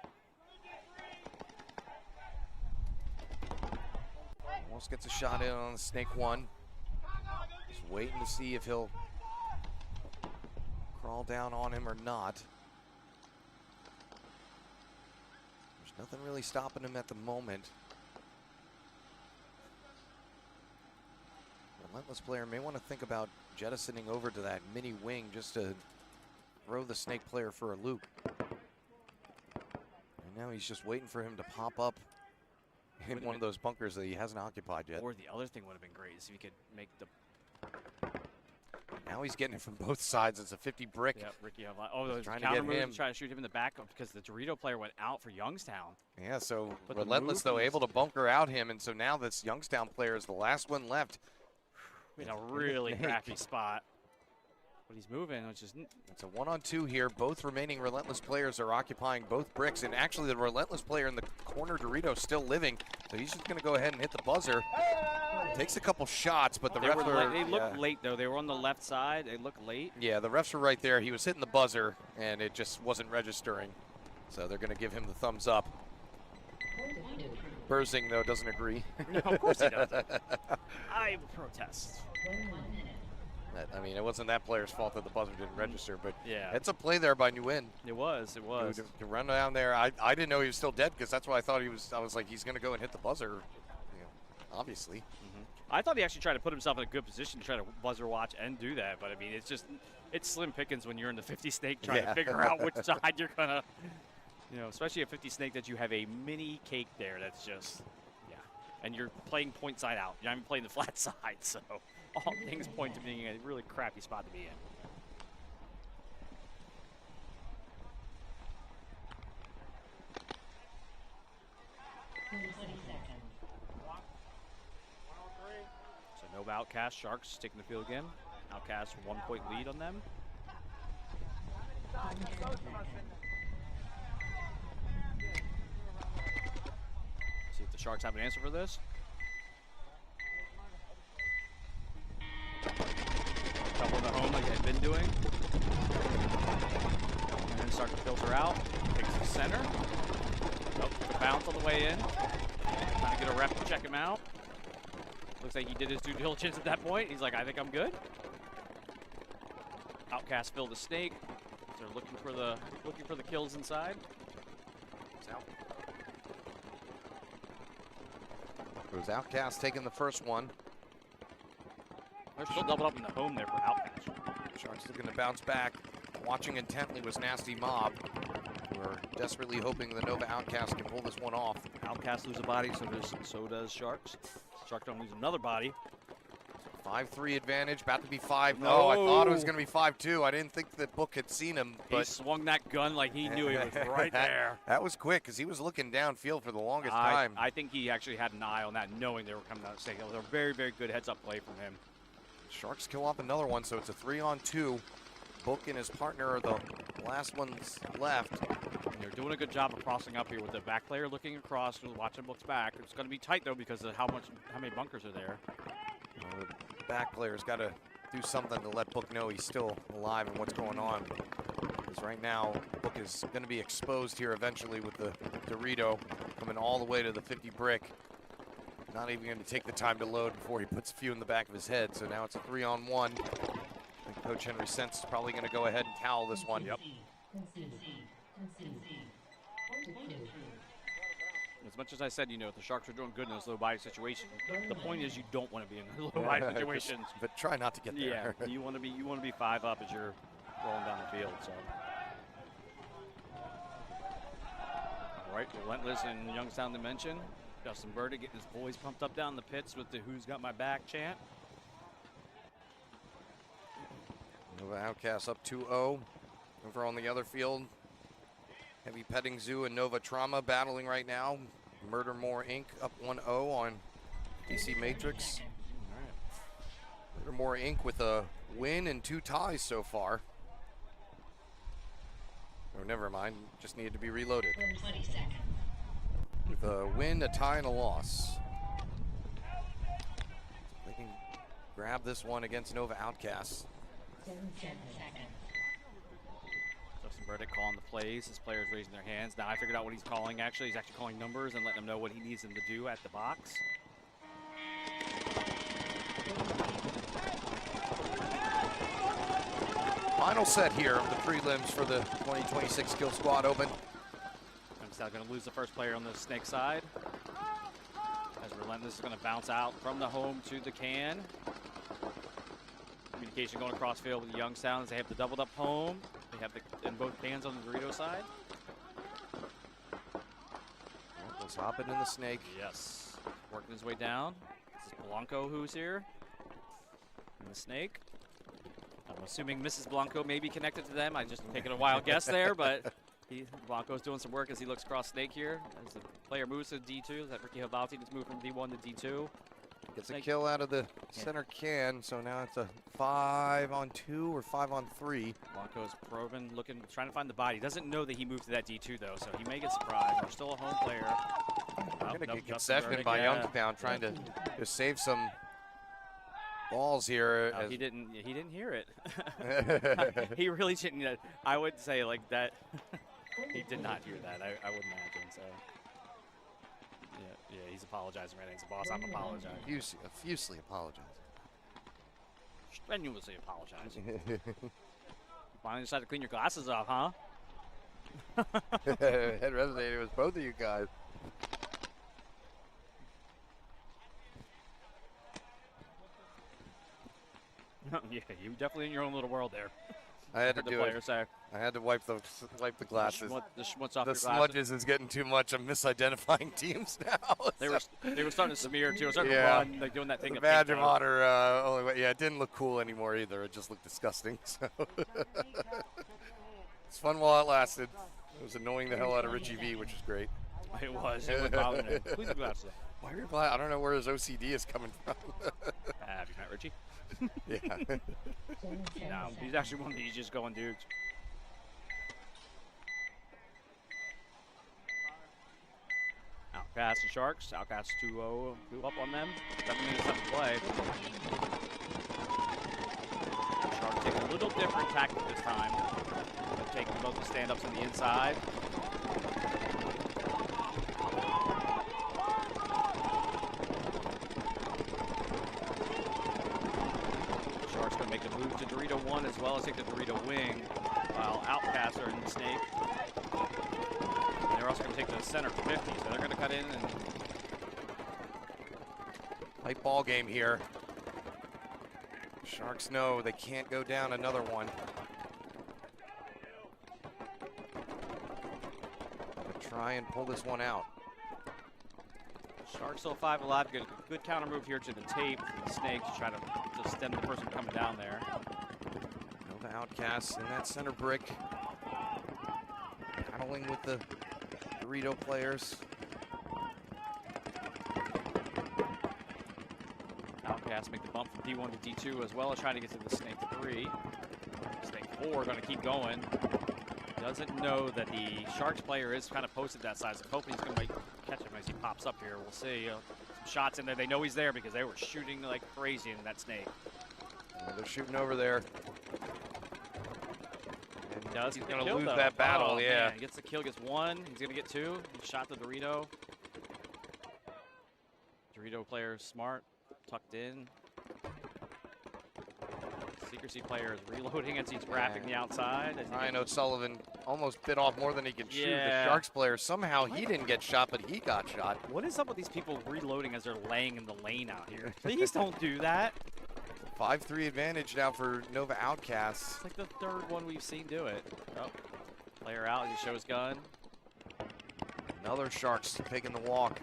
[SPEAKER 10] Almost gets a shot in on the snake one. Just waiting to see if he'll crawl down on him or not. There's nothing really stopping him at the moment. Relentless player may want to think about jettisoning over to that mini wing just to throw the snake player for a loop. And now he's just waiting for him to pop up in one of those bunkers that he hasn't occupied yet.
[SPEAKER 11] Or the other thing would have been great is if he could make the...
[SPEAKER 10] Now he's getting it from both sides. It's a 50 brick.
[SPEAKER 11] Yep, Ricky. Oh, those
[SPEAKER 10] trying to get him.
[SPEAKER 11] Trying to shoot him in the back because the Dorito player went out for Youngstown.
[SPEAKER 10] Yeah, so Relentless, though, able to bunker out him, and so now this Youngstown player is the last one left.
[SPEAKER 11] In a really crappy spot. But he's moving, which is...
[SPEAKER 10] It's a 1-on-2 here. Both remaining Relentless players are occupying both bricks, and actually the Relentless player in the corner Dorito is still living, so he's just going to go ahead and hit the buzzer. Takes a couple shots, but the refs are...
[SPEAKER 11] They looked late, though. They were on the left side. They looked late.
[SPEAKER 10] Yeah, the refs were right there. He was hitting the buzzer, and it just wasn't registering. So they're going to give him the thumbs up. Burzing, though, doesn't agree.
[SPEAKER 11] No, of course he doesn't. I protest.
[SPEAKER 10] I mean, it wasn't that player's fault that the buzzer didn't register, but
[SPEAKER 11] yeah,
[SPEAKER 10] it's a play there by Nguyen.
[SPEAKER 11] It was.
[SPEAKER 10] To run down there. I didn't know he was still dead, because that's why I thought he was. I was like, he's going to go and hit the buzzer, obviously.
[SPEAKER 11] I thought he actually tried to put himself in a good position to try to buzzer watch and do that, but I mean, it's slim pickings when you're in the 50 snake trying to figure out which side you're going to, especially a 50 snake that you have a mini cake there that's just, and you're playing point side out. You're not even playing the flat side, so all things point to being a really crappy spot to be in. So Nova Outcast, Sharks taking the field again. Outcast 1-point lead on them. See if the Sharks have an answer for this. Couple the home like they've been doing. And then start to filter out. Takes the center. Oh, the bounce on the way in. Trying to get a ref to check him out. Looks like he did his due diligence at that point. He's like, I think I'm good. Outcast filled the snake. They're looking for the kills inside. It's out.
[SPEAKER 10] So it's Outcast taking the first one.
[SPEAKER 11] They're still doubled up in the home there for Outcast.
[SPEAKER 10] Sharks looking to bounce back. Watching intently was Nasty Mob. We're desperately hoping the Nova Outcast can pull this one off.
[SPEAKER 11] Outcast lose a body, so does Sharks. Sharks don't lose another body.
[SPEAKER 10] 5-3 advantage, about to be 5.
[SPEAKER 11] No.
[SPEAKER 10] Oh, I thought it was going to be 5-2. I didn't think that Book had seen him.
[SPEAKER 11] He swung that gun like he knew he was right there.
[SPEAKER 10] That was quick because he was looking downfield for the longest time.
[SPEAKER 11] I think he actually had an eye on that, knowing they were coming down the stake. It was a very, very good heads-up play from him.
[SPEAKER 10] Sharks kill off another one, so it's a 3-on-2. Book and his partner are the last ones left.
[SPEAKER 11] And they're doing a good job of crossing up here with the back player looking across, watching Book's back. It's going to be tight, though, because of how many bunkers are there.
[SPEAKER 10] The back player's got to do something to let Book know he's still alive and what's going on. Because right now, Book is going to be exposed here eventually with the Dorito coming all the way to the 50 brick. Not even going to take the time to load before he puts a few in the back of his head. So now it's a 3-on-1. I think Coach Henry Sense is probably going to go ahead and towel this one.
[SPEAKER 11] Yep. As much as I said, the Sharks are doing good in those low body situations. The point is, you don't want to be in those low body situations.
[SPEAKER 10] But try not to get there.
[SPEAKER 11] Yeah, you want to be 5 up as you're rolling down the field. So, all right, Relentless and Youngstown Dimension. Justin Burdick getting his boys pumped up down the pits with the "Who's Got My Back" chant.
[SPEAKER 10] Nova Outcast up 2-0. Over on the other field, Heavy Petting Zoo and Nova Trauma battling right now. Murdermore Inc. up 1-0 on DC Matrix. Murdermore Inc. with a win and 2 ties so far. Oh, never mind. Just needed to be reloaded.
[SPEAKER 9] 20 seconds.
[SPEAKER 10] With a win, a tie, and a loss. They can grab this one against Nova Outcasts.
[SPEAKER 9] 10 seconds.
[SPEAKER 11] Justin Burdick calling the plays. His players raising their hands. Now I figured out what he's calling, actually. He's actually calling numbers and letting them know what he needs them to do at the box.
[SPEAKER 10] Final set here of the prelims for the 2026 Killsquad Open.
[SPEAKER 11] Youngstown going to lose the first player on the snake side. As Relentless is going to bounce out from the home to the can. Communication going across field with the Youngstown as they have the doubled up home. They have in both cans on the Dorito side.
[SPEAKER 10] Let's hop into the snake.
[SPEAKER 11] Yes. Working his way down. This is Blanco who's here. And the snake. I'm assuming Mrs. Blanco may be connected to them. I just taking a wild guess there, but Blanco's doing some work as he looks across snake here. As the player moves to D2, that Ricky Habalti just moved from D1 to D2.
[SPEAKER 10] Gets a kill out of the center can, so now it's a 5-on-2 or 5-on-3.
[SPEAKER 11] Blanco's probing, trying to find the body. Doesn't know that he moved to that D2 though, so he may get surprised. We're still a home player.
[SPEAKER 10] We're going to get concession by Youngstown, trying to just save some balls here.
[SPEAKER 11] No, he didn't hear it. He really didn't. I would say like that. He did not hear that. I would imagine so. Yeah, he's apologizing right now. He's a boss. I'm apologizing.
[SPEAKER 10] Effusively apologizing.
[SPEAKER 11] Strenuously apologizing. Finally decided to clean your glasses off, huh?
[SPEAKER 10] It resonated with both of you guys.
[SPEAKER 11] Yeah, you definitely in your own little world there.
[SPEAKER 10] I had to do it.
[SPEAKER 11] Say.
[SPEAKER 10] I had to wipe the glasses.
[SPEAKER 11] The schmutz off
[SPEAKER 10] the
[SPEAKER 11] your
[SPEAKER 10] smudges is getting too much. I'm misidentifying teams now.
[SPEAKER 11] They were starting to smear too. Starting to run, like doing that thing.
[SPEAKER 10] The badge of honor. It didn't look cool anymore either. It just looked disgusting. So it's fun while it lasted. It was annoying the hell out of Richie V, which was great.
[SPEAKER 11] It was. It was bothering him. Clean the glasses.
[SPEAKER 10] Why are you glad? I don't know where his OCD is coming from.
[SPEAKER 11] Have you met Richie?
[SPEAKER 10] Yeah.
[SPEAKER 11] No, he's actually one of the easiest going dudes. Outcast and Sharks. Outcast 2-0. Blew up on them. 7 minutes left to play. Sharks take a little different tactic this time. They're taking both the stand-ups on the inside. Sharks going to make the move to Dorito 1 as well as take the Dorito wing, while Outcasts are in the snake. And they're also going to take the center 50, so they're going to cut in and
[SPEAKER 10] Tight ball game here. Sharks know they can't go down another one. But try and pull this one out.
[SPEAKER 11] Sharks still 5 alive. Good counter move here to the tape. The Snakes try to just stem the person coming down there.
[SPEAKER 10] Nova Outcasts in that center brick. Battling with the Dorito players.
[SPEAKER 11] Outcasts make the bump from D1 to D2 as well as trying to get to the Snake 3. Snake 4 going to keep going. Doesn't know that the Sharks player is kind of posted that side. So hoping he's going to catch him as he pops up here. We'll see. Some shots in there. They know he's there because they were shooting like crazy in that Snake.
[SPEAKER 10] They're shooting over there.
[SPEAKER 11] He's
[SPEAKER 10] going to lose that battle,
[SPEAKER 11] oh,
[SPEAKER 10] yeah.
[SPEAKER 11] Man. He gets the kill, gets 1. He's going to get 2. He shot the Dorito. Dorito player is smart, tucked in. Secrecy player is reloading as he's wrapping the outside.
[SPEAKER 10] Ryan O'Sullivan almost bit off more than he could shoot.
[SPEAKER 11] Yeah.
[SPEAKER 10] The Sharks player, somehow he didn't get shot, but he got shot.
[SPEAKER 11] What is up with these people reloading as they're laying in the lane out here? Please don't do that.
[SPEAKER 10] 5-3 advantage now for Nova Outcasts.
[SPEAKER 11] It's like the 3rd one we've seen do it. Oh, player out, he shows gun.
[SPEAKER 10] Another Sharks taking the walk.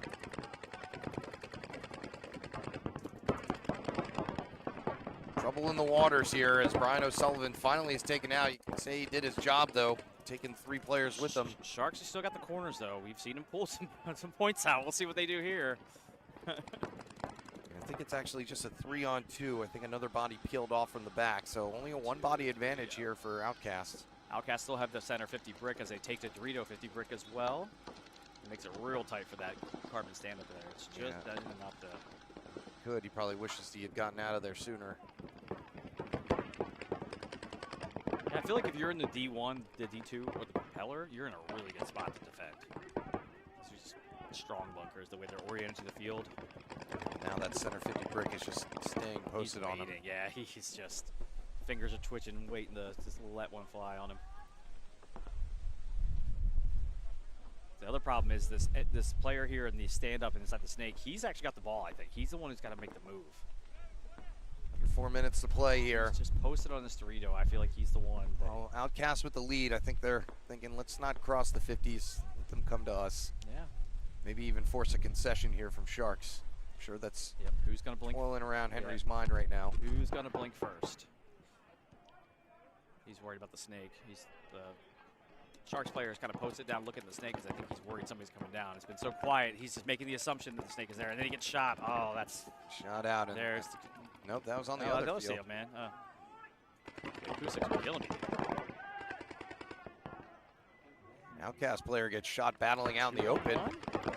[SPEAKER 10] Trouble in the waters here as Brian O'Sullivan finally is taken out. You can say he did his job, though, taking 3 players with him.
[SPEAKER 11] Sharks have still got the corners, though. We've seen him pull some points out. We'll see what they do here.
[SPEAKER 10] I think it's actually just a 3-on-2. I think another body peeled off from the back, so only a 1-body advantage here for Outcasts.
[SPEAKER 11] Outcasts still have the center 50 brick as they take the Dorito 50 brick as well. It makes it real tight for that carbon stand-up there. It's just that enough to...
[SPEAKER 10] Good. He probably wishes he had gotten out of there sooner.
[SPEAKER 11] Yeah, I feel like if you're in the D1, the D2, or the propeller, you're in a really good spot to defend. It's just strong bunkers, the way they're oriented to the field.
[SPEAKER 10] Now that center 50 brick is just staying posted on him.
[SPEAKER 11] Yeah, he's just, fingers are twitching, waiting to just let one fly on him. The other problem is this player here in the stand-up inside the Snake, he's actually got the ball, I think. He's the one who's got to make the move.
[SPEAKER 10] Under 4 minutes to play here.
[SPEAKER 11] He's just posted on this Dorito. I feel like he's the one.
[SPEAKER 10] Well, Outcast with the lead. I think they're thinking, let's not cross the 50s. Let them come to us.
[SPEAKER 11] Yeah.
[SPEAKER 10] Maybe even force a concession here from Sharks. I'm sure that's
[SPEAKER 11] who's gonna blink?
[SPEAKER 10] Boiling around Henry's mind right now.
[SPEAKER 11] Who's going to blink first? He's worried about the Snake. He's the Sharks player is kind of posted down looking at the Snake because I think he's worried somebody's coming down. It's been so quiet. He's just making the assumption that the Snake is there, and then he gets shot. Oh, that's
[SPEAKER 10] shot out. And
[SPEAKER 11] there's.
[SPEAKER 10] Nope, that was on the other field.
[SPEAKER 11] See him, man. Acoustics killing me.
[SPEAKER 10] Outcast player gets shot battling out in the open.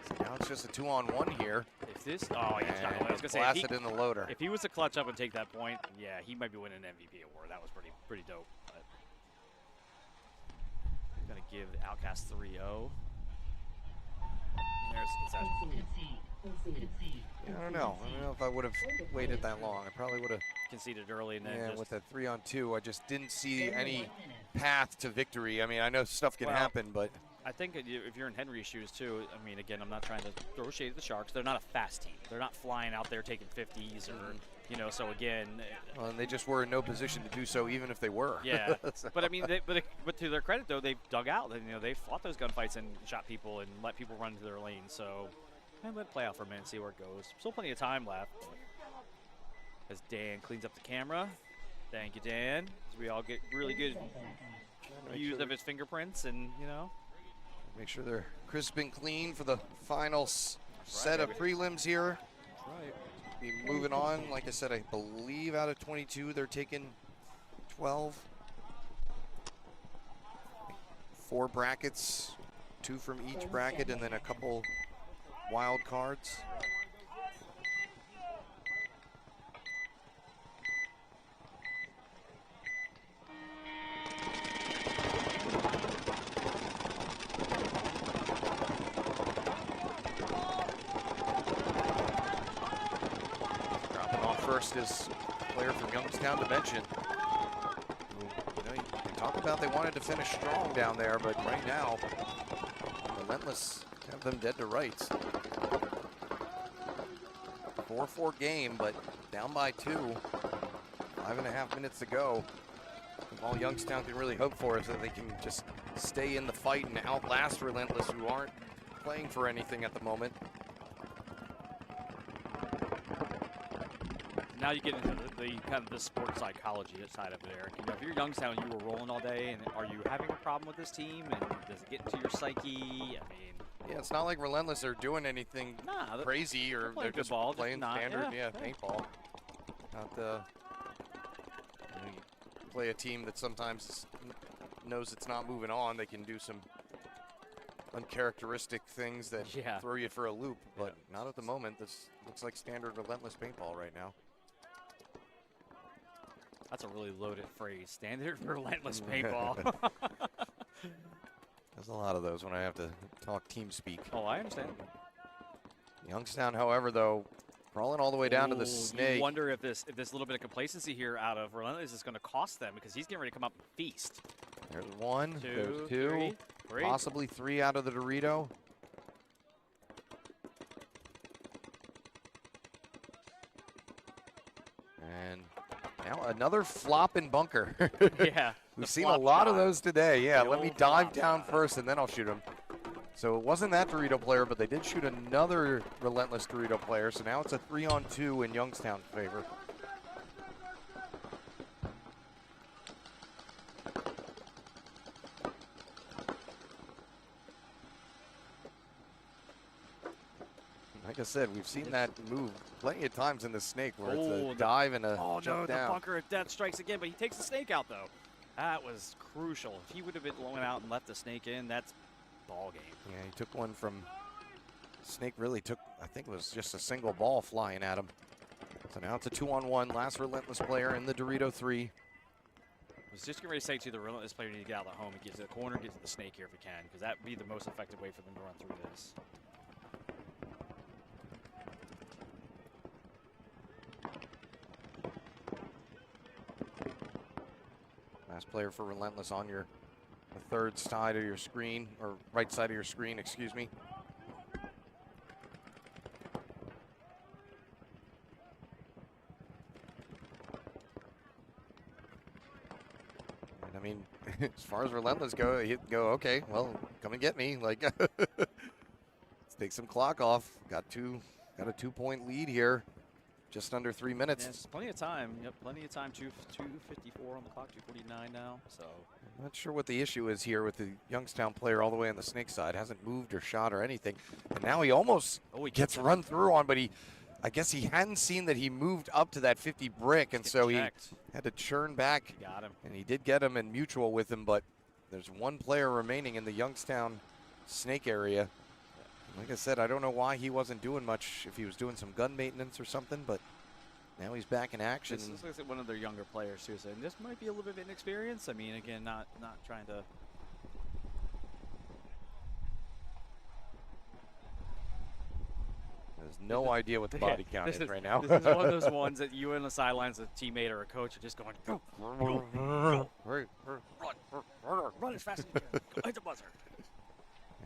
[SPEAKER 10] So now it's just a 2-on-1 here.
[SPEAKER 11] If this, oh, he's not. I was gonna say,
[SPEAKER 10] blasted in the loader.
[SPEAKER 11] If he was to clutch up and take that point, yeah, he might be winning an MVP award. That was pretty dope. But gonna give the Outcast 3-0. There's the concession.
[SPEAKER 10] Yeah, I don't know if I would have waited that long. I probably would have
[SPEAKER 11] conceded early and then just
[SPEAKER 10] with a 3-on-2, I just didn't see any path to victory. I mean, I know stuff can happen, but
[SPEAKER 11] I think if you're in Henry's shoes too, I mean, again, I'm not trying to throw shade at the Sharks. They're not a fast team. They're not flying out there taking 50s or, so again.
[SPEAKER 10] Well, and they just were in no position to do so, even if they were.
[SPEAKER 11] Yeah, but I mean, but to their credit though, they've dug out. They fought those gunfights and shot people and let people run into their lane. So, let it play out for a minute, see where it goes. Still plenty of time left. As Dan cleans up the camera. Thank you, Dan. As we all get really good views of his fingerprints and,
[SPEAKER 10] make sure they're crisp and clean for the final set of prelims here.
[SPEAKER 11] That's right.
[SPEAKER 10] Be moving on. Like I said, I believe out of 22, they're taking 12. 4 brackets, 2 from each bracket, and then a couple wild cards. First is a player from Youngstown Dimension. They talk about they wanted to finish strong down there, but right now, Relentless have them dead to rights. 4-4 game, but down by 2. 5.5 minutes to go. All Youngstown can really hope for is that they can just stay in the fight and outlast Relentless, who aren't playing for anything at the moment.
[SPEAKER 11] Now you get into the kind of the sports psychology side of it, Eric. You know, if you're Youngstown and you were rolling all day, and are you having a problem with this team? And does it get into your psyche? I mean,
[SPEAKER 10] yeah, it's not like Relentless are doing anything crazy, or they're just
[SPEAKER 11] ball,
[SPEAKER 10] playing standard, paintball. Not you play a team that sometimes knows it's not moving on. They can do some uncharacteristic things that throw you for a loop, but not at the moment. This looks like standard Relentless paintball right now.
[SPEAKER 11] That's a really loaded phrase. Standard Relentless paintball.
[SPEAKER 10] There's a lot of those when I have to talk team speak.
[SPEAKER 11] Oh, I understand.
[SPEAKER 10] Youngstown, however, though, crawling all the way down to the snake.
[SPEAKER 11] You wonder if this little bit of complacency here out of Relentless is going to cost them, because he's getting ready to come up and feast.
[SPEAKER 10] There's 1, there's 2,
[SPEAKER 11] three.
[SPEAKER 10] Possibly 3 out of the Dorito. And now another flop and bunker.
[SPEAKER 11] Yeah.
[SPEAKER 10] We've seen a lot of those today. Yeah, let me dive down first and then I'll shoot him. So it wasn't that Dorito player, but they did shoot another Relentless Dorito player. So now it's a 3-on-2 in Youngstown's favor. Like I said, we've seen that move plenty of times in the snake where it's a dive and a jump down.
[SPEAKER 11] The bunker of death strikes again, but he takes the snake out, though. That was crucial. If he would have been going out and left the snake in, that's ball game.
[SPEAKER 10] Yeah, he took one from Snake. Really took, I think it was just a single ball flying at him. So now it's a 2-on-1. Last Relentless player in the Dorito 3.
[SPEAKER 11] I was just getting ready to say to the Relentless player, you need to get out of the home and get to the corner, get to the snake here if you can, because that would be the most effective way for them to run through this.
[SPEAKER 10] Last player for Relentless on the third side of your screen, or right side of your screen, excuse me. And I mean, as far as Relentless go, he'd go, okay, well, come and get me. Like, let's take some clock off. Got a 2-point lead here. Just under 3 minutes.
[SPEAKER 11] Yes, plenty of time. Yep, plenty of time. 2:54 on the clock, 2:49 now. So
[SPEAKER 10] I'm not sure what the issue is here with the Youngstown player all the way on the snake side. Hasn't moved or shot or anything. And now he almost gets run through on, but I guess he hadn't seen that he moved up to that 50 brick, and so he had to churn back.
[SPEAKER 11] He got him.
[SPEAKER 10] And he did get him in mutual with him, but there's one player remaining in the Youngstown snake area. Like I said, I don't know why he wasn't doing much, if he was doing some gun maintenance or something, but now he's back in action.
[SPEAKER 11] This looks like one of their younger players, too, so this might be a little bit of inexperience. I mean, again, not trying to...
[SPEAKER 10] There's no idea what the body count is right now.
[SPEAKER 11] This is one of those ones that you on the sidelines, a teammate or a coach, are just going, go, run as fast as you can, go hit the buzzer.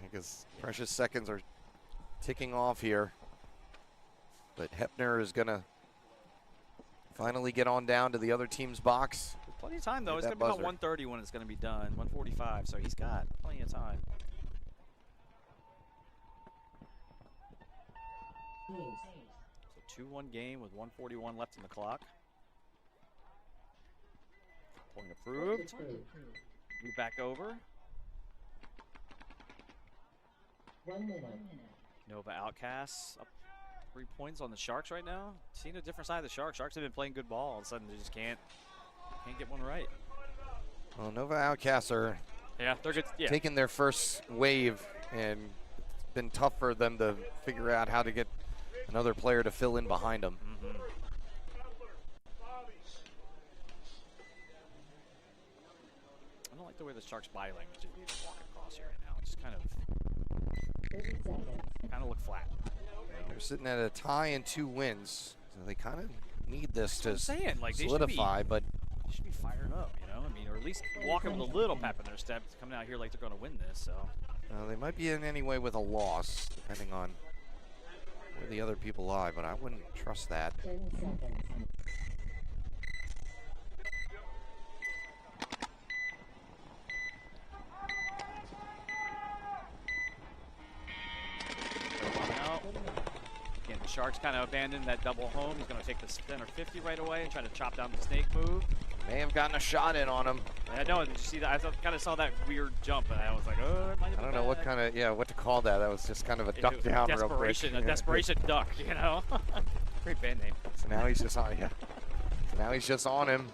[SPEAKER 10] Because precious seconds are ticking off here. But Hepner is going to finally get on down to the other team's box.
[SPEAKER 11] There's plenty of time, though. It's going to be about 1:30 when it's going to be done, 1:45, so he's got plenty of time. So 2-1 game with 1:41 left in the clock. Point approved. Move back over.
[SPEAKER 9] 1 minute.
[SPEAKER 11] Nova Outcasts up 3 points on the Sharks right now. Seeing a different side of the Sharks. Sharks have been playing good ball. All of a sudden, they just can't get one right.
[SPEAKER 10] Well, Nova Outcasts are
[SPEAKER 11] they're good. Yeah.
[SPEAKER 10] taking their first wave, and it's been tough for them to figure out how to get another player to fill in behind them.
[SPEAKER 11] Mm-hmm. I don't like the way the Sharks' body language is walking across here right now. It's just kind of look flat.
[SPEAKER 10] They're sitting at a tie and 2 wins, so they kind of need this to
[SPEAKER 11] like,
[SPEAKER 10] solidify. But
[SPEAKER 11] they should be fired up, you know. I mean, or at least walking with a little pep in their step, coming out here like they're going to win this. So
[SPEAKER 10] they might be in any way with a loss, depending on where the other people lie, but I wouldn't trust that.
[SPEAKER 9] 10 seconds.
[SPEAKER 11] Again, the Sharks kind of abandoned that double home. He's going to take the center 50 right away and try to chop down the snake move.
[SPEAKER 10] May have gotten a shot in on him.
[SPEAKER 11] I know. Did you see that? I kind of saw that weird jump, and I was like, oh, it might have been
[SPEAKER 10] I don't know what
[SPEAKER 11] bad.
[SPEAKER 10] kind of, what to call that. That was just kind of a duck down real quick.
[SPEAKER 11] Desperation, a desperation duck, you know? Great band name.
[SPEAKER 10] So now he's just on, So now he's just on him.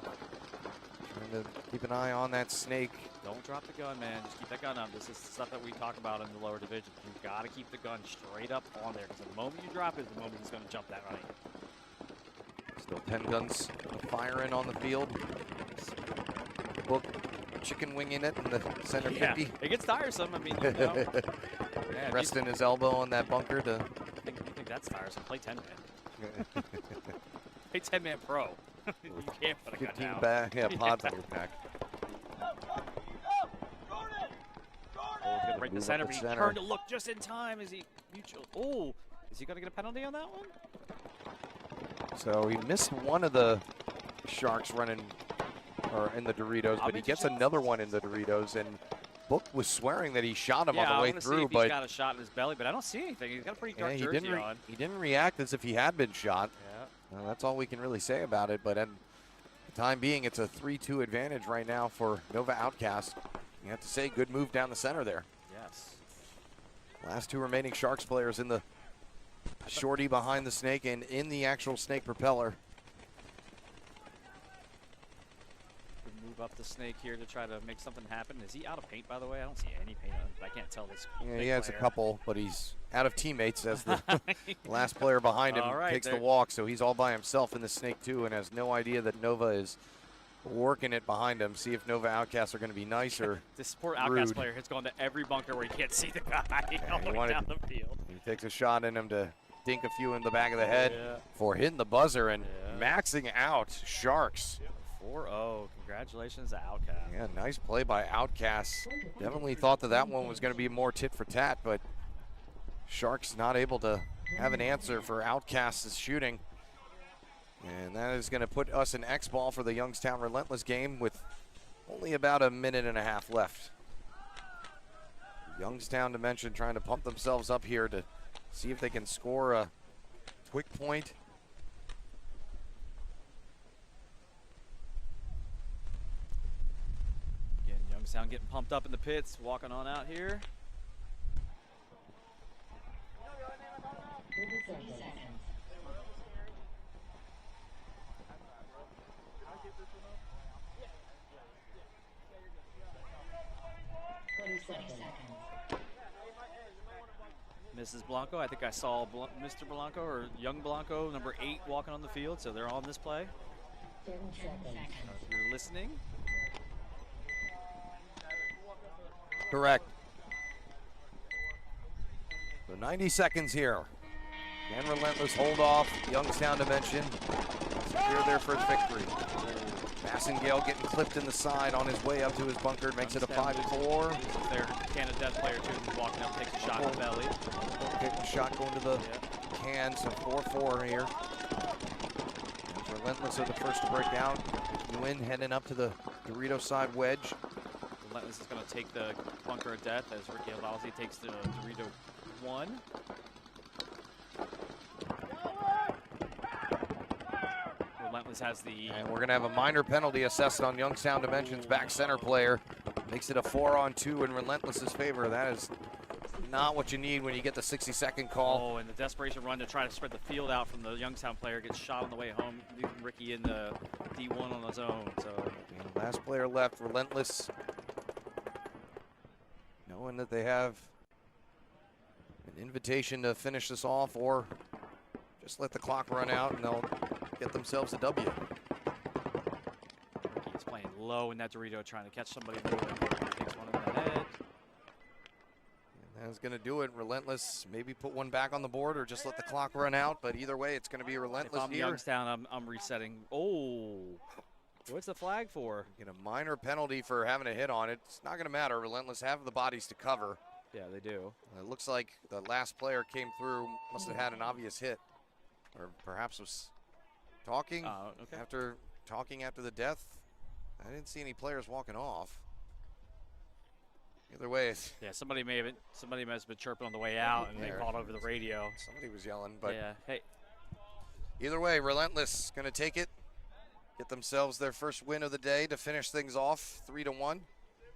[SPEAKER 10] Trying to keep an eye on that snake.
[SPEAKER 11] Don't drop the gun, man. Just keep that gun up. This is stuff that we talk about in the lower divisions. You've got to keep the gun straight up on there, because the moment you drop it is the moment he's going to jump that right.
[SPEAKER 10] Still 10 guns firing on the field. Book chicken winging it in the center 50.
[SPEAKER 11] It gets tiresome. I mean, you know. Man,
[SPEAKER 10] resting his elbow on that bunker to.
[SPEAKER 11] You think that's tiresome? Play 10-man. Play 10-man pro. You can't put a gun
[SPEAKER 10] 15
[SPEAKER 11] down.
[SPEAKER 10] back, pods on your back.
[SPEAKER 11] Oh, he's gonna break the
[SPEAKER 10] Move
[SPEAKER 11] center,
[SPEAKER 10] up
[SPEAKER 11] but
[SPEAKER 10] the
[SPEAKER 11] he
[SPEAKER 10] center.
[SPEAKER 11] turned to look just in time as he mutual. Oh, is he gonna get a penalty on that one?
[SPEAKER 10] So he missed one of the Sharks running, or in the Doritos, but he gets another one in the Doritos, and Book was swearing that he shot him on the way through,
[SPEAKER 11] see if
[SPEAKER 10] but
[SPEAKER 11] he's got a shot in his belly, but I don't see anything. He's got a pretty dark
[SPEAKER 10] he
[SPEAKER 11] jersey
[SPEAKER 10] didn't
[SPEAKER 11] on.
[SPEAKER 10] he didn't react as if he had been shot.
[SPEAKER 11] Yeah.
[SPEAKER 10] That's all we can really say about it, but at the time being, it's a 3-2 advantage right now for Nova Outcast. You have to say, good move down the center there.
[SPEAKER 11] Yes.
[SPEAKER 10] Last two remaining Sharks players in the shorty behind the snake and in the actual snake propeller.
[SPEAKER 11] Could move up the snake here to try to make something happen. Is he out of paint, by the way? I don't see any paint on him. I can't tell this.
[SPEAKER 10] Yeah, he has a couple, but he's out of teammates as the last player behind him takes the walk, so he's all by himself in the snake too and has no idea that Nova is working it behind him. See if Nova Outcasts are going to be nice or
[SPEAKER 11] this poor Outcast player has gone to every bunker where he can't see the guy all the way down the field.
[SPEAKER 10] He takes a shot in him to dink a few in the back of the head for hitting the buzzer and maxing out Sharks.
[SPEAKER 11] 4-0. Congratulations to Outcast.
[SPEAKER 10] Yeah, nice play by Outcasts. Definitely thought that one was going to be more tit for tat, but Sharks not able to have an answer for Outcasts' shooting. And that is going to put us in Xball for the Youngstown Relentless game with only about a minute and a half left. Youngstown Dimension trying to pump themselves up here to see if they can score a quick point.
[SPEAKER 11] Again, Youngstown getting pumped up in the pits, walking on out here.
[SPEAKER 9] 30 seconds. 20 seconds.
[SPEAKER 11] Mrs. Blanco, I think I saw Mr. Blanco or Young Blanco, number 8, walking on the field, so they're on this play.
[SPEAKER 9] 10 seconds.
[SPEAKER 11] If you're listening.
[SPEAKER 10] Correct. So 90 seconds here. Can Relentless hold off Youngstown Dimension? Secure their first victory. Massengale getting clipped in the side on his way up to his bunker. Makes it a 5-4.
[SPEAKER 11] This is their Canada Death player, too, who's walking up, takes a shot in the belly.
[SPEAKER 10] Taking a shot going to the can, so 4-4 here. And Relentless are the first to break down. Nguyen heading up to the Dorito side wedge.
[SPEAKER 11] Relentless is going to take the bunker of death as Ricky Avalzi takes the Dorito 1. Relentless has the...
[SPEAKER 10] And we're going to have a minor penalty assessed on Youngstown Dimension's back center player. Makes it a 4-on-2 in Relentless's favor. That is not what you need when you get the 60-second call.
[SPEAKER 11] Oh, and the desperation run to try to spread the field out from the Youngstown player gets shot on the way home, leaving Ricky in the D1 on his own. So
[SPEAKER 10] last player left, Relentless, knowing that they have an invitation to finish this off or just let the clock run out and they'll get themselves a W.
[SPEAKER 11] Ricky's playing low in that Dorito, trying to catch somebody moving. Takes one in the head.
[SPEAKER 10] And that's going to do it. Relentless, maybe put one back on the board or just let the clock run out. But either way, it's going to be Relentless
[SPEAKER 11] if I'm
[SPEAKER 10] here.
[SPEAKER 11] Youngstown, I'm resetting. Oh, what's the flag for?
[SPEAKER 10] Get a minor penalty for having a hit on it. It's not going to matter. Relentless have the bodies to cover.
[SPEAKER 11] Yeah, they do.
[SPEAKER 10] It looks like the last player came through, must have had an obvious hit, or perhaps was talking after the death. I didn't see any players walking off. Either way,
[SPEAKER 11] yeah, somebody must have been chirping on the way out, and they called over the radio.
[SPEAKER 10] Somebody was yelling, but
[SPEAKER 11] yeah, hey.
[SPEAKER 10] Either way, Relentless going to take it, get themselves their first win of the day to finish things off, 3-1,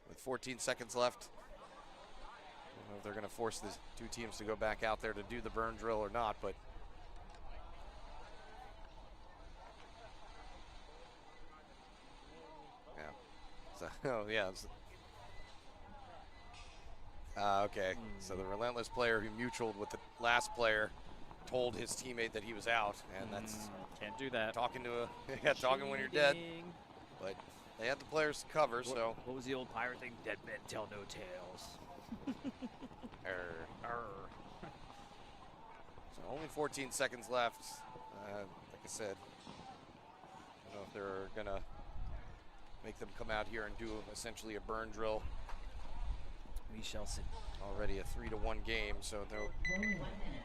[SPEAKER 10] with 14 seconds left. I don't know if they're going to force the two teams to go back out there to do the burn drill or not, but yeah. So, oh yeah. Okay, so the Relentless player who mutualed with the last player told his teammate that he was out, and that's
[SPEAKER 11] can't do that.
[SPEAKER 10] Talking when you're dead. But they had the players to cover, so.
[SPEAKER 11] What was the old pirate thing? Dead men tell no tales.
[SPEAKER 10] So only 14 seconds left. Like I said, I don't know if they're gonna make them come out here and do essentially a burn drill.
[SPEAKER 11] We shall see.
[SPEAKER 10] Already a 3-1 game, so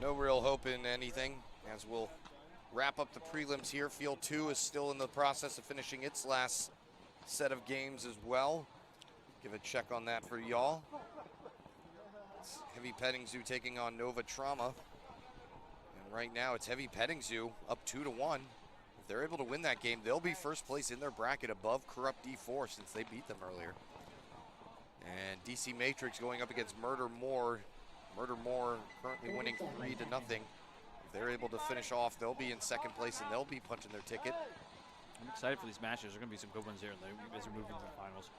[SPEAKER 10] no real hope in anything. As we'll wrap up the prelims here. Field 2 is still in the process of finishing its last set of games as well. Give a check on that for y'all. It's Heavy Petting Zoo taking on Nova Trauma. And right now it's Heavy Petting Zoo up 2-1. If they're able to win that game, they'll be first place in their bracket above Corrupt D4 since they beat them earlier. And DC Matrix going up against Murdermore. Murdermore currently winning 3-0. If they're able to finish off, they'll be in second place and they'll be punching their ticket.
[SPEAKER 11] I'm excited for these matches. There are going to be some good ones here, and you guys are moving to the finals.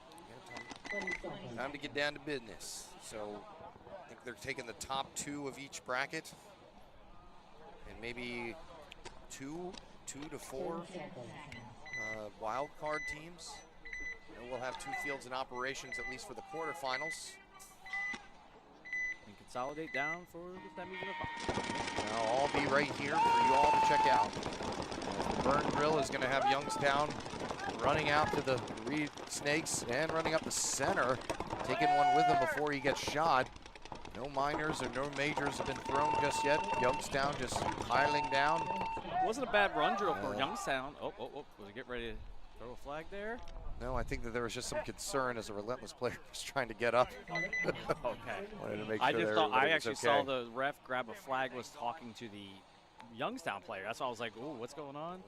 [SPEAKER 10] Time to get down to business. So I think they're taking the top 2 of each bracket, and maybe two to four wild card teams. And we'll have 2 fields in operations at least for the quarterfinals.
[SPEAKER 11] And consolidate down for the semis.
[SPEAKER 10] And I'll all be right here for you all to check out. The burn drill is going to have Youngstown running out to the Reed Snakes and running up the center, taking one with him before he gets shot. No minors or no majors have been thrown just yet. Youngstown just piling down.
[SPEAKER 11] It wasn't a bad run drill for Youngstown. Oh, was he getting ready to throw a flag there?
[SPEAKER 10] No, I think that there was just some concern as a Relentless player was trying to get up.
[SPEAKER 11] Okay.
[SPEAKER 10] Wanted to make sure
[SPEAKER 11] I actually saw the ref grab a flag, was talking to the Youngstown player. That's why I was like, ooh, what's going on?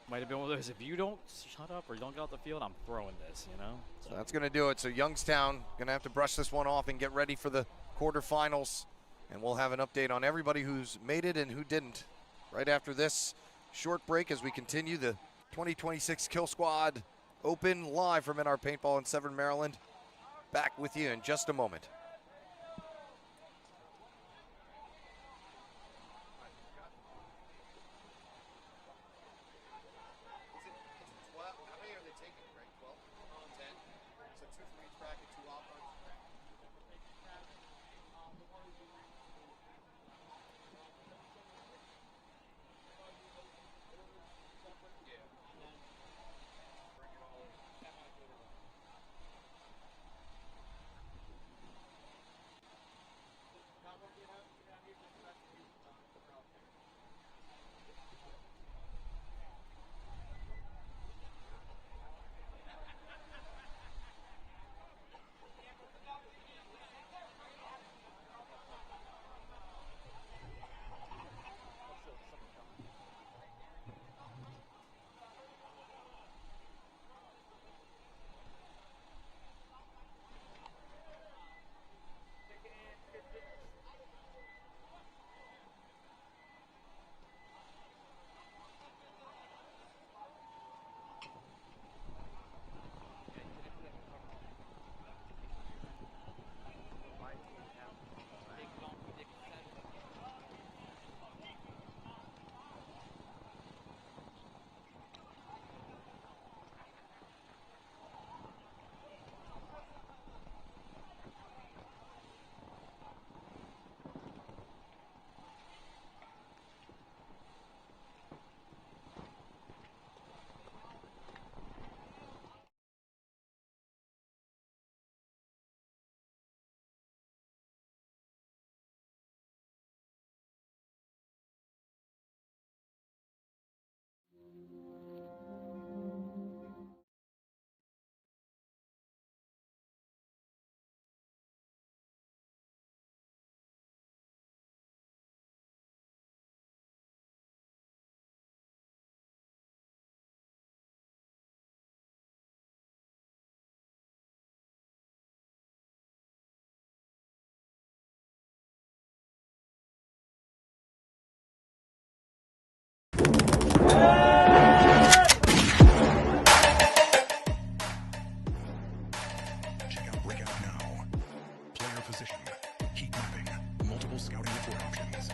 [SPEAKER 11] Might have been one of those, if you don't shut up or you don't get off the field, I'm throwing this, you know?
[SPEAKER 10] So that's going to do it. So Youngstown going to have to brush this one off and get ready for the quarterfinals. And we'll have an update on everybody who's made it and who didn't right after this short break as we continue the 2026 Killsquad Open live from NR Paintball in Severn, Maryland. Back with you in just a moment.
[SPEAKER 12] Check out Breakout now. Player position, heat mapping, multiple scouting report options.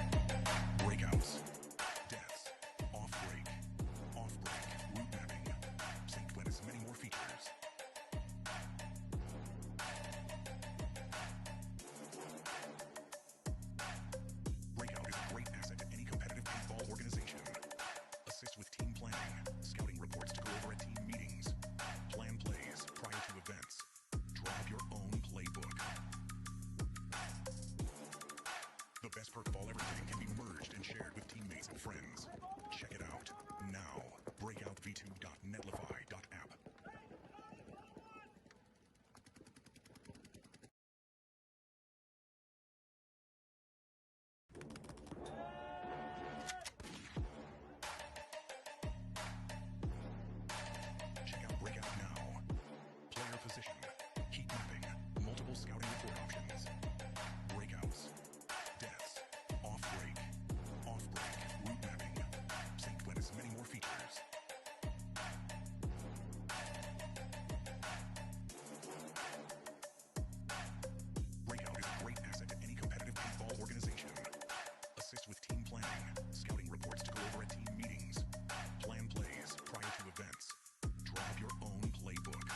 [SPEAKER 12] Breakouts, deaths, off-break, route mapping, sequence, many more features. Breakout is a great asset to any competitive paintball organization. Assist with team planning, scouting reports to go over at team meetings, plan plays prior to events, draw up your own playbook. The best perk of all everything can be merged and shared with teammates and friends. Check it out now. Breakoutv2.netlify.app. Check out Breakout now. Player position, heat mapping, multiple scouting report options. Breakouts, deaths, off-break, route mapping, sequence, many more features. Breakout is a great asset to any competitive paintball organization. Assist with team planning, scouting reports to go over at team meetings, plan plays prior to events, draw up your own playbook.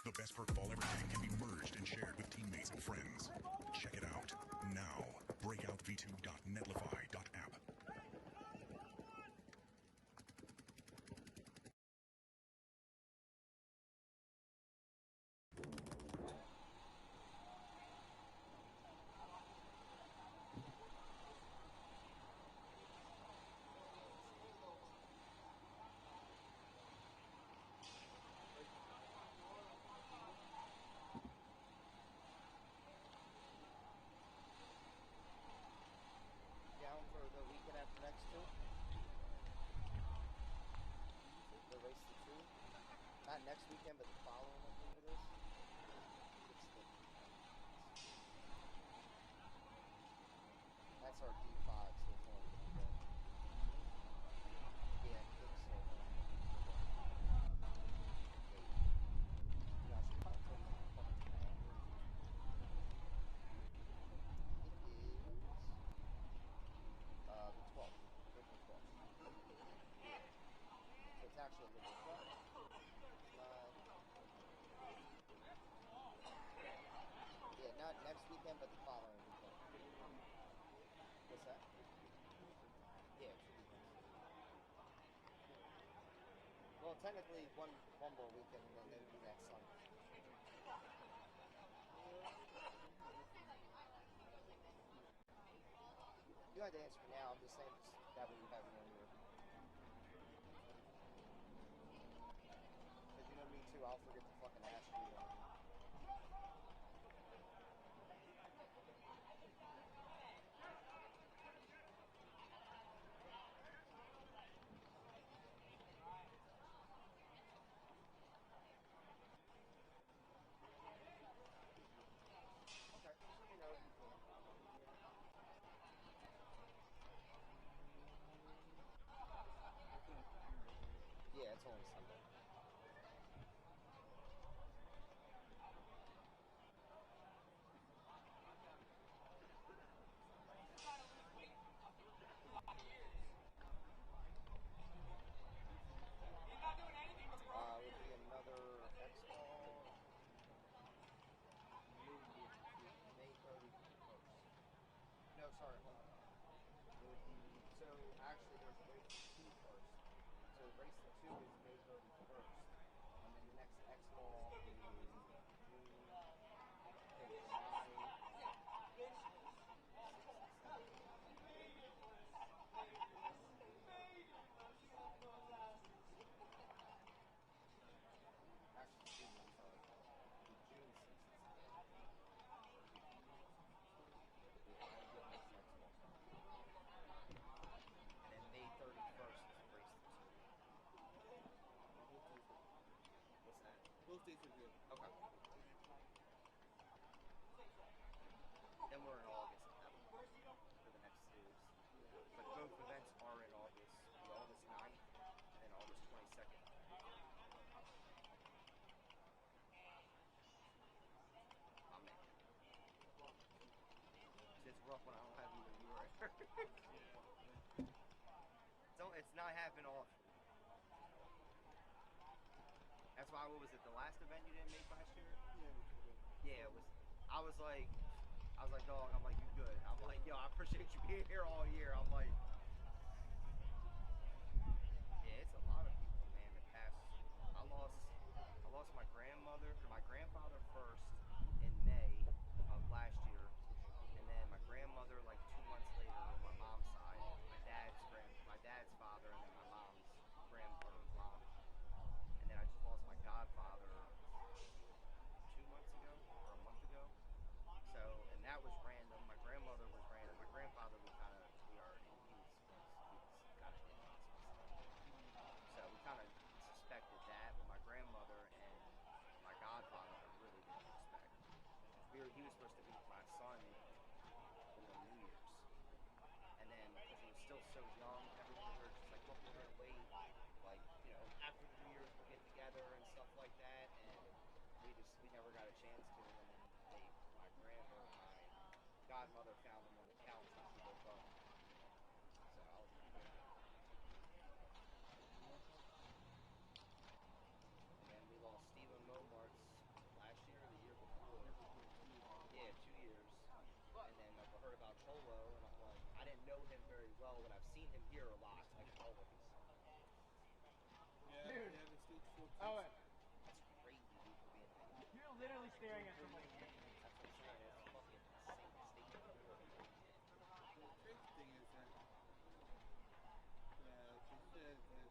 [SPEAKER 12] The best perk of all everything can be merged and shared with teammates and friends. Check it out now. Breakoutv2.netlify.app.
[SPEAKER 4] Down for the weekend after next too? The race to two? Not next weekend, but the following, I believe it is. That's our D5, so it's only one day. Yeah, it's so yeah, I should probably put them on the fucking calendar. It is the 12th. April 12th. Yeah. So it's actually a little bit fun. It's not. Yeah, not next weekend, but the following weekend. What's that? Yeah, 2 weekends. Well, technically one more weekend, and then they would be that Sunday. You don't have to answer me now. I'm just saying that way you have it on your. Because you know me too, I'll forget to fucking ask you. Okay, just let me know if you can. Yeah, it's only Sunday. Would be another Xball. May 31st. No, sorry, hold on. It would be, so actually there's a race to 2 first. So race to 2 is May 31st. And then the next Xball is June, okay, July 31st is the race to 2. What's that?
[SPEAKER 6] Those dates are good.
[SPEAKER 4] Okay. Then we're in August for the next series.
[SPEAKER 6] But both
[SPEAKER 4] It's not happening often. That's why, what was it, the last event you didn't make last year? Yeah, it was. I was like, dog, I'm like, you good. I'm like, yo, I appreciate you being here all year. I'm like, yeah, it's a lot of people, man. The past, I lost my grandmother, or my grandfather first in May of last year, and then my grandmother like 2 months later on my mom's side, my dad's father, and then my mom's mom, and then I just lost my godfather 2 months ago or a month ago. So, and that was random. My grandmother was random. My grandfather was kind of, he was kind of so we kind of suspected that, but my grandmother and my godfather I really didn't expect. He was supposed to be my son on New Year's. And then, because he was still so young, everyone we were just like, look, we're going to wait. Like, you know, after the New Year's we'll get together and stuff like that. And we never got a chance to. And then my godmother found him on the couch when she woke up. So I was like, yeah. And then we lost Stephen Momartz last year or the year before. Yeah, 2 years. And then I heard about Cholo, and I'm like, I didn't know him very well, but I've seen him here a lot, like always.
[SPEAKER 2] Yeah, dude. Oh,
[SPEAKER 4] that's crazy, dude, for being that young.
[SPEAKER 2] You're literally staring at somebody.
[SPEAKER 4] That's what I'm saying. It's fucking insane.
[SPEAKER 3] The crazy thing is that they said that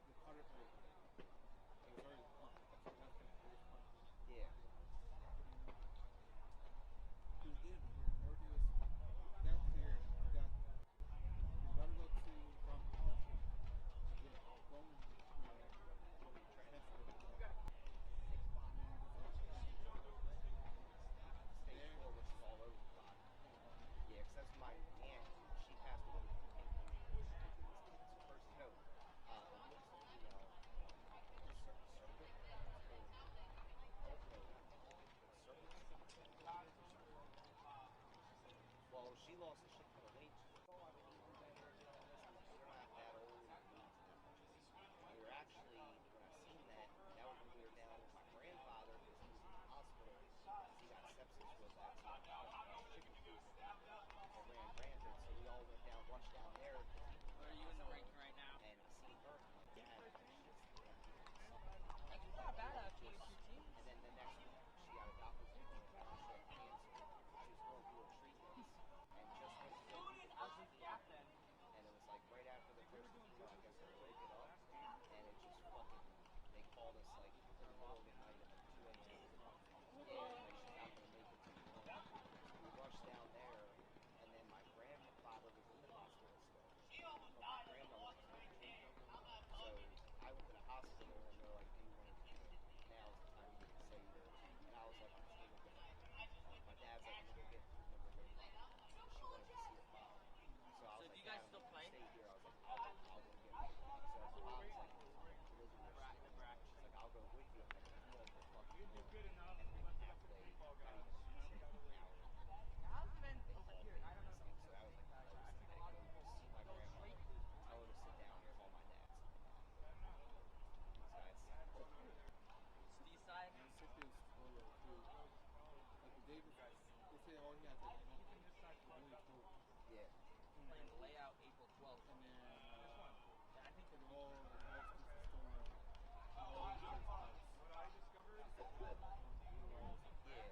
[SPEAKER 3] the Carter it was already won. So that's the first part.
[SPEAKER 4] Yeah.
[SPEAKER 3] He was getting where he was got here, he was about to go to Tom House. Yeah, going transfer.
[SPEAKER 4] Stage 4, which is all over the body. Yeah, because that's my aunt. She passed away from paintball. It's her first coat. Well, she lost a shit ton of weight. Oh, I've been eating better and all this. And they're not that old and losing that much weight. We were actually, when I seen that was when we were down with my grandfather because he was in the hospital because he got sepsis real bad. So chicken food that ran rampant. So we all went down, rushed down there.
[SPEAKER 8] Are you in the ranking right now?
[SPEAKER 4] And I seen her. I'm like, Dad,
[SPEAKER 8] That's not bad actually.
[SPEAKER 4] and then the next week, she got a doctor's appointment and she had cancer. She was going through her treatments and just went to go do the first chemo. And it was like right after the first chemo, I guess they broke it up. And it just fucking, they called us like in the middle of the night at like 2 a.m. Yeah, like she's not going to make it to the morning. So we rushed down there, and then my grandfather was in the hospital still. But my grandmother was in treatment. So I went to the hospital and they're like, do you want to, now's the time you need to stay here. And I was like, I'm just going to go get my mom. My dad's like, I'm going to go get mom. She wanted to see her mom. So I was like,
[SPEAKER 8] do you guys still play?
[SPEAKER 4] Stay here. I was like, I'll go get my mom. So my mom's like, she's like, I'll go with you. I'm like, come on, we'll fucking
[SPEAKER 1] You do good enough.
[SPEAKER 4] and then
[SPEAKER 1] Let's
[SPEAKER 4] halfway,
[SPEAKER 1] the ball
[SPEAKER 4] not
[SPEAKER 1] guys.
[SPEAKER 4] even an hour.
[SPEAKER 8] How's it been over here? I don't know.
[SPEAKER 4] So that was like the hardest thing. I go see my grandmother, tell her to sit down, call my dad.
[SPEAKER 8] East side.
[SPEAKER 3] And sick is Cholo too. Like the day before, they say all he has like a month. Only told.
[SPEAKER 4] Yeah.
[SPEAKER 8] Playing layout April 12th.
[SPEAKER 3] And then
[SPEAKER 8] I think
[SPEAKER 3] the whole storm. All his house.
[SPEAKER 1] What I discovered is
[SPEAKER 4] Yeah.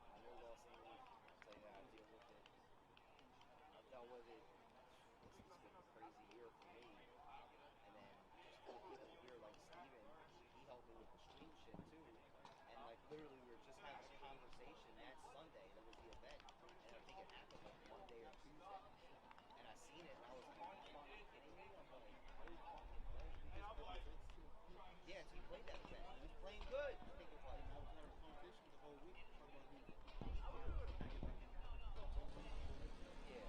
[SPEAKER 4] I know Los Angeles, I'll tell you how I deal with it. I've dealt with it. It's been a crazy year for me. And then just looking at here, like Steven, he helped me with the stream shit too. And like literally we were just having a conversation that Sunday, that was the event. And I think it happened like Monday or Tuesday. And I seen it and I was like, are you fucking kidding me? I'm like, no fucking way. Yes, he played that event. He was playing good. I think it was like,
[SPEAKER 3] And I was having a conversation the whole week talking about his
[SPEAKER 4] yeah.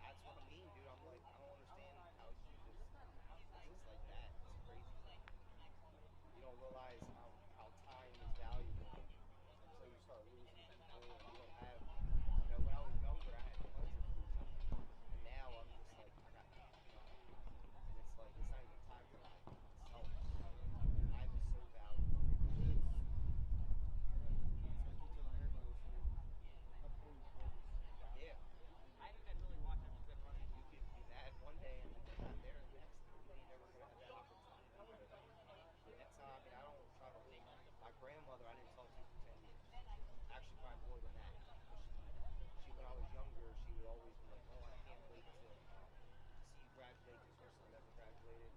[SPEAKER 4] That's what I mean, dude. I'm like, I don't understand how you just like that. It's crazy. don't realize how time is valuable until you start losing people and you don't have, when I was younger, I had tons of free time. And now I'm just like, I got none. And it's like, it's not even time for myself. Time is so valuable. Yeah.
[SPEAKER 8] I think I'd really watch out for good running.
[SPEAKER 4] You could be mad one day and then they're not there the next, and you ain't never going to have that opportunity. The next time, I mean, I don't try to wait. My grandmother, I didn't talk to for 10 years. Actually, probably more than that. She, when I was younger, she would always be like, oh, I can't wait to see you graduate, because her son never graduated.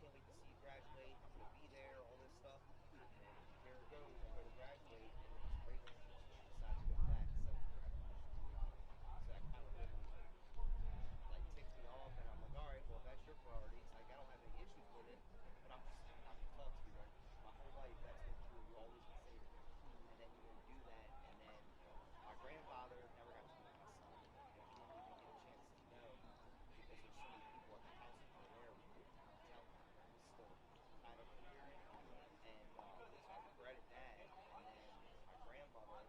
[SPEAKER 4] Can't wait to see you graduate. I'm going to be there, all this stuff. And then here it goes, I go to graduate, and it was great. She decided to go back instead of graduation. So that kind of really, like, ticks me off, and I'm like, all right, well, if that's your priorities, like, I don't have any issues with it, but I'm just not going to talk to you. Like, my whole life, that's what you always would say to me. And then you would do that, and then my grandfather never got to meet my son. He didn't even get a chance to know, because there's so many people at the house that were there who didn't tell him. He was still kind of figuring, and so I regretted that. And then my grandmother,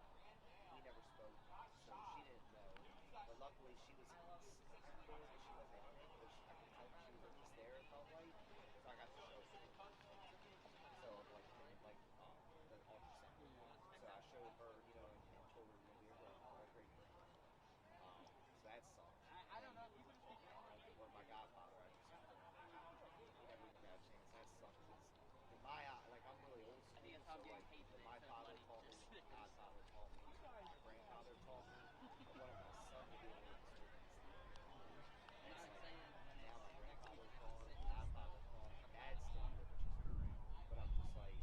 [SPEAKER 4] we never spoke, so she didn't know. But luckily, she was cool, but she wasn't on it, but I could tell she was at least there, it felt like. So I got to show her. So, like, the ultrasound. So I showed her, and told her, be a grandmother, a great grandmother. So that sucked.
[SPEAKER 8] I don't know if you would speak
[SPEAKER 4] Or my godfather, I just he never even got a chance. That sucked. In my eye, like, I'm really old school, so, like, my father taught me, my godfather taught me, my grandfather taught me. I wanted my son to be able to experience that. And it's like, now my grandfather's gone, my godfather's gone, my dad's still here, which is cool. But I'm just like,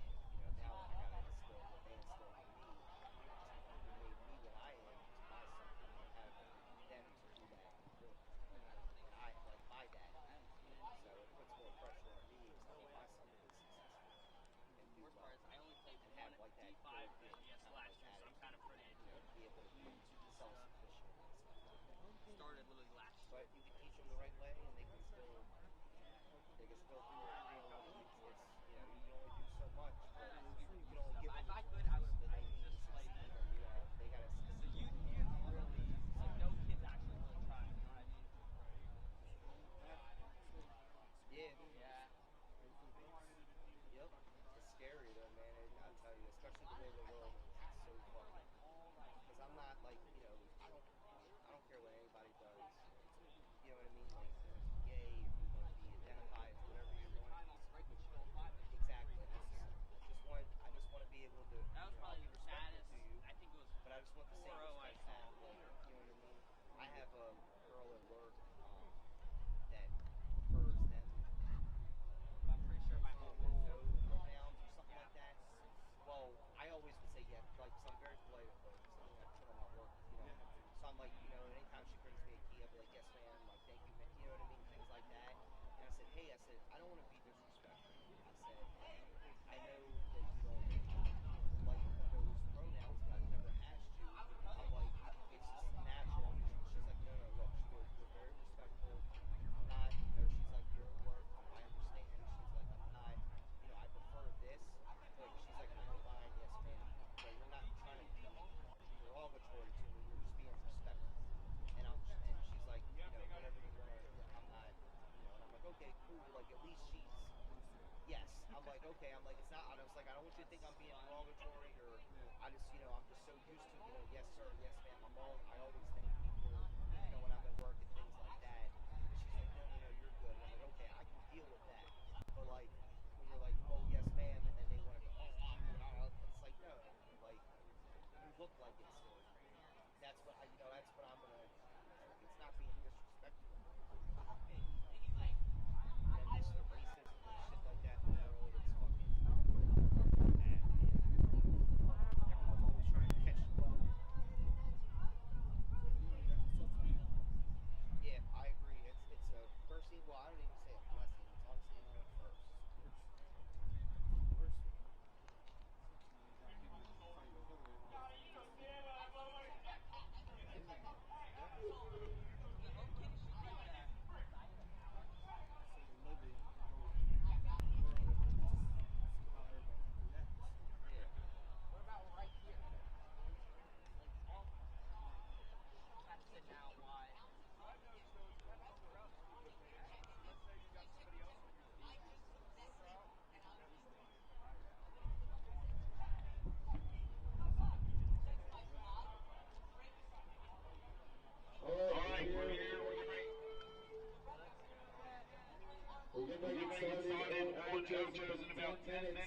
[SPEAKER 4] now I gotta instill what they instilled in me, who made me what I am, to my son. I have them to do that with, and I, like my dad. So it puts more pressure on me because I want my son to be successful and do well.
[SPEAKER 8] I only played
[SPEAKER 4] And have like that
[SPEAKER 8] D5 NES last year, so I'm kind of pretty into it.
[SPEAKER 4] Be able to be self-sufficient and stuff like that.
[SPEAKER 8] Started literally last year.
[SPEAKER 4] But you can teach them the right way, and they can still do it. It's, you can only do so much, but you can only give them
[SPEAKER 8] If I could, I would just play that.
[SPEAKER 4] They gotta
[SPEAKER 8] So you really, like, no kids actually really try, you know what I mean?
[SPEAKER 4] Yeah.
[SPEAKER 8] Yeah.
[SPEAKER 4] Yep. It's scary though, man. I tell you, especially the way the world is. It's so fucking. Because I'm not like, I don't care what anybody does. You know what I mean? Like, if you're gay, if you want to be identified as whatever you want. Exactly. I just want to be able to.
[SPEAKER 8] That was probably
[SPEAKER 4] be
[SPEAKER 8] the saddest.
[SPEAKER 4] respectful to you.
[SPEAKER 8] I think it was.
[SPEAKER 4] But I just want the same
[SPEAKER 8] 4-0 I
[SPEAKER 4] respect
[SPEAKER 8] saw.
[SPEAKER 4] back. Like, you know what I mean? I have a girl at work that prefers them.
[SPEAKER 8] I'm pretty sure my whole
[SPEAKER 4] No pronouns or something like that. Well, I always would say yes, like, because I'm very polite at work, so I put on my work, So I'm like, anytime she brings me a key, I'll be like, yes, ma'am, like, thank you, you know what I mean, things like that. And I said, hey, I don't want to be disrespectful. I said, I know that you don't like those pronouns, but I've never asked you. I'm like, it's just natural. She's like, no, look, you're very respectful. I'm not, she's like, you're at work, I understand. She's like, I'm not, I prefer this. But she's like, I don't mind, yes, ma'am. But you're not trying to be derogatory to me, you're just being respectful. And she's like, whatever you want to, I'm not, and I'm like, okay, cool. Like, at least she's, yes. I'm like, okay. I'm like, it's not, I was like, I don't want you to think I'm being derogatory or I just, I'm just so used to, yes, sir, yes, ma'am. I always thank people, when I'm at work and things like that. And she's like, no, you're good. And I'm like, okay, I can deal with that. But like, when you're like, oh, yes, ma'am, and then they want to go, oh, it's like, no, like, you look like it's, that's what I'm gonna, it's not being disrespectful. And just the racism and shit like that in the world, it's fucking bad, man. Everyone's always trying to catch you up. Yeah, I agree. It's a cursing. Well, I don't even say a blessing. It's honestly a curse.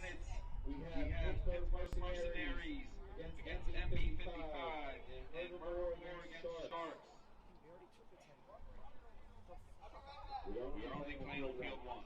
[SPEAKER 5] minutes, we have Pittsburgh Mercenaries against MB55 and Murdermore against Sharks. We are only playing on field 1.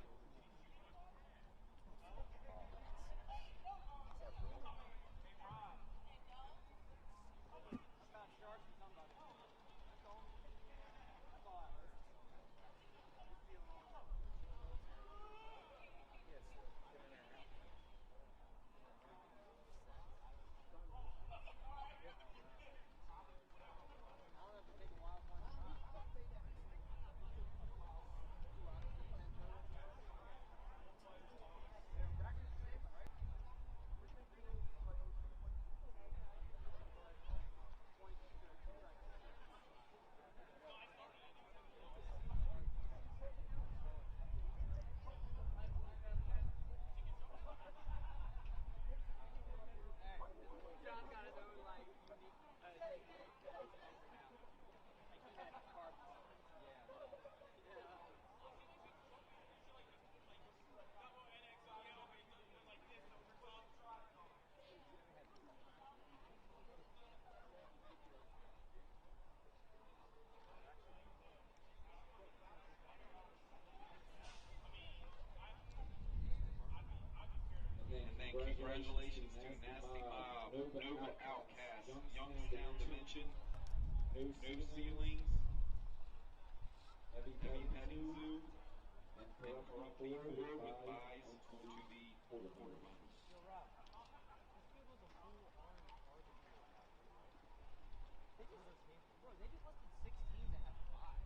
[SPEAKER 5] Congratulations to Nasty Mob, Nova Outcast, Youngstown Dimension, No Ceilings, Heavy Petting Zoo, and Corrupt E4 with buys to the quarterfinals.
[SPEAKER 2] Yo, Rob, this field was a full orange carpet here. They just, bro, they just listed 6 teams that have 5.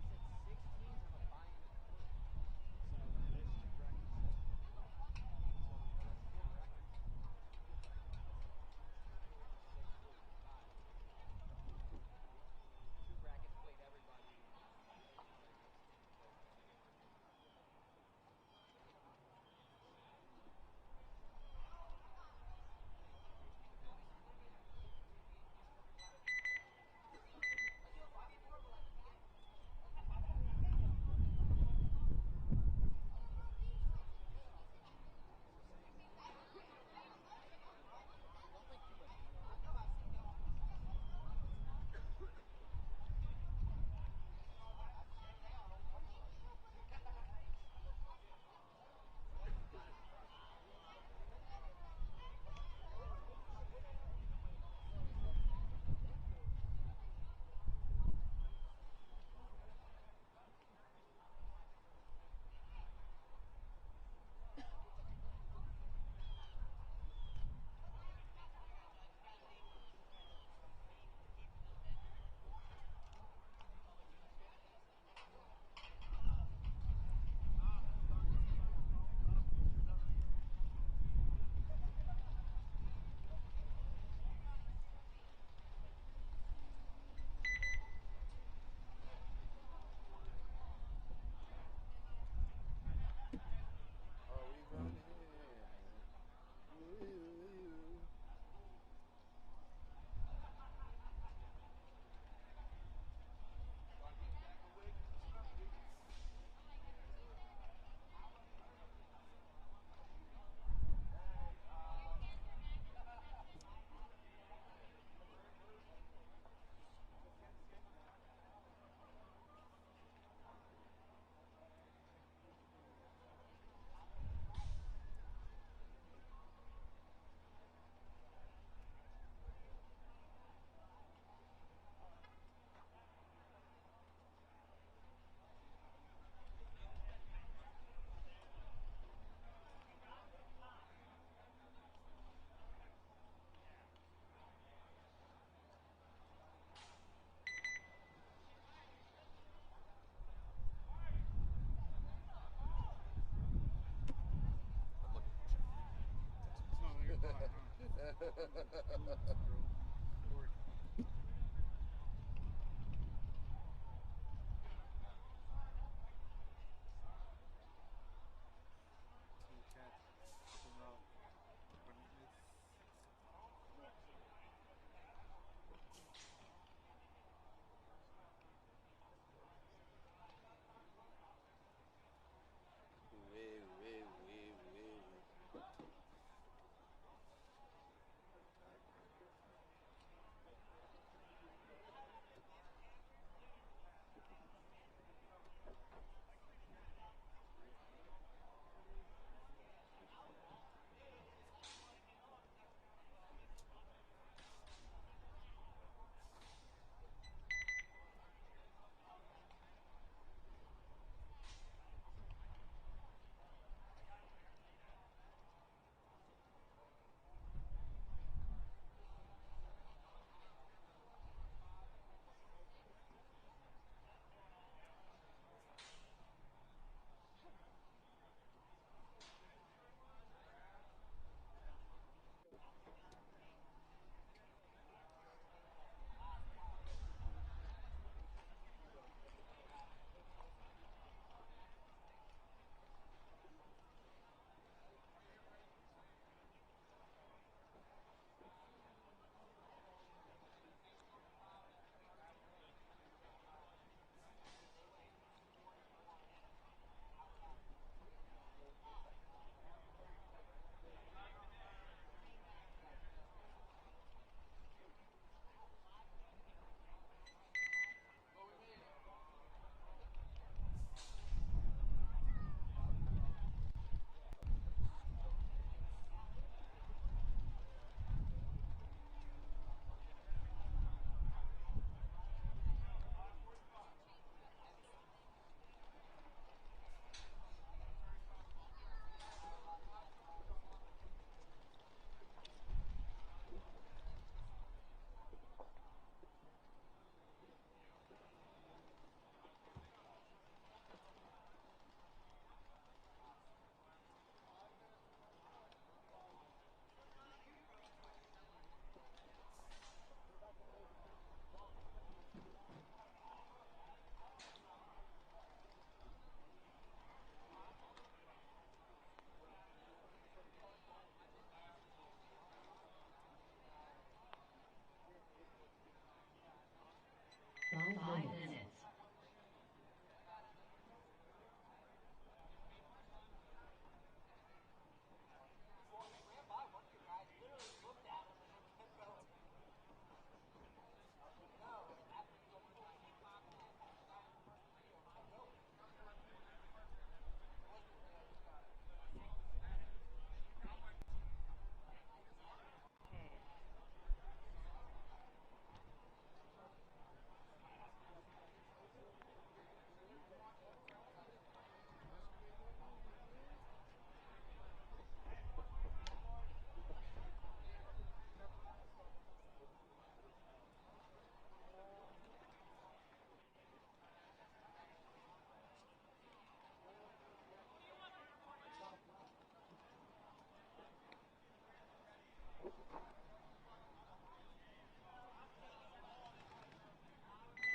[SPEAKER 2] They said 6 teams have a bye in the quarter. So there's 2 brackets. So that's 4 brackets. 2 brackets played everybody. Everybody gets 2 because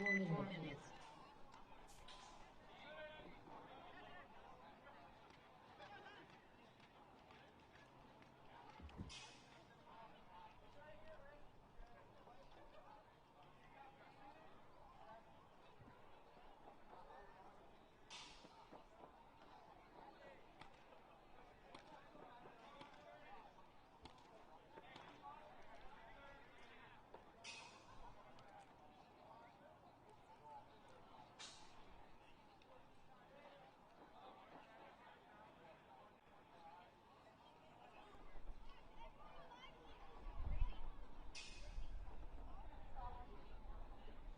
[SPEAKER 9] minutes.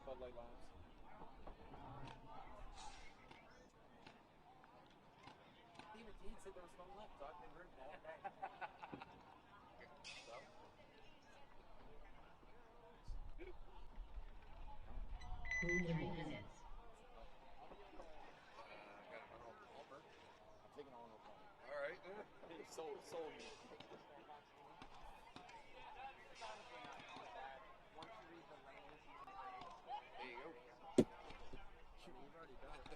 [SPEAKER 8] Bud Light Labs.
[SPEAKER 4] Even Dean said there was no left, dog. They heard that.
[SPEAKER 9] 3 minutes.
[SPEAKER 4] I'm taking on no problem.
[SPEAKER 10] All right.
[SPEAKER 4] Sold me.
[SPEAKER 10] There you go.
[SPEAKER 4] Shoot, we've already done it.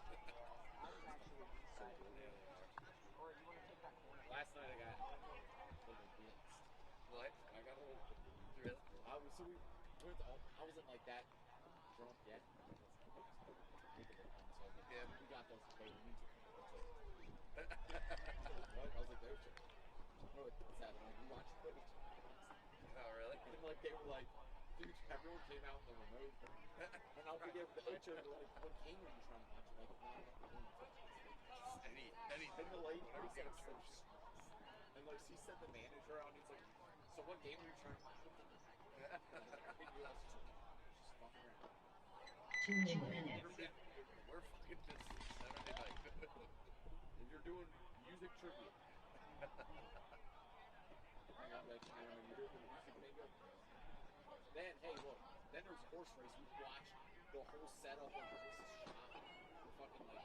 [SPEAKER 4] Last night I got a little blitzed.
[SPEAKER 10] What?
[SPEAKER 4] I got a little
[SPEAKER 10] Really?
[SPEAKER 4] I wasn't like that drunk yet.
[SPEAKER 10] Yeah.
[SPEAKER 4] We got those flavor music. What? I was like, there's what's happening? We watched footage.
[SPEAKER 10] Oh, really?
[SPEAKER 4] And like they were like, dude, everyone came out in the remote. And I'll forget the intro, like, what game were you trying to watch? Like,
[SPEAKER 10] Anything.
[SPEAKER 4] And the lady
[SPEAKER 10] Whatever
[SPEAKER 4] was like,
[SPEAKER 10] gets them.
[SPEAKER 4] and like she said the manager out, he's like, so what game were you trying to watch? Just fucking around.
[SPEAKER 9] 2 minutes.
[SPEAKER 10] We're fucking just Saturday night.
[SPEAKER 4] And you're doing music trivia. Then, hey, look, then there's horse race. We watched the whole setup of the horses shot. We're fucking like,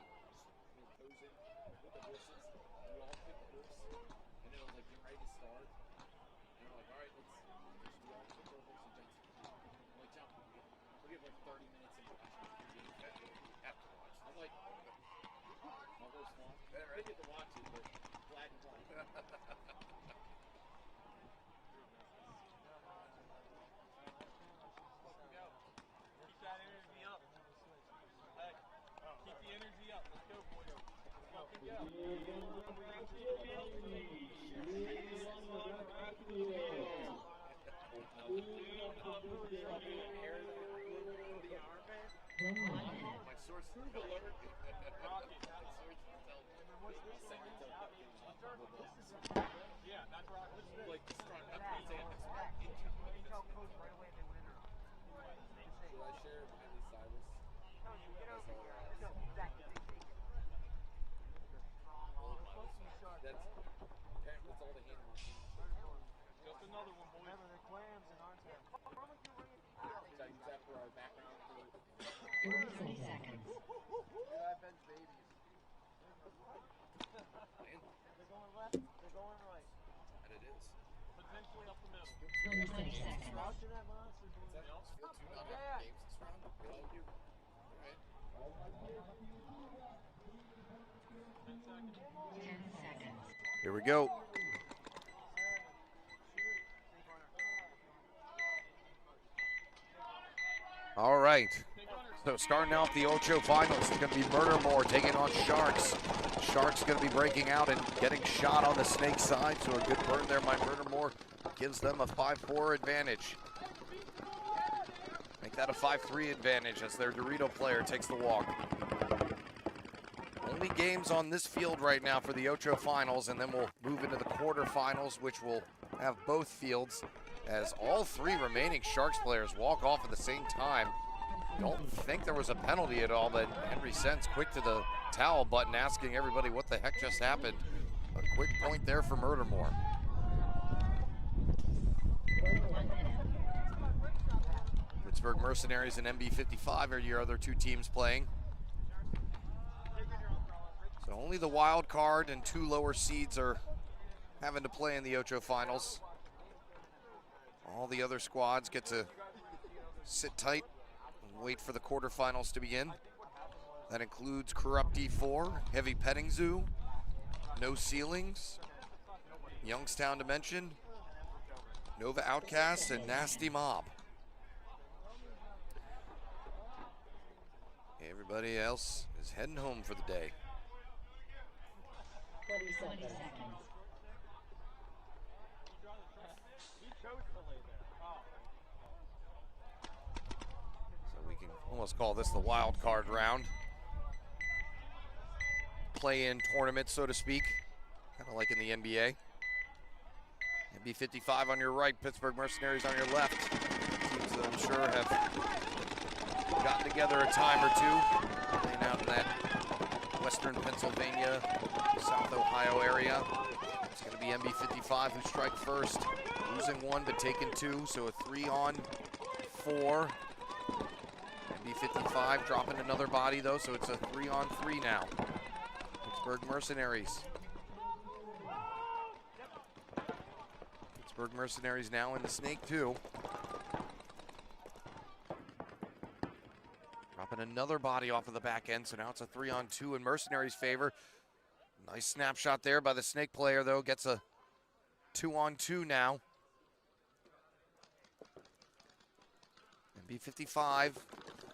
[SPEAKER 4] posing with the horses. We all picked the horse. And then it was like, get ready to start. And we're like, all right, let's we all pick our horse and jump. I'm like, jump. We have like 30 minutes into watching the game.
[SPEAKER 10] Have to watch.
[SPEAKER 4] I'm like, my horse won. I didn't get to watch it, but glad you won.
[SPEAKER 8] Keep that energy up. Hey, keep the energy up. Let's go, boys. Let's fucking go.
[SPEAKER 10] My source is telling me.
[SPEAKER 8] Yeah, that's right.
[SPEAKER 4] Like, strong up to say
[SPEAKER 2] Intel codes right away they win.
[SPEAKER 4] Should I share Miley Cyrus?
[SPEAKER 2] No, exactly.
[SPEAKER 4] That's all the hand marks.
[SPEAKER 8] Just another one, boys.
[SPEAKER 2] Remember, they're clams and aren't they?
[SPEAKER 4] Should I use that for our background?
[SPEAKER 9] 30 seconds.
[SPEAKER 2] Yeah, I bench babies. They're going left, they're going right.
[SPEAKER 10] And it is.
[SPEAKER 8] Potentially up the middle.
[SPEAKER 9] 26 seconds.
[SPEAKER 2] Watching that monster doing that.
[SPEAKER 10] Still 2 non-active games this round. Really? All right.
[SPEAKER 9] 10 seconds.
[SPEAKER 10] Here we go. All right. So starting off the Ocho Finals, it's going to be Murdermore taking on Sharks. Sharks going to be breaking out and getting shot on the Snake side, so a good burn there by Murdermore gives them a 5-4 advantage. Make that a 5-3 advantage as their Dorito player takes the walk. Only games on this field right now for the Ocho Finals, and then we'll move into the quarterfinals, which will have both fields as all 3 remaining Sharks players walk off at the same time. Don't think there was a penalty at all, but Henry Sen's quick to the towel button asking everybody what the heck just happened. A quick point there for Murdermore. Pittsburgh Mercenaries and MB55 are your other 2 teams playing. So only the wild card and 2 lower seeds are having to play in the Ocho Finals. All the other squads get to sit tight and wait for the quarterfinals to begin. That includes Corrupt D4, Heavy Petting Zoo, No Ceilings, Youngstown Dimension, Nova Outcast, and Nasty Mob. Everybody else is heading home for the day.
[SPEAKER 9] 20 seconds.
[SPEAKER 10] So we can almost call this the wild card round. Play-in tournament, so to speak, kind of like in the NBA. NB55 on your right, Pittsburgh Mercenaries on your left. Teams that I'm sure have gotten together a time or two, playing out in that western Pennsylvania, South Ohio area. It's going to be NB55 who strike first, losing one but taking two, so a 3-on-4. NB55 dropping another body though, so it's a 3-on-3 now. Pittsburgh Mercenaries. Pittsburgh Mercenaries now in the snake too. Dropping another body off of the back end, so now it's a 3-on-2 in Mercenaries' favor. Nice snapshot there by the snake player though, gets a 2-on-2 now. NB55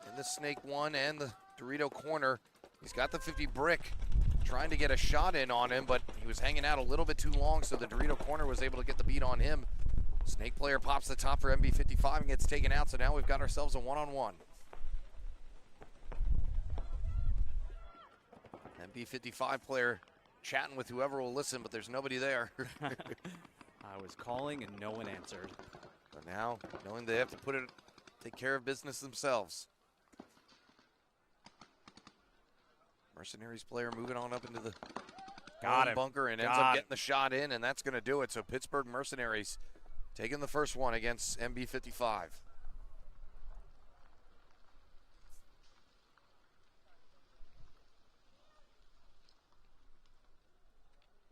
[SPEAKER 10] in the snake one and the Dorito corner. He's got the 50 brick, trying to get a shot in on him, but he was hanging out a little bit too long, so the Dorito corner was able to get the beat on him. Snake player pops the top for NB55 and gets taken out, so now we've got ourselves a 1-on-1. NB55 player chatting with whoever will listen, but there's nobody there.
[SPEAKER 11] I was calling and no one answered.
[SPEAKER 10] So now, knowing they have to take care of business themselves. Mercenaries player moving on up into the bunker and ends up getting the shot in, and that's going to do it. So Pittsburgh Mercenaries taking the first one against NB55.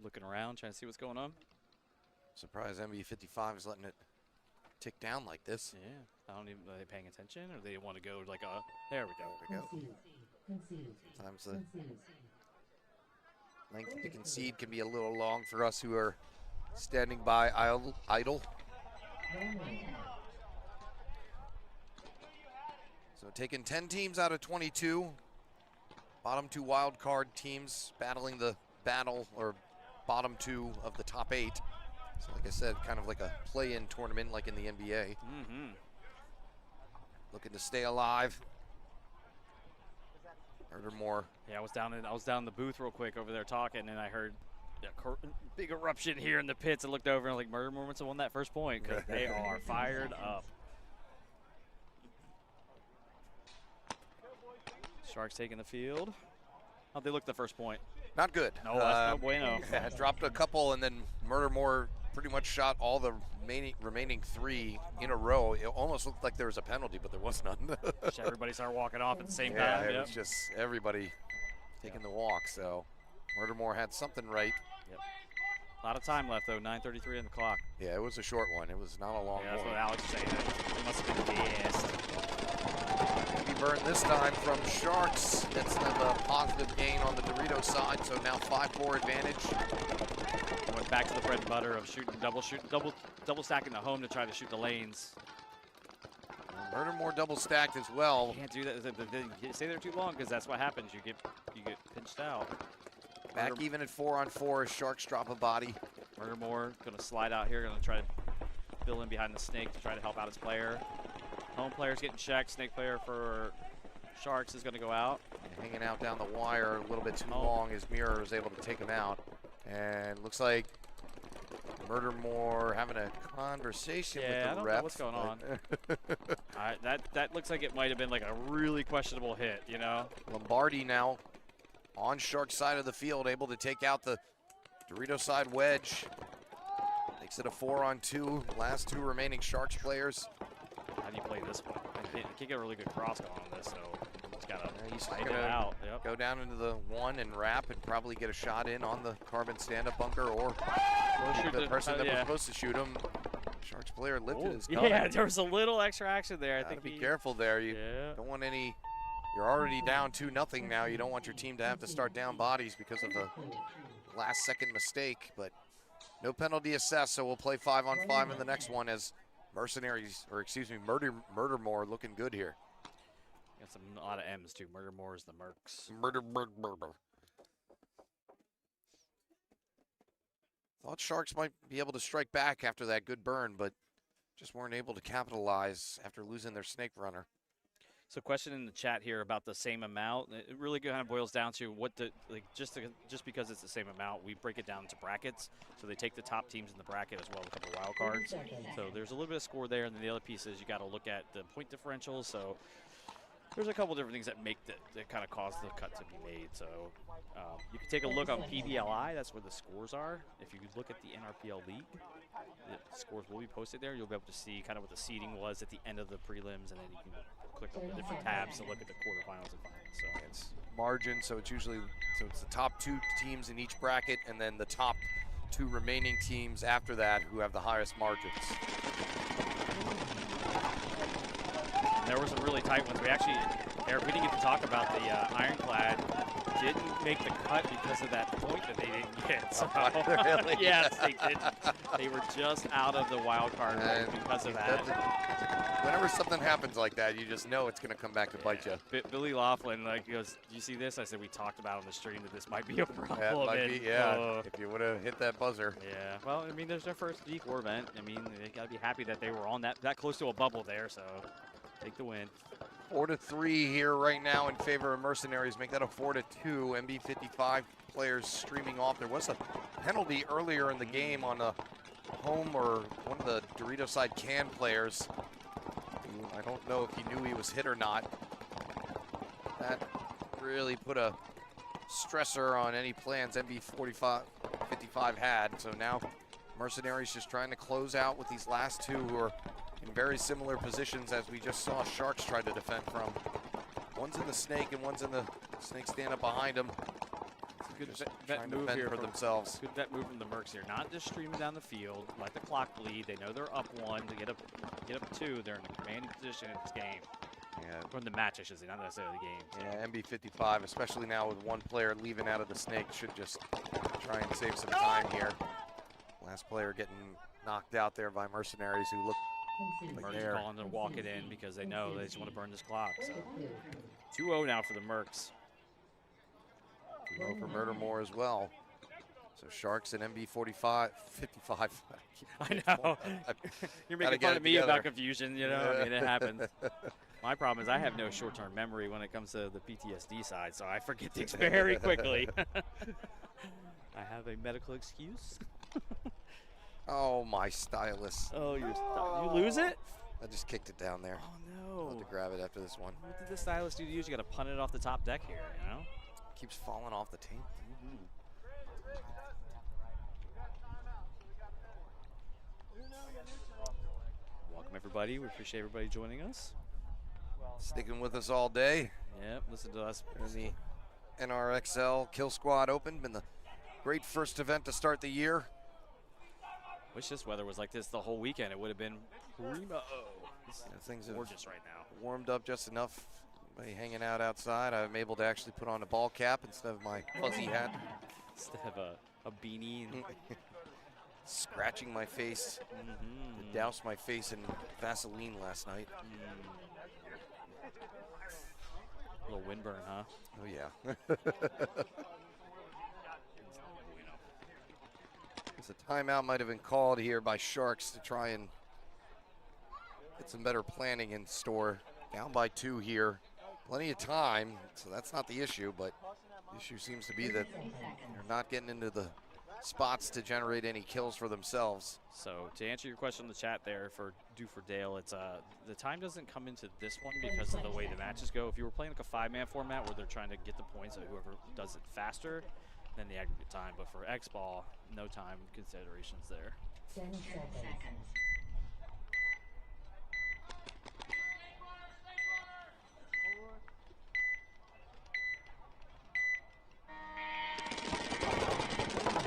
[SPEAKER 11] Looking around, trying to see what's going on.
[SPEAKER 10] Surprised NB55 is letting it tick down like this.
[SPEAKER 11] Yeah, I don't even, are they paying attention or they want to go like a, there we go.
[SPEAKER 10] Sometimes the length to concede can be a little long for us who are standing by idle. So taking 10 teams out of 22. Bottom 2 wild card teams battling the battle, or bottom 2 of the top 8. So like I said, kind of like a play-in tournament like in the NBA. Looking to stay alive. Murdermore.
[SPEAKER 11] Yeah, I was down in the booth real quick over there talking, and I heard a big eruption here in the pits. I looked over and like, Murdermore must have won that first point because they are fired up. Sharks taking the field. How'd they look the first point?
[SPEAKER 10] Not good.
[SPEAKER 11] No, that's no bueno.
[SPEAKER 10] Yeah, dropped a couple, and then Murdermore pretty much shot all the remaining 3 in a row. It almost looked like there was a penalty, but there was none.
[SPEAKER 11] Everybody started walking off at the same
[SPEAKER 10] yeah,
[SPEAKER 11] time.
[SPEAKER 10] It was just everybody taking the walk. So Murdermore had something right.
[SPEAKER 11] Yep. A lot of time left, though. 9:33 on the clock.
[SPEAKER 10] Yeah, it was a short one. It was not a long one.
[SPEAKER 11] That's what Alex was saying. It must have been pissed.
[SPEAKER 10] Maybe burn this time from Sharks. Gets them a positive gain on the Dorito side, so now 5-4 advantage.
[SPEAKER 11] Went back to the bread and butter of double stacking the home to try to shoot the lanes.
[SPEAKER 10] Murdermore double stacked as well.
[SPEAKER 11] You can't do that. They stay there too long because that's what happens. You get pinched out.
[SPEAKER 10] Back even at 4-on-4 as Sharks drop a body.
[SPEAKER 11] Murdermore going to slide out here, going to try to fill in behind the snake to try to help out his player. Home player's getting checked. Snake player for Sharks is going to go out.
[SPEAKER 10] And hanging out down the wire a little bit too long as Mirror was able to take him out. And looks like Murdermore having a conversation with the ref.
[SPEAKER 11] I don't know what's going on. That looks like it might have been like a really questionable hit, you know?
[SPEAKER 10] Lombardi now on Shark's side of the field, able to take out the Dorito side wedge. Makes it a 4-on-2. Last 2 remaining Sharks players.
[SPEAKER 11] How do you play this one? I can't get a really good cross going on this, so just gotta fight it out. Yep.
[SPEAKER 10] Go down into the 1 and wrap and probably get a shot in on the carbon stand-up bunker, or the person that was supposed to shoot him Sharks player lifted his gun.
[SPEAKER 11] Yeah, there was a little extra action there. I think
[SPEAKER 10] be careful there. You don't want any. You're already down 2-0 now. You don't want your team to have to start down bodies because of a last-second mistake. But no penalty assessed, so we'll play 5-on-5 in the next one as Mercenaries, or excuse me, Murdermore looking good here.
[SPEAKER 11] Got a lot of M's too. Murdermore is the Mercs.
[SPEAKER 10] Murder. Thought Sharks might be able to strike back after that good burn, but just weren't able to capitalize after losing their snake runner.
[SPEAKER 11] So, question in the chat here about the same amount. It really kind of boils down to what the just because it's the same amount, we break it down into brackets. So they take the top teams in the bracket as well as a couple of wild cards. So there's a little bit of score there, and then the other piece is you got to look at the point differential. So there's a couple different things that make that kind of cause the cut to be made. So you can take a look on PBLI. That's where the scores are. If you look at the NRPL league, the scores will be posted there. You'll be able to see kind of what the seeding was at the end of the prelims, and then you can click on the different tabs to look at the quarterfinals and finals. So
[SPEAKER 10] it's margin, so it's usually it's the top 2 teams in each bracket, and then the top 2 remaining teams after that who have the highest margins.
[SPEAKER 11] And there were some really tight ones. Eric, we didn't get to talk about the Ironclad. Didn't make the cut because of that point that they didn't get. So,
[SPEAKER 10] really?
[SPEAKER 11] Yes, they didn't. They were just out of the wild card because of that.
[SPEAKER 10] Whenever something happens like that, you just know it's going to come back to bite you.
[SPEAKER 11] Billy Laughlin goes, "Do you see this?" I said, "We talked about on the stream that this might be a problem."
[SPEAKER 10] That might be, if you would have hit that buzzer.
[SPEAKER 11] Yeah. Well, I mean, there's their first D4 event. I mean, they got to be happy that they were on that close to a bubble there. So take the win.
[SPEAKER 10] 4-3 here right now in favor of Mercenaries. Make that a 4-2. MB55 players streaming off. There was a penalty earlier in the game on a home or one of the Dorito side can players. I don't know if he knew he was hit or not. That really put a stressor on any plans MB55 had. So now Mercenaries just trying to close out with these last 2 who are in very similar positions as we just saw Sharks try to defend from. One's in the snake and one's in the snake stand up behind him.
[SPEAKER 11] Good vet move here
[SPEAKER 10] for themselves.
[SPEAKER 11] Good vet move from the Mercs here. Not just streaming down the field, let the clock bleed. They know they're up 1 to get up 2. They're in a commanding position in this game.
[SPEAKER 10] Yeah.
[SPEAKER 11] From the match, I should say, not necessarily the game.
[SPEAKER 10] Yeah, MB55, especially now with one player leaving out of the snake, should just try and save some time here. Last player getting knocked out there by Mercenaries who look like
[SPEAKER 11] Mercs calling to walk it in because they know they just want to burn this clock. So 2-0 now for the Mercs.
[SPEAKER 10] 2-0 for Murdermore as well. So Sharks and MB55, 55.
[SPEAKER 11] I know. You're making fun of me about confusion, you know? I mean, it happens. My problem is I have no short-term memory when it comes to the PTSD side, so I forget things very quickly. I have a medical excuse.
[SPEAKER 10] Oh, my stylus.
[SPEAKER 11] Oh, you lose it?
[SPEAKER 10] I just kicked it down there.
[SPEAKER 11] Oh, no.
[SPEAKER 10] I'll have to grab it after this one.
[SPEAKER 11] What did the stylus do to you? You got to punt it off the top deck here, you know?
[SPEAKER 10] Keeps falling off the tape.
[SPEAKER 11] Welcome, everybody. We appreciate everybody joining us.
[SPEAKER 10] Sticking with us all day.
[SPEAKER 11] Yep, listen to us.
[SPEAKER 10] In the NRXL Killsquad Open. Been the great first event to start the year.
[SPEAKER 11] Wish this weather was like this the whole weekend. It would have been primo.
[SPEAKER 10] Things are
[SPEAKER 11] gorgeous right now.
[SPEAKER 10] Warmed up just enough. Everybody hanging out outside. I'm able to actually put on a ball cap instead of my fuzzy hat.
[SPEAKER 11] Instead of a beanie. And
[SPEAKER 10] scratching my face. I doused my face in Vaseline last night.
[SPEAKER 11] A little windburn, huh?
[SPEAKER 10] Oh, yeah. A timeout might have been called here by Sharks to try and get some better planning in store. Down by 2 here. Plenty of time, so that's not the issue, but the issue seems to be that they're not getting into the spots to generate any kills for themselves.
[SPEAKER 11] So to answer your question in the chat there for Dale, it's the time doesn't come into this one because of the way the matches go. If you were playing like a 5-man format where they're trying to get the points of whoever does it faster, then the aggregate time. But for Xball, no time considerations there.
[SPEAKER 9] 10 seconds.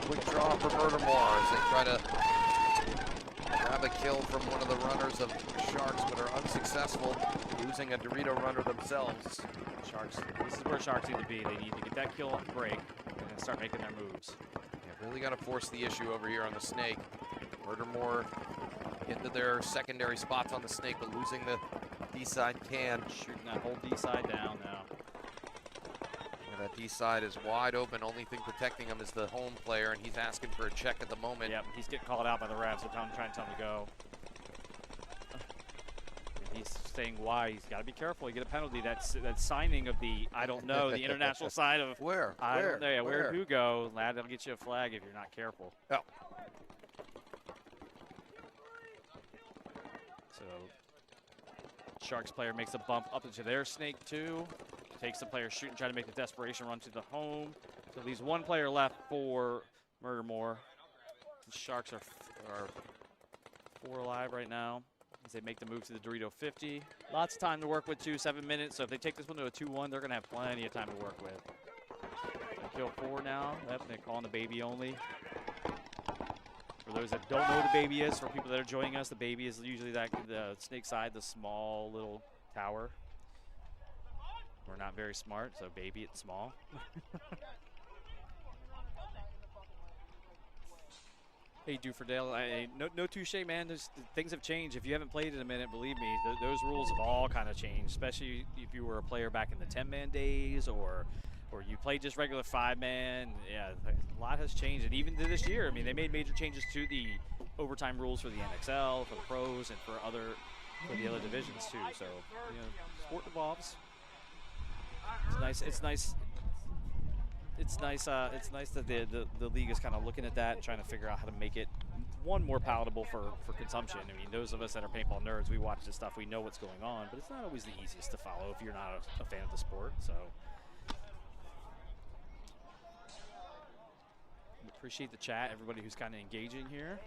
[SPEAKER 10] Quick draw for Murdermore as they try to grab a kill from one of the runners of Sharks, but are unsuccessful, losing a Dorito runner themselves.
[SPEAKER 11] Sharks, this is where Sharks need to be. They need to get that kill off the break and then start making their moves.
[SPEAKER 10] Yeah, really got to force the issue over here on the Snake. Murdermore into their secondary spots on the Snake, but losing the D-side can.
[SPEAKER 11] Shooting that whole D-side down now.
[SPEAKER 10] And that D-side is wide open. Only thing protecting him is the home player, and he's asking for a check at the moment.
[SPEAKER 11] Yep, he's getting called out by the refs. They're trying to tell him to go. And he's saying why. He's got to be careful. You get a penalty. That's signing of the, I don't know, the international side of.
[SPEAKER 10] Where?
[SPEAKER 11] I don't know. Yeah, where'd you go? Lad, that'll get you a flag if you're not careful.
[SPEAKER 10] Oh.
[SPEAKER 11] So, Sharks player makes a bump up into their Snake too. Takes the player shooting, trying to make the desperation run to the home. So leaves one player left for Murdermore. The Sharks are 4 alive right now as they make the move to the Dorito 50. Lots of time to work with too, 7 minutes. So if they take this one to a 2-1, they're gonna have plenty of time to work with. Kill 4 now. Yep, they're calling the baby only. For those that don't know what the baby is, for people that are joining us, the baby is usually the Snake side, the small little tower. We're not very smart, so baby, it's small. Hey, Dufordale, no touche, man. Things have changed. If you haven't played in a minute, believe me, those rules have all kind of changed, especially if you were a player back in the 10-man days or you played just regular 5-man. Yeah, a lot has changed, and even to this year, I mean, they made major changes to the overtime rules for the NXL, for the pros, and for the other divisions too. So, you know, sport evolves. It's nice that the league is kind of looking at that and trying to figure out how to make it more palatable for consumption. I mean, those of us that are paintball nerds, we watch this stuff, we know what's going on, but it's not always the easiest to follow if you're not a fan of the sport. So appreciate the chat, everybody who's kind of engaging here.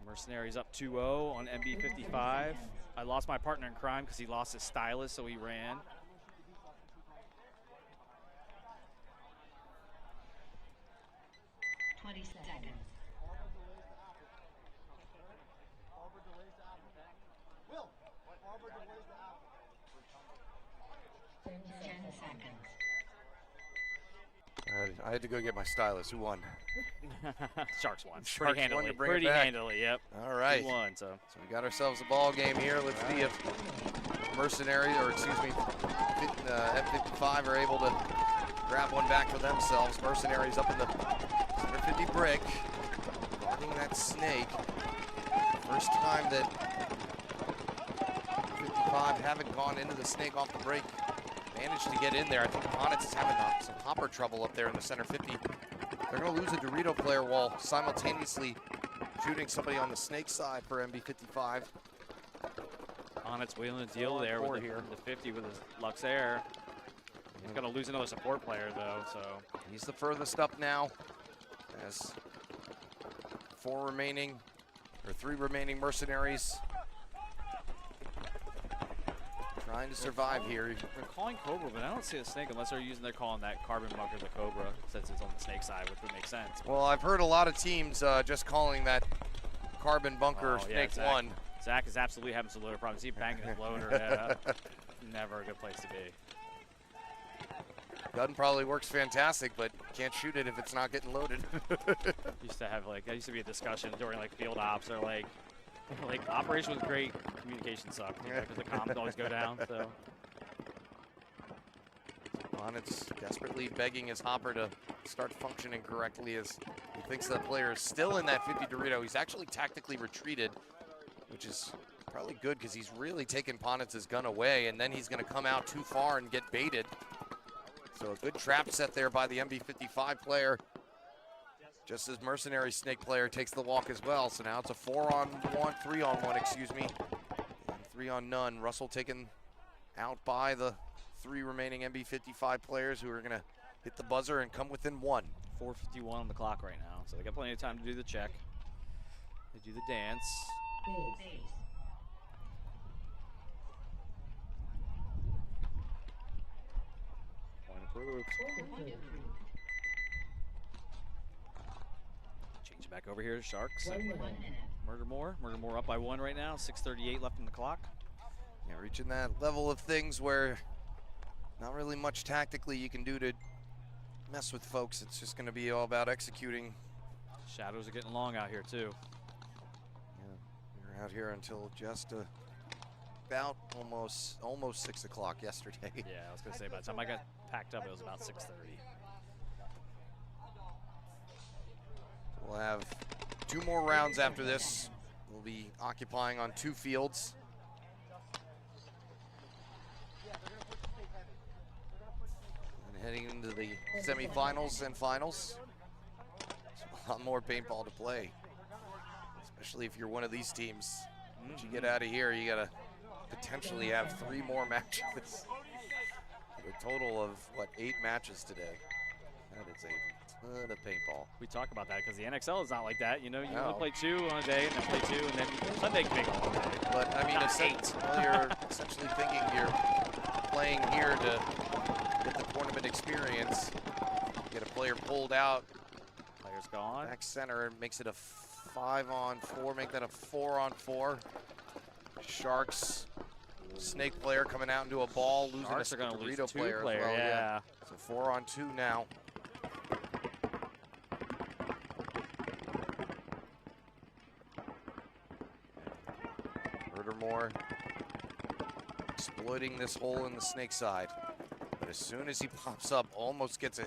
[SPEAKER 11] Mercenaries up 2-0 on MB55. I lost my partner in crime because he lost his stylus, so he ran.
[SPEAKER 10] I had to go get my stylus. Who won?
[SPEAKER 11] Sharks won.
[SPEAKER 10] Sharks
[SPEAKER 11] pretty handily.
[SPEAKER 10] won to bring
[SPEAKER 11] pretty
[SPEAKER 10] it back.
[SPEAKER 11] handily, yep.
[SPEAKER 10] All right.
[SPEAKER 11] Who won, so
[SPEAKER 10] we got ourselves a ball game here. Let's see if Mercenaries, or excuse me, M55 are able to grab one back for themselves. Mercenaries up in the center 50 brick, guarding that Snake. First time that 55 haven't gone into the Snake off the break. Managed to get in there. I think Onyx is having some hopper trouble up there in the center 50. They're going to lose a Dorito player while simultaneously shooting somebody on the Snake side for MB55.
[SPEAKER 11] Onyx wheeling a deal there with the 50 with his Luxair. He's going to lose another support player though, so
[SPEAKER 10] he's the furthest up now. As 3 remaining Mercenaries trying to survive here.
[SPEAKER 11] They're calling Cobra, but I don't see a Snake unless they're calling that carbon bunker the Cobra, since it's on the Snake side, which would make sense.
[SPEAKER 10] Well, I've heard a lot of teams just calling that carbon bunker Snake 1.
[SPEAKER 11] Zach is absolutely having some loader problems. He's banging his loader. Yeah, never a good place to be.
[SPEAKER 10] Gun probably works fantastic, but can't shoot it if it's not getting loaded.
[SPEAKER 11] Used to be a discussion during like field ops or like operation was great, communication sucked because the comms always go down. So
[SPEAKER 10] Onyx desperately begging his hopper to start functioning correctly as he thinks that player is still in that 50 Dorito. He's actually tactically retreated, which is probably good because he's really taken Ponitz's gun away, and then he's going to come out too far and get baited. So a good trap set there by the MB55 player. Just as Mercenary Snake player takes the walk as well. So now it's a 3-on-1, excuse me. And 3 on none. Russell taken out by the 3 remaining MB55 players who are gonna hit the buzzer and come within 1.
[SPEAKER 11] 4:51 on the clock right now. So they got plenty of time to do the check. They do the dance. Point approved. Change you back over here, Sharks.
[SPEAKER 9] 1 minute.
[SPEAKER 11] Murdermore up by 1 right now. 6:38 left in the clock.
[SPEAKER 10] Yeah, reaching that level of things where not really much tactically you can do to mess with folks. It's just going to be all about executing.
[SPEAKER 11] Shadows are getting long out here too.
[SPEAKER 10] Yeah, we were out here until just about almost 6 o'clock yesterday.
[SPEAKER 11] Yeah, I was going to say by the time I got packed up, it was about 6:30.
[SPEAKER 10] We'll have 2 more rounds after this. We'll be occupying on 2 fields. And heading into the semifinals and finals. There's a lot more paintball to play, especially if you're one of these teams. Once you get out of here, you gotta potentially have 3 more matches. A total of, what, 8 matches today. That is a ton of paintball.
[SPEAKER 11] We talk about that because the NXL is not like that. You know, you
[SPEAKER 10] No.
[SPEAKER 11] only play 2 on a day and then play 2 and then Sunday paintball on a day.
[SPEAKER 10] But I mean,
[SPEAKER 11] Not 8.
[SPEAKER 10] well, you're essentially thinking you're playing here to get the tournament experience. Get a player pulled out.
[SPEAKER 11] Player's gone.
[SPEAKER 10] Back center makes it a 5-on-4. Make that a 4-on-4. Sharks. Snake player coming out into a ball, losing
[SPEAKER 11] Sharks
[SPEAKER 10] a
[SPEAKER 11] are going to lose
[SPEAKER 10] Dorito
[SPEAKER 11] 2
[SPEAKER 10] player,
[SPEAKER 11] player,
[SPEAKER 10] as well.
[SPEAKER 11] yeah.
[SPEAKER 10] So 4-on-2 now. Murdermore exploiting this hole in the snake side. But as soon as he pops up, almost gets a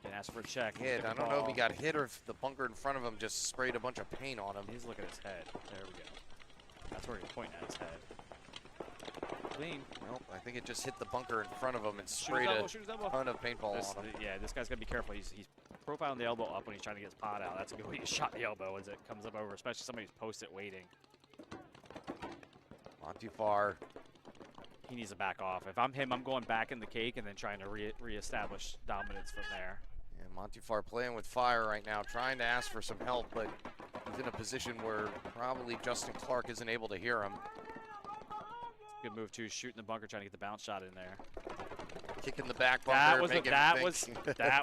[SPEAKER 11] Can ask for a check.
[SPEAKER 10] hit. I don't know if he got hit or if the bunker in front of him just sprayed a bunch of paint on him.
[SPEAKER 11] He's looking at his head. There we go. That's where he's pointing at his head. Clean.
[SPEAKER 10] Nope, I think it just hit the bunker in front of him and
[SPEAKER 11] Shoot
[SPEAKER 10] sprayed
[SPEAKER 11] his elbow.
[SPEAKER 10] a ton of paintball on him.
[SPEAKER 11] Yeah, this guy's got to be careful. He's profiling the elbow up when he's trying to get his pot out. That's a good way to shot the elbow as it comes up over, especially somebody who's posted waiting.
[SPEAKER 10] Not too far.
[SPEAKER 11] He needs to back off. If I'm him, I'm going back in the cake and then trying to reestablish dominance from there.
[SPEAKER 10] And Montefiore playing with fire right now, trying to ask for some help, but he's in a position where probably Justin Clark isn't able to hear him.
[SPEAKER 11] Good move too, shooting the bunker, trying to get the bounce shot in there.
[SPEAKER 10] Kicking the back bunker,
[SPEAKER 11] that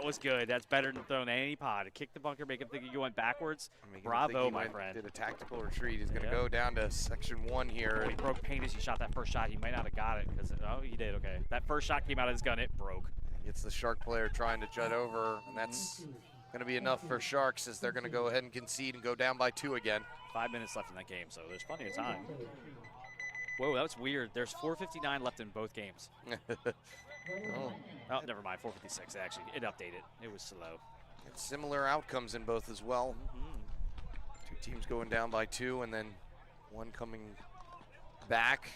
[SPEAKER 11] was good. That's better than throwing any pot. Kick the bunker, make him think you're going backwards. Bravo, my friend.
[SPEAKER 10] Did a tactical retreat. He's going to go down to section 1 here.
[SPEAKER 11] He broke paint as he shot that first shot. He might not have got it because oh, he did. Okay, that first shot came out of his gun. It broke.
[SPEAKER 10] Gets the Shark player trying to jut over, and that's going to be enough for Sharks as they're going to go ahead and concede and go down by 2 again.
[SPEAKER 11] 5 minutes left in that game, so there's plenty of time. Whoa, that was weird. There's 4:59 left in both games. Oh, never mind. 4:56. Actually, it updated. It was slow.
[SPEAKER 10] And similar outcomes in both as well. 2 teams going down by 2, and then 1 coming back.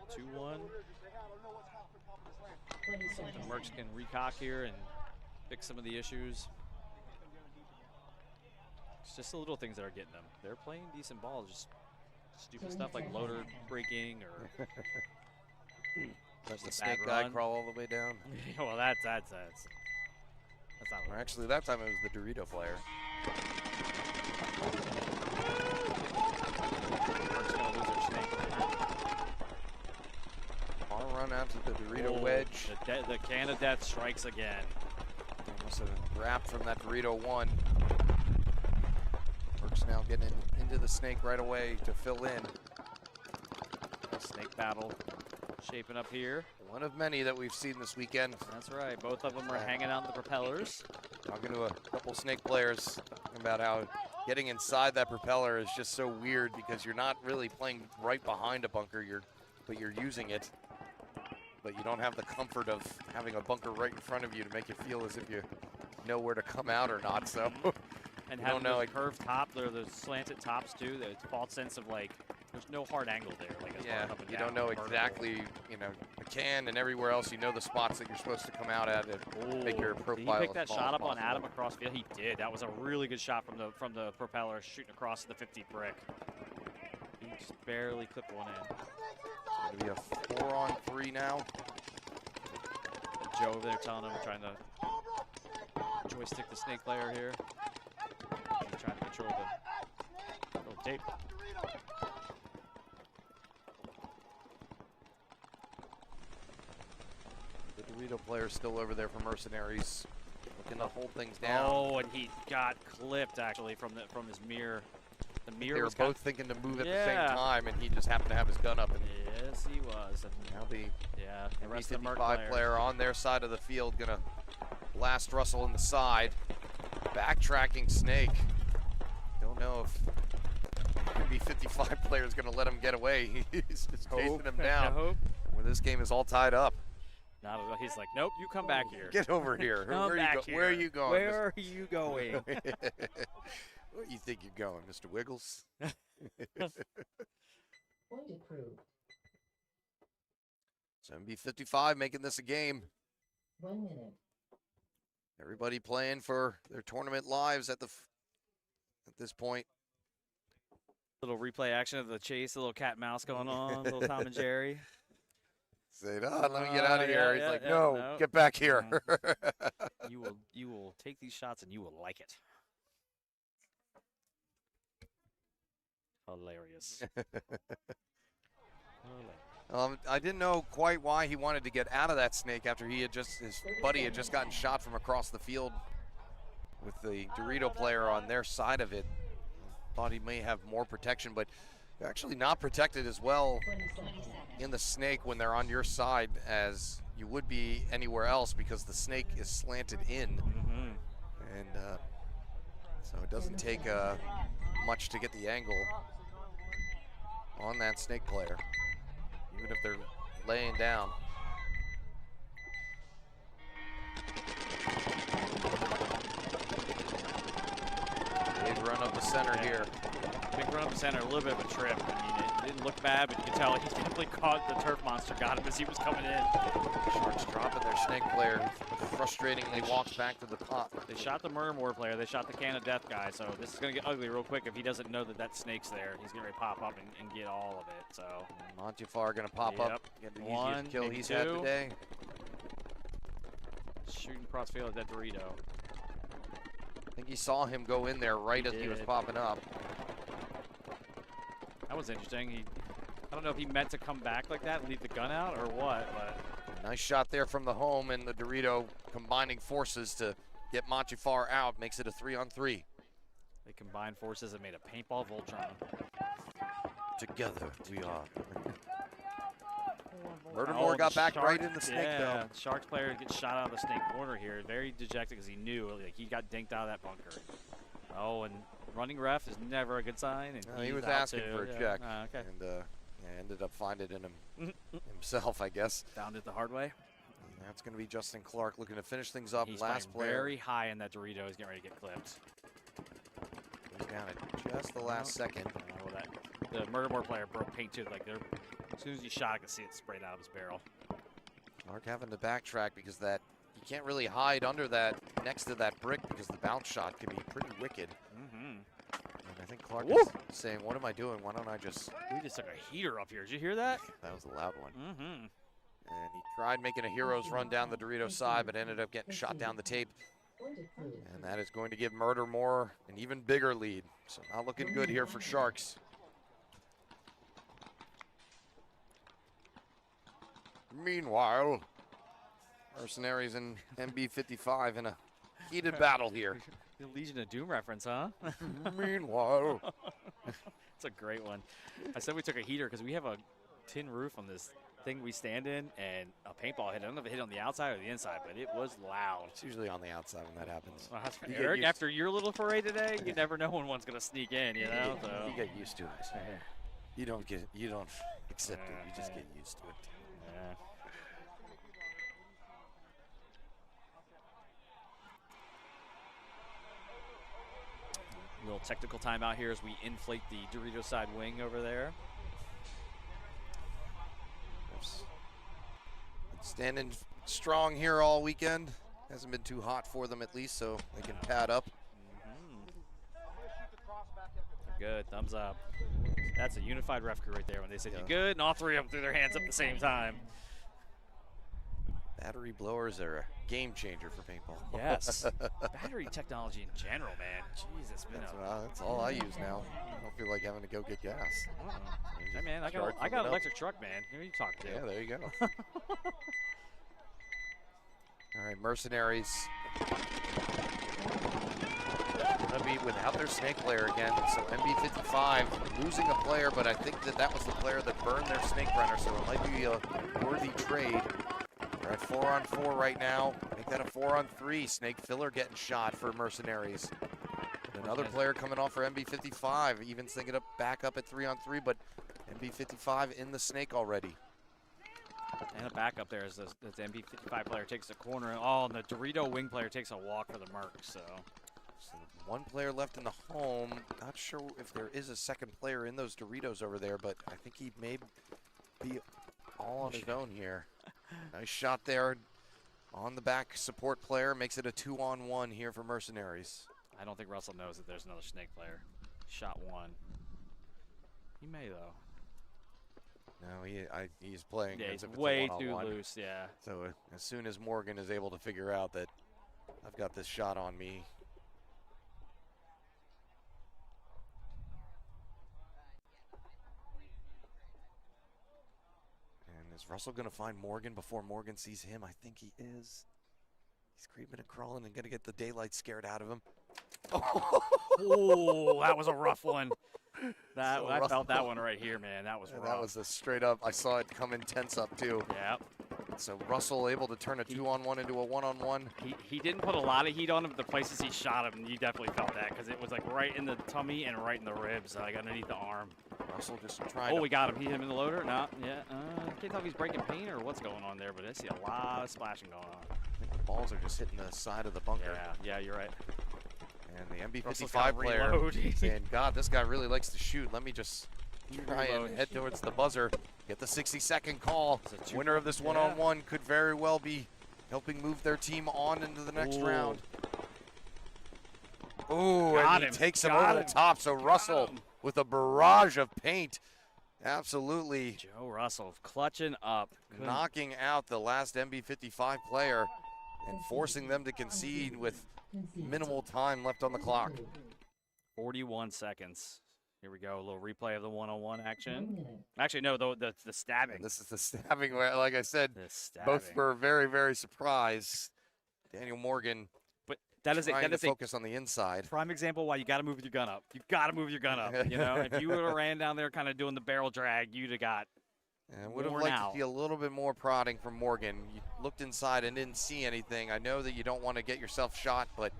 [SPEAKER 11] So 2-1. The Mercs can recock here and fix some of the issues. It's just the little things that are getting them. They're playing decent ball, just stupid stuff like loader breaking or
[SPEAKER 10] Does the snake guy crawl all the way down?
[SPEAKER 11] Well, that's not.
[SPEAKER 10] Or actually, that time it was the Dorito player.
[SPEAKER 11] Mercs gonna lose their snake player.
[SPEAKER 10] Far run out to the Dorito wedge.
[SPEAKER 11] The can of death strikes again.
[SPEAKER 10] Almost a wrap from that Dorito 1. Mercs now getting into the snake right away to fill in.
[SPEAKER 11] Snake battle shaping up here.
[SPEAKER 10] One of many that we've seen this weekend.
[SPEAKER 11] That's right. Both of them are hanging on the propellers.
[SPEAKER 10] Talking to a couple snake players about how getting inside that propeller is just so weird because you're not really playing right behind a bunker, but you're using it. But you don't have the comfort of having a bunker right in front of you to make you feel as if you know where to come out or not. So
[SPEAKER 11] and
[SPEAKER 10] you
[SPEAKER 11] having
[SPEAKER 10] don't know
[SPEAKER 11] the curved top, there are those slanted tops too. The false sense of like there's no hard angle there. Like as
[SPEAKER 10] yeah,
[SPEAKER 11] far up and
[SPEAKER 10] you
[SPEAKER 11] down,
[SPEAKER 10] don't know
[SPEAKER 11] vertical.
[SPEAKER 10] exactly, you know, the can and everywhere else. You know the spots that you're supposed to come out at and make your profile.
[SPEAKER 11] Did he pick that
[SPEAKER 10] as tall
[SPEAKER 11] shot
[SPEAKER 10] as
[SPEAKER 11] up on
[SPEAKER 10] possible.
[SPEAKER 11] Adam across field? He did. That was a really good shot from the propeller shooting across the 50 brick. He Just barely clipped one in.
[SPEAKER 10] It's going to be a 4-on-3 now.
[SPEAKER 11] Joe over there telling him, trying to joystick the snake player here. He's trying to control the little tape.
[SPEAKER 10] The Dorito player still over there for Mercenaries, looking to hold things down.
[SPEAKER 11] Oh, and he got clipped actually from his mirror. The mirror.
[SPEAKER 10] They were
[SPEAKER 11] was
[SPEAKER 10] both thinking to move at the same time, and he just happened to have his gun up. And
[SPEAKER 11] yes, he was. And
[SPEAKER 10] now the
[SPEAKER 11] the rest of the Merc
[SPEAKER 10] NB55 player on their side of the field gonna blast Russell in the side. Backtracking Snake. Don't know if NB55 player is gonna let him get away. He's just chasing him down. Where this game is all tied up.
[SPEAKER 11] Not at all. He's like, nope, you come back here.
[SPEAKER 10] Get over here.
[SPEAKER 11] Where are you going?
[SPEAKER 10] Where
[SPEAKER 11] are you going?
[SPEAKER 10] Where do you think you're going, Mr. Wiggles?
[SPEAKER 9] Point approved.
[SPEAKER 10] So NB55 making this a game.
[SPEAKER 9] 1 minute.
[SPEAKER 10] Everybody playing for their tournament lives at this point.
[SPEAKER 11] Little replay action of the chase, a little cat and mouse going on, little Tom and Jerry.
[SPEAKER 10] Say, let me get out of here. He's like, no, get back here.
[SPEAKER 11] You will take these shots and you will like it. Hilarious.
[SPEAKER 10] I didn't know quite why he wanted to get out of that snake after his buddy had just gotten shot from across the field with the Dorito player on their side of it. Thought he may have more protection, but they're actually not protected as well in the snake when they're on your side as you would be anywhere else because the snake is slanted in. And so it doesn't take much to get the angle on that snake player, even if they're laying down. Big run up the center here.
[SPEAKER 11] Big run up the center, a little bit of a trip. I mean, it didn't look bad, but you can tell he definitely caught the turf monster, got him as he was coming in.
[SPEAKER 10] Sharks dropping their snake player. Frustratingly walks back to the pot.
[SPEAKER 11] They shot the Murdermore player, they shot the Can of Death guy, so this is going to get ugly real quick if he doesn't know that that snake's there. He's going to pop up and get all of it, so.
[SPEAKER 10] Montefiore going to pop up, get the easiest kill he's had today.
[SPEAKER 11] Shooting crossfield at that Dorito.
[SPEAKER 10] I think he saw him go in there right as he was popping up.
[SPEAKER 11] That was interesting. I don't know if he meant to come back like that and leave the gun out or what, but.
[SPEAKER 10] Nice shot there from the home, and the Dorito combining forces to get Montefiore out. Makes it a 3-on-3.
[SPEAKER 11] They combined forces and made a paintball Voltron.
[SPEAKER 10] Together we are. Murdermore got back right in the snake though.
[SPEAKER 11] Sharks player gets shot out of the snake corner here. Very dejected because he knew like he got dinked out of that bunker. Oh, and running ref is never a good sign. And
[SPEAKER 10] he was asking for a check.
[SPEAKER 11] Okay.
[SPEAKER 10] And ended up finding it in himself, I guess.
[SPEAKER 11] Found it the hard way.
[SPEAKER 10] And that's going to be Justin Clark looking to finish things up.
[SPEAKER 11] He's
[SPEAKER 10] last player.
[SPEAKER 11] Very high in that Dorito. He's getting ready to get clipped.
[SPEAKER 10] He's down at just the last second.
[SPEAKER 11] The Murdermore player broke paint too. Like as soon as he shot, I could see it sprayed out of his barrel.
[SPEAKER 10] Clark having to backtrack because you can't really hide under that next to that brick because the bounce shot can be pretty wicked. And I think Clark is saying, "What am I doing? Why don't I just?"
[SPEAKER 11] We just took a heater up here. Did you hear that?
[SPEAKER 10] That was a loud one. And he tried making a hero's run down the Dorito side, but ended up getting shot down the tape. And that is going to give Murdermore an even bigger lead. So not looking good here for Sharks. Meanwhile, Mercenaries and NB55 in a heated battle here.
[SPEAKER 11] The Legion of Doom reference, huh?
[SPEAKER 10] Meanwhile.
[SPEAKER 11] It's a great one. I said we took a heater because we have a tin roof on this thing we stand in, and a paintball hit. I don't know if it hit on the outside or the inside, but it was loud.
[SPEAKER 10] It's usually on the outside when that happens.
[SPEAKER 11] Well, Eric, after your little foray today, you never know when one's going to sneak in, you know? So.
[SPEAKER 10] You get used to it. You don't accept it. You just get used to it.
[SPEAKER 11] Yeah. Little technical timeout here as we inflate the Dorito side wing over there.
[SPEAKER 10] Standing strong here all weekend. Hasn't been too hot for them at least, so they can pad up.
[SPEAKER 11] Good, thumbs up. That's a unified ref crew right there when they said you're good, and all three of them threw their hands up at the same time.
[SPEAKER 10] Battery blowers are a game changer for paintball.
[SPEAKER 11] Yes. Battery technology in general, man. Jesus,
[SPEAKER 10] that's all I use now. I don't feel like having to go get gas.
[SPEAKER 11] Hey, man, I got an electric truck, man. Who are you talking to?
[SPEAKER 10] Yeah, there you go. All right, Mercenaries. Gonna be without their snake player again. So MB55 losing a player, but I think that was the player that burned their snake runner, so it might be a worthy trade. We're at 4-on-4 right now. Make that a 4-on-3. Snake filler getting shot for Mercenaries. And another player coming off for MB55. Even thinking up back up at 3-on-3, but MB55 in the snake already.
[SPEAKER 11] And a backup there as the MB55 player takes the corner. Oh, and the Dorito wing player takes a walk for the Mercs. So
[SPEAKER 10] one player left in the home. Not sure if there is a second player in those Doritos over there, but I think he may be all on his own here. Nice shot there on the back support player. Makes it a 2-on-1 here for Mercenaries.
[SPEAKER 11] I don't think Russell knows that there's another snake player. Shot one. He may, though.
[SPEAKER 10] No, he's playing.
[SPEAKER 11] Yeah,
[SPEAKER 10] as
[SPEAKER 11] he's
[SPEAKER 10] if it's
[SPEAKER 11] way
[SPEAKER 10] a
[SPEAKER 11] too
[SPEAKER 10] one-on-one.
[SPEAKER 11] loose, yeah.
[SPEAKER 10] So as soon as Morgan is able to figure out that I've got this shot on me. And is Russell going to find Morgan before Morgan sees him? I think he is. He's creeping and crawling and going to get the daylight scared out of him.
[SPEAKER 11] Oh, that was a rough one. I felt that one right here, man. That was rough.
[SPEAKER 10] That was a straight up. I saw it come in tense up too.
[SPEAKER 11] Yeah.
[SPEAKER 10] So Russell able to turn a 2-on-1 into a 1-on-1.
[SPEAKER 11] He didn't put a lot of heat on him, but the places he shot him, you definitely felt that because it was like right in the tummy and right in the ribs, like underneath the arm.
[SPEAKER 10] Russell just trying.
[SPEAKER 11] Oh, we got him. He hit him in the loader. No, yeah. Can't tell if he's breaking paint or what's going on there, but I see a lot of splashing going on.
[SPEAKER 10] I think the balls are just hitting the side of the bunker.
[SPEAKER 11] Yeah, you're right.
[SPEAKER 10] And the MB55 player saying, God, this guy really likes to shoot. Let me just try and head towards the buzzer. Get the 60-second call. Winner of this one-on-one could very well be helping move their team on into the next round. Ooh, and he takes him over the top. So Russell with a barrage of paint. Absolutely.
[SPEAKER 11] Joe Russell clutching up.
[SPEAKER 10] Knocking out the last MB55 player and forcing them to concede with minimal time left on the clock.
[SPEAKER 11] 41 seconds. Here we go, a little replay of the one-on-one action. Actually, no, the stabbing.
[SPEAKER 10] And this is the stabbing where, like I said, both were very, very surprised. Daniel Morgan,
[SPEAKER 11] but that is
[SPEAKER 10] a focus on the inside.
[SPEAKER 11] Prime example why you got to move with your gun up. You got to move your gun up. You know, if you would have ran down there kind of doing the barrel drag, you'd have got.
[SPEAKER 10] And would have liked to see a little bit more prodding from Morgan. You looked inside and didn't see anything. I know that you don't want to get yourself shot, but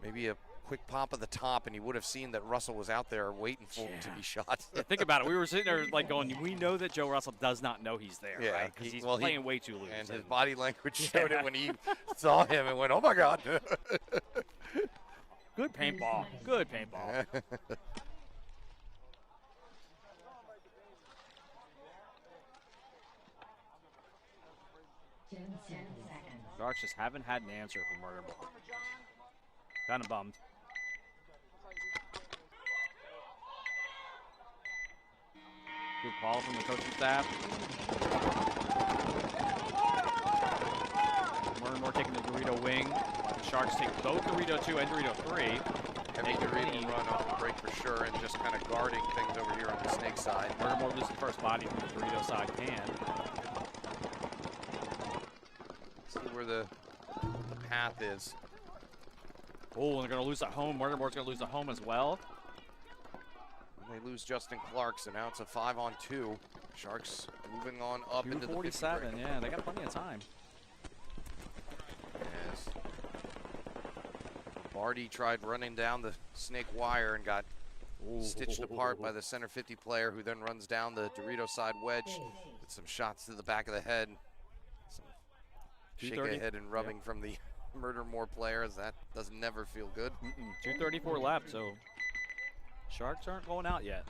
[SPEAKER 10] maybe a quick pop at the top, and you would have seen that Russell was out there waiting for him to be shot.
[SPEAKER 11] Yeah, think about it. We were sitting there like going, we know that Joe Russell does not know he's there, right? Because he's playing way too loose.
[SPEAKER 10] And his body language showed it when he saw him and went, oh, my God.
[SPEAKER 11] Good paintball. Good paintball. Sharks just haven't had an answer for Murdermore. Kind of bummed. Good call from the coaching staff. Murdermore taking the Dorito wing. The Sharks take both Dorito 2 and Dorito 3.
[SPEAKER 10] Heavy Dorito run off the break for sure, and just kind of guarding things over here on the snake side.
[SPEAKER 11] Murdermore loses the first body from the Dorito side pan.
[SPEAKER 10] See where the path is.
[SPEAKER 11] Oh, they're going to lose at home. Murdermore's going to lose at home as well.
[SPEAKER 10] And they lose Justin Clark, so now it's a 5-on-2. Sharks moving on up into the
[SPEAKER 11] 47. Yeah, they got plenty of time.
[SPEAKER 10] Yes. Barty tried running down the snake wire and got stitched apart by the center 50 player, who then runs down the Dorito side wedge with some shots to the back of the head. Some shake of head and rubbing from the Murdermore players. That does never feel good.
[SPEAKER 11] 2:34 left, so Sharks aren't going out yet.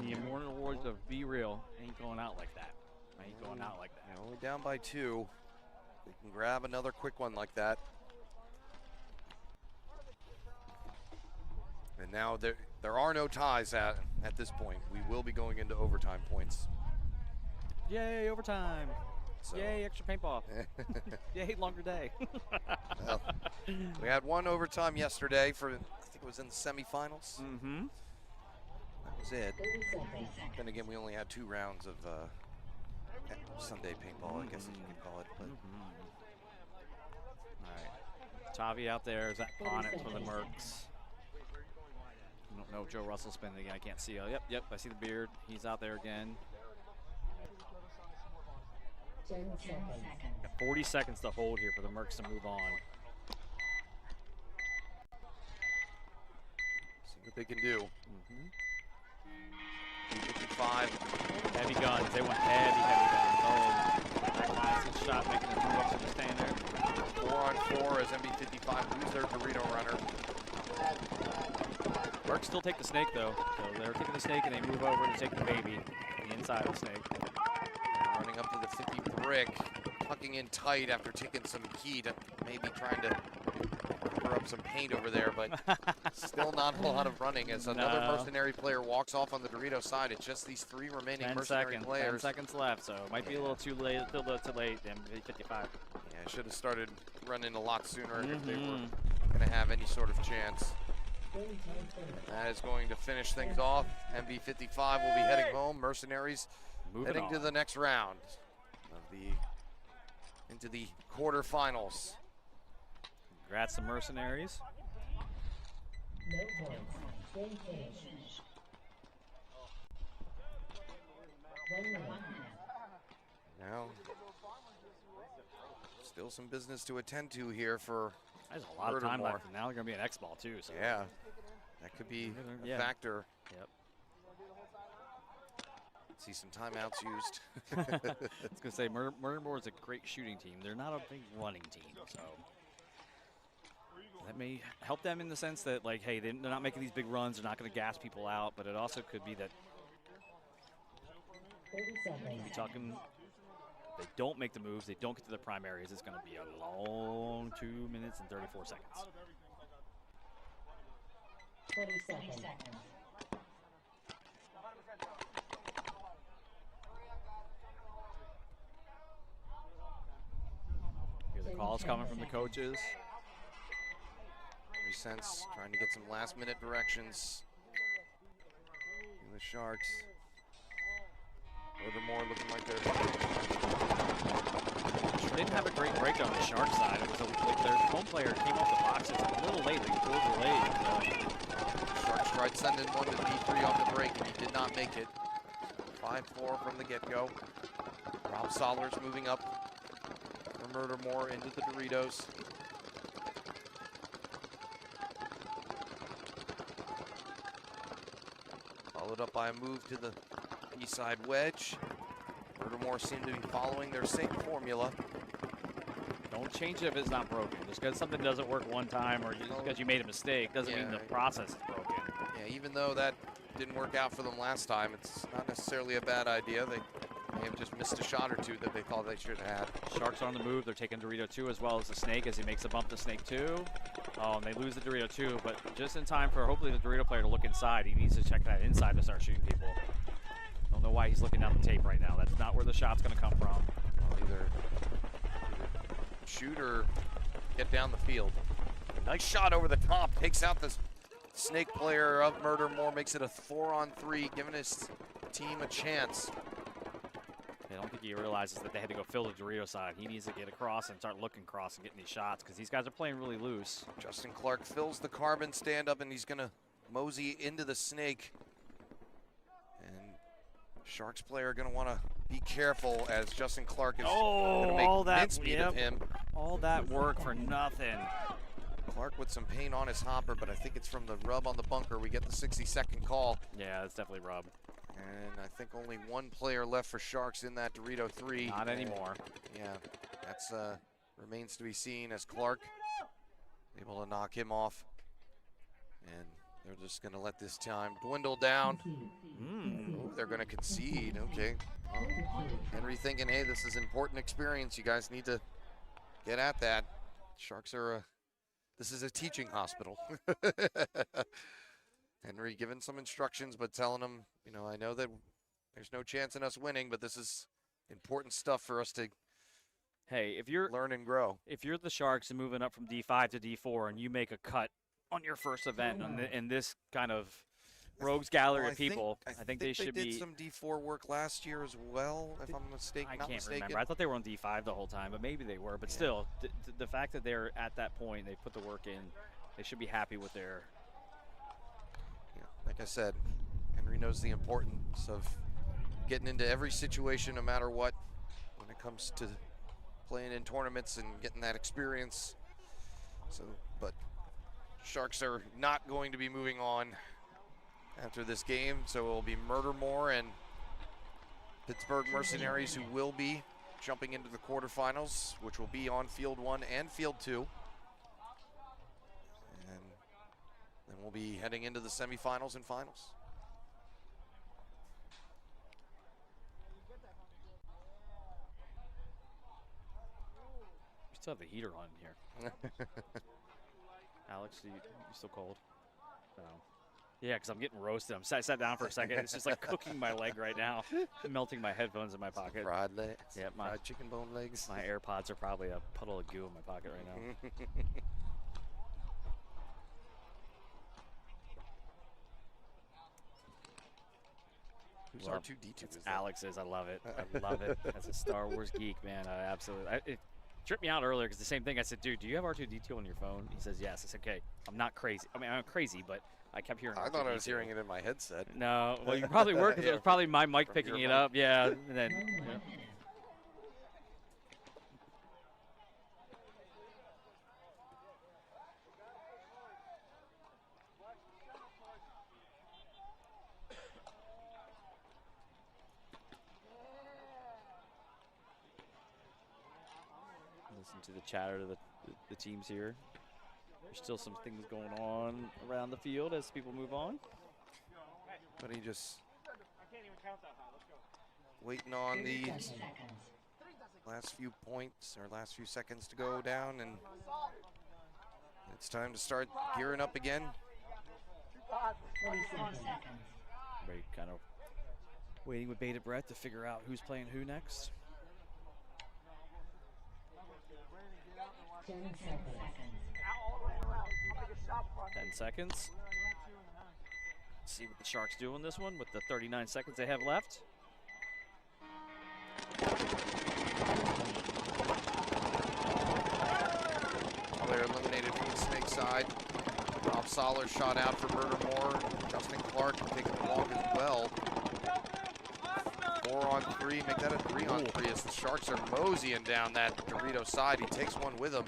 [SPEAKER 11] The immortal words of Be Real ain't going out like that. Ain't going out like that.
[SPEAKER 10] Yeah, only down by 2. They can grab another quick one like that. And now there are no ties at this point. We will be going into overtime points.
[SPEAKER 11] Yay, overtime.
[SPEAKER 10] So.
[SPEAKER 11] Yay, extra paintball. Yay, longer day.
[SPEAKER 10] Well, we had one overtime yesterday for, I think it was in the semifinals.
[SPEAKER 11] Mm-hmm.
[SPEAKER 10] That was it. Then again, we only had 2 rounds of Sunday paintball, I guess you could call it. But.
[SPEAKER 11] All right. Tavi out there is at Bonnet for the Mercs. I don't know if Joe Russell's spinning again. I can't see. Oh, yep. I see the beard. He's out there again.
[SPEAKER 9] 10 seconds.
[SPEAKER 11] Got 40 seconds to hold here for the Mercs to move on.
[SPEAKER 10] See what they can do. 55.
[SPEAKER 11] Heavy guns. They want heavy guns. Oh, that classic shot making them move up to the stand there.
[SPEAKER 10] 4 on 4 as MB55 lose their Dorito runner.
[SPEAKER 11] Mercs still take the snake though. So they're taking the snake and they move over to take the baby, the inside of the snake.
[SPEAKER 10] Running up to the 50 brick, tucking in tight after taking some heat, maybe trying to cover up some paint over there, but still not a lot of running as another mercenary player walks off on the Dorito side. It's just these 3 remaining mercenary players.
[SPEAKER 11] 10 seconds left, so it might be a little too late, still a little too late, MB55.
[SPEAKER 10] Yeah, I should have started running a lot sooner if they were going to have any sort of chance. That is going to finish things off. MB55 will be heading home. Mercenaries heading to the next round of into the quarterfinals.
[SPEAKER 11] Congrats to Mercenaries.
[SPEAKER 9] No points. Game finish. 1 minute.
[SPEAKER 10] Now, still some business to attend to here for
[SPEAKER 11] There's a lot of time left, and now they're going to be an Xball too. So.
[SPEAKER 10] Yeah, that could be a factor.
[SPEAKER 11] Yep.
[SPEAKER 10] See some timeouts used.
[SPEAKER 11] I was going to say, Murdermore is a great shooting team. They're not a big running team, so that may help them in the sense that, like, hey, they're not making these big runs. They're not going to gas people out, but it also could be that
[SPEAKER 9] 30 seconds.
[SPEAKER 11] we'll be talking. They don't make the moves. They don't get to the primaries. It's going to be a long 2 minutes and 34 seconds.
[SPEAKER 9] 20 seconds.
[SPEAKER 11] Hear the calls coming from the coaches.
[SPEAKER 10] Sense trying to get some last-minute directions. And the Sharks. Murdermore looking like they're.
[SPEAKER 11] They didn't have a great break on the Shark side. It was like their home player came off the boxes a little late. They pulled delayed.
[SPEAKER 10] Sharks tried sending one to D3 off the break, and he did not make it. 5-4 from the get-go. Rob Sollers moving up for Murdermore into the Doritos. Followed up by a move to the east side wedge. Murdermore seem to be following their same formula.
[SPEAKER 11] Don't change it if it's not broken. Just because something doesn't work one time or just because you made a mistake doesn't mean the process is broken.
[SPEAKER 10] Yeah, even though that didn't work out for them last time, it's not necessarily a bad idea. They may have just missed a shot or two that they thought they should have had.
[SPEAKER 11] Sharks are on the move. They're taking Dorito 2 as well as the Snake as he makes a bump to Snake 2. Oh, and they lose the Dorito 2, but just in time for hopefully the Dorito player to look inside. He needs to check that inside to start shooting people. Don't know why he's looking down the tape right now. That's not where the shot's going to come from.
[SPEAKER 10] Well, either shoot or get down the field. Nice shot over the top. Takes out the Snake player of Murdermore. Makes it a 4-on-3, giving his team a chance.
[SPEAKER 11] I don't think he realizes that they had to go fill the Dorito side. He needs to get across and start looking across and getting these shots because these guys are playing really loose.
[SPEAKER 10] Justin Clark fills the carbon stand-up, and he's going to mosey into the Snake. And Sharks player going to want to be careful as Justin Clark is going to make mincemeat of him.
[SPEAKER 11] All that work for nothing.
[SPEAKER 10] Clark with some paint on his hopper, but I think it's from the rub on the bunker. We get the 60-second call.
[SPEAKER 11] Yeah, it's definitely rub.
[SPEAKER 10] And I think only one player left for Sharks in that Dorito 3.
[SPEAKER 11] Not anymore.
[SPEAKER 10] Yeah, that's remains to be seen as Clark able to knock him off. And they're just going to let this time dwindle down. Oh, they're going to concede. Okay. Henry thinking, hey, this is important experience. You guys need to get at that. Sharks are this is a teaching hospital. Henry giving some instructions, but telling him, you know, I know that there's no chance in us winning, but this is important stuff for us to
[SPEAKER 11] if you're
[SPEAKER 10] learn and grow.
[SPEAKER 11] If you're the Sharks and moving up from D5 to D4 and you make a cut on your first event in this kind of rogues gallery of people, I think they should
[SPEAKER 10] did
[SPEAKER 11] be.
[SPEAKER 10] some D4 work last year as well, if I'm mistaken.
[SPEAKER 11] I can't remember. I thought they were on D5 the whole time, but maybe they were. But still, the fact that they're at that point, they put the work in, they should be happy with their.
[SPEAKER 10] Yeah, like I said, Henry knows the importance of getting into every situation, no matter what, when it comes to playing in tournaments and getting that experience. So, but Sharks are not going to be moving on after this game, so it will be Murdermore and Pittsburgh Mercenaries who will be jumping into the quarterfinals, which will be on Field 1 and Field 2. And then we'll be heading into the semifinals and finals.
[SPEAKER 11] We still have the heater on here. Alex, you still cold? No. Yeah, because I'm getting roasted. I sat down for a second. It's just like cooking my leg right now, melting my headphones in my pocket.
[SPEAKER 10] Fried legs.
[SPEAKER 11] Yeah,
[SPEAKER 10] fried chicken bone legs.
[SPEAKER 11] My AirPods are probably a puddle of goo in my pocket right now.
[SPEAKER 10] Who's R2-D2?
[SPEAKER 11] It's Alex's. I love it. I love it. As a Star Wars geek, man, I absolutely. It tripped me out earlier because the same thing. I said, dude, do you have R2-D2 on your phone? He says, yes. I said, okay, I'm not crazy. I mean, I'm crazy, but I kept hearing
[SPEAKER 10] I
[SPEAKER 11] R2-D2.
[SPEAKER 10] thought I was hearing it in my headset.
[SPEAKER 11] No, well, you probably were because it was probably my mic picking it up. Yeah, and then. Yeah. Listen to the chatter of the teams here. There's still some things going on around the field as people move on.
[SPEAKER 10] But he just waiting on the last few points or last few seconds to go down, and it's time to start gearing up again.
[SPEAKER 11] Everybody kind of waiting with bated breath to figure out who's playing who next.
[SPEAKER 9] 10 seconds.
[SPEAKER 11] 10 seconds. Let's see what the Sharks do in this one with the 39 seconds they have left.
[SPEAKER 10] Player eliminated from the Snake side. Rob Soller shot out for Murdermore. Justin Clark taking the walk as well. 4 on 3, make that a 3 on 3 as the Sharks are moseying down that Dorito side. He takes one with him.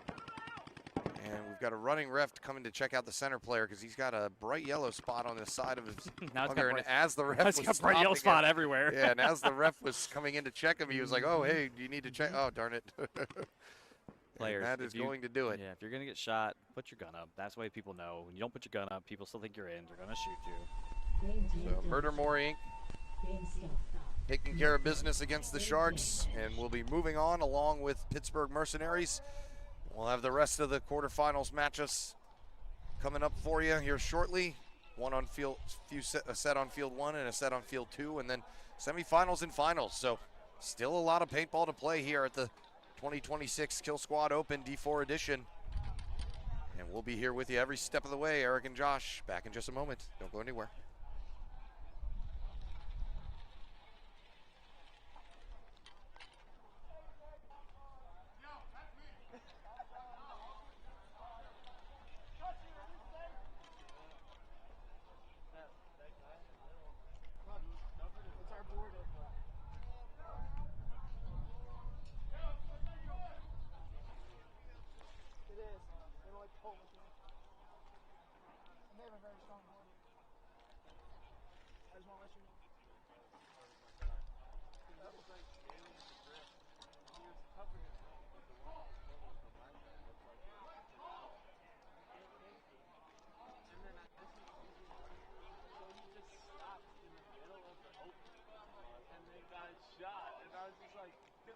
[SPEAKER 10] And we've got a running ref coming to check out the center player because he's got a bright yellow spot on the side of his hugger. And as the ref was
[SPEAKER 11] got a bright yellow spot everywhere.
[SPEAKER 10] Yeah, and as the ref was coming in to check him, he was like, oh, hey, do you need to check? Oh, darn it.
[SPEAKER 11] Players,
[SPEAKER 10] that is going to do it.
[SPEAKER 11] Yeah, if you're going to get shot, put your gun up. That's the way people know. When you don't put your gun up, people still think you're in. They're going to shoot you.
[SPEAKER 10] So Murdermore Inc. taking care of business against the Sharks, and we'll be moving on along with Pittsburgh Mercenaries. We'll have the rest of the quarterfinals matchups coming up for you here shortly. A set on field 1 and a set on field 2, and then semifinals and finals. So still a lot of paintball to play here at the 2026 Killsquad Open D4 edition. And we'll be here with you every step of the way. Eric and Josh back in just a moment. Don't go anywhere.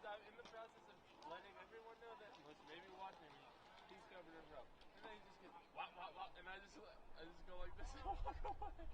[SPEAKER 8] In the process of letting everyone know that maybe watching me, he's covered it up.
[SPEAKER 1] then he just gets wop, wop, wop, and I just go like this and walk away.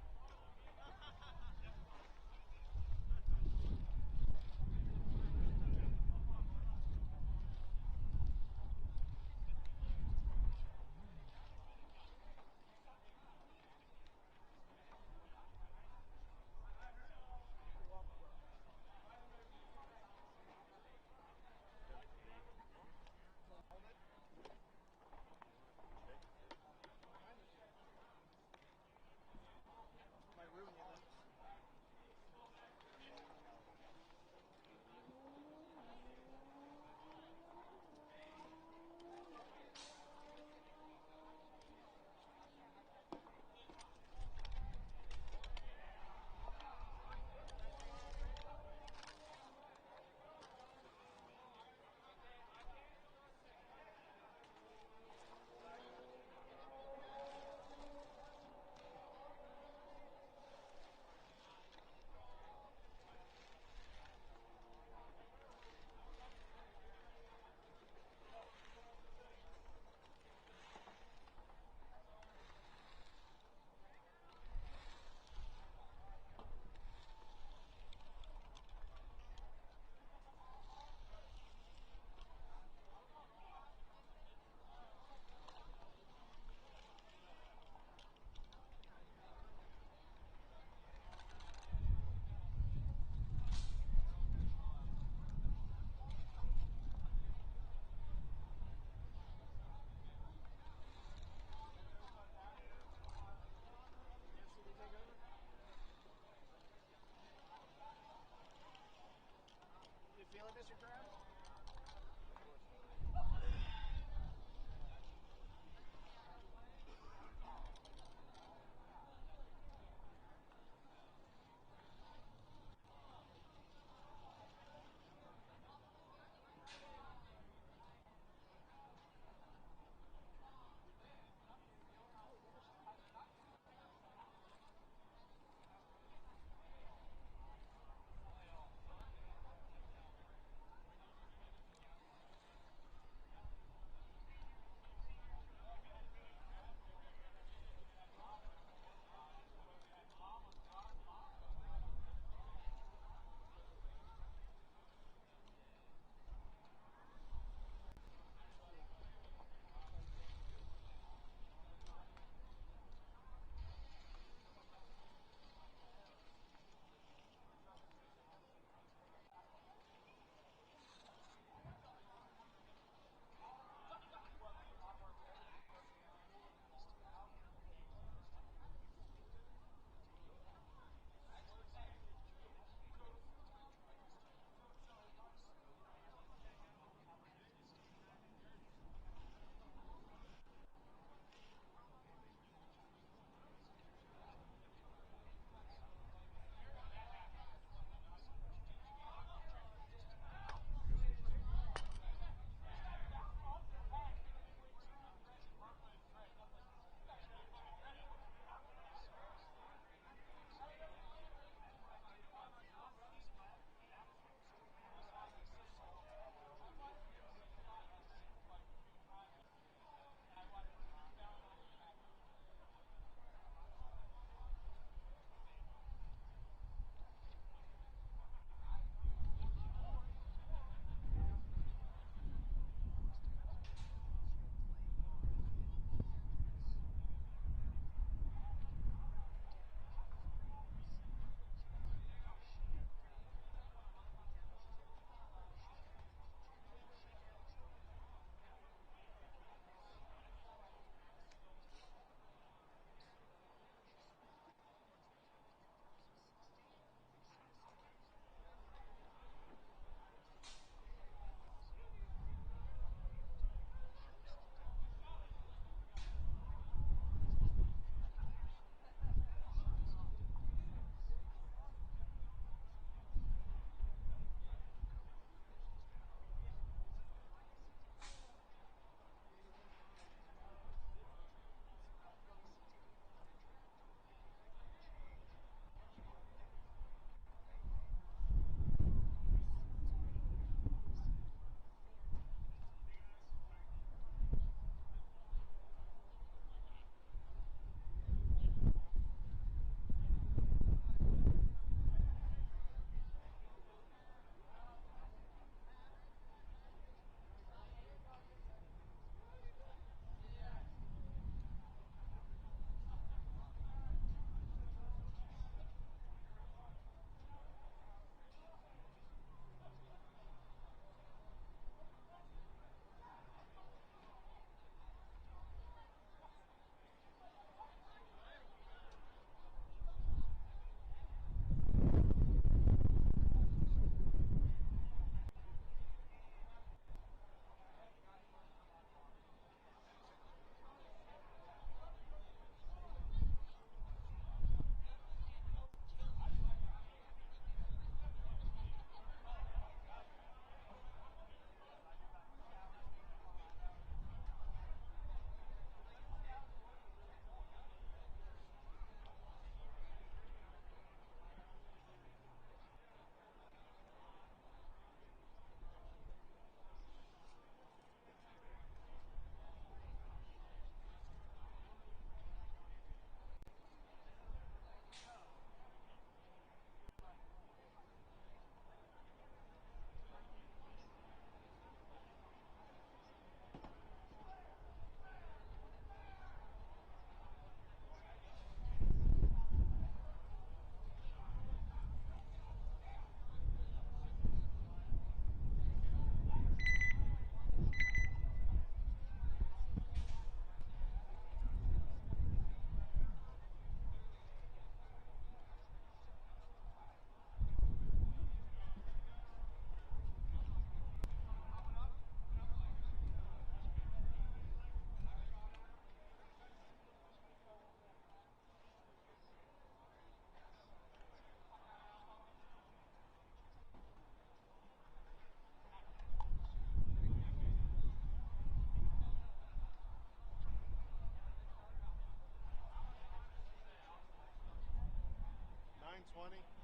[SPEAKER 3] 9:20.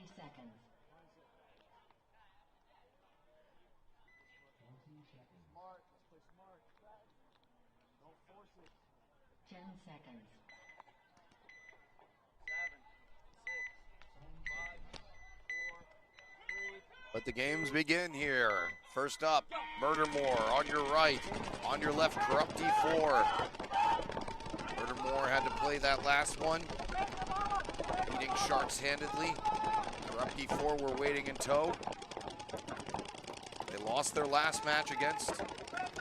[SPEAKER 9] 20 seconds.
[SPEAKER 7] Smart. Let's play smart. Don't force it.
[SPEAKER 9] 10 seconds.
[SPEAKER 8] 7, 6, 5, 4, 3.
[SPEAKER 10] Let the games begin here. First up, Murdermore on your right. On your left, Corrupt D4. Murdermore had to play that last one, beating Sharks handedly. Corrupt D4 were waiting in tow. They lost their last match against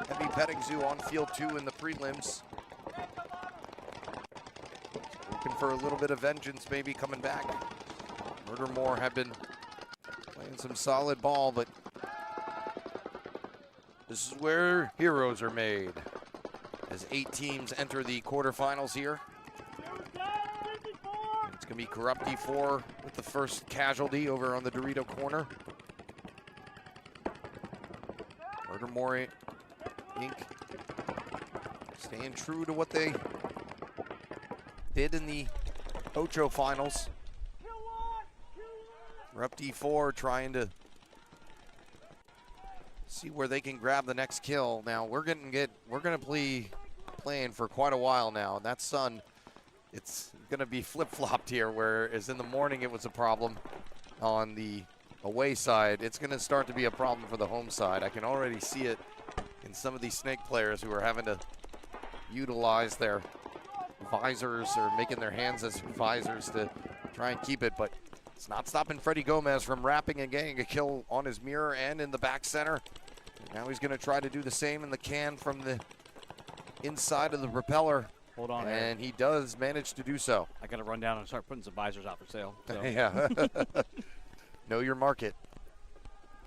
[SPEAKER 10] Heavy Petting Zoo on field 2 in the prelims. Looking for a little bit of vengeance maybe coming back. Murdermore have been playing some solid ball, but this is where heroes are made. As 8 teams enter the quarterfinals here. And it's gonna be Corrupt D4 with the first casualty over on the Dorito corner. Murdermore Inc. staying true to what they did in the Ocho finals. Corrupt D4 trying to see where they can grab the next kill. Now we're gonna be playing for quite a while now, and that sun, it's gonna be flip-flopped here, whereas in the morning it was a problem on the away side. It's gonna start to be a problem for the home side. I can already see it in some of these Snake players who are having to utilize their visors or making their hands as visors to try and keep it, but it's not stopping Freddy Gomez from wrapping and getting a kill on his mirror and in the back center. Now he's going to try to do the same in the can from the inside of the propeller.
[SPEAKER 11] Hold on.
[SPEAKER 10] And he does manage to do so.
[SPEAKER 11] I got to run down and start putting some visors out for sale. So.
[SPEAKER 10] Yeah. Know your market.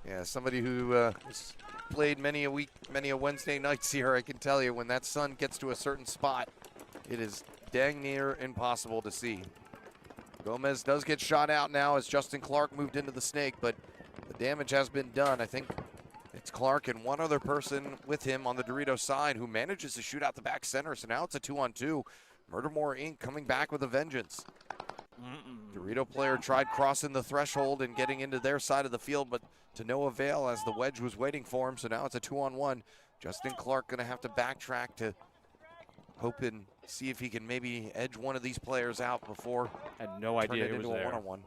[SPEAKER 10] Yeah, somebody who has played many a Wednesday nights here, I can tell you, when that sun gets to a certain spot, it is dang near impossible to see. Gomez does get shot out now as Justin Clark moved into the Snake, but the damage has been done. I think it's Clark and one other person with him on the Dorito side who manages to shoot out the back center, so now it's a 2-on-2. Murdermore Inc. coming back with a vengeance. Dorito player tried crossing the threshold and getting into their side of the field, but to no avail as the wedge was waiting for him, so now it's a 2-on-1. Justin Clark gonna have to backtrack to hope and see if he can maybe edge one of these players out before.
[SPEAKER 11] Had no idea it was there.
[SPEAKER 10] A one-on-one.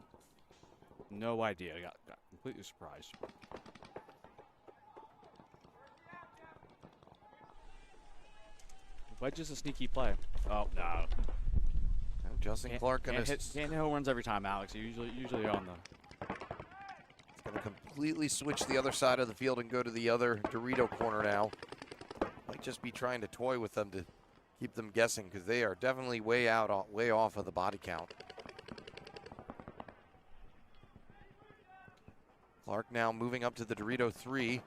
[SPEAKER 11] No idea. I got completely surprised. Wedge is a sneaky play. Oh no.
[SPEAKER 10] Justin Clark gonna
[SPEAKER 11] hit home runs every time, Alex. Usually on the.
[SPEAKER 10] He's gonna completely switch the other side of the field and go to the other Dorito corner now. Might just be trying to toy with them to keep them guessing, because they are definitely way off of the body count. Clark now moving up to the Dorito 3.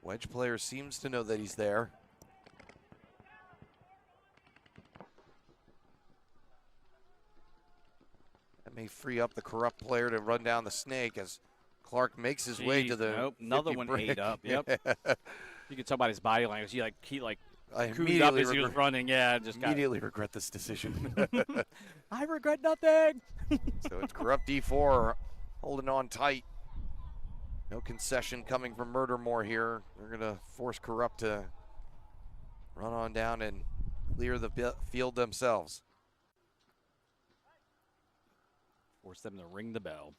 [SPEAKER 10] Wedge player seems to know that he's there. That may free up the Corrupt player to run down the Snake as Clark makes his way to the.
[SPEAKER 11] Nope, another one
[SPEAKER 10] break.
[SPEAKER 11] ate up. Yep. You can tell by his body language. He
[SPEAKER 10] I
[SPEAKER 11] immediately up as he was running. Yeah, just
[SPEAKER 10] immediately regret this decision.
[SPEAKER 11] I regret nothing.
[SPEAKER 10] So it's Corrupt D4 holding on tight. No concession coming from Murdermore here. They're gonna force Corrupt to run on down and clear the field themselves.
[SPEAKER 11] Force them to ring the bell.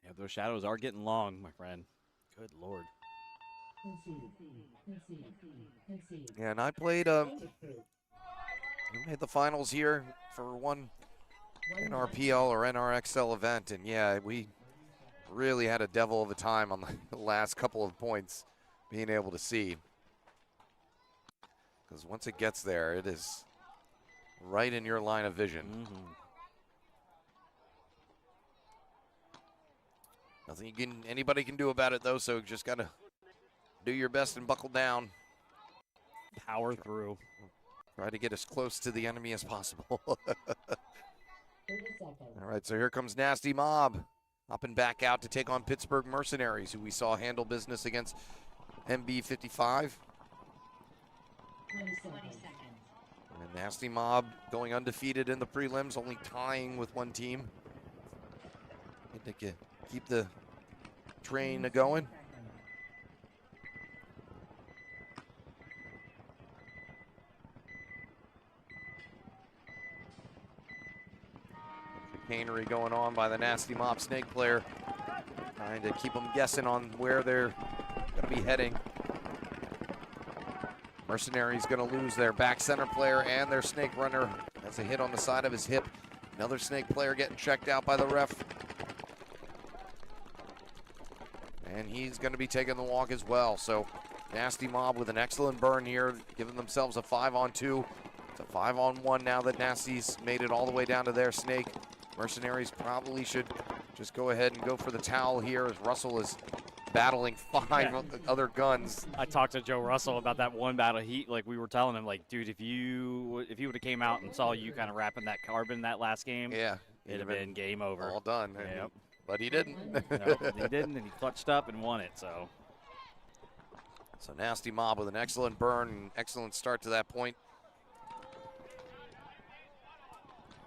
[SPEAKER 11] Yeah, those shadows are getting long, my friend. Good Lord.
[SPEAKER 10] Yeah, and I played made the finals here for one NRPL or NRXL event, and yeah, we really had a devil of a time on the last couple of points being able to see. Because once it gets there, it is right in your line of vision. Nothing anybody can do about it though, so you just gotta do your best and buckle down.
[SPEAKER 11] Power through.
[SPEAKER 10] Try to get as close to the enemy as possible. All right, so here comes Nasty Mob. Hopping back out to take on Pittsburgh Mercenaries, who we saw handle business against MB55.
[SPEAKER 9] 20 seconds.
[SPEAKER 10] And Nasty Mob going undefeated in the prelims, only tying with one team. They can keep the train going. Chicanery going on by the Nasty Mob Snake player, trying to keep them guessing on where they're going to be heading. Mercenary's going to lose their back center player and their Snake runner. That's a hit on the side of his hip. Another Snake player getting checked out by the ref. And he's going to be taking the walk as well. So Nasty Mob with an excellent burn here, giving themselves a 5-on-2. It's a 5-on-1 now that Nasty's made it all the way down to their Snake. Mercenaries probably should just go ahead and go for the towel here as Russell is battling 5 other guns.
[SPEAKER 11] I talked to Joe Russell about that one battle. We were telling him, like, dude, if he would have came out and saw you kind of wrapping that carbon that last game, it'd have been game over.
[SPEAKER 10] All done.
[SPEAKER 11] Yep.
[SPEAKER 10] But he didn't.
[SPEAKER 11] No, he didn't, and he clutched up and won it. So
[SPEAKER 10] Nasty Mob with an excellent burn and excellent start to that point.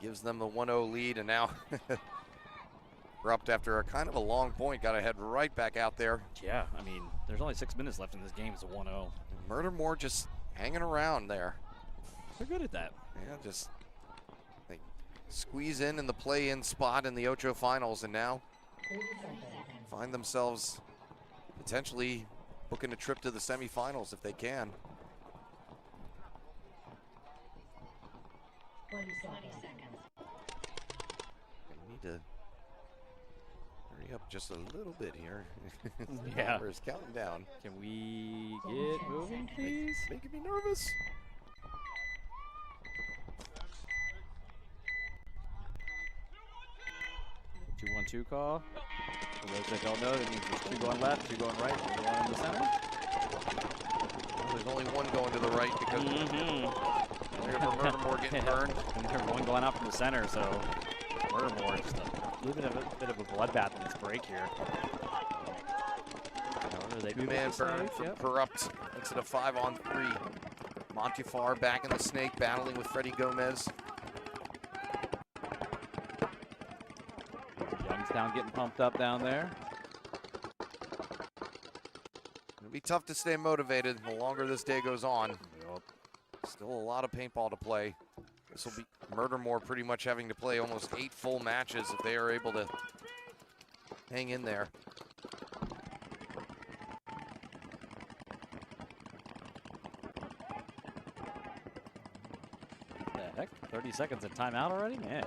[SPEAKER 10] Gives them the 1-0 lead, and now Rupt, after a kind of a long point, got to head right back out there.
[SPEAKER 11] Yeah, I mean, there's only 6 minutes left in this game. It's a 1-0.
[SPEAKER 10] Murdermore just hanging around there.
[SPEAKER 11] They're good at that.
[SPEAKER 10] Yeah, just they squeeze in the play-in spot in the Ocho Finals, and now find themselves potentially booking a trip to the semifinals if they can.
[SPEAKER 9] 20 seconds.
[SPEAKER 10] Need to hurry up just a little bit here.
[SPEAKER 11] Yeah.
[SPEAKER 10] Numbers counting down.
[SPEAKER 11] Can we get moving, please?
[SPEAKER 10] Making me nervous.
[SPEAKER 11] Two call. For those that don't know, that means there's 2 going left, 2 going right, 2 going in the center.
[SPEAKER 10] Well, there's only 1 going to the right because Murdermore getting burned.
[SPEAKER 11] And there's 1 going out from the center, so Murdermore just a little bit of a bloodbath in this break here.
[SPEAKER 10] Two-man burn from Corrupt. Makes it a 5-on-3. Montifar back in the Snake, battling with Freddie Gomez.
[SPEAKER 11] Youngstown getting pumped up down there.
[SPEAKER 10] It'll be tough to stay motivated the longer this day goes on.
[SPEAKER 11] Yep.
[SPEAKER 10] Still a lot of paintball to play. This will be Murdermore pretty much having to play almost 8 full matches if they are able to hang in there.
[SPEAKER 11] What the heck? 30 seconds of timeout already? Man.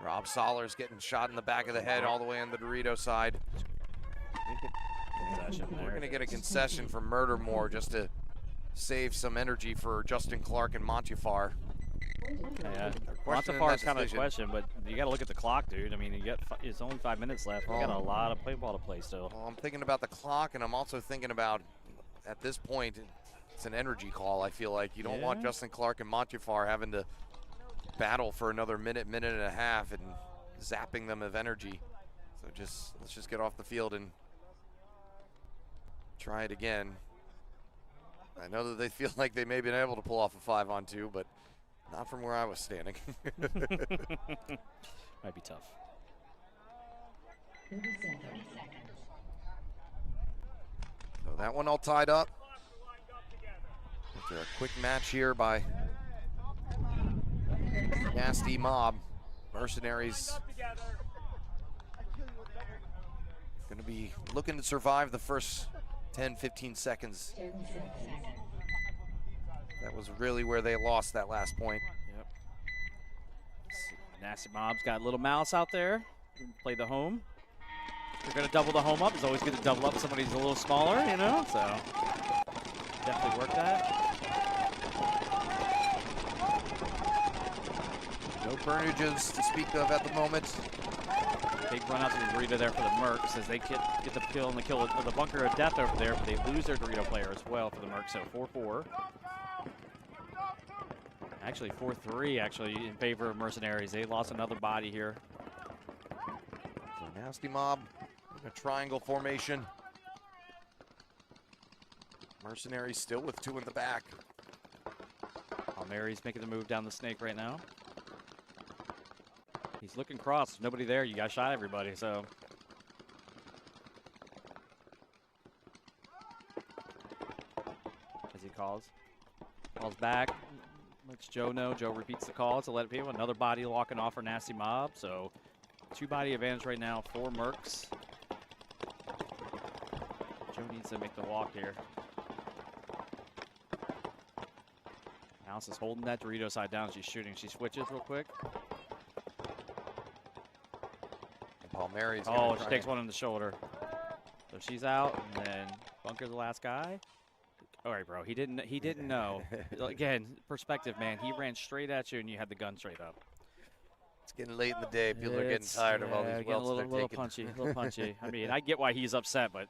[SPEAKER 10] Rob Sollers getting shot in the back of the head all the way on the Dorito side. We're going to get a concession from Murdermore just to save some energy for Justin Clark and Montifar.
[SPEAKER 11] Yeah, Montifar's kind of a question, but you got to look at the clock, dude. I mean, it's only 5 minutes left. We got a lot of paintball to play still.
[SPEAKER 10] Well, I'm thinking about the clock, and I'm also thinking about, at this point, it's an energy call, I feel like. You don't want Justin Clark and Montifar having to battle for another minute and a half and zapping them of energy. So let's just get off the field and try it again. I know that they feel like they may have been able to pull off a 5-on-2, but not from where I was standing.
[SPEAKER 11] Might be tough.
[SPEAKER 9] 30 seconds.
[SPEAKER 10] So that one all tied up. After a quick match here by Nasty Mob. Mercenaries going to be looking to survive the first 10-15 seconds. That was really where they lost that last point.
[SPEAKER 11] Yep. Nasty Mob's got a little mouse out there. Play the home. If you're going to double the home up, it's always good to double up if somebody's a little smaller, you know? So definitely work that.
[SPEAKER 10] No burnages to speak of at the moment.
[SPEAKER 11] Big run out to the Dorito there for the Mercs as they get the kill and the bunker of death over there, but they lose their Dorito player as well for the Mercs. So 4-4. Actually 4-3 actually in favor of Mercenaries. They lost another body here.
[SPEAKER 10] So Nasty Mob in a triangle formation. Mercenaries still with 2 in the back.
[SPEAKER 11] Mary's making the move down the snake right now. He's looking cross. There's nobody there. You guys shot everybody, so. As he calls back. Lets Joe know. Joe repeats the call to let people. Another body walking off for Nasty Mob. So 2-body advantage right now for Mercs. Joe needs to make the walk here. Alice is holding that Dorito side down. She's shooting. She switches real quick.
[SPEAKER 10] Paul Mary's
[SPEAKER 11] she takes one on the shoulder. So she's out, and then Bunker the last guy. All right, bro. He didn't know. Again, perspective, man. He ran straight at you, and you had the gun straight up.
[SPEAKER 10] It's getting late in the day. People are getting tired of all these welts they're taking.
[SPEAKER 11] A little punchy. I mean, I get why he's upset, but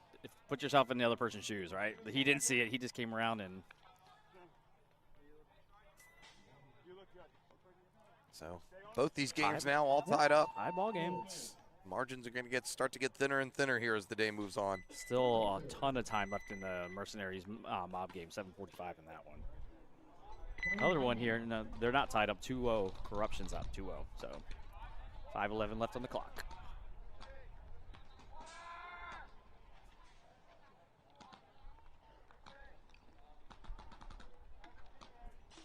[SPEAKER 11] put yourself in the other person's shoes, right? He didn't see it. He just came around and.
[SPEAKER 10] So both these games now all tied up.
[SPEAKER 11] High ball game.
[SPEAKER 10] Margins are going to start to get thinner and thinner here as the day moves on.
[SPEAKER 11] Still a ton of time left in the Mercenaries mob game. 7:45 in that one. Another one here. No, they're not tied up. 2-0. Corruption's up 2-0. So 5:11 left on the clock.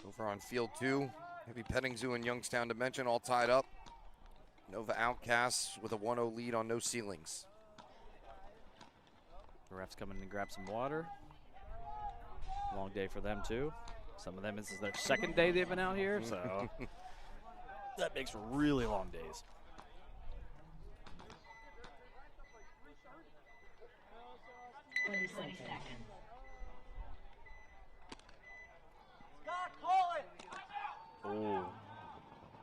[SPEAKER 10] Over on field 2. Heavy Petting Zoo and Youngstown Dimension all tied up. Nova Outcasts with a 1-0 lead on no ceilings.
[SPEAKER 11] The refs coming in to grab some water. Long day for them too. Some of them, this is their second day they've been out here, so that makes really long days. Oh,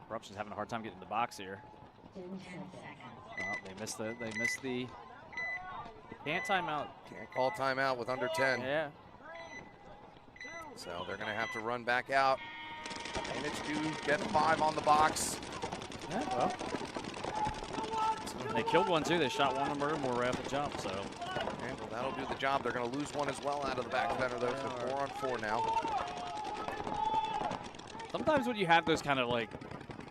[SPEAKER 11] Corruption's having a hard time getting in the box here. Oh, they missed the can't timeout.
[SPEAKER 10] Can't call timeout with under 10.
[SPEAKER 11] Yeah.
[SPEAKER 10] So they're going to have to run back out. Managed to get 5 on the box.
[SPEAKER 11] Yeah, well. They killed one too. They shot one on Murdermore right off the jump, so.
[SPEAKER 10] Okay, well, that'll do the job. They're going to lose one as well out of the back center, though, so 4 on 4 now.
[SPEAKER 11] Sometimes when you have those kind of like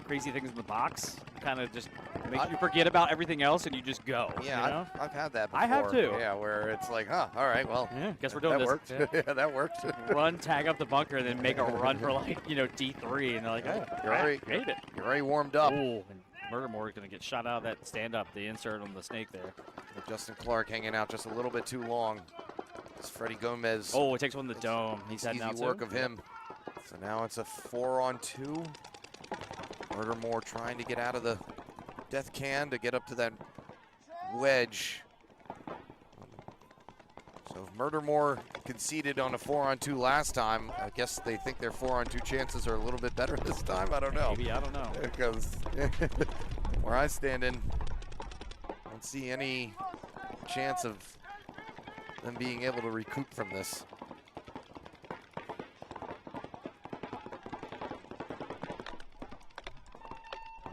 [SPEAKER 11] crazy things in the box, kind of just make you forget about everything else and you just go.
[SPEAKER 10] Yeah,
[SPEAKER 11] you know?
[SPEAKER 10] I've had that before.
[SPEAKER 11] I have too.
[SPEAKER 10] Yeah, where it's like, huh, all right, well,
[SPEAKER 11] yeah, guess we're doing
[SPEAKER 10] that
[SPEAKER 11] this.
[SPEAKER 10] Worked.
[SPEAKER 11] Yeah.
[SPEAKER 10] Yeah, that worked.
[SPEAKER 11] Run, tag up the bunker, and then make a run for like, D3, and they're like, oh, made it.
[SPEAKER 10] You're already warmed up.
[SPEAKER 11] Ooh, and Murdermore is going to get shot out of that stand-up, the insert on the snake there.
[SPEAKER 10] With Justin Clark hanging out just a little bit too long. It's Freddie Gomez.
[SPEAKER 11] Oh, it takes one in the dome. He's heading out
[SPEAKER 10] easy work of him. So now it's a 4 on 2. Murdermore trying to get out of the death can to get up to that wedge. So if Murdermore conceded on a 4 on 2 last time, I guess they think their 4 on 2 chances are a little bit better this time. I don't know.
[SPEAKER 11] Maybe, I don't know.
[SPEAKER 10] Because where I stand in, I don't see any chance of them being able to recoup from this.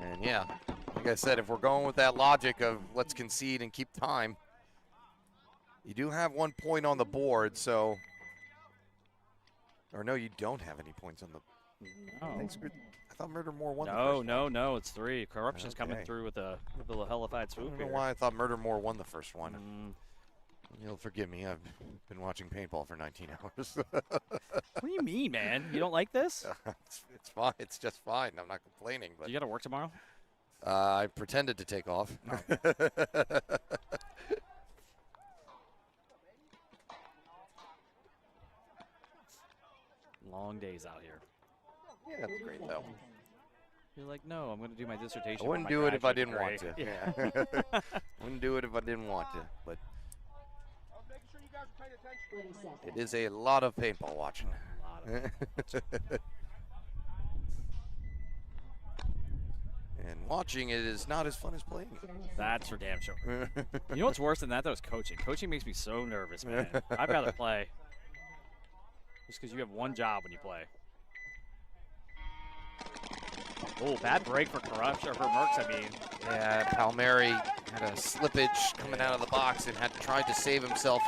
[SPEAKER 10] And yeah, like I said, if we're going with that logic of let's concede and keep time, you do have 1 point on the board, so, or no, you don't have any points on the.
[SPEAKER 11] No.
[SPEAKER 10] I thought Murdermore won.
[SPEAKER 11] No, it's 3. Corruption's coming through with a hellified swoop.
[SPEAKER 10] I don't know
[SPEAKER 11] here.
[SPEAKER 10] why I thought Murdermore won the first one. You'll forgive me. I've been watching paintball for 19 hours.
[SPEAKER 11] What do you mean, man? You don't like this?
[SPEAKER 10] It's fine. It's just fine. I'm not complaining. But
[SPEAKER 11] You got to work tomorrow?
[SPEAKER 10] I pretended to take off.
[SPEAKER 11] No. Long days out here.
[SPEAKER 10] Yeah, that's great, though.
[SPEAKER 11] You're like, no, I'm going to do my dissertation.
[SPEAKER 10] I wouldn't do it if I didn't want to. Yeah. Wouldn't do it if I didn't want to. But it is a lot of paintball watching. And watching it is not as fun as playing it.
[SPEAKER 11] That's for damn sure. You know what's worse than that, though, is coaching. Coaching makes me so nervous, man. I'd rather play. Just because you have one job when you play. Oh, bad break for Corruption, or for Mercs, I mean.
[SPEAKER 10] Yeah, Palmieri had a slippage coming out of the box and had tried to save himself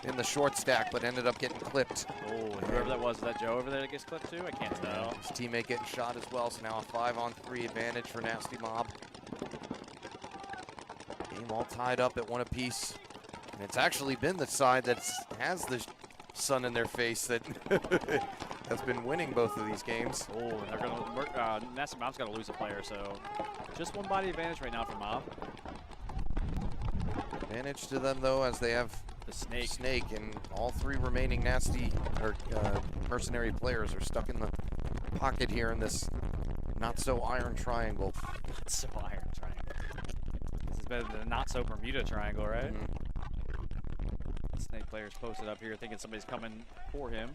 [SPEAKER 10] in the short stack, but ended up getting clipped.
[SPEAKER 11] Oh, whoever that was that Joe over there that gets clipped too? I can't tell.
[SPEAKER 10] His teammate getting shot as well, so now a 5-on-3 advantage for Nasty Mob. Game all tied up at 1 apiece. And it's actually been the side that has the sun in their face that has been winning both of these games.
[SPEAKER 11] Oh, and they're going to work. Nasty Mob's got to lose a player, so just one body advantage right now for Mob.
[SPEAKER 10] Advantage to them, though, as they have
[SPEAKER 11] the
[SPEAKER 10] snake, and all 3 remaining nasty or mercenary players are stuck in the pocket here in this not so iron triangle.
[SPEAKER 11] Not so iron triangle. This has been the not so Bermuda triangle, right? Snake players posted up here thinking somebody's coming for him.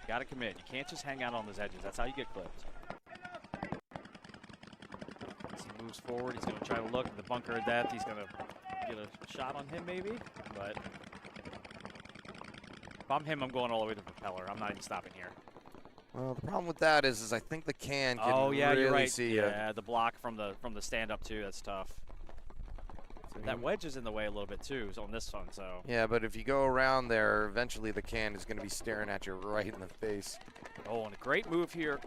[SPEAKER 11] Got to commit. You can't just hang out on those edges. That's how you get clipped. As he moves forward, he's going to try to look at the bunker of death. He's going to get a shot on him maybe, but if I'm him, I'm going all the way to the propeller. I'm not even stopping here.
[SPEAKER 10] Well, the problem with that is I think the can can
[SPEAKER 11] oh yeah,
[SPEAKER 10] really
[SPEAKER 11] you're right.
[SPEAKER 10] see
[SPEAKER 11] yeah, the block from the stand up too. That's tough. So that wedge is in the way a little bit too on this one. So
[SPEAKER 10] yeah, but if you go around there, eventually the can is going to be staring at you right in the face.
[SPEAKER 11] Oh, and a great move here.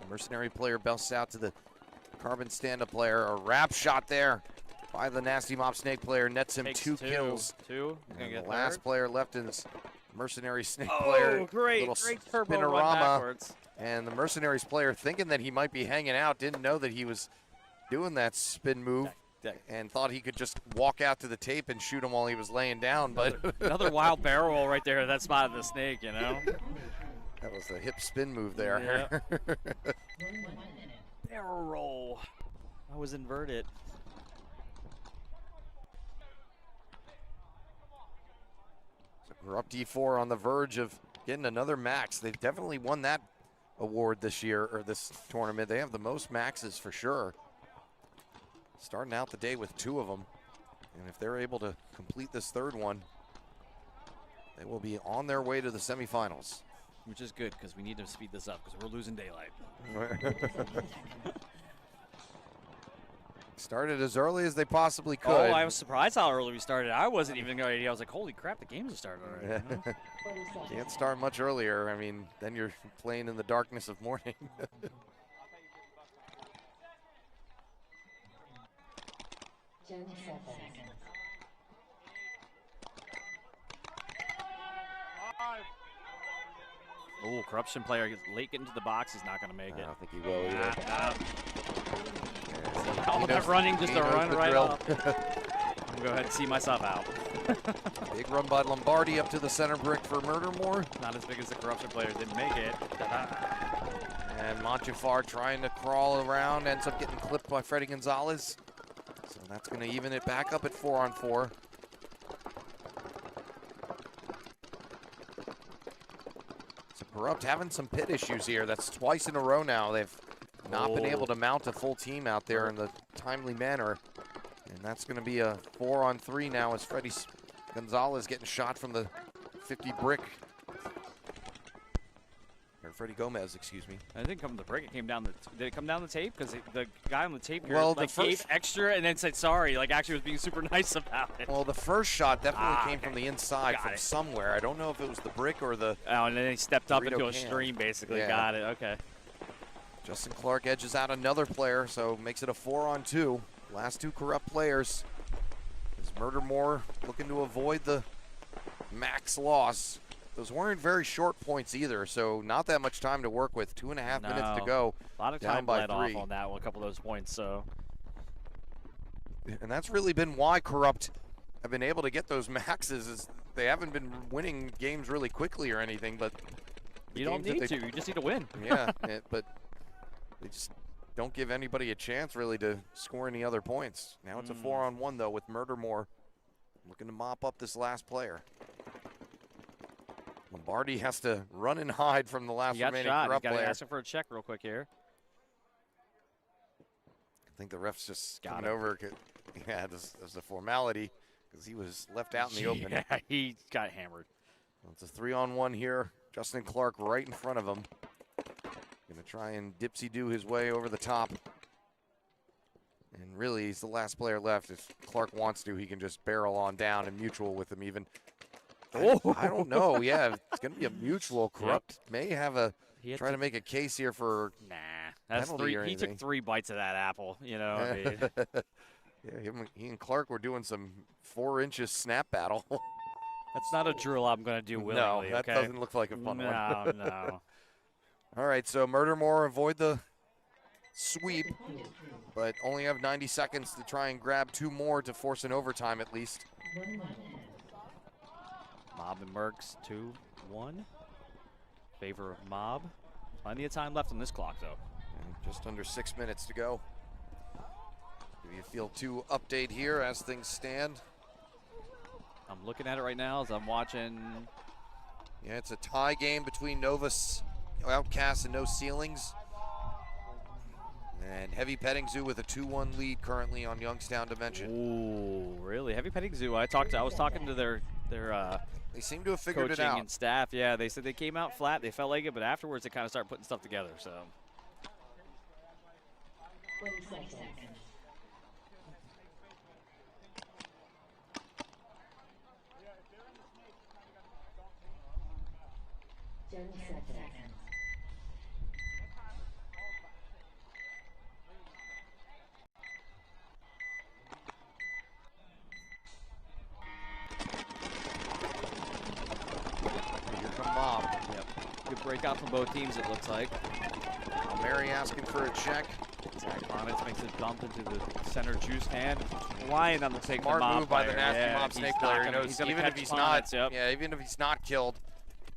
[SPEAKER 10] The mercenary player busts out to the carbon stand-up player. A wrap shot there by the Nasty Mob Snake player nets him
[SPEAKER 11] Takes
[SPEAKER 10] 2 kills.
[SPEAKER 11] And
[SPEAKER 10] the last player left is mercenary snake
[SPEAKER 11] oh,
[SPEAKER 10] player.
[SPEAKER 11] Great turbo run backwards.
[SPEAKER 10] And the mercenaries player, thinking that he might be hanging out, didn't know that he was doing that spin move and thought he could just walk out to the tape and shoot him while he was laying down.
[SPEAKER 11] Another wild barrel roll right there. That spot of the snake, you know.
[SPEAKER 10] That was a hip spin move there.
[SPEAKER 11] Yeah. Barrel roll. I was inverted.
[SPEAKER 10] So Corrupt D4 on the verge of getting another max. They've definitely won that award this year, or this tournament. They have the most maxes for sure. Starting out the day with 2 of them. And if they're able to complete this 3rd one, they will be on their way to the semifinals.
[SPEAKER 11] Which is good, because we need to speed this up, because we're losing daylight.
[SPEAKER 10] Started as early as they possibly could.
[SPEAKER 11] Oh, I was surprised how early we started. I wasn't even going to. I was like, holy crap, the games have started already. You know?
[SPEAKER 10] Can't start much earlier. I mean, then you're playing in the darkness of morning.
[SPEAKER 9] 10 seconds.
[SPEAKER 11] Oh, Corruption player gets late getting to the box. He's not going to make it.
[SPEAKER 10] I don't think he will either.
[SPEAKER 11] All that running just to run right up. I'm going to go ahead and see myself out.
[SPEAKER 10] Big run by Lombardi up to the center brick for Murdermore.
[SPEAKER 11] Not as big as the Corruption player. Didn't make it.
[SPEAKER 10] And Montefar trying to crawl around, ends up getting clipped by Freddie Gonzalez. So that's going to even it back up at 4-on-4. So Corrupt having some pit issues here. That's twice in a row now. They've not been able to mount a full team out there in the timely manner. And that's going to be a 4-on-3 now as Freddie Gonzalez getting shot from the 50 brick. Or Freddie Gomez, excuse me.
[SPEAKER 11] It didn't come to the brick. It came down the. Did it come down the tape? Because the guy on the tape here gave extra and then said sorry. Like actually was being super nice about it.
[SPEAKER 10] Well, the first shot definitely came from the inside from somewhere. I don't know if it was the brick or the.
[SPEAKER 11] Oh, and then he stepped up into a stream basically.
[SPEAKER 10] Yeah.
[SPEAKER 11] Got it. Okay.
[SPEAKER 10] Justin Clark edges out another player, so makes it a 4-on-2. Last 2 Corrupt players. Is Murdermore looking to avoid the max loss. Those weren't very short points either, so not that much time to work with. 2.5 minutes to go.
[SPEAKER 11] A lot of time bled off on that one, a couple of those points. So,
[SPEAKER 10] and that's really been why Corrupt have been able to get those maxes. Is they haven't been winning games really quickly or anything, but
[SPEAKER 11] you don't need to. You just need to win.
[SPEAKER 10] Yeah, but they just don't give anybody a chance really to score any other points. Now it's a 4-on-1 though with Murdermore looking to mop up this last player. Lombardi has to run and hide from the last remaining Corrupt player.
[SPEAKER 11] Got to ask him for a check real quick here.
[SPEAKER 10] I think the ref's just coming over. Yeah, this is a formality because he was left out in the open.
[SPEAKER 11] Yeah, he got hammered.
[SPEAKER 10] Well, it's a 3-on-1 here. Justin Clark right in front of him. Gonna try and dipsy-do his way over the top. And really, he's the last player left. If Clark wants to, he can just barrel on down and mutual with him even. I don't know. Yeah, it's going to be a mutual. Corrupt may have a try to make a case here for
[SPEAKER 11] that's three. He took 3 bites of that apple. You know, I mean.
[SPEAKER 10] Yeah, he and Clark were doing some 4 inches snap battle.
[SPEAKER 11] That's not a drill I'm going to do willingly.
[SPEAKER 10] No, that doesn't look like a fun one.
[SPEAKER 11] No.
[SPEAKER 10] All right, so Murdermore avoid the sweep, but only have 90 seconds to try and grab 2 more to force an overtime at least.
[SPEAKER 11] Mob and Mercs 2-1. Favor of Mob. Plenty of time left on this clock, though.
[SPEAKER 10] And just under 6 minutes to go. Give you a Field 2 update here as things stand.
[SPEAKER 11] I'm looking at it right now as I'm watching.
[SPEAKER 10] Yeah, it's a tie game between Novus Outcast and No Ceilings. And Heavy Petting Zoo with a 2-1 lead currently on Youngstown Dimension.
[SPEAKER 11] Ooh, really? Heavy Petting Zoo. I was talking to their
[SPEAKER 10] they seem to have figured it out.
[SPEAKER 11] Coaching and staff. Yeah, they said they came out flat. They felt like it, but afterwards they kind of started putting stuff together. So.
[SPEAKER 9] 20 seconds.
[SPEAKER 10] Here come Mob.
[SPEAKER 11] Yep. Good breakout from both teams, it looks like.
[SPEAKER 10] Mary asking for a check.
[SPEAKER 11] Zach Connitz makes a dump into the center juice hand. Flying on the take
[SPEAKER 10] Smart
[SPEAKER 11] the Mob
[SPEAKER 10] move by
[SPEAKER 11] player.
[SPEAKER 10] the nasty Mob snake player. He knows even if he's not, even if he's not killed,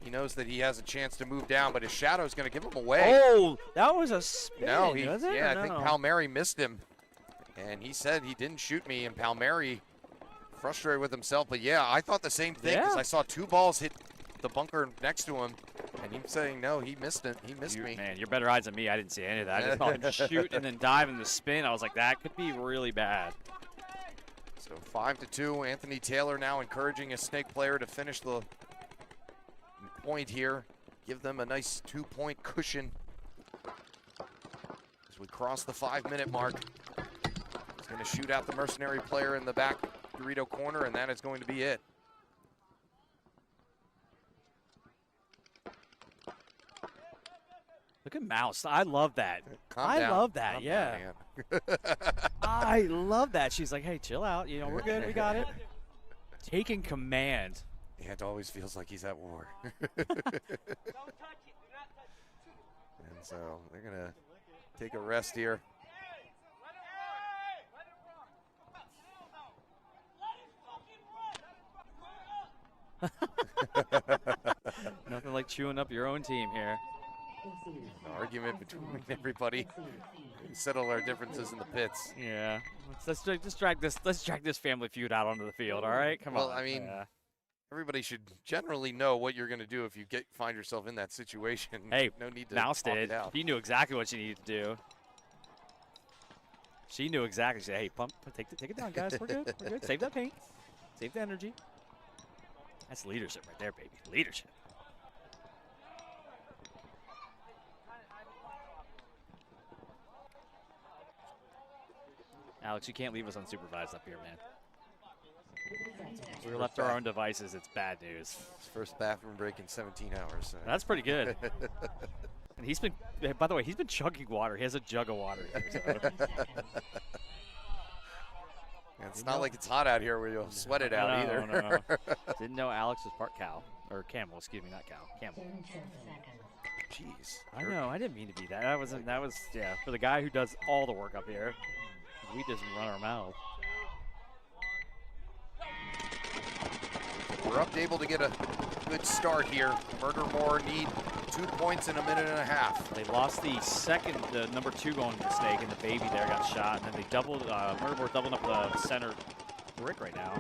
[SPEAKER 10] he knows that he has a chance to move down, but his shadow is going to give him away.
[SPEAKER 11] Oh, that was a spin,
[SPEAKER 10] no,
[SPEAKER 11] was it?
[SPEAKER 10] Yeah, I think Palmieri missed him. And he said he didn't shoot me, and Palmieri frustrated with himself. But yeah, I thought the same thing because I saw 2 balls hit the bunker next to him, and he's saying, no, he missed it. He missed me.
[SPEAKER 11] Man, you're better eyes than me. I didn't see any of that. I just saw him shoot and then dive in the spin. I was like, that could be really bad.
[SPEAKER 10] So 5-2. Anthony Taylor now encouraging his snake player to finish the point here. Give them a nice 2-point cushion as we cross the 5-minute mark. He's going to shoot out the mercenary player in the back Dorito corner, and that is going to be it.
[SPEAKER 11] Look at Mouse. I love that.
[SPEAKER 10] Calm down.
[SPEAKER 11] Love that,
[SPEAKER 10] Calm
[SPEAKER 11] yeah.
[SPEAKER 10] down,
[SPEAKER 11] I love that. She's like, hey, chill out. You know, we're good. We got it. Taking command.
[SPEAKER 10] Yeah, it always feels like he's at war. And so they're going to take a rest here.
[SPEAKER 11] Nothing like chewing up your own team here.
[SPEAKER 10] An argument between everybody. Settle our differences in the pits.
[SPEAKER 11] Yeah. Let's drag this family feud out onto the field, all right? Come on.
[SPEAKER 10] Well, I mean, everybody should generally know what you're going to do if you find yourself in that situation.
[SPEAKER 11] Hey,
[SPEAKER 10] no need to
[SPEAKER 11] Mouse
[SPEAKER 10] talk
[SPEAKER 11] did.
[SPEAKER 10] it out.
[SPEAKER 11] He knew exactly what she needed to do. She knew exactly. She said, hey, pump, take it down, guys. We're good. We're good. Save that paint. Save the energy. That's leadership right there, baby. Leadership. Alex, you can't leave us unsupervised up here, man. If we're left to our own devices, it's bad news.
[SPEAKER 10] His first bathroom break in 17 hours. So.
[SPEAKER 11] That's pretty good. And he's been, by the way, he's been chugging water. He has a jug of water here. So.
[SPEAKER 10] It's not like it's hot out here where you'll sweat it out either.
[SPEAKER 11] No. Didn't know Alex was part cow. Or camel, excuse me, not cow. Camel.
[SPEAKER 10] Jeez.
[SPEAKER 11] I know, I didn't mean to be that. That was, yeah, for the guy who does all the work up here. We just run our mouth.
[SPEAKER 10] Corrupt able to get a good start here. Murdermore need 2 points in a minute and a half.
[SPEAKER 11] They lost the second, the number 2 going to the snake, and the baby there got shot. And then they doubled, Murdermore doubling up the center brick right now.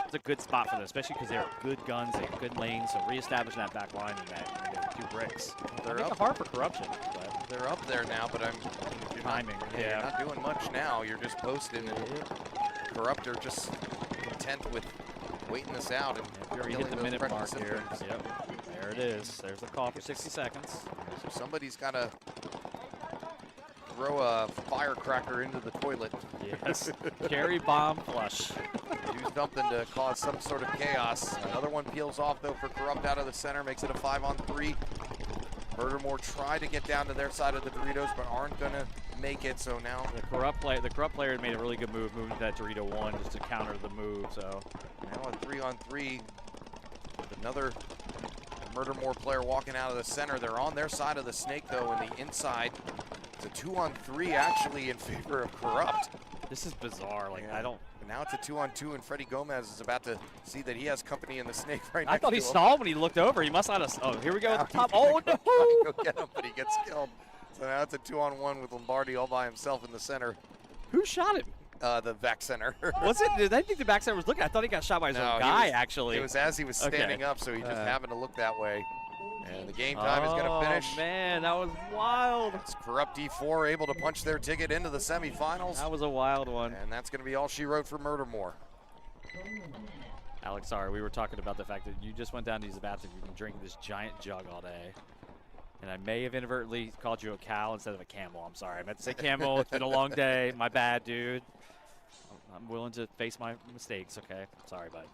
[SPEAKER 11] It's a good spot for them, especially because they have good guns, they have good lanes. So reestablishing that back line and that 2 bricks.
[SPEAKER 10] They're up
[SPEAKER 11] hard for corruption. But
[SPEAKER 10] they're up there now, but you're
[SPEAKER 11] timing.
[SPEAKER 10] You're not doing much now. You're just posting, and Corrupt are just content with waiting this out and
[SPEAKER 11] we hit the minute mark here. Yep. There it is. There's the call for 60 seconds.
[SPEAKER 10] So somebody's got to throw a firecracker into the toilet.
[SPEAKER 11] Yes. Carry bomb flush.
[SPEAKER 10] Do something to cause some sort of chaos. Another one peels off, though, for Corrupt out of the center. Makes it a 5-on-3. Murdermore try to get down to their side of the Doritos, but aren't going to make it. So now
[SPEAKER 11] the corrupt player made a really good move, moving to that Dorito 1 just to counter the move. So
[SPEAKER 10] now a 3-on-3 with another Murdermore player walking out of the center. They're on their side of the snake, though, in the inside. It's a 2-on-3 actually in favor of Corrupt.
[SPEAKER 11] This is bizarre. Like,
[SPEAKER 10] yeah.
[SPEAKER 11] I don't.
[SPEAKER 10] And now it's a 2-on-2, and Freddie Gomez is about to see that he has company in the snake right now.
[SPEAKER 11] I thought he saw him when he looked over. He must not have. Oh, here we go at the top. Oh, no.
[SPEAKER 10] Go get him, but he gets killed. So now it's a 2-on-1 with Lombardi all by himself in the center.
[SPEAKER 11] Who shot him?
[SPEAKER 10] The back center.
[SPEAKER 11] Was it? I didn't think the back center was looking. I thought he got shot by his own guy, actually.
[SPEAKER 10] It was as he was standing up, so he just happened to look that way. And the game time is going to finish.
[SPEAKER 11] Oh, man, that was wild.
[SPEAKER 10] It's Corrupt D4 able to punch their ticket into the semifinals.
[SPEAKER 11] That was a wild one.
[SPEAKER 10] And that's going to be all she wrote for Murdermore.
[SPEAKER 11] Alex, sorry, we were talking about the fact that you just went down to use the bathroom. You've been drinking this giant jug all day. And I may have inadvertently called you a cow instead of a camel. I'm sorry. I meant to say camel. It's been a long day. My bad, dude. I'm willing to face my mistakes, okay? Sorry, bud.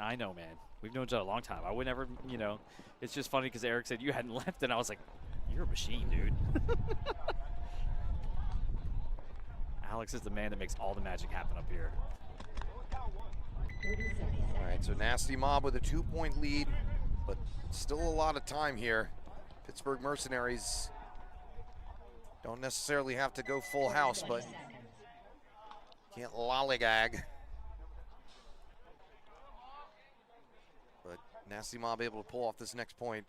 [SPEAKER 11] I know, man. We've known each other a long time. I would never, you know. It's just funny because Eric said you hadn't left, and I was like, you're a machine, dude. Alex is the man that makes all the magic happen up here.
[SPEAKER 10] All right, so Nasty Mob with a 2-point lead, but still a lot of time here. Pittsburgh Mercenaries don't necessarily have to go full house, but can't lollygag. But Nasty Mob able to pull off this next point.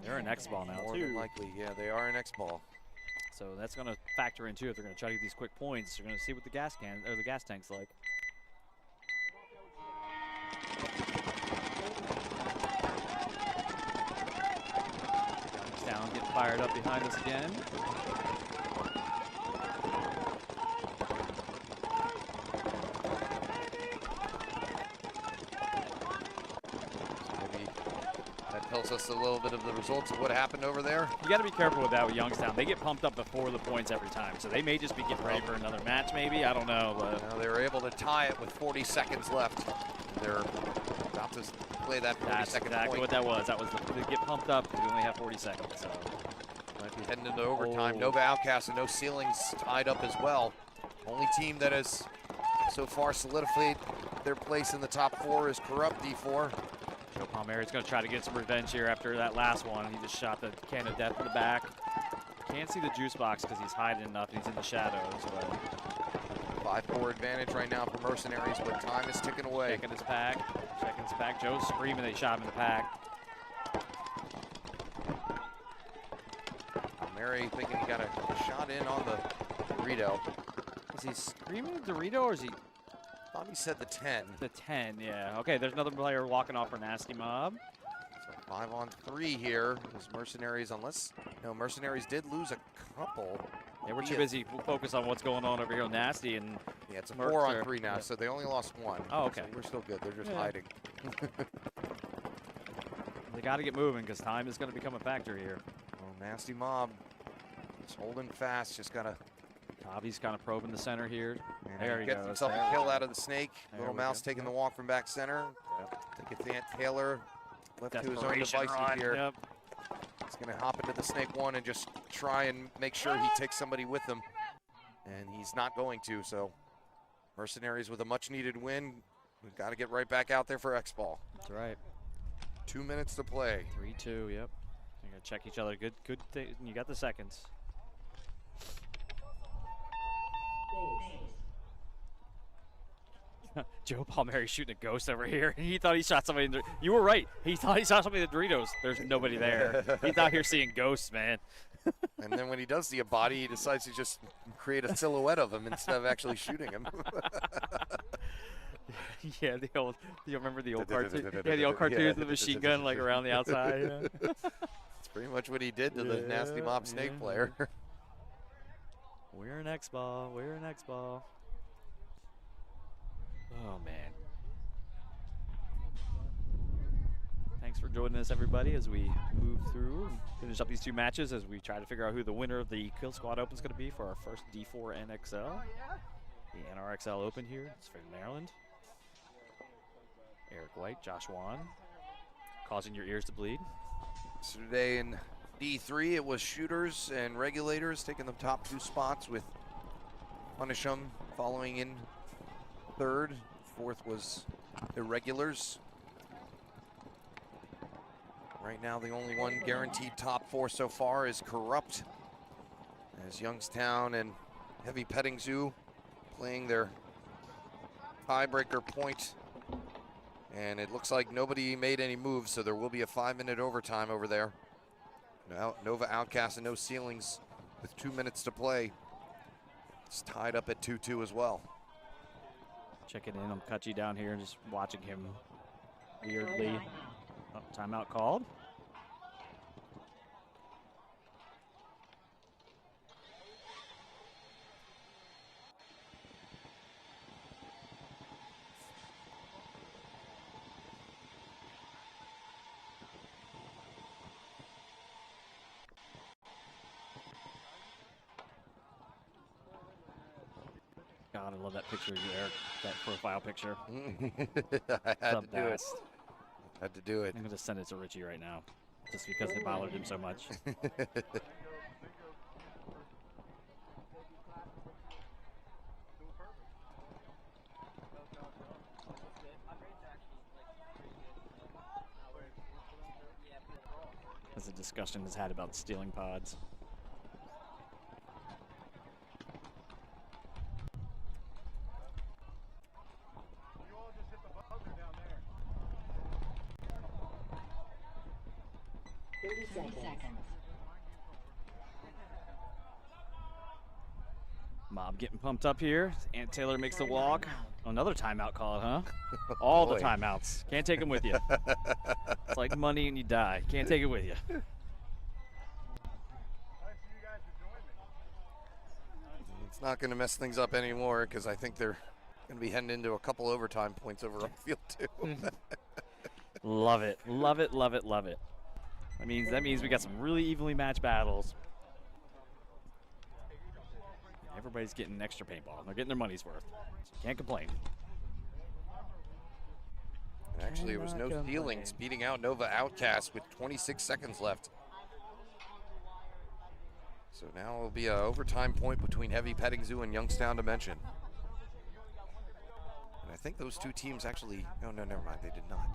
[SPEAKER 11] They're in Xball now,
[SPEAKER 10] More
[SPEAKER 11] too.
[SPEAKER 10] than likely, yeah, they are in Xball.
[SPEAKER 11] So that's going to factor in, too. If they're going to try to get these quick points, they're going to see what the gas tank's like. Down, getting fired up behind us again.
[SPEAKER 10] Maybe that tells us a little bit of the results of what happened over there.
[SPEAKER 11] You got to be careful with that with Youngstown. They get pumped up before the points every time, so they may just be getting ready for another match, maybe. I don't know. But
[SPEAKER 10] they were able to tie it with 40 seconds left. They're about to play that 40-second
[SPEAKER 11] That's exactly
[SPEAKER 10] point.
[SPEAKER 11] what that was. That was they get pumped up because we only have 40 seconds. So
[SPEAKER 10] might be heading into overtime. Nova Outcast and No Ceilings tied up as well. Only team that has so far solidified their place in the top 4 is Corrupt D4.
[SPEAKER 11] Joe Palmieri's going to try to get some revenge here after that last one. He just shot the can of death in the back. Can't see the juice box because he's hiding enough and he's in the shadows. But
[SPEAKER 10] 5-4 advantage right now for Mercenaries, but time is ticking away.
[SPEAKER 11] Checking his pack. Checking his pack. Joe's screaming they shot him in the pack.
[SPEAKER 10] Mary thinking he got a shot in on the Dorito.
[SPEAKER 11] Is he screaming at Dorito or is he?
[SPEAKER 10] I thought he said the 10.
[SPEAKER 11] The 10, yeah. Okay, there's another player walking off for Nasty Mob.
[SPEAKER 10] So 5-on-3 here is Mercenaries, unless, no, Mercenaries did lose a couple.
[SPEAKER 11] They were too busy focused on what's going on over here on Nasty. And
[SPEAKER 10] yeah, it's a 4-on-3 now, so they only lost 1.
[SPEAKER 11] Oh, okay.
[SPEAKER 10] So we're still good. They're just hiding.
[SPEAKER 11] They got to get moving because time is going to become a factor here.
[SPEAKER 10] Well, Nasty Mob is holding fast. Just got to.
[SPEAKER 11] Tavi's kind of probing the center here.
[SPEAKER 10] And
[SPEAKER 11] there he
[SPEAKER 10] gets
[SPEAKER 11] goes.
[SPEAKER 10] himself a kill out of the snake.
[SPEAKER 11] There
[SPEAKER 10] Little
[SPEAKER 11] we
[SPEAKER 10] Mouse
[SPEAKER 11] go.
[SPEAKER 10] taking the walk from back center. Yep. Take it, Taylor left to his own
[SPEAKER 11] Desperation
[SPEAKER 10] devices
[SPEAKER 11] run.
[SPEAKER 10] here.
[SPEAKER 11] Yep.
[SPEAKER 10] He's going to hop into the snake 1 and just try and make sure he takes somebody with him. And he's not going to, so Mercenaries with a much-needed win. We've got to get right back out there for Xball.
[SPEAKER 11] That's right.
[SPEAKER 10] 2 minutes to play.
[SPEAKER 11] 3-2, yep. You got to check each other. Good. You got the seconds. Joe Palmieri shooting a ghost over here. He thought he shot somebody in the, you were right. He thought he shot somebody in the Doritos. There's nobody there. He's out here seeing ghosts, man.
[SPEAKER 10] And then when he does see a body, he decides to just create a silhouette of him instead of actually shooting him.
[SPEAKER 11] Yeah, the old, you remember the old cartoon? Yeah, the old cartoons with the machine gun like around the outside. Yeah.
[SPEAKER 10] That's pretty much what he did to the Nasty Mob snake player.
[SPEAKER 11] We're an Xball. We're an Xball. Oh, man. Thanks for joining us, everybody, as we move through and finish up these two matches as we try to figure out who the winner of the Killsquad Open is going to be for our first D4 NXL. The NRXL Open here. It's from Maryland. Eric White, Josh Wan, causing your ears to bleed.
[SPEAKER 10] So today in D3, it was shooters and regulators taking the top 2 spots with Punish'em following in 3rd. 4th was irregulars. Right now, the only one guaranteed top 4 so far is Corrupt, as Youngstown and Heavy Petting Zoo playing their tiebreaker point. And it looks like nobody made any moves, so there will be a 5-minute overtime over there. Now, Nova Outcast and No Ceilings with 2 minutes to play. It's tied up at 2-2 as well.
[SPEAKER 11] Checking in on Kutchi down here and just watching him weirdly. Oh, timeout called. God, I love that picture of you, Eric. That profile picture.
[SPEAKER 10] I had to do it. Had to do it.
[SPEAKER 11] I'm going to send it to Richie right now, just because it bothered him so much. That's a discussion that's had about stealing pods. Mob getting pumped up here. Ant Taylor makes the walk. Another timeout call, huh? All the timeouts. Can't take them with you. It's like money and you die. Can't take it with you.
[SPEAKER 10] It's not going to mess things up anymore because I think they're going to be heading into a couple overtime points over on field 2.
[SPEAKER 11] Love it. Love it, love it, love it. That means we got some really evenly matched battles. Everybody's getting extra paintball. They're getting their money's worth. So can't complain.
[SPEAKER 10] And actually, it was No Ceilings beating out Nova Outcast with 26 seconds left. So now it'll be an overtime point between Heavy Petting Zoo and Youngstown Dimension. And I think those two teams actually, no, never mind, they did not.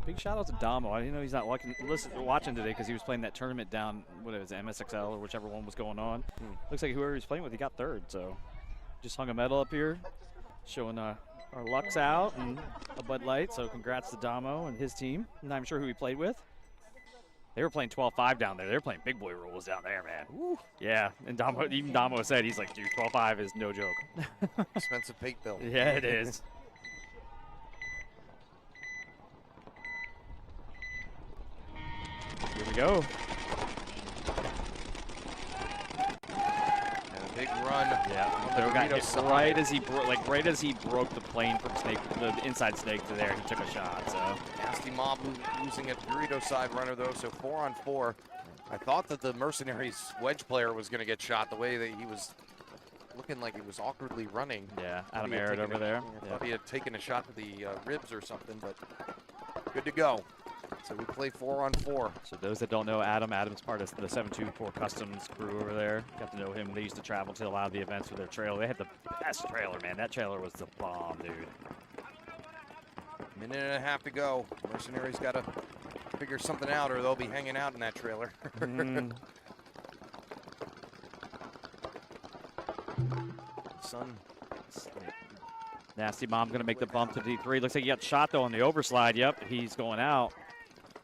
[SPEAKER 11] Big shout out to Damo. I didn't know he's not watching today because he was playing that tournament down, what it was, MSXL or whichever one was going on. Looks like whoever he was playing with, he got 3rd. So just hung a medal up here, showing our lucks out and a Bud Light. So congrats to Damo and his team. I'm not even sure who he played with. They were playing 12-5 down there. They were playing big boy rules down there, man. Woo. Yeah, and even Damo said, he's like, dude, 12-5 is no joke.
[SPEAKER 10] Expensive paint bill.
[SPEAKER 11] Yeah, it is. Here we go.
[SPEAKER 10] And a big run.
[SPEAKER 11] Yeah, Theo got hit right as he broke the plane from Snake, the inside Snake to there. He took a shot. So
[SPEAKER 10] Nasty Mob losing a Dorito side runner though. So 4-on-4. I thought that the Mercenaries wedge player was going to get shot the way that he was looking like he was awkwardly running.
[SPEAKER 11] Yeah, Adam Arrett over there.
[SPEAKER 10] I thought he had taken a shot to the ribs or something, but good to go. So we play 4-on-4.
[SPEAKER 11] So those that don't know Adam's part of the 724 Customs crew over there. Got to know him. They used to travel to a lot of the events with their trailer. They had the best trailer, man. That trailer was the bomb, dude.
[SPEAKER 10] Minute and a half to go. Mercenaries got to figure something out or they'll be hanging out in that trailer. Sun.
[SPEAKER 11] Nasty Mom going to make the bump to D3. Looks like he got shot, though, on the overslide. Yep, he's going out.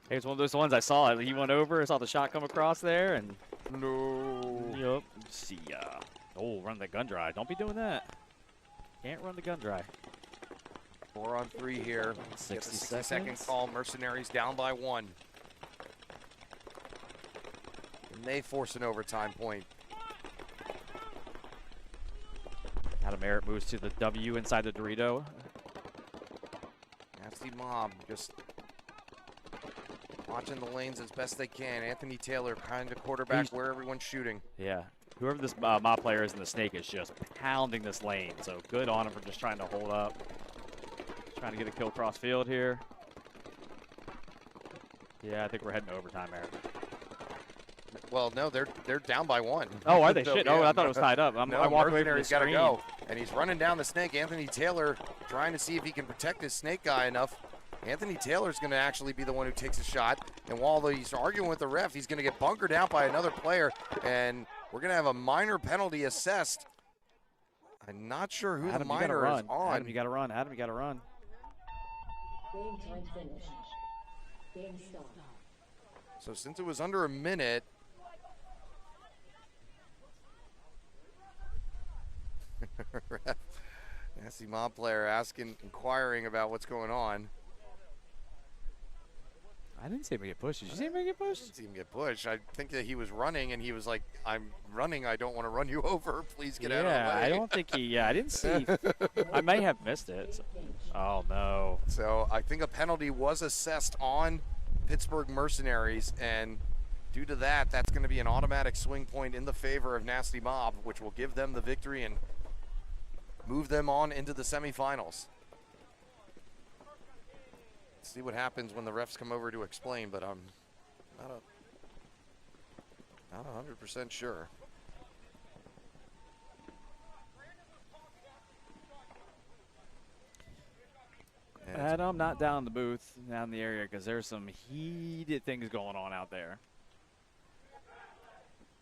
[SPEAKER 11] Here's one of those ones I saw. He went over, saw the shot come across there, and
[SPEAKER 10] no.
[SPEAKER 11] Yep. See ya. Oh, run the gun dry. Don't be doing that. Can't run the gun dry.
[SPEAKER 10] 4-on-3 here.
[SPEAKER 11] 60
[SPEAKER 10] second call. Mercenaries down by 1. And they force an overtime point.
[SPEAKER 11] Adam Merritt moves to the W inside the Dorito.
[SPEAKER 10] Nasty Mob just watching the lanes as best they can. Anthony Taylor kind of quarterback where everyone's shooting.
[SPEAKER 11] Yeah. Whoever this mob player is in the snake is just pounding this lane. So good on him for just trying to hold up. Trying to get a kill cross field here. Yeah, I think we're heading to overtime, Eric.
[SPEAKER 10] Well, no, they're down by 1.
[SPEAKER 11] Oh, are they?
[SPEAKER 10] So,
[SPEAKER 11] Shit.
[SPEAKER 10] yeah.
[SPEAKER 11] Oh, I thought it was tied up.
[SPEAKER 10] No,
[SPEAKER 11] I walked away from the
[SPEAKER 10] Mercenary's got to
[SPEAKER 11] screen.
[SPEAKER 10] go. And he's running down the snake. Anthony Taylor trying to see if he can protect his snake guy enough. Anthony Taylor's going to actually be the one who takes a shot. And while he's arguing with the ref, he's going to get bunkered out by another player. And we're going to have a minor penalty assessed. I'm not sure who
[SPEAKER 11] Adam,
[SPEAKER 10] the minor is on.
[SPEAKER 11] Adam, you got to run. Adam, you got to run.
[SPEAKER 9] Game time finished. Game stop.
[SPEAKER 10] So since it was under a minute, nasty mob player inquiring about what's going on.
[SPEAKER 11] I didn't see him get pushed. Did you see him get pushed?
[SPEAKER 10] I didn't see him get pushed. I think that he was running, and he was like, I'm running. I don't want to run you over. Please get out of the way.
[SPEAKER 11] Yeah, I don't think he, I didn't see. I may have missed it. So. Oh, no.
[SPEAKER 10] So I think a penalty was assessed on Pittsburgh Mercenaries, and due to that, that's going to be an automatic swing point in the favor of Nasty Mob, which will give them the victory and move them on into the semifinals. See what happens when the refs come over to explain, but I'm not 100% sure.
[SPEAKER 11] Adam, not down in the booth, down in the area, because there's some heated things going on out there.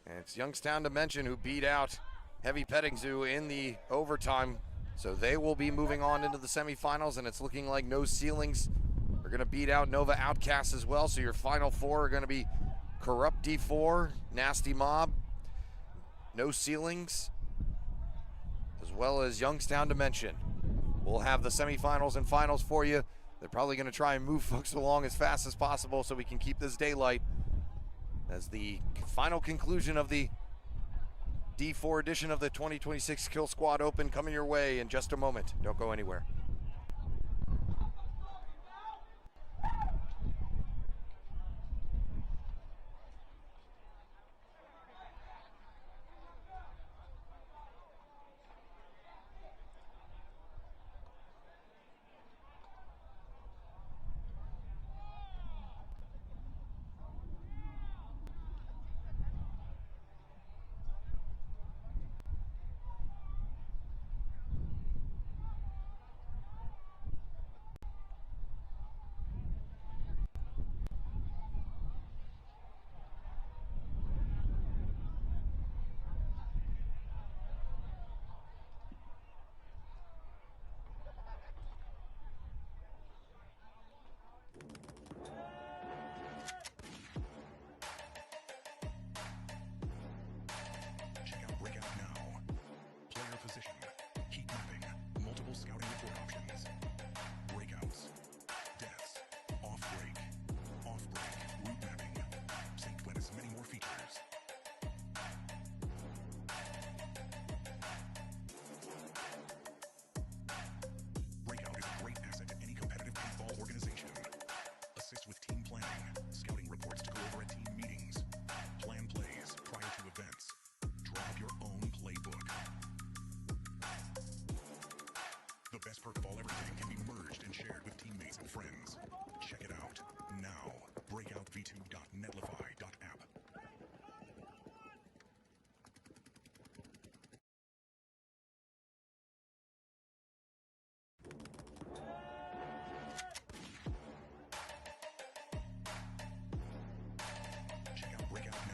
[SPEAKER 10] And it's Youngstown Dimension who beat out Heavy Petting Zoo in the overtime, so they will be moving on into the semifinals, and it's looking like No Ceilings are going to beat out Nova Outcasts as well. So your final 4 are going to be Corrupt D4, Nasty Mob, No Ceilings, as well as Youngstown Dimension. We'll have the semifinals and finals for you. They're probably going to try and move folks along as fast as possible so we can keep this daylight as the final conclusion of the D4 edition of the 2026 Killsquad Open coming your way in just a moment. Don't go anywhere.
[SPEAKER 12] Check out Breakout now. Player position, heat mapping, multiple scouting report options, breakouts, deaths, off-break, route mapping, St. Glennis, many more features. Breakout is a great asset to any competitive paintball organization. Assist with team planning, scouting reports to go over at team meetings, plan plays prior to events, draw up your own playbook. The best perk of all everything can be merged and shared with teammates and friends. Check it out now. Breakoutv2.netlify.app. Check out Breakout now.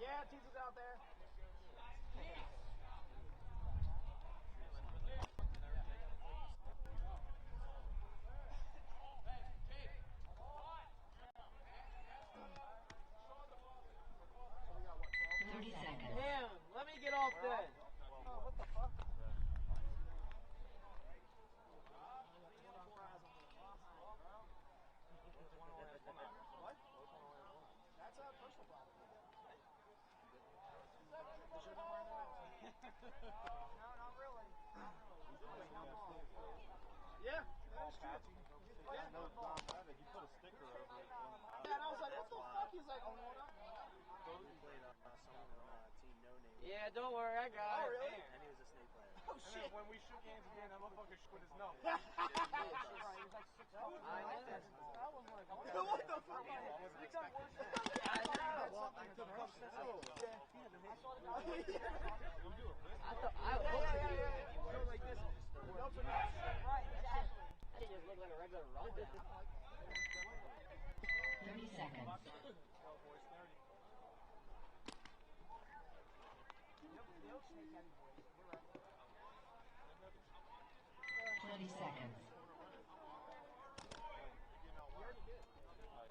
[SPEAKER 2] Yeah, Jesus out there. Damn, let me get off then. Oh, what the fuck? What? That's a personal problem. No, not really. Yeah, that's true. Yeah, no, he put a sticker over it. Yeah, and I was like, what the fuck? He's like, oh, no, no. Yeah, don't worry, I got it. Oh, really? And he was a snake player. Oh, shit. When we shook hands again, that motherfucker shook his nose. He was like 6 I was like, what the fuck? You done worse than I know. I took a couple. I thought I was go like this. Right, exactly. He just looked like a regular rock. 30
[SPEAKER 9] seconds. 20 seconds.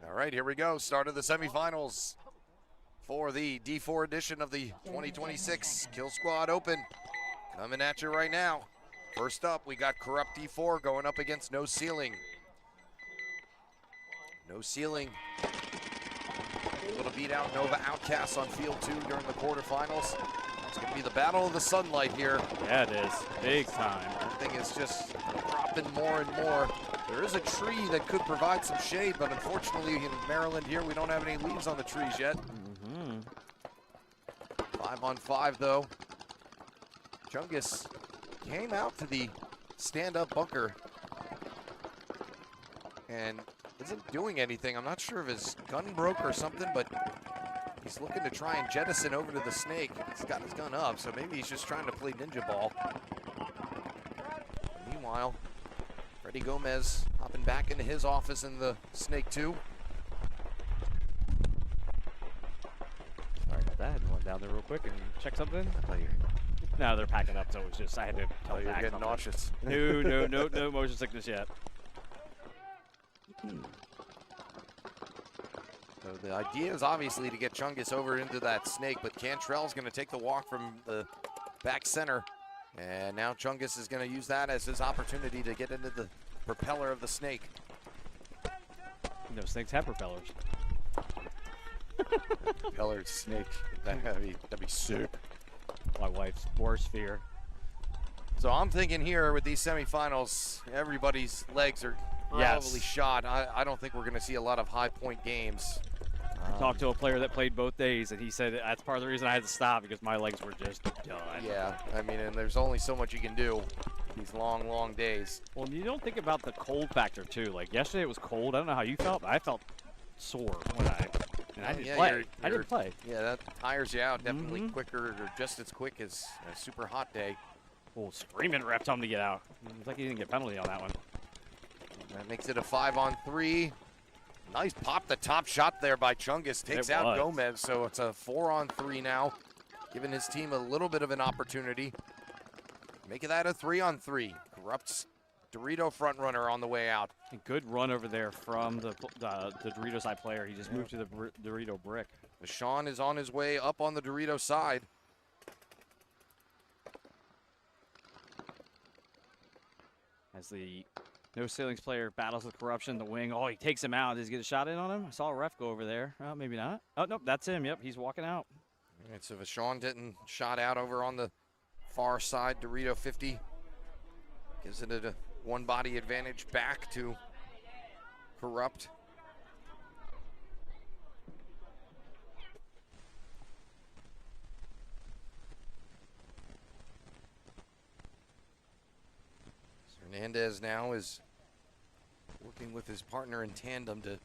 [SPEAKER 10] All right, here we go. Start of the semifinals for the D4 edition of the 2026 Killsquad Open. Coming at you right now. First up, we got Corrupt D4 going up against No Ceiling. No Ceiling able to beat out Nova Outcasts on field 2 during the quarterfinals. It's going to be the battle of the sunlight here.
[SPEAKER 11] Yeah, it is. Big time.
[SPEAKER 10] Everything is just dropping more and more. There is a tree that could provide some shade, but unfortunately in Maryland here, we don't have any leaves on the trees yet. 5-on-5 though. Chungus came out to the stand-up bunker and isn't doing anything. I'm not sure if his gun broke or something, but he's looking to try and jettison over to the snake. He's got his gun up, so maybe he's just trying to play ninja ball. Meanwhile, Freddie Gomez hopping back into his office in the snake 2.
[SPEAKER 11] Sorry about that. Went down there real quick and check something. No, they're packing up, so it was just, I had to tell
[SPEAKER 10] you're getting nauseous.
[SPEAKER 11] No motion sickness yet.
[SPEAKER 10] So the idea is obviously to get Chungus over into that snake, but Cantrell's going to take the walk from the back center. And now Chungus is going to use that as his opportunity to get into the propeller of the snake.
[SPEAKER 11] No snakes have propellers.
[SPEAKER 10] Propellered snake. That'd be sick.
[SPEAKER 11] My wife's worst fear.
[SPEAKER 10] So I'm thinking here with these semifinals, everybody's legs are probably shot. I don't think we're going to see a lot of high point games.
[SPEAKER 11] I talked to a player that played both days, and he said that's part of the reason I had to stop because my legs were just done.
[SPEAKER 10] Yeah, I mean, and there's only so much you can do these long, long days.
[SPEAKER 11] Well, you don't think about the cold factor, too. Like, yesterday it was cold. I don't know how you felt, but I felt sore when I didn't play. I didn't play.
[SPEAKER 10] Yeah, that tires you out definitely quicker or just as quick as a super hot day.
[SPEAKER 11] Oh, screaming ref told him to get out. It's like he didn't get a penalty on that one.
[SPEAKER 10] That makes it a 5-on-3. Nice pop the top shot there by Chungus. Takes out Gomez, so it's a 4-on-3 now, giving his team a little bit of an opportunity. Making that a 3-on-3. Corrupt's Dorito front runner on the way out.
[SPEAKER 11] A good run over there from the Dorito side player. He just moved to the Dorito brick.
[SPEAKER 10] Sean is on his way up on the Dorito side.
[SPEAKER 11] As the no ceilings player battles with corruption, the wing. Oh, he takes him out. Does he get a shot in on him? I saw a ref go over there. Oh, maybe not. Oh, nope, that's him. Yep, he's walking out.
[SPEAKER 10] All right, so Vashon Denton shot out over on the far side. Dorito 50 gives it a one body advantage back to Corrupt. Hernandez now is working with his partner in tandem to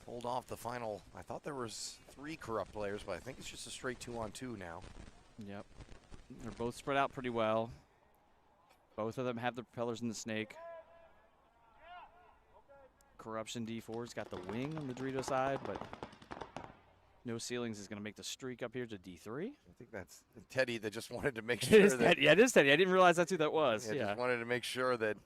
[SPEAKER 10] hold off the final. I thought there was 3 Corrupt players, but I think it's just a straight 2-on-2 now.
[SPEAKER 11] Yep. They're both spread out pretty well. Both of them have the propellers in the snake. Corruption D4's got the wing on the Dorito side, but no ceilings is going to make the streak up here to D3.
[SPEAKER 10] I think that's Teddy that just wanted to make sure that.
[SPEAKER 11] Yeah, it is Teddy. I didn't realize that's who that was.
[SPEAKER 10] Yeah, just wanted to make sure that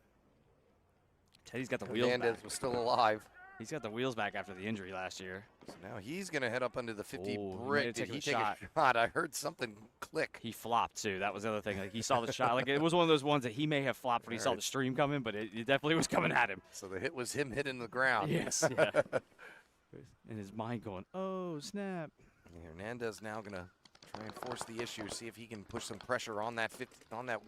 [SPEAKER 11] Teddy's got the wheels
[SPEAKER 10] Hernandez
[SPEAKER 11] back.
[SPEAKER 10] was still alive.
[SPEAKER 11] He's got the wheels back after the injury last year.
[SPEAKER 10] So now he's going to head up under the 50
[SPEAKER 11] Ooh,
[SPEAKER 10] brick. Did he take a shot? I heard something click.
[SPEAKER 11] He flopped, too. That was the other thing. Like, he saw the shot. Like, it was one of those ones that he may have flopped when he saw the stream coming, but it definitely was coming at him.
[SPEAKER 10] So the hit was him hitting the ground.
[SPEAKER 11] Yes, yeah. In his mind going, oh, snap.
[SPEAKER 10] Hernandez now going to try and force the issue, see if he can push some pressure on that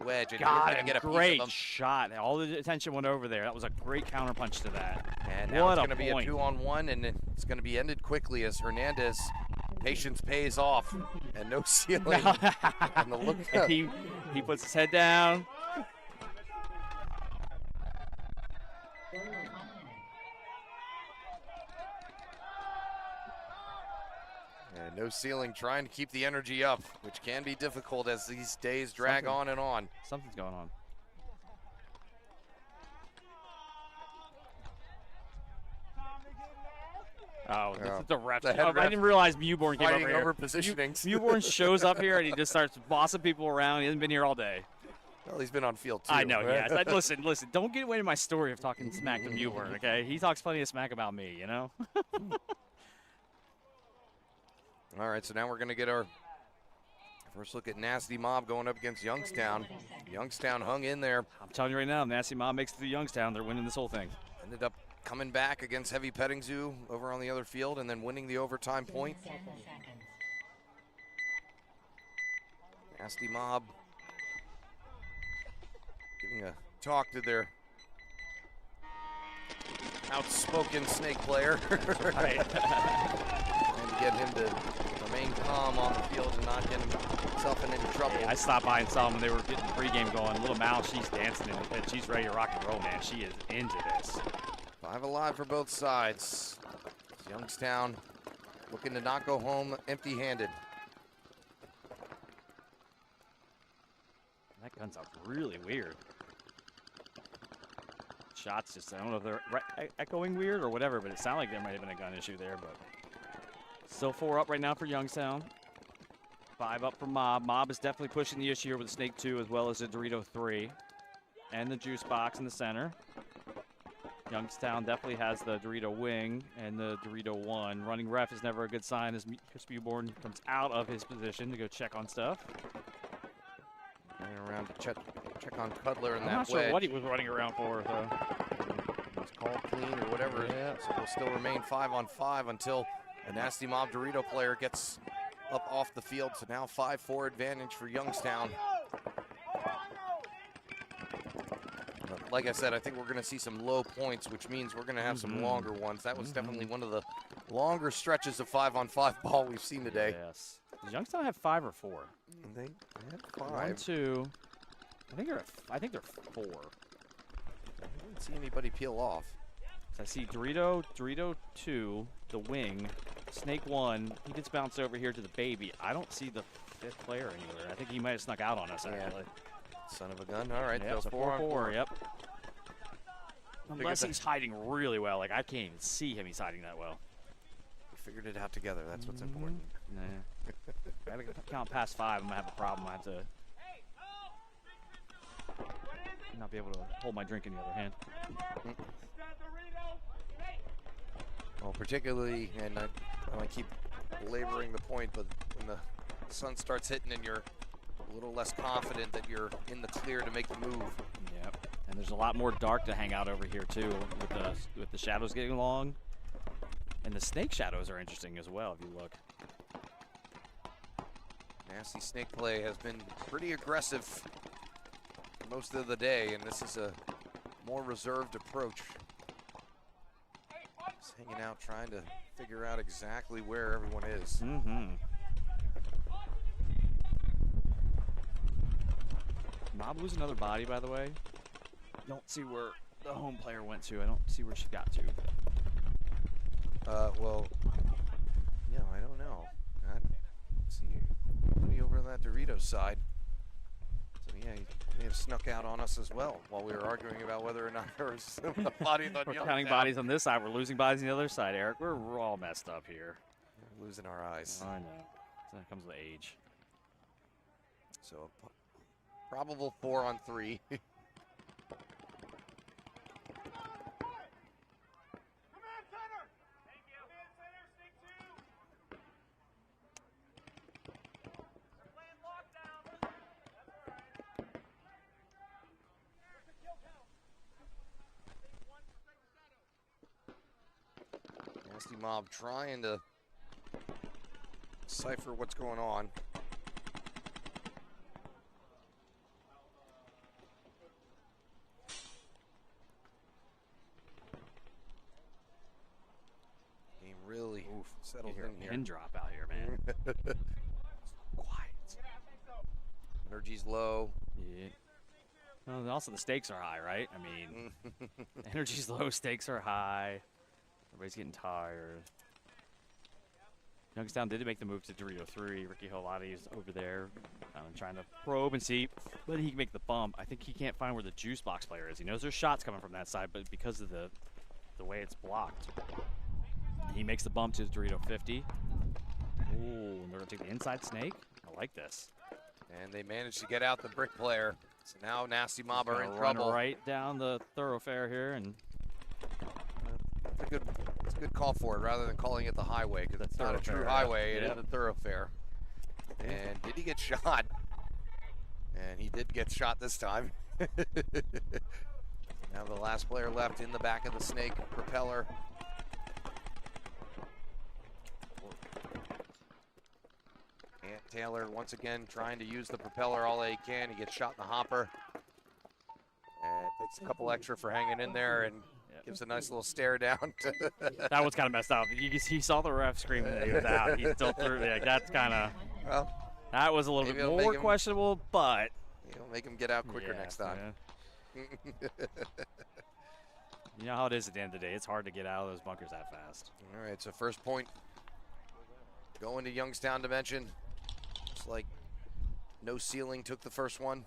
[SPEAKER 10] wedge. And
[SPEAKER 11] God,
[SPEAKER 10] get a
[SPEAKER 11] great shot. All the attention went over there. That was a great counterpunch to that.
[SPEAKER 10] And now it's going to be a 2-on-1, and it's going to be ended quickly as Hernandez, patience pays off, and no ceiling. And the look
[SPEAKER 11] he puts his head down.
[SPEAKER 10] And no ceiling, trying to keep the energy up, which can be difficult as these days drag on and on.
[SPEAKER 11] Something's going on. Oh, this is the ref. I didn't realize Mewborn came over here.
[SPEAKER 10] Over positionings.
[SPEAKER 11] Mewborn shows up here and he just starts bossing people around. He hasn't been here all day.
[SPEAKER 10] Well, he's been on field too.
[SPEAKER 11] I know, yes. Listen, don't get away with my story of talking smack to Mewborn, okay? He talks plenty of smack about me, you know?
[SPEAKER 10] All right, so now we're going to get our first look at Nasty Mob going up against Youngstown. Youngstown hung in there.
[SPEAKER 11] I'm telling you right now, Nasty Mob makes it through Youngstown. They're winning this whole thing.
[SPEAKER 10] Ended up coming back against Heavy Petting Zoo over on the other field and then winning the overtime point. Nasty Mob giving a talk to their outspoken snake player.
[SPEAKER 11] Right.
[SPEAKER 10] Trying to get him to remain calm on the field and not get himself in any trouble.
[SPEAKER 11] Hey, I stopped by and saw them when they were getting the pregame going. Little Mal, she's dancing in the pit. She's ready to rock and roll, man. She is into this.
[SPEAKER 10] 5 alive for both sides. Youngstown looking to not go home empty-handed.
[SPEAKER 11] That gun's up really weird. Shots just, I don't know if they're echoing weird or whatever, but it sounded like there might have been a gun issue there. But still 4 up right now for Youngstown. 5 up for Mob. Mob is definitely pushing the issue here with the Snake 2 as well as the Dorito 3. And the Juice Box in the center. Youngstown definitely has the Dorito wing and the Dorito 1. Running ref is never a good sign as Chris Mewborn comes out of his position to go check on stuff.
[SPEAKER 10] Running around to check on Cutler and
[SPEAKER 11] I'm
[SPEAKER 10] that
[SPEAKER 11] not
[SPEAKER 10] wedge.
[SPEAKER 11] sure what he was running around for, though.
[SPEAKER 10] It was called clean or whatever.
[SPEAKER 11] Yeah.
[SPEAKER 10] So we'll still remain 5 on 5 until a Nasty Mob Dorito player gets up off the field. So now 5-4 advantage for Youngstown. But like I said, I think we're going to see some low points, which means we're going to have some longer ones. That was definitely one of the longer stretches of 5-on-5 ball we've seen today.
[SPEAKER 11] Yes. Does Youngstown have 5 or 4?
[SPEAKER 10] They had 5.
[SPEAKER 11] 1, 2. I think they're 4.
[SPEAKER 10] I didn't see anybody peel off.
[SPEAKER 11] So I see Dorito 2, the wing, Snake 1. He gets bounced over here to the baby. I don't see the 5th player anywhere. I think he might have snuck out on us, actually.
[SPEAKER 10] Son of a gun. All right,
[SPEAKER 11] yep,
[SPEAKER 10] so 4-on-4.
[SPEAKER 11] Yep. Unless he's hiding really well. Like, I can't even see him. He's hiding that well.
[SPEAKER 10] We figured it out together. That's what's important.
[SPEAKER 11] Nah. If I count past 5, I'm going to have a problem. I have to not be able to hold my drink in the other hand.
[SPEAKER 10] Well, particularly, and I keep belaboring the point, but when the sun starts hitting and you're a little less confident that you're in the clear to make the move.
[SPEAKER 11] Yep. And there's a lot more dark to hang out over here too, with the shadows getting long. And the snake shadows are interesting as well, if you look.
[SPEAKER 10] Nasty snake play has been pretty aggressive most of the day, and this is a more reserved approach. Just hanging out, trying to figure out exactly where everyone is.
[SPEAKER 11] Mob lose another body, by the way. Don't see where the home player went to. I don't see where she got to.
[SPEAKER 10] Well, yeah, I don't know. I see nobody over on that Doritos side. So yeah, he may have snuck out on us as well while we were arguing about whether or not there was a body on
[SPEAKER 11] We're
[SPEAKER 10] Youngstown.
[SPEAKER 11] counting bodies on this side. We're losing bodies on the other side, Eric. We're all messed up here.
[SPEAKER 10] We're losing our eyes.
[SPEAKER 11] I know. So that comes with age.
[SPEAKER 10] So probable 4-on-3. Nasty Mob trying to decipher what's going on. Game really settled in here.
[SPEAKER 11] Pin drop out here, man.
[SPEAKER 10] Quiet. Energy's low.
[SPEAKER 11] Yeah. Well, also the stakes are high, right? I mean, energy's low, stakes are high. Everybody's getting tired. Youngstown did make the move to Dorito 3. Ricky Holati is over there trying to probe and see, but he can make the bump. I think he can't find where the juice box player is. He knows there's shots coming from that side, but because of the way it's blocked, he makes the bump to his Dorito 50. Ooh, and they're going to take the inside snake. I like this.
[SPEAKER 10] And they managed to get out the brick player. So now Nasty Mob are in
[SPEAKER 11] Run
[SPEAKER 10] trouble.
[SPEAKER 11] right down the thoroughfare here, and
[SPEAKER 10] it's a good call for it rather than calling it the highway, because it's not a true highway. It is a thoroughfare. And did he get shot? And he did get shot this time. Now the last player left in the back of the snake propeller. And Taylor once again trying to use the propeller all he can. He gets shot in the hopper. And takes a couple extra for hanging in there and gives a nice little stare down.
[SPEAKER 11] That was kind of messed up. He saw the ref screaming that he was out. He still threw it. Like, that's kind of,
[SPEAKER 10] well,
[SPEAKER 11] that was a little bit more questionable, but
[SPEAKER 10] it'll make him get out quicker next time.
[SPEAKER 11] Yeah. You know how it is at the end of the day. It's hard to get out of those bunkers that fast.
[SPEAKER 10] All right, so first point going to Youngstown Dimension. Looks like No Ceiling took the first one.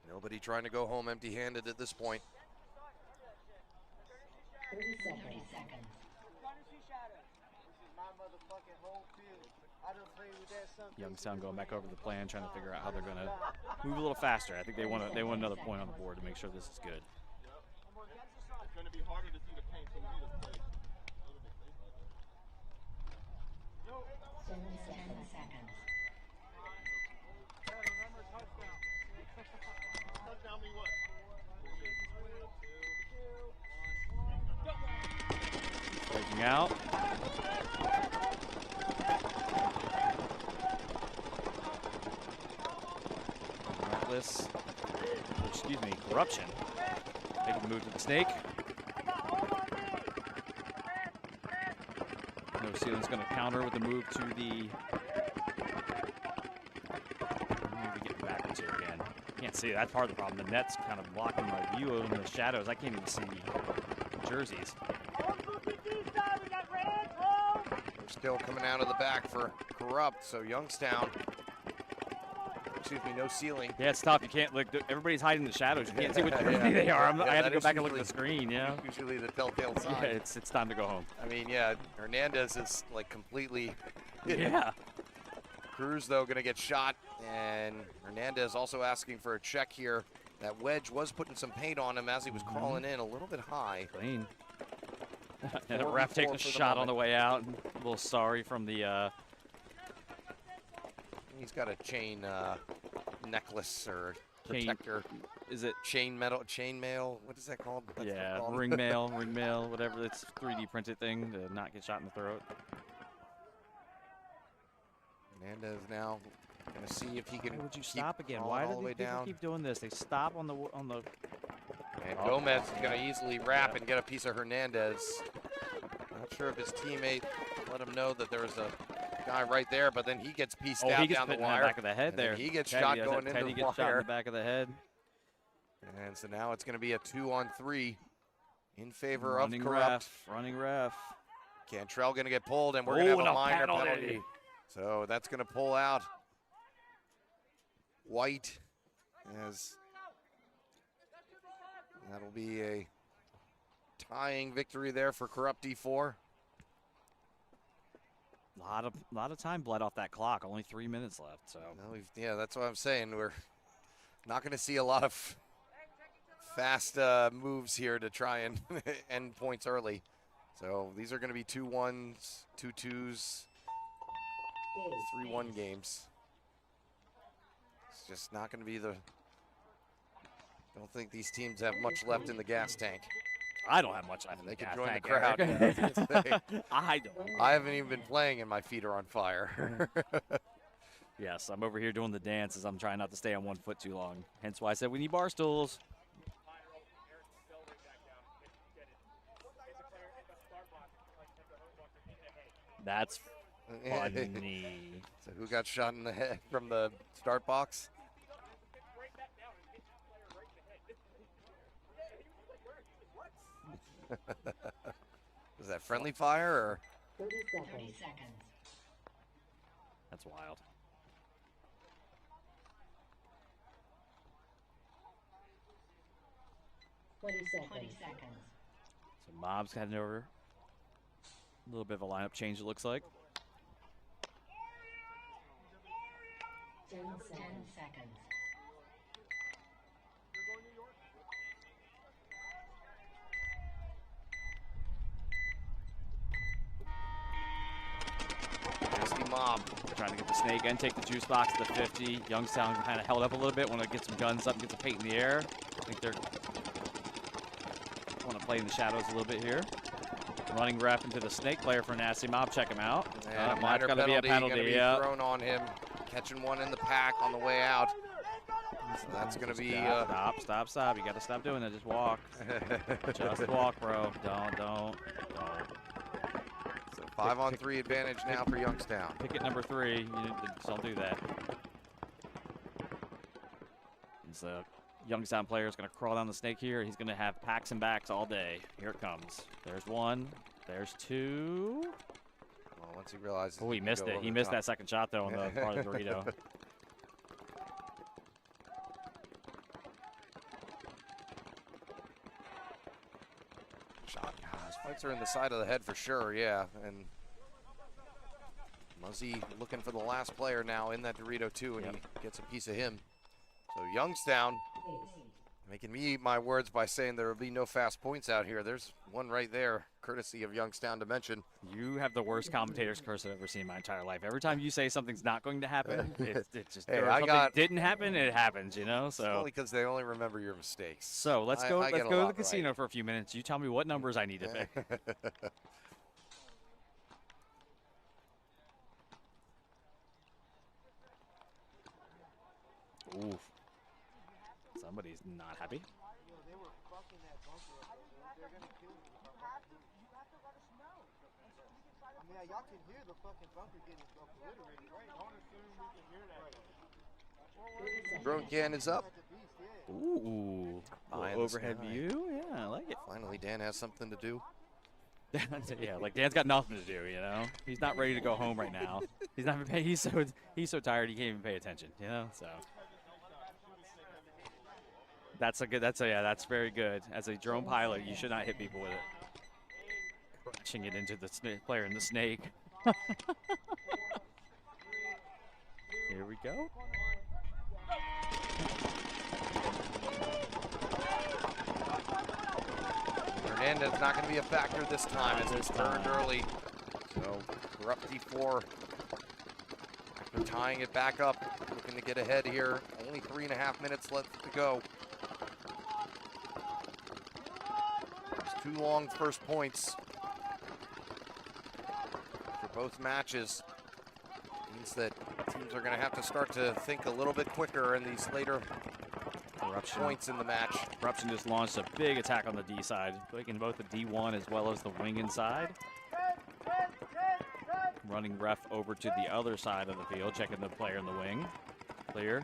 [SPEAKER 10] Nobody trying to go home empty-handed at this point.
[SPEAKER 9] 30 seconds.
[SPEAKER 11] Youngstown going back over the plan, trying to figure out how they're going to move a little faster. I think they want another point on the board to make sure this is good.
[SPEAKER 1] It's going to be harder to see the paint, so we need to play.
[SPEAKER 9] 7 seconds.
[SPEAKER 1] Remember, touchdown. Touchdown mean what?
[SPEAKER 11] Breaking out. Reckless. Excuse me, Corruption. Making the move to the snake. No Ceiling's going to counter with the move to the. Maybe getting backwards here again. Can't see it. That's part of the problem. The net's kind of blocking my view in the shadows. I can't even see jerseys.
[SPEAKER 10] They're still coming out of the back for Corrupt, so Youngstown. Excuse me, No Ceiling.
[SPEAKER 11] Yeah, it's tough. You can't look. Everybody's hiding in the shadows. You can't see what jersey they are. I had to go back and look at the screen. Yeah.
[SPEAKER 10] Usually the telltale sign.
[SPEAKER 11] Yeah, it's time to go home.
[SPEAKER 10] I mean, yeah, Hernandez is like completely.
[SPEAKER 11] Yeah.
[SPEAKER 10] Cruz though gonna get shot, and Hernandez also asking for a check here. That wedge was putting some paint on him as he was crawling in a little bit high.
[SPEAKER 11] Clean. And the ref takes a shot on the way out. A little sorry from the.
[SPEAKER 10] He's got a chain necklace or
[SPEAKER 11] Chain-
[SPEAKER 10] protector.
[SPEAKER 11] Is it?
[SPEAKER 10] Chain mail. What is that called? That's what it's
[SPEAKER 11] Yeah,
[SPEAKER 10] called.
[SPEAKER 11] ring mail, whatever. It's 3D printed thing to not get shot in the throat.
[SPEAKER 10] Hernandez now going to see if he can.
[SPEAKER 11] Why would you
[SPEAKER 10] keep
[SPEAKER 11] stop again?
[SPEAKER 10] crawling
[SPEAKER 11] Why
[SPEAKER 10] all
[SPEAKER 11] do
[SPEAKER 10] the way
[SPEAKER 11] these people
[SPEAKER 10] down?
[SPEAKER 11] keep doing this? They stop on the.
[SPEAKER 10] And
[SPEAKER 11] Oh,
[SPEAKER 10] Gomez is going to
[SPEAKER 11] yeah.
[SPEAKER 10] easily wrap
[SPEAKER 11] Yeah.
[SPEAKER 10] and get a piece of Hernandez. Not sure if his teammate let him know that there was a guy right there, but then he gets pieced out
[SPEAKER 11] He gets
[SPEAKER 10] down the
[SPEAKER 11] put in the
[SPEAKER 10] wire.
[SPEAKER 11] back of the head
[SPEAKER 10] And then
[SPEAKER 11] there.
[SPEAKER 10] he gets
[SPEAKER 11] Teddy
[SPEAKER 10] shot
[SPEAKER 11] does
[SPEAKER 10] going
[SPEAKER 11] it.
[SPEAKER 10] into
[SPEAKER 11] Teddy
[SPEAKER 10] the
[SPEAKER 11] gets shot in
[SPEAKER 10] wire.
[SPEAKER 11] the back of the head.
[SPEAKER 10] And so now it's going to be a 2-on-3 in favor of
[SPEAKER 11] Running
[SPEAKER 10] Corrupt.
[SPEAKER 11] ref. Running ref.
[SPEAKER 10] Cantrell going to get pulled, and we're going to have
[SPEAKER 11] Oh,
[SPEAKER 10] a
[SPEAKER 11] and a
[SPEAKER 10] minor
[SPEAKER 11] penalty.
[SPEAKER 10] penalty. So that's going to pull out White, as that'll be a tying victory there for Corrupt D4.
[SPEAKER 11] Lot of time bled off that clock. Only 3 minutes left. So
[SPEAKER 10] Well, yeah, that's what I'm saying. We're not going to see a lot of fast moves here to try and end points early. So these are going to be 2-1s, 2-2s, 3-1 games. It's just not going to be the. Don't think these teams have much left in the gas tank.
[SPEAKER 11] I don't have much left in
[SPEAKER 10] They
[SPEAKER 11] the
[SPEAKER 10] can
[SPEAKER 11] gas
[SPEAKER 10] join the
[SPEAKER 11] tank,
[SPEAKER 10] crowd.
[SPEAKER 11] Eric.
[SPEAKER 10] Yeah, I was gonna say.
[SPEAKER 11] I don't.
[SPEAKER 10] I haven't even been playing and my feet are on fire.
[SPEAKER 11] Yes, I'm over here doing the dance as I'm trying not to stay on one foot too long. Hence why I said we need bar stools. That's funny.
[SPEAKER 10] So who got shot in the head from the start box? Was that friendly fire or?
[SPEAKER 9] 30 seconds.
[SPEAKER 11] That's wild.
[SPEAKER 9] Twenty seconds.
[SPEAKER 11] So Mob's heading over. A little bit of a lineup change, it looks like.
[SPEAKER 9] 10 seconds.
[SPEAKER 10] Nasty Mob.
[SPEAKER 11] Trying to get the snake and take the juice box to the 50. Youngstown kind of held up a little bit. Want to get some guns up and get the paint in the air. I think they're want to play in the shadows a little bit here. Running ref into the snake player for Nasty Mob. Check him out.
[SPEAKER 10] And a
[SPEAKER 11] That's
[SPEAKER 10] minor
[SPEAKER 11] gonna be a
[SPEAKER 10] penalty
[SPEAKER 11] penalty.
[SPEAKER 10] gonna be
[SPEAKER 11] Yeah.
[SPEAKER 10] thrown on him. Catching one in the pack on the way out. So that's going to be.
[SPEAKER 11] Stop. You got to stop doing that. Just walk. Just walk, bro. Don't.
[SPEAKER 10] So 5-on-3 advantage now for Youngstown.
[SPEAKER 11] Picket number 3. You just don't do that. And so Youngstown player is going to crawl down the snake here. He's going to have packs and backs all day. Here it comes. There's one. There's two.
[SPEAKER 10] Well, once he realizes.
[SPEAKER 11] Oh, he missed it. He missed that second shot, though, on the part of the Dorito.
[SPEAKER 10] Shot. Fights are in the side of the head for sure, yeah. And Muzzy looking for the last player now in that Dorito too, and he gets a piece of him. So Youngstown making me eat my words by saying there will be no fast points out here. There's one right there, courtesy of Youngstown to mention.
[SPEAKER 11] You have the worst commentator's curse I've ever seen in my entire life. Every time you say something's not going to happen, it just
[SPEAKER 10] Hey,
[SPEAKER 11] or
[SPEAKER 10] I
[SPEAKER 11] something
[SPEAKER 10] got-
[SPEAKER 11] didn't happen, it happens, you know? So
[SPEAKER 10] Only because they only remember your mistakes.
[SPEAKER 11] So let's go.
[SPEAKER 10] I
[SPEAKER 11] Let's
[SPEAKER 10] get a
[SPEAKER 11] go to the
[SPEAKER 10] lot
[SPEAKER 11] casino for a few minutes. You tell me what numbers I need to pick. Oof. Somebody's not happy.
[SPEAKER 2] Yo, they were fucking that bunker up there, dude. They're gonna kill me. You have to let us know. I mean, y'all can hear the fucking bunker getting obliterated, right? Don't assume we can hear that.
[SPEAKER 10] Drone can is up.
[SPEAKER 11] Ooh.
[SPEAKER 10] Eye in the
[SPEAKER 11] Overhead
[SPEAKER 10] sky.
[SPEAKER 11] view. Yeah, I like it.
[SPEAKER 10] Finally, Dan has something to do.
[SPEAKER 11] Yeah, like Dan's got nothing to do, you know. He's not ready to go home right now. He's not. He's so tired he can't even pay attention, you know. So that's a good. That's very good. As a drone pilot, you should not hit people with it. Crashing it into the player in the snake. Here we go.
[SPEAKER 10] Hernandez not going to be a factor this time as it's turned early. So Corrupt D4 They're tying it back up, looking to get ahead here. Only 3.5 minutes left to go. It's 2 long first points for both matches. Means that teams are going to have to start to think a little bit quicker in these later points in the match.
[SPEAKER 11] Corruption just launched a big attack on the D side, taking both the D1 as well as the wing inside. Running ref over to the other side of the field, checking the player in the wing. Clear.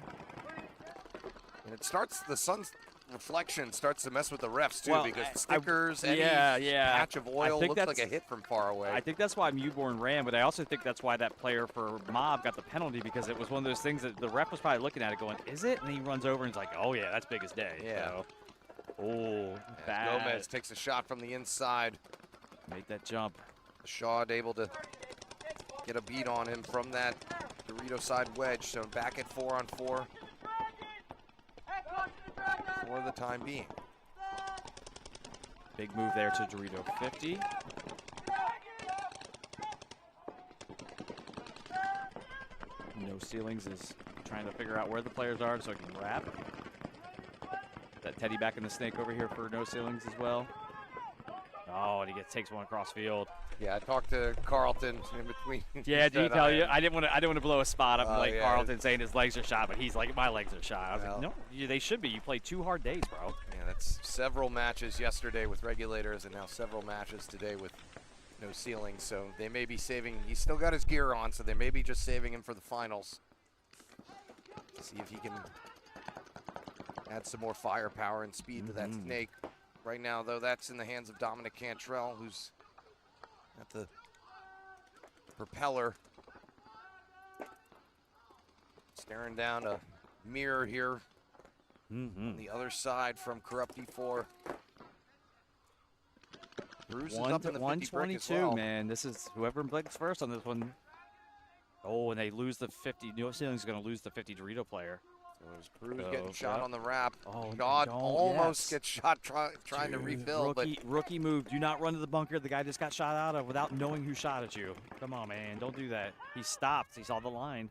[SPEAKER 10] And it starts, the sun's reflection starts to mess with the refs too,
[SPEAKER 11] Well,
[SPEAKER 10] because stickers, any patch of oil looks like a hit from far away.
[SPEAKER 11] I think that's why Mewborn ran, but I also think that's why that player for Mob got the penalty, because it was one of those things that the ref was probably looking at it going, is it? And he runs over and he's like, oh yeah, that's big as day.
[SPEAKER 10] Yeah.
[SPEAKER 11] So, oh, bad.
[SPEAKER 10] Gomez takes a shot from the inside.
[SPEAKER 11] Make that jump.
[SPEAKER 10] Shaw able to get a beat on him from that Dorito side wedge, so back at 4-on-4 for the time being.
[SPEAKER 11] Big move there to Dorito 50. No Ceilings is trying to figure out where the players are so he can wrap. That Teddy back in the snake over here for No Ceilings as well. Oh, and he takes one across field.
[SPEAKER 10] Yeah, I talked to Carlton in between.
[SPEAKER 11] Yeah, did he tell you? I didn't want to blow a spot up like Carlton saying his legs are shot, but he's like, my legs are shot. I was like, no, they should be. You played 2 hard days, bro.
[SPEAKER 10] Yeah, that's several matches yesterday with regulators and now several matches today with No Ceilings. So they may be saving. He's still got his gear on, so they may be just saving him for the finals. See if he can add some more firepower and speed to that snake. Right now, though, that's in the hands of Dominic Cantrell, who's at the propeller. Staring down a mirror here on the other side from Corrupt D4. Bruce is up in the
[SPEAKER 11] 122,
[SPEAKER 10] well.
[SPEAKER 11] man. This is whoever blinks first on this one. Oh, and they lose the 50. No Ceilings is going to lose the 50 Dorito player.
[SPEAKER 10] So there's Bruce getting shot on the wrap.
[SPEAKER 11] Oh,
[SPEAKER 10] God almost gets shot trying to refill.
[SPEAKER 11] Rookie move. Do not run to the bunker the guy just got shot out of without knowing who shot at you. Come on, man. Don't do that. He stopped. He saw the line.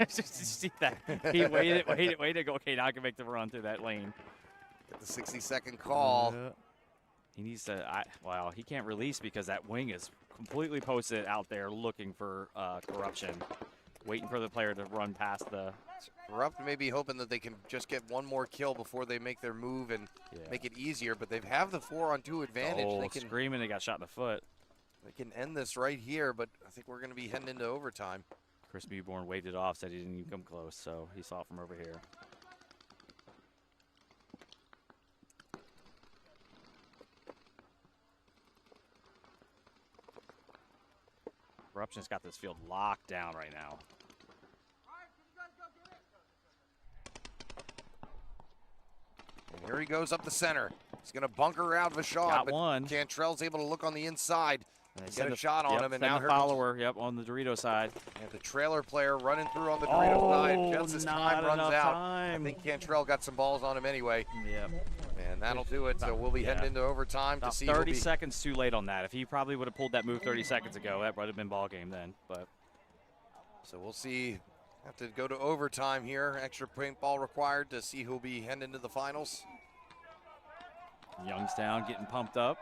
[SPEAKER 11] See that? He waited. Go, okay, now I can make the run through that lane.
[SPEAKER 10] Get the 60-second call.
[SPEAKER 11] He needs to, well, he can't release because that wing is completely posted out there looking for Corruption. Waiting for the player to run past the...
[SPEAKER 10] Corrupt may be hoping that they can just get one more kill before they make their move and make it easier, but they have the 4-on-2 advantage.
[SPEAKER 11] Oh,
[SPEAKER 10] they can,
[SPEAKER 11] screaming, they got shot in the foot.
[SPEAKER 10] They can end this right here, but I think we're going to be heading into overtime.
[SPEAKER 11] Chris Mewborn waved it off, said he didn't even come close, so he saw it from over here. Corruption's got this field locked down right now.
[SPEAKER 10] And here he goes up the center. He's going to bunker out Vashad, but
[SPEAKER 11] one.
[SPEAKER 10] Cantrell's able to look on the inside and get a
[SPEAKER 11] the,
[SPEAKER 10] shot on him. And now
[SPEAKER 11] the follower, on the Dorito side.
[SPEAKER 10] And the trailer player running through on the Dorito side. Just as time runs out. I think Cantrell got some balls on him anyway.
[SPEAKER 11] Yep.
[SPEAKER 10] And that'll do it. So we'll be heading into overtime to see.
[SPEAKER 11] 30 seconds too late on that. If he probably would have pulled that move 30 seconds ago, that would have been ball game then. But
[SPEAKER 10] so we'll see. Have to go to overtime here. Extra paintball required to see who'll be heading into the finals.
[SPEAKER 11] Youngstown getting pumped up.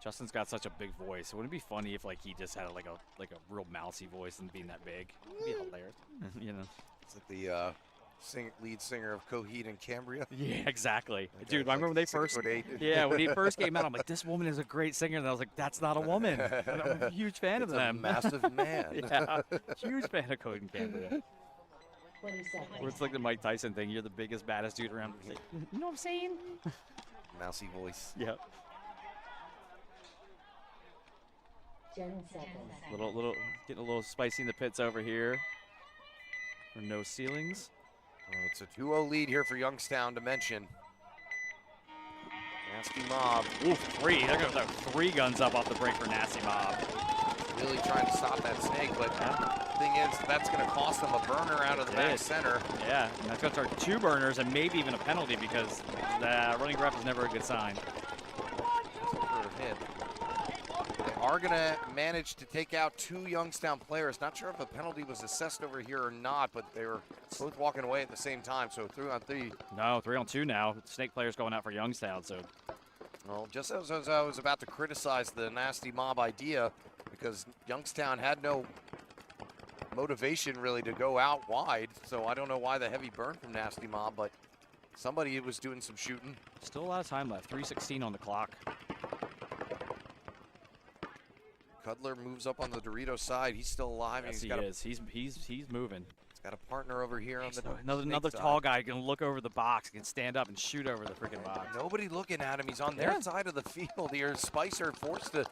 [SPEAKER 11] Justin's got such a big voice. Wouldn't it be funny if he just had like a real mousy voice and being that big? It'd be hilarious. You know.
[SPEAKER 10] It's like the lead singer of Coheed and Cambria.
[SPEAKER 11] Yeah, exactly. Dude, I remember when they first when he first came out, I'm like, this woman is a great singer, and I was like, that's not a woman. And I'm a huge fan of them.
[SPEAKER 10] A massive man.
[SPEAKER 11] Yeah, huge fan of Coheed and Cambria.
[SPEAKER 9] 20 seconds.
[SPEAKER 11] Where it's like the Mike Tyson thing. You're the biggest, baddest dude around. Like, you know what I'm saying?
[SPEAKER 10] Mousy voice.
[SPEAKER 11] Yep.
[SPEAKER 9] 10 seconds.
[SPEAKER 11] Little, getting a little spicy in the pits over here. For No Ceilings.
[SPEAKER 10] It's a 2-0 lead here for Youngstown to mention. Nasty Mob.
[SPEAKER 11] Ooh, 3. They're going to throw 3 guns up off the break for Nasty Mob.
[SPEAKER 10] Really trying to stop that snake, but the thing is, that's going to cost them a burner out of the back center.
[SPEAKER 11] Yeah, and that's going to start 2 burners and maybe even a penalty because the running ref is never a good sign.
[SPEAKER 10] For a hit. are going to manage to take out 2 Youngstown players. Not sure if a penalty was assessed over here or not, but they were both walking away at the same time. So 3-on-3.
[SPEAKER 11] No, 3-on-2 now. Snake players going out for Youngstown. So,
[SPEAKER 10] well, just as I was about to criticize the nasty mob idea, because Youngstown had no motivation really to go out wide. So I don't know why the heavy burn from nasty mob, but somebody was doing some shooting.
[SPEAKER 11] Still a lot of time left. 3:16 on the clock.
[SPEAKER 10] Cudler moves up on the Dorito side. He's still alive.
[SPEAKER 11] Yes,
[SPEAKER 10] and
[SPEAKER 11] he's moving.
[SPEAKER 10] He's got a partner over here on the
[SPEAKER 11] another tall guy can look over the box, can stand up and shoot over the freaking box.
[SPEAKER 10] Nobody looking at him. He's on their side of the field here. Spicer forced to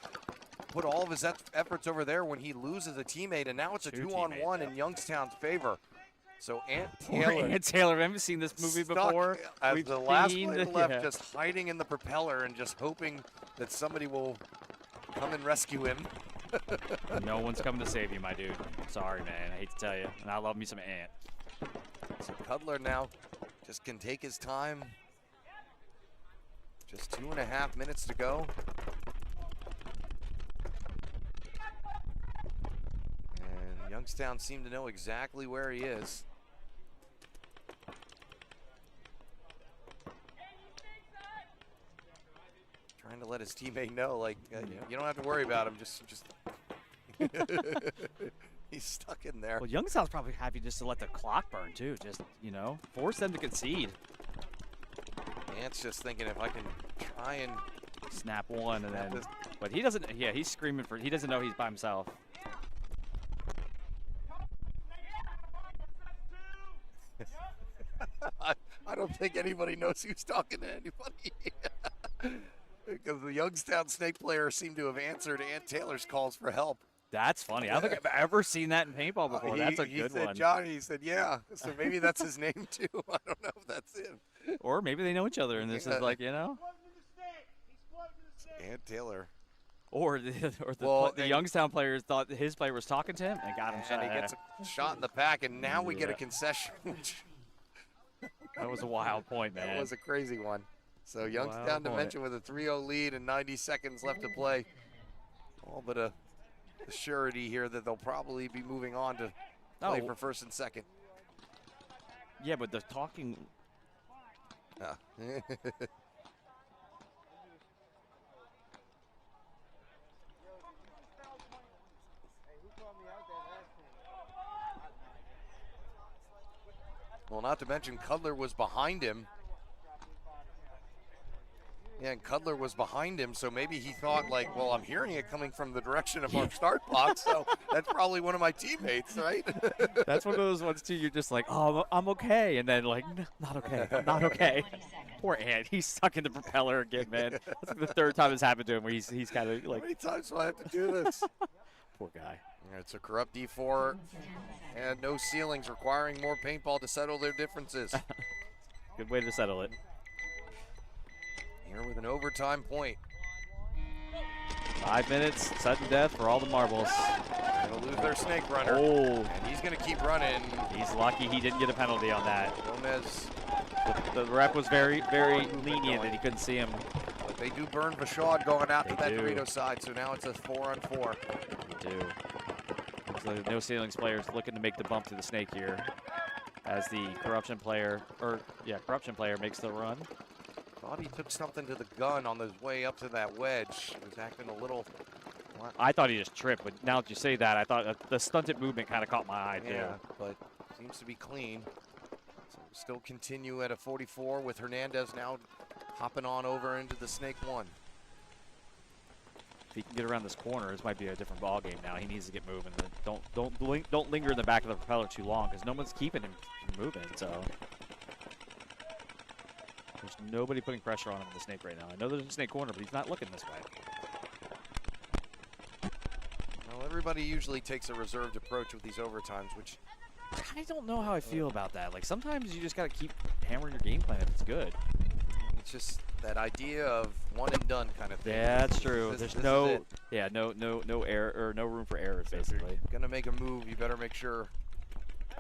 [SPEAKER 10] put all of his efforts over there when he loses a teammate, and now it's a 2-on-1 in Youngstown's favor. So Ant Taylor.
[SPEAKER 11] Ant Taylor, I haven't seen this movie before.
[SPEAKER 10] As the last player left, just hiding in the propeller and just hoping that somebody will come and rescue him.
[SPEAKER 11] No one's coming to save you, my dude. Sorry, man. I hate to tell you. And I love me some Ant.
[SPEAKER 10] So Cudler now just can take his time. Just 2.5 minutes to go. And Youngstown seem to know exactly where he is. Trying to let his teammate know, like, you don't have to worry about him. Just he's stuck in there.
[SPEAKER 11] Well, Youngstown's probably happy just to let the clock burn too. Just, you know, force them to concede.
[SPEAKER 10] Ant's just thinking if I can try and
[SPEAKER 11] snap one, and then, but he doesn't. Yeah, he's screaming for. He doesn't know he's by himself.
[SPEAKER 10] I don't think anybody knows who's talking to anybody. Because the Youngstown Snake players seem to have answered Ant Taylor's calls for help.
[SPEAKER 11] That's funny. I don't think I've ever seen that in paintball before. That's a good one.
[SPEAKER 10] Johnny said, yeah. So maybe that's his name too. I don't know if that's him.
[SPEAKER 11] Or maybe they know each other, and this is like, you know.
[SPEAKER 10] Ant Taylor.
[SPEAKER 11] Or the Youngstown players thought his player was talking to him and got him shot.
[SPEAKER 10] And he gets a shot in the pack, and now we get a concession.
[SPEAKER 11] That was a wild point, man.
[SPEAKER 10] That was a crazy one. So Youngstown Dimension with a 3-0 lead and 90 seconds left to play. All but a surety here that they'll probably be moving on to play for first and second.
[SPEAKER 11] Yeah, but the talking.
[SPEAKER 10] Well, not to mention Cudler was behind him. Yeah, and Cudler was behind him, so maybe he thought, like, well, I'm hearing it coming from the direction of our start box, so that's probably one of my teammates, right?
[SPEAKER 11] That's one of those ones, too, you're just like, oh, I'm okay, and then, like, no, not okay, I'm not okay. Poor Ant, he's stuck in the propeller again, man. That's like the third time it's happened to him where he's kind of, like.
[SPEAKER 10] How many times do I have to do this?
[SPEAKER 11] Poor guy.
[SPEAKER 10] It's a corrupt D4 and no ceilings, requiring more paintball to settle their differences.
[SPEAKER 11] Good way to settle it.
[SPEAKER 10] Here with an overtime point.
[SPEAKER 11] 5 minutes, sudden death for all the marbles.
[SPEAKER 10] They'll lose their snake runner.
[SPEAKER 11] Oh.
[SPEAKER 10] And he's going to keep running.
[SPEAKER 11] He's lucky he didn't get a penalty on that.
[SPEAKER 10] Gomez.
[SPEAKER 11] The ref was very, very lenient and he couldn't see him.
[SPEAKER 10] But they do burn Vashad going out to that Dorito side, so now it's a 4-on-4.
[SPEAKER 11] They do. So the no ceilings players looking to make the bump to the snake here as the corruption player makes the run.
[SPEAKER 10] Thought he took something to the gun on his way up to that wedge. He was acting a little.
[SPEAKER 11] I thought he just tripped, but now that you say that, I thought the stunted movement kind of caught my eye too.
[SPEAKER 10] Yeah, but seems to be clean. So we'll still continue at a 44 with Hernandez now hopping on over into the snake one.
[SPEAKER 11] If he can get around this corner, this might be a different ball game now. He needs to get moving. Don't linger in the back of the propeller too long because no one's keeping him from moving. So there's nobody putting pressure on him in the snake right now. I know there's a snake corner, but he's not looking this way.
[SPEAKER 10] Well, everybody usually takes a reserved approach with these overtimes, which
[SPEAKER 11] I don't know how I feel about that. Like sometimes you just got to keep hammering your game plan if it's good.
[SPEAKER 10] It's just that idea of one and done kind of thing.
[SPEAKER 11] Yeah, that's true. There's no error or no room for errors, basically.
[SPEAKER 10] If you're gonna make a move, you better make sure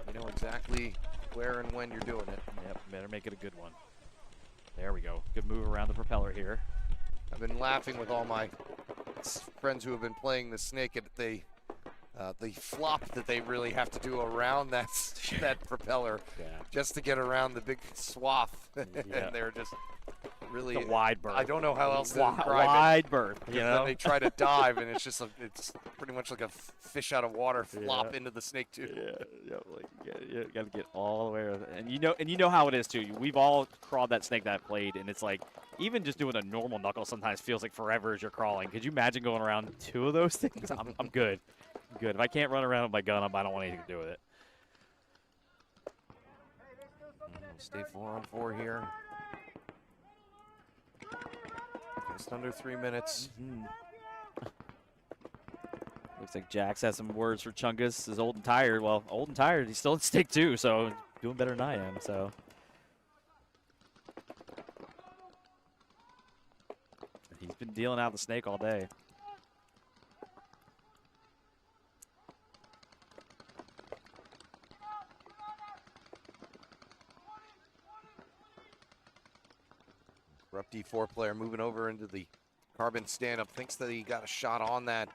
[SPEAKER 10] you know exactly where and when you're doing it.
[SPEAKER 11] Yep, better make it a good one. There we go. Good move around the propeller here.
[SPEAKER 10] I've been laughing with all my friends who have been playing the snake, the flop that they really have to do around that propeller just to get around the big swath, and they're just really
[SPEAKER 11] a wide berth.
[SPEAKER 10] I don't know how else to describe it.
[SPEAKER 11] Wide berth, you know.
[SPEAKER 10] Then they try to dive, and it's just it's pretty much like a fish out of water flop into the snake tube.
[SPEAKER 11] Like you got to get all the way around. And you know how it is too. We've all crawled that snake that I've played, and it's like even just doing a normal knuckle sometimes feels like forever as you're crawling. Could you imagine going around 2 of those things? I'm good. I'm good. If I can't run around with my gun up, I don't want anything to do with it.
[SPEAKER 10] Stay 4-on-4 here. Just under 3 minutes.
[SPEAKER 11] Looks like Jax has some words for Chungus. Is old and tired. Well, old and tired. He's still in stake 2, so doing better than I am. So he's been dealing out the snake all day.
[SPEAKER 10] Rough D4 player moving over into the carbon stand-up. Thinks that he got a shot on that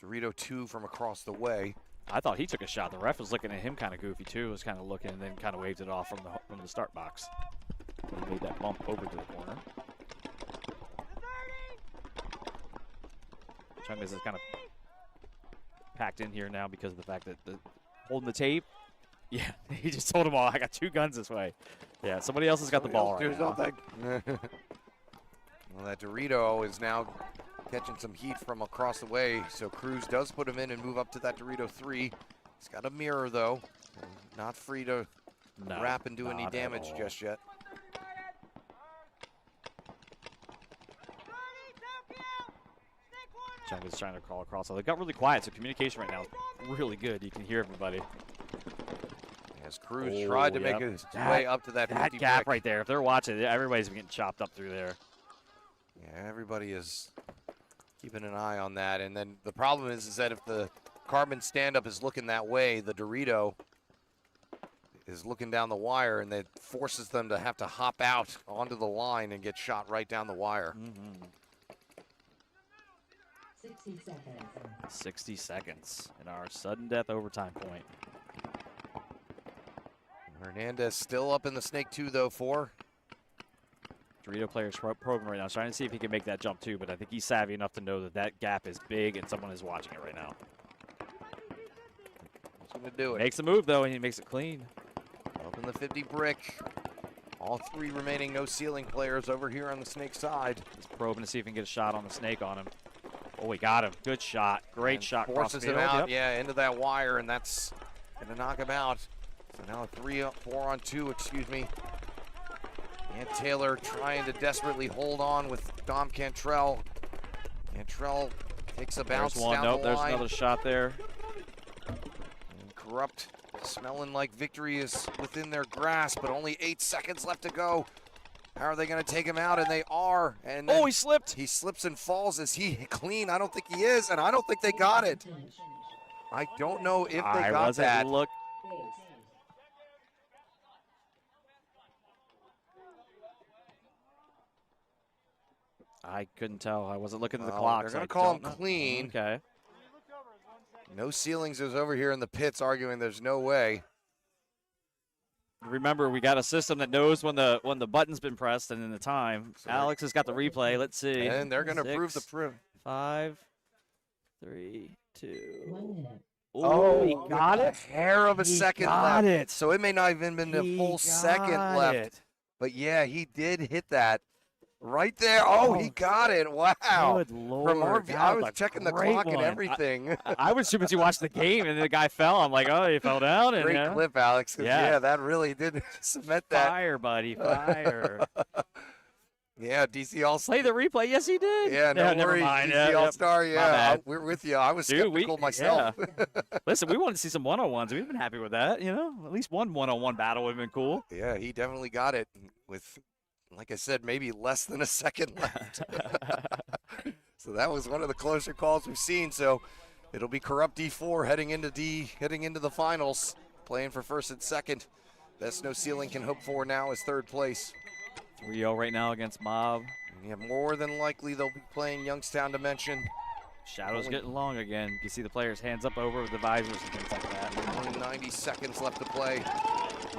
[SPEAKER 10] Dorito 2 from across the way.
[SPEAKER 11] I thought he took a shot. The ref was looking at him kind of goofy too. Was kind of looking and then kind of waved it off from the start box. He made that bump over to the corner. Chungus is kind of packed in here now because of the fact that holding the tape. Yeah, he just told them all, I got 2 guns this way. Yeah, somebody else has got the ball right now.
[SPEAKER 10] Well, that Dorito is now catching some heat from across the way, so Cruz does put him in and move up to that Dorito 3. He's got a mirror, though. Not free to wrap and do any damage just yet.
[SPEAKER 11] Chungus is trying to crawl across. So they got really quiet, so communication right now is really good. You can hear everybody.
[SPEAKER 10] As Cruz tried to make his way up to that 50
[SPEAKER 11] gap
[SPEAKER 10] brick.
[SPEAKER 11] right there. If they're watching, everybody's getting chopped up through there.
[SPEAKER 10] Yeah, everybody is keeping an eye on that. And then the problem is that if the carbon stand-up is looking that way, the Dorito is looking down the wire, and that forces them to have to hop out onto the line and get shot right down the wire.
[SPEAKER 9] 60 seconds.
[SPEAKER 11] 60 seconds in our sudden death overtime point.
[SPEAKER 10] Hernandez still up in the snake 2, though, 4.
[SPEAKER 11] Dorito player's probing right now. He's trying to see if he can make that jump, too, but I think he's savvy enough to know that that gap is big and someone is watching it right now.
[SPEAKER 10] He's going to do it.
[SPEAKER 11] Makes a move, though, and he makes it clean.
[SPEAKER 10] Up in the 50 brick. All 3 remaining no ceiling players over here on the snake side.
[SPEAKER 11] He's probing to see if he can get a shot on the snake on him. Oh, he got him. Good shot. Great shot.
[SPEAKER 10] Forces him out, into that wire, and that's going to knock him out. So now 4-on-2, excuse me. And Taylor trying to desperately hold on with Dom Cantrell. Cantrell takes a bounce
[SPEAKER 11] there's one.
[SPEAKER 10] down
[SPEAKER 11] Nope,
[SPEAKER 10] the
[SPEAKER 11] there's
[SPEAKER 10] line.
[SPEAKER 11] another shot there.
[SPEAKER 10] And Corrupt smelling like victory is within their grasp, but only 8 seconds left to go. How are they going to take him out? And they are. And
[SPEAKER 11] he slipped.
[SPEAKER 10] He slips and falls. Is he clean? I don't think he is, and I don't think they got it. I don't know if they got that.
[SPEAKER 11] Look. I couldn't tell. I wasn't looking at the clock.
[SPEAKER 10] They're going to call him clean.
[SPEAKER 11] Okay.
[SPEAKER 10] No ceilings is over here in the pits arguing there's no way.
[SPEAKER 11] Remember, we got a system that knows when the button's been pressed and in the time. So Alex has got the replay. Let's see.
[SPEAKER 10] And they're going to prove the proof.
[SPEAKER 11] 5, 3, 2.
[SPEAKER 9] 1 minute.
[SPEAKER 11] Oh, he got it.
[SPEAKER 10] Hair of a second left.
[SPEAKER 11] It.
[SPEAKER 10] So it may not even been a full second left. But yeah, he did hit that. Right there. Oh, he got it. Wow.
[SPEAKER 11] Good Lord.
[SPEAKER 10] From our view, I was checking the clock and everything.
[SPEAKER 11] I was too busy watching the game, and the guy fell. I'm like, oh, he fell down. And,
[SPEAKER 10] Great clip, Alex. Yeah, that really did cement that.
[SPEAKER 11] Fire, buddy. Fire.
[SPEAKER 10] Yeah, DC All-Star.
[SPEAKER 11] Play the replay. Yes, he did.
[SPEAKER 10] Yeah, no worries.
[SPEAKER 11] Mind.
[SPEAKER 10] DC All-Star, yeah. We're with you. I was skeptical myself.
[SPEAKER 11] Yeah. Listen, we wanted to see some one-on-ones. We've been happy with that, you know. At least one-on-one battle would have been cool.
[SPEAKER 10] Yeah, he definitely got it with, like I said, maybe less than a second left. So that was one of the closer calls we've seen. So it'll be Corrupt D4 heading into the finals, playing for first and second. Best no ceiling can hope for now is third place.
[SPEAKER 11] 3-0 right now against Mob.
[SPEAKER 10] Yeah, more than likely they'll be playing Youngstown Dimension.
[SPEAKER 11] Shadow's getting long again. You can see the players' hands up over the visors and things like that.
[SPEAKER 10] Only 90 seconds left to play.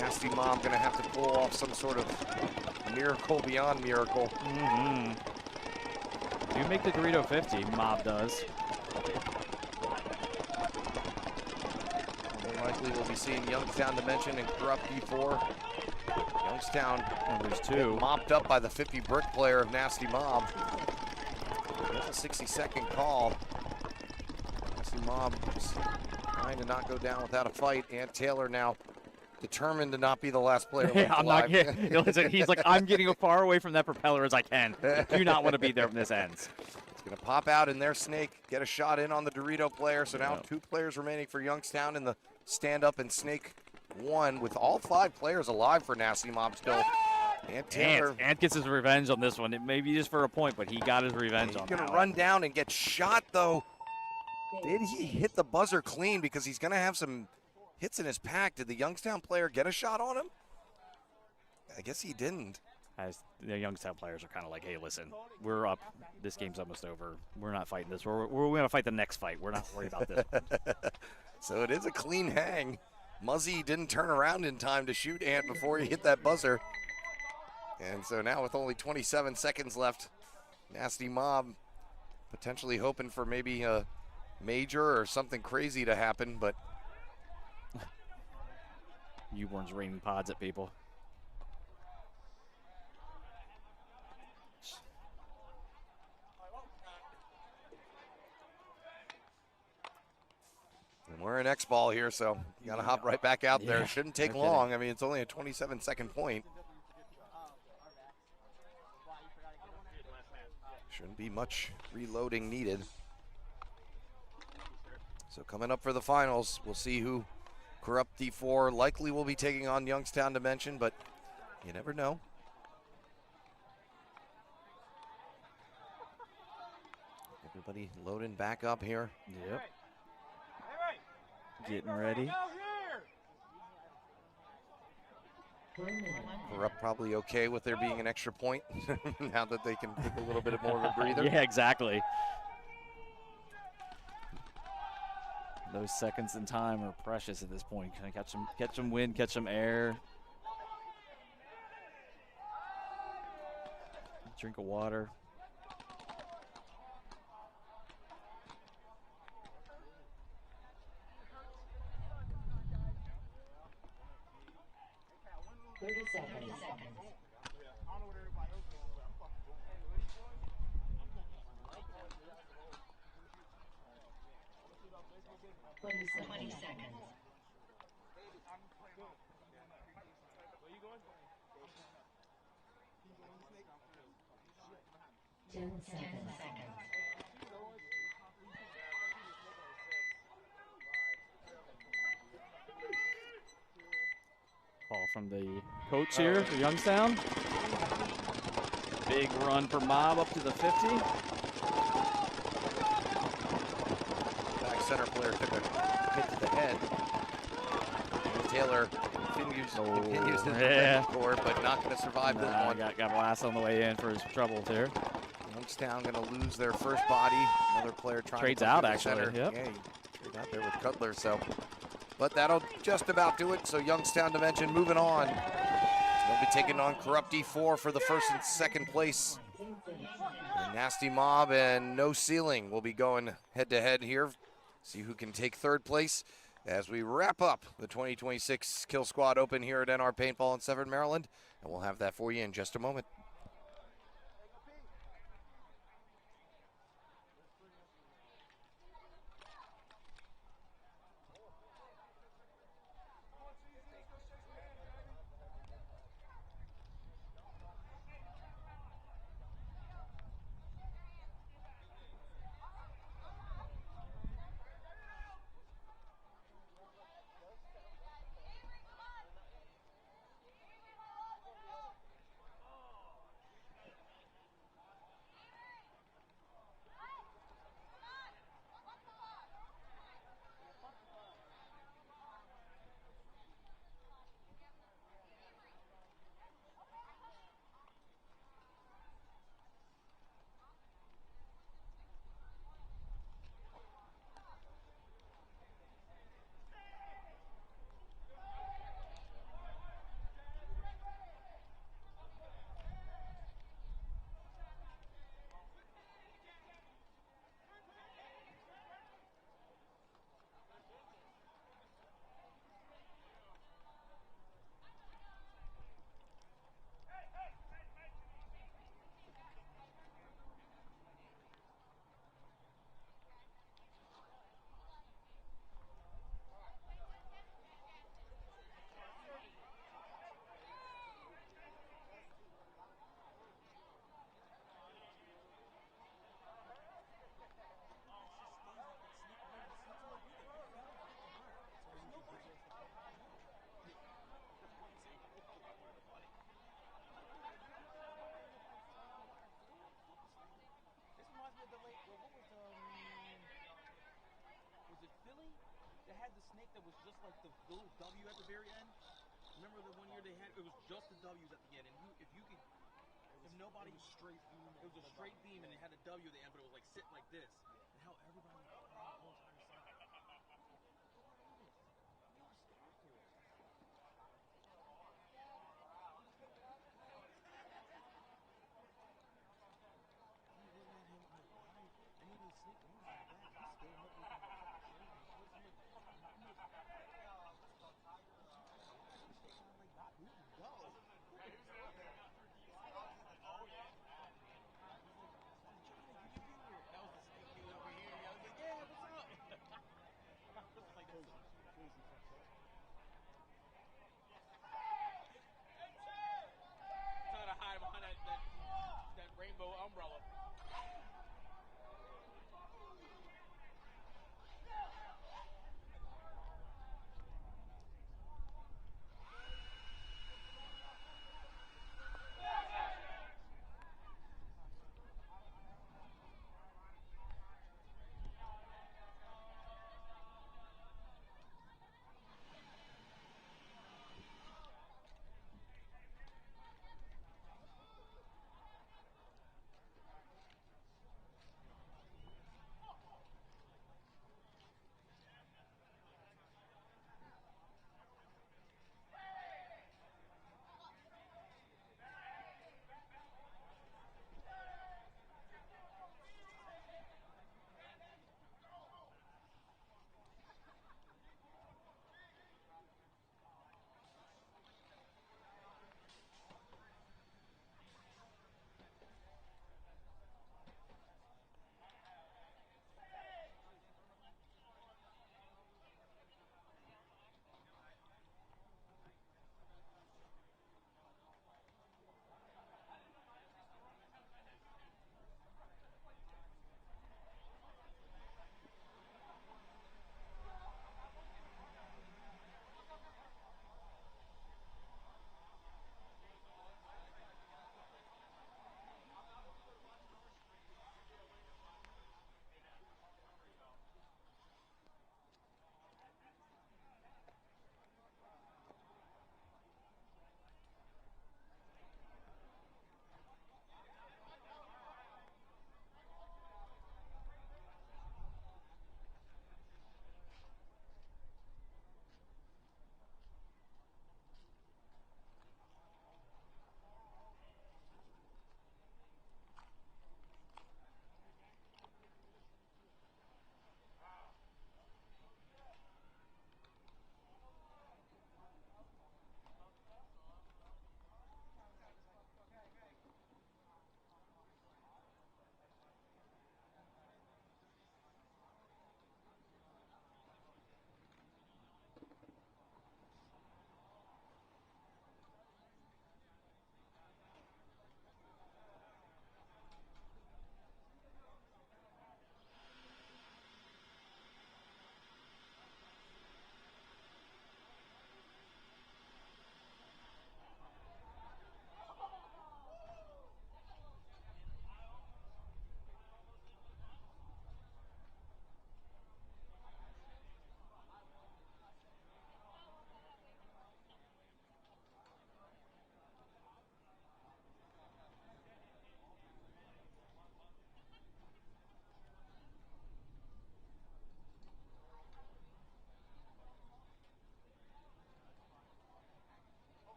[SPEAKER 10] Nasty Mob going to have to pull off some sort of miracle beyond miracle.
[SPEAKER 11] You make the Dorito 50, Mob does.
[SPEAKER 10] More likely we'll be seeing Youngstown Dimension and Corrupt D4. Youngstown,
[SPEAKER 11] there's two.
[SPEAKER 10] Mopped up by the 50 brick player of Nasty Mob. That's a 60-second call. Nasty Mob is trying to not go down without a fight. Ant Taylor now determined to not be the last player.
[SPEAKER 11] Yeah, I'm not getting. He's like, I'm getting as far away from that propeller as I can. I do not want to be there when this ends.
[SPEAKER 10] It's going to pop out in their snake, get a shot in on the Dorito player. So now 2 players remaining for Youngstown in the stand-up and snake 1 with all 5 players alive for Nasty Mob still. Ant Taylor.
[SPEAKER 11] Ant gets his revenge on this one. It may be just for a point, but he got his revenge on that.
[SPEAKER 10] He's going to run down and get shot, though. Did he hit the buzzer clean? Because he's going to have some hits in his pack. Did the Youngstown player get a shot on him? I guess he didn't.
[SPEAKER 11] As the Youngstown players are kind of like, hey, listen, we're up. This game's almost over. We're not fighting this. We're going to fight the next fight. We're not worried about this one.
[SPEAKER 10] So it is a clean hang. Muzzy didn't turn around in time to shoot Ant before he hit that buzzer. And so now with only 27 seconds left, Nasty Mob potentially hoping for maybe a major or something crazy to happen, but
[SPEAKER 11] Newborn's raining pods at people.
[SPEAKER 10] and we're in Xball here, so you got to hop right back out there. It shouldn't take long. I mean, it's only a 27-second point. Shouldn't be much reloading needed. So coming up for the finals, we'll see who Corrupt D4 likely will be taking on Youngstown Dimension, but you never know. Everybody loading back up here.
[SPEAKER 11] Yep. Getting ready.
[SPEAKER 10] Corrupt probably okay with there being an extra point now that they can take a little bit more of a breather.
[SPEAKER 11] Yeah, exactly. Those seconds in time are precious at this point. Can I catch some wind, catch some air? Drink of water. Ball from the coach here for Youngstown. Big run for Mob up to the 50.
[SPEAKER 10] Back center player took a hit to the head. And Taylor continues his score, but not going to survive this one.
[SPEAKER 11] Got blast on the way in for his troubles here.
[SPEAKER 10] Youngstown going to lose their first body. Another player trying
[SPEAKER 11] trades
[SPEAKER 10] to
[SPEAKER 11] out
[SPEAKER 10] the
[SPEAKER 11] actually.
[SPEAKER 10] Center.
[SPEAKER 11] Yep.
[SPEAKER 10] Yeah, he traded out there with Cutler. So, but that'll just about do it. So Youngstown Dimension moving on. They'll be taking on Corrupt D4 for the first and second place. And Nasty Mob and No Ceiling will be going head-to-head here. See who can take third place as we wrap up the 2026 Killsquad Open here at NR Paintball in Severn, Maryland. And we'll have that for you in just a moment.
[SPEAKER 2] just like the little W at the very end. Remember the one year they had it was just the W's at the end, and if nobody
[SPEAKER 7] it was straight beam.
[SPEAKER 2] It was a straight beam, and it had a W at the end, but it was like sitting like this. And how everybody was playing the whole entire side.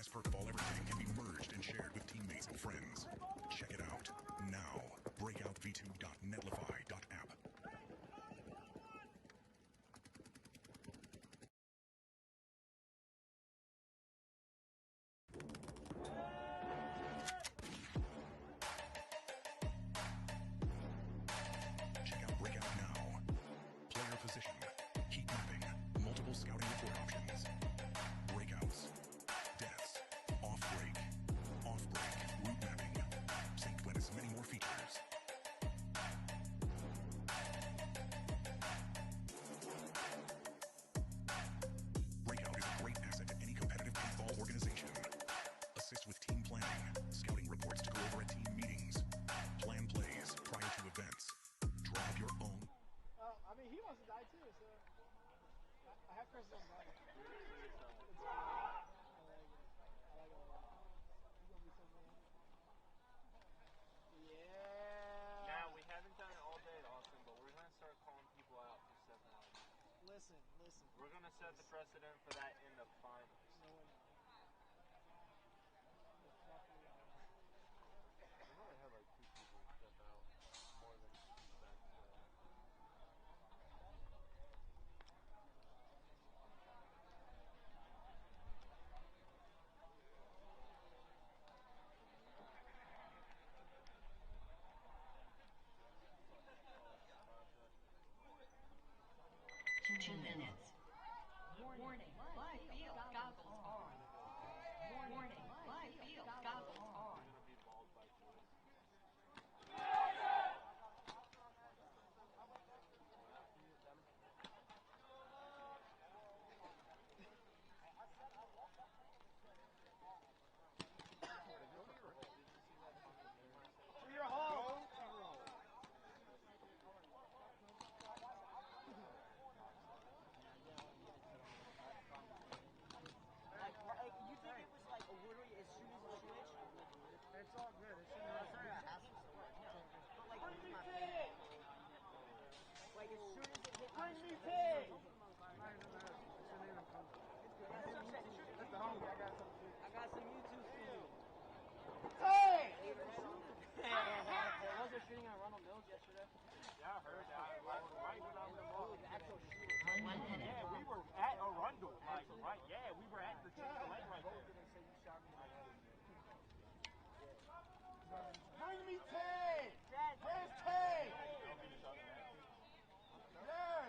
[SPEAKER 12] best perk of all everything can be merged and shared with teammates and friends. Check it out now. Breakoutv2.netlify.app. Check out Breakout now. Player position, heat mapping, multiple scouting report options, breakouts, deaths, off-break, route mapping, synced with as many more features. Breakout is a great asset to any competitive paintball organization. Assist with team planning, scouting reports to go over at team meetings, plan plays prior to events, draw up your own.
[SPEAKER 7] I mean, he wants to die too, so I have Chris on that. It's cool. I like it. I like it a lot. He's gonna be so mad. Yeah.
[SPEAKER 2] Now, we haven't done it all day at Austin, but we're going to start calling people out for 7 hours.
[SPEAKER 7] Listen.
[SPEAKER 2] We're going to set the precedent for that in the finals.
[SPEAKER 7] No, we're not.
[SPEAKER 3] I've only had like 2 people step out more than that.
[SPEAKER 9] Two minutes. Warning. Live field goggles on. Warning. Live field goggles on.
[SPEAKER 7] You're home.
[SPEAKER 2] You think it was like literally as soon as it switched?
[SPEAKER 7] It's all good. It shouldn't
[SPEAKER 2] But
[SPEAKER 7] happen.
[SPEAKER 2] like, like as soon as it hit.
[SPEAKER 7] Bring me pig. Not even that. It shouldn't even come. That's the homie. I got some shit.
[SPEAKER 2] I got some YouTube for you.
[SPEAKER 7] Hey!
[SPEAKER 2] Hey, was there shooting on Ronald Mills yesterday?
[SPEAKER 6] Yeah, I heard that. Right when I was involved.
[SPEAKER 2] Actual shooting.
[SPEAKER 9] 1 minute.
[SPEAKER 6] Yeah, we were at Arundel. Like, right, yeah, we were at the Chick-fil-A right there.
[SPEAKER 7] Bring me Tay! Where's Tay? Yeah!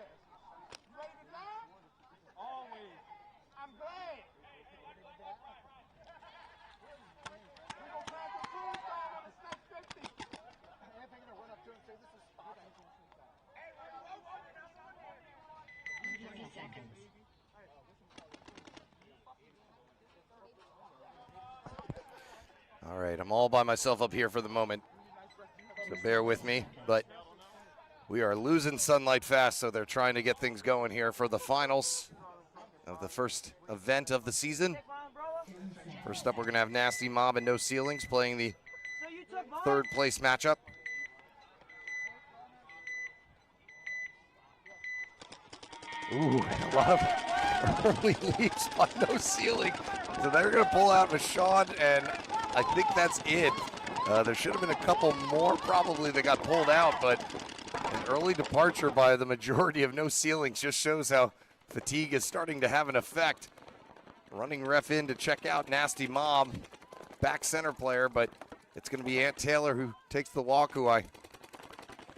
[SPEAKER 7] You ready to die?
[SPEAKER 6] Always.
[SPEAKER 7] I'm glad. We gonna plant the tombstone on the Snake 50. Anthony gonna run up to him and say, this is spot.
[SPEAKER 9] 30 seconds.
[SPEAKER 10] All right, I'm all by myself up here for the moment, so bear with me. But we are losing sunlight fast, so they're trying to get things going here for the finals of the first event of the season. First up, we're going to have Nasty Mob and No Ceilings playing the third place matchup. Ooh, a lot of early leaps by No Ceiling. So they're going to pull out Rashawn, and I think that's it. There should have been a couple more probably that got pulled out, but an early departure by the majority of No Ceilings just shows how fatigue is starting to have an effect. Running ref in to check out Nasty Mob, back center player, but it's going to be Ant Taylor who takes the walk, who I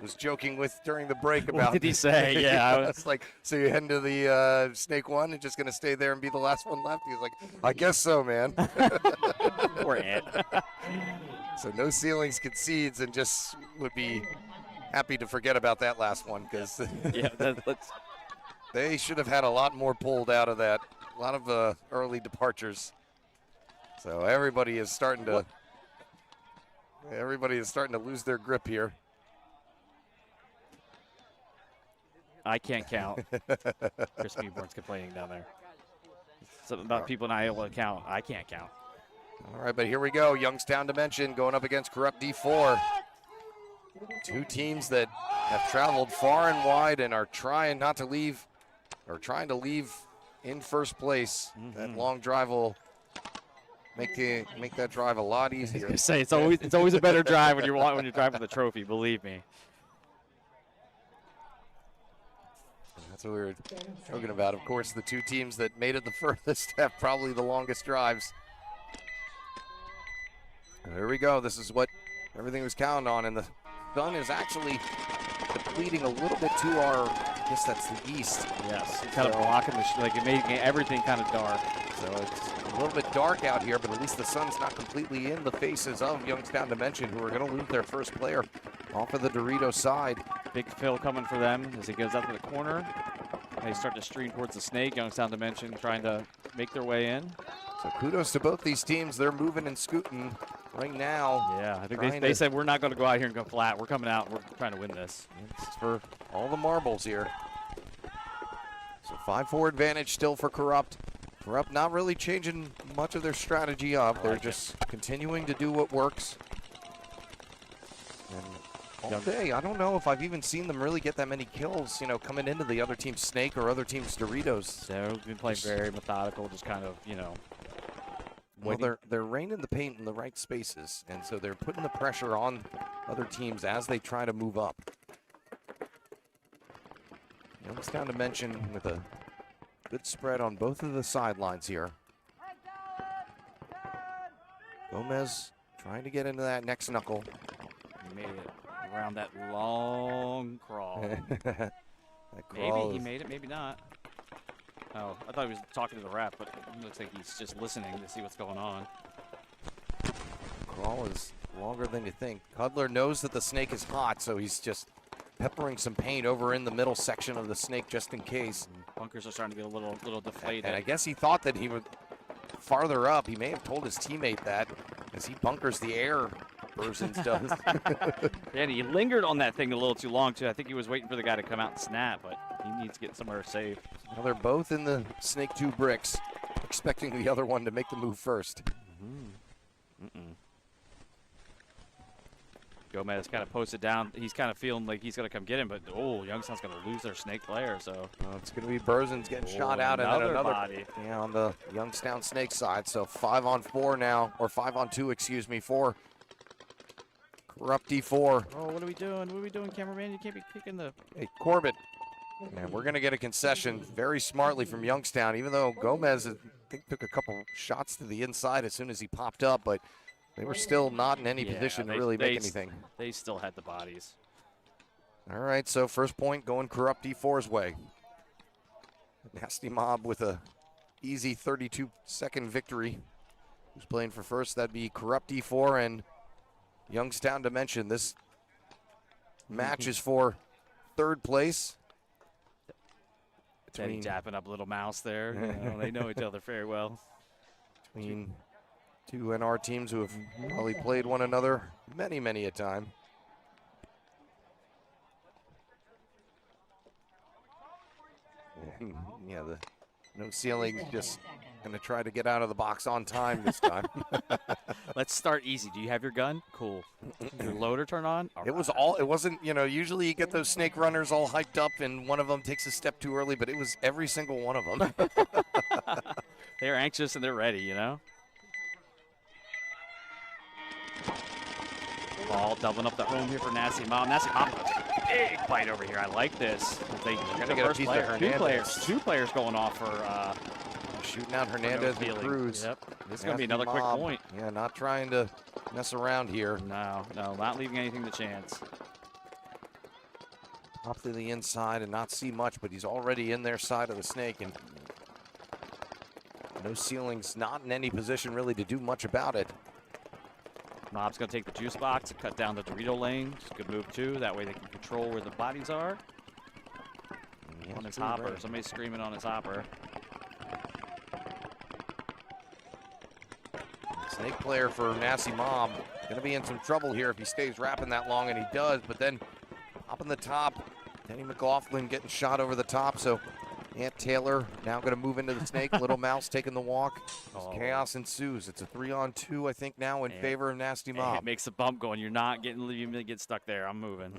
[SPEAKER 10] was joking with during the break about.
[SPEAKER 11] What did he say? Yeah,
[SPEAKER 10] I was like, so you're heading to the Snake 1 and just going to stay there and be the last one left? He was like, I guess so, man.
[SPEAKER 11] Poor Ant.
[SPEAKER 10] So No Ceilings concedes and just would be happy to forget about that last one, because
[SPEAKER 11] yeah,
[SPEAKER 10] they should have had a lot more pulled out of that. A lot of early departures. So everybody is starting to lose their grip here.
[SPEAKER 11] I can't count. Chris Newborn's complaining down there. Something about people not able to count. I can't count.
[SPEAKER 10] All right, but here we go. Youngstown Dimension going up against Corrupt D4. Two teams that have traveled far and wide and are trying to leave in first place. That long drive will make that drive a lot easier.
[SPEAKER 11] I say it's always a better drive when you're driving the trophy. Believe me.
[SPEAKER 10] That's what we were joking about. Of course, the two teams that made it the furthest have probably the longest drives. There we go. This is what everything was counted on, and the sun is actually depleting a little bit to our, I guess that's the east.
[SPEAKER 11] Yes, it's kind of blocking it making everything kind of dark.
[SPEAKER 10] So it's a little bit dark out here, but at least the sun's not completely in the faces of Youngstown Dimension, who are going to lose their first player off of the Dorito side.
[SPEAKER 11] Big Phil coming for them as he goes out to the corner. They start to stream towards the snake. Youngstown Dimension trying to make their way in.
[SPEAKER 10] So kudos to both these teams. They're moving and scooting right now.
[SPEAKER 11] Yeah, I think they said we're not going to go out here and go flat. We're coming out. We're trying to win this.
[SPEAKER 10] It's for all the marbles here. So 5-4 advantage still for Corrupt. Corrupt not really changing much of their strategy up. They're just continuing to do what works. And all day, I don't know if I've even seen them really get that many kills, you know, coming into the other team's Snake or other team's Doritos.
[SPEAKER 11] They've been playing very methodical, just kind of, you know.
[SPEAKER 10] Well, they're raining the paint in the right spaces, and so they're putting the pressure on other teams as they try to move up. Youngstown Dimension with a good spread on both of the sidelines here. Gomez trying to get into that next knuckle.
[SPEAKER 11] He made it around that long crawl.
[SPEAKER 10] That crawl
[SPEAKER 11] Maybe he made it, maybe not. Oh, I thought he was talking to the ref, but it looks like he's just listening to see what's going on.
[SPEAKER 10] Crawl is longer than you think. Cudler knows that the snake is hot, so he's just peppering some paint over in the middle section of the snake just in case.
[SPEAKER 11] Bunkers are starting to get a little deflated.
[SPEAKER 10] And I guess he thought that he would farther up. He may have told his teammate that as he bunkers the air, Burzins does.
[SPEAKER 11] Yeah, and he lingered on that thing a little too long, too. I think he was waiting for the guy to come out and snap, but he needs to get somewhere safe.
[SPEAKER 10] Well, they're both in the Snake 2 bricks, expecting the other one to make the move first.
[SPEAKER 11] Gomez kind of posted down. He's kind of feeling like he's going to come get him, but, Youngstown's going to lose their snake player, so.
[SPEAKER 10] It's going to be Burzins getting shot out, and then another
[SPEAKER 11] body.
[SPEAKER 10] Yeah, on the Youngstown Snake side. So 5-on-4 now, or 5-on-2, excuse me, for Corrupt D4.
[SPEAKER 11] Oh, what are we doing? What are we doing, cameraman? You can't be kicking the...
[SPEAKER 10] Hey, Corbett. And we're going to get a concession very smartly from Youngstown, even though Gomez, I think, took a couple shots to the inside as soon as he popped up, but they were still not in any position to really make anything.
[SPEAKER 11] They still had the bodies.
[SPEAKER 10] All right, so first point going Corrupt D4's way. Nasty Mob with a easy 32-second victory. Who's playing for first? That'd be Corrupt D4 and Youngstown Dimension. This match is for third place.
[SPEAKER 11] Teddy tapping up Little Mouse there. You know, they know each other very well.
[SPEAKER 10] Between two NR teams who have probably played one another many, many a time. Yeah, the no ceiling, just going to try to get out of the box on time this time.
[SPEAKER 11] Let's start easy. Do you have your gun? Cool. Your loader turn on?
[SPEAKER 10] It wasn't, you know, usually you get those snake runners all hyped up and one of them takes a step too early, but it was every single one of them.
[SPEAKER 11] They're anxious and they're ready, you know? Ball doubling up the home here for Nasty Mob. Nasty Mob, big fight over here. I like this. They
[SPEAKER 10] got to get a piece of Hernandez.
[SPEAKER 11] Two players going off for
[SPEAKER 10] shooting out Hernandez and Cruz.
[SPEAKER 11] Yep. This is going to be another quick point.
[SPEAKER 10] Yeah, not trying to mess around here.
[SPEAKER 11] No, not leaving anything to chance.
[SPEAKER 10] Up to the inside and not see much, but he's already in their side of the snake, and no ceilings, not in any position really to do much about it.
[SPEAKER 11] Mob's going to take the juice box and cut down the Dorito lane. Just a good move, too. That way they can control where the bodies are. On his hopper. Right. Somebody's screaming on his hopper.
[SPEAKER 10] Snake player for Nasty Mob. Going to be in some trouble here if he stays wrapping that long, and he does. But then up in the top, Denny McLaughlin getting shot over the top. So Ant Taylor now going to move into the snake. Little Mouse taking the walk. Chaos ensues. It's a 3-on-2, I think, now in favor of Nasty Mob.
[SPEAKER 11] It makes a bump going. You're not getting, you get stuck there. I'm moving.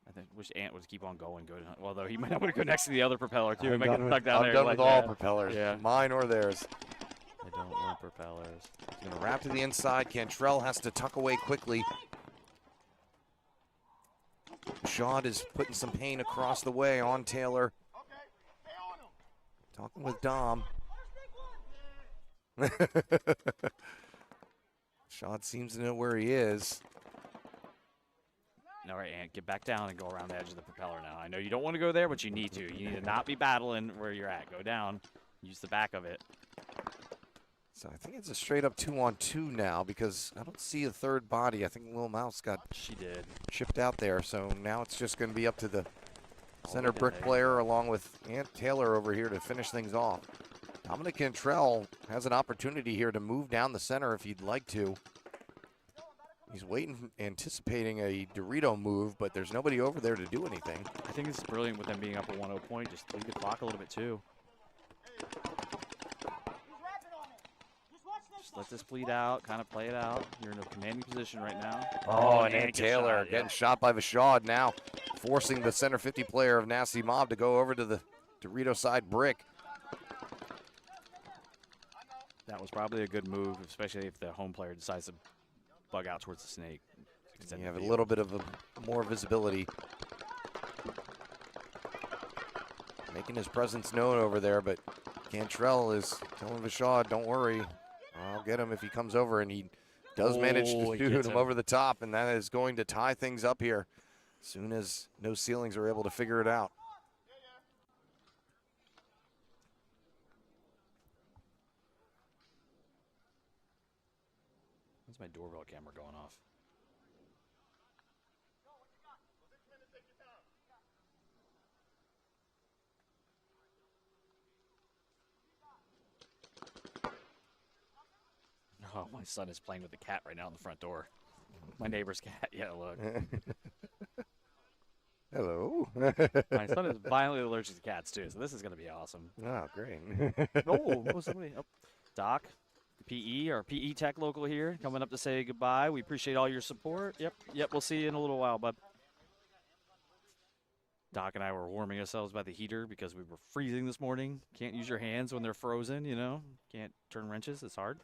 [SPEAKER 11] I wish Ant would keep on going. Although he might not want to go next to the other propeller, too. He might get stuck down there.
[SPEAKER 10] I'm done with all propellers, mine or theirs.
[SPEAKER 11] I don't want propellers.
[SPEAKER 10] He's going to wrap to the inside. Cantrell has to tuck away quickly. Shaw is putting some pain across the way on Taylor. Talking with Dom. Shaw seems to know where he is.
[SPEAKER 11] All right, Ant, get back down and go around the edge of the propeller now. I know you don't want to go there, but you need to. You need to not be battling where you're at. Go down. Use the back of it.
[SPEAKER 10] So I think it's a straight up 2-on-2 now because I don't see a third body. I think Lil Mouse got chipped out there. So now it's just going to be up to the center brick player along with Ant Taylor over here to finish things off. Dominic Cantrell has an opportunity here to move down the center if he'd like to. He's waiting, anticipating a Dorito move, but there's nobody over there to do anything.
[SPEAKER 11] I think this is brilliant with them being up a 1-0 point. Just leave the clock a little bit too. Just let this bleed out, kind of play it out. You're in a commanding position right now.
[SPEAKER 10] Oh, and Ant Taylor getting shot by Vashad now, forcing the center 50 player of Nasty Mob to go over to the Dorito side brick.
[SPEAKER 11] That was probably a good move, especially if the home player decides to bug out towards the snake.
[SPEAKER 10] You have a little bit of more visibility. Making his presence known over there, but Cantrell is telling Vashad, don't worry, I'll get him if he comes over, and he does manage to shoot him over the top, and that is going to tie things up here as soon as No Ceilings are able to figure it out.
[SPEAKER 11] When's my doorbell camera going off? Oh, my son is playing with the cat right now in the front door. My neighbor's cat. Yeah, look.
[SPEAKER 10] Hello.
[SPEAKER 11] My son is violently allergic to cats, too, so this is going to be awesome.
[SPEAKER 10] Oh, great.
[SPEAKER 11] Somebody. Oh, Doc, PE, our PE tech local here, coming up to say goodbye. We appreciate all your support. Yep, we'll see you in a little while, bud. Doc and I were warming ourselves by the heater because we were freezing this morning. Can't use your hands when they're frozen, you know. Can't turn wrenches. It's hard.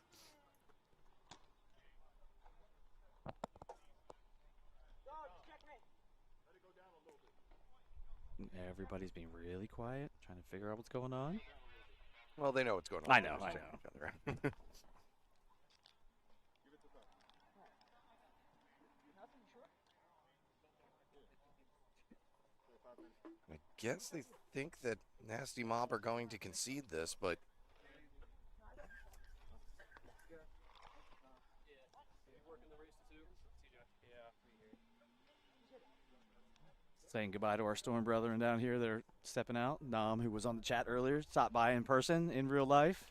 [SPEAKER 11] Everybody's being really quiet, trying to figure out what's going on.
[SPEAKER 10] Well, they know what's going on.
[SPEAKER 11] I know.
[SPEAKER 10] I guess they think that Nasty Mob are going to concede this, but
[SPEAKER 11] saying goodbye to our storm brethren down here that are stepping out. Nam, who was on the chat earlier, stopped by in person, in real life.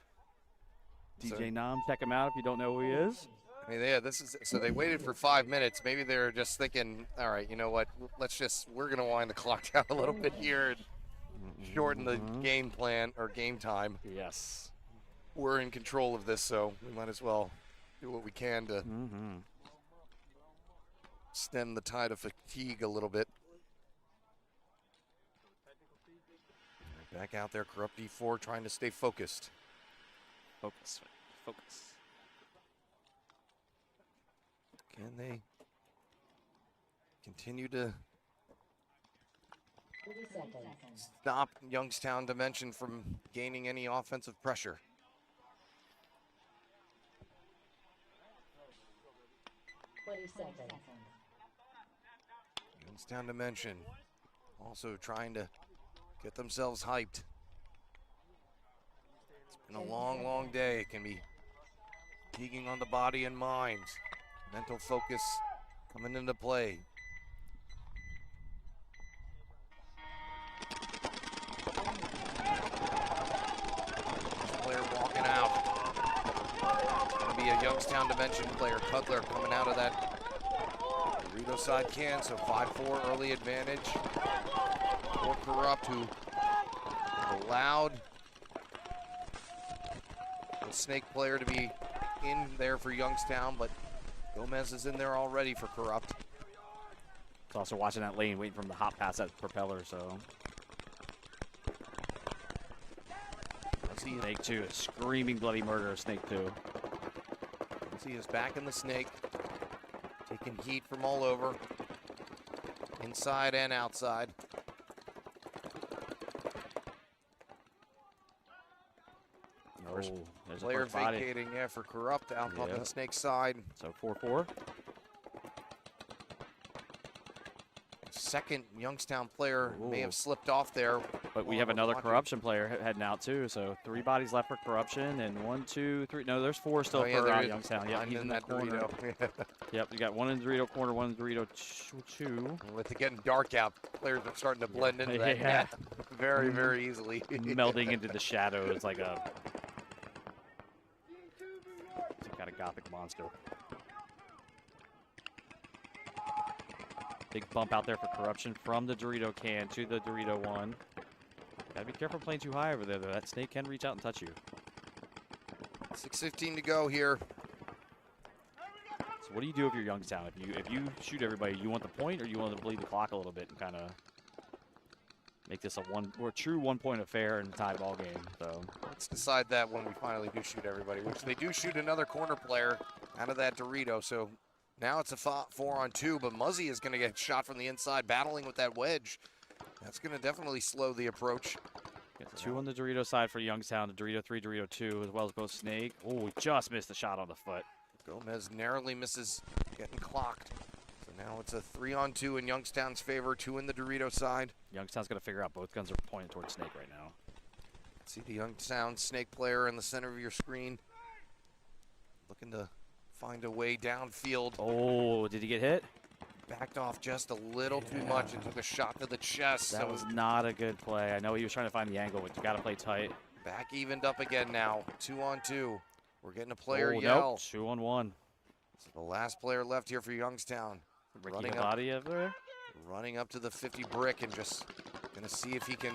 [SPEAKER 11] DJ Nam, check him out if you don't know who he is.
[SPEAKER 10] I mean, yeah, so they waited for 5 minutes. Maybe they're just thinking, all right, you know what? We're going to wind the clock down a little bit here and shorten the game plan or game time.
[SPEAKER 11] Yes.
[SPEAKER 10] We're in control of this, so we might as well do what we can to stem the tide of fatigue a little bit. Back out there, Corrupt D4 trying to stay focused.
[SPEAKER 11] Focus.
[SPEAKER 10] Can they continue to stop Youngstown Dimension from gaining any offensive pressure? Youngstown Dimension also trying to get themselves hyped. It's been a long, long day. It can be fatiguing on the body and mind. Mental focus coming into play. Player walking out. It's going to be a Youngstown Dimension player. Cutler coming out of that Dorito side can, so 5-4 early advantage. Or Corrupt, who allowed the Snake player to be in there for Youngstown, but Gomez is in there already for Corrupt.
[SPEAKER 11] He's also watching that lane, waiting for him to hop past that propeller, so. Snake 2, a screaming bloody murder of Snake 2.
[SPEAKER 10] He is back in the snake, taking heat from all over, inside and outside.
[SPEAKER 11] There's a
[SPEAKER 10] Player
[SPEAKER 11] first body.
[SPEAKER 10] vacating, yeah, for Corrupt out on the snake side.
[SPEAKER 11] So 4-4.
[SPEAKER 10] Second Youngstown player may have slipped off there.
[SPEAKER 11] But we have another Corruption player heading out too. So 3 bodies left for Corruption, and 1, 2, 3. No, there's 4 still for Youngstown. Yep, he's in that corner. Yep, you got 1 in the Dorito corner, 1 in the Dorito 2.
[SPEAKER 10] With it getting dark out, players are starting to blend into that net very, very easily.
[SPEAKER 11] Melding into the shadows like a some kind of gothic monster. Big bump out there for Corruption from the Dorito can to the Dorito 1. Gotta be careful playing too high over there, though. That snake can reach out and touch you.
[SPEAKER 10] 6:15 to go here.
[SPEAKER 11] So what do you do if you're Youngstown? If you shoot everybody, you want the point, or you want to bleed the clock a little bit and kind of make this a true 1-point affair and tie ball game? So
[SPEAKER 10] let's decide that when we finally do shoot everybody, which they do shoot another corner player out of that Dorito. So now it's a 4-on-2, but Muzzy is going to get shot from the inside, battling with that wedge. That's going to definitely slow the approach.
[SPEAKER 11] Got 2 on the Dorito side for Youngstown, the Dorito 3, Dorito 2, as well as both Snake. Oh, we just missed the shot on the foot.
[SPEAKER 10] Gomez narrowly misses getting clocked. So now it's a 3-on-2 in Youngstown's favor, 2 in the Dorito side.
[SPEAKER 11] Youngstown's going to figure out both guns are pointed towards Snake right now.
[SPEAKER 10] See the Youngstown Snake player in the center of your screen. Looking to find a way downfield.
[SPEAKER 11] Oh, did he get hit?
[SPEAKER 10] Backed off just a little too much and took a shot to the chest.
[SPEAKER 11] That was not a good play. I know he was trying to find the angle, but you got to play tight.
[SPEAKER 10] Back evened up again now. 2-on-2. We're getting a player
[SPEAKER 11] yell.
[SPEAKER 10] yell.
[SPEAKER 11] Nope. 2-on-1.
[SPEAKER 10] So the last player left here for Youngstown.
[SPEAKER 11] Ricky body over there.
[SPEAKER 10] Running up to the 50 brick and just going to see if he can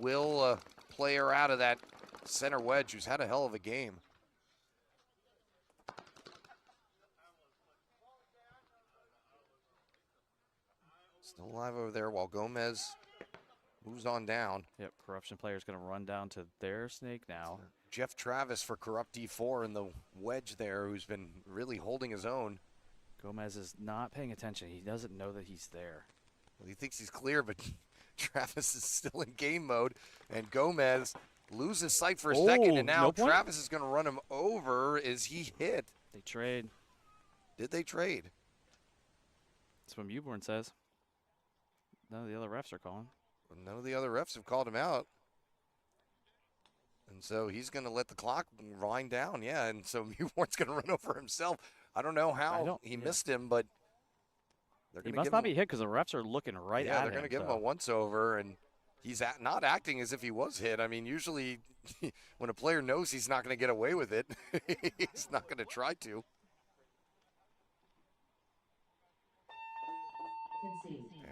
[SPEAKER 10] will a player out of that center wedge who's had a hell of a game. Still alive over there while Gomez moves on down.
[SPEAKER 11] Yep, Corruption player's going to run down to their snake now.
[SPEAKER 10] Jeff Travis for Corrupt D4 in the wedge there, who's been really holding his own.
[SPEAKER 11] Gomez is not paying attention. He doesn't know that he's there.
[SPEAKER 10] Well, he thinks he's clear, but Travis is still in game mode, and Gomez loses sight for a second, and now Travis is going to run him over. Is he hit?
[SPEAKER 11] They trade.
[SPEAKER 10] Did they trade?
[SPEAKER 11] That's what Mewborn says. None of the other refs are calling.
[SPEAKER 10] Well, none of the other refs have called him out. And so he's going to let the clock wind down, yeah, and so Mewborn's going to run over himself. I don't know how he missed him, but
[SPEAKER 11] he must not be hit because the refs are looking right at him.
[SPEAKER 10] Yeah, they're going to give him a once-over, and he's not acting as if he was hit. I mean, usually when a player knows he's not going to get away with it, he's not going to try to.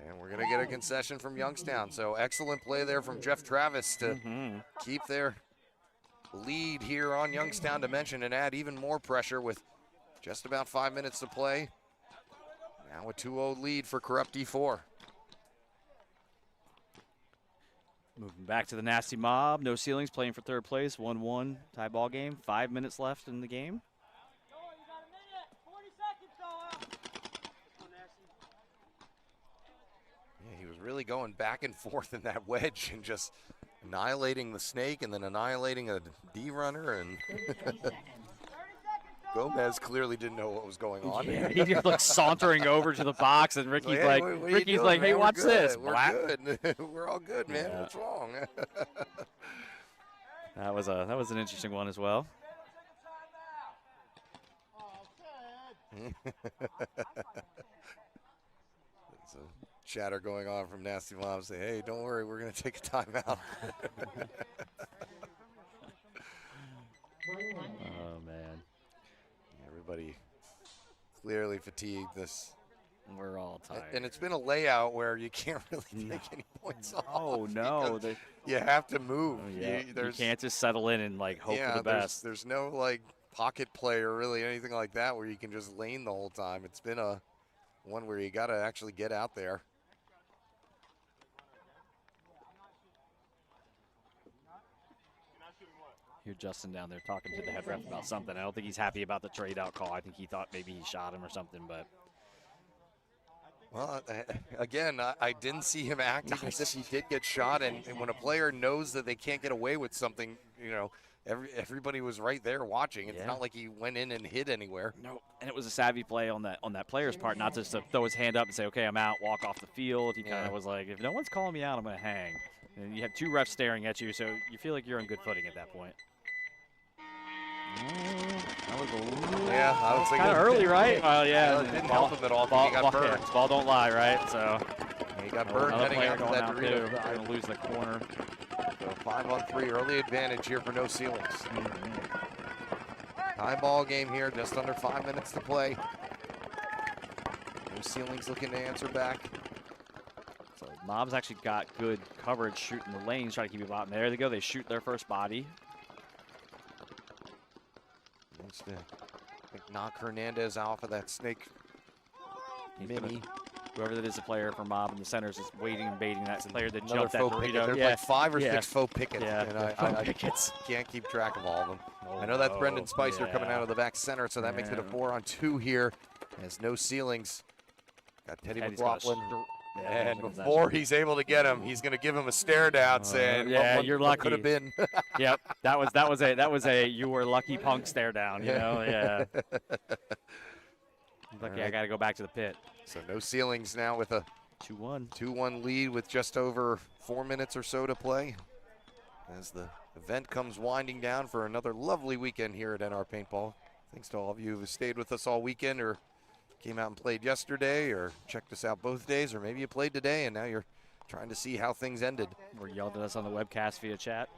[SPEAKER 10] And we're going to get a concession from Youngstown. So excellent play there from Jeff Travis to keep their lead here on Youngstown Dimension and add even more pressure with just about 5 minutes to play. Now a 2-0 lead for Corrupt D4.
[SPEAKER 11] Moving back to the Nasty Mob. No ceilings, playing for third place. 1-1 tie ball game. 5 minutes left in the game.
[SPEAKER 10] Yeah, he was really going back and forth in that wedge and just annihilating the snake and then annihilating a D runner. And Gomez clearly didn't know what was going on.
[SPEAKER 11] Yeah, he just looked sauntering over to the box, and Ricky's hey, watch this.
[SPEAKER 10] We're good. We're all good, man. Yeah. What's wrong?
[SPEAKER 11] That was an interesting one as well.
[SPEAKER 10] There's a chatter going on from Nasty Mom. Say, hey, don't worry, we're going to take a timeout.
[SPEAKER 11] Oh, man.
[SPEAKER 10] Everybody clearly fatigued this.
[SPEAKER 11] We're all tired.
[SPEAKER 10] And it's been a layout where you can't really take any points off.
[SPEAKER 11] Oh, no.
[SPEAKER 10] You have to move.
[SPEAKER 11] Oh, yeah. You can't just settle in and, hope for the best.
[SPEAKER 10] There's no, pocket play or really anything like that where you can just lane the whole time. It's been one where you got to actually get out there.
[SPEAKER 11] Hear Justin down there talking to the head ref about something. I don't think he's happy about the trade out call. I think he thought maybe he shot him or something, but.
[SPEAKER 10] Well, again, I didn't see him acting as if he did get shot, and when a player knows that they can't get away with something, you know, everybody was right there watching. It's not like he went in and hid anywhere.
[SPEAKER 11] No, and it was a savvy play on that player's part, not just to throw his hand up and say, okay, I'm out, walk off the field. He kind of was like, if no one's calling me out, I'm going to hang. And you have two refs staring at you, so you feel like you're on good footing at that point. That was a little,
[SPEAKER 10] I was
[SPEAKER 11] kind of early, right? Well, yeah.
[SPEAKER 10] It didn't help him at all. He got burned.
[SPEAKER 11] Yeah, ball don't lie, right? So
[SPEAKER 10] he got burned heading out to that Dorito.
[SPEAKER 11] They're going to lose the corner.
[SPEAKER 10] So 5-on-3, early advantage here for No Ceilings. High ball game here, just under 5 minutes to play. No Ceilings looking to answer back.
[SPEAKER 11] So Mob's actually got good coverage shooting the lanes, trying to keep people out. And there they go. They shoot their first body.
[SPEAKER 10] I think knock Hernandez off of that snake mini.
[SPEAKER 11] Whoever that is, the player for Mob in the center is just waiting and baiting that player that jumped that
[SPEAKER 10] faux
[SPEAKER 11] Dorito.
[SPEAKER 10] picket. There's like 5 or 6 faux pickets, and I
[SPEAKER 11] pickets.
[SPEAKER 10] Can't keep track of all of them. I know that's Brendan Spicer coming out of the back center, so that makes it a 4-on-2 here. As No Ceilings got Teddy McLaughlin. And before he's able to get him, he's going to give him a stare down, saying,
[SPEAKER 11] you're lucky.
[SPEAKER 10] Could have been."
[SPEAKER 11] Yep, that was a you were lucky punk stare down. You know, Lucky, I got to go back to the pit.
[SPEAKER 10] So No Ceilings now with a 2-1 lead with just over 4 minutes or so to play. As the event comes winding down for another lovely weekend here at NR Paintball. Thanks to all of you who have stayed with us all weekend or came out and played yesterday or checked us out both days, or maybe you played today and now you're trying to see how things ended.
[SPEAKER 11] Or yelled at us on the webcast via chat.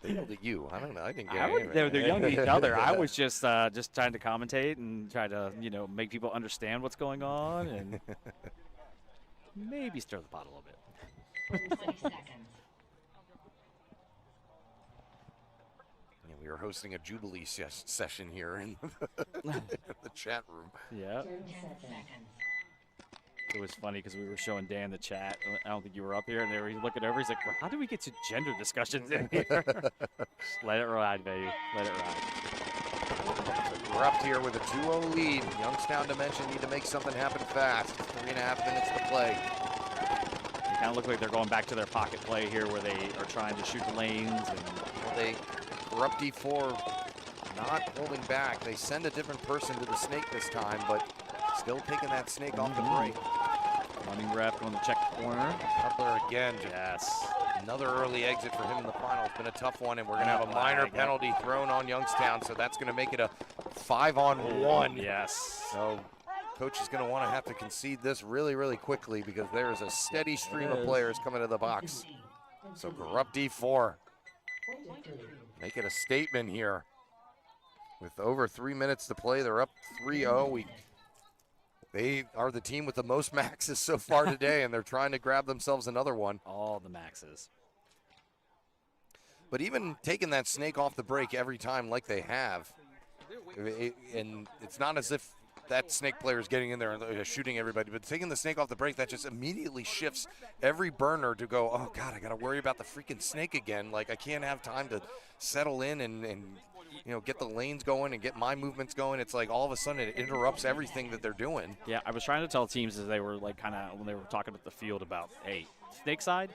[SPEAKER 10] They yelled at you. I don't know. I didn't get it.
[SPEAKER 11] They're yelling at each other. I was just trying to commentate and try to, make people understand what's going on and maybe stir the pot a little bit.
[SPEAKER 9] 30 seconds.
[SPEAKER 10] We are hosting a Jubilee session here in the chat room.
[SPEAKER 11] Yeah.
[SPEAKER 9] 10 seconds.
[SPEAKER 11] It was funny because we were showing Dan the chat. I don't think you were up here, and they were looking over. He's like, well, how do we get to gender discussions in here? Just let it ride, baby. Let it ride.
[SPEAKER 10] So we're up here with a 2-0 lead. Youngstown Dimension need to make something happen fast. 3.5 minutes to play.
[SPEAKER 11] They kind of look like they're going back to their pocket play here where they are trying to shoot the lanes. And
[SPEAKER 10] they Corrupt D4 not holding back. They send a different person to the snake this time, but still taking that snake off the break.
[SPEAKER 11] Running ref on the check corner.
[SPEAKER 10] Cutler again.
[SPEAKER 11] Yes.
[SPEAKER 10] Another early exit for him in the final. It's been a tough one, and we're going to have a minor penalty thrown on Youngstown, so that's going to make it a 5-on-1.
[SPEAKER 11] Yes.
[SPEAKER 10] So coach is going to want to have to concede this really, really quickly because there is a steady stream of players coming to the box. So Corrupt D4 make it a statement here. With over 3 minutes to play, they're up 3-0. They are the team with the most maxes so far today, and they're trying to grab themselves another one.
[SPEAKER 11] All the maxes.
[SPEAKER 10] But even taking that snake off the break every time like they have, and it's not as if that snake player is getting in there and shooting everybody, but taking the snake off the break, that just immediately shifts every burner to go, oh, God, I got to worry about the freaking snake again. Like, I can't have time to settle in and you know, get the lanes going and get my movements going. It's like all of a sudden it interrupts everything that they're doing.
[SPEAKER 11] Yeah, I was trying to tell teams as they were like kind of when they were talking about the field about, hey, snake side,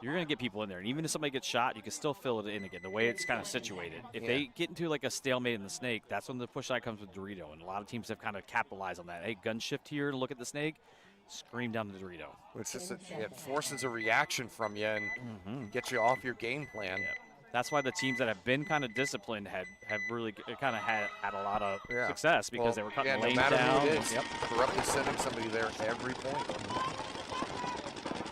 [SPEAKER 11] you're going to get people in there. And even if somebody gets shot, you can still fill it in again, the way it's kind of situated. If they get into like a stalemate in the snake, that's when the push side comes with Dorito. And a lot of teams have kind of capitalized on that. Hey, gun shift here and look at the snake, scream down the Dorito.
[SPEAKER 10] It's just it forces a reaction from you and gets you off your game plan.
[SPEAKER 11] Yeah. That's why the teams that have been kind of disciplined have really kind of had a lot of success because they were cutting lanes down.
[SPEAKER 10] No matter who it is, Corrupt is sending somebody there every point.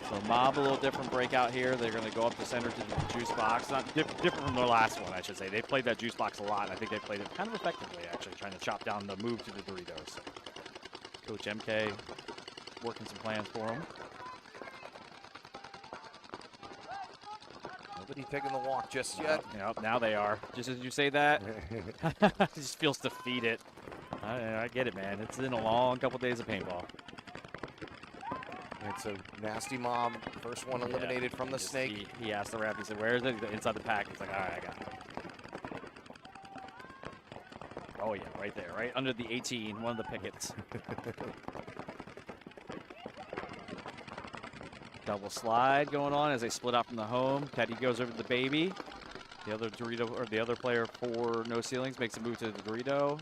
[SPEAKER 11] So Mob a little different breakout here. They're going to go up the center to the juice box. Not different from their last one, I should say. They played that juice box a lot. I think they played it kind of effectively, actually, trying to chop down the move to the Doritos. Coach MK working some plans for them.
[SPEAKER 10] Nobody taking the walk just yet.
[SPEAKER 11] Yep, now they are. Just as you say that, just feels defeated. I get it, man. It's been a long couple days of paintball.
[SPEAKER 10] It's a nasty mob. First one eliminated from the snake.
[SPEAKER 11] He asked the ref, he said, where is it? Inside the pack. He's like, all right, I got it. Oh, yeah, right there, right under the 18, one of the pickets. Double slide going on as they split out from the home. Teddy goes over to the baby. The other Dorito, or the other player for No Ceilings, makes a move to the Dorito.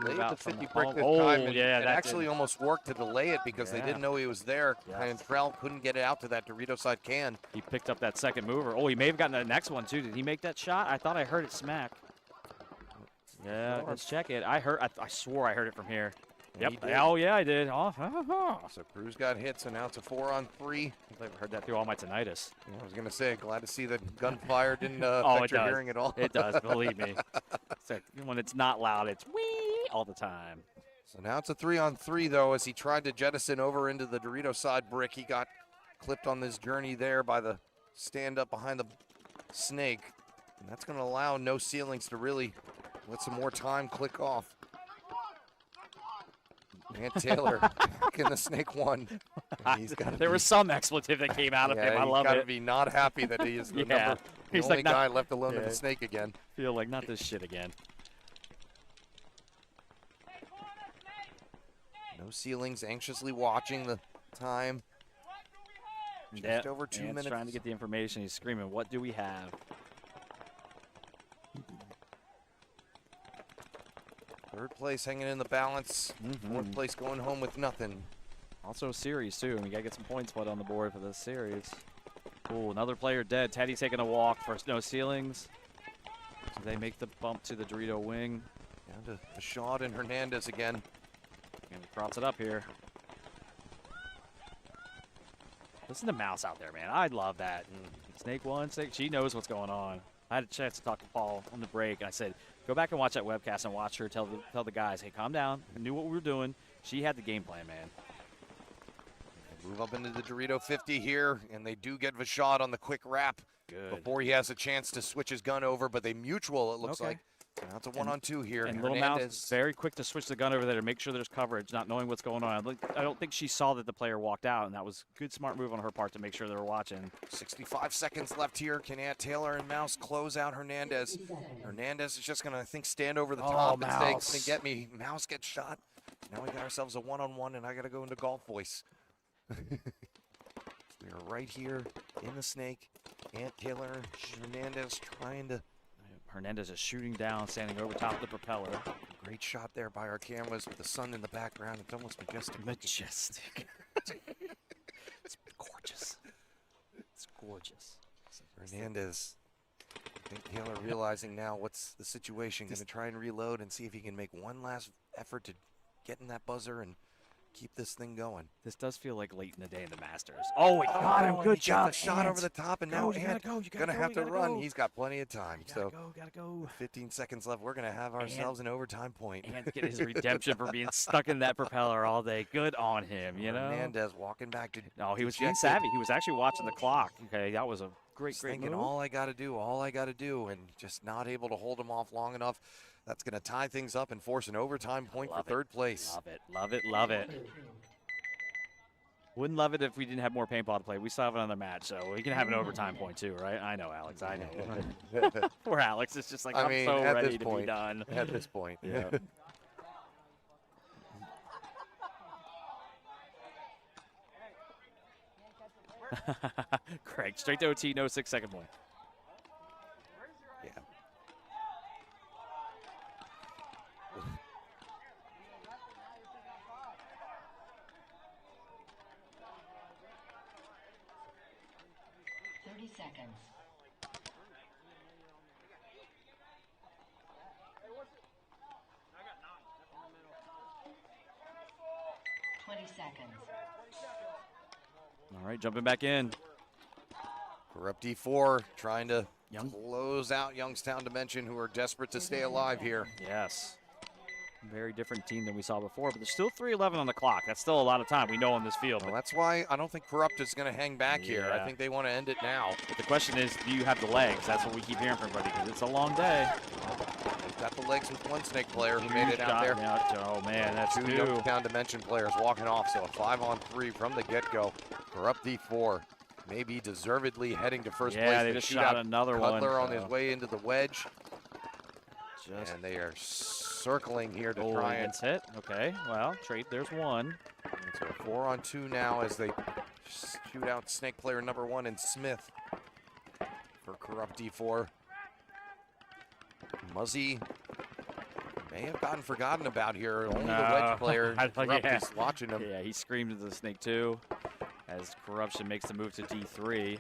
[SPEAKER 10] Laid the 50 brick this
[SPEAKER 11] oh,
[SPEAKER 10] time, and
[SPEAKER 11] yeah,
[SPEAKER 10] it
[SPEAKER 11] that
[SPEAKER 10] actually almost worked to delay it because they didn't know he was there. And Trell couldn't get it out to that Dorito side can.
[SPEAKER 11] He picked up that second mover. Oh, he may have gotten the next one, too. Did he make that shot? I thought I heard it smack. Yeah, let's check it. I swore I heard it from here. Yep. Oh, yeah, I did. Oh,
[SPEAKER 10] So Cruz got hit, so now it's a 4-on-3.
[SPEAKER 11] I've heard that through all my tinnitus.
[SPEAKER 10] Yeah, I was going to say, glad to see that gunfire didn't
[SPEAKER 11] oh,
[SPEAKER 10] affect your hearing at all.
[SPEAKER 11] It does, believe me. So when it's not loud, it's wee all the time.
[SPEAKER 10] So now it's a 3-on-3, though, as he tried to jettison over into the Dorito side brick. He got clipped on this journey there by the stand-up behind the snake. And that's going to allow No Ceilings to really let some more time click off. And Taylor in the snake one.
[SPEAKER 11] There was some expletive that came out of him. I love it.
[SPEAKER 10] He's got to be not happy that he is the only guy left alone in the snake again.
[SPEAKER 11] Feel like not this shit again.
[SPEAKER 10] No Ceilings anxiously watching the time. Just over 2 minutes.
[SPEAKER 11] Trying to get the information. He's screaming, what do we have?
[SPEAKER 10] Third place hanging in the balance. Fourth place going home with nothing.
[SPEAKER 11] Also a series, too. We got to get some points put on the board for this series. Oh, another player dead. Teddy's taking a walk for No Ceilings. So they make the bump to the Dorito wing.
[SPEAKER 10] Down to Shaw and Hernandez again.
[SPEAKER 11] And he props it up here. Listen to Mouse out there, man. I love that. Snake one, snake. She knows what's going on. I had a chance to talk to Paul on the break. I said, go back and watch that webcast and watch her tell the guys, hey, calm down. I knew what we were doing. She had the game plan, man.
[SPEAKER 10] They move up into the Dorito 50 here, and they do get Vashad on the quick wrap before he has a chance to switch his gun over, but they mutual, it looks like. So now it's a 1-on-2 here.
[SPEAKER 11] And Little Mouse is very quick to switch the gun over there to make sure there's coverage, not knowing what's going on. I don't think she saw that the player walked out, and that was a good, smart move on her part to make sure they were watching.
[SPEAKER 10] 65 seconds left here. Can Aunt Taylor and Mouse close out Hernandez? Hernandez is just going to, I think, stand over the top and say, get me. Mouse gets shot. Now we got ourselves a 1-on-1, and I got to go into golf voice. We are right here in the snake. Aunt Taylor and Hernandez trying to...
[SPEAKER 11] Hernandez is shooting down, standing over top of the propeller.
[SPEAKER 10] Great shot there by our cameras with the sun in the background. It's almost majestic.
[SPEAKER 11] Majestic. It's gorgeous. It's gorgeous.
[SPEAKER 10] Hernandez, I think Taylor realizing now what's the situation. Going to try and reload and see if he can make one last effort to get in that buzzer and keep this thing going.
[SPEAKER 11] This does feel like late in the day in the Masters. Oh, it got him. Good job.
[SPEAKER 10] Shot over the top, and now Ant's going to have to run.
[SPEAKER 11] Go.
[SPEAKER 10] He's got plenty of time.
[SPEAKER 11] Gotta go.
[SPEAKER 10] 15 seconds left. We're going to have ourselves an overtime point.
[SPEAKER 11] And get his redemption for being stuck in that propeller all day. Good on him, you know?
[SPEAKER 10] Hernandez walking back to...
[SPEAKER 11] No, he was being savvy. He was actually watching the clock. Okay, that was a great
[SPEAKER 10] thinking,
[SPEAKER 11] move.
[SPEAKER 10] all I got to do, and just not able to hold him off long enough. That's going to tie things up and force an overtime point for third place.
[SPEAKER 11] Love it, love it, love it. Wouldn't love it if we didn't have more paintball to play. We still have another match, so we can have an overtime point too, right? I know, Alex. I know. Poor Alex. It's just like, I'm so ready to be done.
[SPEAKER 10] At this point.
[SPEAKER 11] Yeah. Craig, straight to OT, no 6-second point.
[SPEAKER 10] Yeah.
[SPEAKER 9] 30 seconds.
[SPEAKER 11] All right, jumping back in.
[SPEAKER 10] We're up D4, trying to close out Youngstown Dimension, who are desperate to stay alive here.
[SPEAKER 11] Yes. Very different team than we saw before, but there's still 3:11 on the clock. That's still a lot of time we know on this field.
[SPEAKER 10] Well, that's why I don't think Corrupt is going to hang back here. I think they want to end it now.
[SPEAKER 11] But the question is, do you have the legs? That's what we keep hearing from everybody, because it's a long day.
[SPEAKER 10] They've got the legs with one snake player who made it out there.
[SPEAKER 11] Oh, man, that's
[SPEAKER 10] two Youngstown Dimension players walking off, so a 5-on-3 from the get-go. Corrupt D4, maybe deservedly heading to first place.
[SPEAKER 11] Yeah, they just shot another one.
[SPEAKER 10] Cutler on his way into the wedge. And they are circling here to try and
[SPEAKER 11] hit. Okay, well, trade. There's one.
[SPEAKER 10] So 4-on-2 now as they shoot out snake player number 1 and Smith for Corrupt D4. Muzzy may have gotten forgotten about here. Only the wedge player is watching him.
[SPEAKER 11] Yeah, he screamed into the snake too as Corruption makes the move to D3.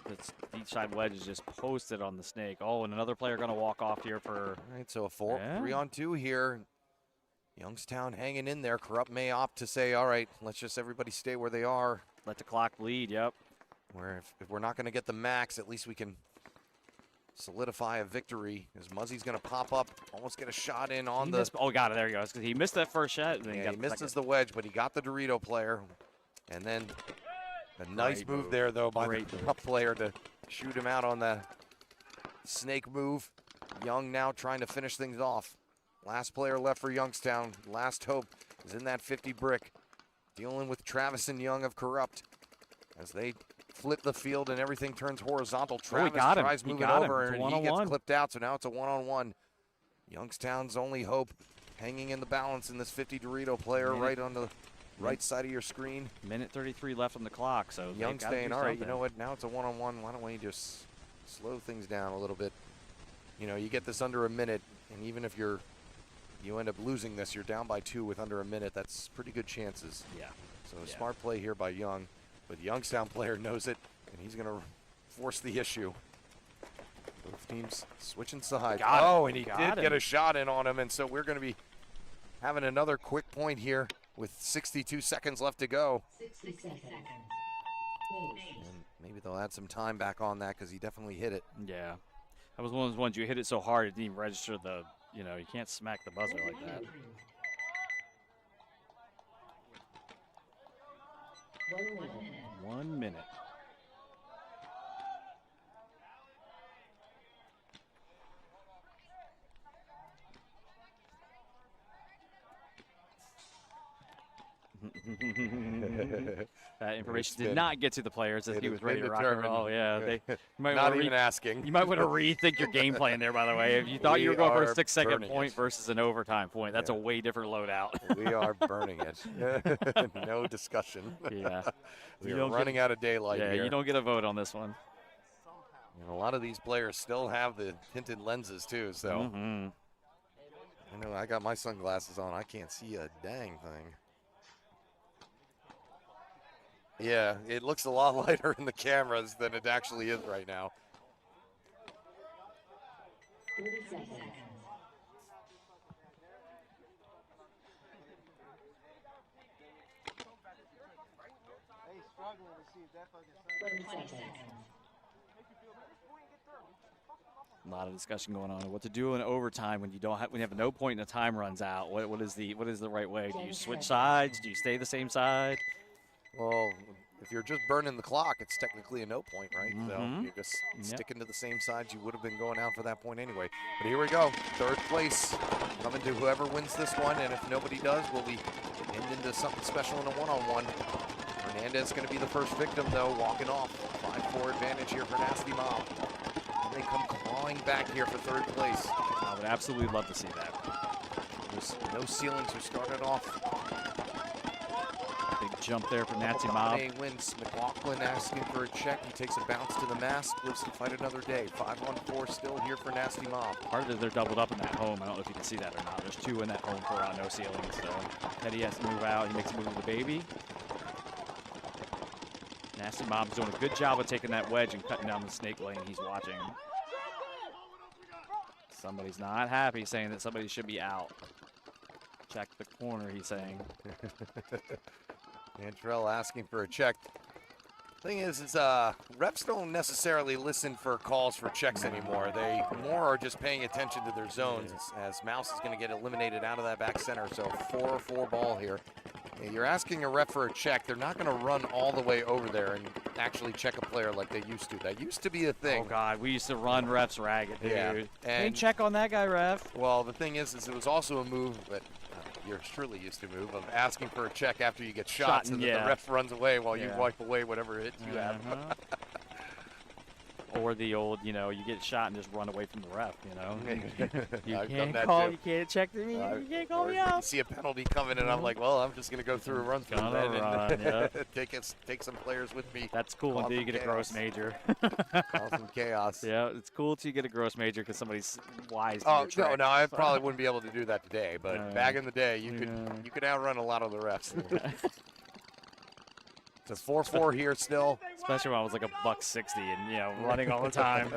[SPEAKER 11] The deep side wedge is just posted on the snake. Oh, and another player going to walk off here for...
[SPEAKER 10] All right, so a 3-on-2 here. Youngstown hanging in there. Corrupt may opt to say, all right, let's just everybody stay where they are.
[SPEAKER 11] Let the clock bleed, yep.
[SPEAKER 10] Where if we're not going to get the max, at least we can solidify a victory. As Muzzy's going to pop up, almost get a shot in on the...
[SPEAKER 11] Oh, got it, there he goes. Because he missed that first shot. And
[SPEAKER 10] yeah, he misses the wedge, but he got the Dorito player. And then a nice move there, though, by the Corrupt player to shoot him out on the snake move. Young now trying to finish things off. Last player left for Youngstown. Last hope is in that 50 brick. Dealing with Travis and Young of Corrupt as they flip the field and everything turns horizontal. Travis tries moving over and he gets clipped out, so now it's a 1-on-1. Youngstown's only hope hanging in the balance in this 50 Dorito player right on the right side of your screen.
[SPEAKER 11] Minute 33 left on the clock, so
[SPEAKER 10] Young saying, all right, you know what, now it's a 1-on-1. Why don't we just slow things down a little bit? You know, you get this under a minute, and even if you end up losing this, you're down by 2 with under a minute. That's pretty good chances.
[SPEAKER 11] Yeah.
[SPEAKER 10] So a smart play here by Young. But the Youngstown player knows it, and he's going to force the issue. Both teams switching sides. And he did get a shot in on him, and so we're going to be having another quick point here with 62 seconds left to go.
[SPEAKER 9] 60 seconds.
[SPEAKER 10] And maybe they'll add some time back on that because he definitely hit it.
[SPEAKER 11] Yeah. That was one of those ones you hit it so hard it didn't even register the, you know, you can't smack the buzzer like that. 1 minute. That information did not get to the players as he was ready to rock and roll. Yeah, they might
[SPEAKER 10] not even asking.
[SPEAKER 11] You might want to rethink your game plan there. By the way, if you thought you were going for a 6-second point versus an overtime point, that's a way different loadout.
[SPEAKER 10] We are burning it. No discussion.
[SPEAKER 11] Yeah,
[SPEAKER 10] we're running out of daylight.
[SPEAKER 11] Yeah,
[SPEAKER 10] here.
[SPEAKER 11] you don't get a vote on this one.
[SPEAKER 10] And a lot of these players still have the tinted lenses too, so I know I got my sunglasses on. I can't see a dang thing. Yeah, it looks a lot lighter in the cameras than it actually is right now.
[SPEAKER 9] 30 seconds.
[SPEAKER 2] Hey, struggling to see if that fucking
[SPEAKER 9] 20 seconds.
[SPEAKER 11] A lot of discussion going on what to do in overtime when you don't have, when you have no point and the time runs out. What is the right way? Do you switch sides? Do you stay the same side?
[SPEAKER 10] Well, if you're just burning the clock, it's technically a no point, right? So you're just sticking to the same sides you would have been going out for that point anyway. But here we go, 3rd place coming to whoever wins this one, and if nobody does, we'll be end into something special in a 1-on-1. Hernandez is going to be the first victim, though, walking off. 5-4 advantage here for Nasty Mob. And they come clawing back here for 3rd place.
[SPEAKER 11] I would absolutely love to see that.
[SPEAKER 10] There's no ceilings are started off.
[SPEAKER 11] Big jump there for Nasty Mob.
[SPEAKER 10] Wins. McLaughlin asking for a check. He takes a bounce to the mask. Lives to fight another day. 5-on-4 still here for Nasty Mob.
[SPEAKER 11] Part of they're doubled up in that home. I don't know if you can see that or not. There's 2 in that home for no ceilings. So Teddy has to move out. He makes a move with the baby. Nasty Mob's doing a good job of taking that wedge and cutting down the snake lane. He's watching. Somebody's not happy, saying that somebody should be out. Check the corner, he's saying.
[SPEAKER 10] Cantrell asking for a check. Thing is refs don't necessarily listen for calls for checks anymore. They more are just paying attention to their zones as Mouse is going to get eliminated out of that back center. So 4-4 ball here. You're asking a ref for a check. They're not going to run all the way over there and actually check a player like they used to. That used to be a thing.
[SPEAKER 11] Oh, God. We used to run refs ragged, dude.
[SPEAKER 10] Yeah.
[SPEAKER 11] And check on that guy, ref.
[SPEAKER 10] Well, the thing is it was also a move that yours truly used to move, of asking for a check after you get shot so that
[SPEAKER 11] yeah.
[SPEAKER 10] the ref runs away while you
[SPEAKER 11] Yeah.
[SPEAKER 10] wipe away whatever hits you have.
[SPEAKER 11] Or the old, you get shot and just run away from the ref, You
[SPEAKER 10] I've done
[SPEAKER 11] can't
[SPEAKER 10] that
[SPEAKER 11] call,
[SPEAKER 10] too.
[SPEAKER 11] you can't check me, you can't call
[SPEAKER 10] Or
[SPEAKER 11] me
[SPEAKER 10] you
[SPEAKER 11] out.
[SPEAKER 10] see a penalty coming, and I'm like, well, I'm just going to go through a run through
[SPEAKER 11] Gonna
[SPEAKER 10] then
[SPEAKER 11] run,
[SPEAKER 10] and
[SPEAKER 11] yeah.
[SPEAKER 10] take some players with me.
[SPEAKER 11] That's cool
[SPEAKER 10] Cause
[SPEAKER 11] until you
[SPEAKER 10] some
[SPEAKER 11] get a gross
[SPEAKER 10] chaos.
[SPEAKER 11] major.
[SPEAKER 10] Cause some chaos.
[SPEAKER 11] Yeah, it's cool till you get a gross major because somebody's wise to
[SPEAKER 10] Oh,
[SPEAKER 11] your trick.
[SPEAKER 10] no, I probably wouldn't be able to do that today, but back in the day, you could outrun a lot of the refs. It's 4-4 here still.
[SPEAKER 11] Especially when I was like $160 and running all the time.